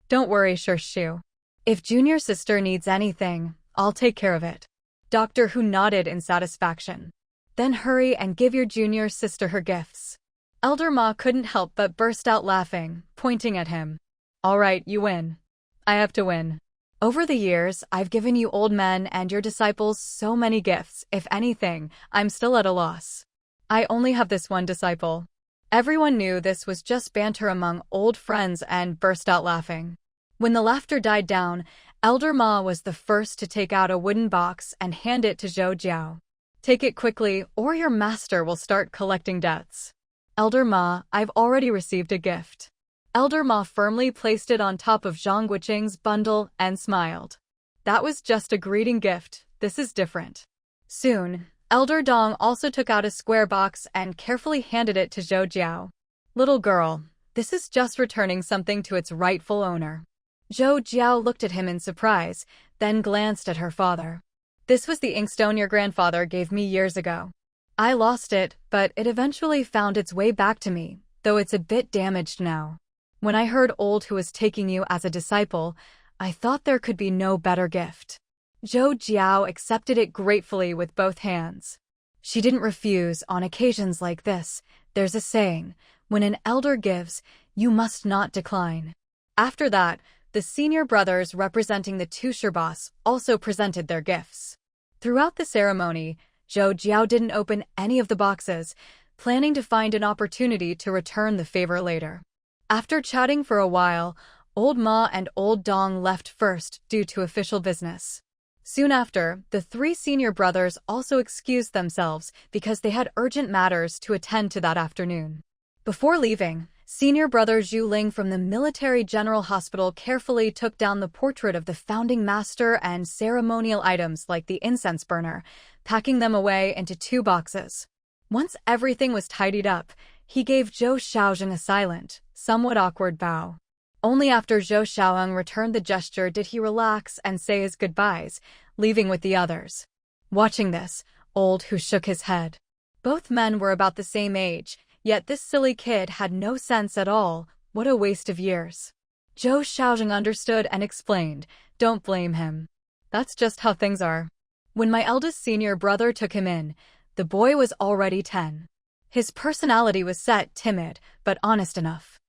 Don't worry, Shu. If junior sister needs anything, I'll take care of it. Doctor Who nodded in satisfaction. Then hurry and give your junior sister her gifts. Elder Ma couldn't help but burst out laughing, pointing at him. All right, you win. I have to win. Over the years, I've given you old men and your disciples so many gifts. If anything, I'm still at a loss. I only have this one disciple. Everyone knew this was just banter among old friends and burst out laughing. When the laughter died down, Elder Ma was the first to take out a wooden box and hand it to Zhou Jiao. Take it quickly, or your master will start collecting debts. Elder Ma, I've already received a gift. Elder Ma firmly placed it on top of Zhang Guoqing's bundle and smiled. That was just a greeting gift. This is different. Soon, Elder Dong also took out a square box and carefully handed it to Zhou Jiao. Little girl, this is just returning something to its rightful owner. Zhou Jiao looked at him in surprise, then glanced at her father. This was the inkstone your grandfather gave me years ago. I lost it, but it eventually found its way back to me, though it's a bit damaged now. When I heard old Who was taking you as a disciple, I thought there could be no better gift. Zhou Jiao accepted it gratefully with both hands. She didn't refuse. On occasions like this, there's a saying, when an elder gives, you must not decline. After that, the senior brothers representing the two Sherbos also presented their gifts. Throughout the ceremony, Zhou Jiao didn't open any of the boxes, planning to find an opportunity to return the favor later. After chatting for a while, Old Ma and Old Dong left first due to official business. Soon after, the three senior brothers also excused themselves because they had urgent matters to attend to that afternoon. Before leaving, senior brother Zhu Ling from the Military General Hospital carefully took down the portrait of the founding master and ceremonial items like the incense burner, packing them away into 2 boxes. Once everything was tidied up, he gave Zhou Xiaozheng a silent, somewhat awkward bow. Only after Zhou Xiaozheng returned the gesture did he relax and say his goodbyes, leaving with the others. Watching this, Old Who shook his head. Both men were about the same age, yet this silly kid had no sense at all. What a waste of years. Zhou Xiaozheng understood and explained, don't blame him. That's just how things are. When my eldest senior brother took him in, the boy was already 10. His personality was set, timid, but honest enough.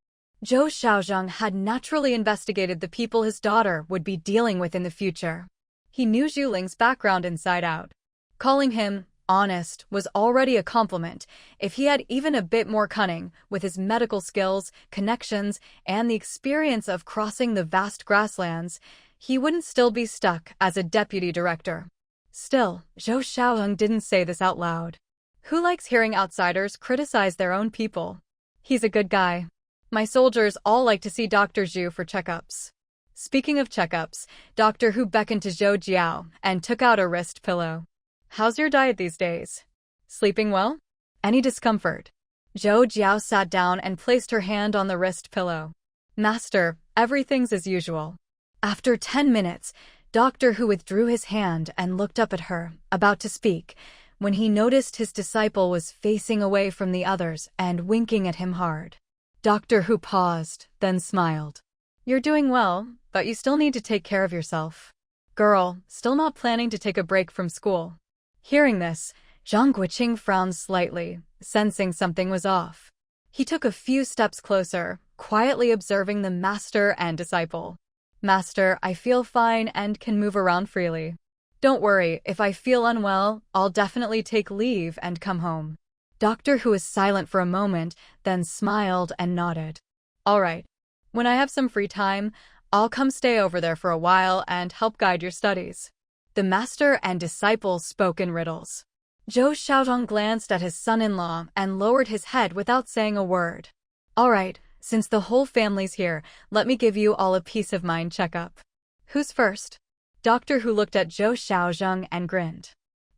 Zhou Xiaozheng had naturally investigated the people his daughter would be dealing with in the future. He knew Zhu Ling's background inside out. Calling him honest was already a compliment. If he had even a bit more cunning, with his medical skills, connections, and the experience of crossing the vast grasslands, he wouldn't still be stuck as a deputy director. Still, Zhou Xiaozheng didn't say this out loud. Who likes hearing outsiders criticize their own people? He's a good guy. My soldiers all like to see Dr. Zhu for checkups. Speaking of checkups, Doctor Hu beckoned to Zhou Jiao and took out a wrist pillow. How's your diet these days? Sleeping well? Any discomfort? Zhou Jiao sat down and placed her hand on the wrist pillow. Master, everything's as usual. After 10 minutes, Doctor Hu withdrew his hand and looked up at her, about to speak, when he noticed his disciple was facing away from the others and winking at him hard. Doctor Hu paused, then smiled. You're doing well, but you still need to take care of yourself. Girl, still not planning to take a break from school. Hearing this, Zhang Guoqing frowned slightly, sensing something was off. He took a few steps closer, quietly observing the master and disciple. Master, I feel fine and can move around freely. Don't worry, if I feel unwell, I'll definitely take leave and come home. Doctor Hu was silent for a moment, then smiled and nodded. All right. When I have some free time, I'll come stay over there for a while and help guide your studies. The master and disciple spoke in riddles. Zhou Xiaozhong glanced at his son-in-law and lowered his head without saying a word. All right, since the whole family's here, let me give you all a peace of mind checkup. Who's first? Doctor Hu looked at Zhou Xiaozhong and grinned.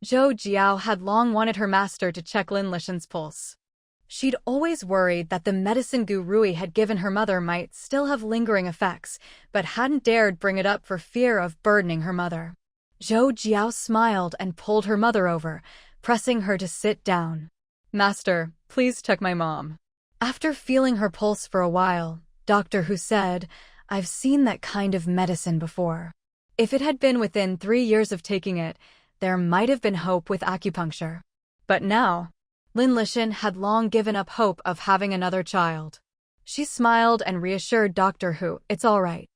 Zhou Jiao had long wanted her master to check Lin Lishan's pulse. She'd always worried that the medicine Gu Rui had given her mother might still have lingering effects, but hadn't dared bring it up for fear of burdening her mother. Zhou Jiao smiled and pulled her mother over, pressing her to sit down. Master, please check my mom. After feeling her pulse for a while, Doctor Hu said, I've seen that kind of medicine before. If it had been within 3 years of taking it, there might have been hope with acupuncture. But now, Lin Lishan had long given up hope of having another child. She smiled and reassured Doctor Hu, it's all right.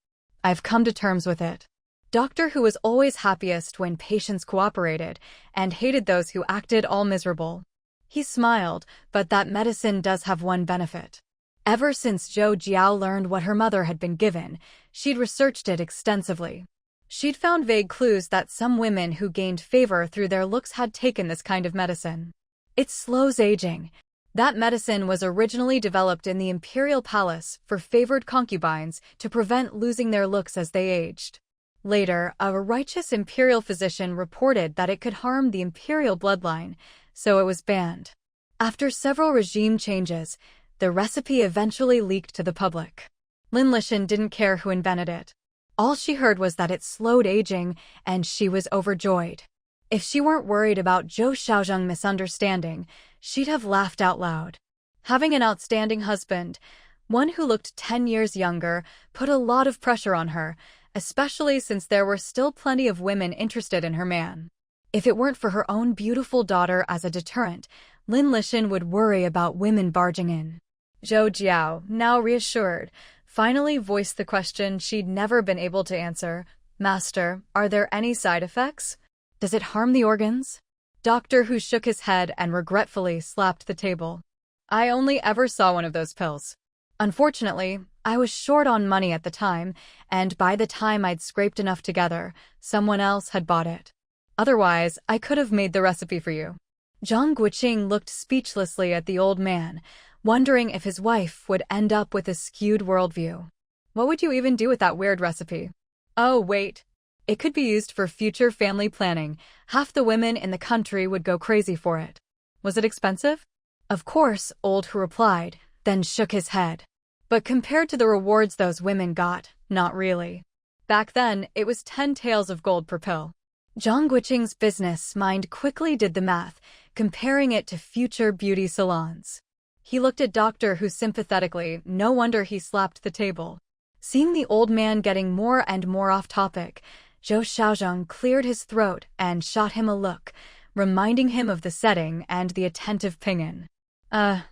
I've come to terms with it. Doctor Hu was always happiest when patients cooperated and hated those who acted all miserable. He smiled, but that medicine does have one benefit. Ever since Zhou Jiao learned what her mother had been given, she'd researched it extensively. She'd found vague clues that some women who gained favor through their looks had taken this kind of medicine. It slows aging. That medicine was originally developed in the imperial palace for favored concubines to prevent losing their looks as they aged. Later, a righteous imperial physician reported that it could harm the imperial bloodline, so it was banned. After several regime changes, the recipe eventually leaked to the public. Lin Lishan didn't care who invented it. All she heard was that it slowed aging, and she was overjoyed. If she weren't worried about Zhou Xiaozhong misunderstanding, she'd have laughed out loud. Having an outstanding husband, one who looked 10 years younger, put a lot of pressure on her, especially since there were still plenty of women interested in her man. If it weren't for her own beautiful daughter as a deterrent, Lin Lishan would worry about women barging in. Zhou Jiao, now reassured, finally voiced the question she'd never been able to answer. Master, are there any side effects? Does it harm the organs? Doctor Hu shook his head and regretfully slapped the table. I only ever saw one of those pills. Unfortunately, I was short on money at the time, and by the time I'd scraped enough together, someone else had bought it. Otherwise, I could have made the recipe for you. Zhang Guoqing looked speechlessly at the old man, wondering if his wife would end up with a skewed worldview. What would you even do with that weird recipe? Oh, wait. It could be used for future family planning. Half the women in the country would go crazy for it. Was it expensive? Of course, old Hu replied, then shook his head. But compared to the rewards those women got, not really. Back then, it was 10 taels of gold per pill. Zhang Guoqing's business mind quickly did the math, comparing it to future beauty salons. He looked at Doctor Hu sympathetically, no wonder he slapped the table. Seeing the old man getting more and more off topic, Zhou Xiaozhong cleared his throat and shot him a look, reminding him of the setting and the attentive Pinyin.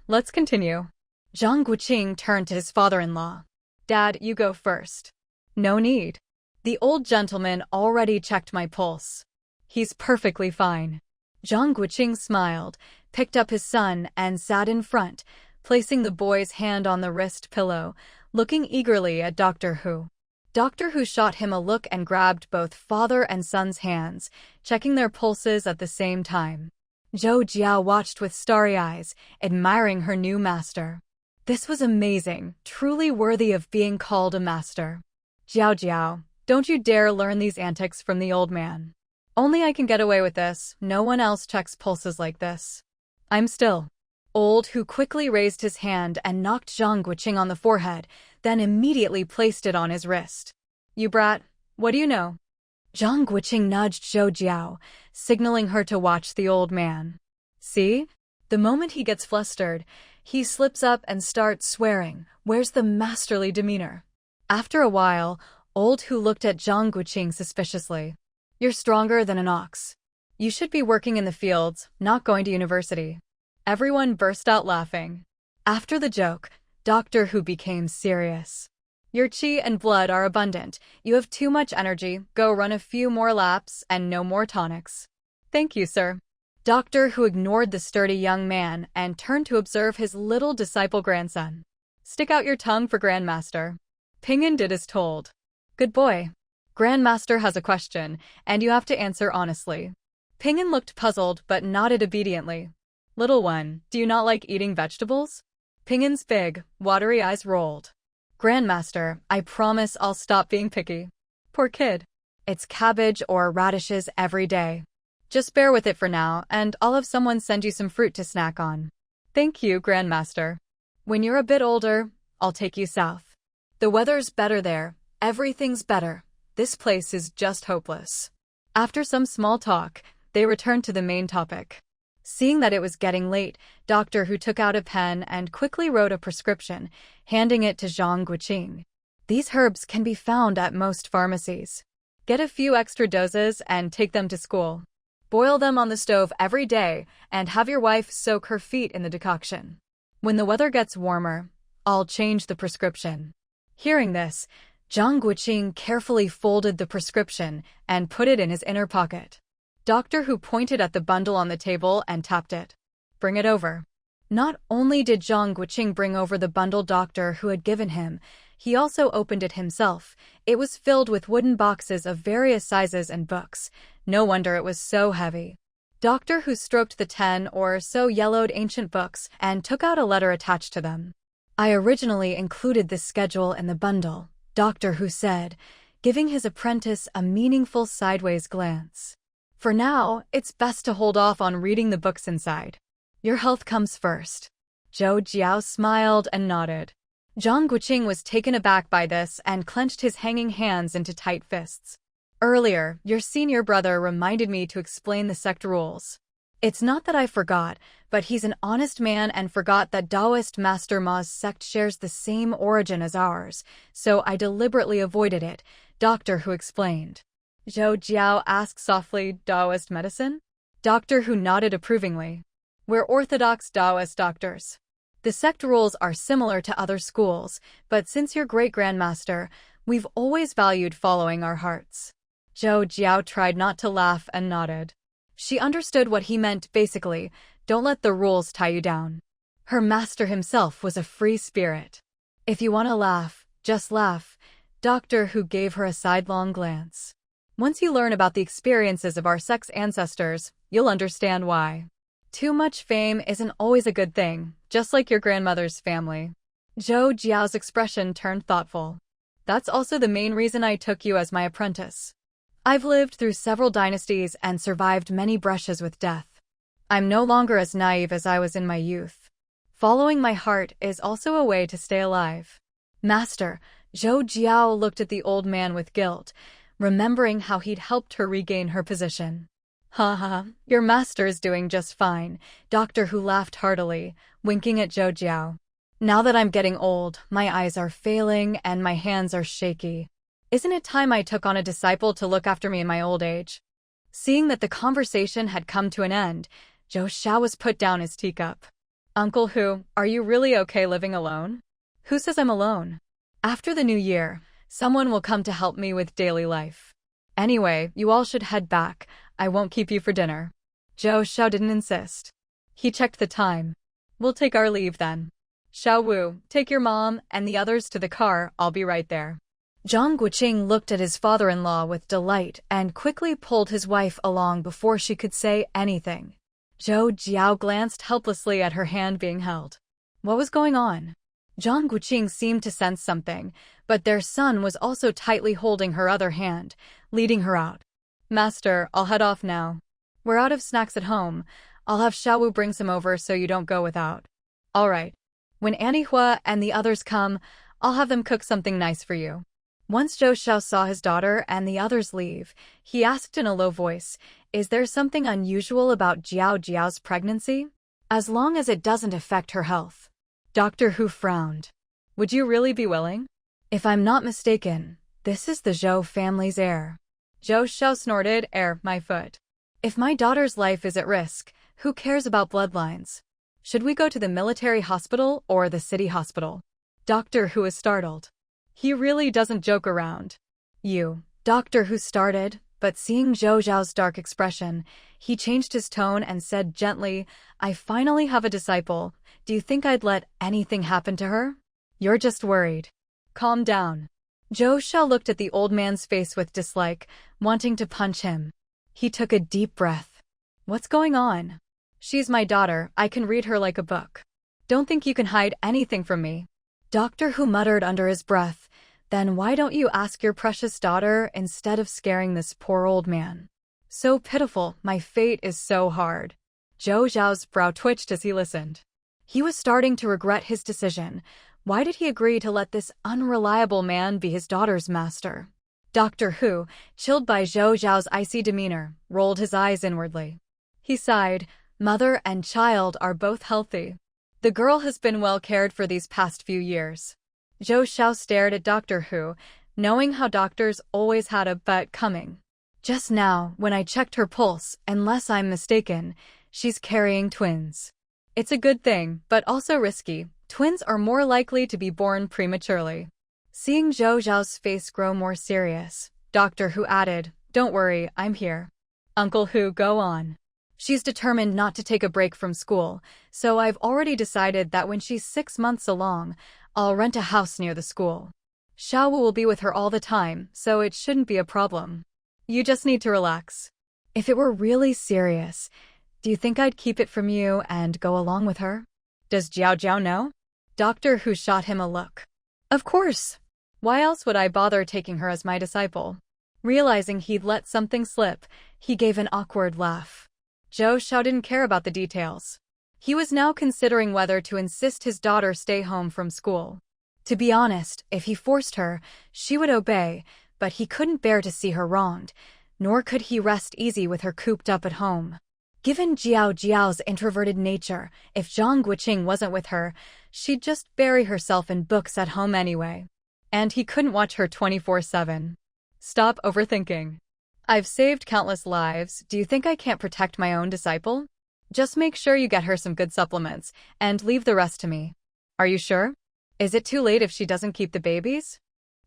Let's continue. Zhang Guoqing turned to his father-in-law. Dad, you go first. No need. The old gentleman already checked my pulse. He's perfectly fine. Zhang Guoqing smiled, picked up his son and sat in front, placing the boy's hand on the wrist pillow, looking eagerly at Doctor Hu. Doctor Hu shot him a look and grabbed both father and son's hands, checking their pulses at the same time. Zhou Jiao watched with starry eyes, admiring her new master. This was amazing, truly worthy of being called a master. Zhao Jiao, don't you dare learn these antics from the old man. Only I can get away with this, no one else checks pulses like this. I'm still. Old Who quickly raised his hand and knocked Zhang Guoqing on the forehead, then immediately placed it on his wrist. You brat, what do you know? Zhang Guoqing nudged Zhou Jiao, signaling her to watch the old man. See? The moment he gets flustered, he slips up and starts swearing. Where's the masterly demeanor? After a while, Old Who looked at Zhang Guoqing suspiciously. You're stronger than an ox. You should be working in the fields, not going to university. Everyone burst out laughing. After the joke, Doctor Who became serious. Your chi and blood are abundant. You have too much energy. Go run a few more laps and no more tonics. Thank you, sir. Doctor Who ignored the sturdy young man and turned to observe his little disciple grandson. Stick out your tongue for Grandmaster. Pinyin did as told. Good boy. Grandmaster has a question, and you have to answer honestly. Pinyin looked puzzled but nodded obediently. Little one, do you not like eating vegetables? Pinyin's big, watery eyes rolled. Grandmaster, I promise I'll stop being picky. Poor kid. It's cabbage or radishes every day. Just bear with it for now, and I'll have someone send you some fruit to snack on. Thank you, Grandmaster. When you're a bit older, I'll take you south. The weather's better there. Everything's better. This place is just hopeless. After some small talk, they returned to the main topic. Seeing that it was getting late, Doctor Who took out a pen and quickly wrote a prescription, handing it to Zhang Guoqing. These herbs can be found at most pharmacies. Get a few extra doses and take them to school. Boil them on the stove every day and have your wife soak her feet in the decoction. When the weather gets warmer, I'll change the prescription. Hearing this, Zhang Guoqing carefully folded the prescription and put it in his inner pocket. Doctor Who pointed at the bundle on the table and tapped it. Bring it over. Not only did Zhang Guoqing bring over the bundle Doctor Who had given him, he also opened it himself. It was filled with wooden boxes of various sizes and books. No wonder it was so heavy. Doctor Who stroked the 10 or so yellowed ancient books and took out a letter attached to them. I originally included this schedule in the bundle, Doctor Who said, giving his apprentice a meaningful sideways glance. For now, it's best to hold off on reading the books inside. Your health comes first. Zhou Jiao smiled and nodded. Zhang Guoqing was taken aback by this and clenched his hanging hands into tight fists. Earlier, your senior brother reminded me to explain the sect rules. It's not that I forgot, but he's an honest man and forgot that Taoist Master Ma's sect shares the same origin as ours, so I deliberately avoided it, Doctor Who explained. Zhou Jiao asked softly, Taoist medicine? Doctor Who nodded approvingly. We're orthodox Taoist doctors. The sect rules are similar to other schools, but since you're great-grandmaster, we've always valued following our hearts. Zhou Jiao tried not to laugh and nodded. She understood what he meant basically, don't let the rules tie you down. Her master himself was a free spirit. If you want to laugh, just laugh. Doctor Who gave her a sidelong glance. Once you learn about the experiences of our sect's ancestors, you'll understand why. Too much fame isn't always a good thing, just like your grandmother's family. Zhou Jiao's expression turned thoughtful. That's also the main reason I took you as my apprentice. I've lived through several dynasties and survived many brushes with death. I'm no longer as naive as I was in my youth. Following my heart is also a way to stay alive. Master, Zhou Jiao looked at the old man with guilt, remembering how he'd helped her regain her position. Ha, your master is doing just fine, Doctor Who laughed heartily, winking at Zhou Jiao. Now that I'm getting old, my eyes are failing and my hands are shaky. Isn't it time I took on a disciple to look after me in my old age? Seeing that the conversation had come to an end, Zhou Xiao was put down his teacup. Uncle Who, are you really okay living alone? Who says I'm alone? After the new year, someone will come to help me with daily life. Anyway, you all should head back. I won't keep you for dinner. Zhou Xiao didn't insist. He checked the time. We'll take our leave then. Xiao Wu, take your mom and the others to the car, I'll be right there. Zhang Guoqing looked at his father-in-law with delight and quickly pulled his wife along before she could say anything. Zhou Jiao glanced helplessly at her hand being held. What was going on? Zhang Guoqing seemed to sense something, but their son was also tightly holding her other hand, leading her out. Master, I'll head off now. We're out of snacks at home. I'll have Xiaowu bring some over so you don't go without. All right. When Anihua and the others come, I'll have them cook something nice for you. Once Zhou Jiao saw his daughter and the others leave, he asked in a low voice, "Is there something unusual about Jiao Jiao's pregnancy? As long as it doesn't affect her health." Dr. Hu frowned. "Would you really be willing? If I'm not mistaken, this is the Zhou family's heir." Zhou Jiao snorted, "Heir, my foot. If my daughter's life is at risk, who cares about bloodlines? Should we go to the military hospital or the city hospital?" Dr. Hu is startled. He really doesn't joke around. Dr. Hu started, but seeing Zhou Jiao's dark expression, he changed his tone and said gently, "I finally have a disciple. Do you think I'd let anything happen to her? You're just worried. Calm down." Zhou Jiao looked at the old man's face with dislike, wanting to punch him. He took a deep breath. "What's going on? She's my daughter, I can read her like a book. Don't think you can hide anything from me." Dr. Hu muttered under his breath, "Then why don't you ask your precious daughter instead of scaring this poor old man? So pitiful, my fate is so hard." Zhou Jiao's brow twitched as he listened. He was starting to regret his decision. Why did he agree to let this unreliable man be his daughter's master? Dr. Hu, chilled by Zhou Jiao's icy demeanor, rolled his eyes inwardly. He sighed, "Mother and child are both healthy. The girl has been well cared for these past few years." Zhou Jiao stared at Dr. Hu, knowing how doctors always had a but coming. "Just now, when I checked her pulse, unless I'm mistaken, she's carrying twins. It's a good thing, but also risky. Twins are more likely to be born prematurely." Seeing Zhou Jiao's face grow more serious, Dr. Hu added, "Don't worry, I'm here." "Uncle Hu, go on." "She's determined not to take a break from school, so I've already decided that when she's 6 months along, I'll rent a house near the school. Xiaowu will be with her all the time, so it shouldn't be a problem. You just need to relax. If it were really serious, do you think I'd keep it from you and go along with her?" "Does Jiao Jiao know?" Dr. Hu shot him a look. "Of course. Why else would I bother taking her as my disciple?" Realizing he'd let something slip, he gave an awkward laugh. Zhou Jiao didn't care about the details. He was now considering whether to insist his daughter stay home from school. To be honest, if he forced her, she would obey, but he couldn't bear to see her wronged, nor could he rest easy with her cooped up at home. Given Jiao Jiao's introverted nature, if Zhang Guoqing wasn't with her, she'd just bury herself in books at home anyway. And he couldn't watch her 24/7. "Stop overthinking. I've saved countless lives. Do you think I can't protect my own disciple? Just make sure you get her some good supplements, and leave the rest to me." "Are you sure? Is it too late if she doesn't keep the babies?"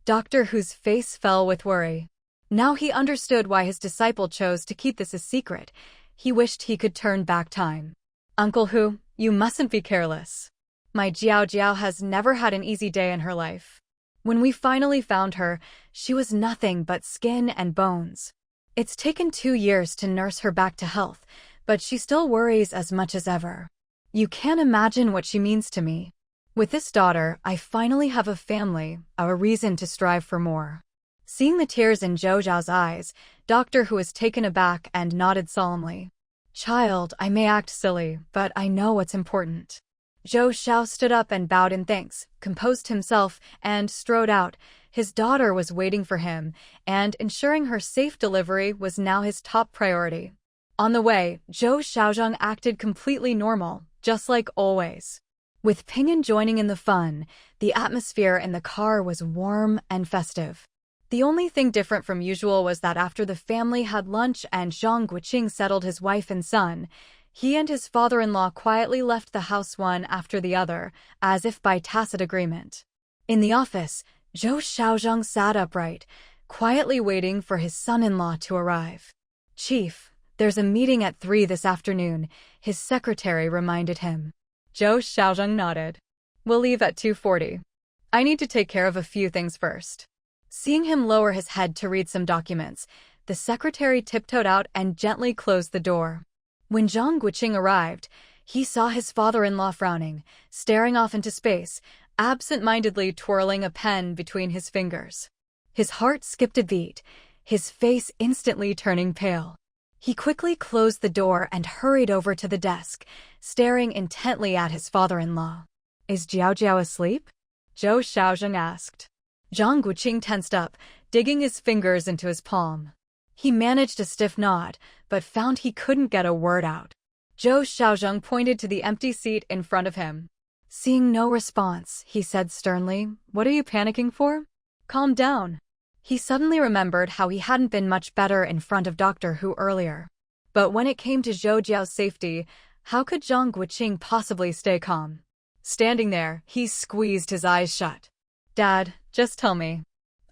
Dr. Hu's face fell with worry. Now he understood why his disciple chose to keep this a secret. He wished he could turn back time. "Uncle Hu, you mustn't be careless. My Jiao Jiao has never had an easy day in her life. When we finally found her, she was nothing but skin and bones. It's taken 2 years to nurse her back to health, but she still worries as much as ever. You can't imagine what she means to me. With this daughter, I finally have a family, a reason to strive for more." Seeing the tears in Zhou Jiao's eyes, Dr. Hu was taken aback and nodded solemnly. "Child, I may act silly, but I know what's important." Zhou Jiao stood up and bowed in thanks, composed himself, and strode out. His daughter was waiting for him, and ensuring her safe delivery was now his top priority. On the way, Zhou Xiaozhang acted completely normal, just like always. With Ping'an joining in the fun, the atmosphere in the car was warm and festive. The only thing different from usual was that after the family had lunch and Zhang Guoqing settled his wife and son, he and his father-in-law quietly left the house one after the other, as if by tacit agreement. In the office, Zhou Xiaozhang sat upright, quietly waiting for his son-in-law to arrive. "Chief, there's a meeting at 3 this afternoon," his secretary reminded him. Zhou Xiaozhang nodded. "We'll leave at 2:40. I need to take care of a few things first." Seeing him lower his head to read some documents, the secretary tiptoed out and gently closed the door. When Zhang Guoqing arrived, he saw his father-in-law frowning, staring off into space, absent-mindedly twirling a pen between his fingers. His heart skipped a beat, his face instantly turning pale. He quickly closed the door and hurried over to the desk, staring intently at his father-in-law. "Is Jiao Jiao asleep?" Zhou Xiaozheng asked. Zhang Guoqing tensed up, digging his fingers into his palm. He managed a stiff nod, but found he couldn't get a word out. Zhou Xiaozheng pointed to the empty seat in front of him. Seeing no response, he said sternly, "What are you panicking for? Calm down." He suddenly remembered how he hadn't been much better in front of Doctor Hu earlier. But when it came to Zhou Jiao's safety, how could Zhang Guoqing possibly stay calm? Standing there, he squeezed his eyes shut. "Dad, just tell me.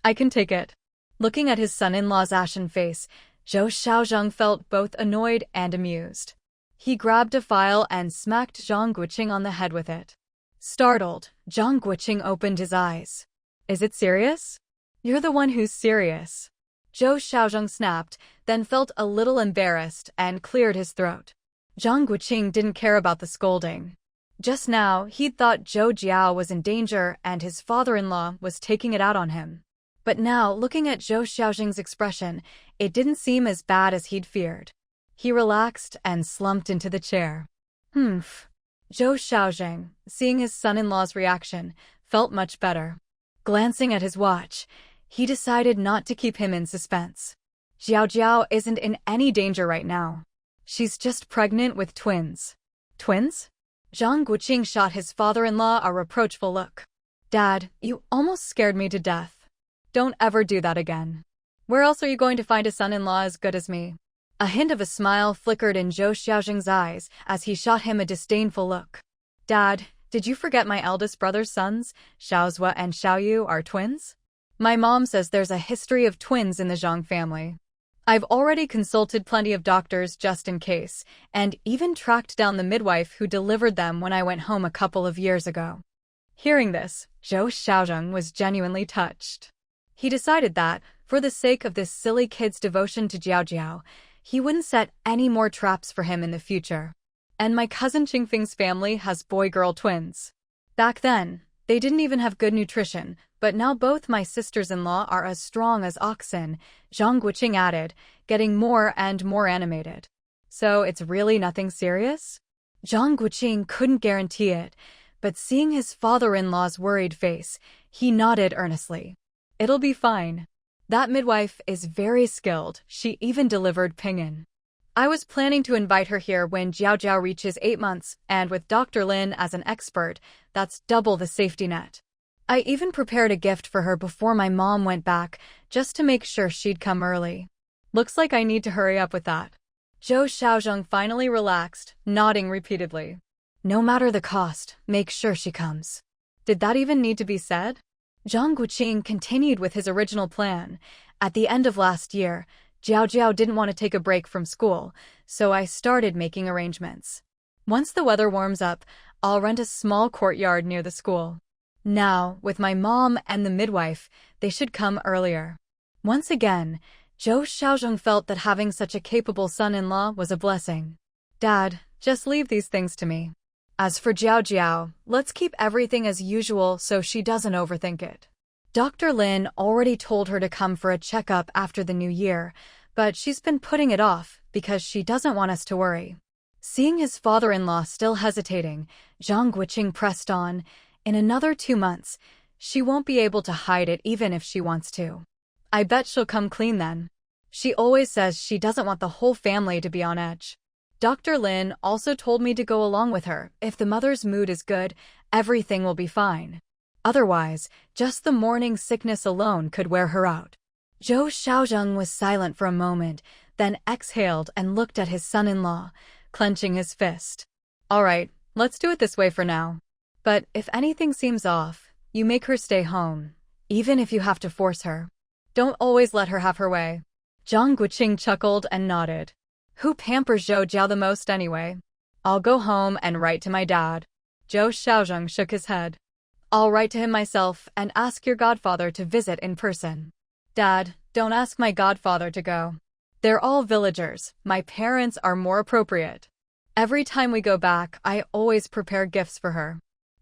I can take it." Looking at his son-in-law's ashen face, Zhou Xiaozheng felt both annoyed and amused. He grabbed a file and smacked Zhang Guoqing on the head with it. Startled, Zhang Guoqing opened his eyes. "Is it serious?" "You're the one who's serious." Zhou Xiaozheng snapped, then felt a little embarrassed and cleared his throat. Zhang Guoqing didn't care about the scolding. Just now, he'd thought Zhou Jiao was in danger and his father-in-law was taking it out on him. But now, looking at Zhou Xiaozheng's expression, it didn't seem as bad as he'd feared. He relaxed and slumped into the chair. Zhou Xiaozheng, seeing his son-in-law's reaction, felt much better. Glancing at his watch, he decided not to keep him in suspense. Jiao Jiao isn't in any danger right now. She's just pregnant with twins. Twins? Zhang Guoqing shot his father-in-law a reproachful look. "Dad, you almost scared me to death. Don't ever do that again. Where else are you going to find a son-in-law as good as me?" A hint of a smile flickered in Zhou Xiaozheng's eyes as he shot him a disdainful look. "Dad, did you forget my eldest brother's sons, Xiaozhua and Xiaoyu, are twins? My mom says there's a history of twins in the Zhang family. I've already consulted plenty of doctors just in case, and even tracked down the midwife who delivered them when I went home a couple of years ago." Hearing this, Zhou Xiaozheng was genuinely touched. He decided that, for the sake of this silly kid's devotion to Jiao Jiao, he wouldn't set any more traps for him in the future. "And my cousin Qingfeng's family has boy-girl twins. Back then, they didn't even have good nutrition, but now both my sisters-in-law are as strong as oxen," Zhang Guoqing added, getting more and more animated. "So it's really nothing serious?" Zhang Guoqing couldn't guarantee it, but seeing his father-in-law's worried face, he nodded earnestly. "It'll be fine. That midwife is very skilled, she even delivered Pinyin. I was planning to invite her here when Jiao Jiao reaches 8 months, and with Dr. Lin as an expert, that's double the safety net. I even prepared a gift for her before my mom went back, just to make sure she'd come early. Looks like I need to hurry up with that." Zhou Xiaozheng finally relaxed, nodding repeatedly. "No matter the cost, make sure she comes." Did that even need to be said? Zhang Guoqing continued with his original plan. "At the end of last year, Jiao Jiao didn't want to take a break from school, so I started making arrangements. Once the weather warms up, I'll rent a small courtyard near the school. Now, with my mom and the midwife, they should come earlier." Once again, Zhou Xiaozheng felt that having such a capable son-in-law was a blessing. "Dad, just leave these things to me. As for Jiao Jiao, let's keep everything as usual so she doesn't overthink it." Dr. Lin already told her to come for a checkup after the new year, but she's been putting it off because she doesn't want us to worry. Seeing his father-in-law still hesitating, Zhang Guoqing pressed on. "In another 2 months, she won't be able to hide it even if she wants to. I bet she'll come clean then. She always says she doesn't want the whole family to be on edge." Dr. Lin also told me to go along with her. If the mother's mood is good, everything will be fine. Otherwise, just the morning sickness alone could wear her out. Zhou Xiaozheng was silent for a moment, then exhaled and looked at his son-in-law, clenching his fist. "All right, let's do it this way for now. But if anything seems off, you make her stay home, even if you have to force her. Don't always let her have her way." Zhang Guoqing chuckled and nodded. Who pampers Zhou Jiao the most anyway? "I'll go home and write to my dad." Zhou Xiaozheng shook his head. "I'll write to him myself and ask your godfather to visit in person." "Dad, don't ask my godfather to go. They're all villagers. My parents are more appropriate. Every time we go back, I always prepare gifts for her."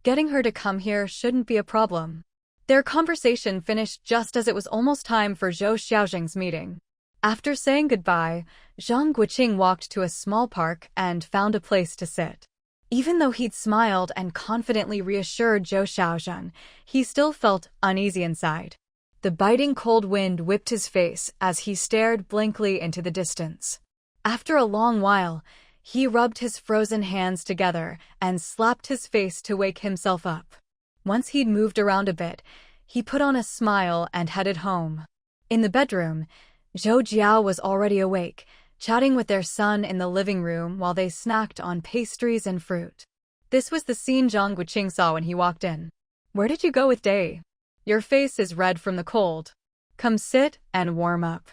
Getting her to come here shouldn't be a problem. Their conversation finished just as it was almost time for Zhou Xiaojing's meeting. After saying goodbye, Zhang Guoqing walked to a small park and found a place to sit. Even though he'd smiled and confidently reassured Zhou Xiaojing, he still felt uneasy inside. The biting cold wind whipped his face as he stared blankly into the distance. After a long while, he rubbed his frozen hands together and slapped his face to wake himself up. Once he'd moved around a bit, he put on a smile and headed home. In the bedroom, Zhou Jiao was already awake, chatting with their son in the living room while they snacked on pastries and fruit. This was the scene Zhang Guoqing saw when he walked in. "Where did you go with Day? Your face is red from the cold. Come sit and warm up."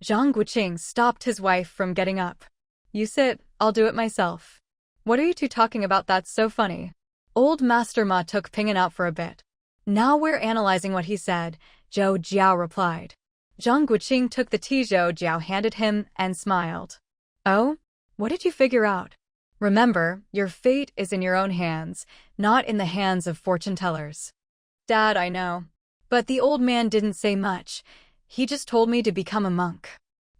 Zhang Guoqing stopped his wife from getting up. "You sit, I'll do it myself." "What are you two talking about that's so funny?" Old Master Ma took Ping'an out for a bit. "Now we're analyzing what he said," Zhou Jiao replied. Zhang Guoqing took the tea Zhou Jiao handed him and smiled. "Oh? What did you figure out?" "Remember, your fate is in your own hands, not in the hands of fortune-tellers." "Dad, I know. But the old man didn't say much. He just told me to become a monk."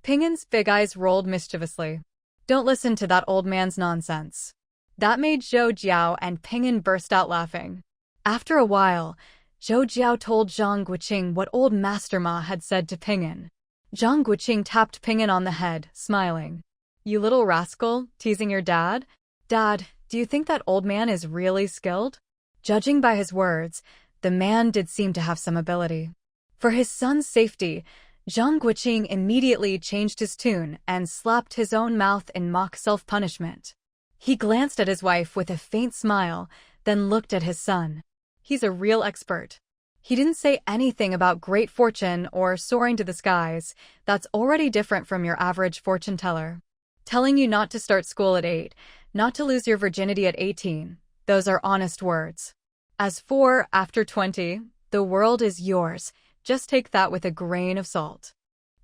Ping'an's big eyes rolled mischievously. "Don't listen to that old man's nonsense." That made Zhou Jiao and Ping'an burst out laughing. After a while, Zhou Jiao told Zhang Guoqing what old Master Ma had said to Ping'an. Zhang Guoqing tapped Ping'an on the head, smiling. "You little rascal, teasing your dad? Dad, do you think that old man is really skilled?" Judging by his words, the man did seem to have some ability. For his son's safety, Zhang Guoqing immediately changed his tune and slapped his own mouth in mock self-punishment. He glanced at his wife with a faint smile, then looked at his son. "He's a real expert. He didn't say anything about great fortune or soaring to the skies. That's already different from your average fortune teller. Telling you not to start school at 8, not to lose your virginity at 18, those are honest words. As for after 20, the world is yours. Just take that with a grain of salt.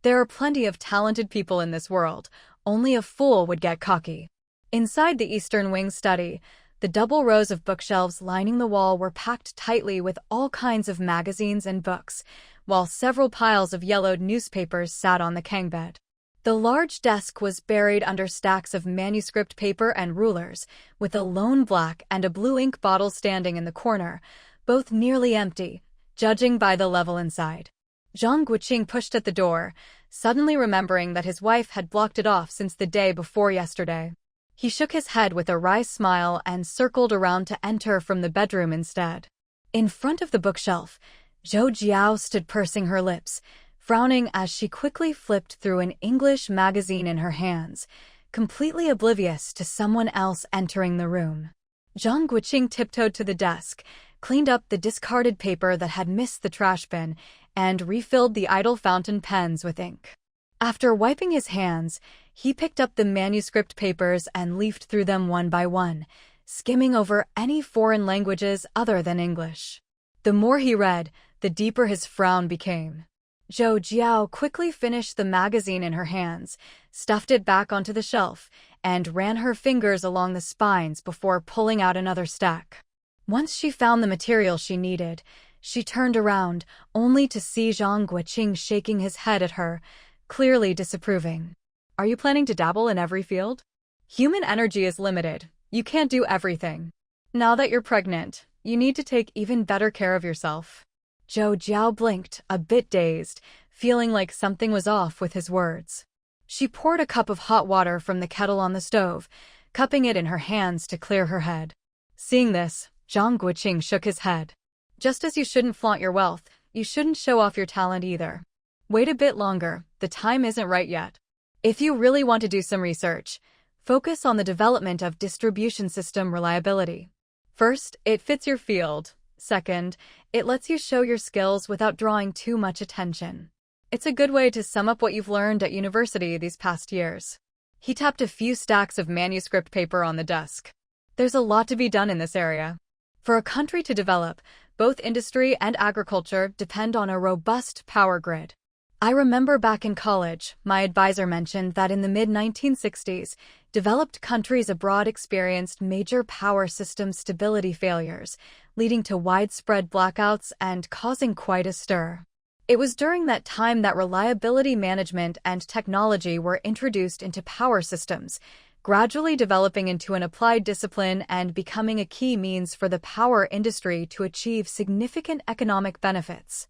There are plenty of talented people in this world. Only a fool would get cocky." Inside the Eastern Wing study, the double rows of bookshelves lining the wall were packed tightly with all kinds of magazines and books, while several piles of yellowed newspapers sat on the kangbed. The large desk was buried under stacks of manuscript paper and rulers, with a lone black and a blue ink bottle standing in the corner, both nearly empty, judging by the level inside. Zhang Guoqing pushed at the door, suddenly remembering that his wife had blocked it off since the day before yesterday. He shook his head with a wry smile and circled around to enter from the bedroom instead. In front of the bookshelf, Zhou Jiao stood pursing her lips, frowning as she quickly flipped through an English magazine in her hands, completely oblivious to someone else entering the room. Zhang Guoqing tiptoed to the desk, cleaned up the discarded paper that had missed the trash bin, and refilled the idle fountain pens with ink. After wiping his hands, he picked up the manuscript papers and leafed through them one by one, skimming over any foreign languages other than English. The more he read, the deeper his frown became. Zhou Jiao quickly finished the magazine in her hands, stuffed it back onto the shelf, and ran her fingers along the spines before pulling out another stack. Once she found the material she needed, she turned around, only to see Zhang Guoqing shaking his head at her, clearly disapproving. "Are you planning to dabble in every field? Human energy is limited. You can't do everything. Now that you're pregnant, you need to take even better care of yourself." Zhou Jiao blinked, a bit dazed, feeling like something was off with his words. She poured a cup of hot water from the kettle on the stove, cupping it in her hands to clear her head. Seeing this, Zhang Guoqing shook his head. "Just as you shouldn't flaunt your wealth, you shouldn't show off your talent either. Wait a bit longer, the time isn't right yet. If you really want to do some research, focus on the development of distribution system reliability. First, it fits your field. Second, it lets you show your skills without drawing too much attention. It's a good way to sum up what you've learned at university these past years." He tapped a few stacks of manuscript paper on the desk. "There's a lot to be done in this area. For a country to develop, both industry and agriculture depend on a robust power grid. I remember back in college, my advisor mentioned that in the mid-1960s, Developed countries abroad experienced major power system stability failures, leading to widespread blackouts and causing quite a stir. It was during that time that reliability management and technology were introduced into power systems, gradually developing into an applied discipline and becoming a key means for the power industry to achieve significant economic benefits.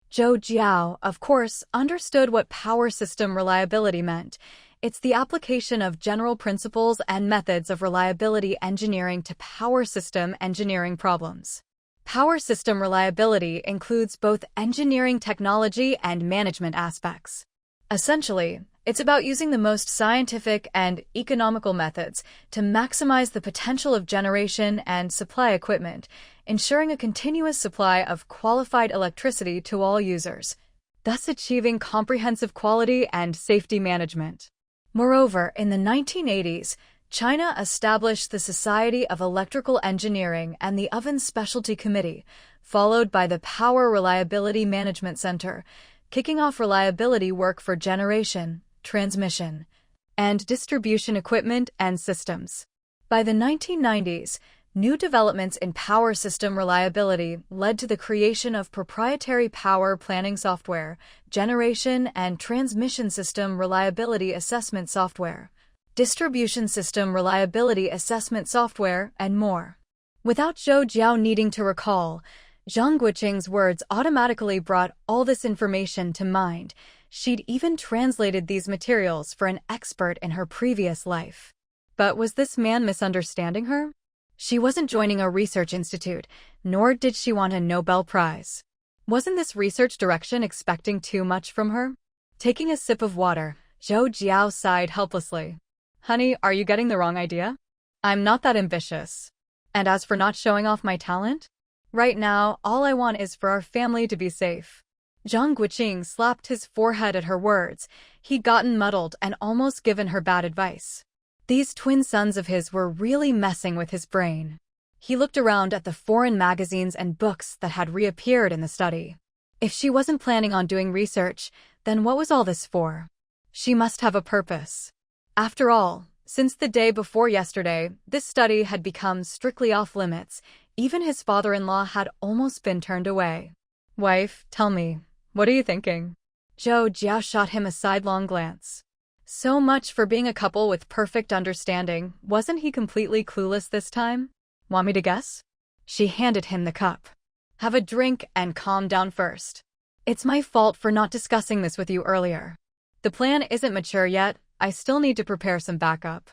Zhou Jiao, of course, understood what power system reliability meant. It's the application of general principles and methods of reliability engineering to power system engineering problems. Power system reliability includes both engineering technology and management aspects. Essentially, it's about using the most scientific and economical methods to maximize the potential of generation and supply equipment, ensuring a continuous supply of qualified electricity to all users, thus achieving comprehensive quality and safety management. Moreover, in the 1980s, China established the Society of Electrical Engineering and the Oven Specialty Committee, followed by the Power Reliability Management Center, kicking off reliability work for generation, transmission, and distribution equipment and systems. By the 1990s, new developments in power system reliability led to the creation of proprietary power planning software, generation and transmission system reliability assessment software, distribution system reliability assessment software, and more. Without Zhou Jiao needing to recall, Zhang Guoqing's words automatically brought all this information to mind. She'd even translated these materials for an expert in her previous life. But was this man misunderstanding her? She wasn't joining a research institute, nor did she want a Nobel Prize. Wasn't this research direction expecting too much from her? Taking a sip of water, Zhou Jiao sighed helplessly. Honey, are you getting the wrong idea? I'm not that ambitious. And as for not showing off my talent? Right now, all I want is for our family to be safe. Zhang Guoqing slapped his forehead at her words. He'd gotten muddled and almost given her bad advice. These twin sons of his were really messing with his brain. He looked around at the foreign magazines and books that had reappeared in the study. If she wasn't planning on doing research, then what was all this for? She must have a purpose. After all, since the day before yesterday, this study had become strictly off-limits. Even his father-in-law had almost been turned away. Wife, tell me, what are you thinking? Zhou Jiao shot him a sidelong glance. So much for being a couple with perfect understanding. Wasn't he completely clueless this time? Want me to guess? She handed him the cup. Have a drink and calm down first. It's my fault for not discussing this with you earlier. The plan isn't mature yet. I still need to prepare some backup.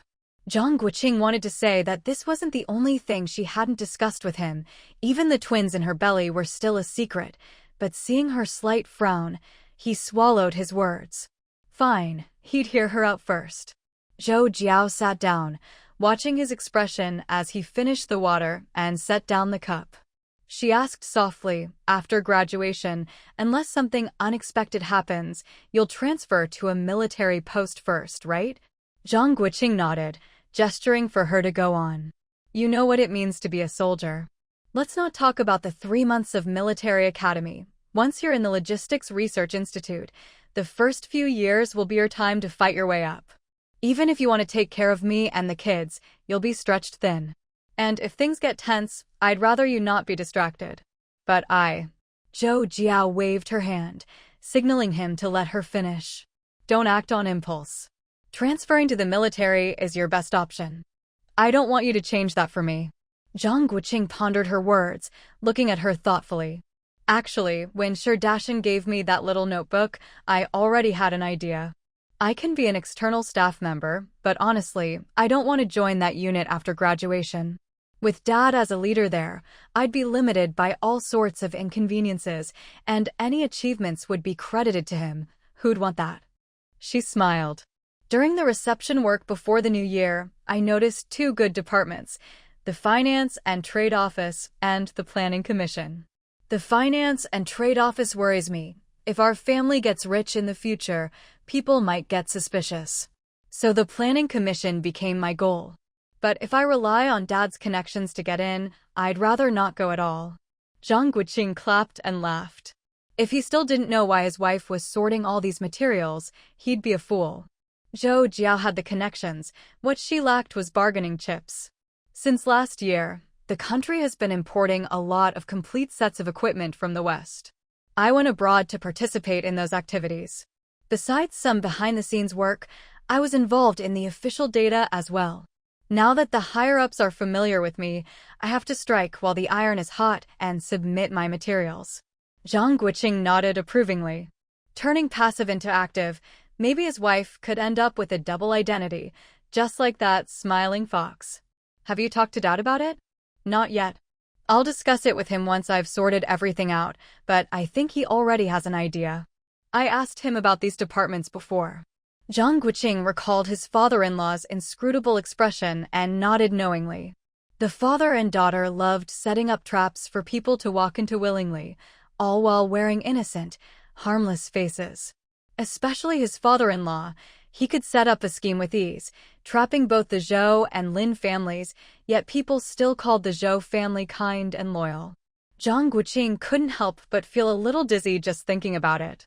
Zhang Guoqing wanted to say that this wasn't the only thing she hadn't discussed with him. Even the twins in her belly were still a secret, but seeing her slight frown, he swallowed his words. Fine, he'd hear her out first. Zhou Jiao sat down, watching his expression as he finished the water and set down the cup. She asked softly, after graduation, unless something unexpected happens, you'll transfer to a military post first, right? Zhang Guoqing nodded, gesturing for her to go on. You know what it means to be a soldier. Let's not talk about the 3 months of military academy. Once you're in the Logistics Research Institute, the first few years will be your time to fight your way up. Even if you want to take care of me and the kids, you'll be stretched thin. And if things get tense, I'd rather you not be distracted. But Zhou Jiao waved her hand, signaling him to let her finish. Don't act on impulse. Transferring to the military is your best option. I don't want you to change that for me. Zhang Guoqing pondered her words, looking at her thoughtfully. Actually, when Sherdashan gave me that little notebook, I already had an idea. I can be an external staff member, but honestly, I don't want to join that unit after graduation. With Dad as a leader there, I'd be limited by all sorts of inconveniences, and any achievements would be credited to him. Who'd want that? She smiled. During the reception work before the new year, I noticed 2 good departments, the Finance and Trade Office and the Planning Commission. The Finance and Trade Office worries me. If our family gets rich in the future, people might get suspicious. So the Planning Commission became my goal. But if I rely on Dad's connections to get in, I'd rather not go at all. Zhang Guoqing clapped and laughed. If he still didn't know why his wife was sorting all these materials, he'd be a fool. Zhou Jiao had the connections. What she lacked was bargaining chips. Since last year, the country has been importing a lot of complete sets of equipment from the West. I went abroad to participate in those activities. Besides some behind-the-scenes work, I was involved in the official data as well. Now that the higher-ups are familiar with me, I have to strike while the iron is hot and submit my materials. Zhang Guoqing nodded approvingly. Turning passive into active, maybe his wife could end up with a double identity, just like that smiling fox. Have you talked to Dad about it? Not yet. I'll discuss it with him once I've sorted everything out, but I think he already has an idea. I asked him about these departments before. Zhang Guoqing recalled his father-in-law's inscrutable expression and nodded knowingly. The father and daughter loved setting up traps for people to walk into willingly, all while wearing innocent, harmless faces. Especially his father-in-law, he could set up a scheme with ease, trapping both the Zhou and Lin families, yet people still called the Zhou family kind and loyal. Zhang Guoqing couldn't help but feel a little dizzy just thinking about it.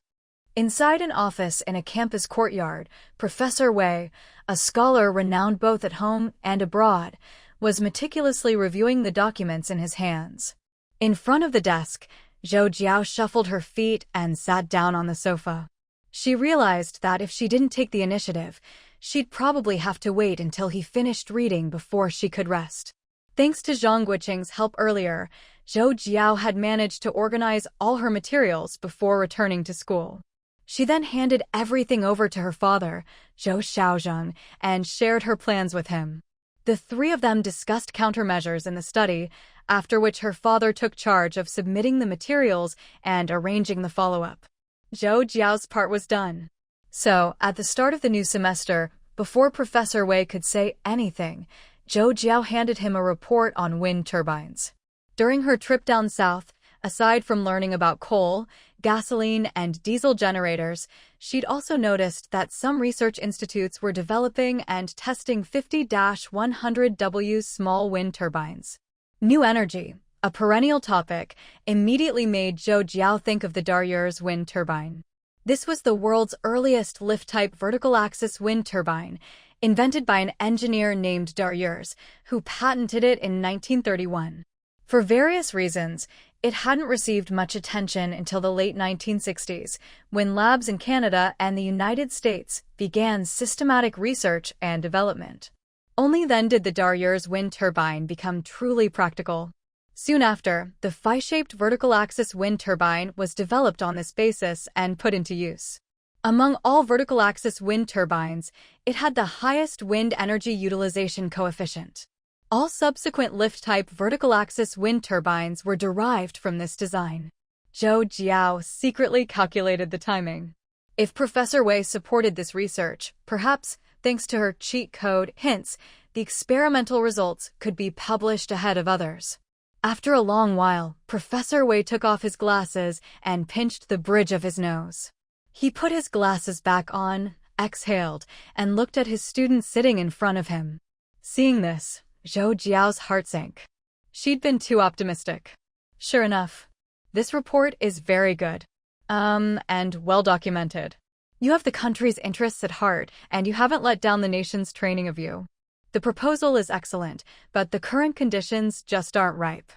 Inside an office in a campus courtyard, Professor Wei, a scholar renowned both at home and abroad, was meticulously reviewing the documents in his hands. In front of the desk, Zhou Jiao shuffled her feet and sat down on the sofa. She realized that if she didn't take the initiative, she'd probably have to wait until he finished reading before she could rest. Thanks to Zhang Guoqing's help earlier, Zhou Jiao had managed to organize all her materials before returning to school. She then handed everything over to her father, Zhou Xiaozheng, and shared her plans with him. The three of them discussed countermeasures in the study, after which her father took charge of submitting the materials and arranging the follow-up. Zhou Jiao's part was done. So, at the start of the new semester, before Professor Wei could say anything, Zhou Jiao handed him a report on wind turbines. During her trip down south, aside from learning about coal, gasoline, and diesel generators, she'd also noticed that some research institutes were developing and testing 50-100W small wind turbines. New energy, a perennial topic, immediately made Zhou Jiao think of the Daryeur's wind turbine. This was the world's earliest lift-type vertical-axis wind turbine, invented by an engineer named Daryeur's, who patented it in 1931. For various reasons, it hadn't received much attention until the late 1960s, when labs in Canada and the United States began systematic research and development. Only then did the Daryeur's wind turbine become truly practical. Soon after, the phi-shaped vertical-axis wind turbine was developed on this basis and put into use. Among all vertical-axis wind turbines, it had the highest wind energy utilization coefficient. All subsequent lift-type vertical-axis wind turbines were derived from this design. Zhou Jiao secretly calculated the timing. If Professor Wei supported this research, perhaps, thanks to her cheat code hints, the experimental results could be published ahead of others. After a long while, Professor Wei took off his glasses and pinched the bridge of his nose. He put his glasses back on, exhaled, and looked at his student sitting in front of him. Seeing this, Zhou Jiao's heart sank. She'd been too optimistic. Sure enough, this report is very good. And well documented. You have the country's interests at heart, and you haven't let down the nation's training of you. The proposal is excellent, but the current conditions just aren't ripe.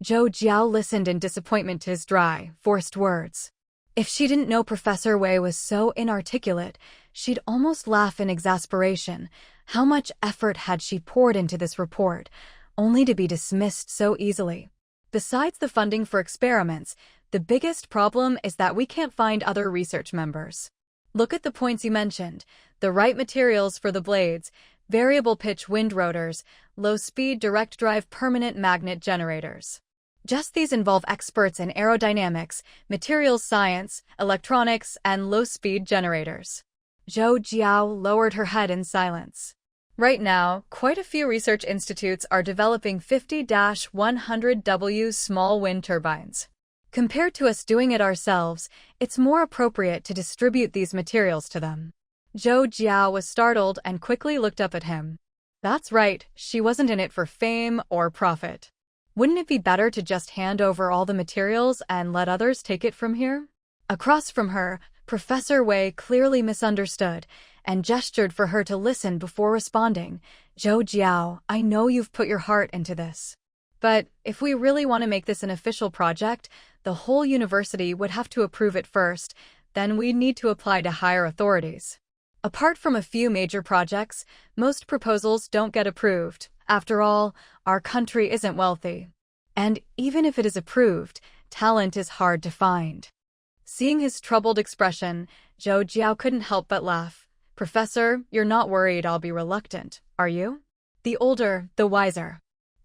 Zhou Jiao listened in disappointment to his dry, forced words. If she didn't know Professor Wei was so inarticulate, she'd almost laugh in exasperation. How much effort had she poured into this report, only to be dismissed so easily? Besides the funding for experiments, the biggest problem is that we can't find other research members. Look at the points you mentioned: the right materials for the blades, variable pitch wind rotors, low-speed direct drive permanent magnet generators. Just these involve experts in aerodynamics, materials science, electronics, and low-speed generators. Zhou Jiao lowered her head in silence. Right now, quite a few research institutes are developing 50-100W small wind turbines. Compared to us doing it ourselves, it's more appropriate to distribute these materials to them. Zhou Jiao was startled and quickly looked up at him. That's right, she wasn't in it for fame or profit. Wouldn't it be better to just hand over all the materials and let others take it from here? Across from her, Professor Wei clearly misunderstood and gestured for her to listen before responding. Zhou Jiao, I know you've put your heart into this. But if we really want to make this an official project, the whole university would have to approve it first, then we'd need to apply to higher authorities. Apart from a few major projects, most proposals don't get approved. After all, our country isn't wealthy. And even if it is approved, talent is hard to find. Seeing his troubled expression, Zhou Jiao couldn't help but laugh. Professor, you're not worried I'll be reluctant, are you? The older, the wiser.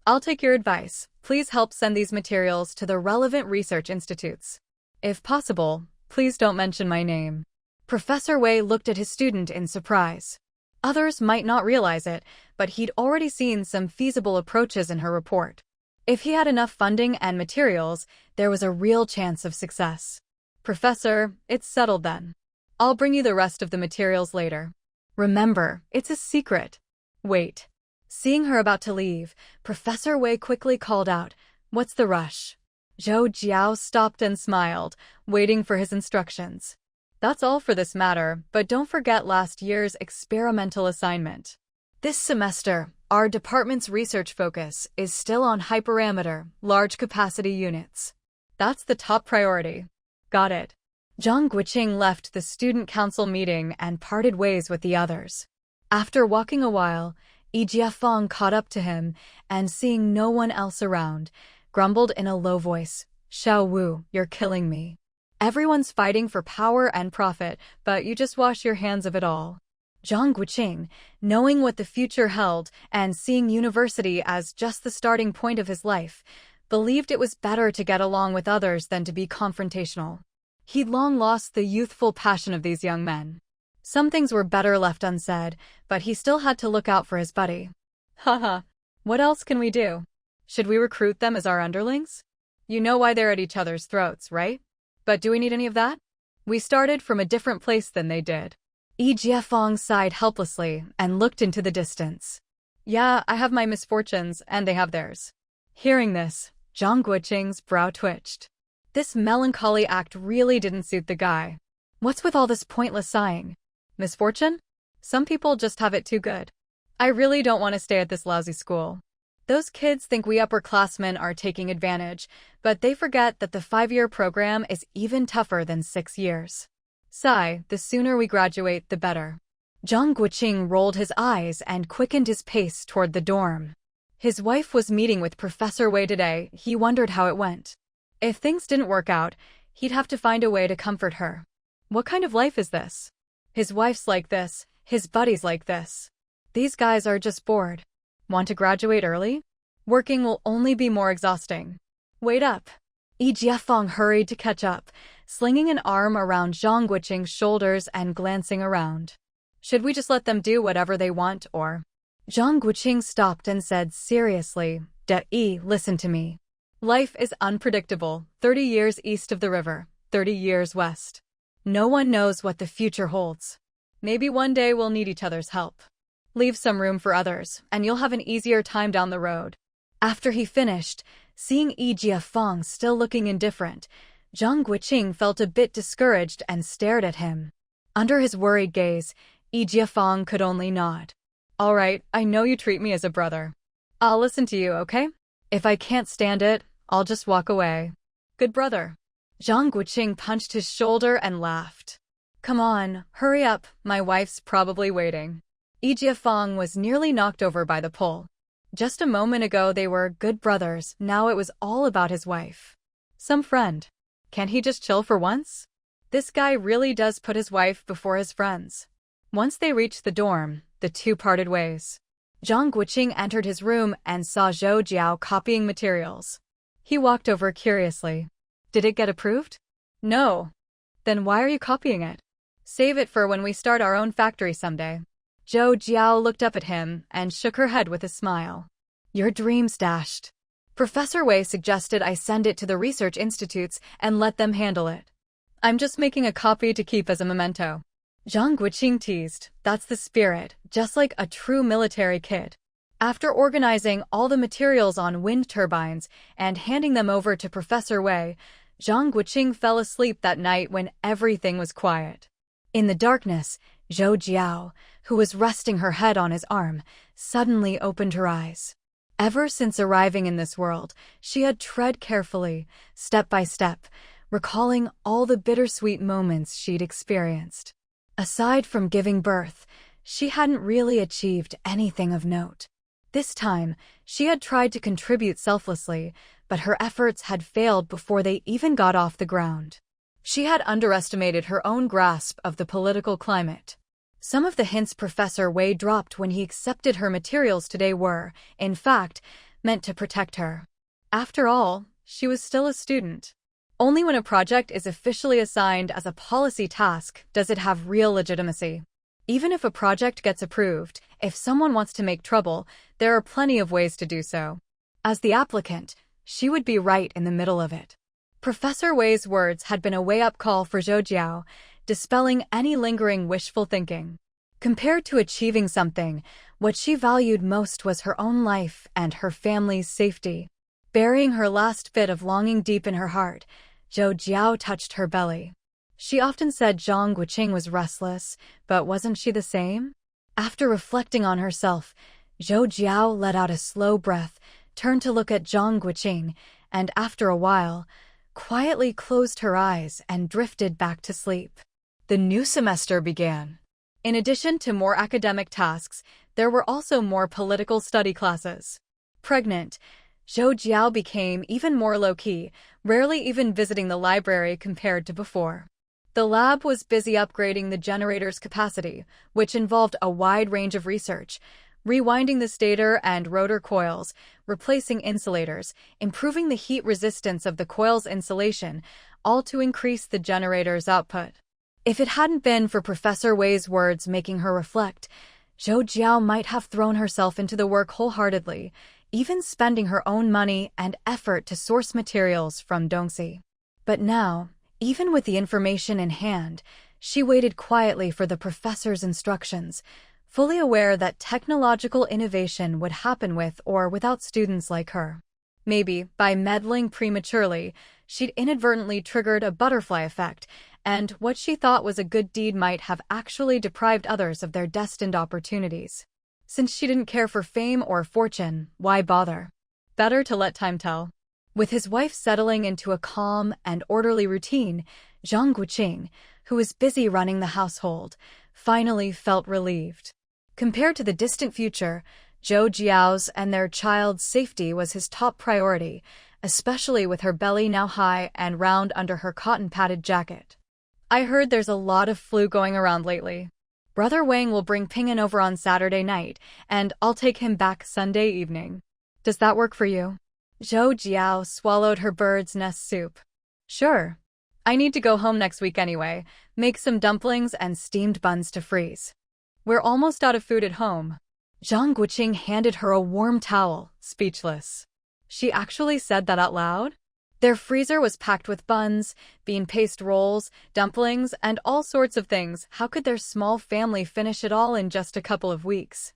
I'll take your advice. Please help send these materials to the relevant research institutes. If possible, please don't mention my name. Professor Wei looked at his student in surprise. Others might not realize it, but he'd already seen some feasible approaches in her report. If he had enough funding and materials, there was a real chance of success. Professor, it's settled then. I'll bring you the rest of the materials later. Remember, it's a secret. Wait. Seeing her about to leave, Professor Wei quickly called out, "What's the rush?" Zhou Jiao stopped and smiled, waiting for his instructions. That's all for this matter, but don't forget last year's experimental assignment. This semester, our department's research focus is still on hyperparameter, large-capacity units. That's the top priority. Got it. Zhang Guoqing left the student council meeting and parted ways with the others. After walking a while, Yi Jiafeng caught up to him and, seeing no one else around, grumbled in a low voice, "Xiao Wu, you're killing me. Everyone's fighting for power and profit, but you just wash your hands of it all." Zhang Guoqing, knowing what the future held and seeing university as just the starting point of his life, believed it was better to get along with others than to be confrontational. He'd long lost the youthful passion of these young men. Some things were better left unsaid, but he still had to look out for his buddy. Haha, what else can we do? Should we recruit them as our underlings? You know why they're at each other's throats, right? But do we need any of that? We started from a different place than they did. Yi Jiafeng sighed helplessly and looked into the distance. Yeah, I have my misfortunes, and they have theirs. Hearing this, Zhang Guoqing's brow twitched. This melancholy act really didn't suit the guy. What's with all this pointless sighing? Misfortune? Some people just have it too good. I really don't want to stay at this lousy school. Those kids think we upperclassmen are taking advantage, but they forget that the 5-year program is even tougher than 6 years. Sigh, the sooner we graduate, the better. Zhang Guoqing rolled his eyes and quickened his pace toward the dorm. His wife was meeting with Professor Wei today. He wondered how it went. If things didn't work out, he'd have to find a way to comfort her. What kind of life is this? His wife's like this, his buddy's like this. These guys are just bored. Want to graduate early? Working will only be more exhausting. Wait up. Yi Jiafeng hurried to catch up, slinging an arm around Zhang Guoqing's shoulders and glancing around. Should we just let them do whatever they want, or? Zhang Guoqing stopped and said seriously, "Yi, listen to me. Life is unpredictable, 30 years east of the river, 30 years west. No one knows what the future holds. Maybe one day we'll need each other's help. Leave some room for others, and you'll have an easier time down the road." After he finished, seeing Yi Jiafeng still looking indifferent, Zhang Guoqing felt a bit discouraged and stared at him. Under his worried gaze, Yi Jiafeng could only nod. "All right, I know you treat me as a brother. I'll listen to you, okay? If I can't stand it, I'll just walk away. Good brother." Zhang Guoqing punched his shoulder and laughed. "Come on, hurry up, my wife's probably waiting." Yi Jiafeng was nearly knocked over by the pull. Just a moment ago they were good brothers, now it was all about his wife. Some friend. Can't he just chill for once? This guy really does put his wife before his friends. Once they reached the dorm, the two parted ways. Zhang Guoqing entered his room and saw Zhou Jiao copying materials. He walked over curiously. Did it get approved? No. Then why are you copying it? Save it for when we start our own factory someday. Zhou Jiao looked up at him and shook her head with a smile. Your dream's dashed. Professor Wei suggested I send it to the research institutes and let them handle it. I'm just making a copy to keep as a memento. Zhang Guoqing teased, that's the spirit, just like a true military kid. After organizing all the materials on wind turbines and handing them over to Professor Wei, Zhang Guoqing fell asleep that night when everything was quiet. In the darkness, Zhou Jiao, who was resting her head on his arm, suddenly opened her eyes. Ever since arriving in this world, she had tread carefully, step by step, recalling all the bittersweet moments she'd experienced. Aside from giving birth, she hadn't really achieved anything of note. This time, she had tried to contribute selflessly, but her efforts had failed before they even got off the ground. She had underestimated her own grasp of the political climate. Some of the hints Professor Wei dropped when he accepted her materials today were, in fact, meant to protect her. After all, she was still a student. Only when a project is officially assigned as a policy task does it have real legitimacy. Even if a project gets approved, if someone wants to make trouble, there are plenty of ways to do so. As the applicant, she would be right in the middle of it. Professor Wei's words had been a wake-up call for Zhou Jiao, dispelling any lingering wishful thinking. Compared to achieving something, what she valued most was her own life and her family's safety. Burying her last bit of longing deep in her heart, Zhou Jiao touched her belly. She often said Zhang Guoqing was restless, but wasn't she the same? After reflecting on herself, Zhou Jiao let out a slow breath, turned to look at Zhang Guoqing, and after a while, quietly closed her eyes and drifted back to sleep. The new semester began. In addition to more academic tasks, there were also more political study classes. Pregnant, Zhou Jiao became even more low-key, rarely even visiting the library compared to before. The lab was busy upgrading the generator's capacity, which involved a wide range of research, rewinding the stator and rotor coils, replacing insulators, improving the heat resistance of the coil's insulation, all to increase the generator's output. If it hadn't been for Professor Wei's words making her reflect, Zhou Jiao might have thrown herself into the work wholeheartedly, even spending her own money and effort to source materials from Dongxi. But now, even with the information in hand, she waited quietly for the professor's instructions, fully aware that technological innovation would happen with or without students like her. Maybe, by meddling prematurely, she'd inadvertently triggered a butterfly effect, and what she thought was a good deed might have actually deprived others of their destined opportunities. Since she didn't care for fame or fortune, why bother? Better to let time tell. With his wife settling into a calm and orderly routine, Zhang Guoqing, who was busy running the household, finally felt relieved. Compared to the distant future, Zhou Jiao's and their child's safety was his top priority, especially with her belly now high and round under her cotton-padded jacket. I heard there's a lot of flu going around lately. Brother Wang will bring Ping'an over on Saturday night, and I'll take him back Sunday evening. Does that work for you? Zhou Jiao swallowed her bird's nest soup. Sure. I need to go home next week anyway, make some dumplings and steamed buns to freeze. We're almost out of food at home. Zhang Guoqing handed her a warm towel, speechless. She actually said that out loud? Their freezer was packed with buns, bean paste rolls, dumplings, and all sorts of things. How could their small family finish it all in just a couple of weeks?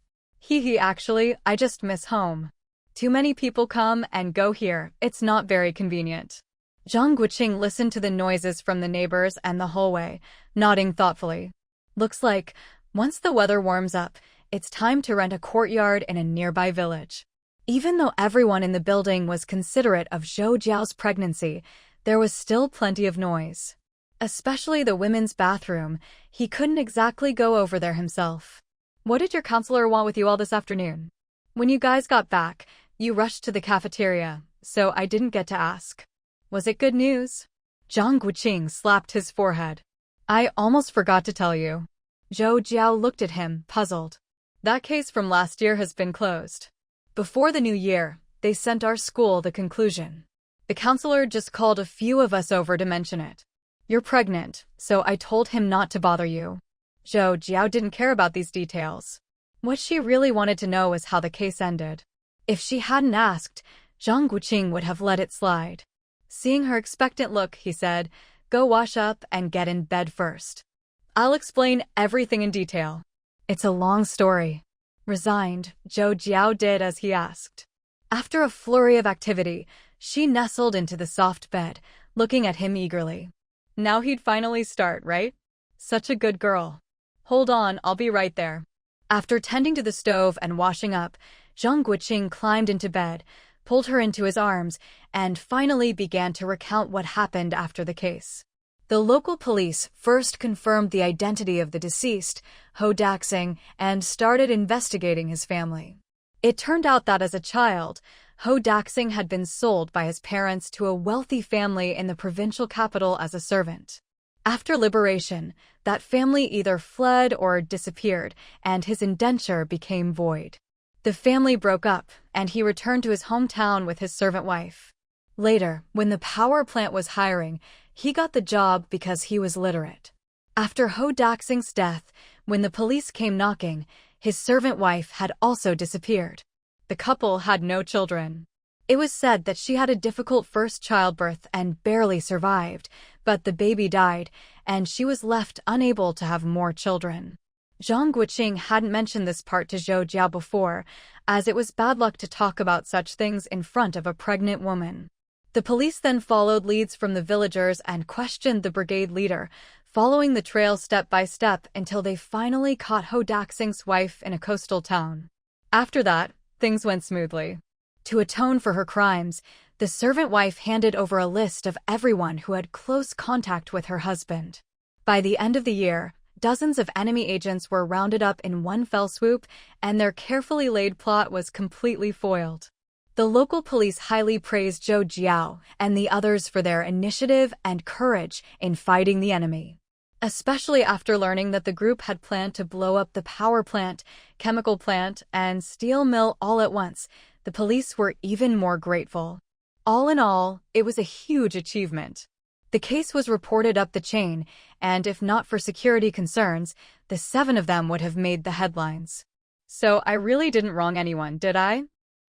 Actually, I just miss home. Too many people come and go here, it's not very convenient. Zhang Guoqing listened to the noises from the neighbors and the hallway, nodding thoughtfully. Looks like, once the weather warms up, it's time to rent a courtyard in a nearby village. Even though everyone in the building was considerate of Zhou Jiao's pregnancy, there was still plenty of noise. Especially the women's bathroom, he couldn't exactly go over there himself. What did your counselor want with you all this afternoon? When you guys got back, you rushed to the cafeteria, so I didn't get to ask. Was it good news? Zhang Guoqing slapped his forehead. I almost forgot to tell you. Zhou Jiao looked at him, puzzled. That case from last year has been closed. Before the new year, they sent our school the conclusion. The counselor just called a few of us over to mention it. You're pregnant, so I told him not to bother you. Zhou Jiao didn't care about these details. What she really wanted to know was how the case ended. If she hadn't asked, Zhang Guoqing would have let it slide. Seeing her expectant look, he said, "Go wash up and get in bed first. I'll explain everything in detail." It's a long story. Resigned, Zhou Jiao did as he asked. After a flurry of activity, she nestled into the soft bed, looking at him eagerly. Now he'd finally start, right? Such a good girl. Hold on, I'll be right there. After tending to the stove and washing up, Zhang Guoqing climbed into bed, pulled her into his arms, and finally began to recount what happened after the case. The local police first confirmed the identity of the deceased, Zhou Jiao, and started investigating his family. It turned out that as a child, Zhou Jiao had been sold by his parents to a wealthy family in the provincial capital as a servant. After liberation, that family either fled or disappeared, and his indenture became void. The family broke up, and he returned to his hometown with his servant wife. Later, when the power plant was hiring, he got the job because he was literate. After Zhou Jiao's death, when the police came knocking, his servant wife had also disappeared. The couple had no children. It was said that she had a difficult first childbirth and barely survived, but the baby died, and she was left unable to have more children. Zhang Guoqing hadn't mentioned this part to Zhou Jiao before, as it was bad luck to talk about such things in front of a pregnant woman. The police then followed leads from the villagers and questioned the brigade leader, following the trail step by step until they finally caught Zhou Jiao's wife in a coastal town. After that, things went smoothly. To atone for her crimes, the servant wife handed over a list of everyone who had close contact with her husband. By the end of the year, dozens of enemy agents were rounded up in one fell swoop, and their carefully laid plot was completely foiled. The local police highly praised Zhou Jiao and the others for their initiative and courage in fighting the enemy. Especially after learning that the group had planned to blow up the power plant, chemical plant, and steel mill all at once, the police were even more grateful. All in all, it was a huge achievement. The case was reported up the chain, and if not for security concerns, the 7 of them would have made the headlines. So I really didn't wrong anyone, did I?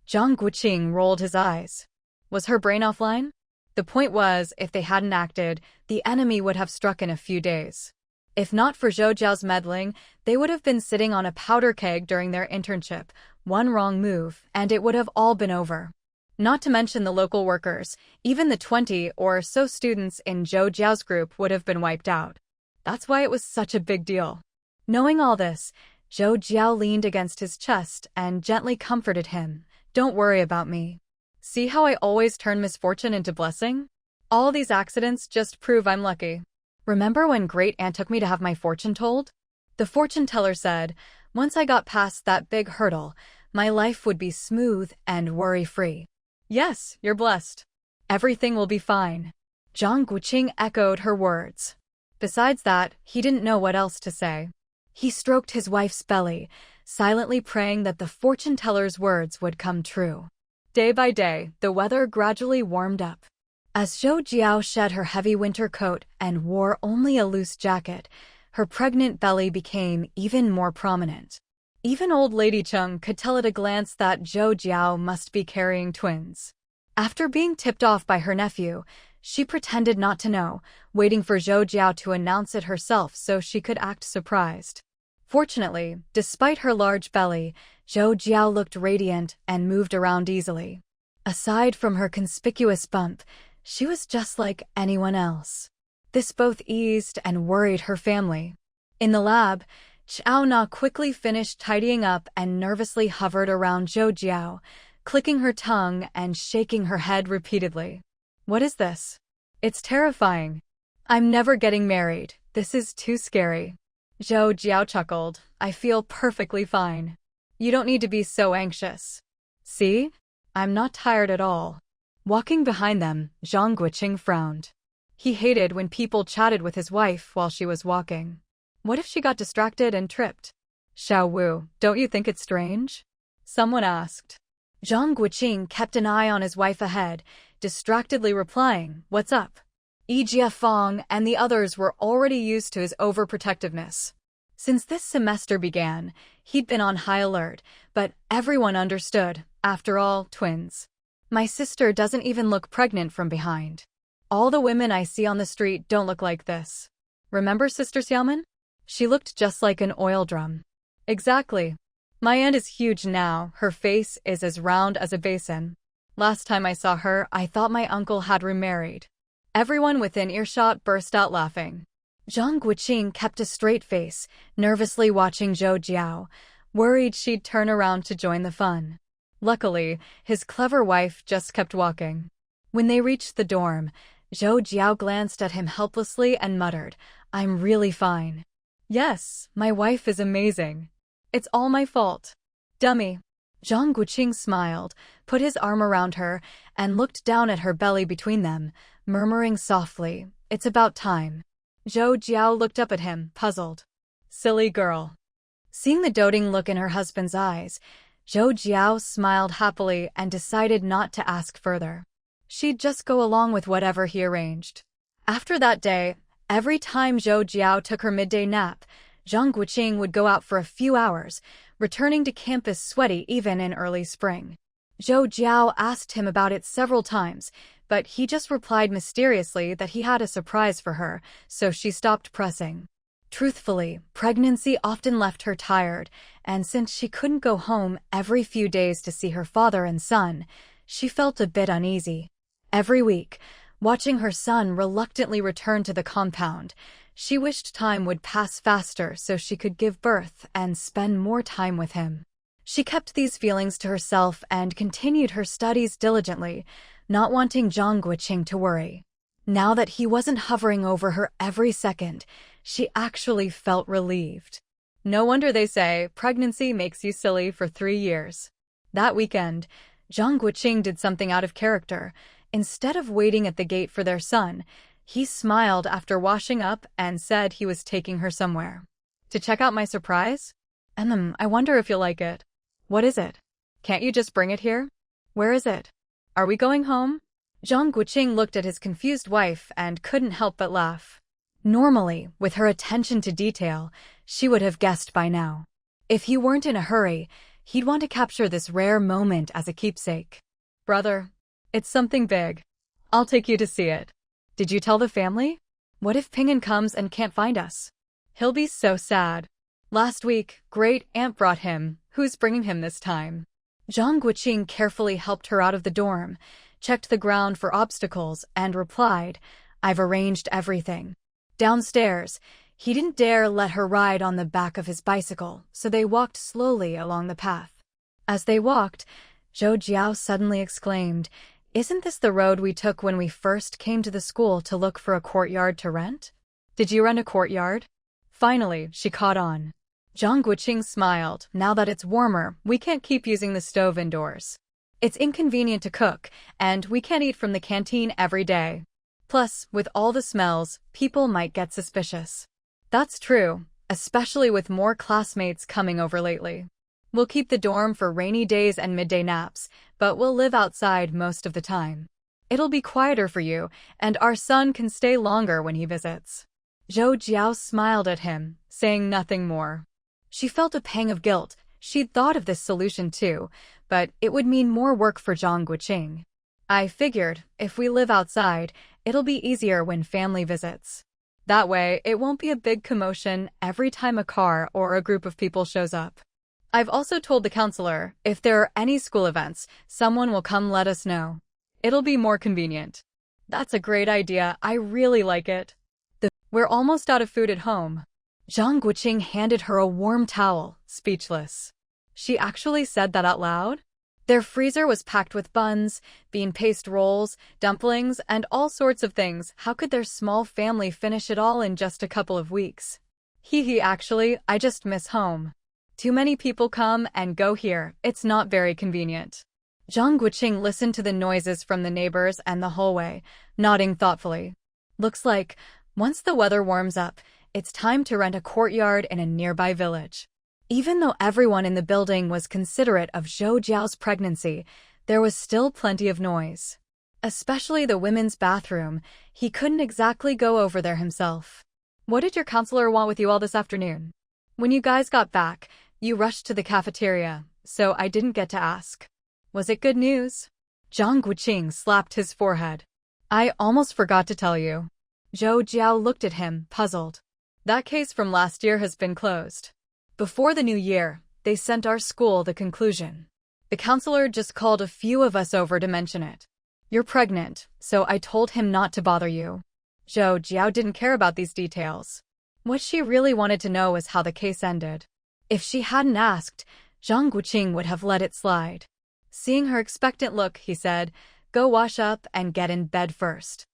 Zhang Guoqing rolled his eyes. Was her brain offline? The point was, if they hadn't acted, the enemy would have struck in a few days. If not for Zhou Jiao's meddling, they would have been sitting on a powder keg during their internship. One wrong move, and it would have all been over. Not to mention the local workers, even the 20 or so students in Zhou Jiao's group would have been wiped out. That's why it was such a big deal. Knowing all this, Zhou Jiao leaned against his chest and gently comforted him. Don't worry about me. See how I always turn misfortune into blessing? All these accidents just prove I'm lucky. Remember when Great Aunt took me to have my fortune told? The fortune teller said, once I got past that big hurdle, my life would be smooth and worry-free. Yes, you're blessed. Everything will be fine. Zhang Guoqing echoed her words. Besides that, he didn't know what else to say. He stroked his wife's belly, silently praying that the fortune teller's words would come true. Day by day, the weather gradually warmed up. As Zhou Jiao shed her heavy winter coat and wore only a loose jacket, her pregnant belly became even more prominent. Even old Lady Chung could tell at a glance that Zhou Jiao must be carrying twins. After being tipped off by her nephew, she pretended not to know, waiting for Zhou Jiao to announce it herself so she could act surprised. Fortunately, despite her large belly, Zhou Jiao looked radiant and moved around easily. Aside from her conspicuous bump, she was just like anyone else. This both eased and worried her family. In the lab, Chao Na quickly finished tidying up and nervously hovered around Zhou Jiao, clicking her tongue and shaking her head repeatedly. What is this? It's terrifying. I'm never getting married. This is too scary. Zhou Jiao chuckled. I feel perfectly fine. You don't need to be so anxious. See? I'm not tired at all. Walking behind them, Zhang Guoqing frowned. He hated when people chatted with his wife while she was walking. What if she got distracted and tripped? Xiao Wu, don't you think it's strange? Someone asked. Zhang Guoqing kept an eye on his wife ahead, distractedly replying, "What's up?" Yijia Fong and the others were already used to his overprotectiveness. Since this semester began, he'd been on high alert, but everyone understood. After all, twins. My sister doesn't even look pregnant from behind. All the women I see on the street don't look like this. Remember Sister Xiaomin? She looked just like an oil drum. Exactly. My aunt is huge now, her face is as round as a basin. Last time I saw her, I thought my uncle had remarried. Everyone within earshot burst out laughing. Zhang Guoqing kept a straight face, nervously watching Zhou Jiao, worried she'd turn around to join the fun. Luckily, his clever wife just kept walking. When they reached the dorm, Zhou Jiao glanced at him helplessly and muttered, "I'm really fine." "Yes, my wife is amazing. It's all my fault. Dummy." Zhang Guoqing smiled, put his arm around her, and looked down at her belly between them, murmuring softly, "It's about time." Zhou Jiao looked up at him, puzzled. "Silly girl." Seeing the doting look in her husband's eyes, Zhou Jiao smiled happily and decided not to ask further. She'd just go along with whatever he arranged. After that day, every time Zhou Jiao took her midday nap, Zhang Guoqing would go out for a few hours, returning to campus sweaty even in early spring. Zhou Jiao asked him about it several times, but he just replied mysteriously that he had a surprise for her, so she stopped pressing. Truthfully, pregnancy often left her tired, and since she couldn't go home every few days to see her father and son, she felt a bit uneasy. Every week, watching her son reluctantly return to the compound, she wished time would pass faster so she could give birth and spend more time with him. She kept these feelings to herself and continued her studies diligently, not wanting Zhang Guoqing to worry. Now that he wasn't hovering over her every second, she actually felt relieved. No wonder they say pregnancy makes you silly for 3 years. That weekend, Zhang Guoqing did something out of character. Instead of waiting at the gate for their son, he smiled after washing up and said he was taking her somewhere. "To check out my surprise? I wonder if you'll like it." "What is it? Can't you just bring it here?" "Where is it? Are we going home?" Zhang Guoqing looked at his confused wife and couldn't help but laugh. Normally, with her attention to detail, she would have guessed by now. If he weren't in a hurry, he'd want to capture this rare moment as a keepsake. "Brother, it's something big. I'll take you to see it." "Did you tell the family? What if Ping'an comes and can't find us? He'll be so sad. Last week, great aunt brought him. Who's bringing him this time?" Zhang Guoqing carefully helped her out of the dorm, checked the ground for obstacles, and replied, "I've arranged everything." Downstairs, he didn't dare let her ride on the back of his bicycle, so they walked slowly along the path. As they walked, Zhou Jiao suddenly exclaimed, "Isn't this the road we took when we first came to the school to look for a courtyard to rent? Did you rent a courtyard?" Finally, she caught on. Zhang Guoqing smiled. "Now that it's warmer, we can't keep using the stove indoors. It's inconvenient to cook, and we can't eat from the canteen every day. Plus, with all the smells, people might get suspicious." "That's true, especially with more classmates coming over lately. We'll keep the dorm for rainy days and midday naps, but we'll live outside most of the time. It'll be quieter for you, and our son can stay longer when he visits." Zhou Jiao smiled at him, saying nothing more. She felt a pang of guilt. She'd thought of this solution too, but it would mean more work for Zhang Guoqing. "I figured, if we live outside, it'll be easier when family visits. That way, it won't be a big commotion every time a car or a group of people shows up. I've also told the counselor, if there are any school events, someone will come let us know. It'll be more convenient." "That's a great idea. I really like it. We're almost out of food at home." Zhang Guoqing handed her a warm towel, speechless. She actually said that out loud? Their freezer was packed with buns, bean paste rolls, dumplings, and all sorts of things. How could their small family finish it all in just a couple of weeks? Actually, I just miss home. Too many people come and go here. It's not very convenient." Zhang Guoqing listened to the noises from the neighbors and the hallway, nodding thoughtfully. "Looks like, once the weather warms up, it's time to rent a courtyard in a nearby village." Even though everyone in the building was considerate of Zhou Jiao's pregnancy, there was still plenty of noise. Especially the women's bathroom. He couldn't exactly go over there himself. "What did your counselor want with you all this afternoon? When you guys got back, you rushed to the cafeteria, so I didn't get to ask. Was it good news?" Zhang Guoqing slapped his forehead. "I almost forgot to tell you." Zhou Jiao looked at him, puzzled. "That case from last year has been closed. Before the new year, they sent our school the conclusion. The counselor just called a few of us over to mention it. You're pregnant, so I told him not to bother you. Zhou Jiao didn't care about these details. What she really wanted to know was how the case ended. If she hadn't asked, Zhang Guoqing would have let it slide. Seeing her expectant look, he said, "Go wash up and get in bed first.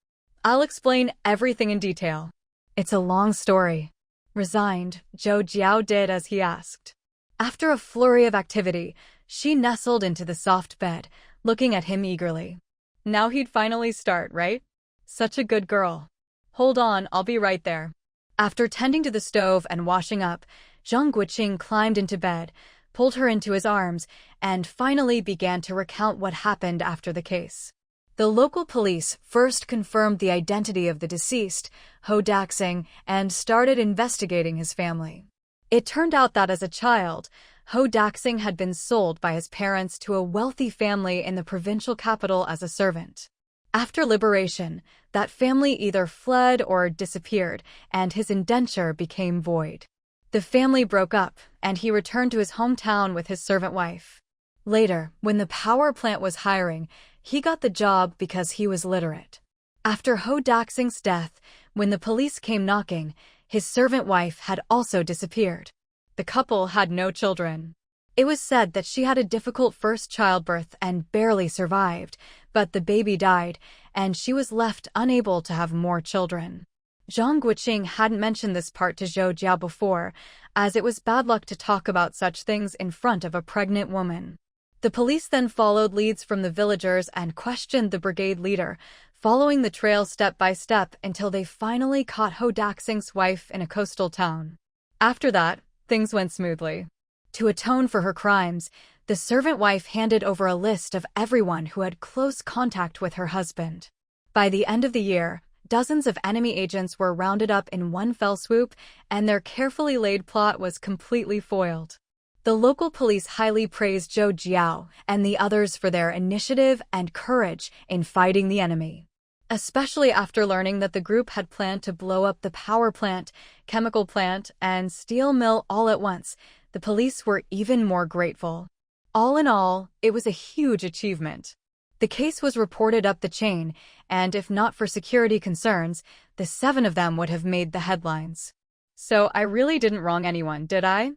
I'll explain everything in detail." It's a long story. Resigned, Zhou Jiao did as he asked. After a flurry of activity, she nestled into the soft bed, looking at him eagerly. Now he'd finally start, right? Such a good girl. Hold on, I'll be right there. After tending to the stove and washing up, Zhang Guoqing climbed into bed, pulled her into his arms, and finally began to recount what happened after the case. The local police first confirmed the identity of the deceased, Zhou Jiao, and started investigating his family. It turned out that as a child, Zhou Jiao had been sold by his parents to a wealthy family in the provincial capital as a servant. After liberation, that family either fled or disappeared, and his indenture became void. The family broke up, and he returned to his hometown with his servant wife. Later, when the power plant was hiring, he got the job because he was literate. After Zhou Jiao's death, when the police came knocking, his servant wife had also disappeared. The couple had no children. It was said that she had a difficult first childbirth and barely survived, but the baby died, and she was left unable to have more children. Zhang Guoqing hadn't mentioned this part to Zhou Jiao before, as it was bad luck to talk about such things in front of a pregnant woman. The police then followed leads from the villagers and questioned the brigade leader, following the trail step by step until they finally caught Zhou Jiao's wife in a coastal town. After that, things went smoothly. To atone for her crimes, the servant wife handed over a list of everyone who had close contact with her husband. By the end of the year, dozens of enemy agents were rounded up in one fell swoop, and their carefully laid plot was completely foiled. The local police highly praised Zhou Jiao and the others for their initiative and courage in fighting the enemy. Especially after learning that the group had planned to blow up the power plant, chemical plant, and steel mill all at once, the police were even more grateful. All in all, it was a huge achievement. The case was reported up the chain, and if not for security concerns, the 7 of them would have made the headlines. So I really didn't wrong anyone, did I?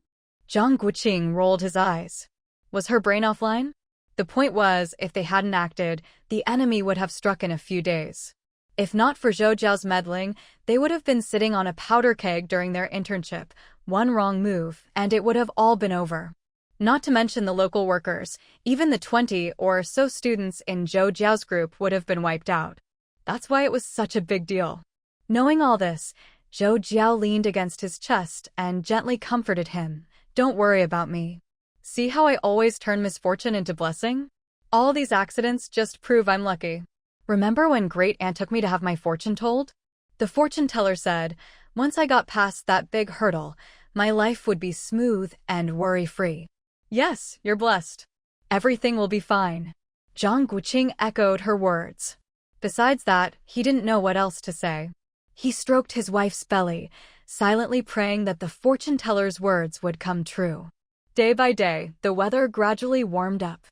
Zhang Guoqing rolled his eyes. Was her brain offline? The point was, if they hadn't acted, the enemy would have struck in a few days. If not for Zhou Jiao's meddling, they would have been sitting on a powder keg during their internship. One wrong move, and it would have all been over. Not to mention the local workers, even the 20 or so students in Zhou Jiao's group would have been wiped out. That's why it was such a big deal. Knowing all this, Zhou Jiao leaned against his chest and gently comforted him. Don't worry about me. See how I always turn misfortune into blessing? All these accidents just prove I'm lucky. Remember when Great Aunt took me to have my fortune told? The fortune teller said, once I got past that big hurdle, my life would be smooth and worry-free. Yes, you're blessed. Everything will be fine. Zhang Guoqing echoed her words. Besides that, he didn't know what else to say. He stroked his wife's belly, silently praying that the fortune teller's words would come true. Day by day, the weather gradually warmed up.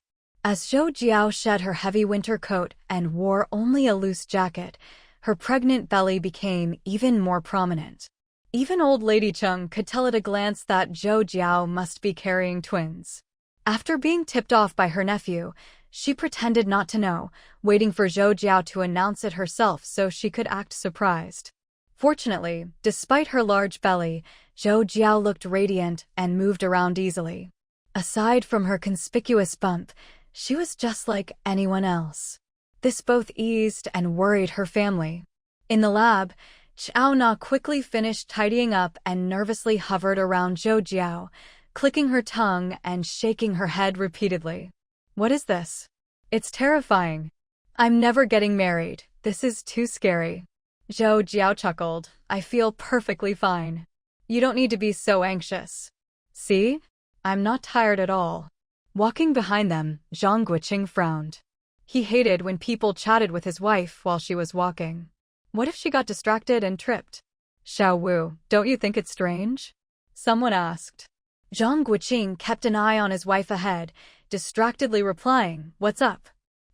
As Zhou Jiao shed her heavy winter coat and wore only a loose jacket, her pregnant belly became even more prominent. Even old Lady Chung could tell at a glance that Zhou Jiao must be carrying twins. After being tipped off by her nephew, she pretended not to know, waiting for Zhou Jiao to announce it herself so she could act surprised. Fortunately, despite her large belly, Zhou Jiao looked radiant and moved around easily. Aside from her conspicuous bump, she was just like anyone else. This both eased and worried her family. In the lab, Chao Na quickly finished tidying up and nervously hovered around Zhou Jiao, clicking her tongue and shaking her head repeatedly. What is this? It's terrifying. I'm never getting married. This is too scary. Zhou Jiao chuckled. I feel perfectly fine. You don't need to be so anxious. See? I'm not tired at all. Walking behind them, Zhang Guoqing frowned. He hated when people chatted with his wife while she was walking. What if she got distracted and tripped? Xiao Wu, don't you think it's strange? Someone asked. Zhang Guoqing kept an eye on his wife ahead, distractedly replying, What's up?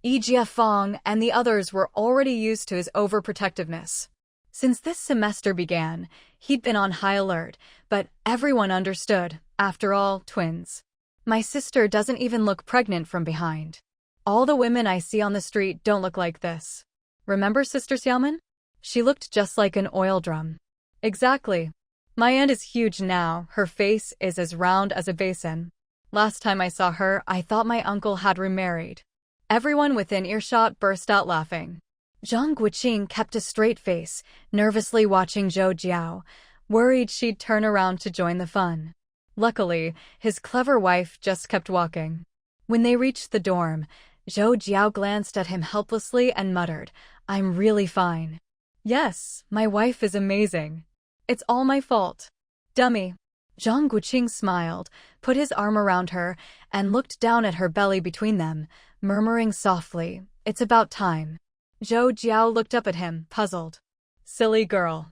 Jia Fong and the others were already used to his overprotectiveness. Since this semester began, he'd been on high alert, but everyone understood. After all, twins. My sister doesn't even look pregnant from behind. All the women I see on the street don't look like this. Remember Sister Xiaoman? She looked just like an oil drum. Exactly. My aunt is huge now, her face is as round as a basin. Last time I saw her, I thought my uncle had remarried. Everyone within earshot burst out laughing. Zhang Guoqing kept a straight face, nervously watching Zhou Jiao, worried she'd turn around to join the fun. Luckily, his clever wife just kept walking. When they reached the dorm, Zhou Jiao glanced at him helplessly and muttered, "I'm really fine." "Yes, my wife is amazing. It's all my fault. Dummy." Zhang Guoqing smiled, put his arm around her, and looked down at her belly between them, murmuring softly, "It's about time." Zhou Jiao looked up at him, puzzled. "Silly girl."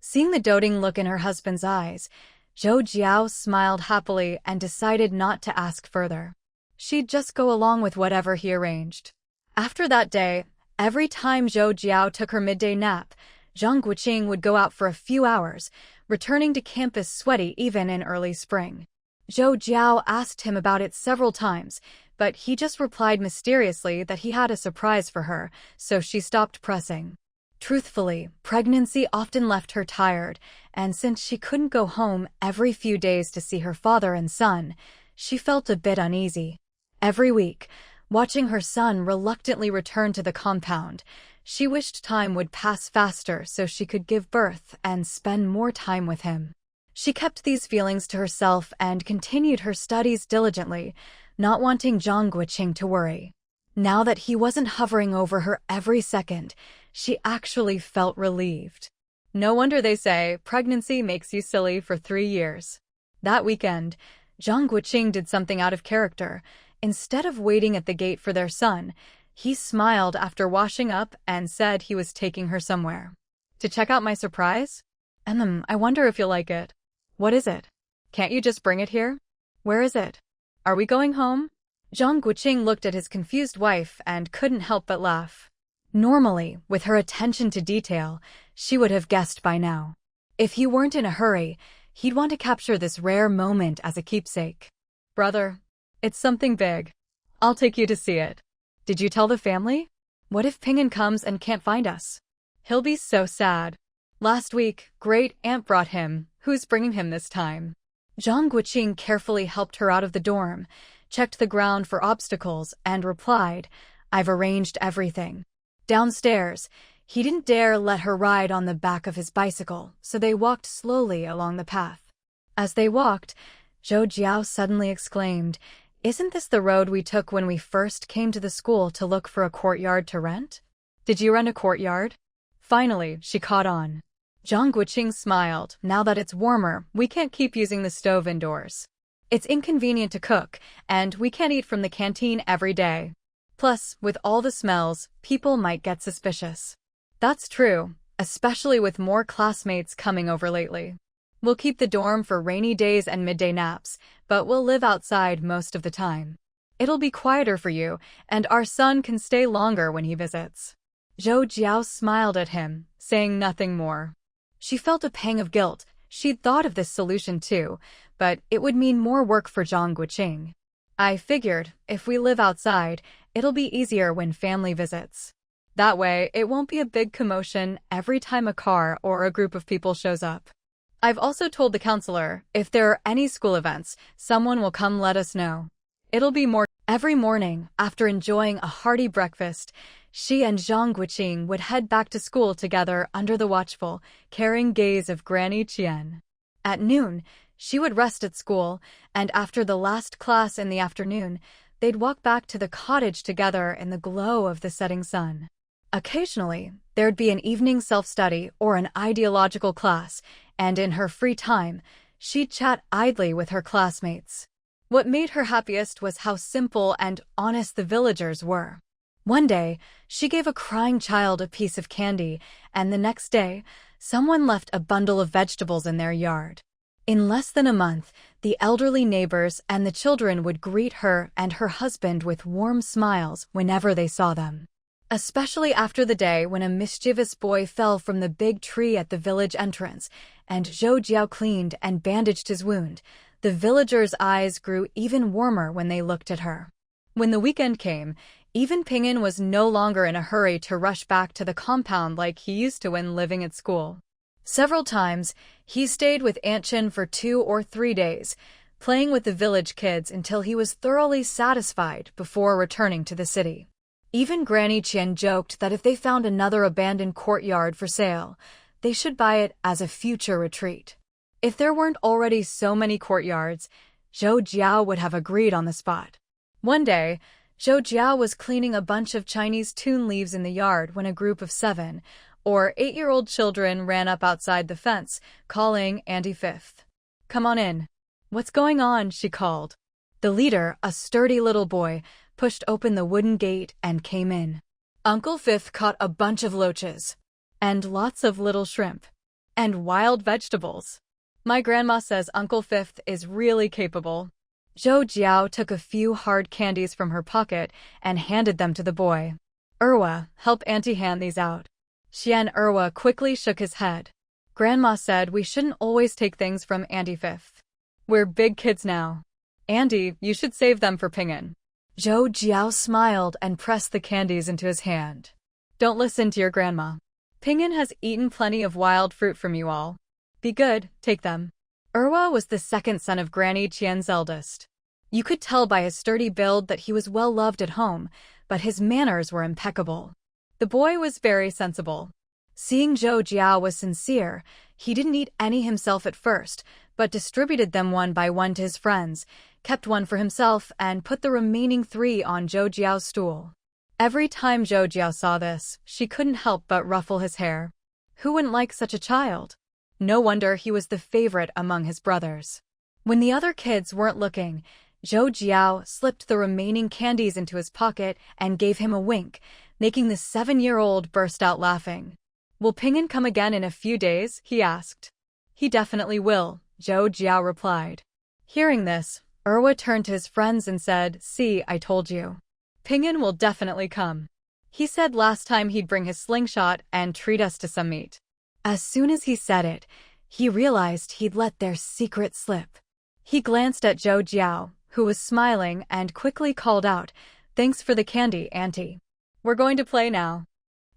Seeing the doting look in her husband's eyes, Zhou Jiao smiled happily and decided not to ask further. She'd just go along with whatever he arranged. After that day, every time Zhou Jiao took her midday nap, Zhang Guoqing would go out for a few hours, returning to campus sweaty even in early spring. Zhou Jiao asked him about it several times, but he just replied mysteriously that he had a surprise for her, so she stopped pressing. Truthfully, pregnancy often left her tired, and since she couldn't go home every few days to see her father and son, she felt a bit uneasy. Every week, watching her son reluctantly return to the compound, she wished time would pass faster so she could give birth and spend more time with him. She kept these feelings to herself and continued her studies diligently, not wanting Zhang Guoqing to worry. Now that he wasn't hovering over her every second, she actually felt relieved. No wonder they say pregnancy makes you silly for 3 years. That weekend, Zhang Guoqing did something out of character. Instead of waiting at the gate for their son, he smiled after washing up and said he was taking her somewhere. "To check out my surprise? I wonder if you'll like it." "What is it? Can't you just bring it here?" "Where is it? Are we going home?" Zhang Guoqing looked at his confused wife and couldn't help but laugh. Normally, with her attention to detail, she would have guessed by now. If he weren't in a hurry, he'd want to capture this rare moment as a keepsake. "Brother, it's something big. I'll take you to see it." "Did you tell the family? What if Ping'an comes and can't find us? He'll be so sad. Last week, Great Aunt brought him. Who's bringing him this time?" Zhang Guoqing carefully helped her out of the dorm, checked the ground for obstacles, and replied, "I've arranged everything." Downstairs, he didn't dare let her ride on the back of his bicycle, so they walked slowly along the path. As they walked, Zhou Jiao suddenly exclaimed, "Isn't this the road we took when we first came to the school to look for a courtyard to rent? Did you rent a courtyard?" Finally, she caught on. Zhang Guoqing smiled. "Now that it's warmer, we can't keep using the stove indoors. It's inconvenient to cook, and we can't eat from the canteen every day. Plus, with all the smells, people might get suspicious." "That's true, especially with more classmates coming over lately. We'll keep the dorm for rainy days and midday naps, but we'll live outside most of the time. It'll be quieter for you, and our son can stay longer when he visits." Zhou Jiao smiled at him, saying nothing more. She felt a pang of guilt. She'd thought of this solution too, but it would mean more work for Zhang Guoqing. "I figured, if we live outside, it'll be easier when family visits. That way, it won't be a big commotion every time a car or a group of people shows up. I've also told the counselor, if there are any school events, someone will come let us know. It'll be more." Every morning, after enjoying a hearty breakfast, she and Zhang Guoqing would head back to school together under the watchful, caring gaze of Granny Qian. At noon, she would rest at school, and after the last class in the afternoon, they'd walk back to the cottage together in the glow of the setting sun. Occasionally, there'd be an evening self-study or an ideological class, and in her free time, she'd chat idly with her classmates. What made her happiest was how simple and honest the villagers were. One day, she gave a crying child a piece of candy, and the next day, someone left a bundle of vegetables in their yard. In less than a month, the elderly neighbors and the children would greet her and her husband with warm smiles whenever they saw them. Especially after the day when a mischievous boy fell from the big tree at the village entrance, and Zhou Jiao cleaned and bandaged his wound, the villagers' eyes grew even warmer when they looked at her. When the weekend came, even Ping'an was no longer in a hurry to rush back to the compound like he used to when living at school. Several times, he stayed with Aunt Chin for 2 or 3 days, playing with the village kids until he was thoroughly satisfied before returning to the city. Even Granny Qian joked that if they found another abandoned courtyard for sale, they should buy it as a future retreat. If there weren't already so many courtyards, Zhou Jiao would have agreed on the spot. One day, Zhou Jiao was cleaning a bunch of Chinese tune leaves in the yard when a group of 7 or 8-year-old children ran up outside the fence, calling Auntie Fifth. "Come on in." "What's going on?" she called. The leader, a sturdy little boy, pushed open the wooden gate and came in. Uncle Fifth caught a bunch of loaches, and lots of little shrimp, and wild vegetables. "My grandma says Uncle Fifth is really capable." Zhou Jiao took a few hard candies from her pocket and handed them to the boy. Help Auntie hand these out." Xian Erwa quickly shook his head. "Grandma said we shouldn't always take things from Auntie Fifth. We're big kids now. Auntie, you should save them for Ping'an." Zhou Jiao smiled and pressed the candies into his hand. "Don't listen to your grandma. Ping'an has eaten plenty of wild fruit from you all. Be good, take them." Erwa was the second son of Granny Qian's eldest. You could tell by his sturdy build that he was well loved at home, but his manners were impeccable. The boy was very sensible. Seeing Zhou Jiao was sincere, he didn't eat any himself at first, but distributed them one by one to his friends, kept one for himself, and put the remaining 3 on Zhou Jiao's stool. Every time Zhou Jiao saw this, she couldn't help but ruffle his hair. Who wouldn't like such a child? No wonder he was the favorite among his brothers. When the other kids weren't looking, Zhou Jiao slipped the remaining candies into his pocket and gave him a wink, making the 7-year-old burst out laughing. "Will Ping'an come again in a few days?" he asked. "He definitely will," Zhou Jiao replied. Hearing this, Erwa turned to his friends and said, "See, I told you. Ping'an will definitely come. He said last time he'd bring his slingshot and treat us to some meat." As soon as he said it, he realized he'd let their secret slip. He glanced at Zhou Jiao, who was smiling, and quickly called out, "Thanks for the candy, Auntie. We're going to play now."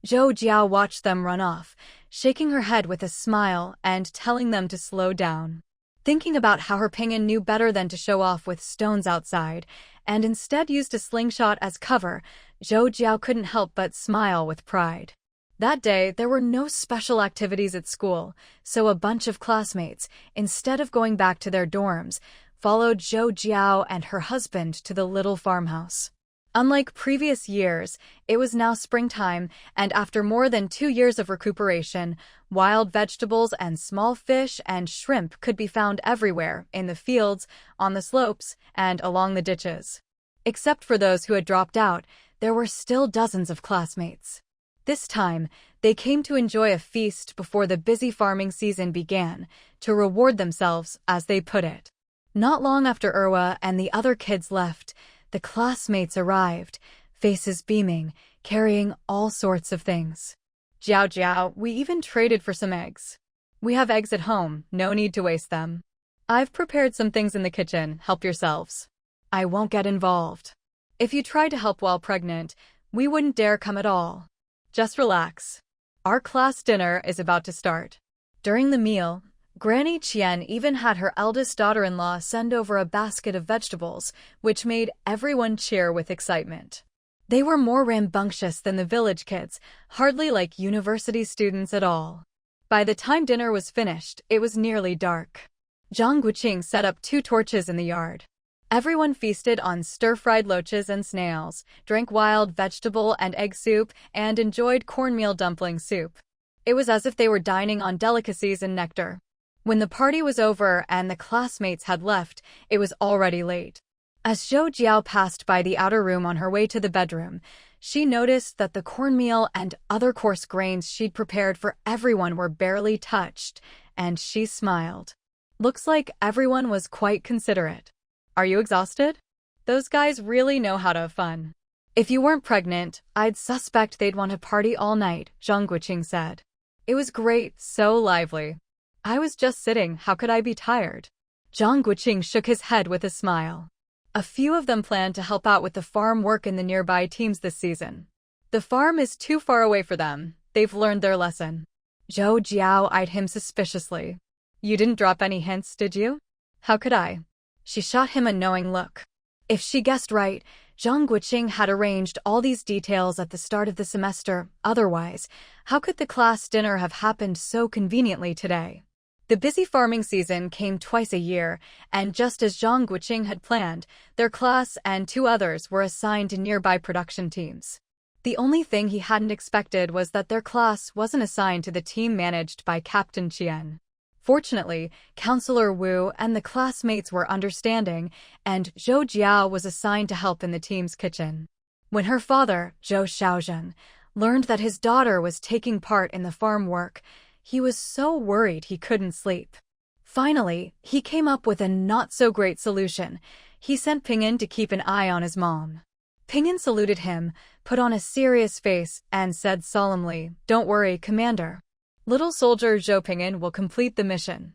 Zhou Jiao watched them run off, shaking her head with a smile and telling them to slow down. Thinking about how her Ping'an knew better than to show off with stones outside, and instead used a slingshot as cover, Zhou Jiao couldn't help but smile with pride. That day, there were no special activities at school, so a bunch of classmates, instead of going back to their dorms, followed Zhou Jiao and her husband to the little farmhouse. Unlike previous years, it was now springtime, and after more than 2 years of recuperation, wild vegetables and small fish and shrimp could be found everywhere, in the fields, on the slopes, and along the ditches. Except for those who had dropped out, there were still dozens of classmates. This time, they came to enjoy a feast before the busy farming season began, to reward themselves, as they put it. Not long after Erwa and the other kids left, the classmates arrived, faces beaming, carrying all sorts of things. "Jiao Jiao, we even traded for some eggs. We have eggs at home, no need to waste them. I've prepared some things in the kitchen, help yourselves. I won't get involved. If you try to help while pregnant, we wouldn't dare come at all. Just relax. Our class dinner is about to start." During the meal, Granny Qian even had her eldest daughter-in-law send over a basket of vegetables, which made everyone cheer with excitement. They were more rambunctious than the village kids, hardly like university students at all. By the time dinner was finished, it was nearly dark. Zhang Guoqing set up 2 torches in the yard. Everyone feasted on stir-fried loaches and snails, drank wild vegetable and egg soup, and enjoyed cornmeal dumpling soup. It was as if they were dining on delicacies and nectar. When the party was over and the classmates had left, it was already late. As Zhou Jiao passed by the outer room on her way to the bedroom, she noticed that the cornmeal and other coarse grains she'd prepared for everyone were barely touched, and she smiled. Looks like everyone was quite considerate. Are you exhausted? Those guys really know how to have fun. If you weren't pregnant, I'd suspect they'd want to party all night, Zhang Guoqing said. It was great, so lively. I was just sitting, how could I be tired? Zhang Guoqing shook his head with a smile. A few of them planned to help out with the farm work in the nearby teams this season. The farm is too far away for them. They've learned their lesson. Zhou Jiao eyed him suspiciously. You didn't drop any hints, did you? How could I? She shot him a knowing look. If she guessed right, Zhang Guoqing had arranged all these details at the start of the semester. Otherwise, how could the class dinner have happened so conveniently today? The busy farming season came twice a year, and just as Zhang Guoqing had planned, their class and 2 others were assigned to nearby production teams. The only thing he hadn't expected was that their class wasn't assigned to the team managed by Captain Qian. Fortunately, Counselor Wu and the classmates were understanding, and Zhou Jiao was assigned to help in the team's kitchen. When her father, Zhou Xiaozhen, learned that his daughter was taking part in the farm work, he was so worried he couldn't sleep. Finally, he came up with a not-so-great solution. He sent Ping'an to keep an eye on his mom. Ping'an saluted him, put on a serious face, and said solemnly, "Don't worry, Commander. Little soldier Zhou Ping'an will complete the mission."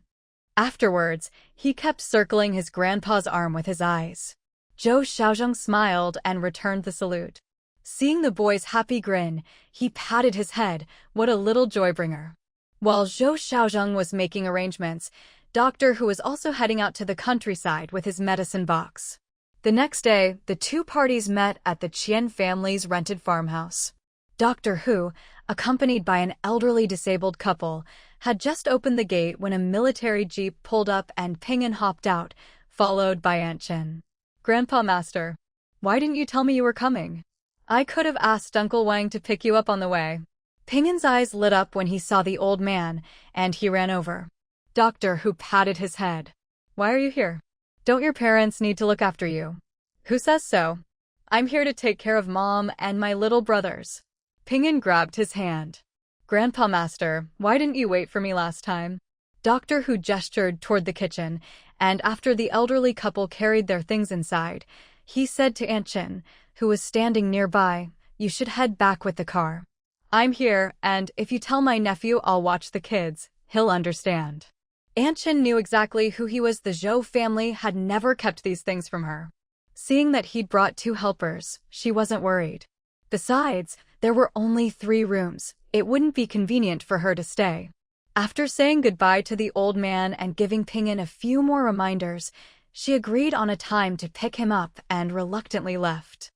Afterwards, he kept circling his grandpa's arm with his eyes. Zhou Xiaozhen smiled and returned the salute. Seeing the boy's happy grin, he patted his head. What a little joy-bringer. While Zhou Xiaozhen was making arrangements, Doctor Hu was also heading out to the countryside with his medicine box. The next day, the 2 parties met at the Qian family's rented farmhouse. Doctor Hu, accompanied by an elderly disabled couple, had just opened the gate when a military jeep pulled up and Ping'an hopped out, followed by Aunt Chen. "Grandpa Master, why didn't you tell me you were coming? I could have asked Uncle Wang to pick you up on the way." Ping'an's eyes lit up when he saw the old man, and he ran over. Doctor Hu patted his head. "Why are you here? Don't your parents need to look after you?" "Who says so? I'm here to take care of Mom and my little brothers." Ping'an grabbed his hand. "Grandpa Master, why didn't you wait for me last time?" Doctor Hu gestured toward the kitchen, and after the elderly couple carried their things inside, he said to Aunt Chen, who was standing nearby, "You should head back with the car. I'm here, and if you tell my nephew I'll watch the kids, he'll understand." Aunt Chen knew exactly who he was. The Zhou family had never kept these things from her. Seeing that he'd brought 2 helpers, she wasn't worried. Besides, there were only 3 rooms. It wouldn't be convenient for her to stay. After saying goodbye to the old man and giving Ping'an a few more reminders, she agreed on a time to pick him up and reluctantly left.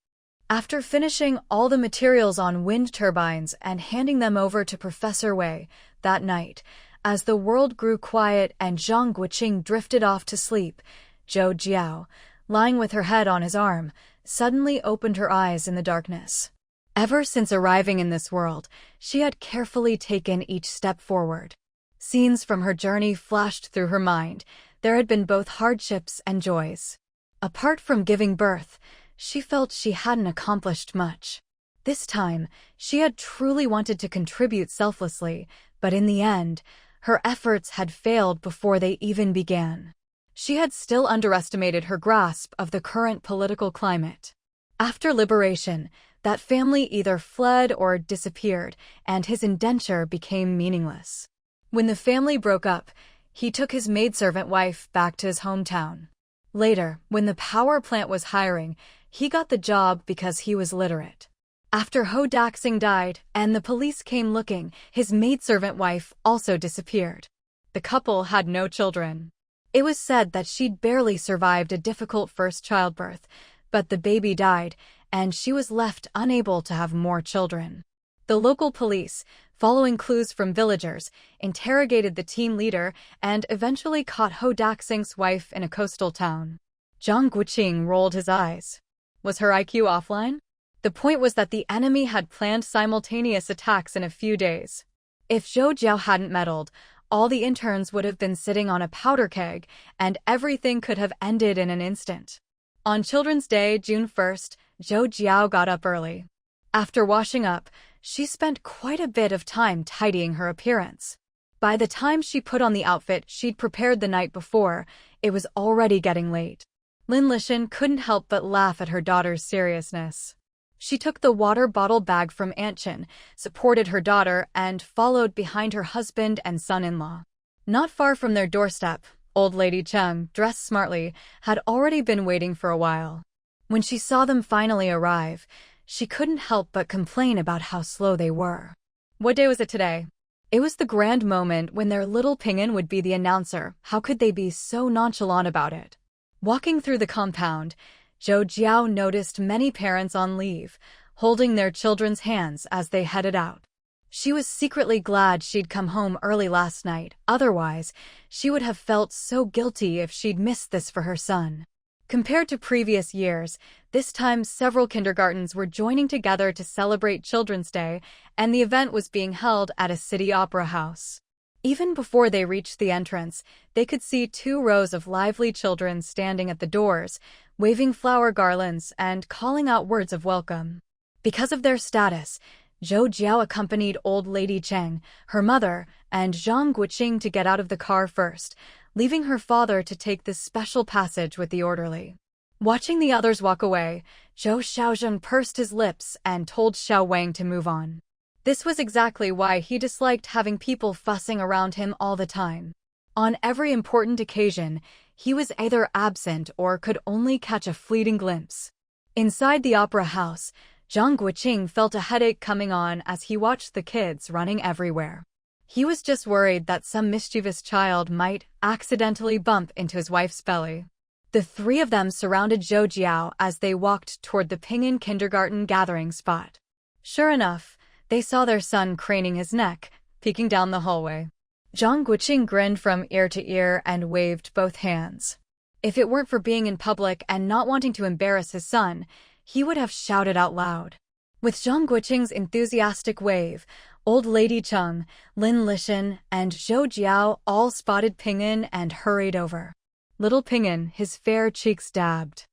After finishing all the materials on wind turbines and handing them over to Professor Wei that night, as the world grew quiet and Zhang Guoqing drifted off to sleep, Zhou Jiao, lying with her head on his arm, suddenly opened her eyes in the darkness. Ever since arriving in this world, she had carefully taken each step forward. Scenes from her journey flashed through her mind. There had been both hardships and joys. Apart from giving birth, she felt she hadn't accomplished much. This time, she had truly wanted to contribute selflessly, but in the end, her efforts had failed before they even began. She had still underestimated her grasp of the current political climate. After liberation, that family either fled or disappeared, and his indenture became meaningless. When the family broke up, he took his maidservant wife back to his hometown. Later, when the power plant was hiring, he got the job because he was literate. After Ho Daxing died and the police came looking, his maidservant wife also disappeared. The couple had no children. It was said that she'd barely survived a difficult first childbirth, but the baby died, and she was left unable to have more children. The local police, following clues from villagers, interrogated the team leader and eventually caught Ho Daxing's wife in a coastal town. Zhang Guoqing rolled his eyes. Was her IQ offline? The point was that the enemy had planned simultaneous attacks in a few days. If Zhou Jiao hadn't meddled, all the interns would have been sitting on a powder keg, and everything could have ended in an instant. On Children's Day, June 1st, Zhou Jiao got up early. After washing up, she spent quite a bit of time tidying her appearance. By the time she put on the outfit she'd prepared the night before, it was already getting late. Lin Lishan couldn't help but laugh at her daughter's seriousness. She took the water bottle bag from Aunt Chen, supported her daughter, and followed behind her husband and son-in-law. Not far from their doorstep, old lady Cheng, dressed smartly, had already been waiting for a while. When she saw them finally arrive, she couldn't help but complain about how slow they were. What day was it today? It was the grand moment when their little Ping'an would be the announcer. How could they be so nonchalant about it? Walking through the compound, Zhou Jiao noticed many parents on leave, holding their children's hands as they headed out. She was secretly glad she'd come home early last night, otherwise, she would have felt so guilty if she'd missed this for her son. Compared to previous years, this time several kindergartens were joining together to celebrate Children's Day, and the event was being held at a city opera house. Even before they reached the entrance, they could see 2 rows of lively children standing at the doors, waving flower garlands and calling out words of welcome. Because of their status, Zhou Jiao accompanied old lady Cheng, her mother, and Zhang Guoqing to get out of the car first, leaving her father to take this special passage with the orderly. Watching the others walk away, Zhou Xiaozhen pursed his lips and told Xiao Wang to move on. This was exactly why he disliked having people fussing around him all the time. On every important occasion, he was either absent or could only catch a fleeting glimpse. Inside the opera house, Zhang Guoqing felt a headache coming on as he watched the kids running everywhere. He was just worried that some mischievous child might accidentally bump into his wife's belly. The 3 of them surrounded Zhou Jiao as they walked toward the Ping'an kindergarten gathering spot. Sure enough, they saw their son craning his neck, peeking down the hallway. Zhang Guoqing grinned from ear to ear and waved both hands. If it weren't for being in public and not wanting to embarrass his son, he would have shouted out loud. With Zhang Guoqing's enthusiastic wave, old lady Cheng, Lin Lishan, and Zhou Jiao all spotted Ping'an and hurried over. Little Ping'an, his fair cheeks dabbed,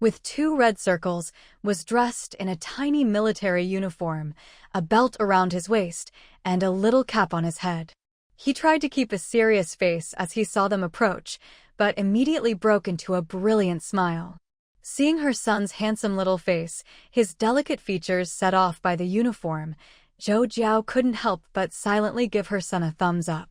with 2 red circles, was dressed in a tiny military uniform, a belt around his waist, and a little cap on his head. He tried to keep a serious face as he saw them approach, but immediately broke into a brilliant smile. Seeing her son's handsome little face, his delicate features set off by the uniform, Zhou Jiao couldn't help but silently give her son a thumbs up.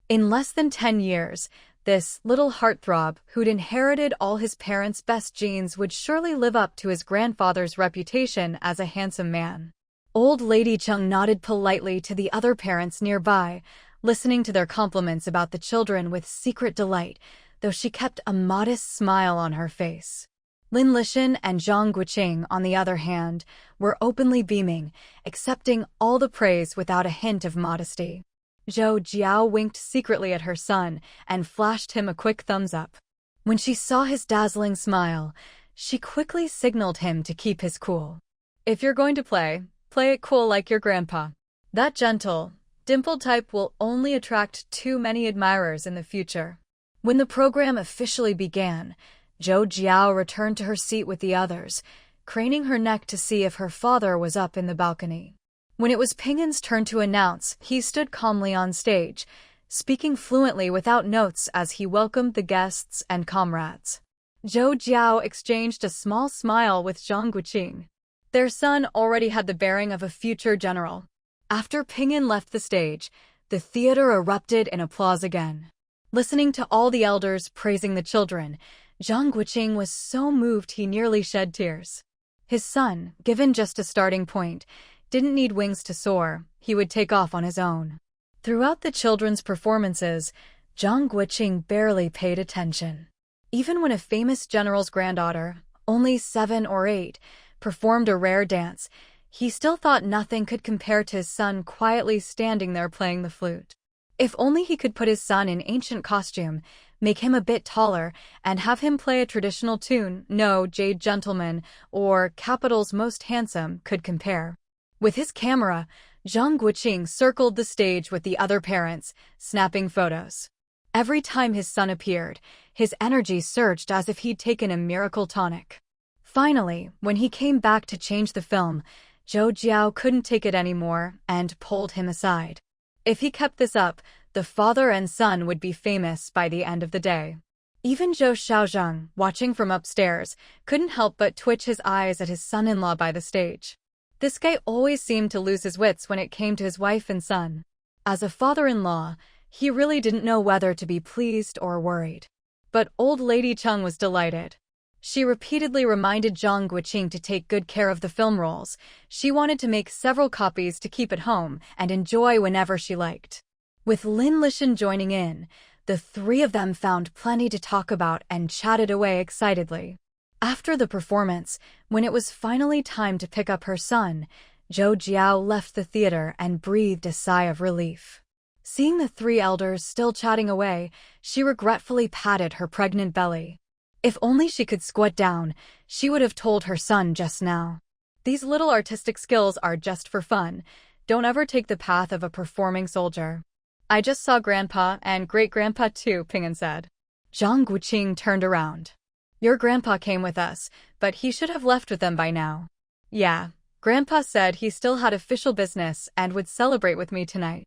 In less than 10 years, this little heartthrob, who'd inherited all his parents' best genes, would surely live up to his grandfather's reputation as a handsome man. Old lady Cheng nodded politely to the other parents nearby, listening to their compliments about the children with secret delight, though she kept a modest smile on her face. Lin Lishan and Zhang Guoqing, on the other hand, were openly beaming, accepting all the praise without a hint of modesty. Zhou Jiao winked secretly at her son and flashed him a quick thumbs up. When she saw his dazzling smile, she quickly signaled him to keep his cool. If you're going to play it cool like your grandpa. That gentle, dimpled type will only attract too many admirers in the future. When the program officially began, Zhou Jiao returned to her seat with the others, craning her neck to see if her father was up in the balcony. When it was Ping'an's turn to announce, he stood calmly on stage, speaking fluently without notes as he welcomed the guests and comrades. Zhou Jiao exchanged a small smile with Zhang Guoqing. Their son already had the bearing of a future general. After Ping'an left the stage, the theater erupted in applause again. Listening to all the elders praising the children, Zhang Guoqing was so moved he nearly shed tears. His son, given just a starting point, didn't need wings to soar, he would take off on his own. Throughout the children's performances, Zhang Guoqing barely paid attention. Even when a famous general's granddaughter, only 7 or 8, performed a rare dance, he still thought nothing could compare to his son quietly standing there playing the flute. If only he could put his son in ancient costume, make him a bit taller, and have him play a traditional tune, no Jade Gentleman or Capital's Most Handsome could compare. With his camera, Zhang Guoqing circled the stage with the other parents, snapping photos. Every time his son appeared, his energy surged as if he'd taken a miracle tonic. Finally, when he came back to change the film, Zhou Jiao couldn't take it anymore and pulled him aside. If he kept this up, The father and son would be famous by the end of the day. Even Zhou Xiaozheng, watching from upstairs, couldn't help but twitch his eyes at his son-in-law by the stage. This guy always seemed to lose his wits when it came to his wife and son. As a father-in-law, he really didn't know whether to be pleased or worried. But old lady Cheng was delighted. She repeatedly reminded Zhang Guoqing to take good care of the film rolls. She wanted to make several copies to keep at home and enjoy whenever she liked. With Lin Lishan joining in, the three of them found plenty to talk about and chatted away excitedly. After the performance, when it was finally time to pick up her son, Zhou Jiao left the theater and breathed a sigh of relief. Seeing the three elders still chatting away, she regretfully patted her pregnant belly. If only she could squat down, she would have told her son just now. These little artistic skills are just for fun. Don't ever take the path of a performing soldier. I just saw Grandpa and Great-Grandpa too, Ping'an said. Zhang Guoqing turned around. Your grandpa came with us, but he should have left with them by now. Yeah, Grandpa said he still had official business and would celebrate with me tonight.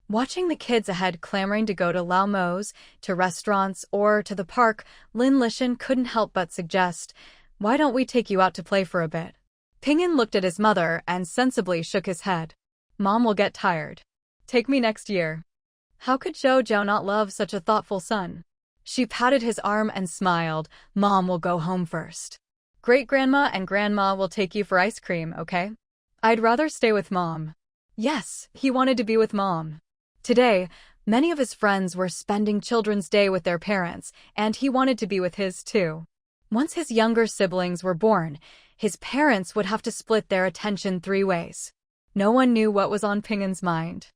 Watching the kids ahead clamoring to go to Lao Mo's, to restaurants, or to the park, Lin Lishan couldn't help but suggest, why don't we take you out to play for a bit? Ping'an looked at his mother and sensibly shook his head. Mom will get tired. Take me next year. How could Zhou Jiao not love such a thoughtful son? She patted his arm and smiled. Mom will go home first. Great-grandma and grandma will take you for ice cream, okay? I'd rather stay with Mom. Yes, he wanted to be with Mom. Today, many of his friends were spending Children's Day with their parents, and he wanted to be with his too. Once his younger siblings were born, his parents would have to split their attention 3 ways. No one knew what was on Ping'an's mind.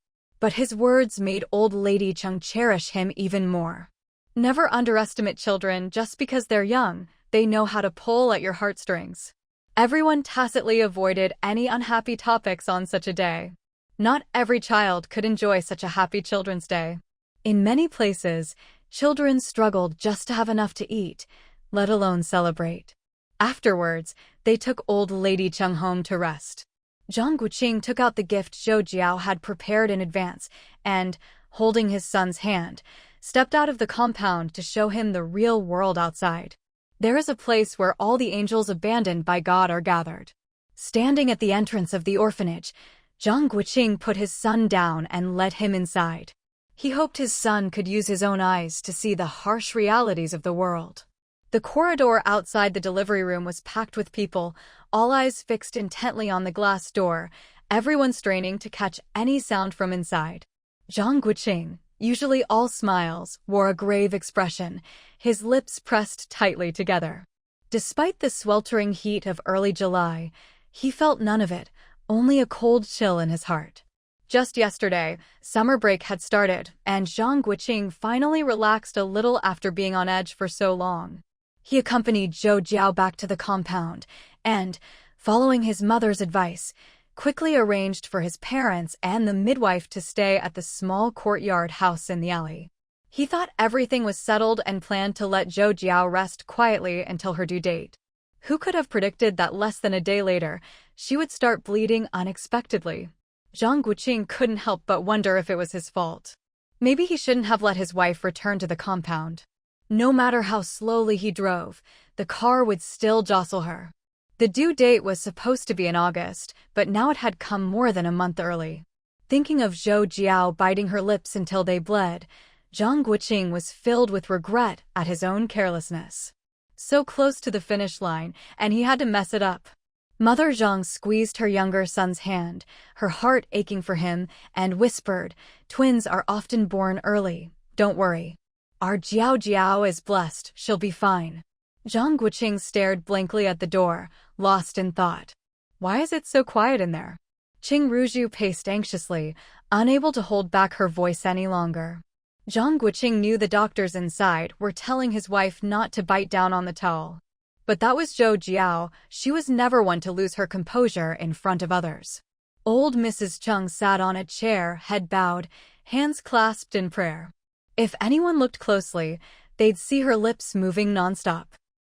But his words made old lady Cheng cherish him even more. Never underestimate children just because they're young. They know how to pull at your heartstrings. Everyone tacitly avoided any unhappy topics on such a day. Not every child could enjoy such a happy Children's Day. In many places, children struggled just to have enough to eat, let alone celebrate. Afterwards, they took old lady Cheng home to rest. Zhang Guoqing took out the gift Zhou Jiao had prepared in advance and, holding his son's hand, stepped out of the compound to show him the real world outside. There is a place where all the angels abandoned by God are gathered. Standing at the entrance of the orphanage, Zhang Guoqing put his son down and led him inside. He hoped his son could use his own eyes to see the harsh realities of the world. The corridor outside the delivery room was packed with people, all eyes fixed intently on the glass door, everyone straining to catch any sound from inside. Zhang Guoqing, usually all smiles, wore a grave expression, his lips pressed tightly together. Despite the sweltering heat of early July, he felt none of it, only a cold chill in his heart. Just yesterday, summer break had started, and Zhang Guoqing finally relaxed a little after being on edge for so long. He accompanied Zhou Jiao back to the compound and, following his mother's advice, quickly arranged for his parents and the midwife to stay at the small courtyard house in the alley. He thought everything was settled and planned to let Zhou Jiao rest quietly until her due date. Who could have predicted that less than a day later, she would start bleeding unexpectedly? Zhang Guoqing couldn't help but wonder if it was his fault. Maybe he shouldn't have let his wife return to the compound. No matter how slowly he drove, the car would still jostle her. The due date was supposed to be in August, but now it had come more than a month early. Thinking of Zhou Jiao biting her lips until they bled, Zhang Guoqing was filled with regret at his own carelessness. So close to the finish line, and he had to mess it up. Mother Zhang squeezed her younger son's hand, her heart aching for him, and whispered, "Twins are often born early. Don't worry. Our Jiao Jiao is blessed, she'll be fine." Zhang Guoqing stared blankly at the door, lost in thought. Why is it so quiet in there? Qing Ruzhu paced anxiously, unable to hold back her voice any longer. Zhang Guoqing knew the doctors inside were telling his wife not to bite down on the towel. But that was Zhou Jiao. She was never one to lose her composure in front of others. Old Mrs. Cheng sat on a chair, head bowed, hands clasped in prayer. If anyone looked closely, they'd see her lips moving nonstop.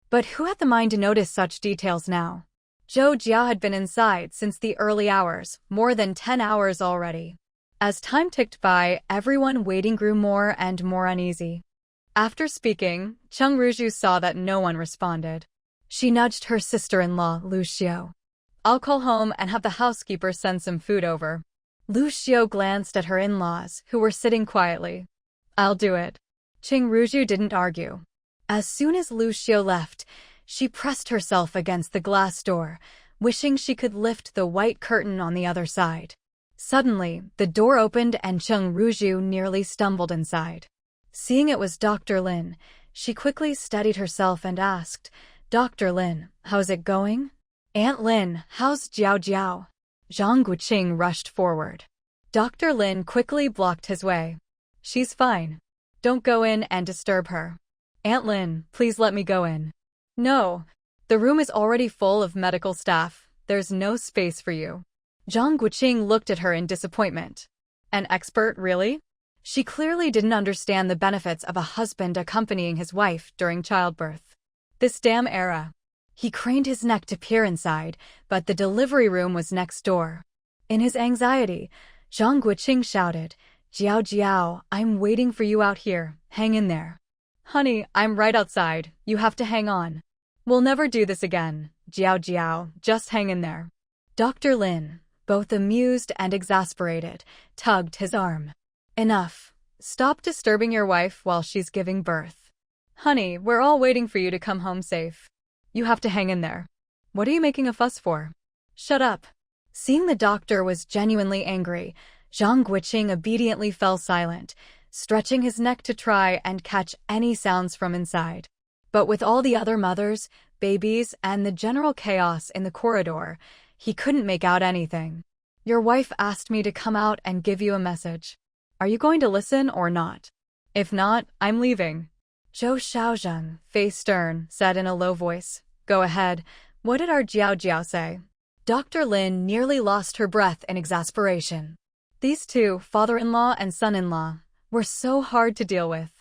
But who had the mind to notice such details now? Zhou Jiao had been inside since the early hours, more than 10 hours already. As time ticked by, everyone waiting grew more and more uneasy. After speaking, Zhang Guoqing saw that no one responded. She nudged her sister-in-law, Lu Xiao. "I'll call home and have the housekeeper send some food over." Lu Xiao glanced at her in-laws, who were sitting quietly. "I'll do it." Zhang Guoqing didn't argue. As soon as Lu Xiao left, she pressed herself against the glass door, wishing she could lift the white curtain on the other side. Suddenly, the door opened and Zhang Guoqing nearly stumbled inside. Seeing it was Dr. Lin, she quickly steadied herself and asked, "Dr. Lin, how's it going?" "Aunt Lin, how's Zhao Jiao?" Zhang Guoqing rushed forward. Dr. Lin quickly blocked his way. "She's fine. Don't go in and disturb her." "Aunt Lin, please let me go in." "No. The room is already full of medical staff. There's no space for you." Zhang Guoqing looked at her in disappointment. An expert, really? She clearly didn't understand the benefits of a husband accompanying his wife during childbirth. This damn era. He craned his neck to peer inside, but the delivery room was next door. In his anxiety, Zhang Guoqing shouted, "Jiao Jiao, I'm waiting for you out here. Hang in there." "Honey, I'm right outside. You have to hang on." "We'll never do this again. Jiao Jiao, just hang in there." Dr. Lin, both amused and exasperated, tugged his arm. "Enough. Stop disturbing your wife while she's giving birth." "Honey, we're all waiting for you to come home safe. You have to hang in there. What are you making a fuss for?" "Shut up." Seeing the doctor was genuinely angry, Zhang Guoqing obediently fell silent, stretching his neck to try and catch any sounds from inside. But with all the other mothers, babies, and the general chaos in the corridor, he couldn't make out anything. "Your wife asked me to come out and give you a message. Are you going to listen or not? If not, I'm leaving." Zhou Xiaozheng, face stern, said in a low voice, "Go ahead. What did our Jiao Jiao say?" Dr. Lin nearly lost her breath in exasperation. These two, father-in-law and son-in-law, were so hard to deal with.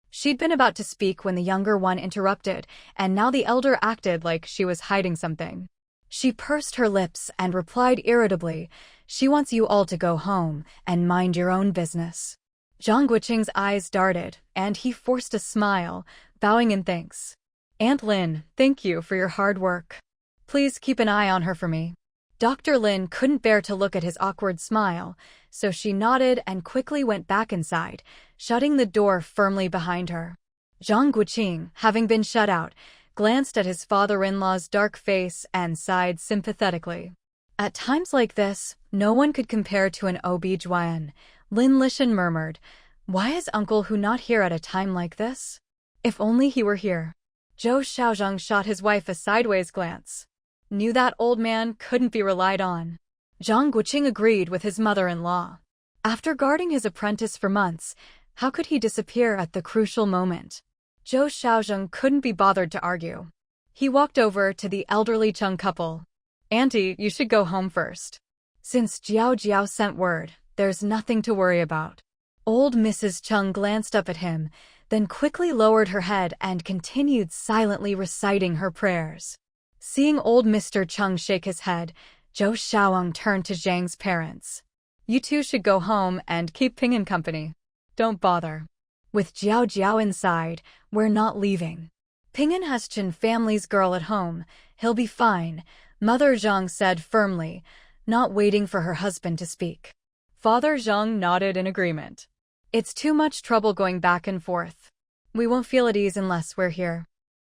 She'd been about to speak when the younger one interrupted, and now the elder acted like she was hiding something. She pursed her lips and replied irritably, "She wants you all to go home and mind your own business." Zhang Guoqing's eyes darted, and he forced a smile, bowing in thanks. "Aunt Lin, thank you for your hard work. Please keep an eye on her for me." Dr. Lin couldn't bear to look at his awkward smile, so she nodded and quickly went back inside, shutting the door firmly behind her. Zhang Guoqing, having been shut out, glanced at his father-in-law's dark face and sighed sympathetically. At times like this, no one could compare to an OB-GYN. Lin Lishan murmured, "Why is Uncle Hu not here at a time like this? If only he were here." Zhou Xiaozheng shot his wife a sideways glance. Knew that old man couldn't be relied on. Zhang Guoqing agreed with his mother-in-law. After guarding his apprentice for months, how could he disappear at the crucial moment? Zhou Xiaozheng couldn't be bothered to argue. He walked over to the elderly Cheng couple. "Auntie, you should go home first. Since Jiao Jiao sent word, there's nothing to worry about." Old Mrs. Cheng glanced up at him, then quickly lowered her head and continued silently reciting her prayers. Seeing old Mr. Cheng shake his head, Zhou Xiaoang turned to Zhang's parents. "You two should go home and keep Ping'an company. Don't bother. With Jiao Jiao inside, we're not leaving. Ping'an has Chen family's girl at home. He'll be fine," Mother Zhang said firmly, not waiting for her husband to speak. Father Zhang nodded in agreement. "It's too much trouble going back and forth. We won't feel at ease unless we're here."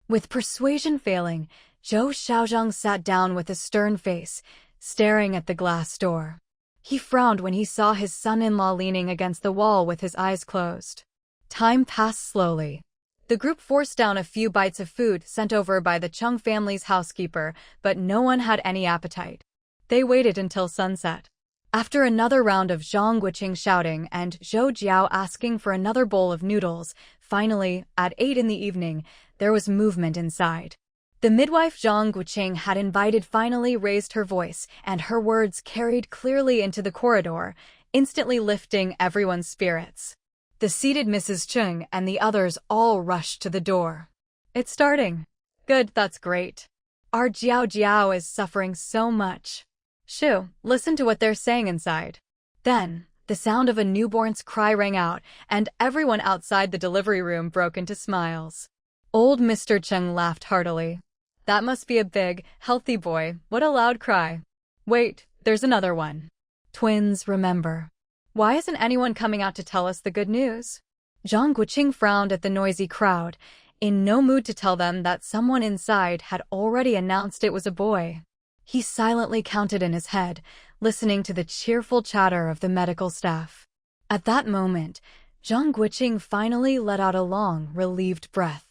With persuasion failing, Zhou Xiaozheng sat down with a stern face, staring at the glass door. He frowned when he saw his son-in-law leaning against the wall with his eyes closed. Time passed slowly. The group forced down a few bites of food sent over by the Cheng family's housekeeper, but no one had any appetite. They waited until sunset. After another round of Zhang Guoqing shouting and Zhou Jiao asking for another bowl of noodles, finally, at 8 in the evening, there was movement inside. The midwife Zhang Guoqing had invited finally raised her voice, and her words carried clearly into the corridor, instantly lifting everyone's spirits. The seated Mrs. Cheng and the others all rushed to the door. "It's starting." "Good, that's great. Our Jiao Jiao is suffering so much." "Shoo, listen to what they're saying inside." Then, The sound of a newborn's cry rang out, and everyone outside the delivery room broke into smiles. Old Mr. Cheng laughed heartily. That must be a big, healthy boy. What a loud cry. Wait, there's another one. Twins, remember. Why isn't anyone coming out to tell us the good news? Zhang Guoqing frowned at the noisy crowd, in no mood to tell them that someone inside had already announced it was a boy. He silently counted in his head, listening to the cheerful chatter of the medical staff. At that moment, Zhang Guoqing finally let out a long, relieved breath.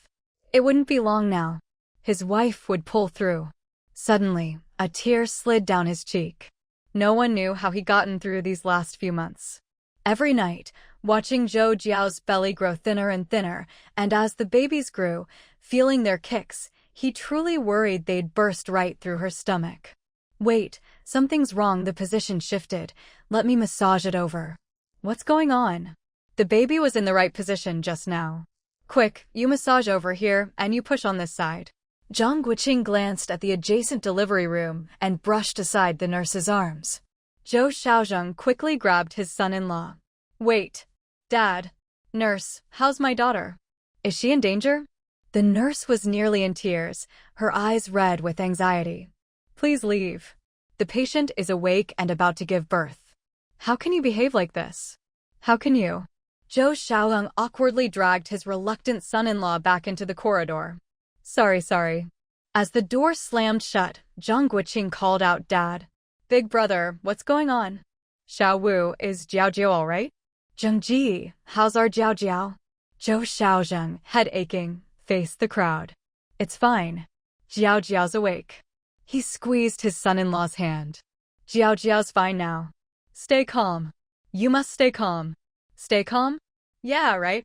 It wouldn't be long now. His wife would pull through. Suddenly, a tear slid down his cheek. No one knew how he'd gotten through these last few months. Every night, watching Zhou Jiao's belly grow thinner and thinner, and as the babies grew, feeling their kicks, he truly worried they'd burst right through her stomach. Wait, something's wrong. The position shifted. Let me massage it over. What's going on? The baby was in the right position just now. Quick, you massage over here, and you push on this side. Zhang Guoqing glanced at the adjacent delivery room and brushed aside the nurse's arms. Zhou Xiaozheng quickly grabbed his son-in-law. Wait. Dad. Nurse, how's my daughter? Is she in danger? The nurse was nearly in tears, her eyes red with anxiety. Please leave. The patient is awake and about to give birth. How can you behave like this? How can you? Zhou Xiaozheng awkwardly dragged his reluctant son-in-law back into the corridor. Sorry. As the door slammed shut, Zhang Guoqing called out, Dad. Big brother, what's going on? Xiao Wu, is Jiao Jiao all right? Zheng Ji, how's our Jiao Jiao? Zhou Xiaozheng, head aching, faced the crowd. It's fine. Jiao Jiao's awake. He squeezed his son-in-law's hand. Jiao Jiao's fine now. Stay calm. You must stay calm. Stay calm? Yeah, right?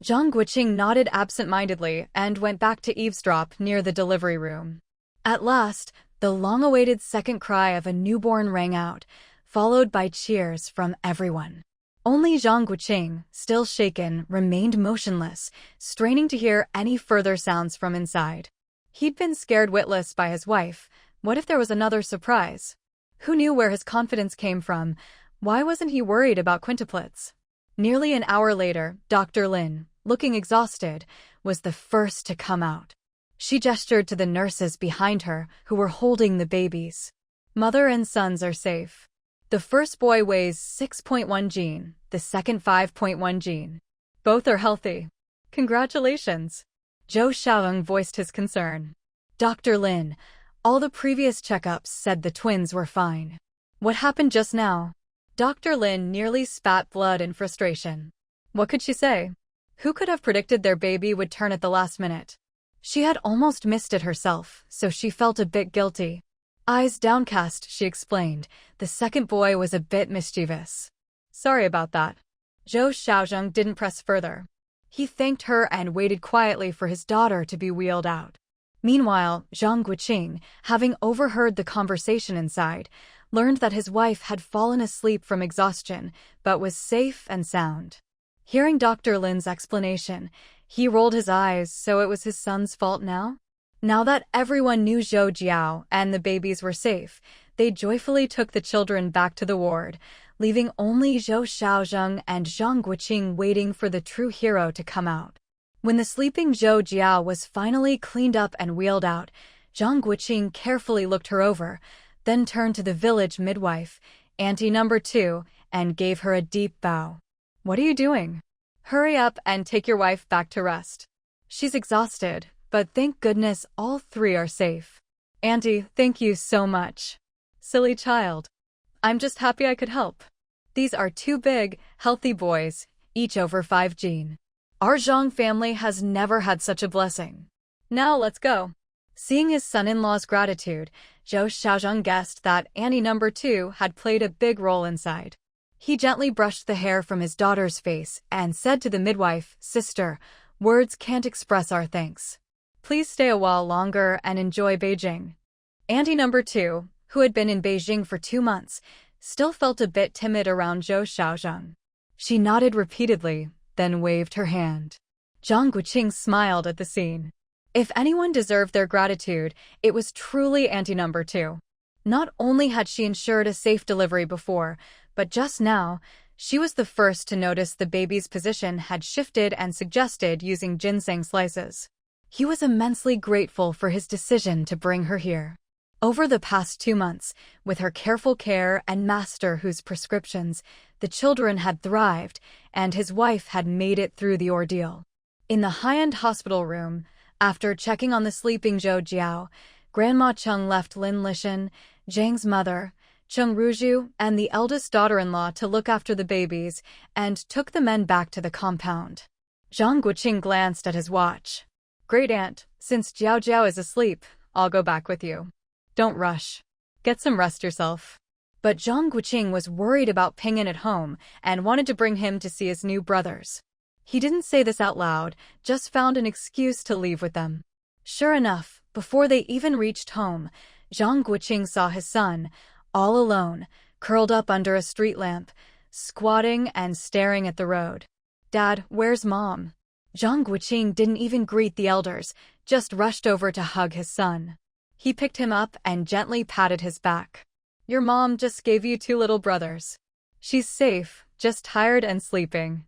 Zhang Guoqing nodded absent-mindedly and went back to eavesdrop near the delivery room. At last, the long-awaited second cry of a newborn rang out, followed by cheers from everyone. Only Zhang Guoqing, still shaken, remained motionless, straining to hear any further sounds from inside. He'd been scared witless by his wife. What if there was another surprise? Who knew where his confidence came from? Why wasn't he worried about quintuplets? Nearly an hour later, Dr. Lin, looking exhausted, was the first to come out. She gestured to the nurses behind her, who were holding the babies. Mother and sons are safe. The first boy weighs 6.1 gene, the second 5.1 gene. Both are healthy. Congratulations. Zhou Xiaozheng voiced his concern. Dr. Lin, all the previous checkups said the twins were fine. What happened just now? Dr. Lin nearly spat blood in frustration. What could she say? Who could have predicted their baby would turn at the last minute? She had almost missed it herself, so she felt a bit guilty. Eyes downcast, she explained. The second boy was a bit mischievous. Sorry about that. Zhou Xiaozheng didn't press further. He thanked her and waited quietly for his daughter to be wheeled out. Meanwhile, Zhang Guoqing, having overheard the conversation inside, learned that his wife had fallen asleep from exhaustion, but was safe and sound. Hearing Dr. Lin's explanation, he rolled his eyes. So it was his son's fault now? Now that everyone knew Zhou Jiao and the babies were safe, they joyfully took the children back to the ward, leaving only Zhou Xiaozheng and Zhang Guoqing waiting for the true hero to come out. When the sleeping Zhou Jiao was finally cleaned up and wheeled out, Zhang Guoqing carefully looked her over, then turned to the village midwife, Auntie number 2, and gave her a deep bow. What are you doing? Hurry up and take your wife back to rest. She's exhausted, but thank goodness all 3 are safe. Auntie, thank you so much. Silly child. I'm just happy I could help. These are 2 big, healthy boys, each over 5 gene. Our Zhang family has never had such a blessing. Now let's go. Seeing his son-in-law's gratitude, Zhou Xiaozheng guessed that Auntie number 2 had played a big role inside. He gently brushed the hair from his daughter's face and said to the midwife, Sister, words can't express our thanks. Please stay a while longer and enjoy Beijing. Auntie number 2, who had been in Beijing for 2 months, still felt a bit timid around Zhou Xiaozheng. She nodded repeatedly, then waved her hand. Zhang Guoqing smiled at the scene. If anyone deserved their gratitude, it was truly Auntie number 2. Not only had she ensured a safe delivery before, but just now, She was the first to notice the baby's position had shifted and suggested using ginseng slices. He was immensely grateful for his decision to bring her here. Over the past 2 months, with her careful care and Master Hu's prescriptions, the children had thrived, and his wife had made it through the ordeal. In the high-end hospital room, after checking on the sleeping Zhou Jiao, Grandma Cheng left Lin Lishan, Zhang's mother, Cheng Ruzhu, and the eldest daughter-in-law to look after the babies, and took the men back to the compound. Zhang Guoqing glanced at his watch. "Great aunt, since Jiao Jiao is asleep, I'll go back with you. Don't rush. Get some rest yourself." But Zhang Guoqing was worried about Ping'an at home and wanted to bring him to see his new brothers. He didn't say this out loud, just found an excuse to leave with them. Sure enough, before they even reached home, Zhang Guoqing saw his son, all alone, curled up under a street lamp, squatting and staring at the road. "Dad, where's Mom?" Zhang Guoqing didn't even greet the elders, just rushed over to hug his son. He picked him up and gently patted his back. "Your mom just gave you 2 little brothers. She's safe, just tired and sleeping.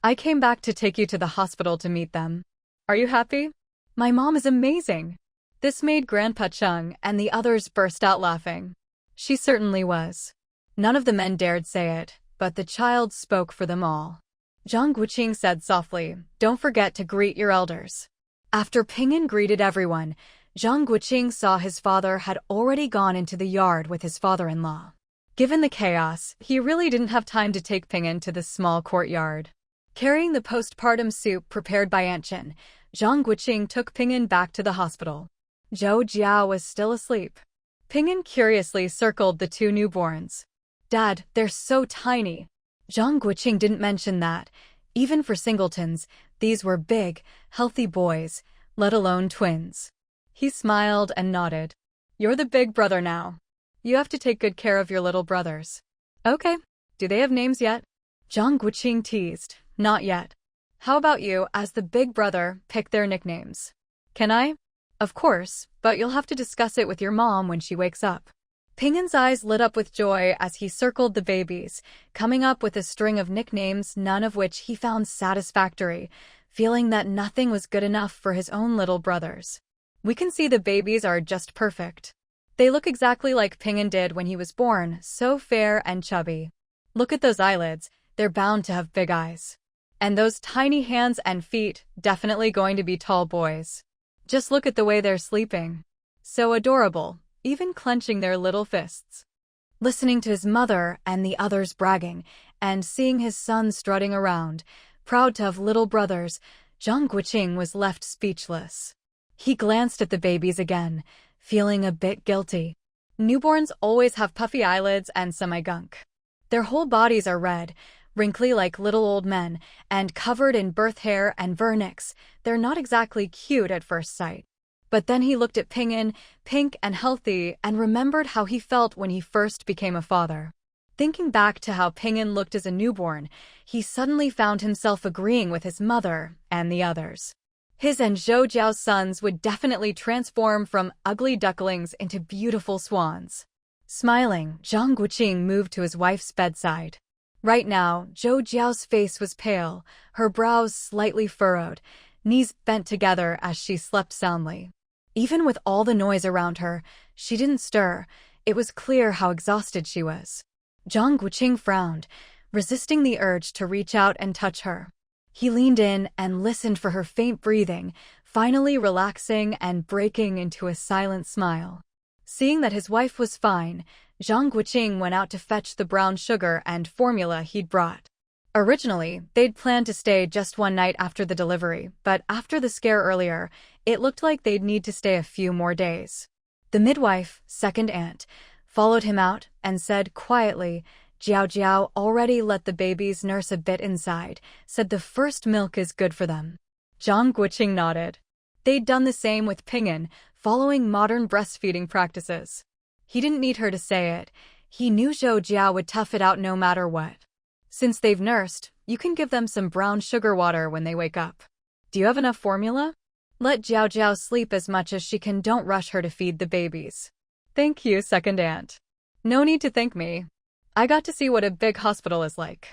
I came back to take you to the hospital to meet them. Are you happy?" "My mom is amazing." This made Grandpa Cheng and the others burst out laughing. She certainly was. None of the men dared say it, but the child spoke for them all. Zhang Guoqing said softly, "Don't forget to greet your elders." After Ping'an greeted everyone, Zhang Guoqing saw his father had already gone into the yard with his father-in-law. Given the chaos, he really didn't have time to take Ping'an to the small courtyard. Carrying the postpartum soup prepared by Aunt Chen, Zhang Guoqing took Ping'an back to the hospital. Zhou Jiao was still asleep. Ping'an curiously circled the 2 newborns. "Dad, they're so tiny." Zhang Guoqing didn't mention that, even for singletons, these were big, healthy boys, let alone twins. He smiled and nodded. "You're the big brother now. You have to take good care of your little brothers." "Okay. Do they have names yet?" Zhang Guoqing teased. "Not yet." "How about you, as the big brother, pick their nicknames?" "Can I?" "Of course, but you'll have to discuss it with your mom when she wakes up." Ping'an's eyes lit up with joy as he circled the babies, coming up with a string of nicknames, none of which he found satisfactory, feeling that nothing was good enough for his own little brothers. We can see the babies are just perfect. They look exactly like Ping'an did when he was born, so fair and chubby. Look at those eyelids, they're bound to have big eyes. And those tiny hands and feet, definitely going to be tall boys. Just look at the way they're sleeping. So adorable, even clenching their little fists. Listening to his mother and the others bragging, and seeing his son strutting around, proud to have little brothers, Zhang Guoqing was left speechless. He glanced at the babies again, feeling a bit guilty. Newborns always have puffy eyelids and semi-gunk. Their whole bodies are red, wrinkly like little old men, and covered in birth hair and vernix. They're not exactly cute at first sight. But then he looked at Ping'an, pink and healthy, and remembered how he felt when he first became a father. Thinking back to how Ping'an looked as a newborn, he suddenly found himself agreeing with his mother and the others. His and Zhou Jiao's sons would definitely transform from ugly ducklings into beautiful swans. Smiling, Zhang Guoqing moved to his wife's bedside. Right now, Zhou Jiao's face was pale, her brows slightly furrowed, knees bent together as she slept soundly. Even with all the noise around her, she didn't stir. It was clear how exhausted she was. Zhang Guoqing frowned, resisting the urge to reach out and touch her. He leaned in and listened for her faint breathing, finally relaxing and breaking into a silent smile. Seeing that his wife was fine, Zhang Guoqing went out to fetch the brown sugar and formula he'd brought. Originally, they'd planned to stay just one night after the delivery, but after the scare earlier, it looked like they'd need to stay a few more days. The midwife, second aunt, followed him out and said quietly, "Jiao Jiao already let the babies nurse a bit inside, said the first milk is good for them." Zhang Guoqing nodded. They'd done the same with Ping'an, following modern breastfeeding practices. He didn't need her to say it. He knew Zhou Jiao would tough it out no matter what. Since they've nursed, you can give them some brown sugar water when they wake up. Do you have enough formula? Let Jiao Jiao sleep as much as she can, don't rush her to feed the babies. Thank you, second aunt. No need to thank me. I got to see what a big hospital is like.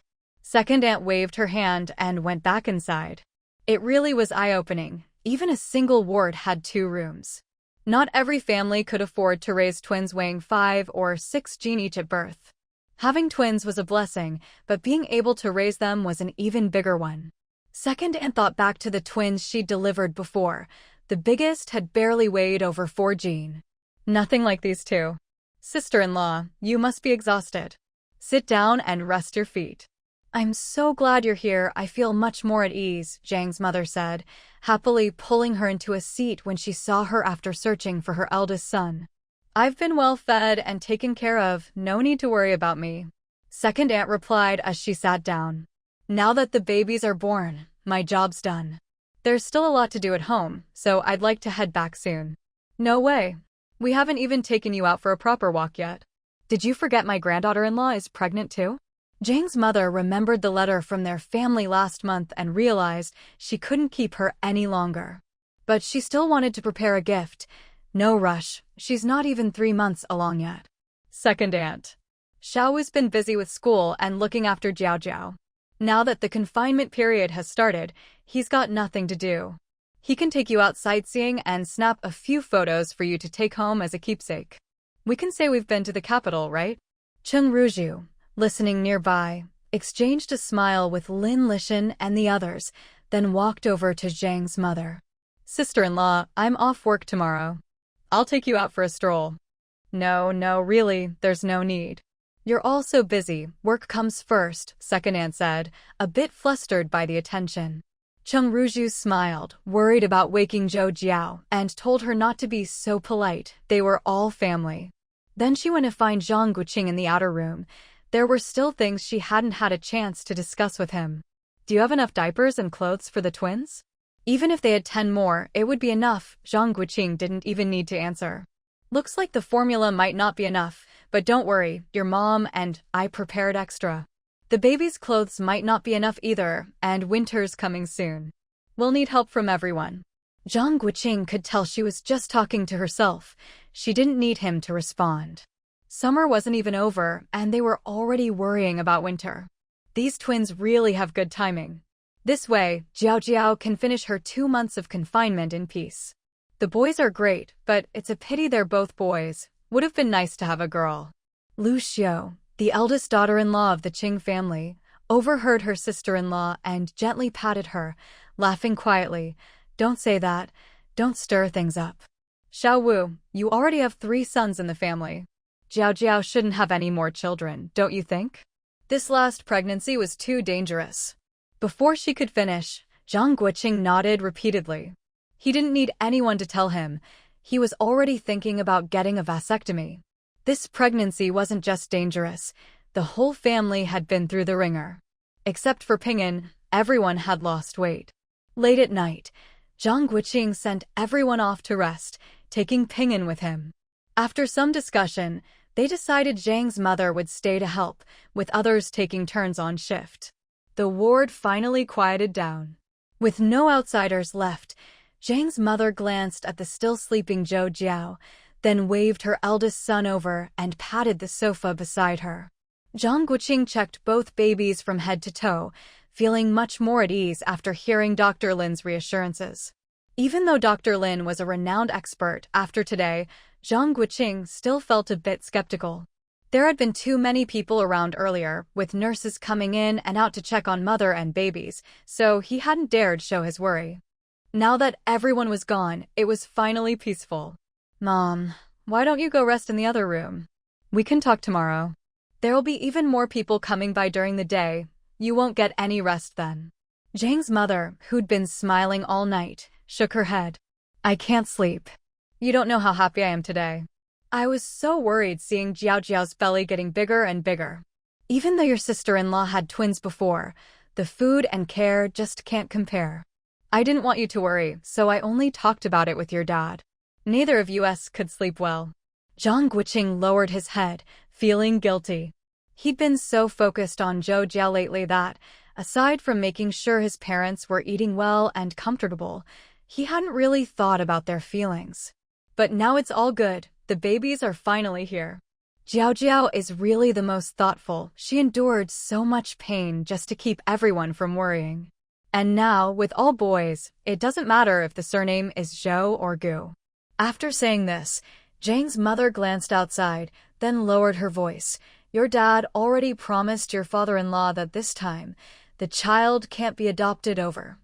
Second aunt waved her hand and went back inside. It really was eye-opening. Even a single ward had 2 rooms. Not every family could afford to raise twins weighing 5 or 6 gene each at birth. Having twins was a blessing, but being able to raise them was an even bigger one. Second aunt thought back to the twins she'd delivered before. The biggest had barely weighed over 4 gene. Nothing like these 2. Sister-in-law, you must be exhausted. Sit down and rest your feet. I'm so glad you're here. I feel much more at ease, Zhang's mother said, happily pulling her into a seat when she saw her after searching for her eldest son. I've been well fed and taken care of, no need to worry about me. Second aunt replied as she sat down. Now that the babies are born, my job's done. There's still a lot to do at home, so I'd like to head back soon. No way. We haven't even taken you out for a proper walk yet. Did you forget my granddaughter-in-law is pregnant too? Zhang's mother remembered the letter from their family last month and realized she couldn't keep her any longer. But she still wanted to prepare a gift. No rush, she's not even 3 months along yet. Second aunt. Xiaowu's been busy with school and looking after Zhou Jiao. Now that the confinement period has started, he's got nothing to do. He can take you out sightseeing and snap a few photos for you to take home as a keepsake. We can say we've been to the capital, right? Cheng Ruzhu, listening nearby, exchanged a smile with Lin Lishan and the others, then walked over to Zhang's mother. Sister-in-law, I'm off work tomorrow. I'll take you out for a stroll. No, really, there's no need. You're all so busy, work comes first, second aunt said, a bit flustered by the attention. Cheng Ruzhu smiled, worried about waking Zhou Jiao, and told her not to be so polite. They were all family. Then she went to find Zhang Guoqing in the outer room. There were still things she hadn't had a chance to discuss with him. Do you have enough diapers and clothes for the twins? Even if they had 10 more, it would be enough. Zhang Guoqing didn't even need to answer. Looks like the formula might not be enough, but don't worry, your mom and I prepared extra. The baby's clothes might not be enough either, and winter's coming soon. We'll need help from everyone. Zhang Guoqing could tell she was just talking to herself. She didn't need him to respond. Summer wasn't even over, and they were already worrying about winter. These twins really have good timing. This way, Zhou Jiao can finish her 2 months of confinement in peace. The boys are great, but it's a pity they're both boys. Would have been nice to have a girl. Lu Xiu, the eldest daughter-in-law of the Qing family, overheard her sister-in-law and gently patted her, laughing quietly. Don't say that. Don't stir things up. Xiaowu, you already have 3 sons in the family. Zhou Jiao shouldn't have any more children, don't you think? This last pregnancy was too dangerous. Before she could finish, Zhang Guoqing nodded repeatedly. He didn't need anyone to tell him. He was already thinking about getting a vasectomy. This pregnancy wasn't just dangerous. The whole family had been through the ringer. Except for Ping'an, everyone had lost weight. Late at night, Zhang Guoqing sent everyone off to rest, taking Ping'an with him. After some discussion, they decided Zhang's mother would stay to help, with others taking turns on shift. The ward finally quieted down. With no outsiders left, Zhang's mother glanced at the still sleeping Zhou Jiao, then waved her eldest son over and patted the sofa beside her. Zhang Guoqing checked both babies from head to toe, feeling much more at ease after hearing Dr. Lin's reassurances. Even though Dr. Lin was a renowned expert, after today, Zhang Guoqing still felt a bit skeptical. There had been too many people around earlier, with nurses coming in and out to check on mother and babies, so he hadn't dared show his worry. Now that everyone was gone, it was finally peaceful. Mom, why don't you go rest in the other room? We can talk tomorrow. There'll be even more people coming by during the day. You won't get any rest then. Zhang's mother, who'd been smiling all night, shook her head. I can't sleep. You don't know how happy I am today. I was so worried seeing Zhao Jiao's belly getting bigger and bigger. Even though your sister-in-law had twins before, the food and care just can't compare. I didn't want you to worry, so I only talked about it with your dad. Neither of us could sleep well. Zhang Guoqing lowered his head, feeling guilty. He'd been so focused on Zhou Jiao lately that, aside from making sure his parents were eating well and comfortable, he hadn't really thought about their feelings. But now it's all good, the babies are finally here. Zhao Jiao is really the most thoughtful. She endured so much pain just to keep everyone from worrying. And now, with all boys, it doesn't matter if the surname is Zhou or Gu. After saying this, Zhang's mother glanced outside, then lowered her voice. Your dad already promised your father-in-law that this time, the child can't be adopted over.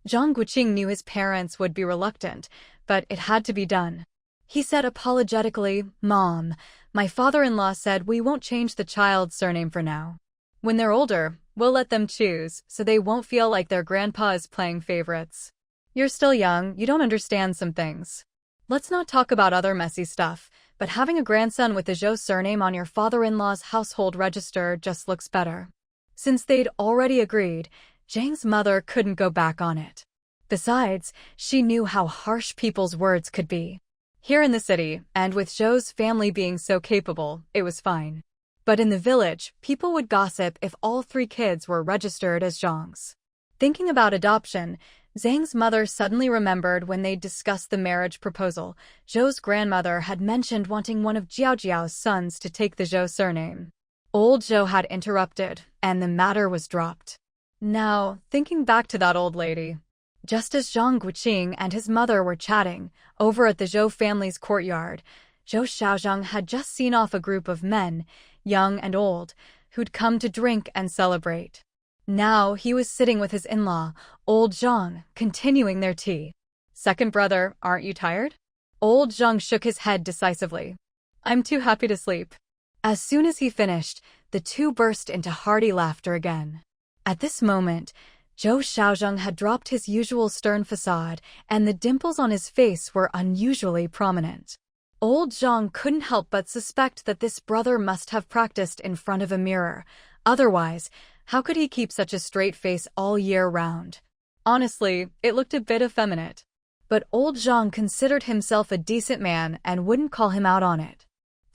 Zhang Guoqing knew his parents would be reluctant, but it had to be done. He said apologetically, Mom, my father-in-law said we won't change the child's surname for now. When they're older, we'll let them choose, so they won't feel like their grandpa is playing favorites. You're still young, you don't understand some things. Let's not talk about other messy stuff, but having a grandson with the Zhou surname on your father-in-law's household register just looks better. Since they'd already agreed, Zhang's mother couldn't go back on it. Besides, she knew how harsh people's words could be. Here in the city, and with Zhou's family being so capable, it was fine. But in the village, people would gossip if all 3 kids were registered as Zhang's. Thinking about adoption, Zhang's mother suddenly remembered when they discussed the marriage proposal, Zhou's grandmother had mentioned wanting one of Jiao Jiao's sons to take the Zhou surname. Old Zhou had interrupted, and the matter was dropped. Now, thinking back to that old lady, just as Zhang Guoqing and his mother were chatting, over at the Zhou family's courtyard, Zhou Xiaozhang had just seen off a group of men, young and old, who'd come to drink and celebrate. Now he was sitting with his in-law, old Zhang, continuing their tea. Second brother, aren't you tired? Old Zhang shook his head decisively. I'm too happy to sleep. As soon as he finished, the two burst into hearty laughter again. At this moment, Zhou Xiaozhang had dropped his usual stern facade, and the dimples on his face were unusually prominent. Old Zhang couldn't help but suspect that this brother must have practiced in front of a mirror. Otherwise, how could he keep such a straight face all year round? Honestly, it looked a bit effeminate. But old Zhang considered himself a decent man and wouldn't call him out on it.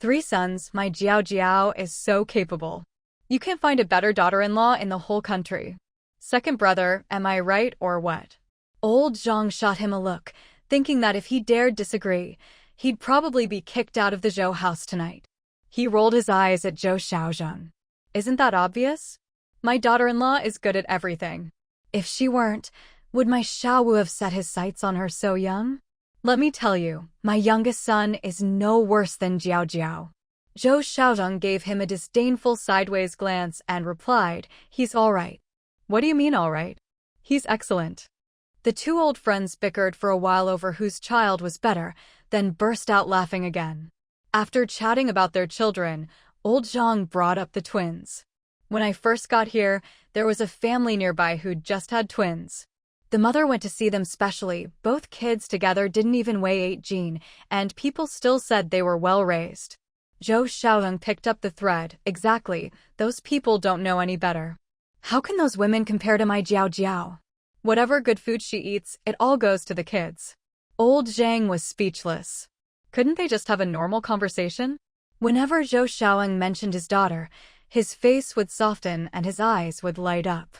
3 sons, my Jiao Jiao is so capable. You can't find a better daughter-in-law in the whole country. Second brother, am I right or what? Old Zhang shot him a look, thinking that if he dared disagree, he'd probably be kicked out of the Zhou house tonight. He rolled his eyes at Zhou Xiaozhang. Isn't that obvious? My daughter-in-law is good at everything. If she weren't, would my Xiaowu have set his sights on her so young? Let me tell you, my youngest son is no worse than Jiao Jiao. Zhou Xiaozhang gave him a disdainful sideways glance and replied, he's all right. What do you mean all right? He's excellent. The 2 old friends bickered for a while over whose child was better, then burst out laughing again. After chatting about their children, old Zhang brought up the twins. When I first got here, there was a family nearby who'd just had twins. The mother went to see them specially. Both kids together didn't even weigh 8 Jin, and people still said they were well raised. Zhou Xiaozhang picked up the thread. Exactly, those people don't know any better. How can those women compare to my Jiao Jiao? Whatever good food she eats, it all goes to the kids. Old Zhang was speechless. Couldn't they just have a normal conversation? Whenever Zhou Xiaozhang mentioned his daughter, his face would soften and his eyes would light up.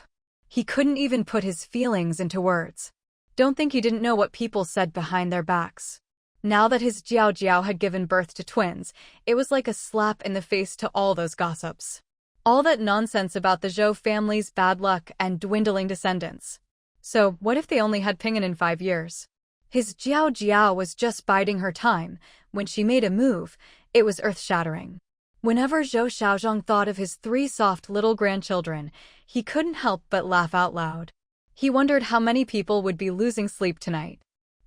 He couldn't even put his feelings into words. Don't think he didn't know what people said behind their backs. Now that his Jiao Jiao had given birth to twins, it was like a slap in the face to all those gossips. All that nonsense about the Zhou family's bad luck and dwindling descendants. So, what if they only had Ping'an in 5 years? His Jiao Jiao was just biding her time. When she made a move, it was earth-shattering. Whenever Zhou Xiaozhang thought of his 3 soft little grandchildren, he couldn't help but laugh out loud. He wondered how many people would be losing sleep tonight.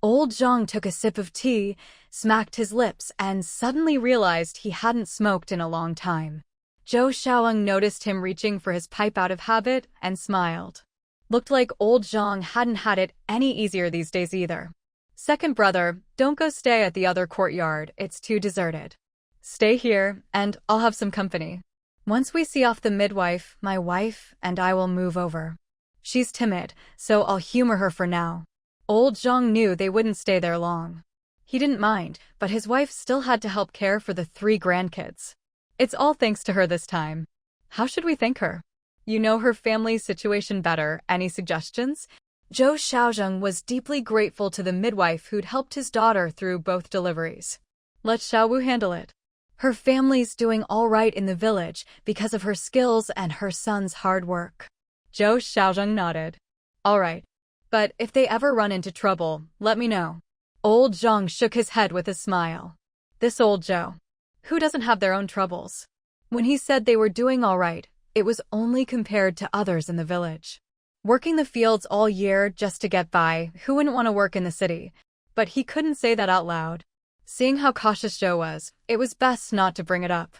Old Zhang took a sip of tea, smacked his lips, and suddenly realized he hadn't smoked in a long time. Zhou Xiaozhang noticed him reaching for his pipe out of habit and smiled. Looked like old Zhang hadn't had it any easier these days either. Second brother, don't go stay at the other courtyard, it's too deserted. Stay here, and I'll have some company. Once we see off the midwife, my wife and I will move over. She's timid, so I'll humor her for now. Old Zhang knew they wouldn't stay there long. He didn't mind, but his wife still had to help care for the 3 grandkids. It's all thanks to her this time. How should we thank her? You know her family's situation better. Any suggestions? Zhou Xiaozhang was deeply grateful to the midwife who'd helped his daughter through both deliveries. Let Xiaowu handle it. Her family's doing all right in the village because of her skills and her son's hard work. Zhou Xiaozheng nodded. All right. But if they ever run into trouble, let me know. Old Zhang shook his head with a smile. This old Zhou. Who doesn't have their own troubles? When he said they were doing all right, it was only compared to others in the village. Working the fields all year just to get by, who wouldn't want to work in the city? But he couldn't say that out loud. Seeing how cautious Zhou was, it was best not to bring it up.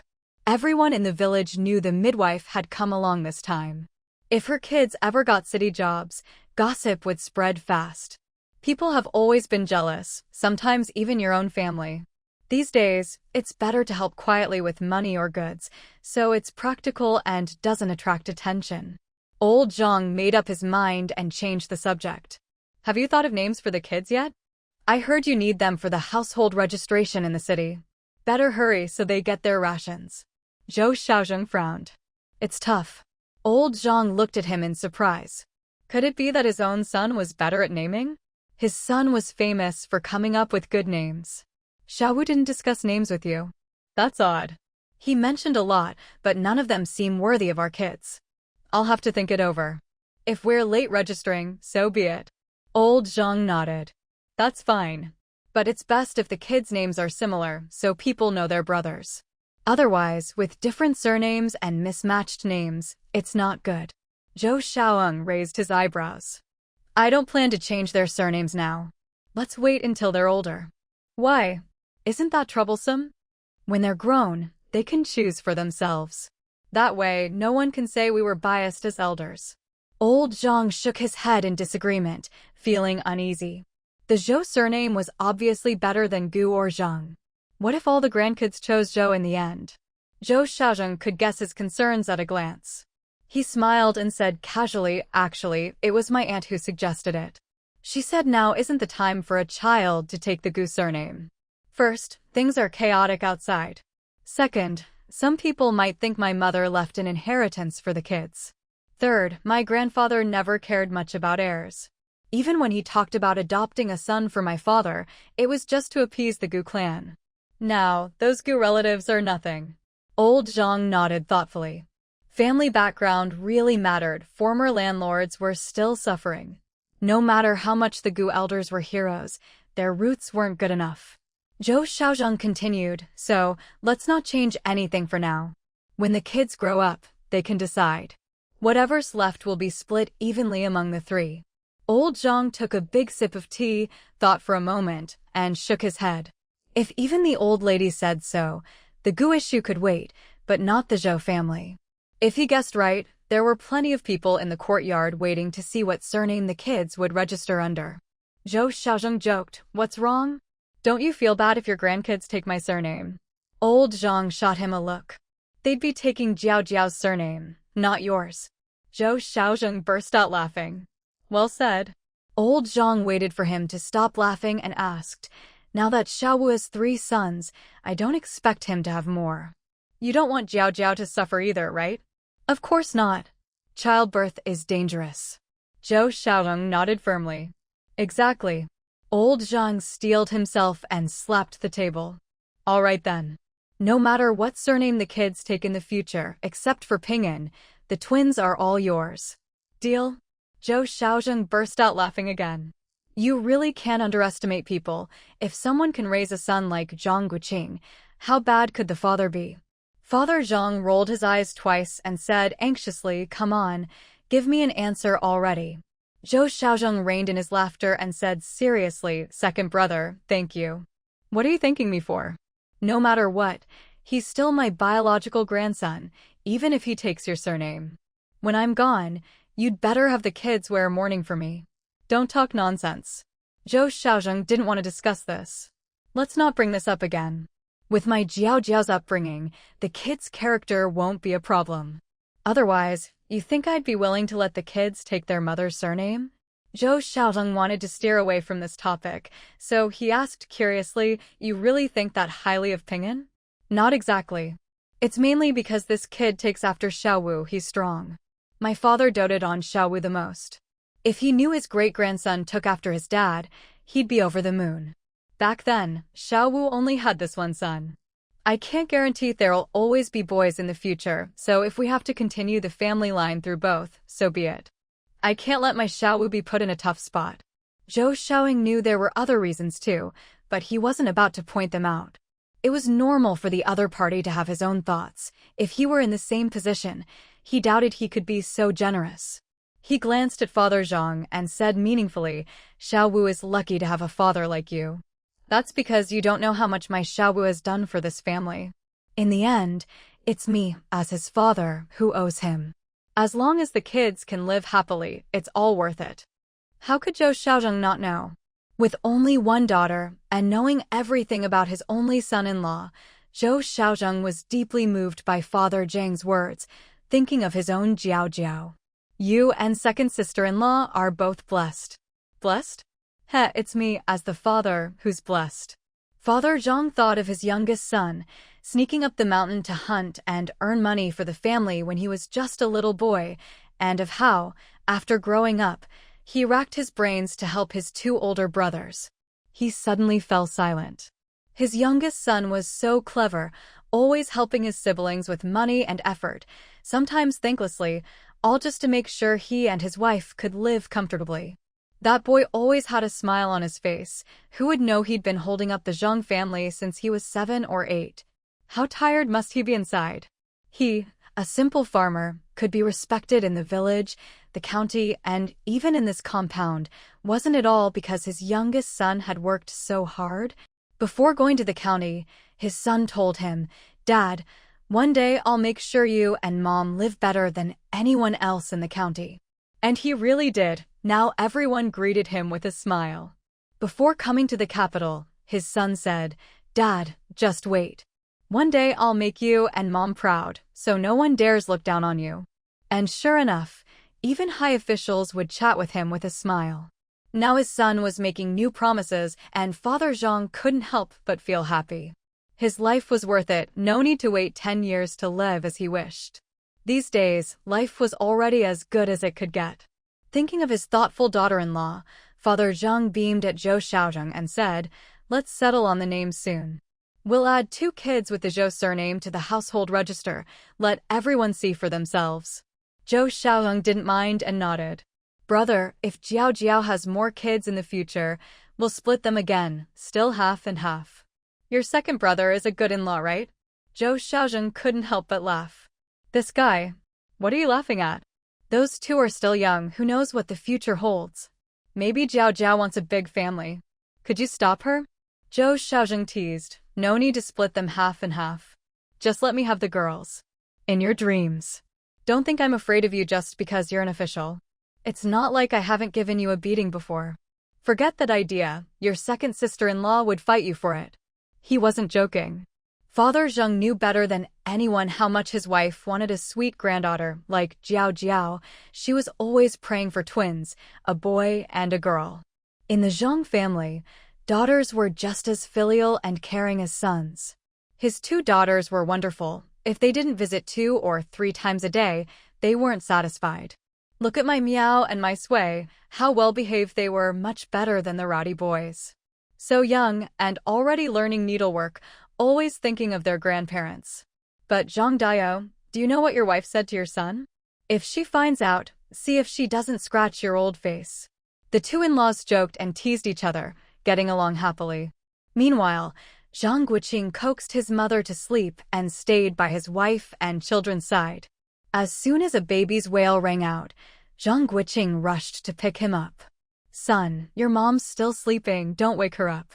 Everyone in the village knew the midwife had come along this time. If her kids ever got city jobs, gossip would spread fast. People have always been jealous, sometimes even your own family. These days, it's better to help quietly with money or goods, so it's practical and doesn't attract attention. Old Zhang made up his mind and changed the subject. Have you thought of names for the kids yet? I heard you need them for the household registration in the city. Better hurry so they get their rations. Zhou Xiaozheng frowned. It's tough. Old Zhang looked at him in surprise. Could it be that his own son was better at naming? His son was famous for coming up with good names. Xiaowu didn't discuss names with you. That's odd. He mentioned a lot, but none of them seem worthy of our kids. I'll have to think it over. If we're late registering, so be it. Old Zhang nodded. That's fine. But it's best if the kids' names are similar, so people know they're brothers. Otherwise, with different surnames and mismatched names, it's not good. Zhou Xiaoeng raised his eyebrows. I don't plan to change their surnames now. Let's wait until they're older. Why? Isn't that troublesome? When they're grown, they can choose for themselves. That way, no one can say we were biased as elders. Old Zhang shook his head in disagreement, feeling uneasy. The Zhou surname was obviously better than Gu or Zhang. What if all the grandkids chose Zhou in the end? Zhou Xiaozheng could guess his concerns at a glance. He smiled and said casually, actually, it was my aunt who suggested it. She said now isn't the time for a child to take the Gu surname. First, things are chaotic outside. Second, some people might think my mother left an inheritance for the kids. Third, my grandfather never cared much about heirs. Even when he talked about adopting a son for my father, it was just to appease the Gu clan. Now, those Gu relatives are nothing. Old Zhang nodded thoughtfully. Family background really mattered. Former landlords were still suffering. No matter how much the Gu elders were heroes, their roots weren't good enough. Zhou Xiaozheng continued, so, let's not change anything for now. When the kids grow up, they can decide. Whatever's left will be split evenly among the three. Old Zhang took a big sip of tea, thought for a moment, and shook his head. If even the old lady said so, the Gu issue could wait, but not the Zhou family. If he guessed right, there were plenty of people in the courtyard waiting to see what surname the kids would register under. Zhou Xiaozheng joked, what's wrong? Don't you feel bad if your grandkids take my surname? Old Zhang shot him a look. They'd be taking Jiao Jiao's surname, not yours. Zhou Xiaozheng burst out laughing. Well said. Old Zhang waited for him to stop laughing and asked, now that Xiaowu has 3 sons, I don't expect him to have more. You don't want Jiao Jiao to suffer either, right? Of course not. Childbirth is dangerous. Zhou Xiaozheng nodded firmly. Exactly. Old Zhang steeled himself and slapped the table. All right then. No matter what surname the kids take in the future, except for Ping'an, the twins are all yours. Deal? Zhou Xiaozheng burst out laughing again. You really can't underestimate people. If someone can raise a son like Zhang Guoqing, how bad could the father be? Father Zhang rolled his eyes twice and said anxiously, come on, give me an answer already. Zhou Xiaozheng reined in his laughter and said seriously, second brother, thank you. What are you thanking me for? No matter what, he's still my biological grandson, even if he takes your surname. When I'm gone, you'd better have the kids wear mourning for me. Don't talk nonsense. Zhou Xiaozheng didn't want to discuss this. Let's not bring this up again. With my Jiao Jiao's upbringing, the kid's character won't be a problem. Otherwise, you think I'd be willing to let the kids take their mother's surname? Zhou Xiaozheng wanted to steer away from this topic, so he asked curiously, you really think that highly of Ping'an? Not exactly. It's mainly because this kid takes after Xiaowu, he's strong. My father doted on Xiaowu the most. If he knew his great-grandson took after his dad, he'd be over the moon. Back then, Xiaowu only had this one son. I can't guarantee there'll always be boys in the future, so if we have to continue the family line through both, so be it. I can't let my Xiaowu be put in a tough spot. Zhou Jiao knew there were other reasons too, but he wasn't about to point them out. It was normal for the other party to have his own thoughts. If he were in the same position, he doubted he could be so generous. He glanced at Father Zhang and said meaningfully, Xiaowu is lucky to have a father like you. That's because you don't know how much my Xiaowu has done for this family. In the end, it's me, as his father, who owes him. As long as the kids can live happily, it's all worth it. How could Zhou Xiaozheng not know? With only one daughter, and knowing everything about his only son-in-law, Zhou Xiaozheng was deeply moved by Father Zhang's words, thinking of his own Jiao Jiao. You and second sister-in-law are both blessed. Blessed? Heh, it's me, as the father, who's blessed. Father Zhang thought of his youngest son, sneaking up the mountain to hunt and earn money for the family when he was just a little boy, and of how, after growing up, he racked his brains to help his two older brothers. He suddenly fell silent. His youngest son was so clever, always helping his siblings with money and effort, sometimes thanklessly, all just to make sure he and his wife could live comfortably. That boy always had a smile on his face. Who would know he'd been holding up the Zhang family since he was 7 or 8? How tired must he be inside? He, a simple farmer, could be respected in the village, the county, and even in this compound. Wasn't it all because his youngest son had worked so hard? Before going to the county, his son told him, Dad, one day I'll make sure you and Mom live better than anyone else in the county. And he really did. Now everyone greeted him with a smile. Before coming to the capital, his son said, Dad, just wait. One day I'll make you and Mom proud, so no one dares look down on you. And sure enough, even high officials would chat with him with a smile. Now his son was making new promises, and Father Zhang couldn't help but feel happy. His life was worth it, no need to wait 10 years to live as he wished. These days, life was already as good as it could get. Thinking of his thoughtful daughter-in-law, Father Zhang beamed at Zhou Xiaozheng and said, Let's settle on the name soon. We'll add 2 kids with the Zhou surname to the household register. Let everyone see for themselves. Zhou Xiaozheng didn't mind and nodded. Brother, if Jiao Jiao has more kids in the future, we'll split them again, still half and half. Your second brother is a good in-law, right? Zhou Xiaozheng couldn't help but laugh. This guy. What are you laughing at? Those 2 are still young, who knows what the future holds. Maybe Jiao Jiao wants a big family. Could you stop her? Zhou Xiaozheng teased. No need to split them half and half. Just let me have the girls. In your dreams. Don't think I'm afraid of you just because you're an official. It's not like I haven't given you a beating before. Forget that idea, your second sister-in-law would fight you for it. He wasn't joking. Father Zhang knew better than anyone how much his wife wanted a sweet granddaughter like Jiao Jiao. She was always praying for twins, a boy and a girl. In the Zhang family, daughters were just as filial and caring as sons. His 2 daughters were wonderful. If they didn't visit 2 or 3 times a day, they weren't satisfied. Look at my Miao and my Sui, how well-behaved they were, much better than the rowdy boys. So young and already learning needlework, always thinking of their grandparents. But Zhang Guoqing, do you know what your wife said to your son? If she finds out, see if she doesn't scratch your old face. The 2 in-laws joked and teased each other, getting along happily. Meanwhile, Zhang Guoqing coaxed his mother to sleep and stayed by his wife and children's side. As soon as a baby's wail rang out, Zhang Guoqing rushed to pick him up. Son, your mom's still sleeping, don't wake her up.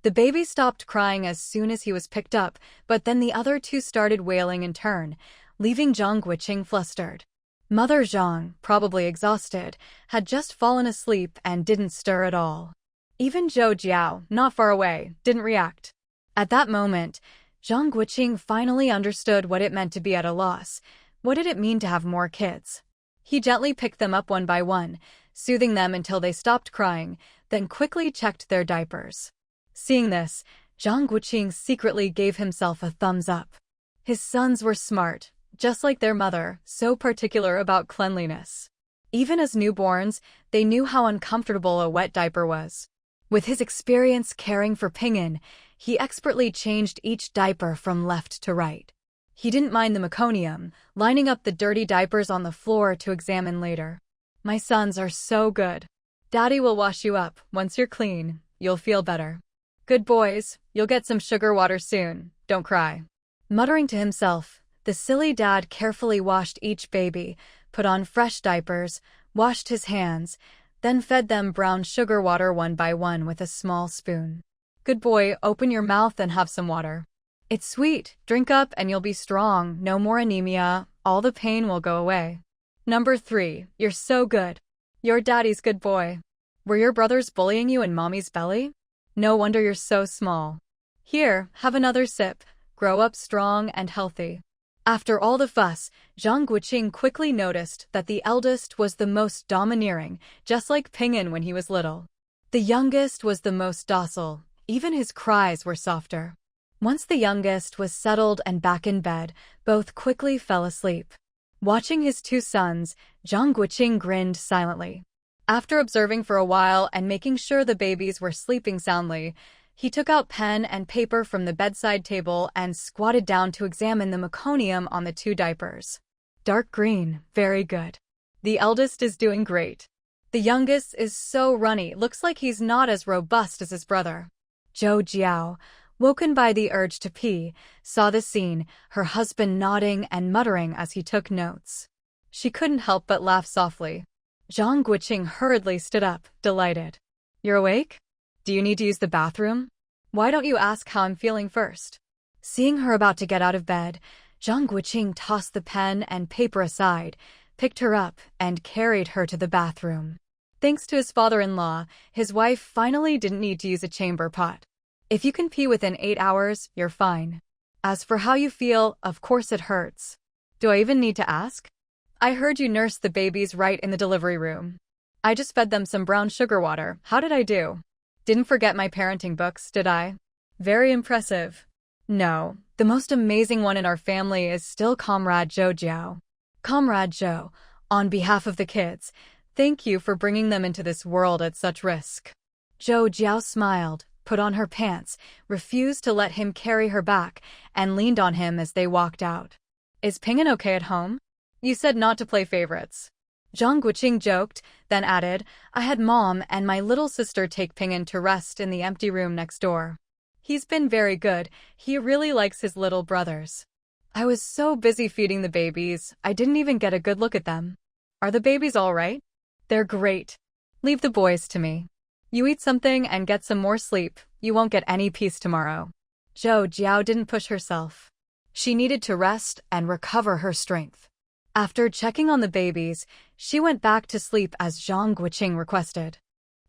The baby stopped crying as soon as he was picked up, but then the other 2 started wailing in turn, leaving Zhang Guoqing flustered. Mother Zhang, probably exhausted, had just fallen asleep and didn't stir at all. Even Zhou Jiao, not far away, didn't react. At that moment, Zhang Guoqing finally understood what it meant to be at a loss. What did it mean to have more kids? He gently picked them up one by one, soothing them until they stopped crying, then quickly checked their diapers. Seeing this, Zhang Guoqing secretly gave himself a thumbs up. His sons were smart, just like their mother, so particular about cleanliness. Even as newborns, they knew how uncomfortable a wet diaper was. With his experience caring for Ping'an, He expertly changed each diaper from left to right. He didn't mind the meconium, lining up the dirty diapers on the floor to examine later. My sons are so good. Daddy will wash you up. Once you're clean, you'll feel better. Good boys, you'll get some sugar water soon. Don't cry. Muttering to himself, the silly dad carefully washed each baby, put on fresh diapers, washed his hands, then fed them brown sugar water one by one with a small spoon. Good boy, open your mouth and have some water. It's sweet, drink up and you'll be strong, no more anemia, all the pain will go away. Number 3, you're so good. You're daddy's good boy. Were your brothers bullying you in mommy's belly? No wonder you're so small. Here, have another sip. Grow up strong and healthy. After all the fuss, Zhang Guoqing quickly noticed that the eldest was the most domineering, just like Ping'an when he was little. The youngest was the most docile, even his cries were softer. Once the youngest was settled and back in bed, both quickly fell asleep. Watching his 2 sons, Zhang Guoqing grinned silently. After observing for a while and making sure the babies were sleeping soundly, he took out pen and paper from the bedside table and squatted down to examine the meconium on the 2 diapers. Dark green, very good. The eldest is doing great. The youngest is so runny, looks like he's not as robust as his brother. Zhou Jiao, woken by the urge to pee, saw the scene, her husband nodding and muttering as he took notes. She couldn't help but laugh softly. Zhang Guoqing hurriedly stood up, delighted. You're awake? Do you need to use the bathroom? Why don't you ask how I'm feeling first? Seeing her about to get out of bed, Zhang Guoqing tossed the pen and paper aside, picked her up, and carried her to the bathroom. Thanks to his father-in-law, his wife finally didn't need to use a chamber pot. If you can pee within 8 hours, you're fine. As for how you feel, of course it hurts. Do I even need to ask? I heard you nursed the babies right in the delivery room. I just fed them some brown sugar water. How did I do? Didn't forget my parenting books, did I? Very impressive. No, the most amazing one in our family is still Comrade Zhou Jiao. Comrade Zhou, on behalf of the kids, thank you for bringing them into this world at such risk. Zhou Jiao smiled, put on her pants, refused to let him carry her back, and leaned on him as they walked out. Is Ping'an okay at home? You said not to play favorites. Zhang Guoqing joked, then added, I had Mom and my little sister take Ping'an to rest in the empty room next door. He's been very good, he really likes his little brothers. I was so busy feeding the babies, I didn't even get a good look at them. Are the babies all right? They're great. Leave the boys to me. You eat something and get some more sleep, you won't get any peace tomorrow. Zhou Jiao didn't push herself. She needed to rest and recover her strength. After checking on the babies, she went back to sleep as Zhang Guoqing requested.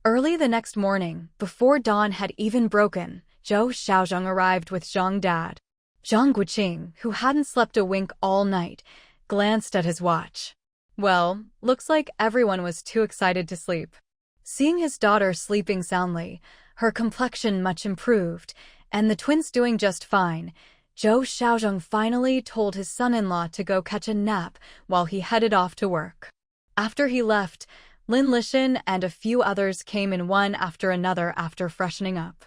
Early the next morning, before dawn had even broken, Zhou Xiaozheng arrived with Zhang Dad. Zhang Guoqing, who hadn't slept a wink all night, glanced at his watch. Well, looks like everyone was too excited to sleep. Seeing his daughter sleeping soundly, her complexion much improved, and the twins doing just fine, Zhou Xiaozheng finally told his son-in-law to go catch a nap while he headed off to work. After he left, Lin Lishan and a few others came in one after another after freshening up.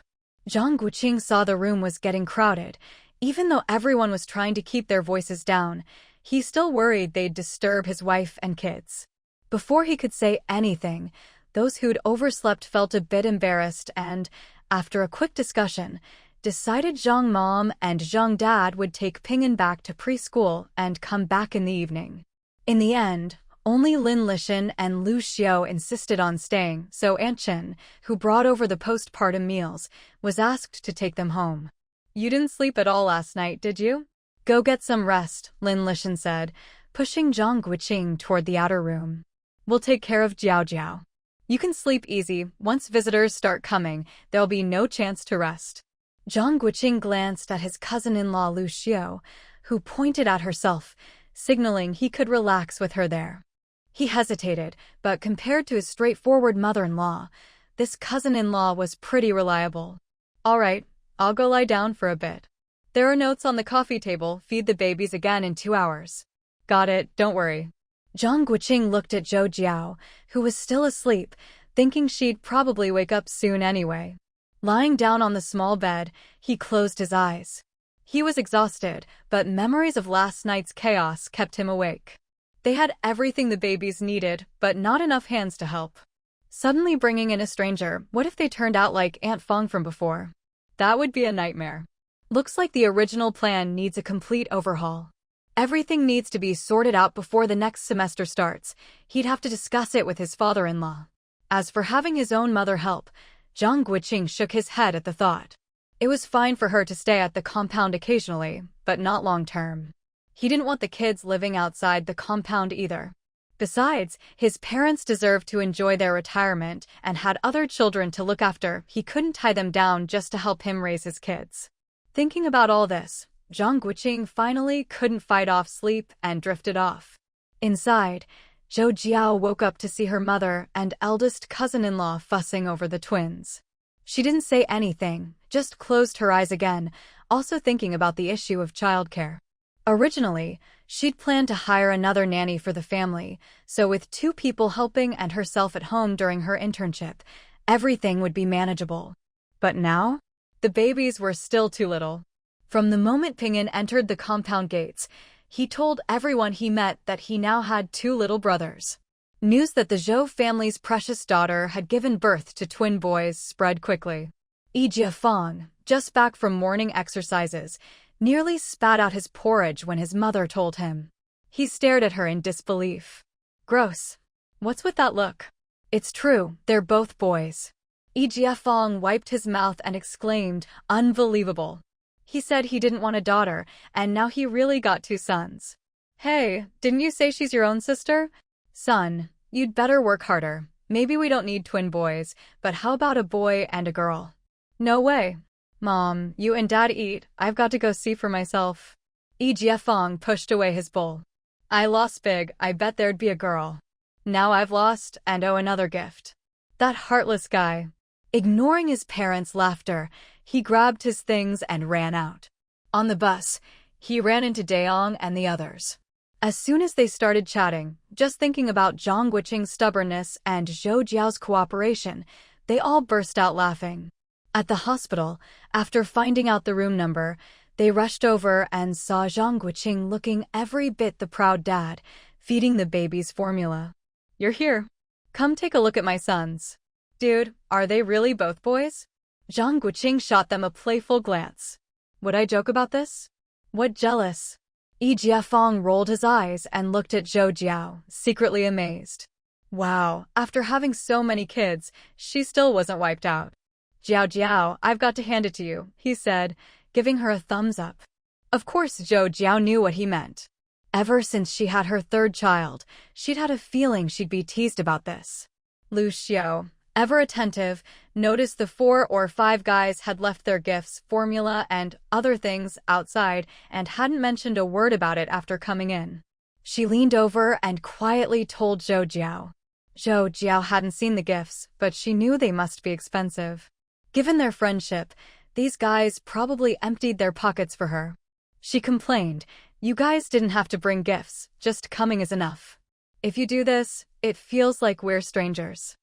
Zhang Guoqing saw the room was getting crowded. Even though everyone was trying to keep their voices down, he still worried they'd disturb his wife and kids. Before he could say anything, those who'd overslept felt a bit embarrassed and, after a quick discussion, decided Zhang Mom and Zhang Dad would take Ping'an back to preschool and come back in the evening. In the end, only Lin Lishan and Lu Xiao insisted on staying, so Aunt Chen, who brought over the postpartum meals, was asked to take them home. You didn't sleep at all last night, did you? Go get some rest, Lin Lishan said, pushing Zhang Guoqing toward the outer room. We'll take care of Jiao Jiao. You can sleep easy. Once visitors start coming, there'll be no chance to rest. Zhang Guoqing glanced at his cousin-in-law Lu Xiao, who pointed at herself, signaling he could relax with her there. He hesitated, but compared to his straightforward mother-in-law, this cousin-in-law was pretty reliable. All right, I'll go lie down for a bit. There are notes on the coffee table, feed the babies again in 2 hours. Got it, don't worry. Zhang Guoqing looked at Zhou Jiao, who was still asleep, thinking she'd probably wake up soon anyway. Lying down on the small bed, he closed his eyes. He was exhausted, but memories of last night's chaos kept him awake. They had everything the babies needed, but not enough hands to help. Suddenly bringing in a stranger, what if they turned out like Aunt Fong from before? That would be a nightmare. Looks like the original plan needs a complete overhaul. Everything needs to be sorted out before the next semester starts. He'd have to discuss it with his father-in-law. As for having his own mother help, Zhang Guoqing shook his head at the thought. It was fine for her to stay at the compound occasionally, but not long-term. He didn't want the kids living outside the compound either. Besides, his parents deserved to enjoy their retirement and had other children to look after. He couldn't tie them down just to help him raise his kids. Thinking about all this, Zhang Guoqing finally couldn't fight off sleep and drifted off. Inside, Zhou Jiao woke up to see her mother and eldest cousin-in-law fussing over the twins. She didn't say anything, just closed her eyes again, also thinking about the issue of childcare. Originally, she'd planned to hire another nanny for the family, so with 2 people helping and herself at home during her internship, everything would be manageable. But now, the babies were still too little. From the moment Ping'an entered the compound gates, he told everyone he met that he now had 2 little brothers. News that the Zhou family's precious daughter had given birth to twin boys spread quickly. Jiafeng, just back from morning exercises, nearly spat out his porridge when his mother told him. He stared at her in disbelief. Gross. What's with that look? It's true, they're both boys. Jiafeng wiped his mouth and exclaimed, unbelievable. He said he didn't want a daughter, and now he really got 2 sons. Hey, didn't you say she's your own sister? Son, you'd better work harder. Maybe we don't need twin boys, but how about a boy and a girl? No way. Mom, you and Dad eat. I've got to go see for myself. Jiafeng pushed away his bowl. I lost big. I bet there'd be a girl. Now I've lost and owe another gift. That heartless guy. Ignoring his parents' laughter, he grabbed his things and ran out. On the bus, he ran into Daong and the others. As soon as they started chatting, just thinking about Zhang Guoqing's stubbornness and Zhou Jiao's cooperation, they all burst out laughing. At the hospital, after finding out the room number, they rushed over and saw Zhang Guoqing looking every bit the proud dad, feeding the babies formula. You're here. Come take a look at my sons. Dude, are they really both boys? Zhang Guoqing shot them a playful glance. Would I joke about this? What jealous? Jiafeng rolled his eyes and looked at Zhou Jiao, secretly amazed. Wow, after having so many kids, she still wasn't wiped out. Jiao, I've got to hand it to you, he said, giving her a thumbs up. Of course Zhou Jiao knew what he meant. Ever since she had her 3rd child, she'd had a feeling she'd be teased about this. Lu Xiao, ever attentive, noticed the 4 or 5 guys had left their gifts, formula, and other things outside and hadn't mentioned a word about it after coming in. She leaned over and quietly told Zhou Jiao. Zhou Jiao hadn't seen the gifts, but she knew they must be expensive. Given their friendship, these guys probably emptied their pockets for her. She complained, you guys didn't have to bring gifts, just coming is enough. If you do this, it feels like we're strangers.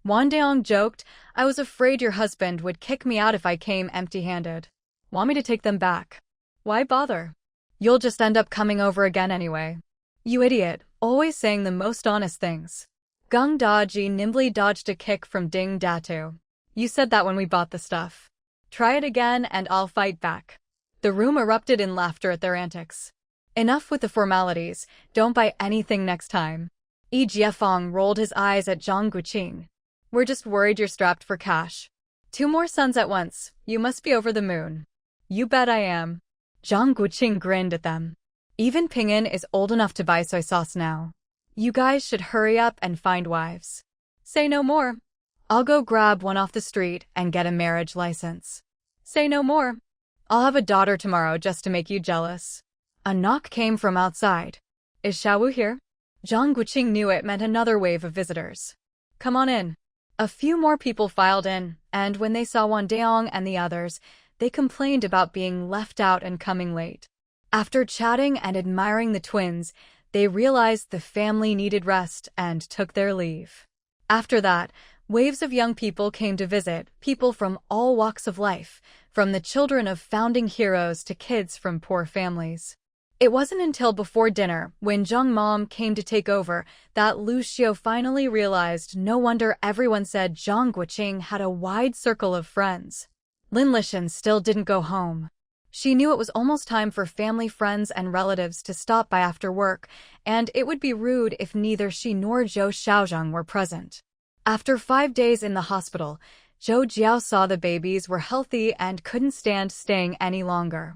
Wandaong joked, I was afraid your husband would kick me out if I came empty-handed. Want me to take them back? Why bother? You'll just end up coming over again anyway. You idiot, always saying the most honest things. Gung Daji nimbly dodged a kick from Ding Datu. You said that when we bought the stuff. Try it again and I'll fight back. The room erupted in laughter at their antics. Enough with the formalities, don't buy anything next time. Jiafeng rolled his eyes at Zhang Guoqing. We're just worried you're strapped for cash. 2 more sons at once, you must be over the moon. You bet I am. Zhang Guoqing grinned at them. Even Ping'an is old enough to buy soy sauce now. You guys should hurry up and find wives. Say no more. I'll go grab one off the street and get a marriage license. Say no more. I'll have a daughter tomorrow just to make you jealous. A knock came from outside. Is Xiaowu here? Zhang Guoqing knew it meant another wave of visitors. Come on in. A few more people filed in, and when they saw Wandaong and the others, they complained about being left out and coming late. After chatting and admiring the twins, they realized the family needed rest and took their leave. After that, Waves of young people came to visit, people from all walks of life, from the children of founding heroes to kids from poor families. It wasn't until before dinner, when Zhang Mom came to take over, that Lu Xiao finally realized no wonder everyone said Zhang Guoqing had a wide circle of friends. Lin Lishan still didn't go home. She knew it was almost time for family, friends, and relatives to stop by after work, and it would be rude if neither she nor Zhou Xiaozhang were present. After 5 days in the hospital, Zhou Jiao saw the babies were healthy and couldn't stand staying any longer.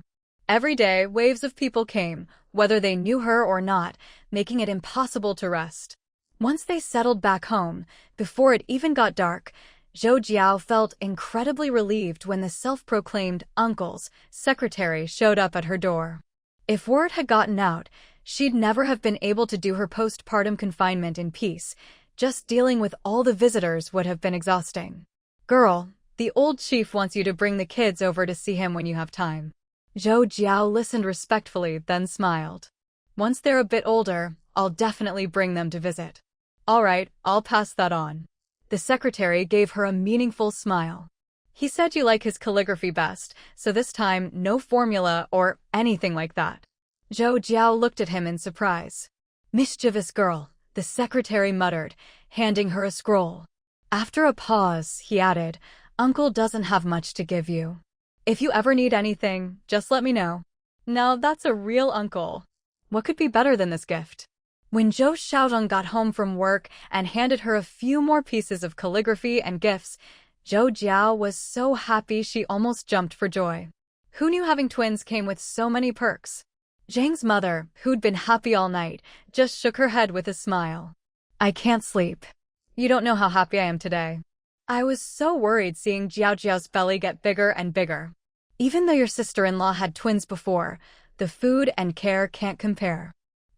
Every day, waves of people came, whether they knew her or not, making it impossible to rest. Once they settled back home, before it even got dark, Zhou Jiao felt incredibly relieved when the self-proclaimed uncle's secretary showed up at her door. If word had gotten out, she'd never have been able to do her postpartum confinement in peace. Just dealing with all the visitors would have been exhausting. "Girl, the old chief wants you to bring the kids over to see him when you have time." Zhou Jiao listened respectfully, then smiled. "Once they're a bit older, I'll definitely bring them to visit." "All right, I'll pass that on." The secretary gave her a meaningful smile. "He said you like his calligraphy best, so this time no formula or anything like that." Zhou Jiao looked at him in surprise. "Mischievous girl," the secretary muttered, handing her a scroll. After a pause, he added, "Uncle doesn't have much to give you. If you ever need anything, just let me know." Now that's a real uncle. What could be better than this gift? When Zhou Xiaozhang got home from work and handed her a few more pieces of calligraphy and gifts, Zhou Jiao was so happy she almost jumped for joy. Who knew having twins came with so many perks? Zhang's mother, who'd been happy all night, just shook her head with a smile. "I can't sleep. You don't know how happy I am today. I was so worried seeing Jiao Jiao's belly get bigger and bigger. Even though your sister-in-law had twins before, the food and care can't compare.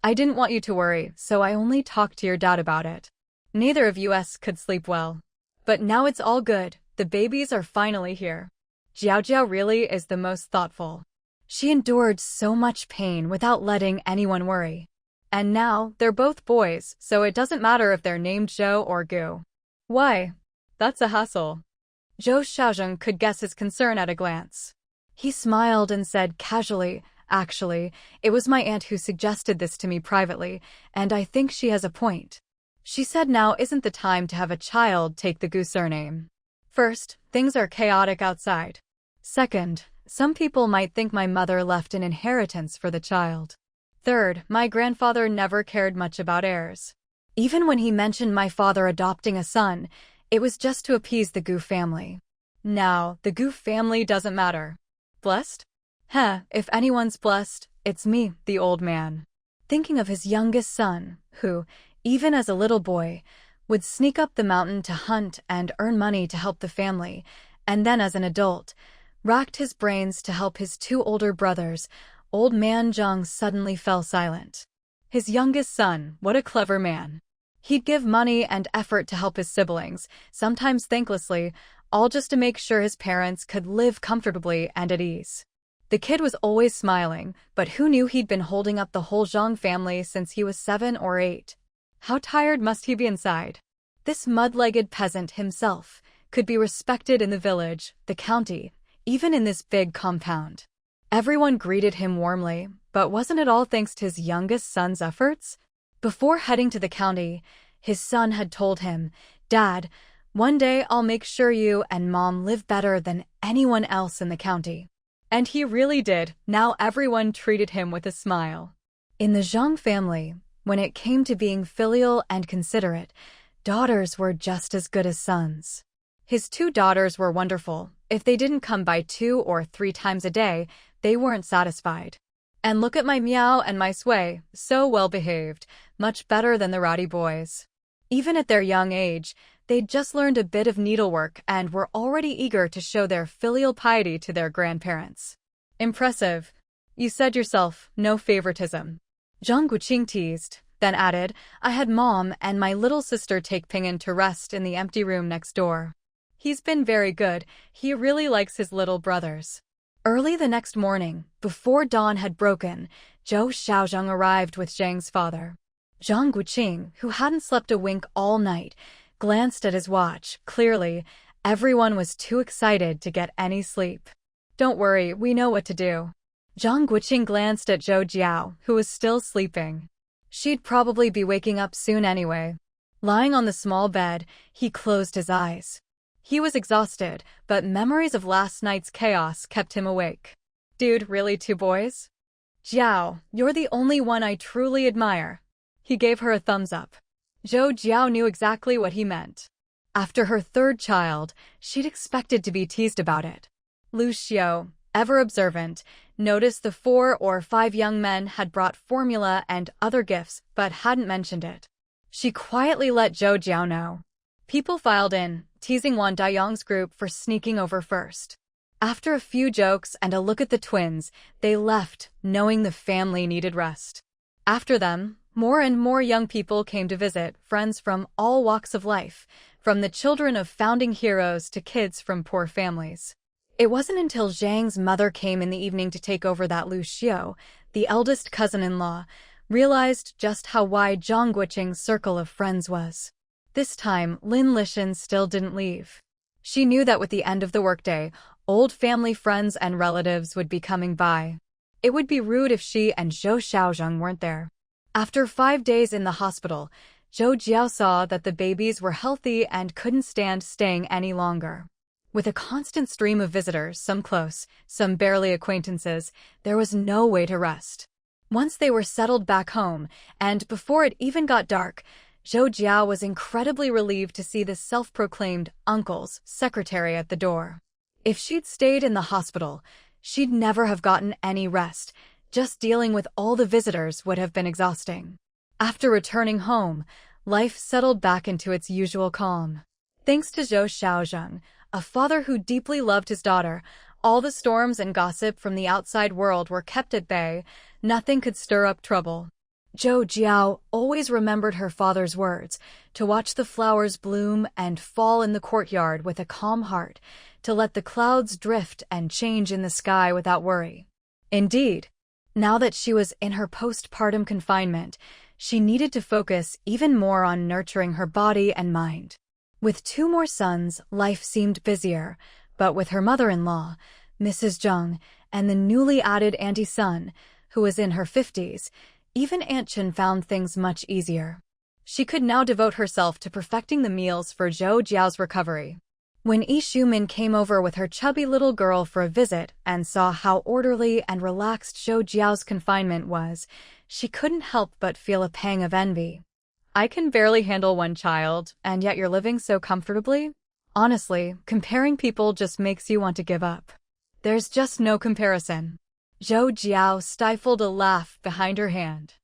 I didn't want you to worry, so I only talked to your dad about it. Neither of us could sleep well. But now it's all good, the babies are finally here." Jiao Jiao really is the most thoughtful. She endured so much pain without letting anyone worry. And now, they're both boys, so it doesn't matter if they're named Zhou or Gu. Why? That's a hassle. Zhou Xiaozhang could guess his concern at a glance. He smiled and said casually, "Actually, it was my aunt who suggested this to me privately, and I think she has a point. She said now isn't the time to have a child take the Gu surname. First, things are chaotic outside. Second, some people might think my mother left an inheritance for the child. Third, my grandfather never cared much about heirs. Even when he mentioned my father adopting a son, it was just to appease the Gu family. Now, the Gu family doesn't matter. Blessed? If anyone's blessed, it's me, the old man." Thinking of his youngest son, who, even as a little boy, would sneak up the mountain to hunt and earn money to help the family, and then as an adult, racked his brains to help his 2 older brothers, old man Zhang suddenly fell silent. His youngest son, what a clever man. He'd give money and effort to help his siblings, sometimes thanklessly, all just to make sure his parents could live comfortably and at ease. The kid was always smiling, but who knew he'd been holding up the whole Zhang family since he was 7 or 8? How tired must he be inside? This mud-legged peasant himself could be respected in the village, the county, even in this big compound. Everyone greeted him warmly, but wasn't it all thanks to his youngest son's efforts? Before heading to the county, his son had told him, "Dad, one day I'll make sure you and Mom live better than anyone else in the county." And he really did. Now everyone treated him with a smile. In the Zhang family, when it came to being filial and considerate, daughters were just as good as sons. His 2 daughters were wonderful. If they didn't come by 2 or 3 times a day, they weren't satisfied. And look at my Miao and my Sui, so well behaved, much better than the rowdy boys. Even at their young age, they'd just learned a bit of needlework and were already eager to show their filial piety to their grandparents. Impressive. You said yourself, no favoritism. Zhang Guoqing teased, then added, "I had Mom and my little sister take Ping'an to rest in the empty room next door. He's been very good, he really likes his little brothers." Early the next morning, before dawn had broken, Zhou Xiaozhang arrived with Zhang's father. Zhang Guoqing, who hadn't slept a wink all night, glanced at his watch. Clearly, everyone was too excited to get any sleep. Don't worry, we know what to do. Zhang Guoqing glanced at Zhou Jiao, who was still sleeping. She'd probably be waking up soon anyway. Lying on the small bed, he closed his eyes. He was exhausted, but memories of last night's chaos kept him awake. Dude, really 2 boys? Jiao, you're the only one I truly admire. He gave her a thumbs up. Zhou Jiao knew exactly what he meant. After her 3rd child, she'd expected to be teased about it. Lu Xiao, ever observant, noticed the 4 or 5 young men had brought formula and other gifts but hadn't mentioned it. She quietly let Zhou Jiao know. People filed in, teasing Wang Dayong's group for sneaking over first. After a few jokes and a look at the twins, they left, knowing the family needed rest. After them, more and more young people came to visit, friends from all walks of life, from the children of founding heroes to kids from poor families. It wasn't until Zhang's mother came in the evening to take over that Lu Xiao, the eldest cousin-in-law, realized just how wide Zhang Guoqing's circle of friends was. This time, Lin Lishan still didn't leave. She knew that with the end of the workday, old family friends and relatives would be coming by. It would be rude if she and Zhou Xiaozheng weren't there. After 5 days in the hospital, Zhou Jiao saw that the babies were healthy and couldn't stand staying any longer. With a constant stream of visitors, some close, some barely acquaintances, there was no way to rest. Once they were settled back home, and before it even got dark, Zhou Jiao was incredibly relieved to see the self-proclaimed uncle's secretary at the door. If she'd stayed in the hospital, she'd never have gotten any rest. Just dealing with all the visitors would have been exhausting. After returning home, life settled back into its usual calm. Thanks to Zhou Xiaozheng, a father who deeply loved his daughter, all the storms and gossip from the outside world were kept at bay. Nothing could stir up trouble. Zhou Jiao always remembered her father's words, to watch the flowers bloom and fall in the courtyard with a calm heart, to let the clouds drift and change in the sky without worry. Indeed, now that she was in her postpartum confinement, she needed to focus even more on nurturing her body and mind. With 2 more sons, life seemed busier, but with her mother-in-law, Mrs. Zheng, and the newly added auntie Sun, who was in her 50s, even Aunt Chen found things much easier. She could now devote herself to perfecting the meals for Zhou Jiao's recovery. When Yi Shumin came over with her chubby little girl for a visit and saw how orderly and relaxed Zhou Jiao's confinement was, she couldn't help but feel a pang of envy. I can barely handle 1 child, and yet you're living so comfortably? Honestly, comparing people just makes you want to give up. There's just no comparison. Zhou Jiao stifled a laugh behind her hand.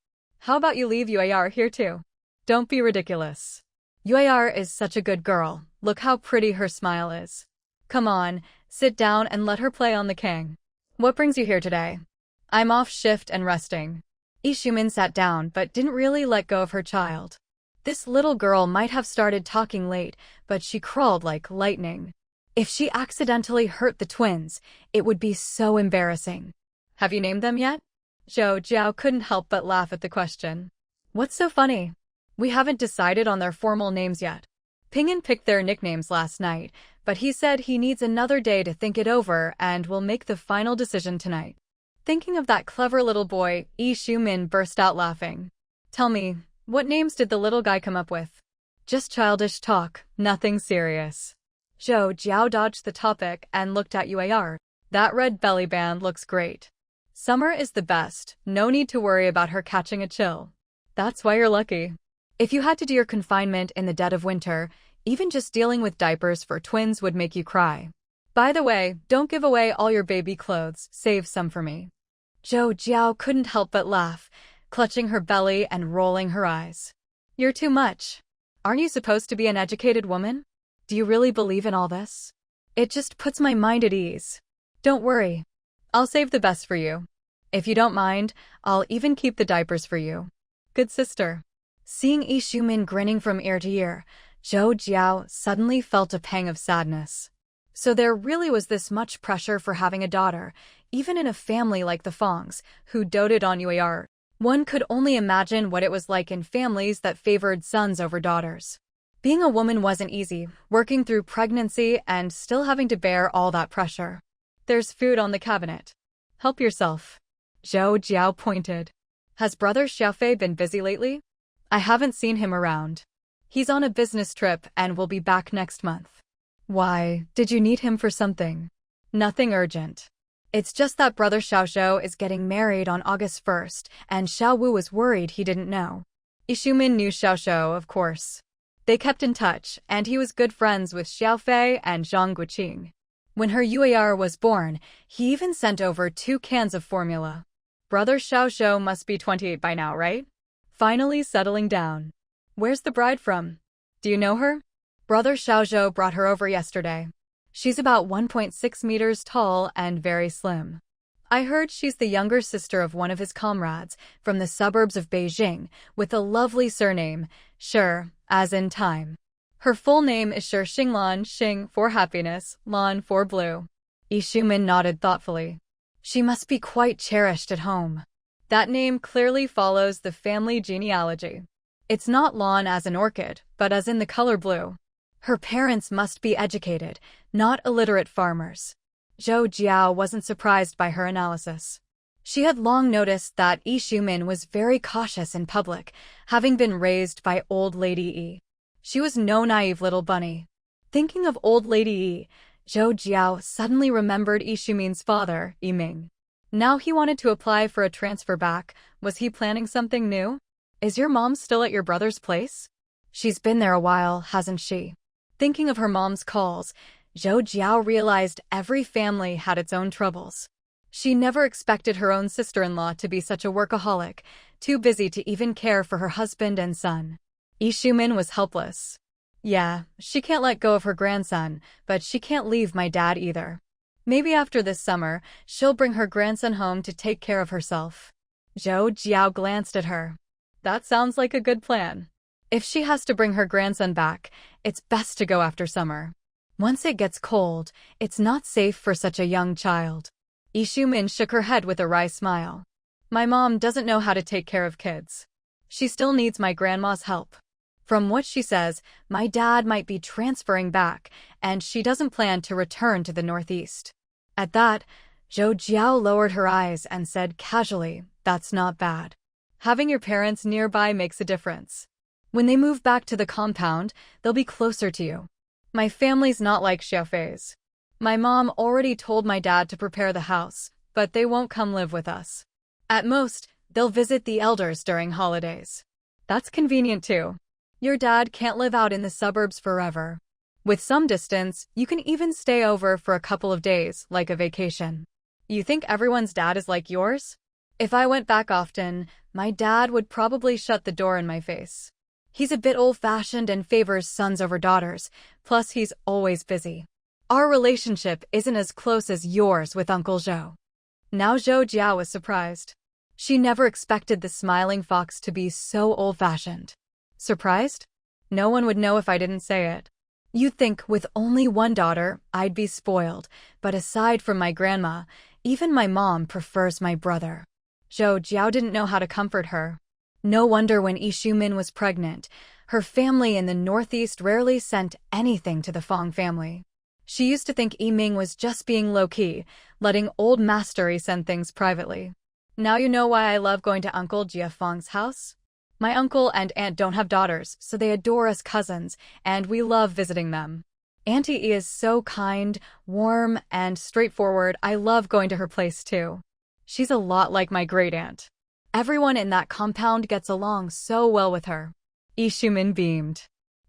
How about you leave Yueyar here too? Don't be ridiculous. Yueyar is such a good girl. Look how pretty her smile is. Come on, sit down and let her play on the king. What brings you here today? I'm off shift and resting. Yi Shumin sat down but didn't really let go of her child. This little girl might have started talking late, but she crawled like lightning. If she accidentally hurt the twins, it would be so embarrassing. Have you named them yet? Zhou Jiao couldn't help but laugh at the question. What's so funny? We haven't decided on their formal names yet. Ping'an picked their nicknames last night, but he said he needs another day to think it over and will make the final decision tonight. Thinking of that clever little boy, Yi Shumin burst out laughing. Tell me, what names did the little guy come up with? Just childish talk, nothing serious. Zhou Jiao dodged the topic and looked at Yueyar. That red belly band looks great. Summer is the best, no need to worry about her catching a chill. That's why you're lucky. If you had to do your confinement in the dead of winter, even just dealing with diapers for twins would make you cry. By the way, don't give away all your baby clothes, save some for me. Zhou Jiao couldn't help but laugh, clutching her belly and rolling her eyes. You're too much. Aren't you supposed to be an educated woman? Do you really believe in all this? It just puts my mind at ease. Don't worry. I'll save the best for you. If you don't mind, I'll even keep the diapers for you. Good sister. Seeing Yi Shumin grinning from ear to ear, Zhou Jiao suddenly felt a pang of sadness. So there really was this much pressure for having a daughter, even in a family like the Fongs, who doted on Yueyar. One could only imagine what it was like in families that favored sons over daughters. Being a woman wasn't easy, working through pregnancy and still having to bear all that pressure. There's food on the cabinet. Help yourself. Zhou Jiao pointed. Has Brother Xiaofei been busy lately? I haven't seen him around. He's on a business trip and will be back next month. Why, did you need him for something? Nothing urgent. It's just that Brother Xiaoxiao is getting married on August 1st, and Xiao Wu was worried he didn't know. Ishumin knew Xiaoxiao, of course. They kept in touch, and he was good friends with Xiaofei and Zhang Guoqing. When her Yueyar was born, he even sent over 2 cans of formula. Brother Xiaoxiao must be 28 by now, right? Finally settling down. Where's the bride from? Do you know her? Brother Xiaoxiao brought her over yesterday. She's about 1.6 meters tall and very slim. I heard she's the younger sister of one of his comrades from the suburbs of Beijing with a lovely surname, Shi, as in time. Her full name is Shi Xinglan, Xing for happiness, Lan for blue. Ishumin nodded thoughtfully. She must be quite cherished at home. That name clearly follows the family genealogy. It's not Lan as an orchid, but as in the color blue. Her parents must be educated, not illiterate farmers. Zhou Jiao wasn't surprised by her analysis. She had long noticed that Ishumin was very cautious in public, having been raised by Old Lady Yi. She was no naive little bunny. Thinking of Old Lady Yi, Zhou Jiao suddenly remembered Ishumin's father, Yiming. Now he wanted to apply for a transfer back. Was he planning something new? Is your mom still at your brother's place? She's been there a while, hasn't she? Thinking of her mom's calls, Zhou Jiao realized every family had its own troubles. She never expected her own sister-in-law to be such a workaholic, too busy to even care for her husband and son. Ishumin was helpless. Yeah, she can't let go of her grandson, but she can't leave my dad either. Maybe after this summer, she'll bring her grandson home to take care of herself. Zhou Jiao glanced at her. That sounds like a good plan. If she has to bring her grandson back, it's best to go after summer. Once it gets cold, it's not safe for such a young child. Ishumin shook her head with a wry smile. My mom doesn't know how to take care of kids. She still needs my grandma's help. From what she says, my dad might be transferring back, and she doesn't plan to return to the Northeast. At that, Zhou Jiao lowered her eyes and said casually, that's not bad. Having your parents nearby makes a difference. When they move back to the compound, they'll be closer to you. My family's not like Xiaofei's. My mom already told my dad to prepare the house, but they won't come live with us. At most, they'll visit the elders during holidays. That's convenient too. Your dad can't live out in the suburbs forever. With some distance, you can even stay over for a couple of days, like a vacation. You think everyone's dad is like yours? If I went back often, my dad would probably shut the door in my face. He's a bit old-fashioned and favors sons over daughters, plus he's always busy. Our relationship isn't as close as yours with Uncle Zhou. Now Zhou Jiao was surprised. She never expected the smiling fox to be so old-fashioned. Surprised? No one would know if I didn't say it. You'd think with only one daughter, I'd be spoiled, but aside from my grandma, even my mom prefers my brother. Zhou Jiao didn't know how to comfort her. No wonder when Ishumin was pregnant, her family in the Northeast rarely sent anything to the Fong family. She used to think Yiming was just being low-key, letting old Master Yi send things privately. Now you know why I love going to Uncle Jia Fong's house? My uncle and aunt don't have daughters, so they adore us cousins, and we love visiting them. Auntie E is so kind, warm, and straightforward. I love going to her place too. She's a lot like my great-aunt. Everyone in that compound gets along so well with her. Ishumin beamed.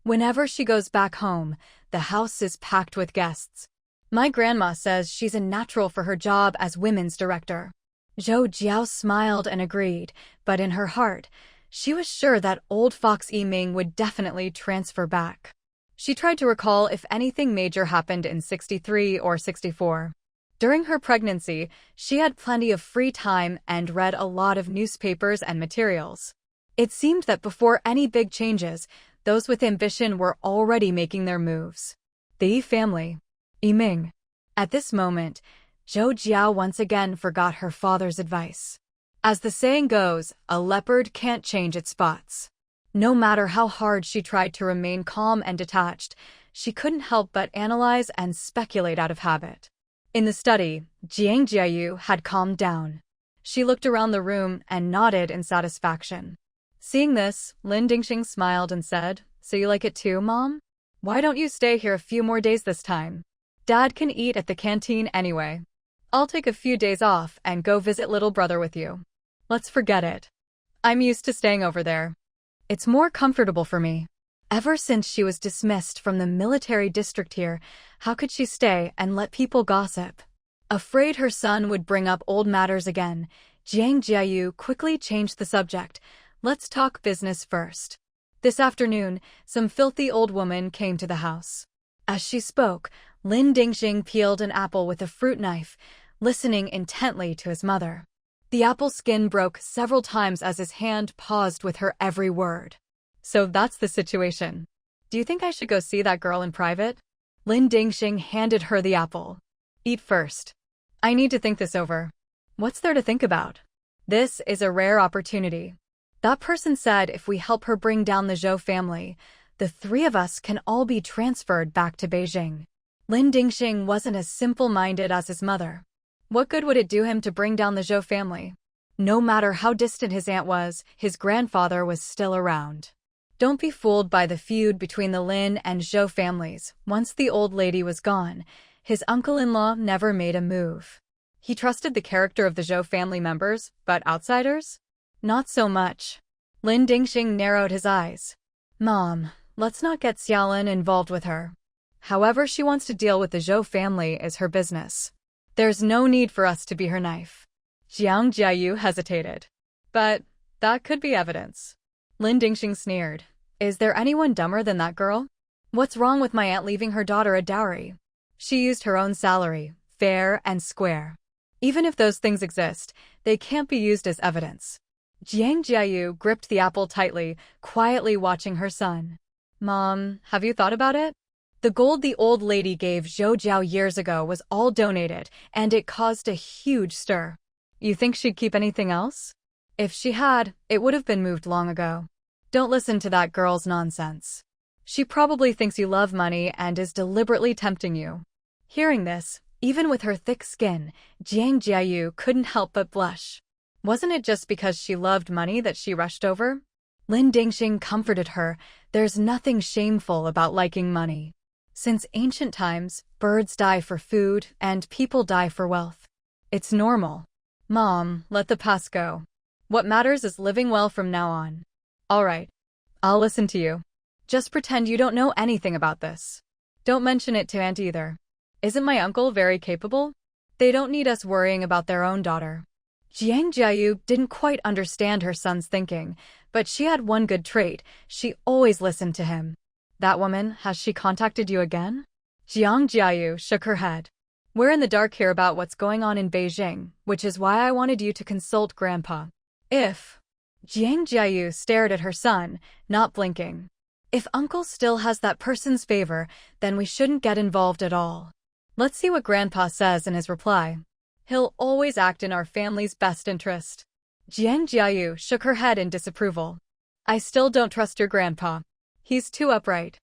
Whenever she goes back home, the house is packed with guests. My grandma says she's a natural for her job as women's director. Zhou Jiao smiled and agreed, but in her heart, she was sure that old Fox Yiming would definitely transfer back. She tried to recall if anything major happened in 63 or 64. During her pregnancy, she had plenty of free time and read a lot of newspapers and materials. It seemed that before any big changes, those with ambition were already making their moves. The Yi family. Yiming. At this moment, Zhou Jiao once again forgot her father's advice. As the saying goes, a leopard can't change its spots. No matter how hard she tried to remain calm and detached, she couldn't help but analyze and speculate out of habit. In the study, Zhang Guoqing had calmed down. She looked around the room and nodded in satisfaction. Seeing this, Lin Dingxing smiled and said, "So you like it too, Mom? Why don't you stay here a few more days this time? Dad can eat at the canteen anyway. I'll take a few days off and go visit little brother with you. Let's forget it. I'm used to staying over there. It's more comfortable for me." Ever since she was dismissed from the military district here, how could she stay and let people gossip? Afraid her son would bring up old matters again, Zhang Guoqing quickly changed the subject. "Let's talk business first." This afternoon, some filthy old woman came to the house. As she spoke, Lin Dingxing peeled an apple with a fruit knife, listening intently to his mother. The apple skin broke several times as his hand paused with her every word. "So that's the situation. Do you think I should go see that girl in private?" Lin Dingxing handed her the apple. "Eat first. I need to think this over." "What's there to think about? This is a rare opportunity. That person said if we help her bring down the Zhou family, the three of us can all be transferred back to Beijing." Lin Dingxing wasn't as simple-minded as his mother. What good would it do him to bring down the Zhou family? No matter how distant his aunt was, his grandfather was still around. Don't be fooled by the feud between the Lin and Zhou families. Once the old lady was gone, his uncle-in-law never made a move. He trusted the character of the Zhou family members, but outsiders? Not so much. Lin Dingxing narrowed his eyes. "Mom, let's not get Xiaolin involved with her. However she wants to deal with the Zhou family is her business. There's no need for us to be her knife." Zhang Guoqing hesitated. "But that could be evidence." Lin Dingxing sneered. "Is there anyone dumber than that girl? What's wrong with my aunt leaving her daughter a dowry? She used her own salary, fair and square. Even if those things exist, they can't be used as evidence." Zhang Guoqing gripped the apple tightly, quietly watching her son. "Mom, have you thought about it? The gold the old lady gave Zhou Jiao years ago was all donated, and it caused a huge stir. You think she'd keep anything else? If she had, it would have been moved long ago. Don't listen to that girl's nonsense. She probably thinks you love money and is deliberately tempting you." Hearing this, even with her thick skin, Zhang Guoqing couldn't help but blush. Wasn't it just because she loved money that she rushed over? Lin Dingxing comforted her. There's nothing shameful about liking money. Since ancient times, birds die for food and people die for wealth. It's normal. Mom, let the past go. What matters is living well from now on. All right. I'll listen to you. Just pretend you don't know anything about this. Don't mention it to Aunt either. Isn't my uncle very capable? They don't need us worrying about their own daughter. Zhang Guoqing didn't quite understand her son's thinking, but she had one good trait. She always listened to him. "That woman, has she contacted you again?" Zhang Guoqing shook her head. "We're in the dark here about what's going on in Beijing, which is why I wanted you to consult Grandpa." "If..." Zhang Guoqing stared at her son, not blinking. "If Uncle still has that person's favor, then we shouldn't get involved at all. Let's see what Grandpa says in his reply. He'll always act in our family's best interest." Zhang Guoqing shook her head in disapproval. "I still don't trust your grandpa. He's too upright.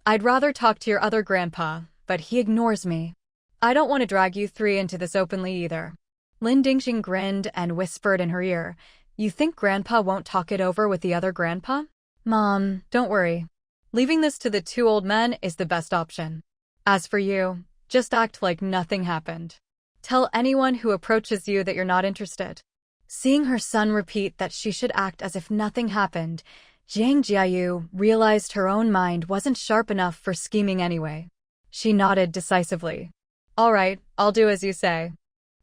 I'd rather talk to your other grandpa, but he ignores me. I don't want to drag you three into this openly either." Lin Dingxing grinned and whispered in her ear, "You think Grandpa won't talk it over with the other grandpa?" "Mom, don't worry. Leaving this to the two old men is the best option. As for you, just act like nothing happened. Tell anyone who approaches you that you're not interested." Seeing her son repeat that she should act as if nothing happened, Zhang Guoqing realized her own mind wasn't sharp enough for scheming anyway. She nodded decisively. "All right, I'll do as you say."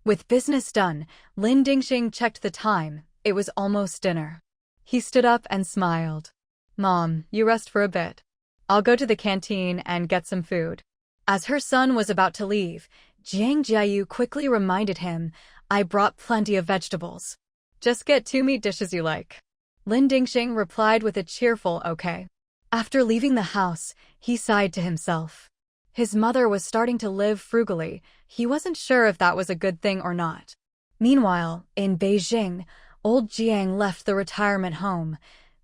With business done, Lin Dingxing checked the time. It was almost dinner. He stood up and smiled. "Mom, you rest for a bit. I'll go to the canteen and get some food." As her son was about to leave, Zhang Guoqing quickly reminded him, "I brought plenty of vegetables. Just get 2 meat dishes you like." Lin Dingxing replied with a cheerful okay. After leaving the house, he sighed to himself. His mother was starting to live frugally. He wasn't sure if that was a good thing or not. Meanwhile, in Beijing, old Jiang left the retirement home.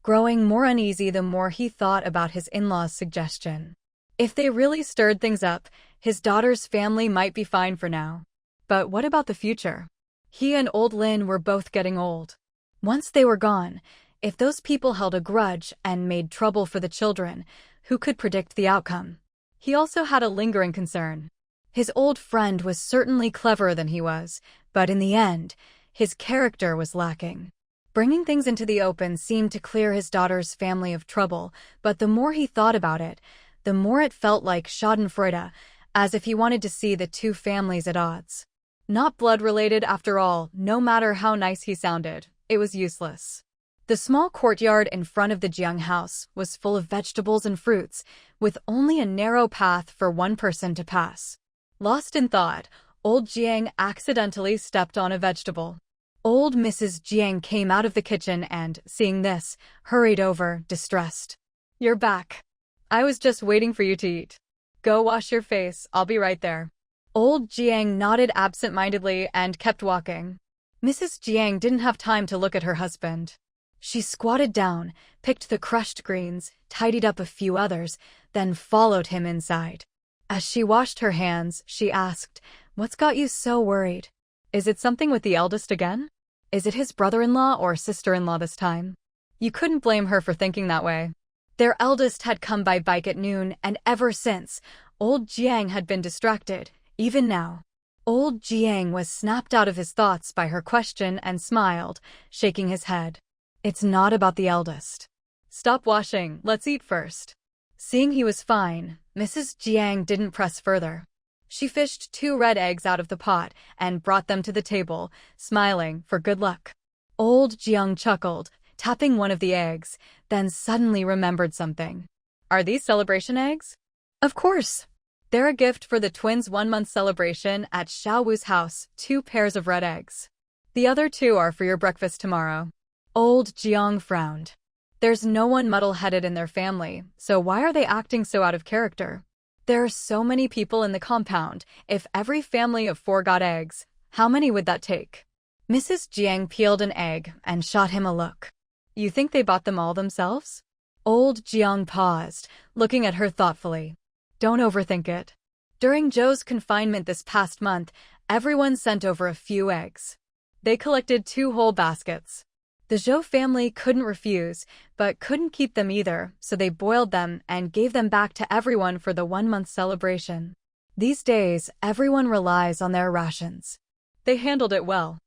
growing more uneasy the more he thought about his in-laws' suggestion. If they really stirred things up, his daughter's family might be fine for now. But what about the future? He and old Lin were both getting old. Once they were gone, if those people held a grudge and made trouble for the children, who could predict the outcome? He also had a lingering concern. His old friend was certainly cleverer than he was, but in the end, his character was lacking. Bringing things into the open seemed to clear his daughter's family of trouble, but the more he thought about it, the more it felt like schadenfreude, as if he wanted to see the two families at odds. Not blood-related after all, no matter how nice he sounded, it was useless. The small courtyard in front of the Jiang house was full of vegetables and fruits, with only a narrow path for one person to pass. Lost in thought, old Jiang accidentally stepped on a vegetable. Old Mrs. Jiang came out of the kitchen and, seeing this, hurried over, distressed. "You're back. I was just waiting for you to eat. Go wash your face, I'll be right there." Old Jiang nodded absent-mindedly and kept walking. Mrs. Jiang didn't have time to look at her husband. She squatted down, picked the crushed greens, tidied up a few others, then followed him inside. As she washed her hands, she asked, "What's got you so worried? Is it something with the eldest again? Is it his brother-in-law or sister-in-law this time?" You couldn't blame her for thinking that way. Their eldest had come by bike at noon, and ever since, old Jiang had been distracted, even now. Old Jiang was snapped out of his thoughts by her question and smiled, shaking his head. "It's not about the eldest. Stop washing, let's eat first." Seeing he was fine, Mrs. Jiang didn't press further. She fished 2 red eggs out of the pot and brought them to the table, smiling for good luck. Old Jiang chuckled, tapping one of the eggs, then suddenly remembered something. "Are these celebration eggs?" "Of course. They're a gift for the twins' 1-month celebration at Xiaowu's house, 2 pairs of red eggs. The other 2 are for your breakfast tomorrow." Old Jiang frowned. There's no one muddle-headed in their family, so why are they acting so out of character? There are so many people in the compound. If every family of 4 got eggs, how many would that take? Mrs. Jiang peeled an egg and shot him a look. "You think they bought them all themselves?" Old Jiang paused, looking at her thoughtfully. "Don't overthink it. During Zhou's confinement this past month, everyone sent over a few eggs. They collected 2 whole baskets. The Zhou family couldn't refuse, but couldn't keep them either, so they boiled them and gave them back to everyone for the 1-month celebration. These days, everyone relies on their rations." They handled it well.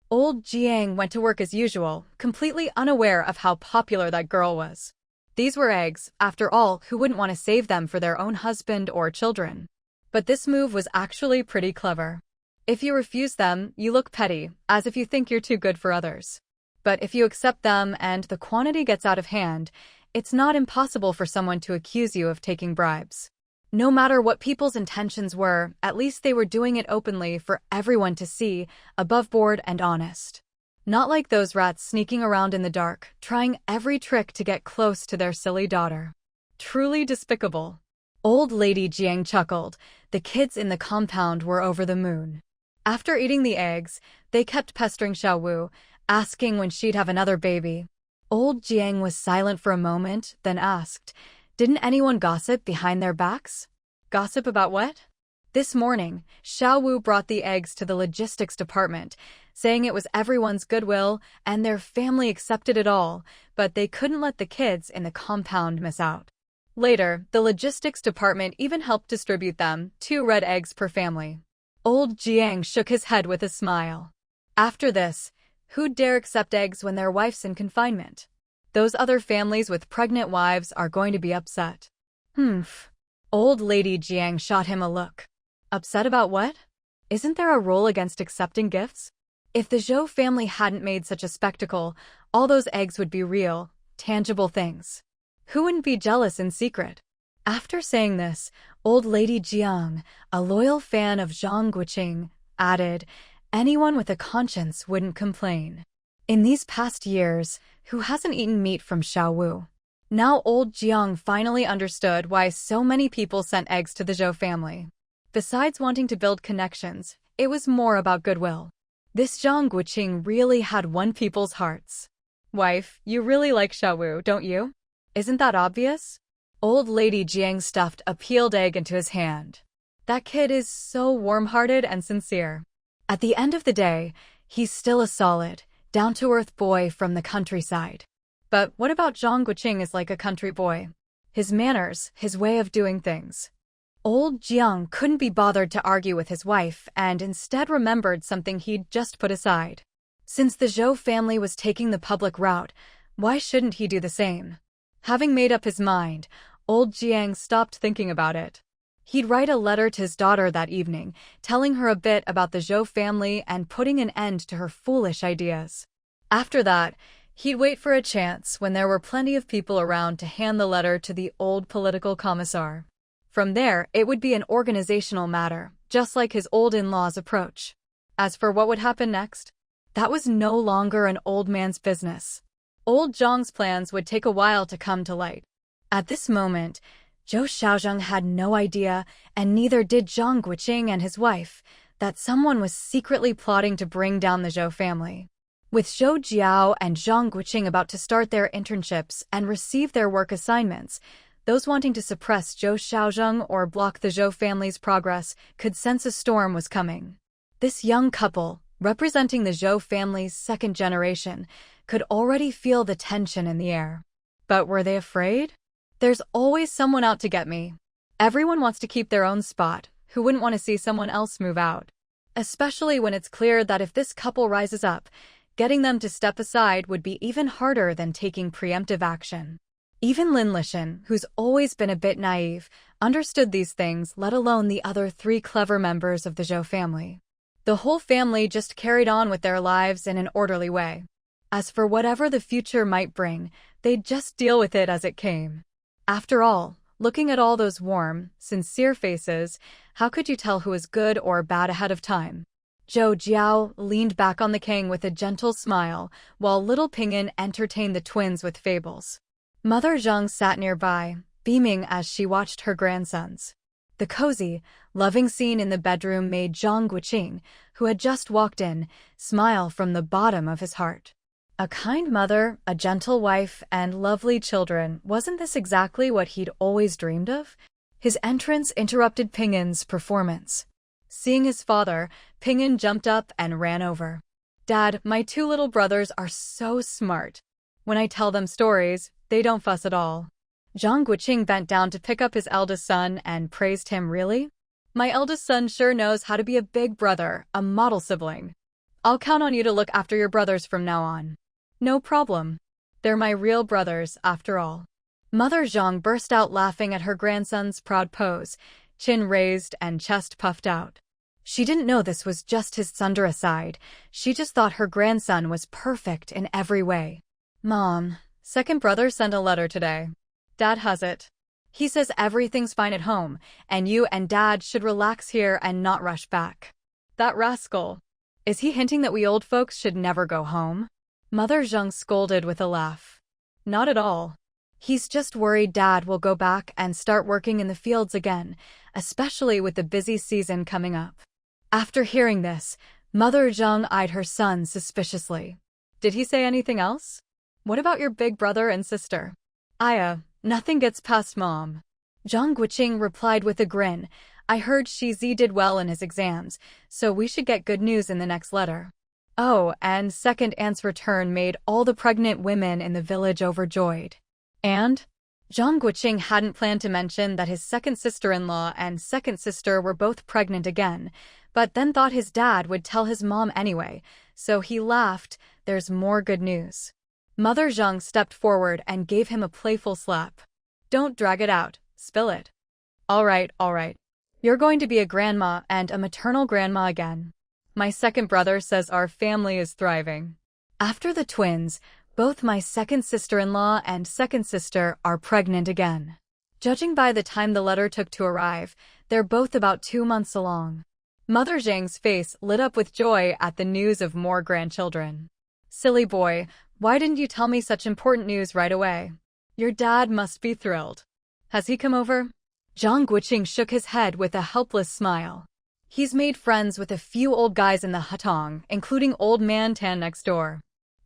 Old Jiang went to work as usual, completely unaware of how popular that girl was. These were eggs, after all, who wouldn't want to save them for their own husband or children? But this move was actually pretty clever. If you refuse them, you look petty, as if you think you're too good for others. But if you accept them and the quantity gets out of hand, it's not impossible for someone to accuse you of taking bribes. No matter what people's intentions were, at least they were doing it openly for everyone to see, above board and honest. Not like those rats sneaking around in the dark, trying every trick to get close to their silly daughter. Truly despicable. Old Lady Jiang chuckled. The kids in the compound were over the moon. After eating the eggs, they kept pestering Xiaowu, asking when she'd have another baby. Old Jiang was silent for a moment, then asked, "Didn't anyone gossip behind their backs?" "Gossip about what?" This morning, Xiaowu brought the eggs to the logistics department, saying it was everyone's goodwill and their family accepted it all, but they couldn't let the kids in the compound miss out. Later, the logistics department even helped distribute them, 2 red eggs per family. Old Jiang shook his head with a smile. After this, who'd dare accept eggs when their wife's in confinement? Those other families with pregnant wives are going to be upset. Old Lady Jiang shot him a look. Upset about what? Isn't there a rule against accepting gifts? If the Zhou family hadn't made such a spectacle, all those eggs would be real, tangible things. Who wouldn't be jealous in secret? After saying this, Old Lady Jiang, a loyal fan of Zhang Guoqing, added, "Anyone with a conscience wouldn't complain." In these past years, who hasn't eaten meat from Xiaowu? Now old Jiang finally understood why so many people sent eggs to the Zhou family. Besides wanting to build connections, it was more about goodwill. This Zhang Guoqing really had won people's hearts. Wife, you really like Xiaowu, don't you? Isn't that obvious? Old lady Jiang stuffed a peeled egg into his hand. That kid is so warm-hearted and sincere. At the end of the day, he's still a solid, down-to-earth boy from the countryside. But what about Zhang Guoqing is like a country boy? His manners, his way of doing things. Old Jiang couldn't be bothered to argue with his wife and instead remembered something he'd just put aside. Since the Zhou family was taking the public route, why shouldn't he do the same? Having made up his mind, old Jiang stopped thinking about it. He'd write a letter to his daughter that evening, telling her a bit about the Zhou family and putting an end to her foolish ideas. After that, he'd wait for a chance when there were plenty of people around to hand the letter to the old political commissar. From there, it would be an organizational matter, just like his old in-law's approach. As for what would happen next, that was no longer an old man's business. Old Zhang's plans would take a while to come to light. At this moment, Zhou Xiaozheng had no idea, and neither did Zhang Guoqing and his wife, that someone was secretly plotting to bring down the Zhou family. With Zhou Jiao and Zhang Guoqing about to start their internships and receive their work assignments, those wanting to suppress Zhou Xiaozheng or block the Zhou family's progress could sense a storm was coming. This young couple, representing the Zhou family's second generation, could already feel the tension in the air. But were they afraid? There's always someone out to get me. Everyone wants to keep their own spot. Who wouldn't want to see someone else move out? Especially when it's clear that if this couple rises up, getting them to step aside would be even harder than taking preemptive action. Even Lin Lishan, who's always been a bit naive, understood these things, let alone the other 3 clever members of the Zhou family. The whole family just carried on with their lives in an orderly way. As for whatever the future might bring, they'd just deal with it as it came. After all, looking at all those warm, sincere faces, how could you tell who was good or bad ahead of time? Zhou Jiao leaned back on the king with a gentle smile, while little Ping'an entertained the twins with fables. Mother Zhang sat nearby, beaming as she watched her grandsons. The cozy, loving scene in the bedroom made Zhang Guoqing, who had just walked in, smile from the bottom of his heart. A kind mother, a gentle wife, and lovely children, wasn't this exactly what he'd always dreamed of? His entrance interrupted Ping'an's performance. Seeing his father, Ping'an jumped up and ran over. Dad, my 2 little brothers are so smart. When I tell them stories, they don't fuss at all. Zhang Guoqing bent down to pick up his eldest son and praised him. Really? My eldest son sure knows how to be a big brother, a model sibling. I'll count on you to look after your brothers from now on. No problem. They're my real brothers, after all. Mother Zhang burst out laughing at her grandson's proud pose, chin raised and chest puffed out. She didn't know this was just his thunder aside. She just thought her grandson was perfect in every way. Mom, second brother sent a letter today. Dad has it. He says everything's fine at home, and you and Dad should relax here and not rush back. That rascal. Is he hinting that we old folks should never go home? Mother Zhang scolded with a laugh. Not at all. He's just worried Dad will go back and start working in the fields again, especially with the busy season coming up. After hearing this, Mother Zhang eyed her son suspiciously. Did he say anything else? What about your big brother and sister? Nothing gets past Mom. Zhang Guoqing replied with a grin. I heard Shizi did well in his exams, so we should get good news in the next letter. Oh, and second aunt's return made all the pregnant women in the village overjoyed. And? Zhang Guoqing hadn't planned to mention that his second sister-in-law and second sister were both pregnant again, but then thought his dad would tell his mom anyway, so he laughed. There's more good news. Mother Zhang stepped forward and gave him a playful slap. Don't drag it out, spill it. All right. You're going to be a grandma and a maternal grandma again. My second brother says our family is thriving. After the twins, both my second sister-in-law and second sister are pregnant again. Judging by the time the letter took to arrive, they're both about 2 months along. Mother Zhang's face lit up with joy at the news of more grandchildren. Silly boy, why didn't you tell me such important news right away? Your dad must be thrilled. Has he come over? Zhang Guoqing shook his head with a helpless smile. He's made friends with a few old guys in the Hutong, including old man Tan next door.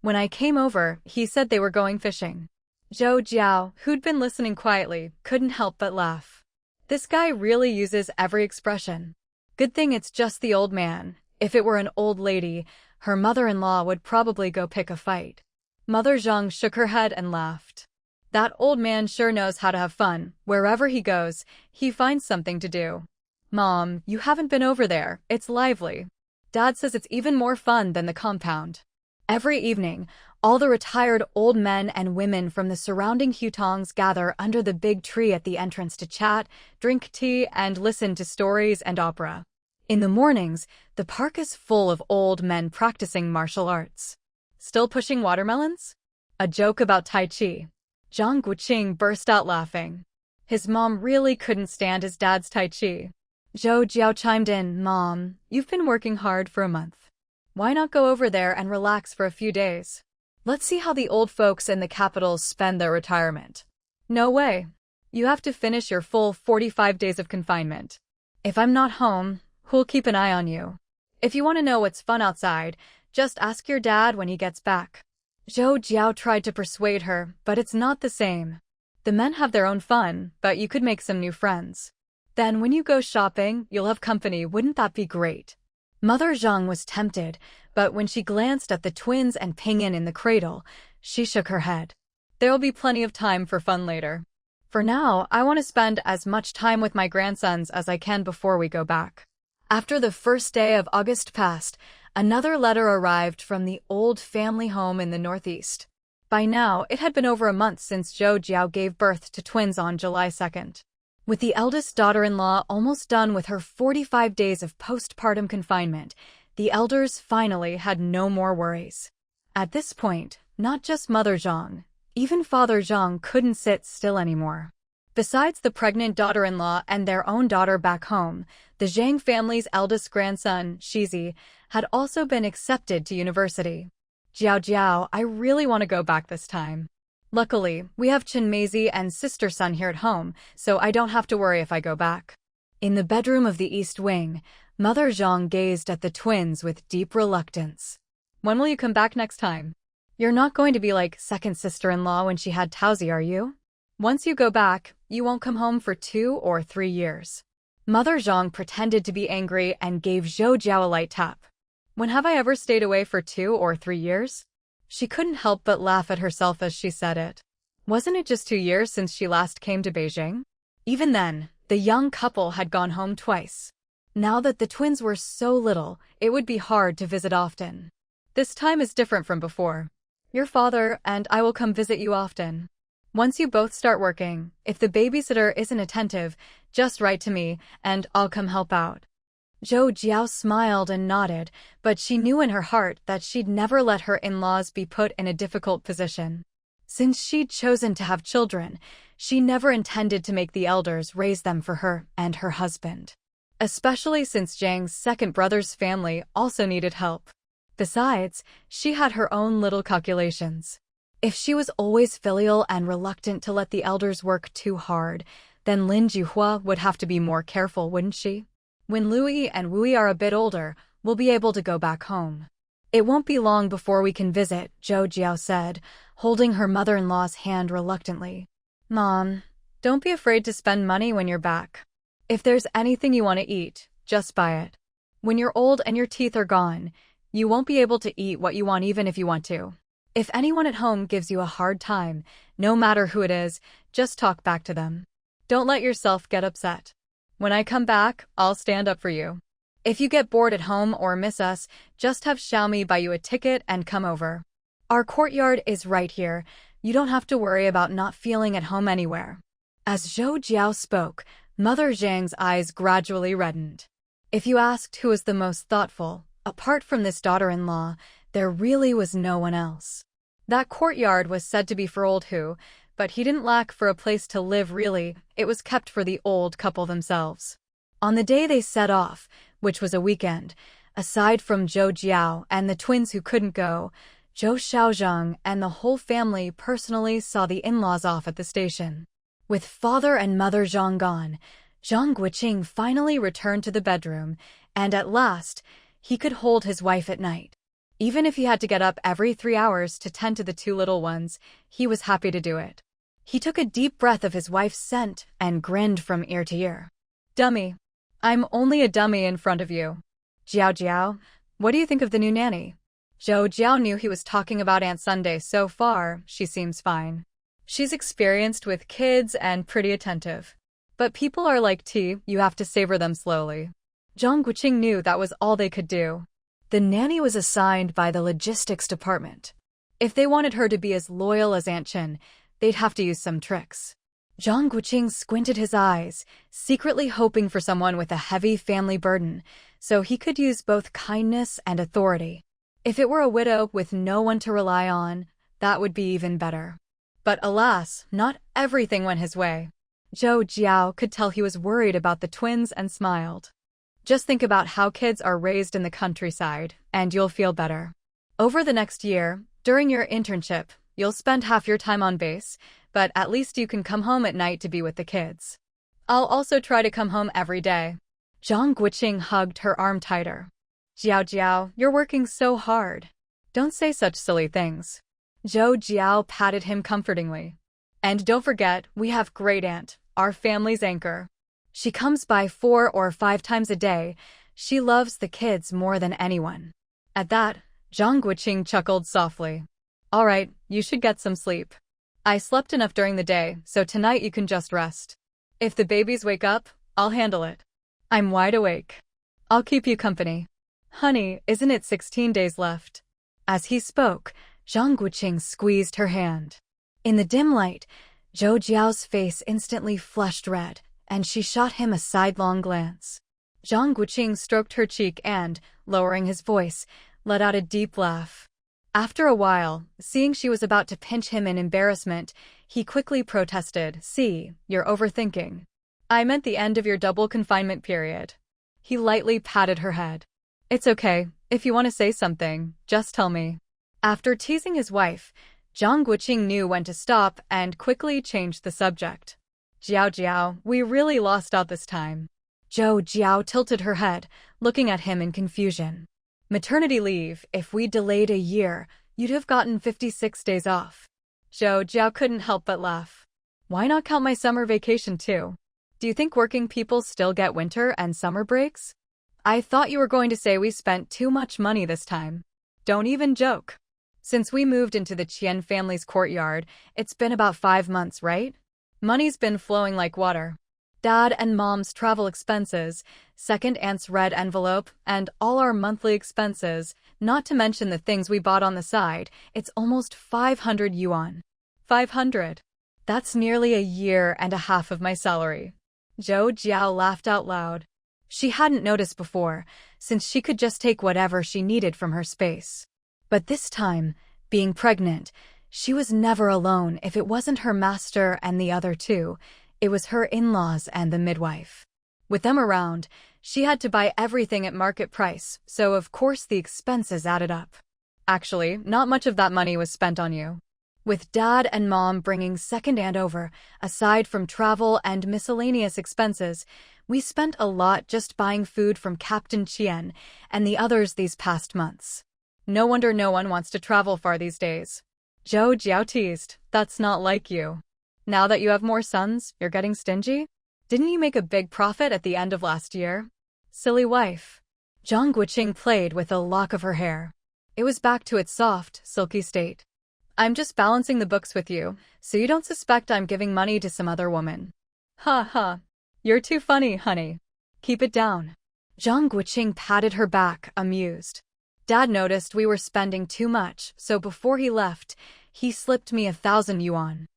When I came over, he said they were going fishing. Zhou Jiao, who'd been listening quietly, couldn't help but laugh. This guy really uses every expression. Good thing it's just the old man. If it were an old lady, her mother-in-law would probably go pick a fight. Mother Zhang shook her head and laughed. That old man sure knows how to have fun. Wherever he goes, he finds something to do. Mom, you haven't been over there. It's lively. Dad says it's even more fun than the compound. Every evening, all the retired old men and women from the surrounding hutongs gather under the big tree at the entrance to chat, drink tea, and listen to stories and opera. In the mornings, the park is full of old men practicing martial arts. Still pushing watermelons? A joke about Tai Chi. Zhang Guoqing burst out laughing. His mom really couldn't stand his dad's Tai Chi. Zhou Jiao chimed in, Mom, you've been working hard for a month. Why not go over there and relax for a few days? Let's see how the old folks in the capitals spend their retirement. No way. You have to finish your full 45 days of confinement. If I'm not home, who'll keep an eye on you? If you want to know what's fun outside, just ask your dad when he gets back. Zhou Jiao tried to persuade her, but it's not the same. The men have their own fun, but you could make some new friends. Then when you go shopping, you'll have company. Wouldn't that be great? Mother Zhang was tempted, but when she glanced at the twins and Pingyan in the cradle, she shook her head. There'll be plenty of time for fun later. For now, I want to spend as much time with my grandsons as I can before we go back. After the first day of August passed, another letter arrived from the old family home in the northeast. By now, it had been over a month since Zhou Jiao gave birth to twins on July 2nd. With the eldest daughter-in-law almost done with her 45 days of postpartum confinement, the elders finally had no more worries. At this point, not just Mother Zhang, even Father Zhang couldn't sit still anymore. Besides the pregnant daughter-in-law and their own daughter back home, the Zhang family's eldest grandson, Shizi, had also been accepted to university. Jiao, I really want to go back this time. Luckily, we have Chenmeizi and sister Sun here at home, so I don't have to worry if I go back. In the bedroom of the East Wing, Mother Zhang gazed at the twins with deep reluctance. When will you come back next time? You're not going to be like second sister-in-law when she had Taozi, are you? Once you go back, you won't come home for 2 or 3 years. Mother Zhang pretended to be angry and gave Zhou Jiao a light tap. When have I ever stayed away for 2 or 3 years? She couldn't help but laugh at herself as she said it. Wasn't it just 2 years since she last came to Beijing? Even then, the young couple had gone home twice. Now that the twins were so little, it would be hard to visit often. This time is different from before. Your father and I will come visit you often. Once you both start working, if the babysitter isn't attentive, just write to me, and I'll come help out. Zhou Jiao smiled and nodded, but she knew in her heart that she'd never let her in-laws be put in a difficult position. Since she'd chosen to have children, she never intended to make the elders raise them for her and her husband. Especially since Zhang's second brother's family also needed help. Besides, she had her own little calculations. If she was always filial and reluctant to let the elders work too hard, then Lin Juhua would have to be more careful, wouldn't she? When Louis and Wui are a bit older, we'll be able to go back home. It won't be long before we can visit, Zhou Jiao said, holding her mother-in-law's hand reluctantly. Mom, don't be afraid to spend money when you're back. If there's anything you want to eat, just buy it. When you're old and your teeth are gone, you won't be able to eat what you want even if you want to. If anyone at home gives you a hard time, no matter who it is, just talk back to them. Don't let yourself get upset. When I come back, I'll stand up for you. If you get bored at home or miss us, just have Xiaomi buy you a ticket and come over. Our courtyard is right here. You don't have to worry about not feeling at home anywhere. As Zhou Jiao spoke, Mother Zhang's eyes gradually reddened. If you asked who was the most thoughtful, apart from this daughter-in-law, there really was no one else. That courtyard was said to be for old Hu, but he didn't lack for a place to live really, it was kept for the old couple themselves. On the day they set off, which was a weekend, aside from Zhou Jiao and the twins who couldn't go, Zhou Xiaozhang and the whole family personally saw the in-laws off at the station. With father and mother Zhang gone, Zhang Guoqing finally returned to the bedroom, and at last, he could hold his wife at night. Even if he had to get up every 3 hours to tend to the two little ones, he was happy to do it. He took a deep breath of his wife's scent and grinned from ear to ear. Dummy. I'm only a dummy in front of you. Jiao Jiao, what do you think of the new nanny? Zhou Jiao knew he was talking about Aunt Sunday. So far, she seems fine. She's experienced with kids and pretty attentive. But people are like tea, you have to savor them slowly. Zhang Guoqing knew that was all they could do. The nanny was assigned by the logistics department. If they wanted her to be as loyal as Aunt Chen, they'd have to use some tricks. Zhang Guoqing squinted his eyes, secretly hoping for someone with a heavy family burden, so he could use both kindness and authority. If it were a widow with no one to rely on, that would be even better. But alas, not everything went his way. Zhou Jiao could tell he was worried about the twins and smiled. Just think about how kids are raised in the countryside, and you'll feel better. Over the next year, during your internship, you'll spend half your time on base, but at least you can come home at night to be with the kids. I'll also try to come home every day. Zhang Guoqing hugged her arm tighter. Jiao Jiao, you're working so hard. Don't say such silly things. Zhou Jiao patted him comfortingly. And don't forget, we have great aunt, our family's anchor. She comes by 4 or 5 times a day. She loves the kids more than anyone. At that, Zhang Guoqing chuckled softly. All right, you should get some sleep. I slept enough during the day, so tonight you can just rest. If the babies wake up, I'll handle it. I'm wide awake. I'll keep you company. Honey, isn't it 16 days left? As he spoke, Zhang Guoqing squeezed her hand. In the dim light, Zhou Jiao's face instantly flushed red, and she shot him a sidelong glance. Zhang Guoqing stroked her cheek and, lowering his voice, let out a deep laugh. After a while, seeing she was about to pinch him in embarrassment, he quickly protested, "See, you're overthinking. I meant the end of your double confinement period." He lightly patted her head. "It's okay, if you want to say something, just tell me." After teasing his wife, Zhang Guoqing knew when to stop and quickly changed the subject. "Jiao Jiao, we really lost out this time." Zhou Jiao tilted her head, looking at him in confusion. "Maternity leave, if we delayed a year, you'd have gotten 56 days off." Zhou Jiao couldn't help but laugh. "Why not count my summer vacation too? Do you think working people still get winter and summer breaks? I thought you were going to say we spent too much money this time. Don't even joke. Since we moved into the Qian family's courtyard, it's been about 5 months, right? Money's been flowing like water. Dad and Mom's travel expenses, second aunt's red envelope, and all our monthly expenses, not to mention the things we bought on the side, it's almost 500 yuan. 500. That's nearly a year and a half of my salary." Zhou Jiao laughed out loud. She hadn't noticed before, since she could just take whatever she needed from her space. But this time, being pregnant, she was never alone. If it wasn't her master and the other two, it was her in-laws and the midwife. With them around, she had to buy everything at market price, so of course the expenses added up. Actually, not much of that money was spent on you. With Dad and Mom bringing second aunt over, aside from travel and miscellaneous expenses, we spent a lot just buying food from Captain Qian and the others these past months. No wonder no one wants to travel far these days. Zhou Jiao teased, "That's not like you. Now that you have more sons, you're getting stingy? Didn't you make a big profit at the end of last year? Silly wife." Zhang Guoqing played with a lock of her hair. It was back to its soft, silky state. "I'm just balancing the books with you, so you don't suspect I'm giving money to some other woman." "Ha ha. You're too funny, honey. Keep it down." Zhang Guoqing patted her back, amused. "Dad noticed we were spending too much, so before he left, he slipped me 1,000 yuan.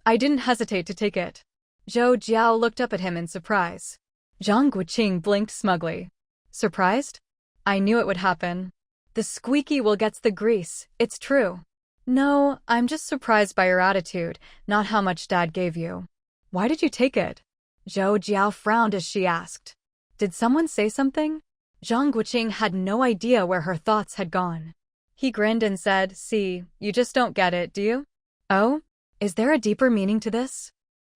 I didn't hesitate to take it." Zhou Jiao looked up at him in surprise. Zhang Guoqing blinked smugly. "Surprised? I knew it would happen. The squeaky wheel gets the grease, it's true." "No, I'm just surprised by your attitude, not how much Dad gave you." "Why did you take it?" Zhou Jiao frowned as she asked. "Did someone say something?" Zhang Guoqing had no idea where her thoughts had gone. He grinned and said, "See, you just don't get it, do you?" "Oh? Is there a deeper meaning to this?"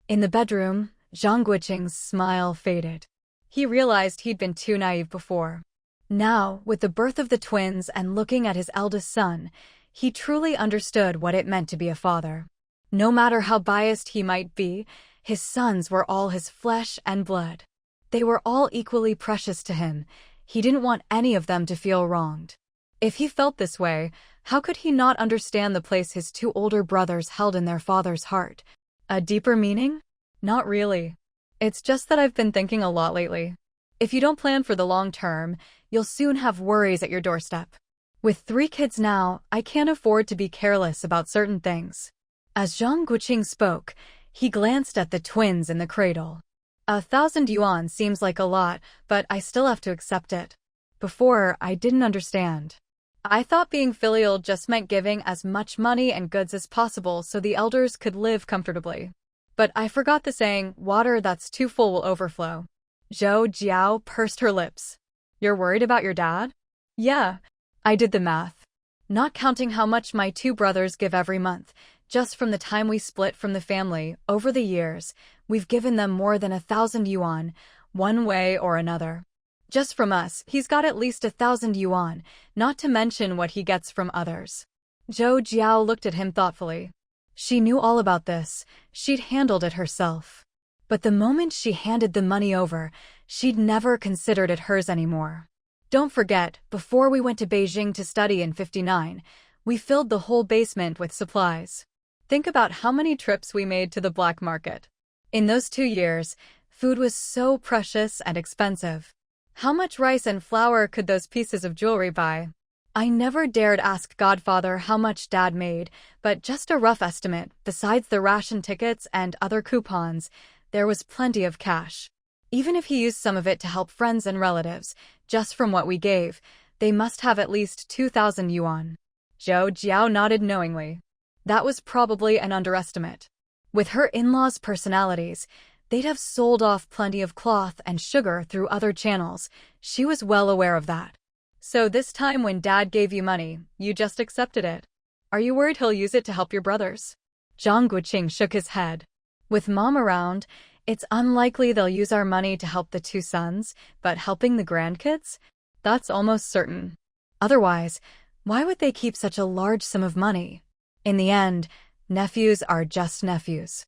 In the bedroom, Zhang Guoqing's smile faded. He realized he'd been too naive before. Now, with the birth of the twins and looking at his eldest son, he truly understood what it meant to be a father. No matter how biased he might be, his sons were all his flesh and blood. They were all equally precious to him. He didn't want any of them to feel wronged. If he felt this way, how could he not understand the place his two older brothers held in their father's heart? A deeper meaning? Not really. It's just that I've been thinking a lot lately. If you don't plan for the long term, you'll soon have worries at your doorstep. With 3 kids now, I can't afford to be careless about certain things. As Zhang Guoqing spoke, he glanced at the twins in the cradle. 1,000 yuan seems like a lot, but I still have to accept it. Before, I didn't understand. I thought being filial just meant giving as much money and goods as possible so the elders could live comfortably. But I forgot the saying, water that's too full will overflow. Zhou Jiao pursed her lips. You're worried about your dad? Yeah, I did the math. Not counting how much my 2 brothers give every month, just from the time we split from the family, over the years, we've given them more than 1,000 yuan, one way or another. Just from us, he's got at least 1,000 yuan, not to mention what he gets from others. Zhou Jiao looked at him thoughtfully. She knew all about this, she'd handled it herself. But the moment she handed the money over, she'd never considered it hers anymore. Don't forget, before we went to Beijing to study in '59, we filled the whole basement with supplies. Think about how many trips we made to the black market. In those 2 years, food was so precious and expensive. How much rice and flour could those pieces of jewelry buy? I never dared ask Godfather how much Dad made, but just a rough estimate, besides the ration tickets and other coupons, there was plenty of cash. Even if he used some of it to help friends and relatives, just from what we gave, they must have at least 2,000 yuan. Zhou Jiao nodded knowingly. That was probably an underestimate. With her in-laws' personalities, they'd have sold off plenty of cloth and sugar through other channels. She was well aware of that. So this time when Dad gave you money, you just accepted it. Are you worried he'll use it to help your brothers? Zhang Guoqing shook his head. With Mom around, it's unlikely they'll use our money to help the 2 sons, but helping the grandkids? That's almost certain. Otherwise, why would they keep such a large sum of money? In the end, nephews are just nephews.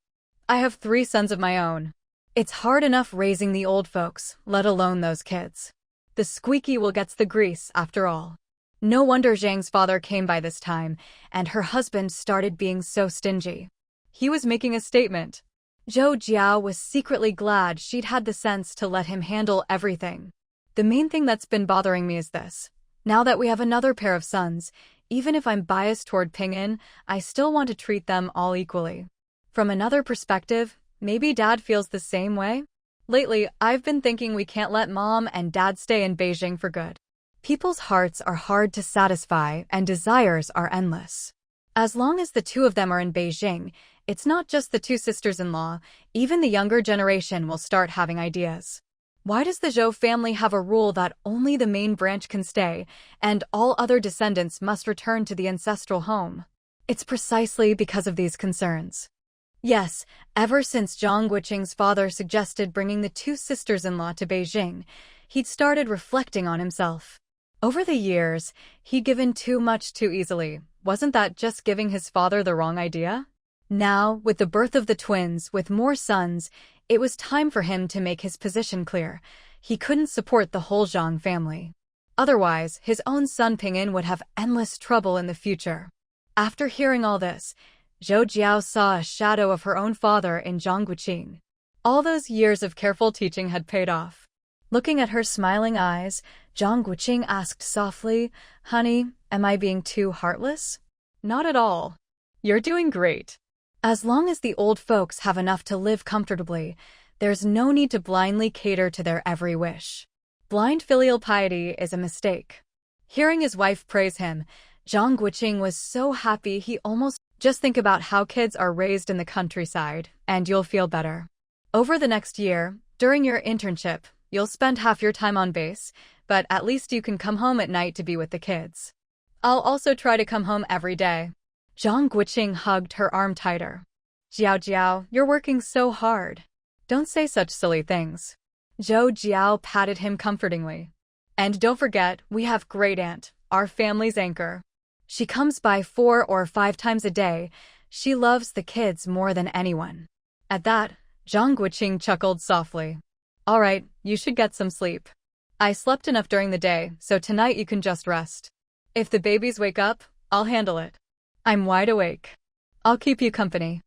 I have 3 sons of my own. It's hard enough raising the old folks, let alone those kids. The squeaky wheel gets the grease, after all. No wonder Zhang's father came by this time, and her husband started being so stingy. He was making a statement. Zhou Jiao was secretly glad she'd had the sense to let him handle everything. The main thing that's been bothering me is this. Now that we have another pair of sons, even if I'm biased toward Ping'an, I still want to treat them all equally. From another perspective, maybe Dad feels the same way? Lately, I've been thinking we can't let Mom and Dad stay in Beijing for good. People's hearts are hard to satisfy and desires are endless. As long as the 2 of them are in Beijing, it's not just the 2 sisters-in-law, even the younger generation will start having ideas. Why does the Zhou family have a rule that only the main branch can stay, and all other descendants must return to the ancestral home? It's precisely because of these concerns. Yes, ever since Zhang Guoqing's father suggested bringing the 2 sisters-in-law to Beijing, he'd started reflecting on himself. Over the years, he'd given too much too easily. Wasn't that just giving his father the wrong idea? Now, with the birth of the twins, with more sons, it was time for him to make his position clear. He couldn't support the whole Zhang family. Otherwise, his own son Ping'an would have endless trouble in the future. After hearing all this, Zhou Jiao saw a shadow of her own father in Zhang Guoqing. All those years of careful teaching had paid off. Looking at her smiling eyes, Zhang Guoqing asked softly, "Honey, am I being too heartless?" "Not at all. You're doing great. As long as the old folks have enough to live comfortably, there's no need to blindly cater to their every wish. Blind filial piety is a mistake." Hearing his wife praise him, Zhang Guoqing was so happy he almost just think about how kids are raised in the countryside, and you'll feel better. Over the next year, during your internship, you'll spend half your time on base, but at least you can come home at night to be with the kids. I'll also try to come home every day. Zhang Guoqing hugged her arm tighter. Jiao Jiao, you're working so hard. Don't say such silly things. Zhou Jiao patted him comfortingly. And don't forget, we have great aunt, our family's anchor. She comes by 4 or 5 times a day. She loves the kids more than anyone. At that, Zhang Guoqing chuckled softly. All right, you should get some sleep. I slept enough during the day, so tonight you can just rest. If the babies wake up, I'll handle it. I'm wide awake. I'll keep you company.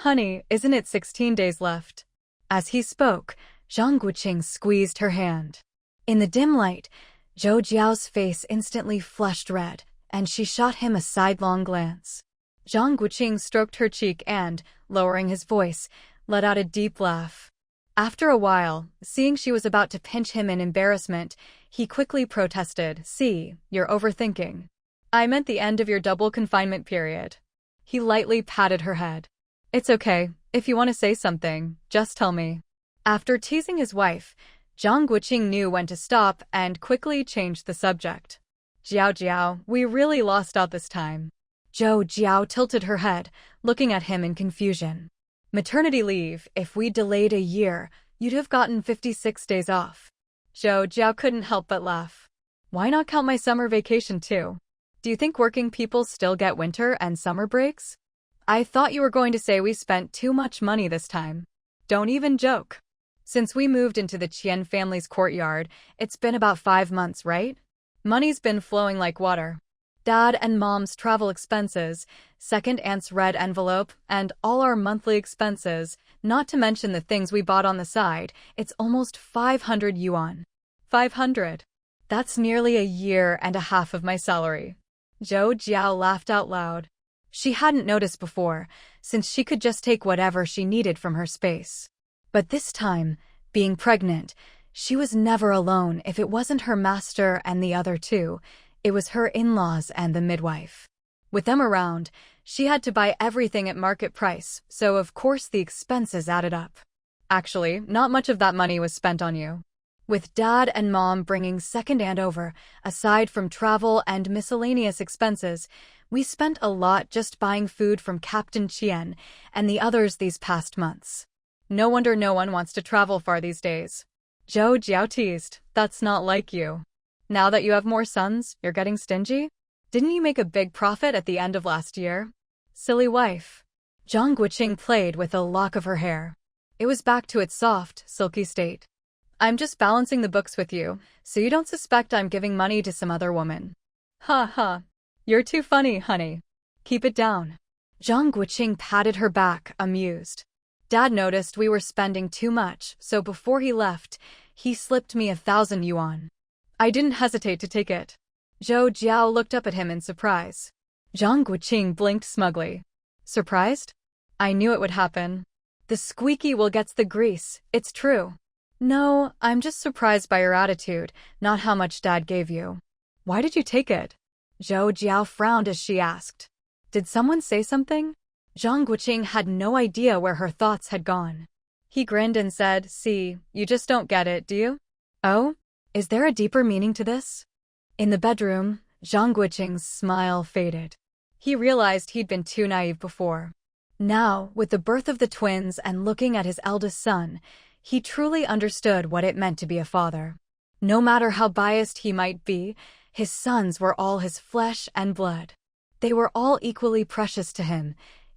Honey, isn't it 16 days left? As he spoke, Zhang Guoqing squeezed her hand. In the dim light, Zhou Jiao's face instantly flushed red, and she shot him a sidelong glance. Zhang Guoqing stroked her cheek and, lowering his voice, let out a deep laugh. After a while, seeing she was about to pinch him in embarrassment, he quickly protested, "See, you're overthinking. I meant the end of your double confinement period." He lightly patted her head. "It's okay. If you want to say something, just tell me." After teasing his wife, Zhang Guoqing knew when to stop and quickly changed the subject. "Jiao, we really lost out this time." Zhou Jiao tilted her head, looking at him in confusion. "Maternity leave, if we delayed a year, you'd have gotten 56 days off." Zhou Jiao couldn't help but laugh. "Why not count my summer vacation too? Do you think working people still get winter and summer breaks? I thought you were going to say we spent too much money this time. Don't even joke. Since we moved into the Qian family's courtyard, it's been about 5 months, right? Money's been flowing like water. Dad and Mom's travel expenses, second aunt's red envelope, and all our monthly expenses, not to mention the things we bought on the side, it's almost 500 yuan. 500. That's nearly a year and a half of my salary." Zhou Jiao laughed out loud. She hadn't noticed before, since she could just take whatever she needed from her space. But this time, being pregnant, she was never alone. If it wasn't her master and the other two, it was her in-laws and the midwife. With them around, she had to buy everything at market price, so of course the expenses added up. Actually, not much of that money was spent on you. With Dad and Mom bringing second aunt over, aside from travel and miscellaneous expenses, we spent a lot just buying food from Captain Qian and the others these past months. No wonder no one wants to travel far these days. Zhou Jiao teased, "That's not like you. Now that you have more sons, you're getting stingy? Didn't you make a big profit at the end of last year? Silly wife." Zhang Guoqing played with a lock of her hair. It was back to its soft, silky state. "I'm just balancing the books with you, so you don't suspect I'm giving money to some other woman." "Ha ha. You're too funny, honey. Keep it down." Zhang Guoqing patted her back, amused. "Dad noticed we were spending too much, so before he left, he slipped me 1,000 yuan. I didn't hesitate to take it." Zhou Jiao looked up at him in surprise. Zhang Guoqing blinked smugly. "Surprised? I knew it would happen. The squeaky wheel gets the grease, it's true." "No, I'm just surprised by your attitude, not how much Dad gave you." "Why did you take it?" Zhou Jiao frowned as she asked. "Did someone say something?" Zhang Guoqing had no idea where her thoughts had gone. He grinned and said, "See, you just don't get it, do you?" "Oh? Is there a deeper meaning to this?" In the bedroom, Zhang Guoqing's smile faded. He realized he'd been too naive before. Now, with the birth of the twins and looking at his eldest son, he truly understood what it meant to be a father. No matter how biased he might be, his sons were all his flesh and blood. They were all equally precious to him.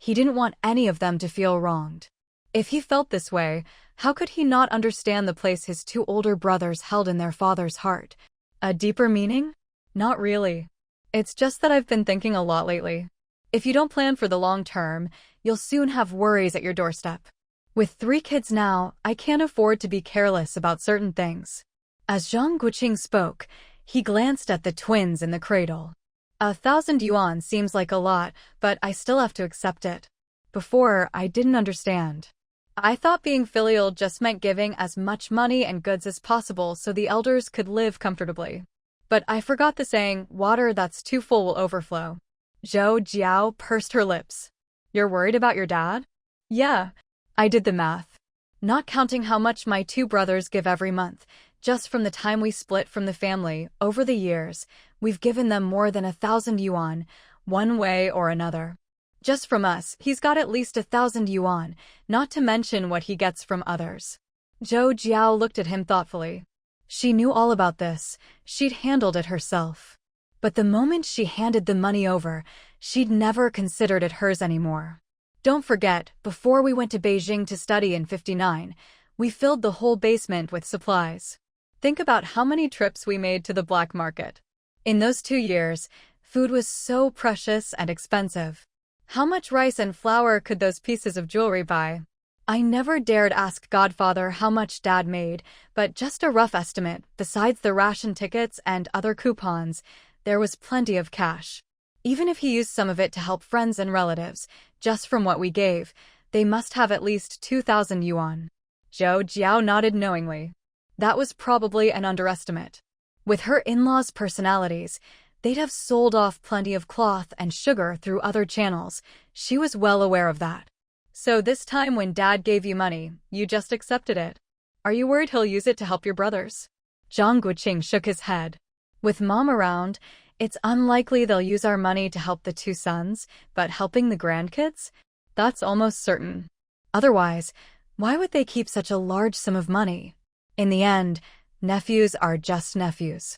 He didn't want any of them to feel wronged. If he felt this way, how could he not understand the place his 2 older brothers held in their father's heart? A deeper meaning? Not really. It's just that I've been thinking a lot lately. If you don't plan for the long term, you'll soon have worries at your doorstep. With 3 kids now, I can't afford to be careless about certain things." As Zhang Guoqing spoke, he glanced at the twins in the cradle. 1,000 yuan seems like a lot, but I still have to accept it. Before, I didn't understand. I thought being filial just meant giving as much money and goods as possible so the elders could live comfortably. But I forgot the saying, water that's too full will overflow. Zhou Jiao pursed her lips. "You're worried about your dad?" "Yeah, I did the math. Not counting how much my 2 brothers give every month, just from the time we split from the family, over the years, we've given them more than 1,000 yuan, one way or another. Just from us, he's got at least 1,000 yuan, not to mention what he gets from others." Zhou Jiao looked at him thoughtfully. She knew all about this. She'd handled it herself. But the moment she handed the money over, she'd never considered it hers anymore. Don't forget, before we went to Beijing to study in '59, we filled the whole basement with supplies. Think about how many trips we made to the black market. In those 2 years, food was so precious and expensive. How much rice and flour could those pieces of jewelry buy? I never dared ask Godfather how much Dad made, but just a rough estimate, besides the ration tickets and other coupons, there was plenty of cash. Even if he used some of it to help friends and relatives, just from what we gave, they must have at least 2,000 yuan. Zhou Jiao nodded knowingly. That was probably an underestimate. With her in-laws' personalities, they'd have sold off plenty of cloth and sugar through other channels. She was well aware of that. So this time when Dad gave you money, you just accepted it. Are you worried he'll use it to help your brothers? Zhang Guoqing shook his head. With Mom around, it's unlikely they'll use our money to help the 2 sons, but helping the grandkids? That's almost certain. Otherwise, why would they keep such a large sum of money? In the end, nephews are just nephews.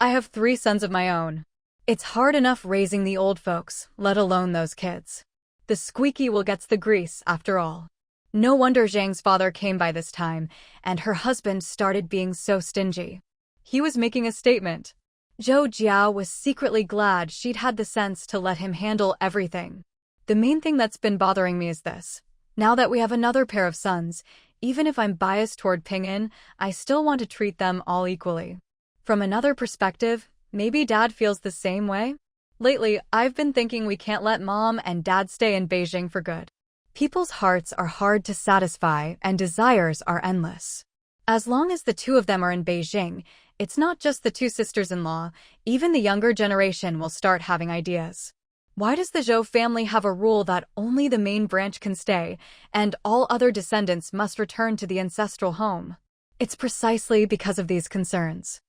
I have 3 sons of my own. It's hard enough raising the old folks, let alone those kids. The squeaky wheel gets the grease, after all. No wonder Zhang's father came by this time, and her husband started being so stingy. He was making a statement. Zhou Jiao was secretly glad she'd had the sense to let him handle everything. The main thing that's been bothering me is this. Now that we have another pair of sons, even if I'm biased toward Ping'an, I still want to treat them all equally. From another perspective, maybe Dad feels the same way? Lately, I've been thinking we can't let Mom and Dad stay in Beijing for good. People's hearts are hard to satisfy and desires are endless. As long as the 2 of them are in Beijing, it's not just the 2 sisters-in-law, even the younger generation will start having ideas. Why does the Zhou family have a rule that only the main branch can stay, and all other descendants must return to the ancestral home? It's precisely because of these concerns.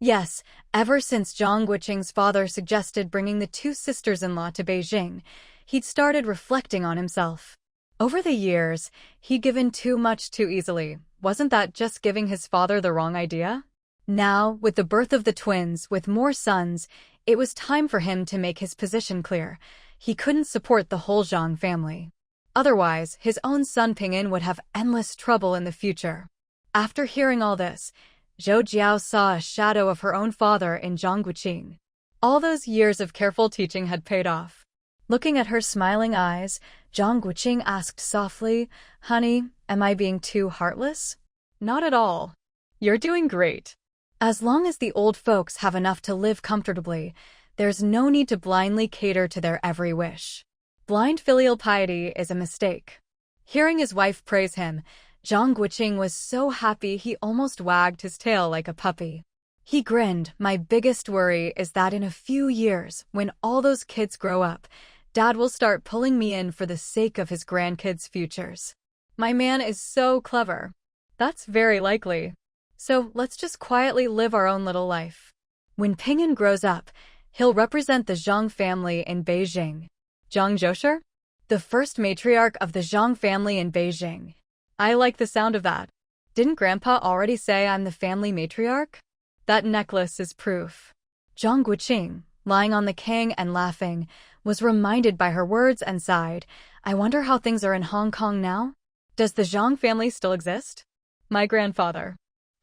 Yes, ever since Zhang Guoqing's father suggested bringing the 2 sisters-in-law to Beijing, he'd started reflecting on himself. Over the years, he'd given too much too easily. Wasn't that just giving his father the wrong idea? Now, with the birth of the twins, with more sons, it was time for him to make his position clear. He couldn't support the whole Zhang family. Otherwise, his own son Ping'an would have endless trouble in the future. After hearing all this, Zhou Jiao saw a shadow of her own father in Zhang Guoqing. All those years of careful teaching had paid off. Looking at her smiling eyes, Zhang Guoqing asked softly, "Honey, am I being too heartless?" "Not at all. You're doing great. As long as the old folks have enough to live comfortably, there's no need to blindly cater to their every wish. Blind filial piety is a mistake." Hearing his wife praise him, Zhang Guoqing was so happy he almost wagged his tail like a puppy. He grinned. "My biggest worry is that in a few years, when all those kids grow up, Dad will start pulling me in for the sake of his grandkids' futures. My man is so clever." "That's very likely. So let's just quietly live our own little life. When Ping'an grows up, he'll represent the Zhang family in Beijing." Zhang Jiao? The first matriarch of the Zhang family in Beijing. I like the sound of that. Didn't Grandpa already say I'm the family matriarch? That necklace is proof. Zhang Guoqing, lying on the king and laughing, was reminded by her words and sighed. "I wonder how things are in Hong Kong now? Does the Zhang family still exist?" "My grandfather."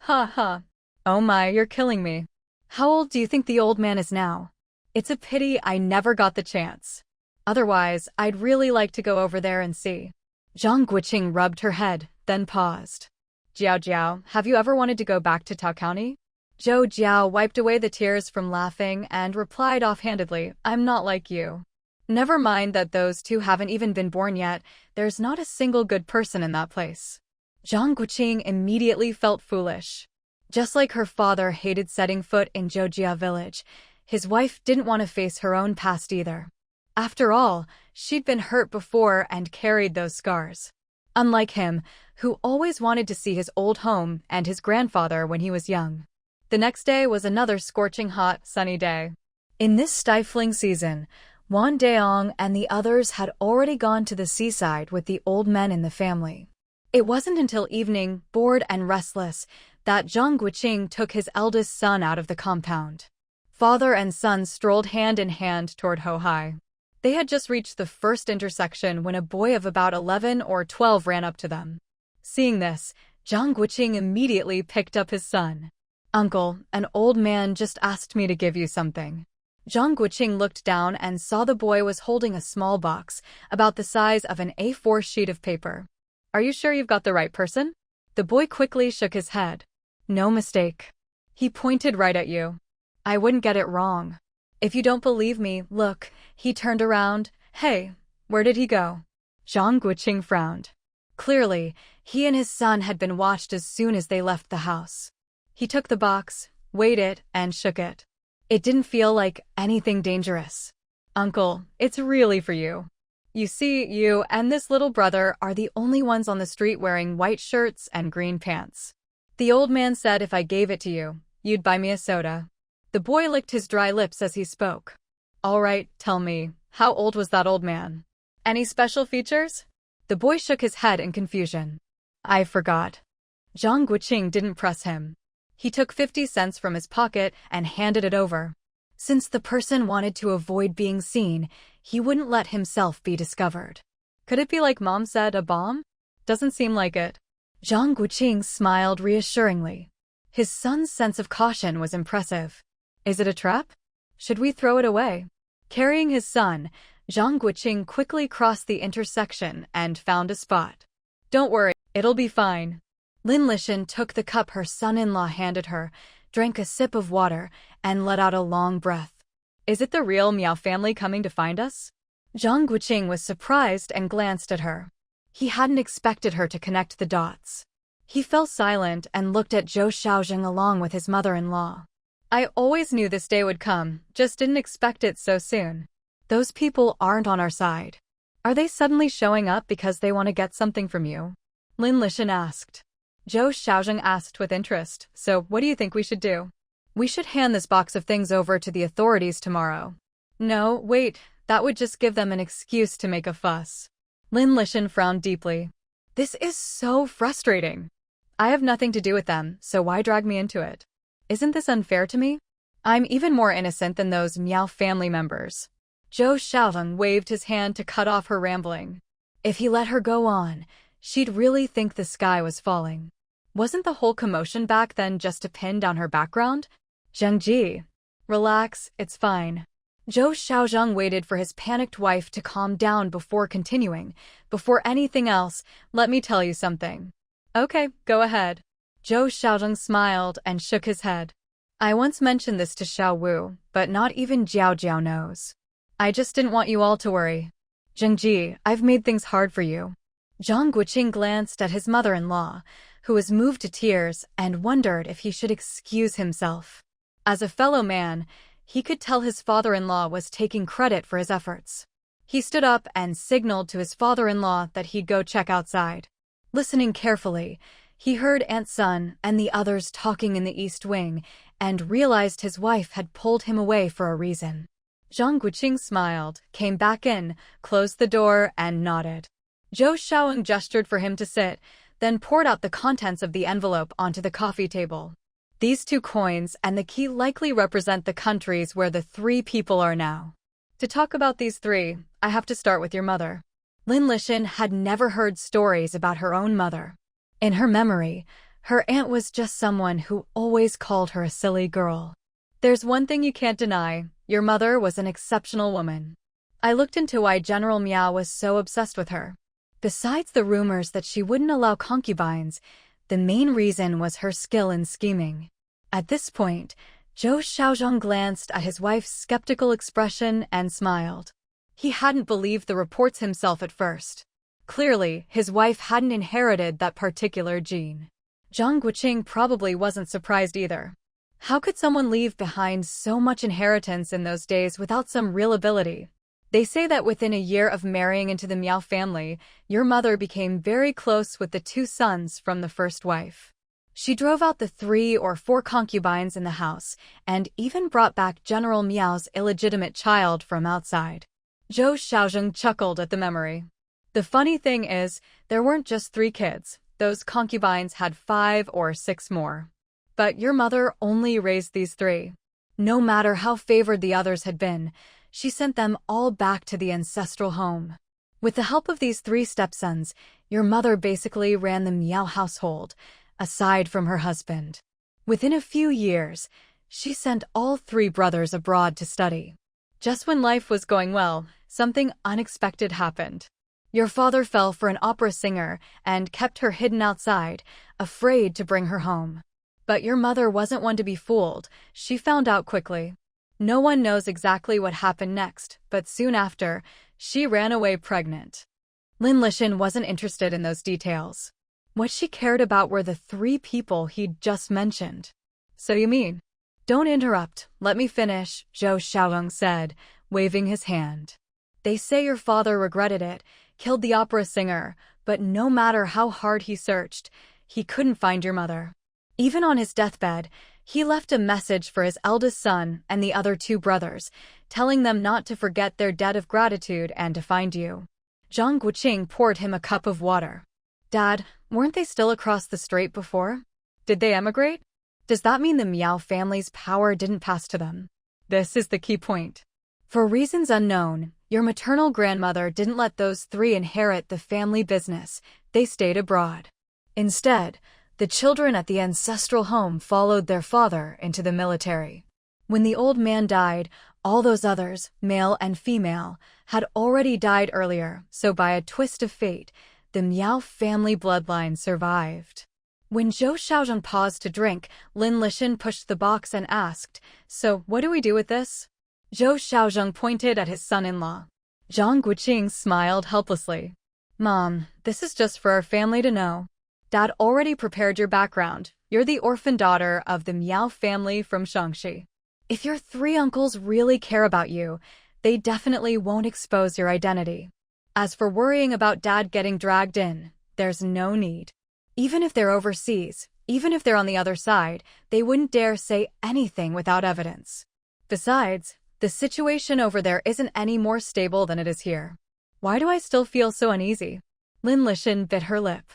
"Ha ha. Oh my, you're killing me. How old do you think the old man is now? It's a pity I never got the chance. Otherwise, I'd really like to go over there and see." Zhang Guoqing rubbed her head, then paused. Jiao, have you ever wanted to go back to Tao County?" Zhou Jiao wiped away the tears from laughing and replied offhandedly, "I'm not like you. Never mind that those 2 haven't even been born yet, there's not a single good person in that place." Zhang Guoqing immediately felt foolish. Just like her father hated setting foot in Zhou Jiao village, his wife didn't want to face her own past either. After all, she'd been hurt before and carried those scars. Unlike him, who always wanted to see his old home and his grandfather when he was young. The next day was another scorching hot, sunny day. In this stifling season, Wan Deong and the others had already gone to the seaside with the old men in the family. It wasn't until evening, bored and restless, that Zhang Guoqing took his eldest son out of the compound. Father and son strolled hand in hand toward Hohai. They had just reached the first intersection when a boy of about 11 or 12 ran up to them. Seeing this, Zhang Guoqing immediately picked up his son. "Uncle, an old man just asked me to give you something." Zhang Guoqing looked down and saw the boy was holding a small box, about the size of an A4 sheet of paper. "Are you sure you've got the right person?" The boy quickly shook his head. "No mistake. He pointed right at you. I wouldn't get it wrong. If you don't believe me, look." He turned around. "Hey, where did he go?" Zhang Guoqing frowned. Clearly, he and his son had been watched as soon as they left the house. He took the box, weighed it, and shook it. It didn't feel like anything dangerous. "Uncle, it's really for you. You see, you and this little brother are the only ones on the street wearing white shirts and green pants. The old man said if I gave it to you, you'd buy me a soda." The boy licked his dry lips as he spoke. "All right, tell me, how old was that old man? Any special features?" The boy shook his head in confusion. "I forgot." Zhang Guoqing didn't press him. He took 50 cents from his pocket and handed it over. Since the person wanted to avoid being seen, he wouldn't let himself be discovered. Could it be like Mom said, a bomb? Doesn't seem like it. Zhang Guoqing smiled reassuringly. His son's sense of caution was impressive. "Is it a trap? Should we throw it away?" Carrying his son, Zhang Guoqing quickly crossed the intersection and found a spot. "Don't worry, it'll be fine." Lin Lishan took the cup her son-in-law handed her, drank a sip of water, and let out a long breath. "Is it the real Miao family coming to find us?" Zhang Guoqing was surprised and glanced at her. He hadn't expected her to connect the dots. He fell silent and looked at Zhou Xiaozheng along with his mother-in-law. "I always knew this day would come, just didn't expect it so soon. Those people aren't on our side. Are they suddenly showing up because they want to get something from you?" Lin Lishan asked. Zhou Xiaozheng asked with interest, "So what do you think we should do?" "We should hand this box of things over to the authorities tomorrow." "No, wait, that would just give them an excuse to make a fuss." Lin Lishan frowned deeply. "This is so frustrating. I have nothing to do with them, so why drag me into it? Isn't this unfair to me? I'm even more innocent than those Miao family members." Zhou Xiaozheng waved his hand to cut off her rambling. If he let her go on, she'd really think the sky was falling. Wasn't the whole commotion back then just to pin down her background? "Zhengji, relax, it's fine." Zhou Xiaozheng waited for his panicked wife to calm down before continuing. "Before anything else, let me tell you something." "Okay, go ahead." Zhou Xiaozheng smiled and shook his head. "I once mentioned this to Xiao Wu, but not even Jiao Jiao knows. I just didn't want you all to worry. Zhengji, I've made things hard for you." Zhang Guoqing glanced at his mother-in-law, who was moved to tears and wondered if he should excuse himself. As a fellow man, he could tell his father-in-law was taking credit for his efforts. He stood up and signaled to his father-in-law that he'd go check outside. Listening carefully, he heard Aunt Sun and the others talking in the East Wing and realized his wife had pulled him away for a reason. Zhang Guoqing smiled, came back in, closed the door, and nodded. Zhou Xiaoying gestured for him to sit, then poured out the contents of the envelope onto the coffee table. "These 2 coins and the key likely represent the countries where the 3 people are now. To talk about these 3, I have to start with your mother." Lin Lishan had never heard stories about her own mother. In her memory, her aunt was just someone who always called her a silly girl. "There's one thing you can't deny, your mother was an exceptional woman. I looked into why General Miao was so obsessed with her. Besides the rumors that she wouldn't allow concubines, the main reason was her skill in scheming." At this point, Zhou Xiaozheng glanced at his wife's skeptical expression and smiled. He hadn't believed the reports himself at first. Clearly, his wife hadn't inherited that particular gene. Zhang Guoqing probably wasn't surprised either. How could someone leave behind so much inheritance in those days without some real ability? They say that within a year of marrying into the Miao family, your mother became very close with the 2 sons from the first wife. She drove out the 3 or 4 concubines in the house and even brought back General Miao's illegitimate child from outside. Zhou Xiaozheng chuckled at the memory. The funny thing is, there weren't just 3 kids. Those concubines had 5 or 6 more. But your mother only raised these three. No matter how favored the others had been, she sent them all back to the ancestral home. With the help of these three stepsons, your mother basically ran the Miao household, aside from her husband. Within a few years, she sent all three brothers abroad to study. Just when life was going well, something unexpected happened. Your father fell for an opera singer and kept her hidden outside, afraid to bring her home. But your mother wasn't one to be fooled. She found out quickly. No one knows exactly what happened next, but soon after, she ran away pregnant. Lin Lishan wasn't interested in those details. What she cared about were the three people he'd just mentioned. So you mean? Don't interrupt, let me finish, Zhou Jiao said, waving his hand. They say your father regretted it, killed the opera singer, but no matter how hard he searched, he couldn't find your mother. Even on his deathbed, he left a message for his eldest son and the other two brothers, telling them not to forget their debt of gratitude and to find you. Zhang Guoqing poured him a cup of water. Dad, weren't they still across the strait before? Did they emigrate? Does that mean the Miao family's power didn't pass to them? This is the key point. For reasons unknown, your maternal grandmother didn't let those three inherit the family business. They stayed abroad. Instead, the children at the ancestral home followed their father into the military. When the old man died, all those others, male and female, had already died earlier, so by a twist of fate, the Miao family bloodline survived. When Zhou Jiao paused to drink, Lin Lishan pushed the box and asked, "So what do we do with this?" Zhou Jiao pointed at his son-in-law. Zhang Guoqing smiled helplessly. "Mom, this is just for our family to know. Dad already prepared your background. You're the orphan daughter of the Miao family from Shaanxi. If your three uncles really care about you, they definitely won't expose your identity. As for worrying about Dad getting dragged in, there's no need. Even if they're overseas, even if they're on the other side, they wouldn't dare say anything without evidence. Besides, the situation over there isn't any more stable than it is here. Why do I still feel so uneasy?" Lin Lishan bit her lip.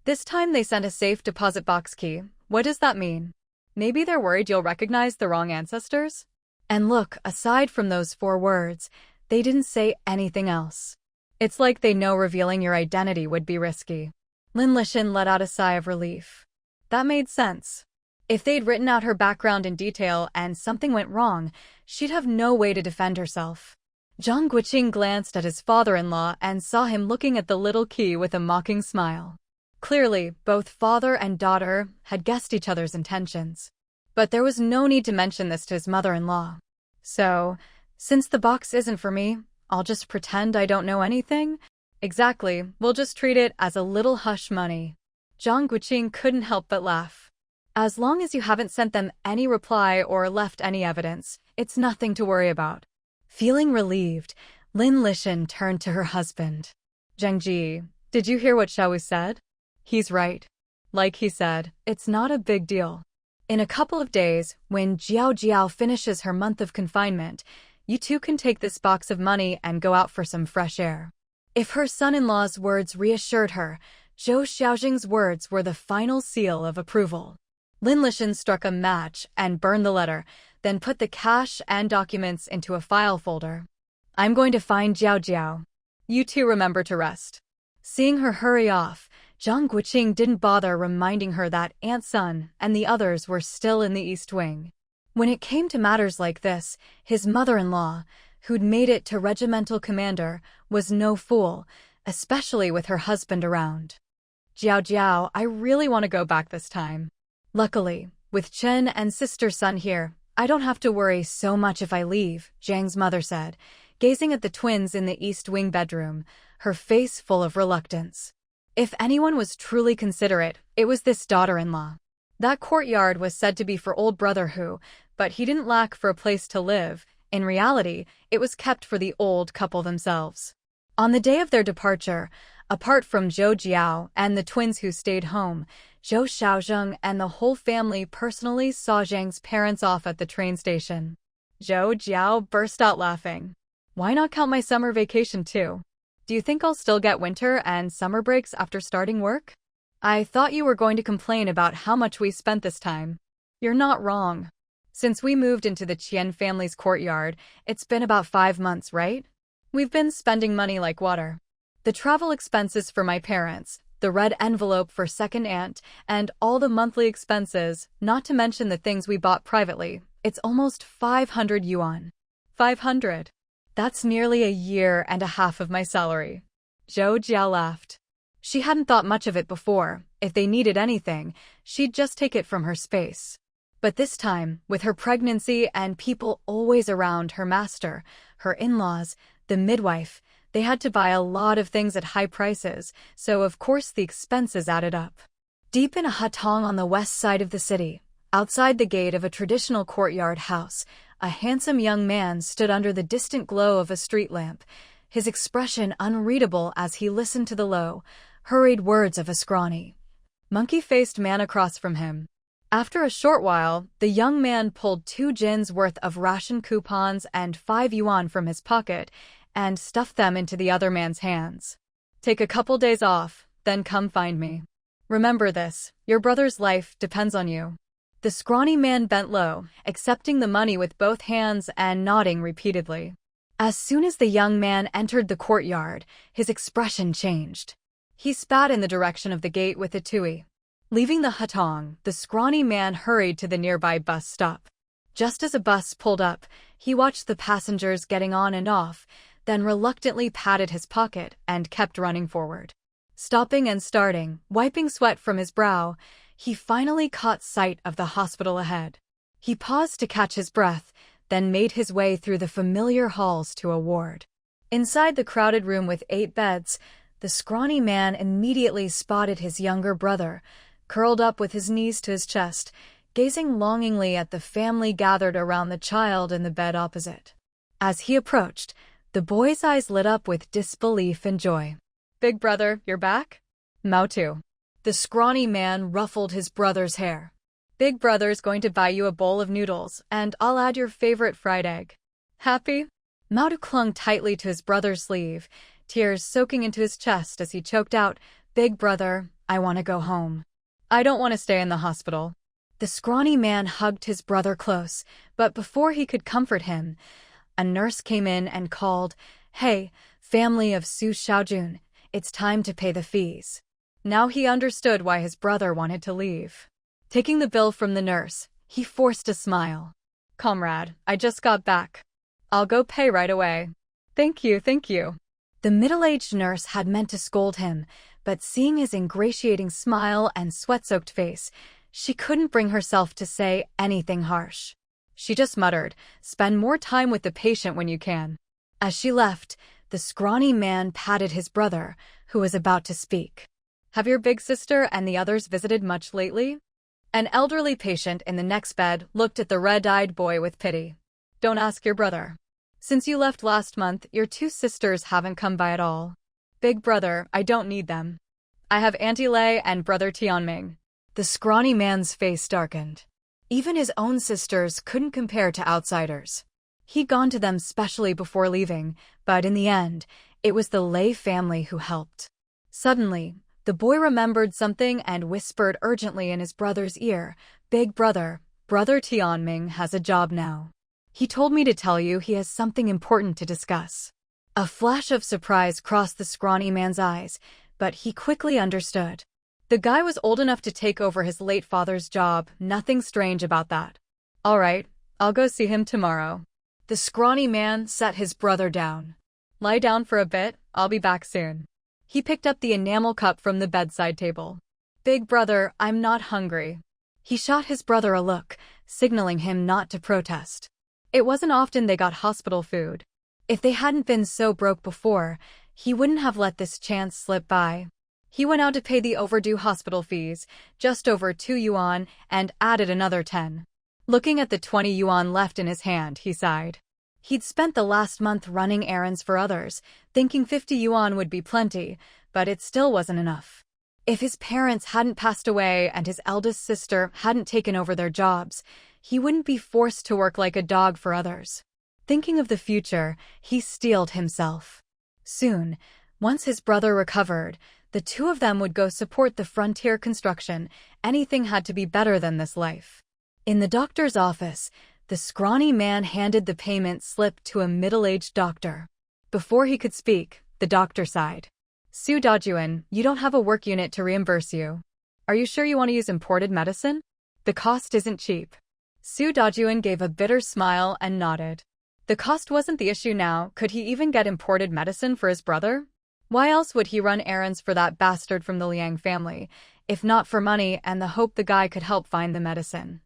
"This time they sent a safe deposit box key. What does that mean? Maybe they're worried you'll recognize the wrong ancestors?" And look, aside from those 4 words, they didn't say anything else. It's like they know revealing your identity would be risky. Lin Lishan let out a sigh of relief. That made sense. If they'd written out her background in detail and something went wrong, she'd have no way to defend herself. Zhang Guoqing glanced at his father-in-law and saw him looking at the little key with a mocking smile. Clearly, both father and daughter had guessed each other's intentions. But there was no need to mention this to his mother-in-law. So, since the box isn't for me, I'll just pretend I don't know anything? Exactly, we'll just treat it as a little hush money. Zhang Guoqing couldn't help but laugh. As long as you haven't sent them any reply or left any evidence, it's nothing to worry about. Feeling relieved, Lin Lishan turned to her husband. "Zhengji, did you hear what Xiaowu said? He's right. Like he said, it's not a big deal. In a couple of days, when Jiao finishes her month of confinement, you two can take this box of money and go out for some fresh air." If her son-in-law's words reassured her, Zhou Xiaoxing's words were the final seal of approval. Lin Lishan struck a match and burned the letter, then put the cash and documents into a file folder. "I'm going to find Jiao. You two remember to rest." Seeing her hurry off, Zhang Guoqing didn't bother reminding her that Aunt Sun and the others were still in the East Wing. When it came to matters like this, his mother-in-law, who'd made it to regimental commander, was no fool, especially with her husband around. "Jiao, I really want to go back this time. Luckily, with Chen and sister Sun here, I don't have to worry so much if I leave," Zhang's mother said, gazing at the twins in the East Wing bedroom, her face full of reluctance. If anyone was truly considerate, it was this daughter-in-law. That courtyard was said to be for old brother Hu, but he didn't lack for a place to live. In reality, it was kept for the old couple themselves. On the day of their departure, apart from Zhou Jiao and the twins who stayed home, Zhou Xiaozheng and the whole family personally saw Zhang's parents off at the train station. Zhou Jiao burst out laughing. "Why not count my summer vacation too? Do you think I'll still get winter and summer breaks after starting work? I thought you were going to complain about how much we spent this time." You're not wrong. Since we moved into the Qian family's courtyard, it's been about 5 months, right? We've been spending money like water. The travel expenses for my parents, the red envelope for second aunt, and all the monthly expenses, not to mention the things we bought privately. It's almost 500 yuan. 500. That's nearly a year and a half of my salary. Zhou Jiao laughed. She hadn't thought much of it before. If they needed anything, she'd just take it from her space. But this time, with her pregnancy and people always around, her master, her in-laws, the midwife, they had to buy a lot of things at high prices, so of course the expenses added up. Deep in a hutong on the west side of the city, outside the gate of a traditional courtyard house, a handsome young man stood under the distant glow of a street lamp, his expression unreadable as he listened to the low, hurried words of a scrawny, monkey-faced man across from him. After a short while, the young man pulled 2 jins worth of ration coupons and 5 yuan from his pocket and stuffed them into the other man's hands. Take a couple days off, then come find me. Remember this, your brother's life depends on you. The scrawny man bent low, accepting the money with both hands and nodding repeatedly. As soon as the young man entered the courtyard, his expression changed. He spat in the direction of the gate with a tui. Leaving the hutong, the scrawny man hurried to the nearby bus stop. Just as a bus pulled up, he watched the passengers getting on and off, then reluctantly patted his pocket and kept running forward. Stopping and starting, wiping sweat from his brow, he finally caught sight of the hospital ahead. He paused to catch his breath, then made his way through the familiar halls to a ward. Inside the crowded room with 8 beds, the scrawny man immediately spotted his younger brother, curled up with his knees to his chest, gazing longingly at the family gathered around the child in the bed opposite. As he approached, the boy's eyes lit up with disbelief and joy. "Big brother, you're back?" "Mao too." The scrawny man ruffled his brother's hair. "Big brother's going to buy you a bowl of noodles, and I'll add your favorite fried egg. Happy?" Mao clung tightly to his brother's sleeve, tears soaking into his chest as he choked out, "Big brother, I want to go home. I don't want to stay in the hospital." The scrawny man hugged his brother close, but before he could comfort him, a nurse came in and called, "Hey, family of Su Xiaojun, it's time to pay the fees." Now he understood why his brother wanted to leave. Taking the bill from the nurse, he forced a smile. "Comrade, I just got back. I'll go pay right away." Thank you. The middle-aged nurse had meant to scold him, but seeing his ingratiating smile and sweat-soaked face, she couldn't bring herself to say anything harsh. She just muttered, "Spend more time with the patient when you can." As she left, the scrawny man patted his brother, who was about to speak. "Have your big sister and the others visited much lately?" An elderly patient in the next bed looked at the red-eyed boy with pity. "Don't ask your brother. Since you left last month, your 2 sisters haven't come by at all. Big brother, I don't need them. I have Auntie Lei and brother Tianming." The scrawny man's face darkened. Even his own sisters couldn't compare to outsiders. He'd gone to them specially before leaving, but in the end, it was the Lei family who helped. Suddenly, the boy remembered something and whispered urgently in his brother's ear, "Big brother, brother Tianming has a job now. He told me to tell you he has something important to discuss." A flash of surprise crossed the scrawny man's eyes, but he quickly understood. The guy was old enough to take over his late father's job, nothing strange about that. "All right, I'll go see him tomorrow." The scrawny man set his brother down. "Lie down for a bit, I'll be back soon." He picked up the enamel cup from the bedside table. "Big brother, I'm not hungry." He shot his brother a look, signaling him not to protest. It wasn't often they got hospital food. If they hadn't been so broke before, he wouldn't have let this chance slip by. He went out to pay the overdue hospital fees, just over 2 yuan, and added another 10. Looking at the 20 yuan left in his hand, he sighed. He'd spent the last month running errands for others, thinking 50 yuan would be plenty, but it still wasn't enough. If his parents hadn't passed away and his eldest sister hadn't taken over their jobs, he wouldn't be forced to work like a dog for others. Thinking of the future, he steeled himself. Soon, once his brother recovered, the 2 of them would go support the frontier construction. Anything had to be better than this life. In the doctor's office, the scrawny man handed the payment slip to a middle-aged doctor. Before he could speak, the doctor sighed. Zhou Jiao, you don't have a work unit to reimburse you. Are you sure you want to use imported medicine? The cost isn't cheap. Zhou Jiao gave a bitter smile and nodded. The cost wasn't the issue now. Could he even get imported medicine for his brother? Why else would he run errands for that bastard from the Liang family, if not for money and the hope the guy could help find the medicine?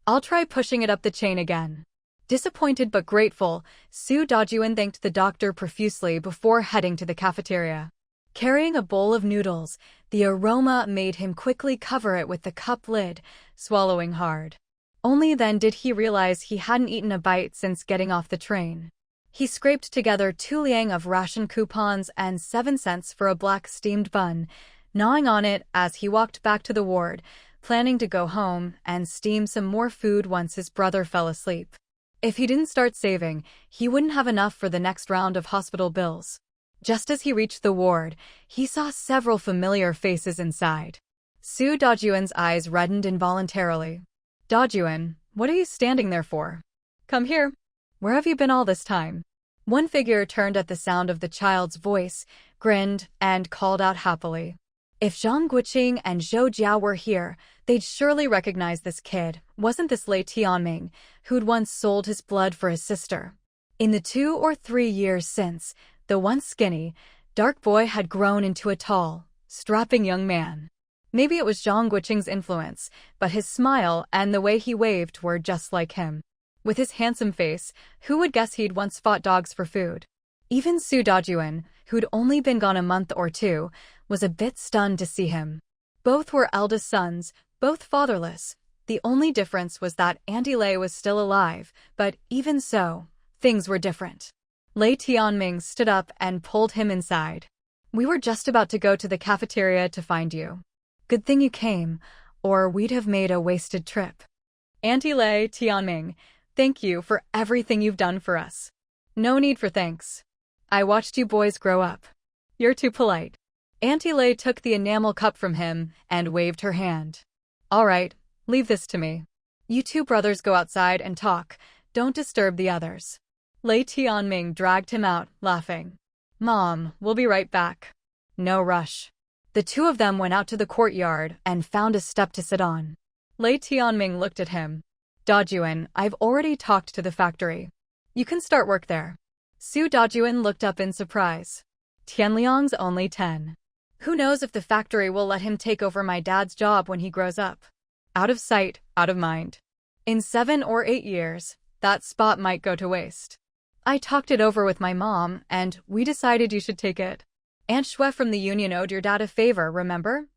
I'll try pushing it up the chain again. Disappointed but grateful, Zhou Jiao thanked the doctor profusely before heading to the cafeteria. Carrying a bowl of noodles, the aroma made him quickly cover it with the cup lid, swallowing hard. Only then did he realize he hadn't eaten a bite since getting off the train. He scraped together 2 liang of ration coupons and 7 cents for a black steamed bun, gnawing on it as he walked back to the ward, planning to go home and steam some more food once his brother fell asleep. If he didn't start saving, he wouldn't have enough for the next round of hospital bills. Just as he reached the ward, he saw several familiar faces inside. Zhou Jiao's eyes reddened involuntarily. Jiao, what are you standing there for? Come here. Where have you been all this time? One figure turned at the sound of the child's voice, grinned, and called out happily. If Zhang Guoqing and Zhou Jiao were here, they'd surely recognize this kid. Wasn't this Lei Tianming, who'd once sold his blood for his sister? In the 2 or 3 years since, the once skinny, dark boy had grown into a tall, strapping young man. Maybe it was Zhang Guoqing's influence, but his smile and the way he waved were just like him. With his handsome face, who would guess he'd once fought dogs for food? Even Zhou Jiao, who'd only been gone a month or 2, was a bit stunned to see him. Both were eldest sons, both fatherless. The only difference was that Auntie Lei was still alive, but even so, things were different. Lei Tianming stood up and pulled him inside. We were just about to go to the cafeteria to find you. Good thing you came, or we'd have made a wasted trip. Auntie Lei Tianming, thank you for everything you've done for us. No need for thanks. I watched you boys grow up. You're too polite. Auntie Lei took the enamel cup from him and waved her hand. All right, leave this to me. You 2 brothers go outside and talk. Don't disturb the others. Lei Tianming dragged him out, laughing. Mom, we'll be right back. No rush. The 2 of them went out to the courtyard and found a step to sit on. Lei Tianming looked at him. Jiao, I've already talked to the factory. You can start work there. Zhou Jiao looked up in surprise. Tianliang's only 10. Who knows if the factory will let him take over my dad's job when he grows up. Out of sight, out of mind. In 7 or 8 years, that spot might go to waste. I talked it over with my mom, and we decided you should take it. Aunt Shui from the union owed your dad a favor, remember?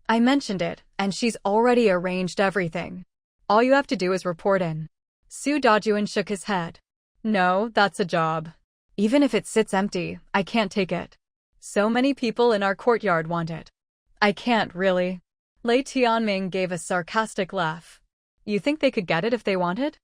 I mentioned it, and she's already arranged everything. All you have to do is report in. Zhou Jiao shook his head. No, that's a job. Even if it sits empty, I can't take it. So many people in our courtyard want it. I can't, really. Lei Tianming gave a sarcastic laugh. You think they could get it if they wanted?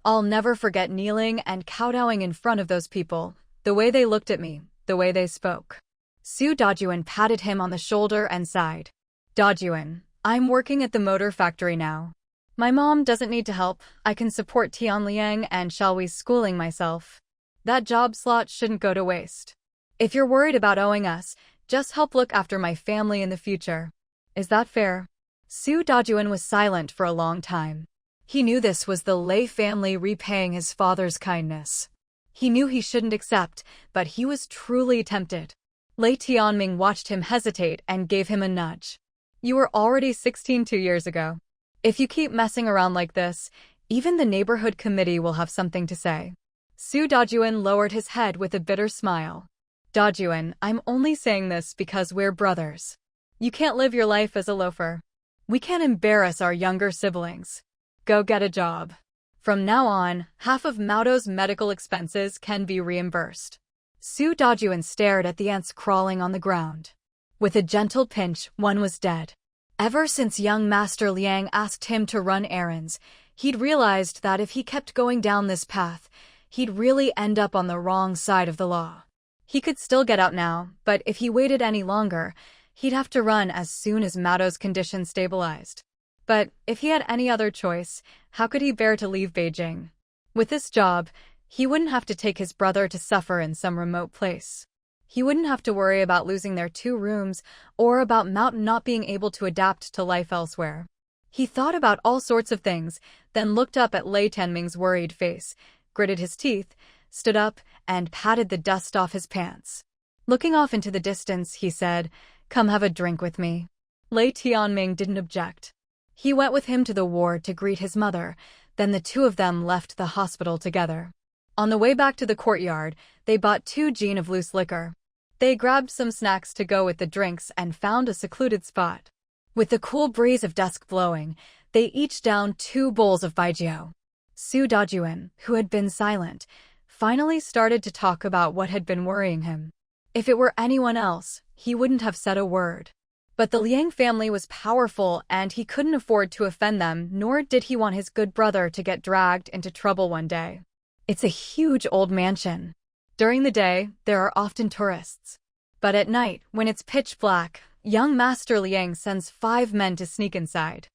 I'll never forget kneeling and kowtowing in front of those people, the way they looked at me, the way they spoke. Zhou Jiao patted him on the shoulder and sighed. Jiao, I'm working at the motor factory now. My mom doesn't need to help. I can support Tianliang and Xiaowi's schooling myself. That job slot shouldn't go to waste. If you're worried about owing us, just help look after my family in the future. Is that fair? Zhou Jiao was silent for a long time. He knew this was the Lei family repaying his father's kindness. He knew he shouldn't accept, but he was truly tempted. Lei Tianming watched him hesitate and gave him a nudge. You were already 16 2 years ago. If you keep messing around like this, even the neighborhood committee will have something to say. Zhou Jiao lowered his head with a bitter smile. Jiao, I'm only saying this because we're brothers. You can't live your life as a loafer. We can't embarrass our younger siblings. Go get a job. From now on, half of Maoto's medical expenses can be reimbursed. Zhou Jiao stared at the ants crawling on the ground. With a gentle pinch, one was dead. Ever since young Master Liang asked him to run errands, he'd realized that if he kept going down this path, he'd really end up on the wrong side of the law. He could still get out now, but if he waited any longer, he'd have to run as soon as Maoto's condition stabilized. But if he had any other choice, how could he bear to leave Beijing? With this job, he wouldn't have to take his brother to suffer in some remote place. He wouldn't have to worry about losing their 2 rooms or about Mountain not being able to adapt to life elsewhere. He thought about all sorts of things, then looked up at Lei Tianming's worried face, gritted his teeth, stood up, and patted the dust off his pants. Looking off into the distance, he said, "Come have a drink with me." Lei Tianming didn't object. He went with him to the ward to greet his mother, then the 2 of them left the hospital together. On the way back to the courtyard, they bought 2 gin of loose liquor. They grabbed some snacks to go with the drinks and found a secluded spot. With the cool breeze of dusk blowing, they each downed 2 bowls of baijiu. Zhou Jiao, who had been silent, finally started to talk about what had been worrying him. If it were anyone else, he wouldn't have said a word. But the Liang family was powerful and he couldn't afford to offend them, nor did he want his good brother to get dragged into trouble one day. It's a huge old mansion. During the day, there are often tourists. But at night, when it's pitch black, young Master Liang sends 5 men to sneak inside.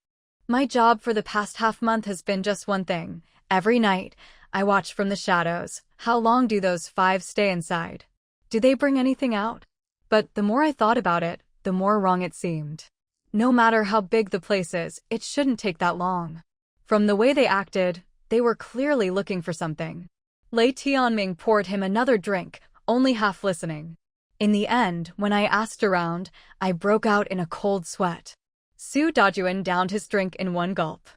My job for the past half-month has been just one thing. Every night, I watch from the shadows. How long do those 5 stay inside? Do they bring anything out? But the more I thought about it, the more wrong it seemed. No matter how big the place is, it shouldn't take that long. From the way they acted, they were clearly looking for something. Lei Tianming poured him another drink, only half listening. In the end, when I asked around, I broke out in a cold sweat. Zhou Jiao downed his drink in one gulp.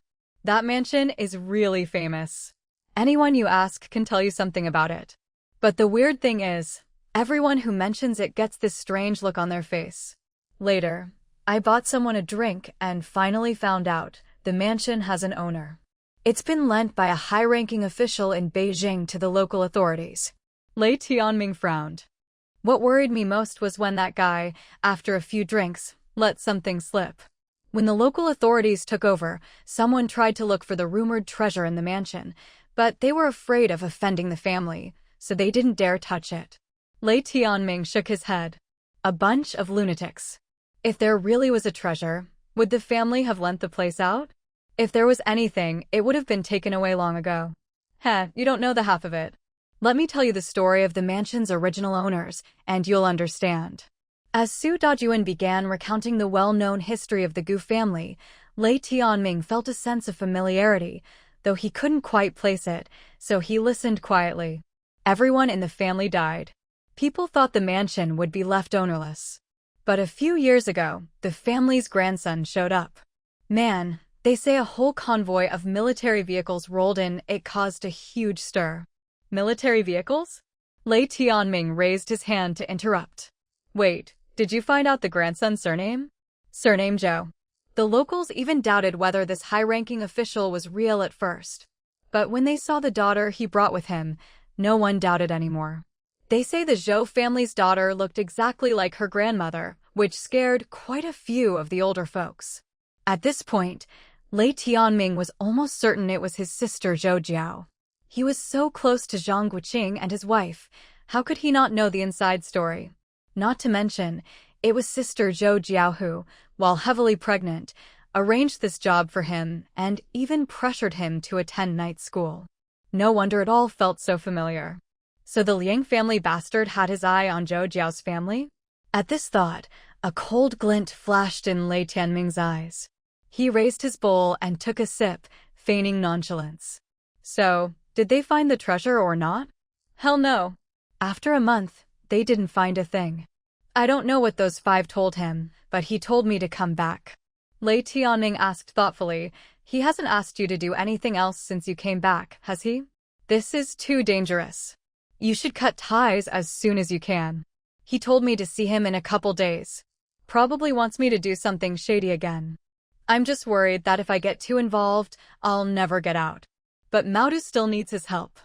That mansion is really famous. Anyone you ask can tell you something about it. But the weird thing is, everyone who mentions it gets this strange look on their face. Later, I bought someone a drink and finally found out the mansion has an owner. It's been lent by a high-ranking official in Beijing to the local authorities. Lei Tianming frowned. What worried me most was when that guy, after a few drinks, let something slip. When the local authorities took over, someone tried to look for the rumored treasure in the mansion, but they were afraid of offending the family, so they didn't dare touch it. Lei Tianming shook his head. A bunch of lunatics. If there really was a treasure, would the family have lent the place out? If there was anything, it would have been taken away long ago. Heh, you don't know the half of it. Let me tell you the story of the mansion's original owners, and you'll understand. As Zhou Jiao began recounting the well-known history of the Gu family, Lei Tianming felt a sense of familiarity, though he couldn't quite place it, so he listened quietly. Everyone in the family died. People thought the mansion would be left ownerless. But a few years ago, the family's grandson showed up. Man, they say a whole convoy of military vehicles rolled in. It caused a huge stir. Military vehicles? Lei Tianming raised his hand to interrupt. Wait, did you find out the grandson's surname? Surname Zhou. The locals even doubted whether this high-ranking official was real at first. But when they saw the daughter he brought with him, no one doubted anymore. They say the Zhou family's daughter looked exactly like her grandmother, which scared quite a few of the older folks. At this point, Lei Tianming was almost certain it was his sister Zhou Jiao. He was so close to Zhang Guoqing and his wife, how could he not know the inside story? Not to mention, it was sister Zhou Jiao who, while heavily pregnant, arranged this job for him and even pressured him to attend night school. No wonder it all felt so familiar. So the Liang family bastard had his eye on Zhou Jiao's family? At this thought, a cold glint flashed in Lei Tianming's eyes. He raised his bowl and took a sip, feigning nonchalance. So, did they find the treasure or not? Hell no. After a month, they didn't find a thing. I don't know what those 5 told him, but he told me to come back. Lei Tianming asked thoughtfully, he hasn't asked you to do anything else since you came back, has he? This is too dangerous. You should cut ties as soon as you can. He told me to see him in a couple days. Probably wants me to do something shady again. I'm just worried that if I get too involved, I'll never get out. But Maudu still needs his help.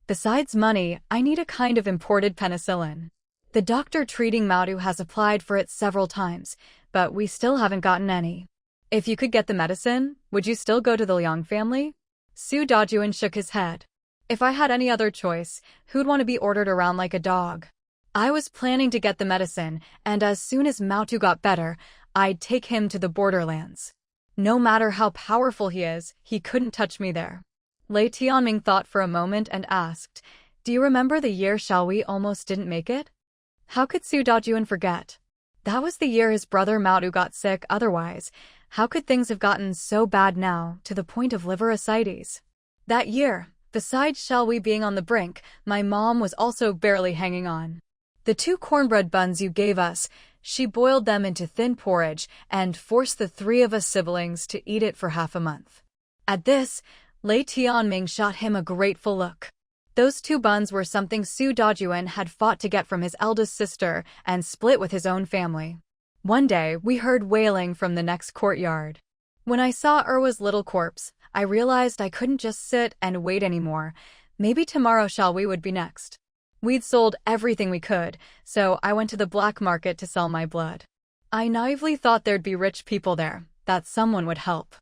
Besides money, I need a kind of imported penicillin. The doctor treating Maudu has applied for it several times, but we still haven't gotten any. If you could get the medicine, would you still go to the Liang family? Zhou Jiao shook his head. If I had any other choice, who'd want to be ordered around like a dog? I was planning to get the medicine, and as soon as Maudu got better, I'd take him to the borderlands. No matter how powerful he is, he couldn't touch me there. Lei Tianming thought for a moment and asked, "Do you remember the year Xiaowei almost didn't make it?" How could Zhou Jiao forget? That was the year his brother Maotu got sick. Otherwise, how could things have gotten so bad now, to the point of liver ascites? That year, besides Xiaowei being on the brink, my mom was also barely hanging on. The 2 cornbread buns you gave us, she boiled them into thin porridge and forced the 3 of us siblings to eat it for half a month. At this, Lei Tianming shot him a grateful look. Those 2 buns were something Zhou Jiao had fought to get from his eldest sister and split with his own family. One day, we heard wailing from the next courtyard. When I saw Erwa's little corpse, I realized I couldn't just sit and wait anymore. Maybe tomorrow Xiaowei would be next. We'd sold everything we could, so I went to the black market to sell my blood. I naively thought there'd be rich people there, that someone would help.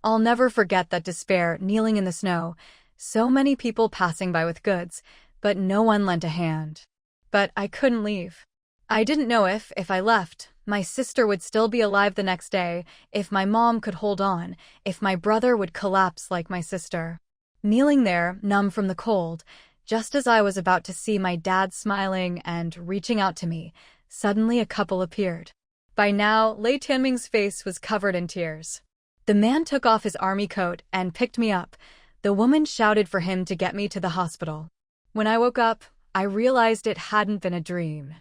I'll never forget that despair, kneeling in the snow, so many people passing by with goods, but no one lent a hand. But I couldn't leave. I didn't know if I left, my sister would still be alive the next day, if my mom could hold on, if my brother would collapse like my sister. Kneeling there, numb from the cold, just as I was about to see my dad smiling and reaching out to me, suddenly a couple appeared. By now, Lei Tianming's face was covered in tears. The man took off his army coat and picked me up. The woman shouted for him to get me to the hospital. When I woke up, I realized it hadn't been a dream.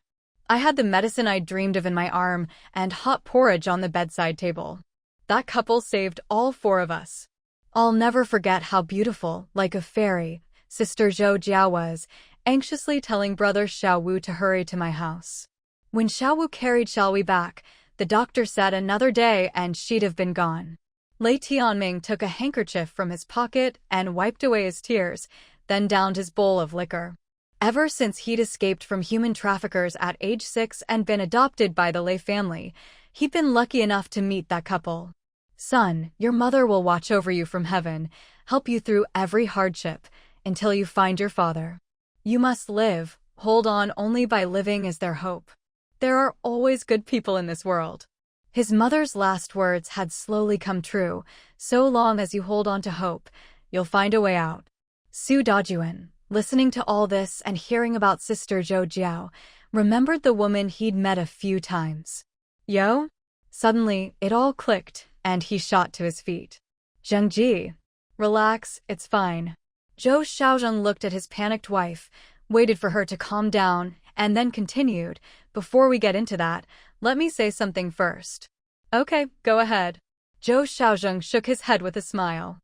I had the medicine I'd dreamed of in my arm and hot porridge on the bedside table. That couple saved all 4 of us. I'll never forget how beautiful, like a fairy, Sister Zhou Jiao was, anxiously telling brother Xiaowu to hurry to my house. When Xiaowu carried Xiaowei back, the doctor said another day and she'd have been gone. Lei Tianming took a handkerchief from his pocket and wiped away his tears, then downed his bowl of liquor. Ever since he'd escaped from human traffickers at age 6 and been adopted by the Lei family, he'd been lucky enough to meet that couple. "Son, your mother will watch over you from heaven, help you through every hardship, until you find your father. You must live, hold on, only by living is there hope. There are always good people in this world." His mother's last words had slowly come true. So long as you hold on to hope, you'll find a way out. Zhou Jiao, listening to all this and hearing about Sister Zhou Jiao, remembered the woman he'd met a few times. "Yo?" Suddenly, it all clicked, and he shot to his feet. "Zheng Ji, relax, it's fine." Zhou Xiaozheng looked at his panicked wife, waited for her to calm down, and then continued, "Before we get into that, let me say something first." "Okay, go ahead." Zhou Xiaozheng shook his head with a smile.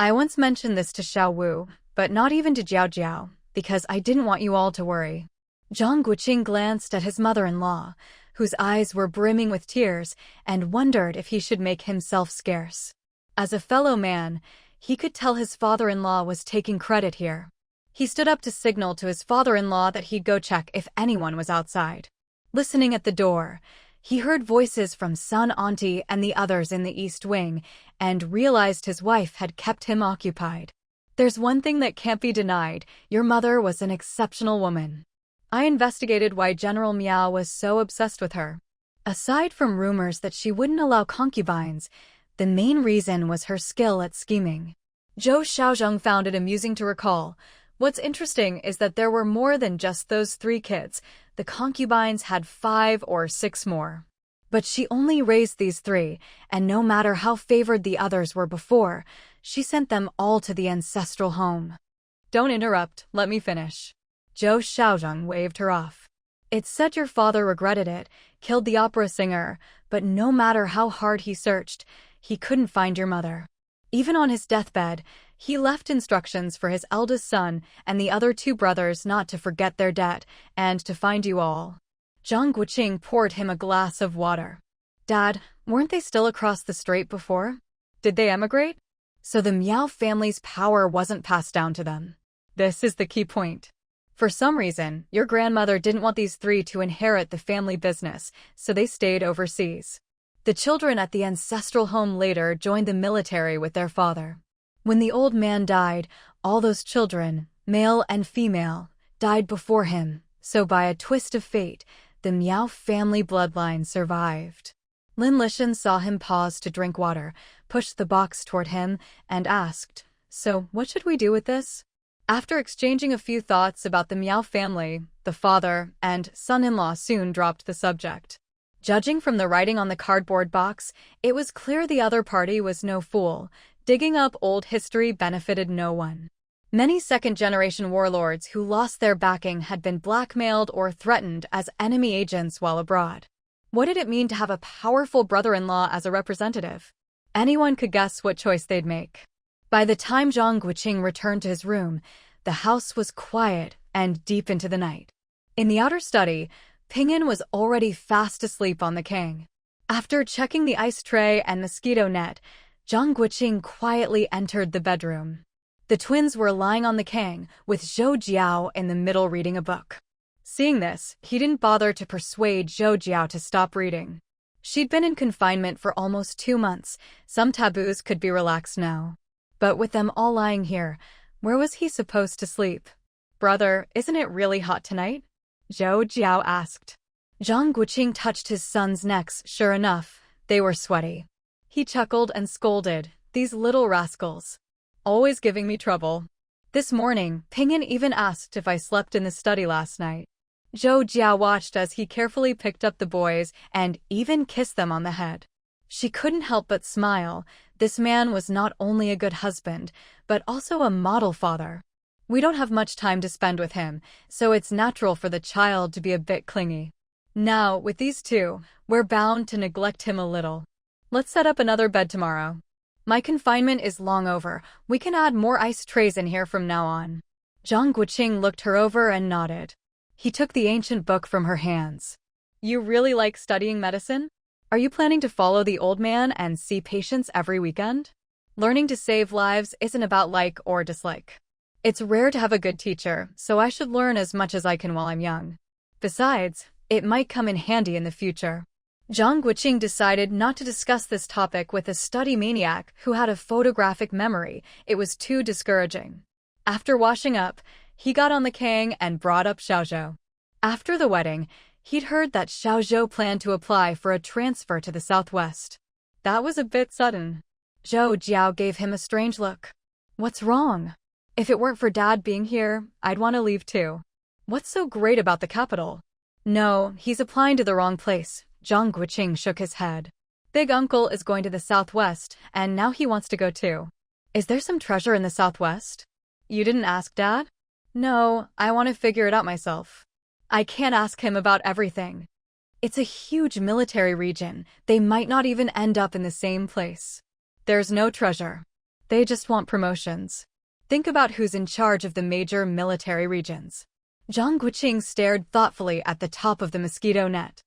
"I once mentioned this to Xiaowu, but not even to Jiao Jiao, because I didn't want you all to worry." Zhang Guoqing glanced at his mother-in-law, whose eyes were brimming with tears, and wondered if he should make himself scarce. As a fellow man, he could tell his father-in-law was taking credit here. He stood up to signal to his father-in-law that he'd go check if anyone was outside. Listening at the door, he heard voices from Sun Auntie and the others in the East Wing, and realized his wife had kept him occupied. "There's one thing that can't be denied, your mother was an exceptional woman. I investigated why General Miao was so obsessed with her. Aside from rumors that she wouldn't allow concubines, the main reason was her skill at scheming." Zhou Xiaozheng found it amusing to recall. What's interesting is that there were more than just those 3 kids. The concubines had 5 or 6 more. But she only raised these 3, and no matter how favored the others were before, she sent them all to the ancestral home. "Don't interrupt, let me finish." Zhou Xiaozheng waved her off. "It's said your father regretted it, killed the opera singer, but no matter how hard he searched, he couldn't find your mother. Even on his deathbed, he left instructions for his eldest son and the other 2 brothers not to forget their debt and to find you all." Zhang Guoqing poured him a glass of water. "Dad, weren't they still across the strait before? Did they emigrate? So the Miao family's power wasn't passed down to them. This is the key point. For some reason, your grandmother didn't want these 3 to inherit the family business, so they stayed overseas. The children at the ancestral home later joined the military with their father. When the old man died, all those children, male and female, died before him, so by a twist of fate, the Miao family bloodline survived." Lin Lishan saw him pause to drink water, pushed the box toward him, and asked, "So, what should we do with this?" After exchanging a few thoughts about the Miao family, the father and son-in-law soon dropped the subject. Judging from the writing on the cardboard box, it was clear the other party was no fool. Digging up old history benefited no one. Many second-generation warlords who lost their backing had been blackmailed or threatened as enemy agents while abroad. What did it mean to have a powerful brother-in-law as a representative? Anyone could guess what choice they'd make. By the time Zhang Guoqing returned to his room, the house was quiet and deep into the night. In the outer study, Ping'an was already fast asleep on the king. After checking the ice tray and mosquito net, Zhang Guoqing quietly entered the bedroom. The twins were lying on the king, with Zhou Jiao in the middle reading a book. Seeing this, he didn't bother to persuade Zhou Jiao to stop reading. She'd been in confinement for almost 2 months. Some taboos could be relaxed now. But with them all lying here, where was he supposed to sleep? "Brother, isn't it really hot tonight?" Zhou Jiao asked. Zhang Guoqing touched his son's necks. Sure enough, they were sweaty. He chuckled and scolded, "These little rascals. Always giving me trouble." This morning, Ping'an even asked if I slept in the study last night. Zhou Jiao watched as he carefully picked up the boys and even kissed them on the head. She couldn't help but smile. This man was not only a good husband, but also a model father. We don't have much time to spend with him, so it's natural for the child to be a bit clingy. Now, with these two, we're bound to neglect him a little. Let's set up another bed tomorrow. My confinement is long over. We can add more ice trays in here from now on. Zhang Guoqing looked her over and nodded. He took the ancient book from her hands. "You really like studying medicine? Are you planning to follow the old man and see patients every weekend? Learning to save lives isn't about like or dislike. It's rare to have a good teacher, so I should learn as much as I can while I'm young. Besides, it might come in handy in the future." Zhang Guoqing decided not to discuss this topic with a study maniac who had a photographic memory. It was too discouraging. After washing up, he got on the king and brought up Xiaozhou. After the wedding, he'd heard that Xiaozhou planned to apply for a transfer to the southwest. That was a bit sudden. Zhou Jiao gave him a strange look. "What's wrong? If it weren't for Dad being here, I'd want to leave too. What's so great about the capital?" "No, he's applying to the wrong place." Zhang Guoqing shook his head. "Big uncle is going to the southwest, and now he wants to go too." "Is there some treasure in the southwest?" "You didn't ask Dad?" "No, I want to figure it out myself. I can't ask him about everything. It's a huge military region. They might not even end up in the same place. There's no treasure. They just want promotions. Think about who's in charge of the major military regions." Zhang Guoqing stared thoughtfully at the top of the mosquito net.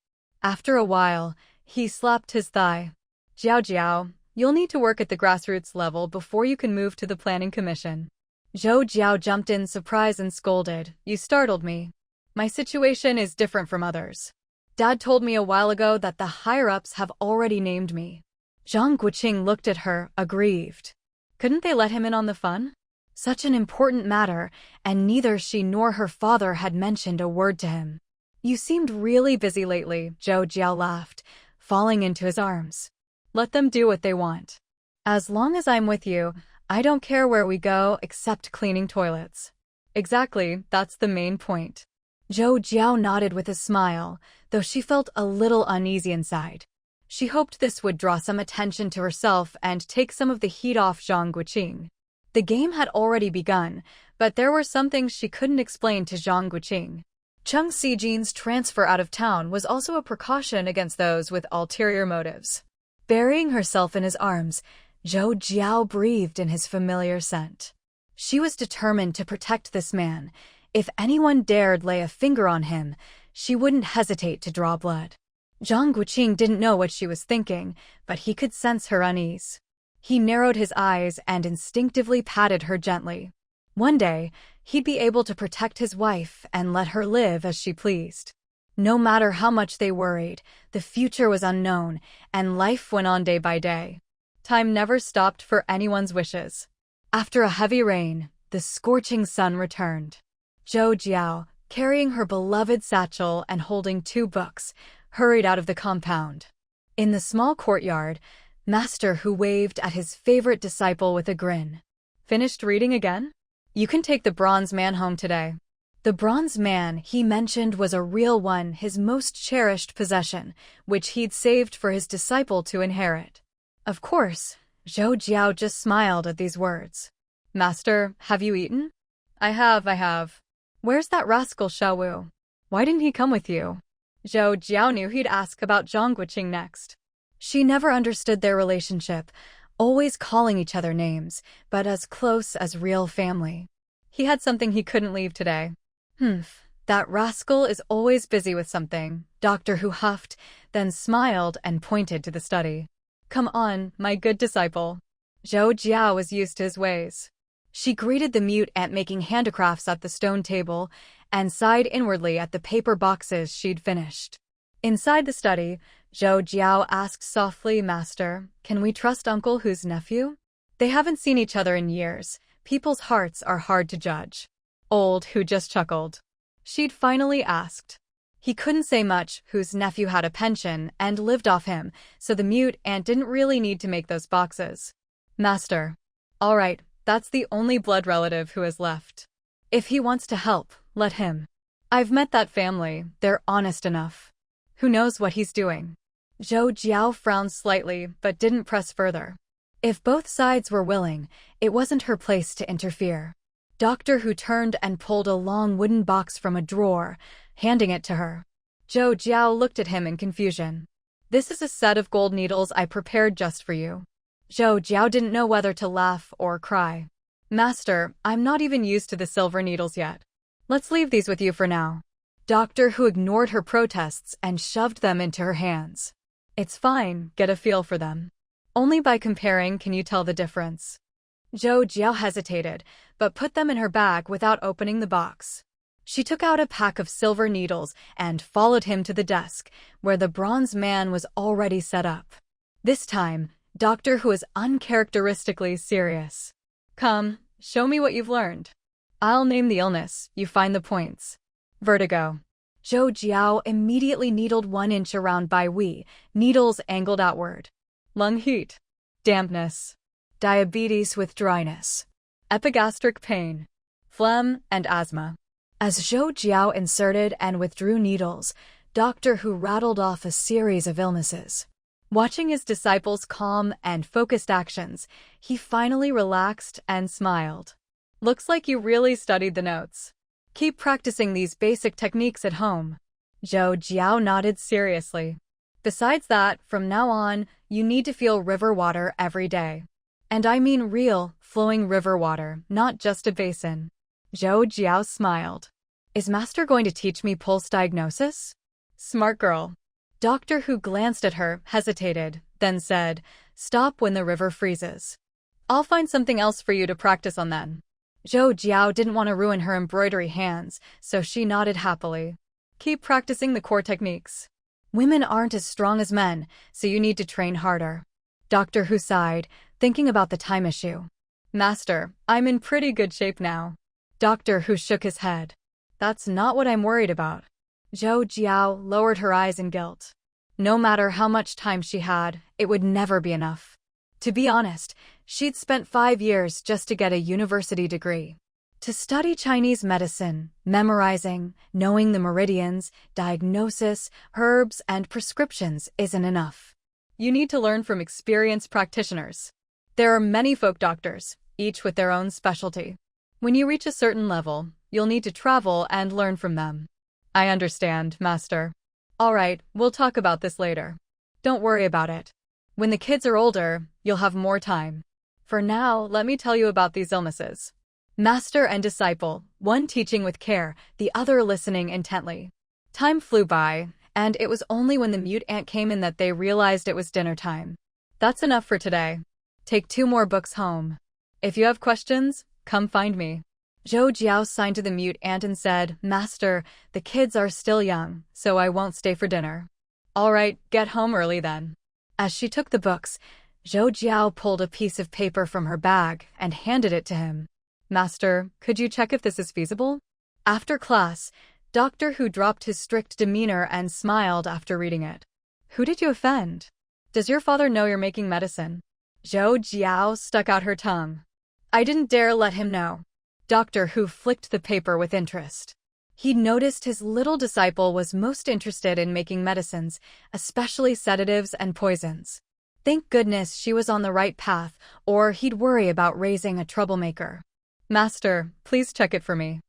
After a while, he slapped his thigh. "Jiao, you'll need to work at the grassroots level before you can move to the planning commission." Zhou Jiao jumped in surprise and scolded, "You startled me. My situation is different from others. Dad told me a while ago that the higher-ups have already named me." Zhang Guoqing looked at her, aggrieved. Couldn't they let him in on the fun? Such an important matter, and neither she nor her father had mentioned a word to him. "You seemed really busy lately," Zhou Jiao laughed, falling into his arms. "Let them do what they want. As long as I'm with you, I don't care where we go except cleaning toilets." "Exactly, that's the main point." Zhou Jiao nodded with a smile, though she felt a little uneasy inside. She hoped this would draw some attention to herself and take some of the heat off Zhang Guoqing. The game had already begun, but there were some things she couldn't explain to Zhang Guoqing. Cheng Xijin's transfer out of town was also a precaution against those with ulterior motives. Burying herself in his arms, Zhou Jiao breathed in his familiar scent. She was determined to protect this man. If anyone dared lay a finger on him, she wouldn't hesitate to draw blood. Zhang Guoqing didn't know what she was thinking, but he could sense her unease. He narrowed his eyes and instinctively patted her gently. One day, he'd be able to protect his wife and let her live as she pleased. No matter how much they worried, the future was unknown, and life went on day by day. Time never stopped for anyone's wishes. After a heavy rain, the scorching sun returned. Zhou Jiao, carrying her beloved satchel and holding 2 books, hurried out of the compound. In the small courtyard, Master Hu waved at his favorite disciple with a grin. Finished reading again? You can take the bronze man home today. The bronze man he mentioned was a real one, his most cherished possession, which he'd saved for his disciple to inherit. Of course, Zhou Jiao just smiled at these words. Master, have you eaten? I have. Where's that rascal Xiaowu? Why didn't he come with you? Zhou Jiao knew he'd ask about Zhang Guoqing next. She never understood their relationship, always calling each other names, but as close as real family. He had something he couldn't leave today. That rascal is always busy with something, Dr. Hu huffed, then smiled and pointed to the study. Come on, my good disciple. Zhou Jiao was used to his ways. She greeted the mute ant making handicrafts at the stone table and sighed inwardly at the paper boxes she'd finished. Inside the study, Zhou Jiao asked softly, Master, can we trust Uncle Hu's nephew? They haven't seen each other in years. People's hearts are hard to judge. Old Hu just chuckled. She'd finally asked. He couldn't say much. Hu's nephew had a pension and lived off him, so the mute ant didn't really need to make those boxes. Master. All right, that's the only blood relative who is left. If he wants to help, let him. I've met that family, they're honest enough. Who knows what he's doing? Zhou Jiao frowned slightly but didn't press further. If both sides were willing, it wasn't her place to interfere. Dr. Hu turned and pulled a long wooden box from a drawer, handing it to her. Zhou Jiao looked at him in confusion. This is a set of gold needles I prepared just for you. Zhou Jiao didn't know whether to laugh or cry. Master, I'm not even used to the silver needles yet. Let's leave these with you for now. Dr. Hu ignored her protests and shoved them into her hands. It's fine, get a feel for them. Only by comparing can you tell the difference. Zhou Jiao hesitated, but put them in her bag without opening the box. She took out a pack of silver needles and followed him to the desk, where the bronze man was already set up. This time, Dr. Hu was uncharacteristically serious. Come, show me what you've learned. I'll name the illness, you find the points. Vertigo. Zhou Jiao immediately needled 1 inch around Bai Wei, needles angled outward. Lung heat. Dampness. Diabetes with dryness. Epigastric pain. Phlegm and asthma. As Zhou Jiao inserted and withdrew needles, Dr. Hu rattled off a series of illnesses. Watching his disciples' calm and focused actions, he finally relaxed and smiled. Looks like you really studied the notes. Keep practicing these basic techniques at home. Zhou Jiao nodded seriously. Besides that, from now on, you need to feel river water every day. And I mean real, flowing river water, not just a basin. Zhou Jiao smiled. Is Master going to teach me pulse diagnosis? Smart girl. Dr. Hu glanced at her, hesitated, then said, Stop when the river freezes. I'll find something else for you to practice on then. Zhou Jiao didn't want to ruin her embroidery hands, so she nodded happily. Keep practicing the core techniques. Women aren't as strong as men, so you need to train harder. Dr. Hu sighed, thinking about the time issue. Master, I'm in pretty good shape now. Dr. Hu shook his head. That's not what I'm worried about. Zhou Jiao lowered her eyes in guilt. No matter how much time she had, it would never be enough. To be honest, she'd spent 5 years just to get a university degree. To study Chinese medicine, memorizing, knowing the meridians, diagnosis, herbs, and prescriptions isn't enough. You need to learn from experienced practitioners. There are many folk doctors, each with their own specialty. When you reach a certain level, you'll need to travel and learn from them. I understand, Master. All right, we'll talk about this later. Don't worry about it. When the kids are older, you'll have more time. For now, let me tell you about these illnesses. Master and disciple, one teaching with care, the other listening intently. Time flew by, and it was only when the mute ant came in that they realized it was dinner time. That's enough for today. Take 2 more books home. If you have questions, come find me. Zhou Jiao signed to the mute ant and said, Master, the kids are still young, so I won't stay for dinner. All right, get home early then. As she took the books, Zhou Jiao pulled a piece of paper from her bag and handed it to him. Master, could you check if this is feasible? After class, Dr. Hu dropped his strict demeanor and smiled after reading it. Who did you offend? Does your father know you're making medicine? Zhou Jiao stuck out her tongue. I didn't dare let him know. Doctor Hu flicked the paper with interest. He'd noticed his little disciple was most interested in making medicines, especially sedatives and poisons. Thank goodness she was on the right path, or he'd worry about raising a troublemaker. Master, please check it for me.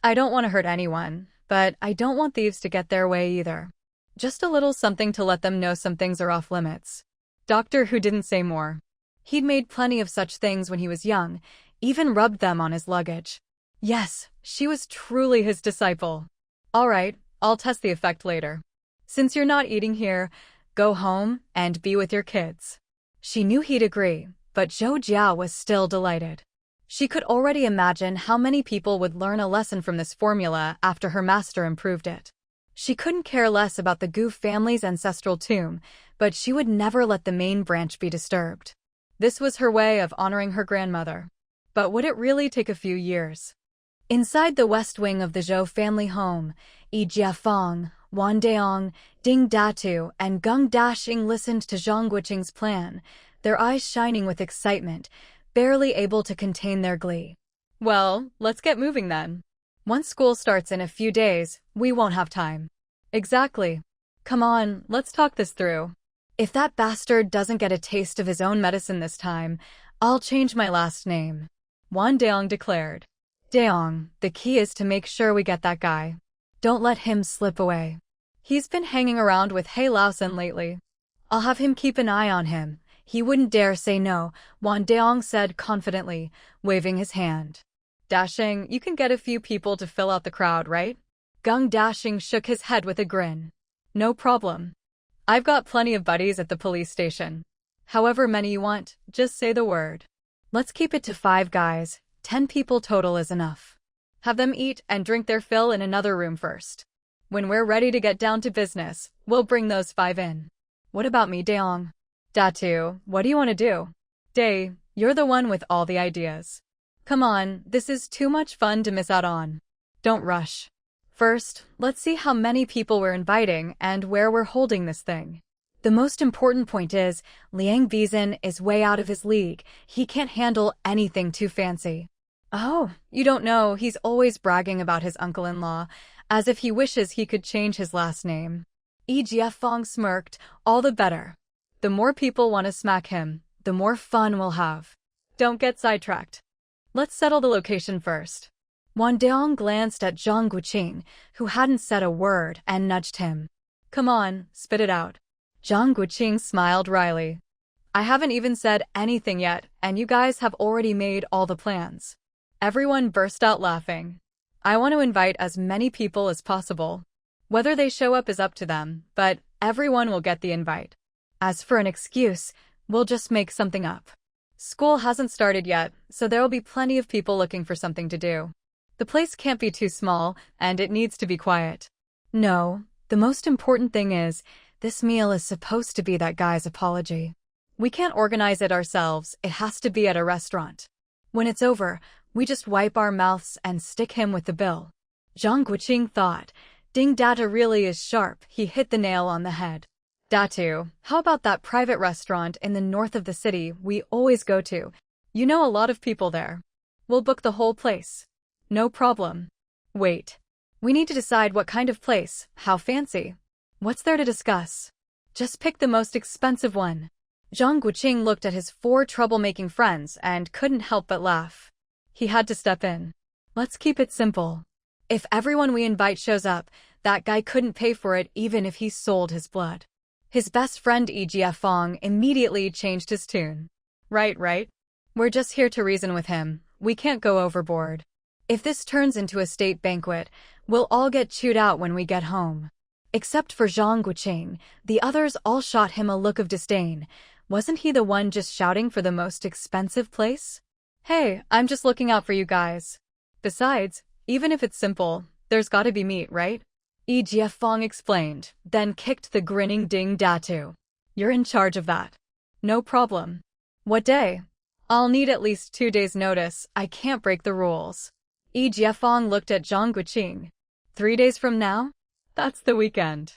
I don't want to hurt anyone, but I don't want thieves to get their way either. Just a little something to let them know some things are off limits. Doctor Hu didn't say more. He'd made plenty of such things when he was young, even rubbed them on his luggage. Yes, she was truly his disciple. All right, I'll test the effect later. Since you're not eating here, go home and be with your kids. She knew he'd agree, but Zhou Jiao was still delighted. She could already imagine how many people would learn a lesson from this formula after her master improved it. She couldn't care less about the Gu family's ancestral tomb, but she would never let the main branch be disturbed. This was her way of honoring her grandmother. But would it really take a few years? Inside the west wing of the Zhou family home, Yi Jiafeng, Wan Deong, Ding Datu, and Geng Dashing listened to Zhang Guoqing's plan, their eyes shining with excitement, barely able to contain their glee. Well, let's get moving then. Once school starts in a few days, we won't have time. Exactly. Come on, let's talk this through. If that bastard doesn't get a taste of his own medicine this time, I'll change my last name. Wan Deong declared. Deong, the key is to make sure we get that guy. Don't let him slip away. He's been hanging around with He Laosen lately. I'll have him keep an eye on him. He wouldn't dare say no, Wan Deong said confidently, waving his hand. Dashing, you can get a few people to fill out the crowd, right? Geng Dashing shook his head with a grin. No problem. I've got plenty of buddies at the police station. However many you want, just say the word. Let's keep it to 5 guys, 10 people total is enough. Have them eat and drink their fill in another room first. When we're ready to get down to business, we'll bring those 5 in. What about me, Deong? Datu, what do you want to do? Day, you're the one with all the ideas. Come on, this is too much fun to miss out on. Don't rush. First, let's see how many people we're inviting and where we're holding this thing. The most important point is, Liang Bizan is way out of his league. He can't handle anything too fancy. Oh, you don't know, he's always bragging about his uncle-in-law, as if he wishes he could change his last name. Yi Jiafeng smirked, all the better. The more people want to smack him, the more fun we'll have. Don't get sidetracked. Let's settle the location first. Wan Deong glanced at Zhang Guoqing, who hadn't said a word, and nudged him. Come on, spit it out. Zhang Guoqing smiled wryly. I haven't even said anything yet, and you guys have already made all the plans. Everyone burst out laughing. I want to invite as many people as possible. Whether they show up is up to them, but everyone will get the invite. As for an excuse, we'll just make something up. School hasn't started yet, so there'll be plenty of people looking for something to do. The place can't be too small, and it needs to be quiet. No, the most important thing is, this meal is supposed to be that guy's apology. We can't organize it ourselves, it has to be at a restaurant. When it's over, we just wipe our mouths and stick him with the bill. Zhang Guoqing thought, Ding Data really is sharp, he hit the nail on the head. Datu, how about that private restaurant in the north of the city we always go to? You know a lot of people there. We'll book the whole place. No problem. Wait. We need to decide what kind of place, how fancy. What's there to discuss? Just pick the most expensive one. Zhang Guoqing looked at his 4 troublemaking friends and couldn't help but laugh. He had to step in. Let's keep it simple. If everyone we invite shows up, that guy couldn't pay for it even if he sold his blood. His best friend Yi Jiafeng immediately changed his tune. Right. We're just here to reason with him. We can't go overboard. If this turns into a state banquet, we'll all get chewed out when we get home. Except for Zhang Guoqing, the others all shot him a look of disdain. Wasn't he the one just shouting for the most expensive place? Hey, I'm just looking out for you guys. Besides, even if it's simple, there's gotta be meat, right? Yi Jiafeng explained, then kicked the grinning Ding Datu. You're in charge of that. No problem. What day? I'll need at least 2 days' notice, I can't break the rules. Yi Jiafeng looked at Zhang Guoqing. 3 days from now? That's the weekend.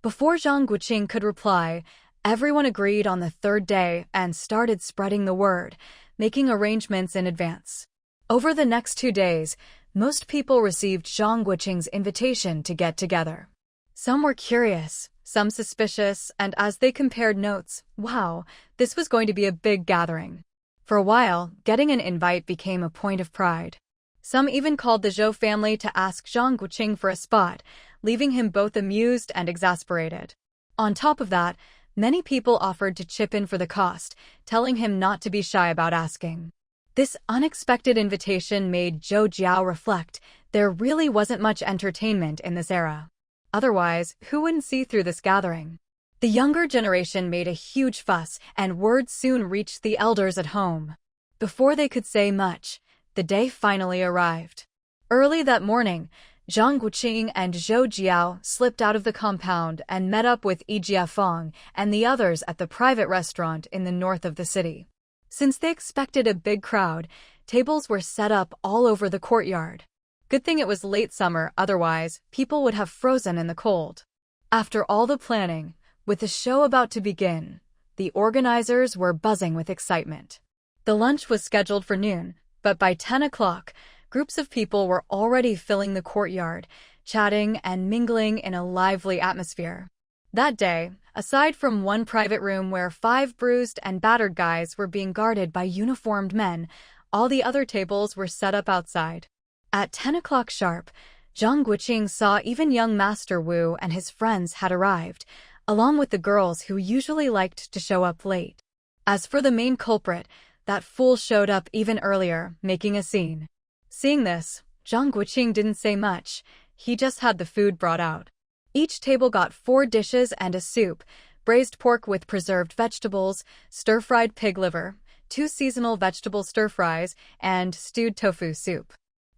Before Zhang Guoqing could reply, Everyone agreed on the third day and started spreading the word, making arrangements in advance. Over the next 2 days, most people received Zhang Guoqing's invitation to get together. Some were curious, some suspicious, and as they compared notes, wow, this was going to be a big gathering. For a while, getting an invite became a point of pride. Some even called the Zhou family to ask Zhang Guoqing for a spot, leaving him both amused and exasperated. On top of that, many people offered to chip in for the cost, telling him not to be shy about asking. This unexpected invitation made Zhou Jiao reflect there really wasn't much entertainment in this era. Otherwise, who wouldn't see through this gathering? The younger generation made a huge fuss, and word soon reached the elders at home. Before they could say much, the day finally arrived. Early that morning, Zhang Guoqing and Zhou Jiao slipped out of the compound and met up with Fang and the others at the private restaurant in the north of the city. Since they expected a big crowd, tables were set up all over the courtyard. Good thing it was late summer, otherwise, people would have frozen in the cold. After all the planning, with the show about to begin, the organizers were buzzing with excitement. The lunch was scheduled for noon, but by 10 o'clock, groups of people were already filling the courtyard, chatting and mingling in a lively atmosphere. That day, aside from one private room where 5 bruised and battered guys were being guarded by uniformed men, all the other tables were set up outside. At 10 o'clock sharp, Zhang Guoqing saw even young Master Wu and his friends had arrived, along with the girls who usually liked to show up late. As for the main culprit, that fool showed up even earlier, making a scene. Seeing this, Zhang Guoqing didn't say much, he just had the food brought out. Each table got 4 dishes and a soup, braised pork with preserved vegetables, stir-fried pig liver, 2 seasonal vegetable stir-fries, and stewed tofu soup.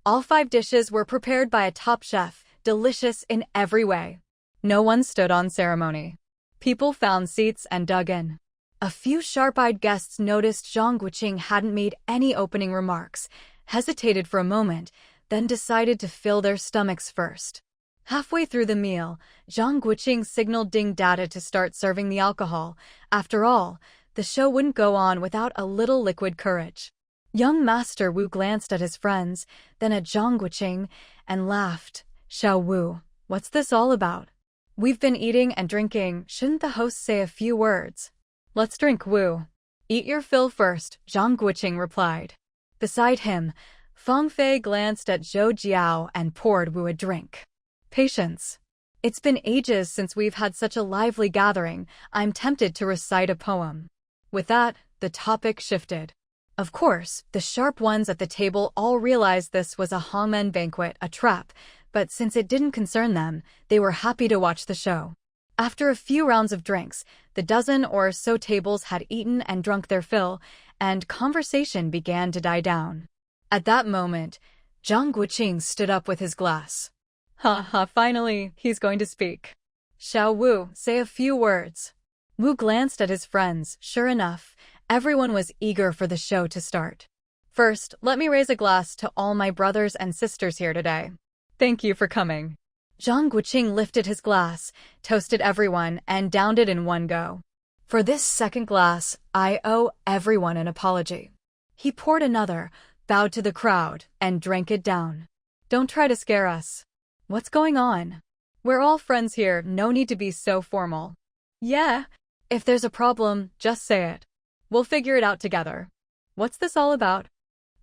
All 5 dishes were prepared by a top chef, delicious in every way. No one stood on ceremony. People found seats and dug in. A few sharp-eyed guests noticed Zhang Guoqing hadn't made any opening remarks, hesitated for a moment, then decided to fill their stomachs first. Halfway through the meal, Zhang Guoqing signaled Ding Dada to start serving the alcohol. After all, the show wouldn't go on without a little liquid courage. Young Master Wu glanced at his friends, then at Zhang Guoqing, and laughed. "Xiao Wu, what's this all about? We've been eating and drinking, shouldn't the host say a few words?" "Let's drink, Wu." "Eat your fill first," Zhang Guoqing replied. Beside him, Fang Fei glanced at Zhou Jiao and poured Wu a drink. "Patience. It's been ages since we've had such a lively gathering, I'm tempted to recite a poem." With that, the topic shifted. Of course, the sharp ones at the table all realized this was a hangmen banquet, a trap, but since it didn't concern them, they were happy to watch the show. After a few rounds of drinks, the dozen or so tables had eaten and drunk their fill, and conversation began to die down. At that moment, Zhang Guoqing stood up with his glass. "Ha ha, finally, he's going to speak. Xiao Wu, say a few words." Wu glanced at his friends. Sure enough, everyone was eager for the show to start. "First, let me raise a glass to all my brothers and sisters here today. Thank you for coming." Zhang Guoqing lifted his glass, toasted everyone, and downed it in one go. "For this second glass, I owe everyone an apology." He poured another, bowed to the crowd, and drank it down. "Don't try to scare us. What's going on? We're all friends here, no need to be so formal. Yeah, if there's a problem, just say it. We'll figure it out together. What's this all about?"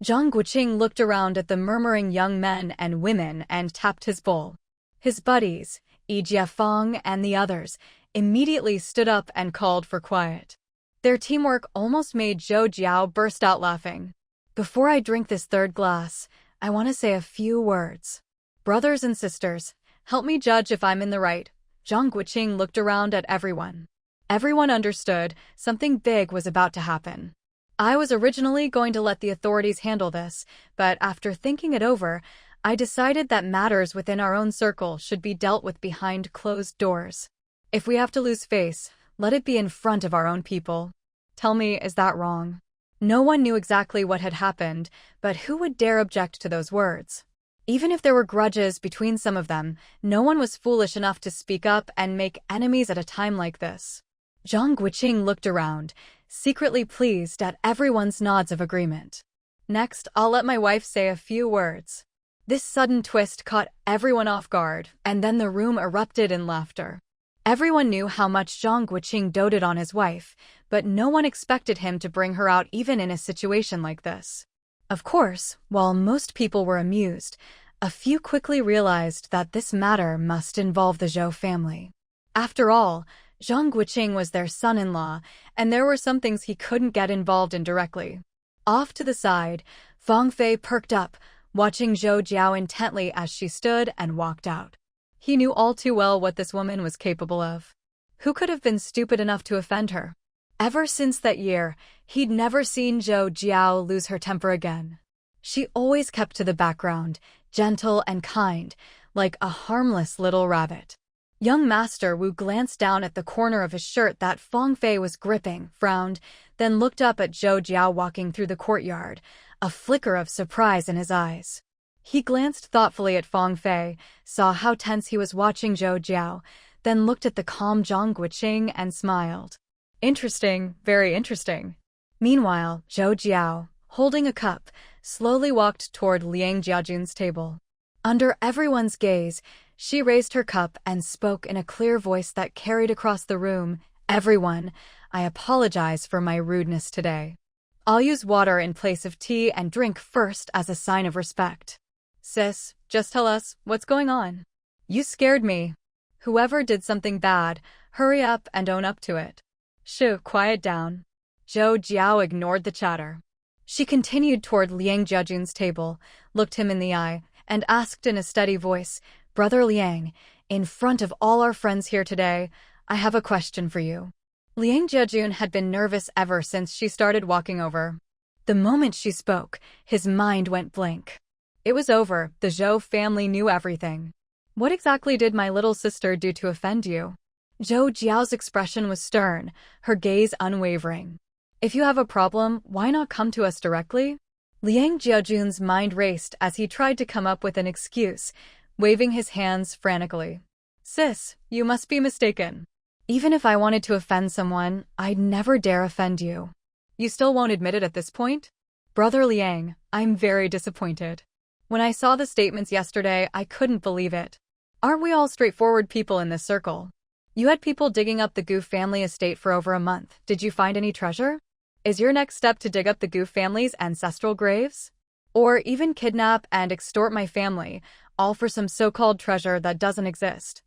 Zhang Guoqing looked around at the murmuring young men and women and tapped his bowl. His buddies, Fang and the others, immediately stood up and called for quiet. Their teamwork almost made Zhou Jiao burst out laughing. "Before I drink this third glass, I want to say a few words. Brothers and sisters, help me judge if I'm in the right." Zhang Guoqing looked around at everyone. Everyone understood something big was about to happen. I was originally going to let the authorities handle this, but after thinking it over, I decided that matters within our own circle should be dealt with behind closed doors. If we have to lose face, let it be in front of our own people. Tell me, is that wrong? No one knew exactly what had happened, but who would dare object to those words? Even if there were grudges between some of them, no one was foolish enough to speak up and make enemies at a time like this. Zhang Guoqing looked around, secretly pleased at everyone's nods of agreement. Next, I'll let my wife say a few words. This sudden twist caught everyone off guard, and then the room erupted in laughter. Everyone knew how much Zhang Guoqing doted on his wife, but no one expected him to bring her out even in a situation like this. Of course, while most people were amused, a few quickly realized that this matter must involve the Zhou family. After all, Zhang Guoqing was their son-in-law, and there were some things he couldn't get involved in directly. Off to the side, Fang Fei perked up, watching Zhou Jiao intently as she stood and walked out. He knew all too well what this woman was capable of. Who could have been stupid enough to offend her? Ever since that year, he'd never seen Zhou Jiao lose her temper again. She always kept to the background, gentle and kind, like a harmless little rabbit. Young Master Wu glanced down at the corner of his shirt that Fang Fei was gripping, frowned, then looked up at Zhou Jiao walking through the courtyard, a flicker of surprise in his eyes. He glanced thoughtfully at Fang Fei, saw how tense he was watching Zhou Jiao, then looked at the calm Zhang Guoqing and smiled. Interesting, very interesting. Meanwhile, Zhou Jiao, holding a cup, slowly walked toward Liang Jiajun's table. Under everyone's gaze, she raised her cup and spoke in a clear voice that carried across the room. Everyone, I apologize for my rudeness today. I'll use water in place of tea and drink first as a sign of respect. Sis, just tell us, what's going on? You scared me. Whoever did something bad, hurry up and own up to it. Shoo, quiet down. Zhou Jiao ignored the chatter. She continued toward Liang Jiajun's table, looked him in the eye, and asked in a steady voice, Brother Liang, in front of all our friends here today, I have a question for you. Liang Jiajun had been nervous ever since she started walking over. The moment she spoke, his mind went blank. It was over, the Zhou family knew everything. What exactly did my little sister do to offend you? Zhou Jiao's expression was stern, her gaze unwavering. If you have a problem, why not come to us directly? Liang Jiajun's mind raced as he tried to come up with an excuse, waving his hands frantically. Sis, you must be mistaken. Even if I wanted to offend someone, I'd never dare offend you. You still won't admit it at this point? Brother Liang, I'm very disappointed. When I saw the statements yesterday, I couldn't believe it. Aren't we all straightforward people in this circle? You had people digging up the Gu family estate for over a month. Did you find any treasure? Is your next step to dig up the Gu family's ancestral graves? Or even kidnap and extort my family, all for some so-called treasure that doesn't exist?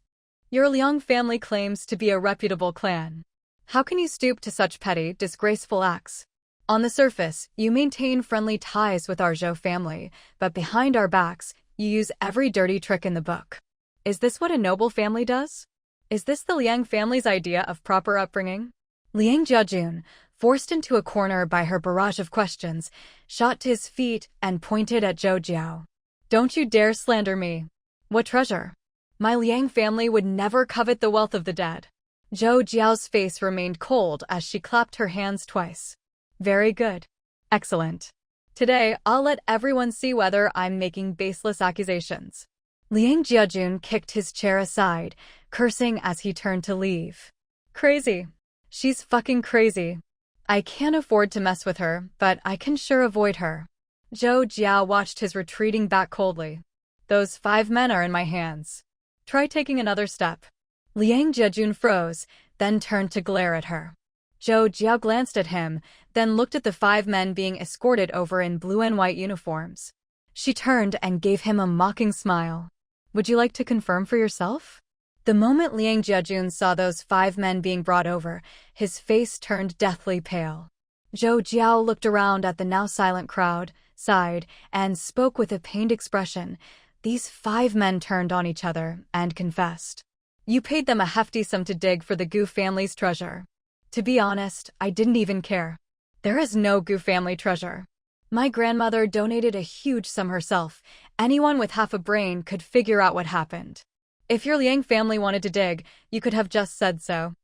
Your Liang family claims to be a reputable clan. How can you stoop to such petty, disgraceful acts? On the surface, you maintain friendly ties with our Zhou family, but behind our backs, you use every dirty trick in the book. Is this what a noble family does? Is this the Liang family's idea of proper upbringing? Liang Jiajun, forced into a corner by her barrage of questions, shot to his feet and pointed at Zhou Jiao. Don't you dare slander me. What treasure? My Liang family would never covet the wealth of the dead. Zhou Jiao's face remained cold as she clapped her hands twice. Very good. Excellent. Today, I'll let everyone see whether I'm making baseless accusations. Liang Jiajun kicked his chair aside, cursing as he turned to leave. Crazy. She's fucking crazy. I can't afford to mess with her, but I can sure avoid her. Zhou Jiao watched his retreating back coldly. Those 5 men are in my hands. Try taking another step. Liang Jiajun froze, then turned to glare at her. Zhou Jiao glanced at him, then looked at the 5 men being escorted over in blue and white uniforms. She turned and gave him a mocking smile. Would you like to confirm for yourself? The moment Liang Jiajun saw those 5 men being brought over, his face turned deathly pale. Zhou Jiao looked around at the now silent crowd, sighed, and spoke with a pained expression. These 5 men turned on each other and confessed. You paid them a hefty sum to dig for the Gu family's treasure. To be honest, I didn't even care. There is no Gu family treasure. My grandmother donated a huge sum herself. Anyone with half a brain could figure out what happened. If your Liang family wanted to dig, you could have just said so.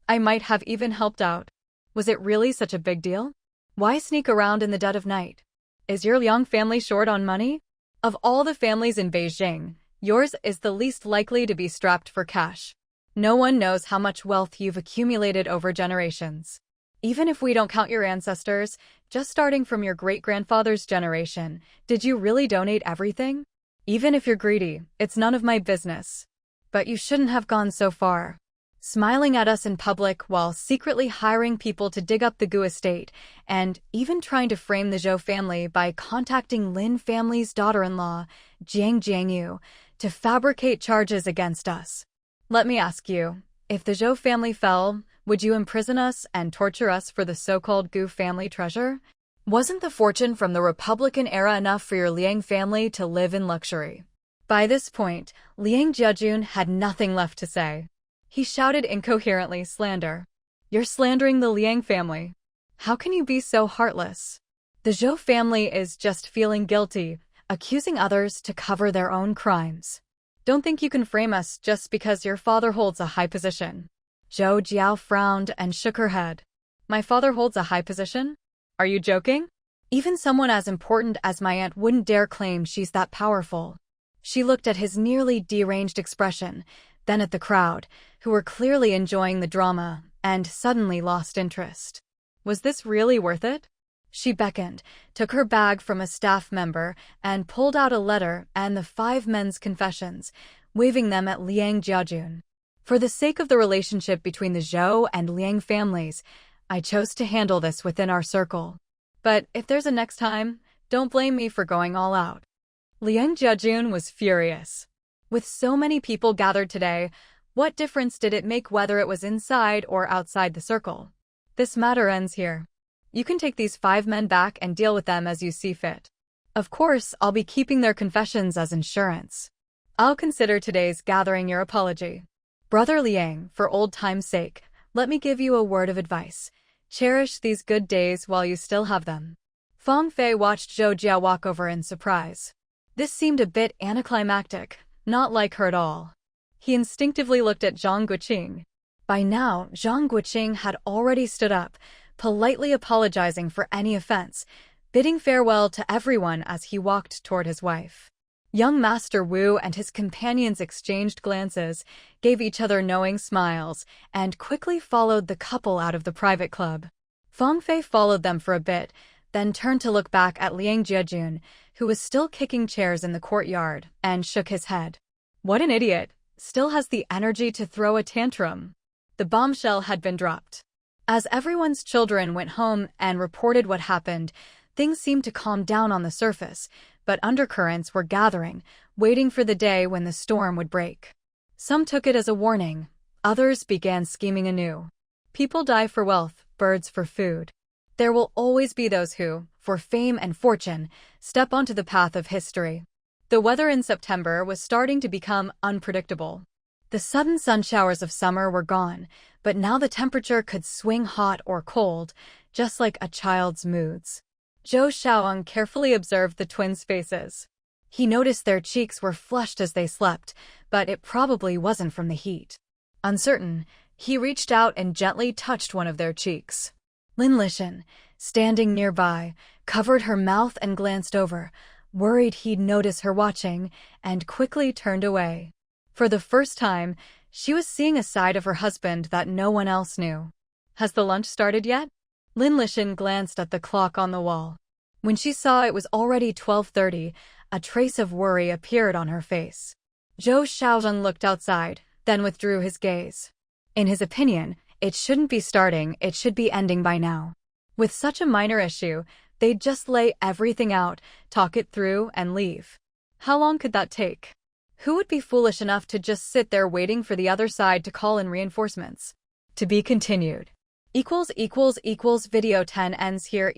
I might have even helped out. Was it really such a big deal? Why sneak around in the dead of night? Is your Liang family short on money? Of all the families in Beijing, yours is the least likely to be strapped for cash. No one knows how much wealth you've accumulated over generations. Even if we don't count your ancestors, just starting from your great-grandfather's generation, did you really donate everything? Even if you're greedy, it's none of my business. But you shouldn't have gone so far. Smiling at us in public while secretly hiring people to dig up the Gu estate, and even trying to frame the Zhou family by contacting Lin family's daughter-in-law, Jiang Jiangyu, to fabricate charges against us. Let me ask you, if the Zhou family fell, would you imprison us and torture us for the so-called Gu family treasure? Wasn't the fortune from the Republican era enough for your Liang family to live in luxury? By this point, Liang Jiajun had nothing left to say. He shouted incoherently, slander. You're slandering the Liang family. How can you be so heartless? The Zhou family is just feeling guilty, accusing others to cover their own crimes. Don't think you can frame us just because your father holds a high position. Zhou Jiao frowned and shook her head. My father holds a high position? Are you joking? Even someone as important as my aunt wouldn't dare claim she's that powerful. She looked at his nearly deranged expression, then at the crowd, who were clearly enjoying the drama, and suddenly lost interest. Was this really worth it? She beckoned, took her bag from a staff member, and pulled out a letter and the 5 men's confessions, waving them at Liang Jiajun. For the sake of the relationship between the Zhou and Liang families, I chose to handle this within our circle. But if there's a next time, don't blame me for going all out. Liang Jiajun was furious. With so many people gathered today, what difference did it make whether it was inside or outside the circle? This matter ends here. You can take these 5 men back and deal with them as you see fit. Of course, I'll be keeping their confessions as insurance. I'll consider today's gathering your apology. Brother Liang, for old time's sake, let me give you a word of advice. Cherish these good days while you still have them. Feng Fei watched Zhou Jiao walk over in surprise. This seemed a bit anticlimactic, not like her at all. He instinctively looked at Zhang Guoqing. By now, Zhang Guoqing had already stood up, politely apologizing for any offense, bidding farewell to everyone as he walked toward his wife. Young Master Wu and his companions exchanged glances, gave each other knowing smiles, and quickly followed the couple out of the private club. Feng Fei followed them for a bit, then turned to look back at Liang Jiajun, who was still kicking chairs in the courtyard, and shook his head. What an idiot! Still has the energy to throw a tantrum. The bombshell had been dropped. As everyone's children went home and reported what happened, things seemed to calm down on the surface, but undercurrents were gathering, waiting for the day when the storm would break. Some took it as a warning, others began scheming anew. People die for wealth, birds for food. There will always be those who, for fame and fortune, step onto the path of history. The weather in September was starting to become unpredictable. The sudden sun showers of summer were gone, but now the temperature could swing hot or cold, just like a child's moods. Zhou Xiaoyang carefully observed the twins' faces. He noticed their cheeks were flushed as they slept, but it probably wasn't from the heat. Uncertain, he reached out and gently touched one of their cheeks. Lin Lishan, standing nearby, covered her mouth and glanced over, worried he'd notice her watching, and quickly turned away. For the first time, she was seeing a side of her husband that no one else knew. Has the lunch started yet? Lin Lishan glanced at the clock on the wall. When she saw it was already 12:30, a trace of worry appeared on her face. Zhou Xiaozheng looked outside, then withdrew his gaze. In his opinion, it shouldn't be starting, it should be ending by now. With such a minor issue, they'd just lay everything out, talk it through, and leave. How long could that take? Who would be foolish enough to just sit there waiting for the other side to call in reinforcements? To be continued. Video 10 ends here.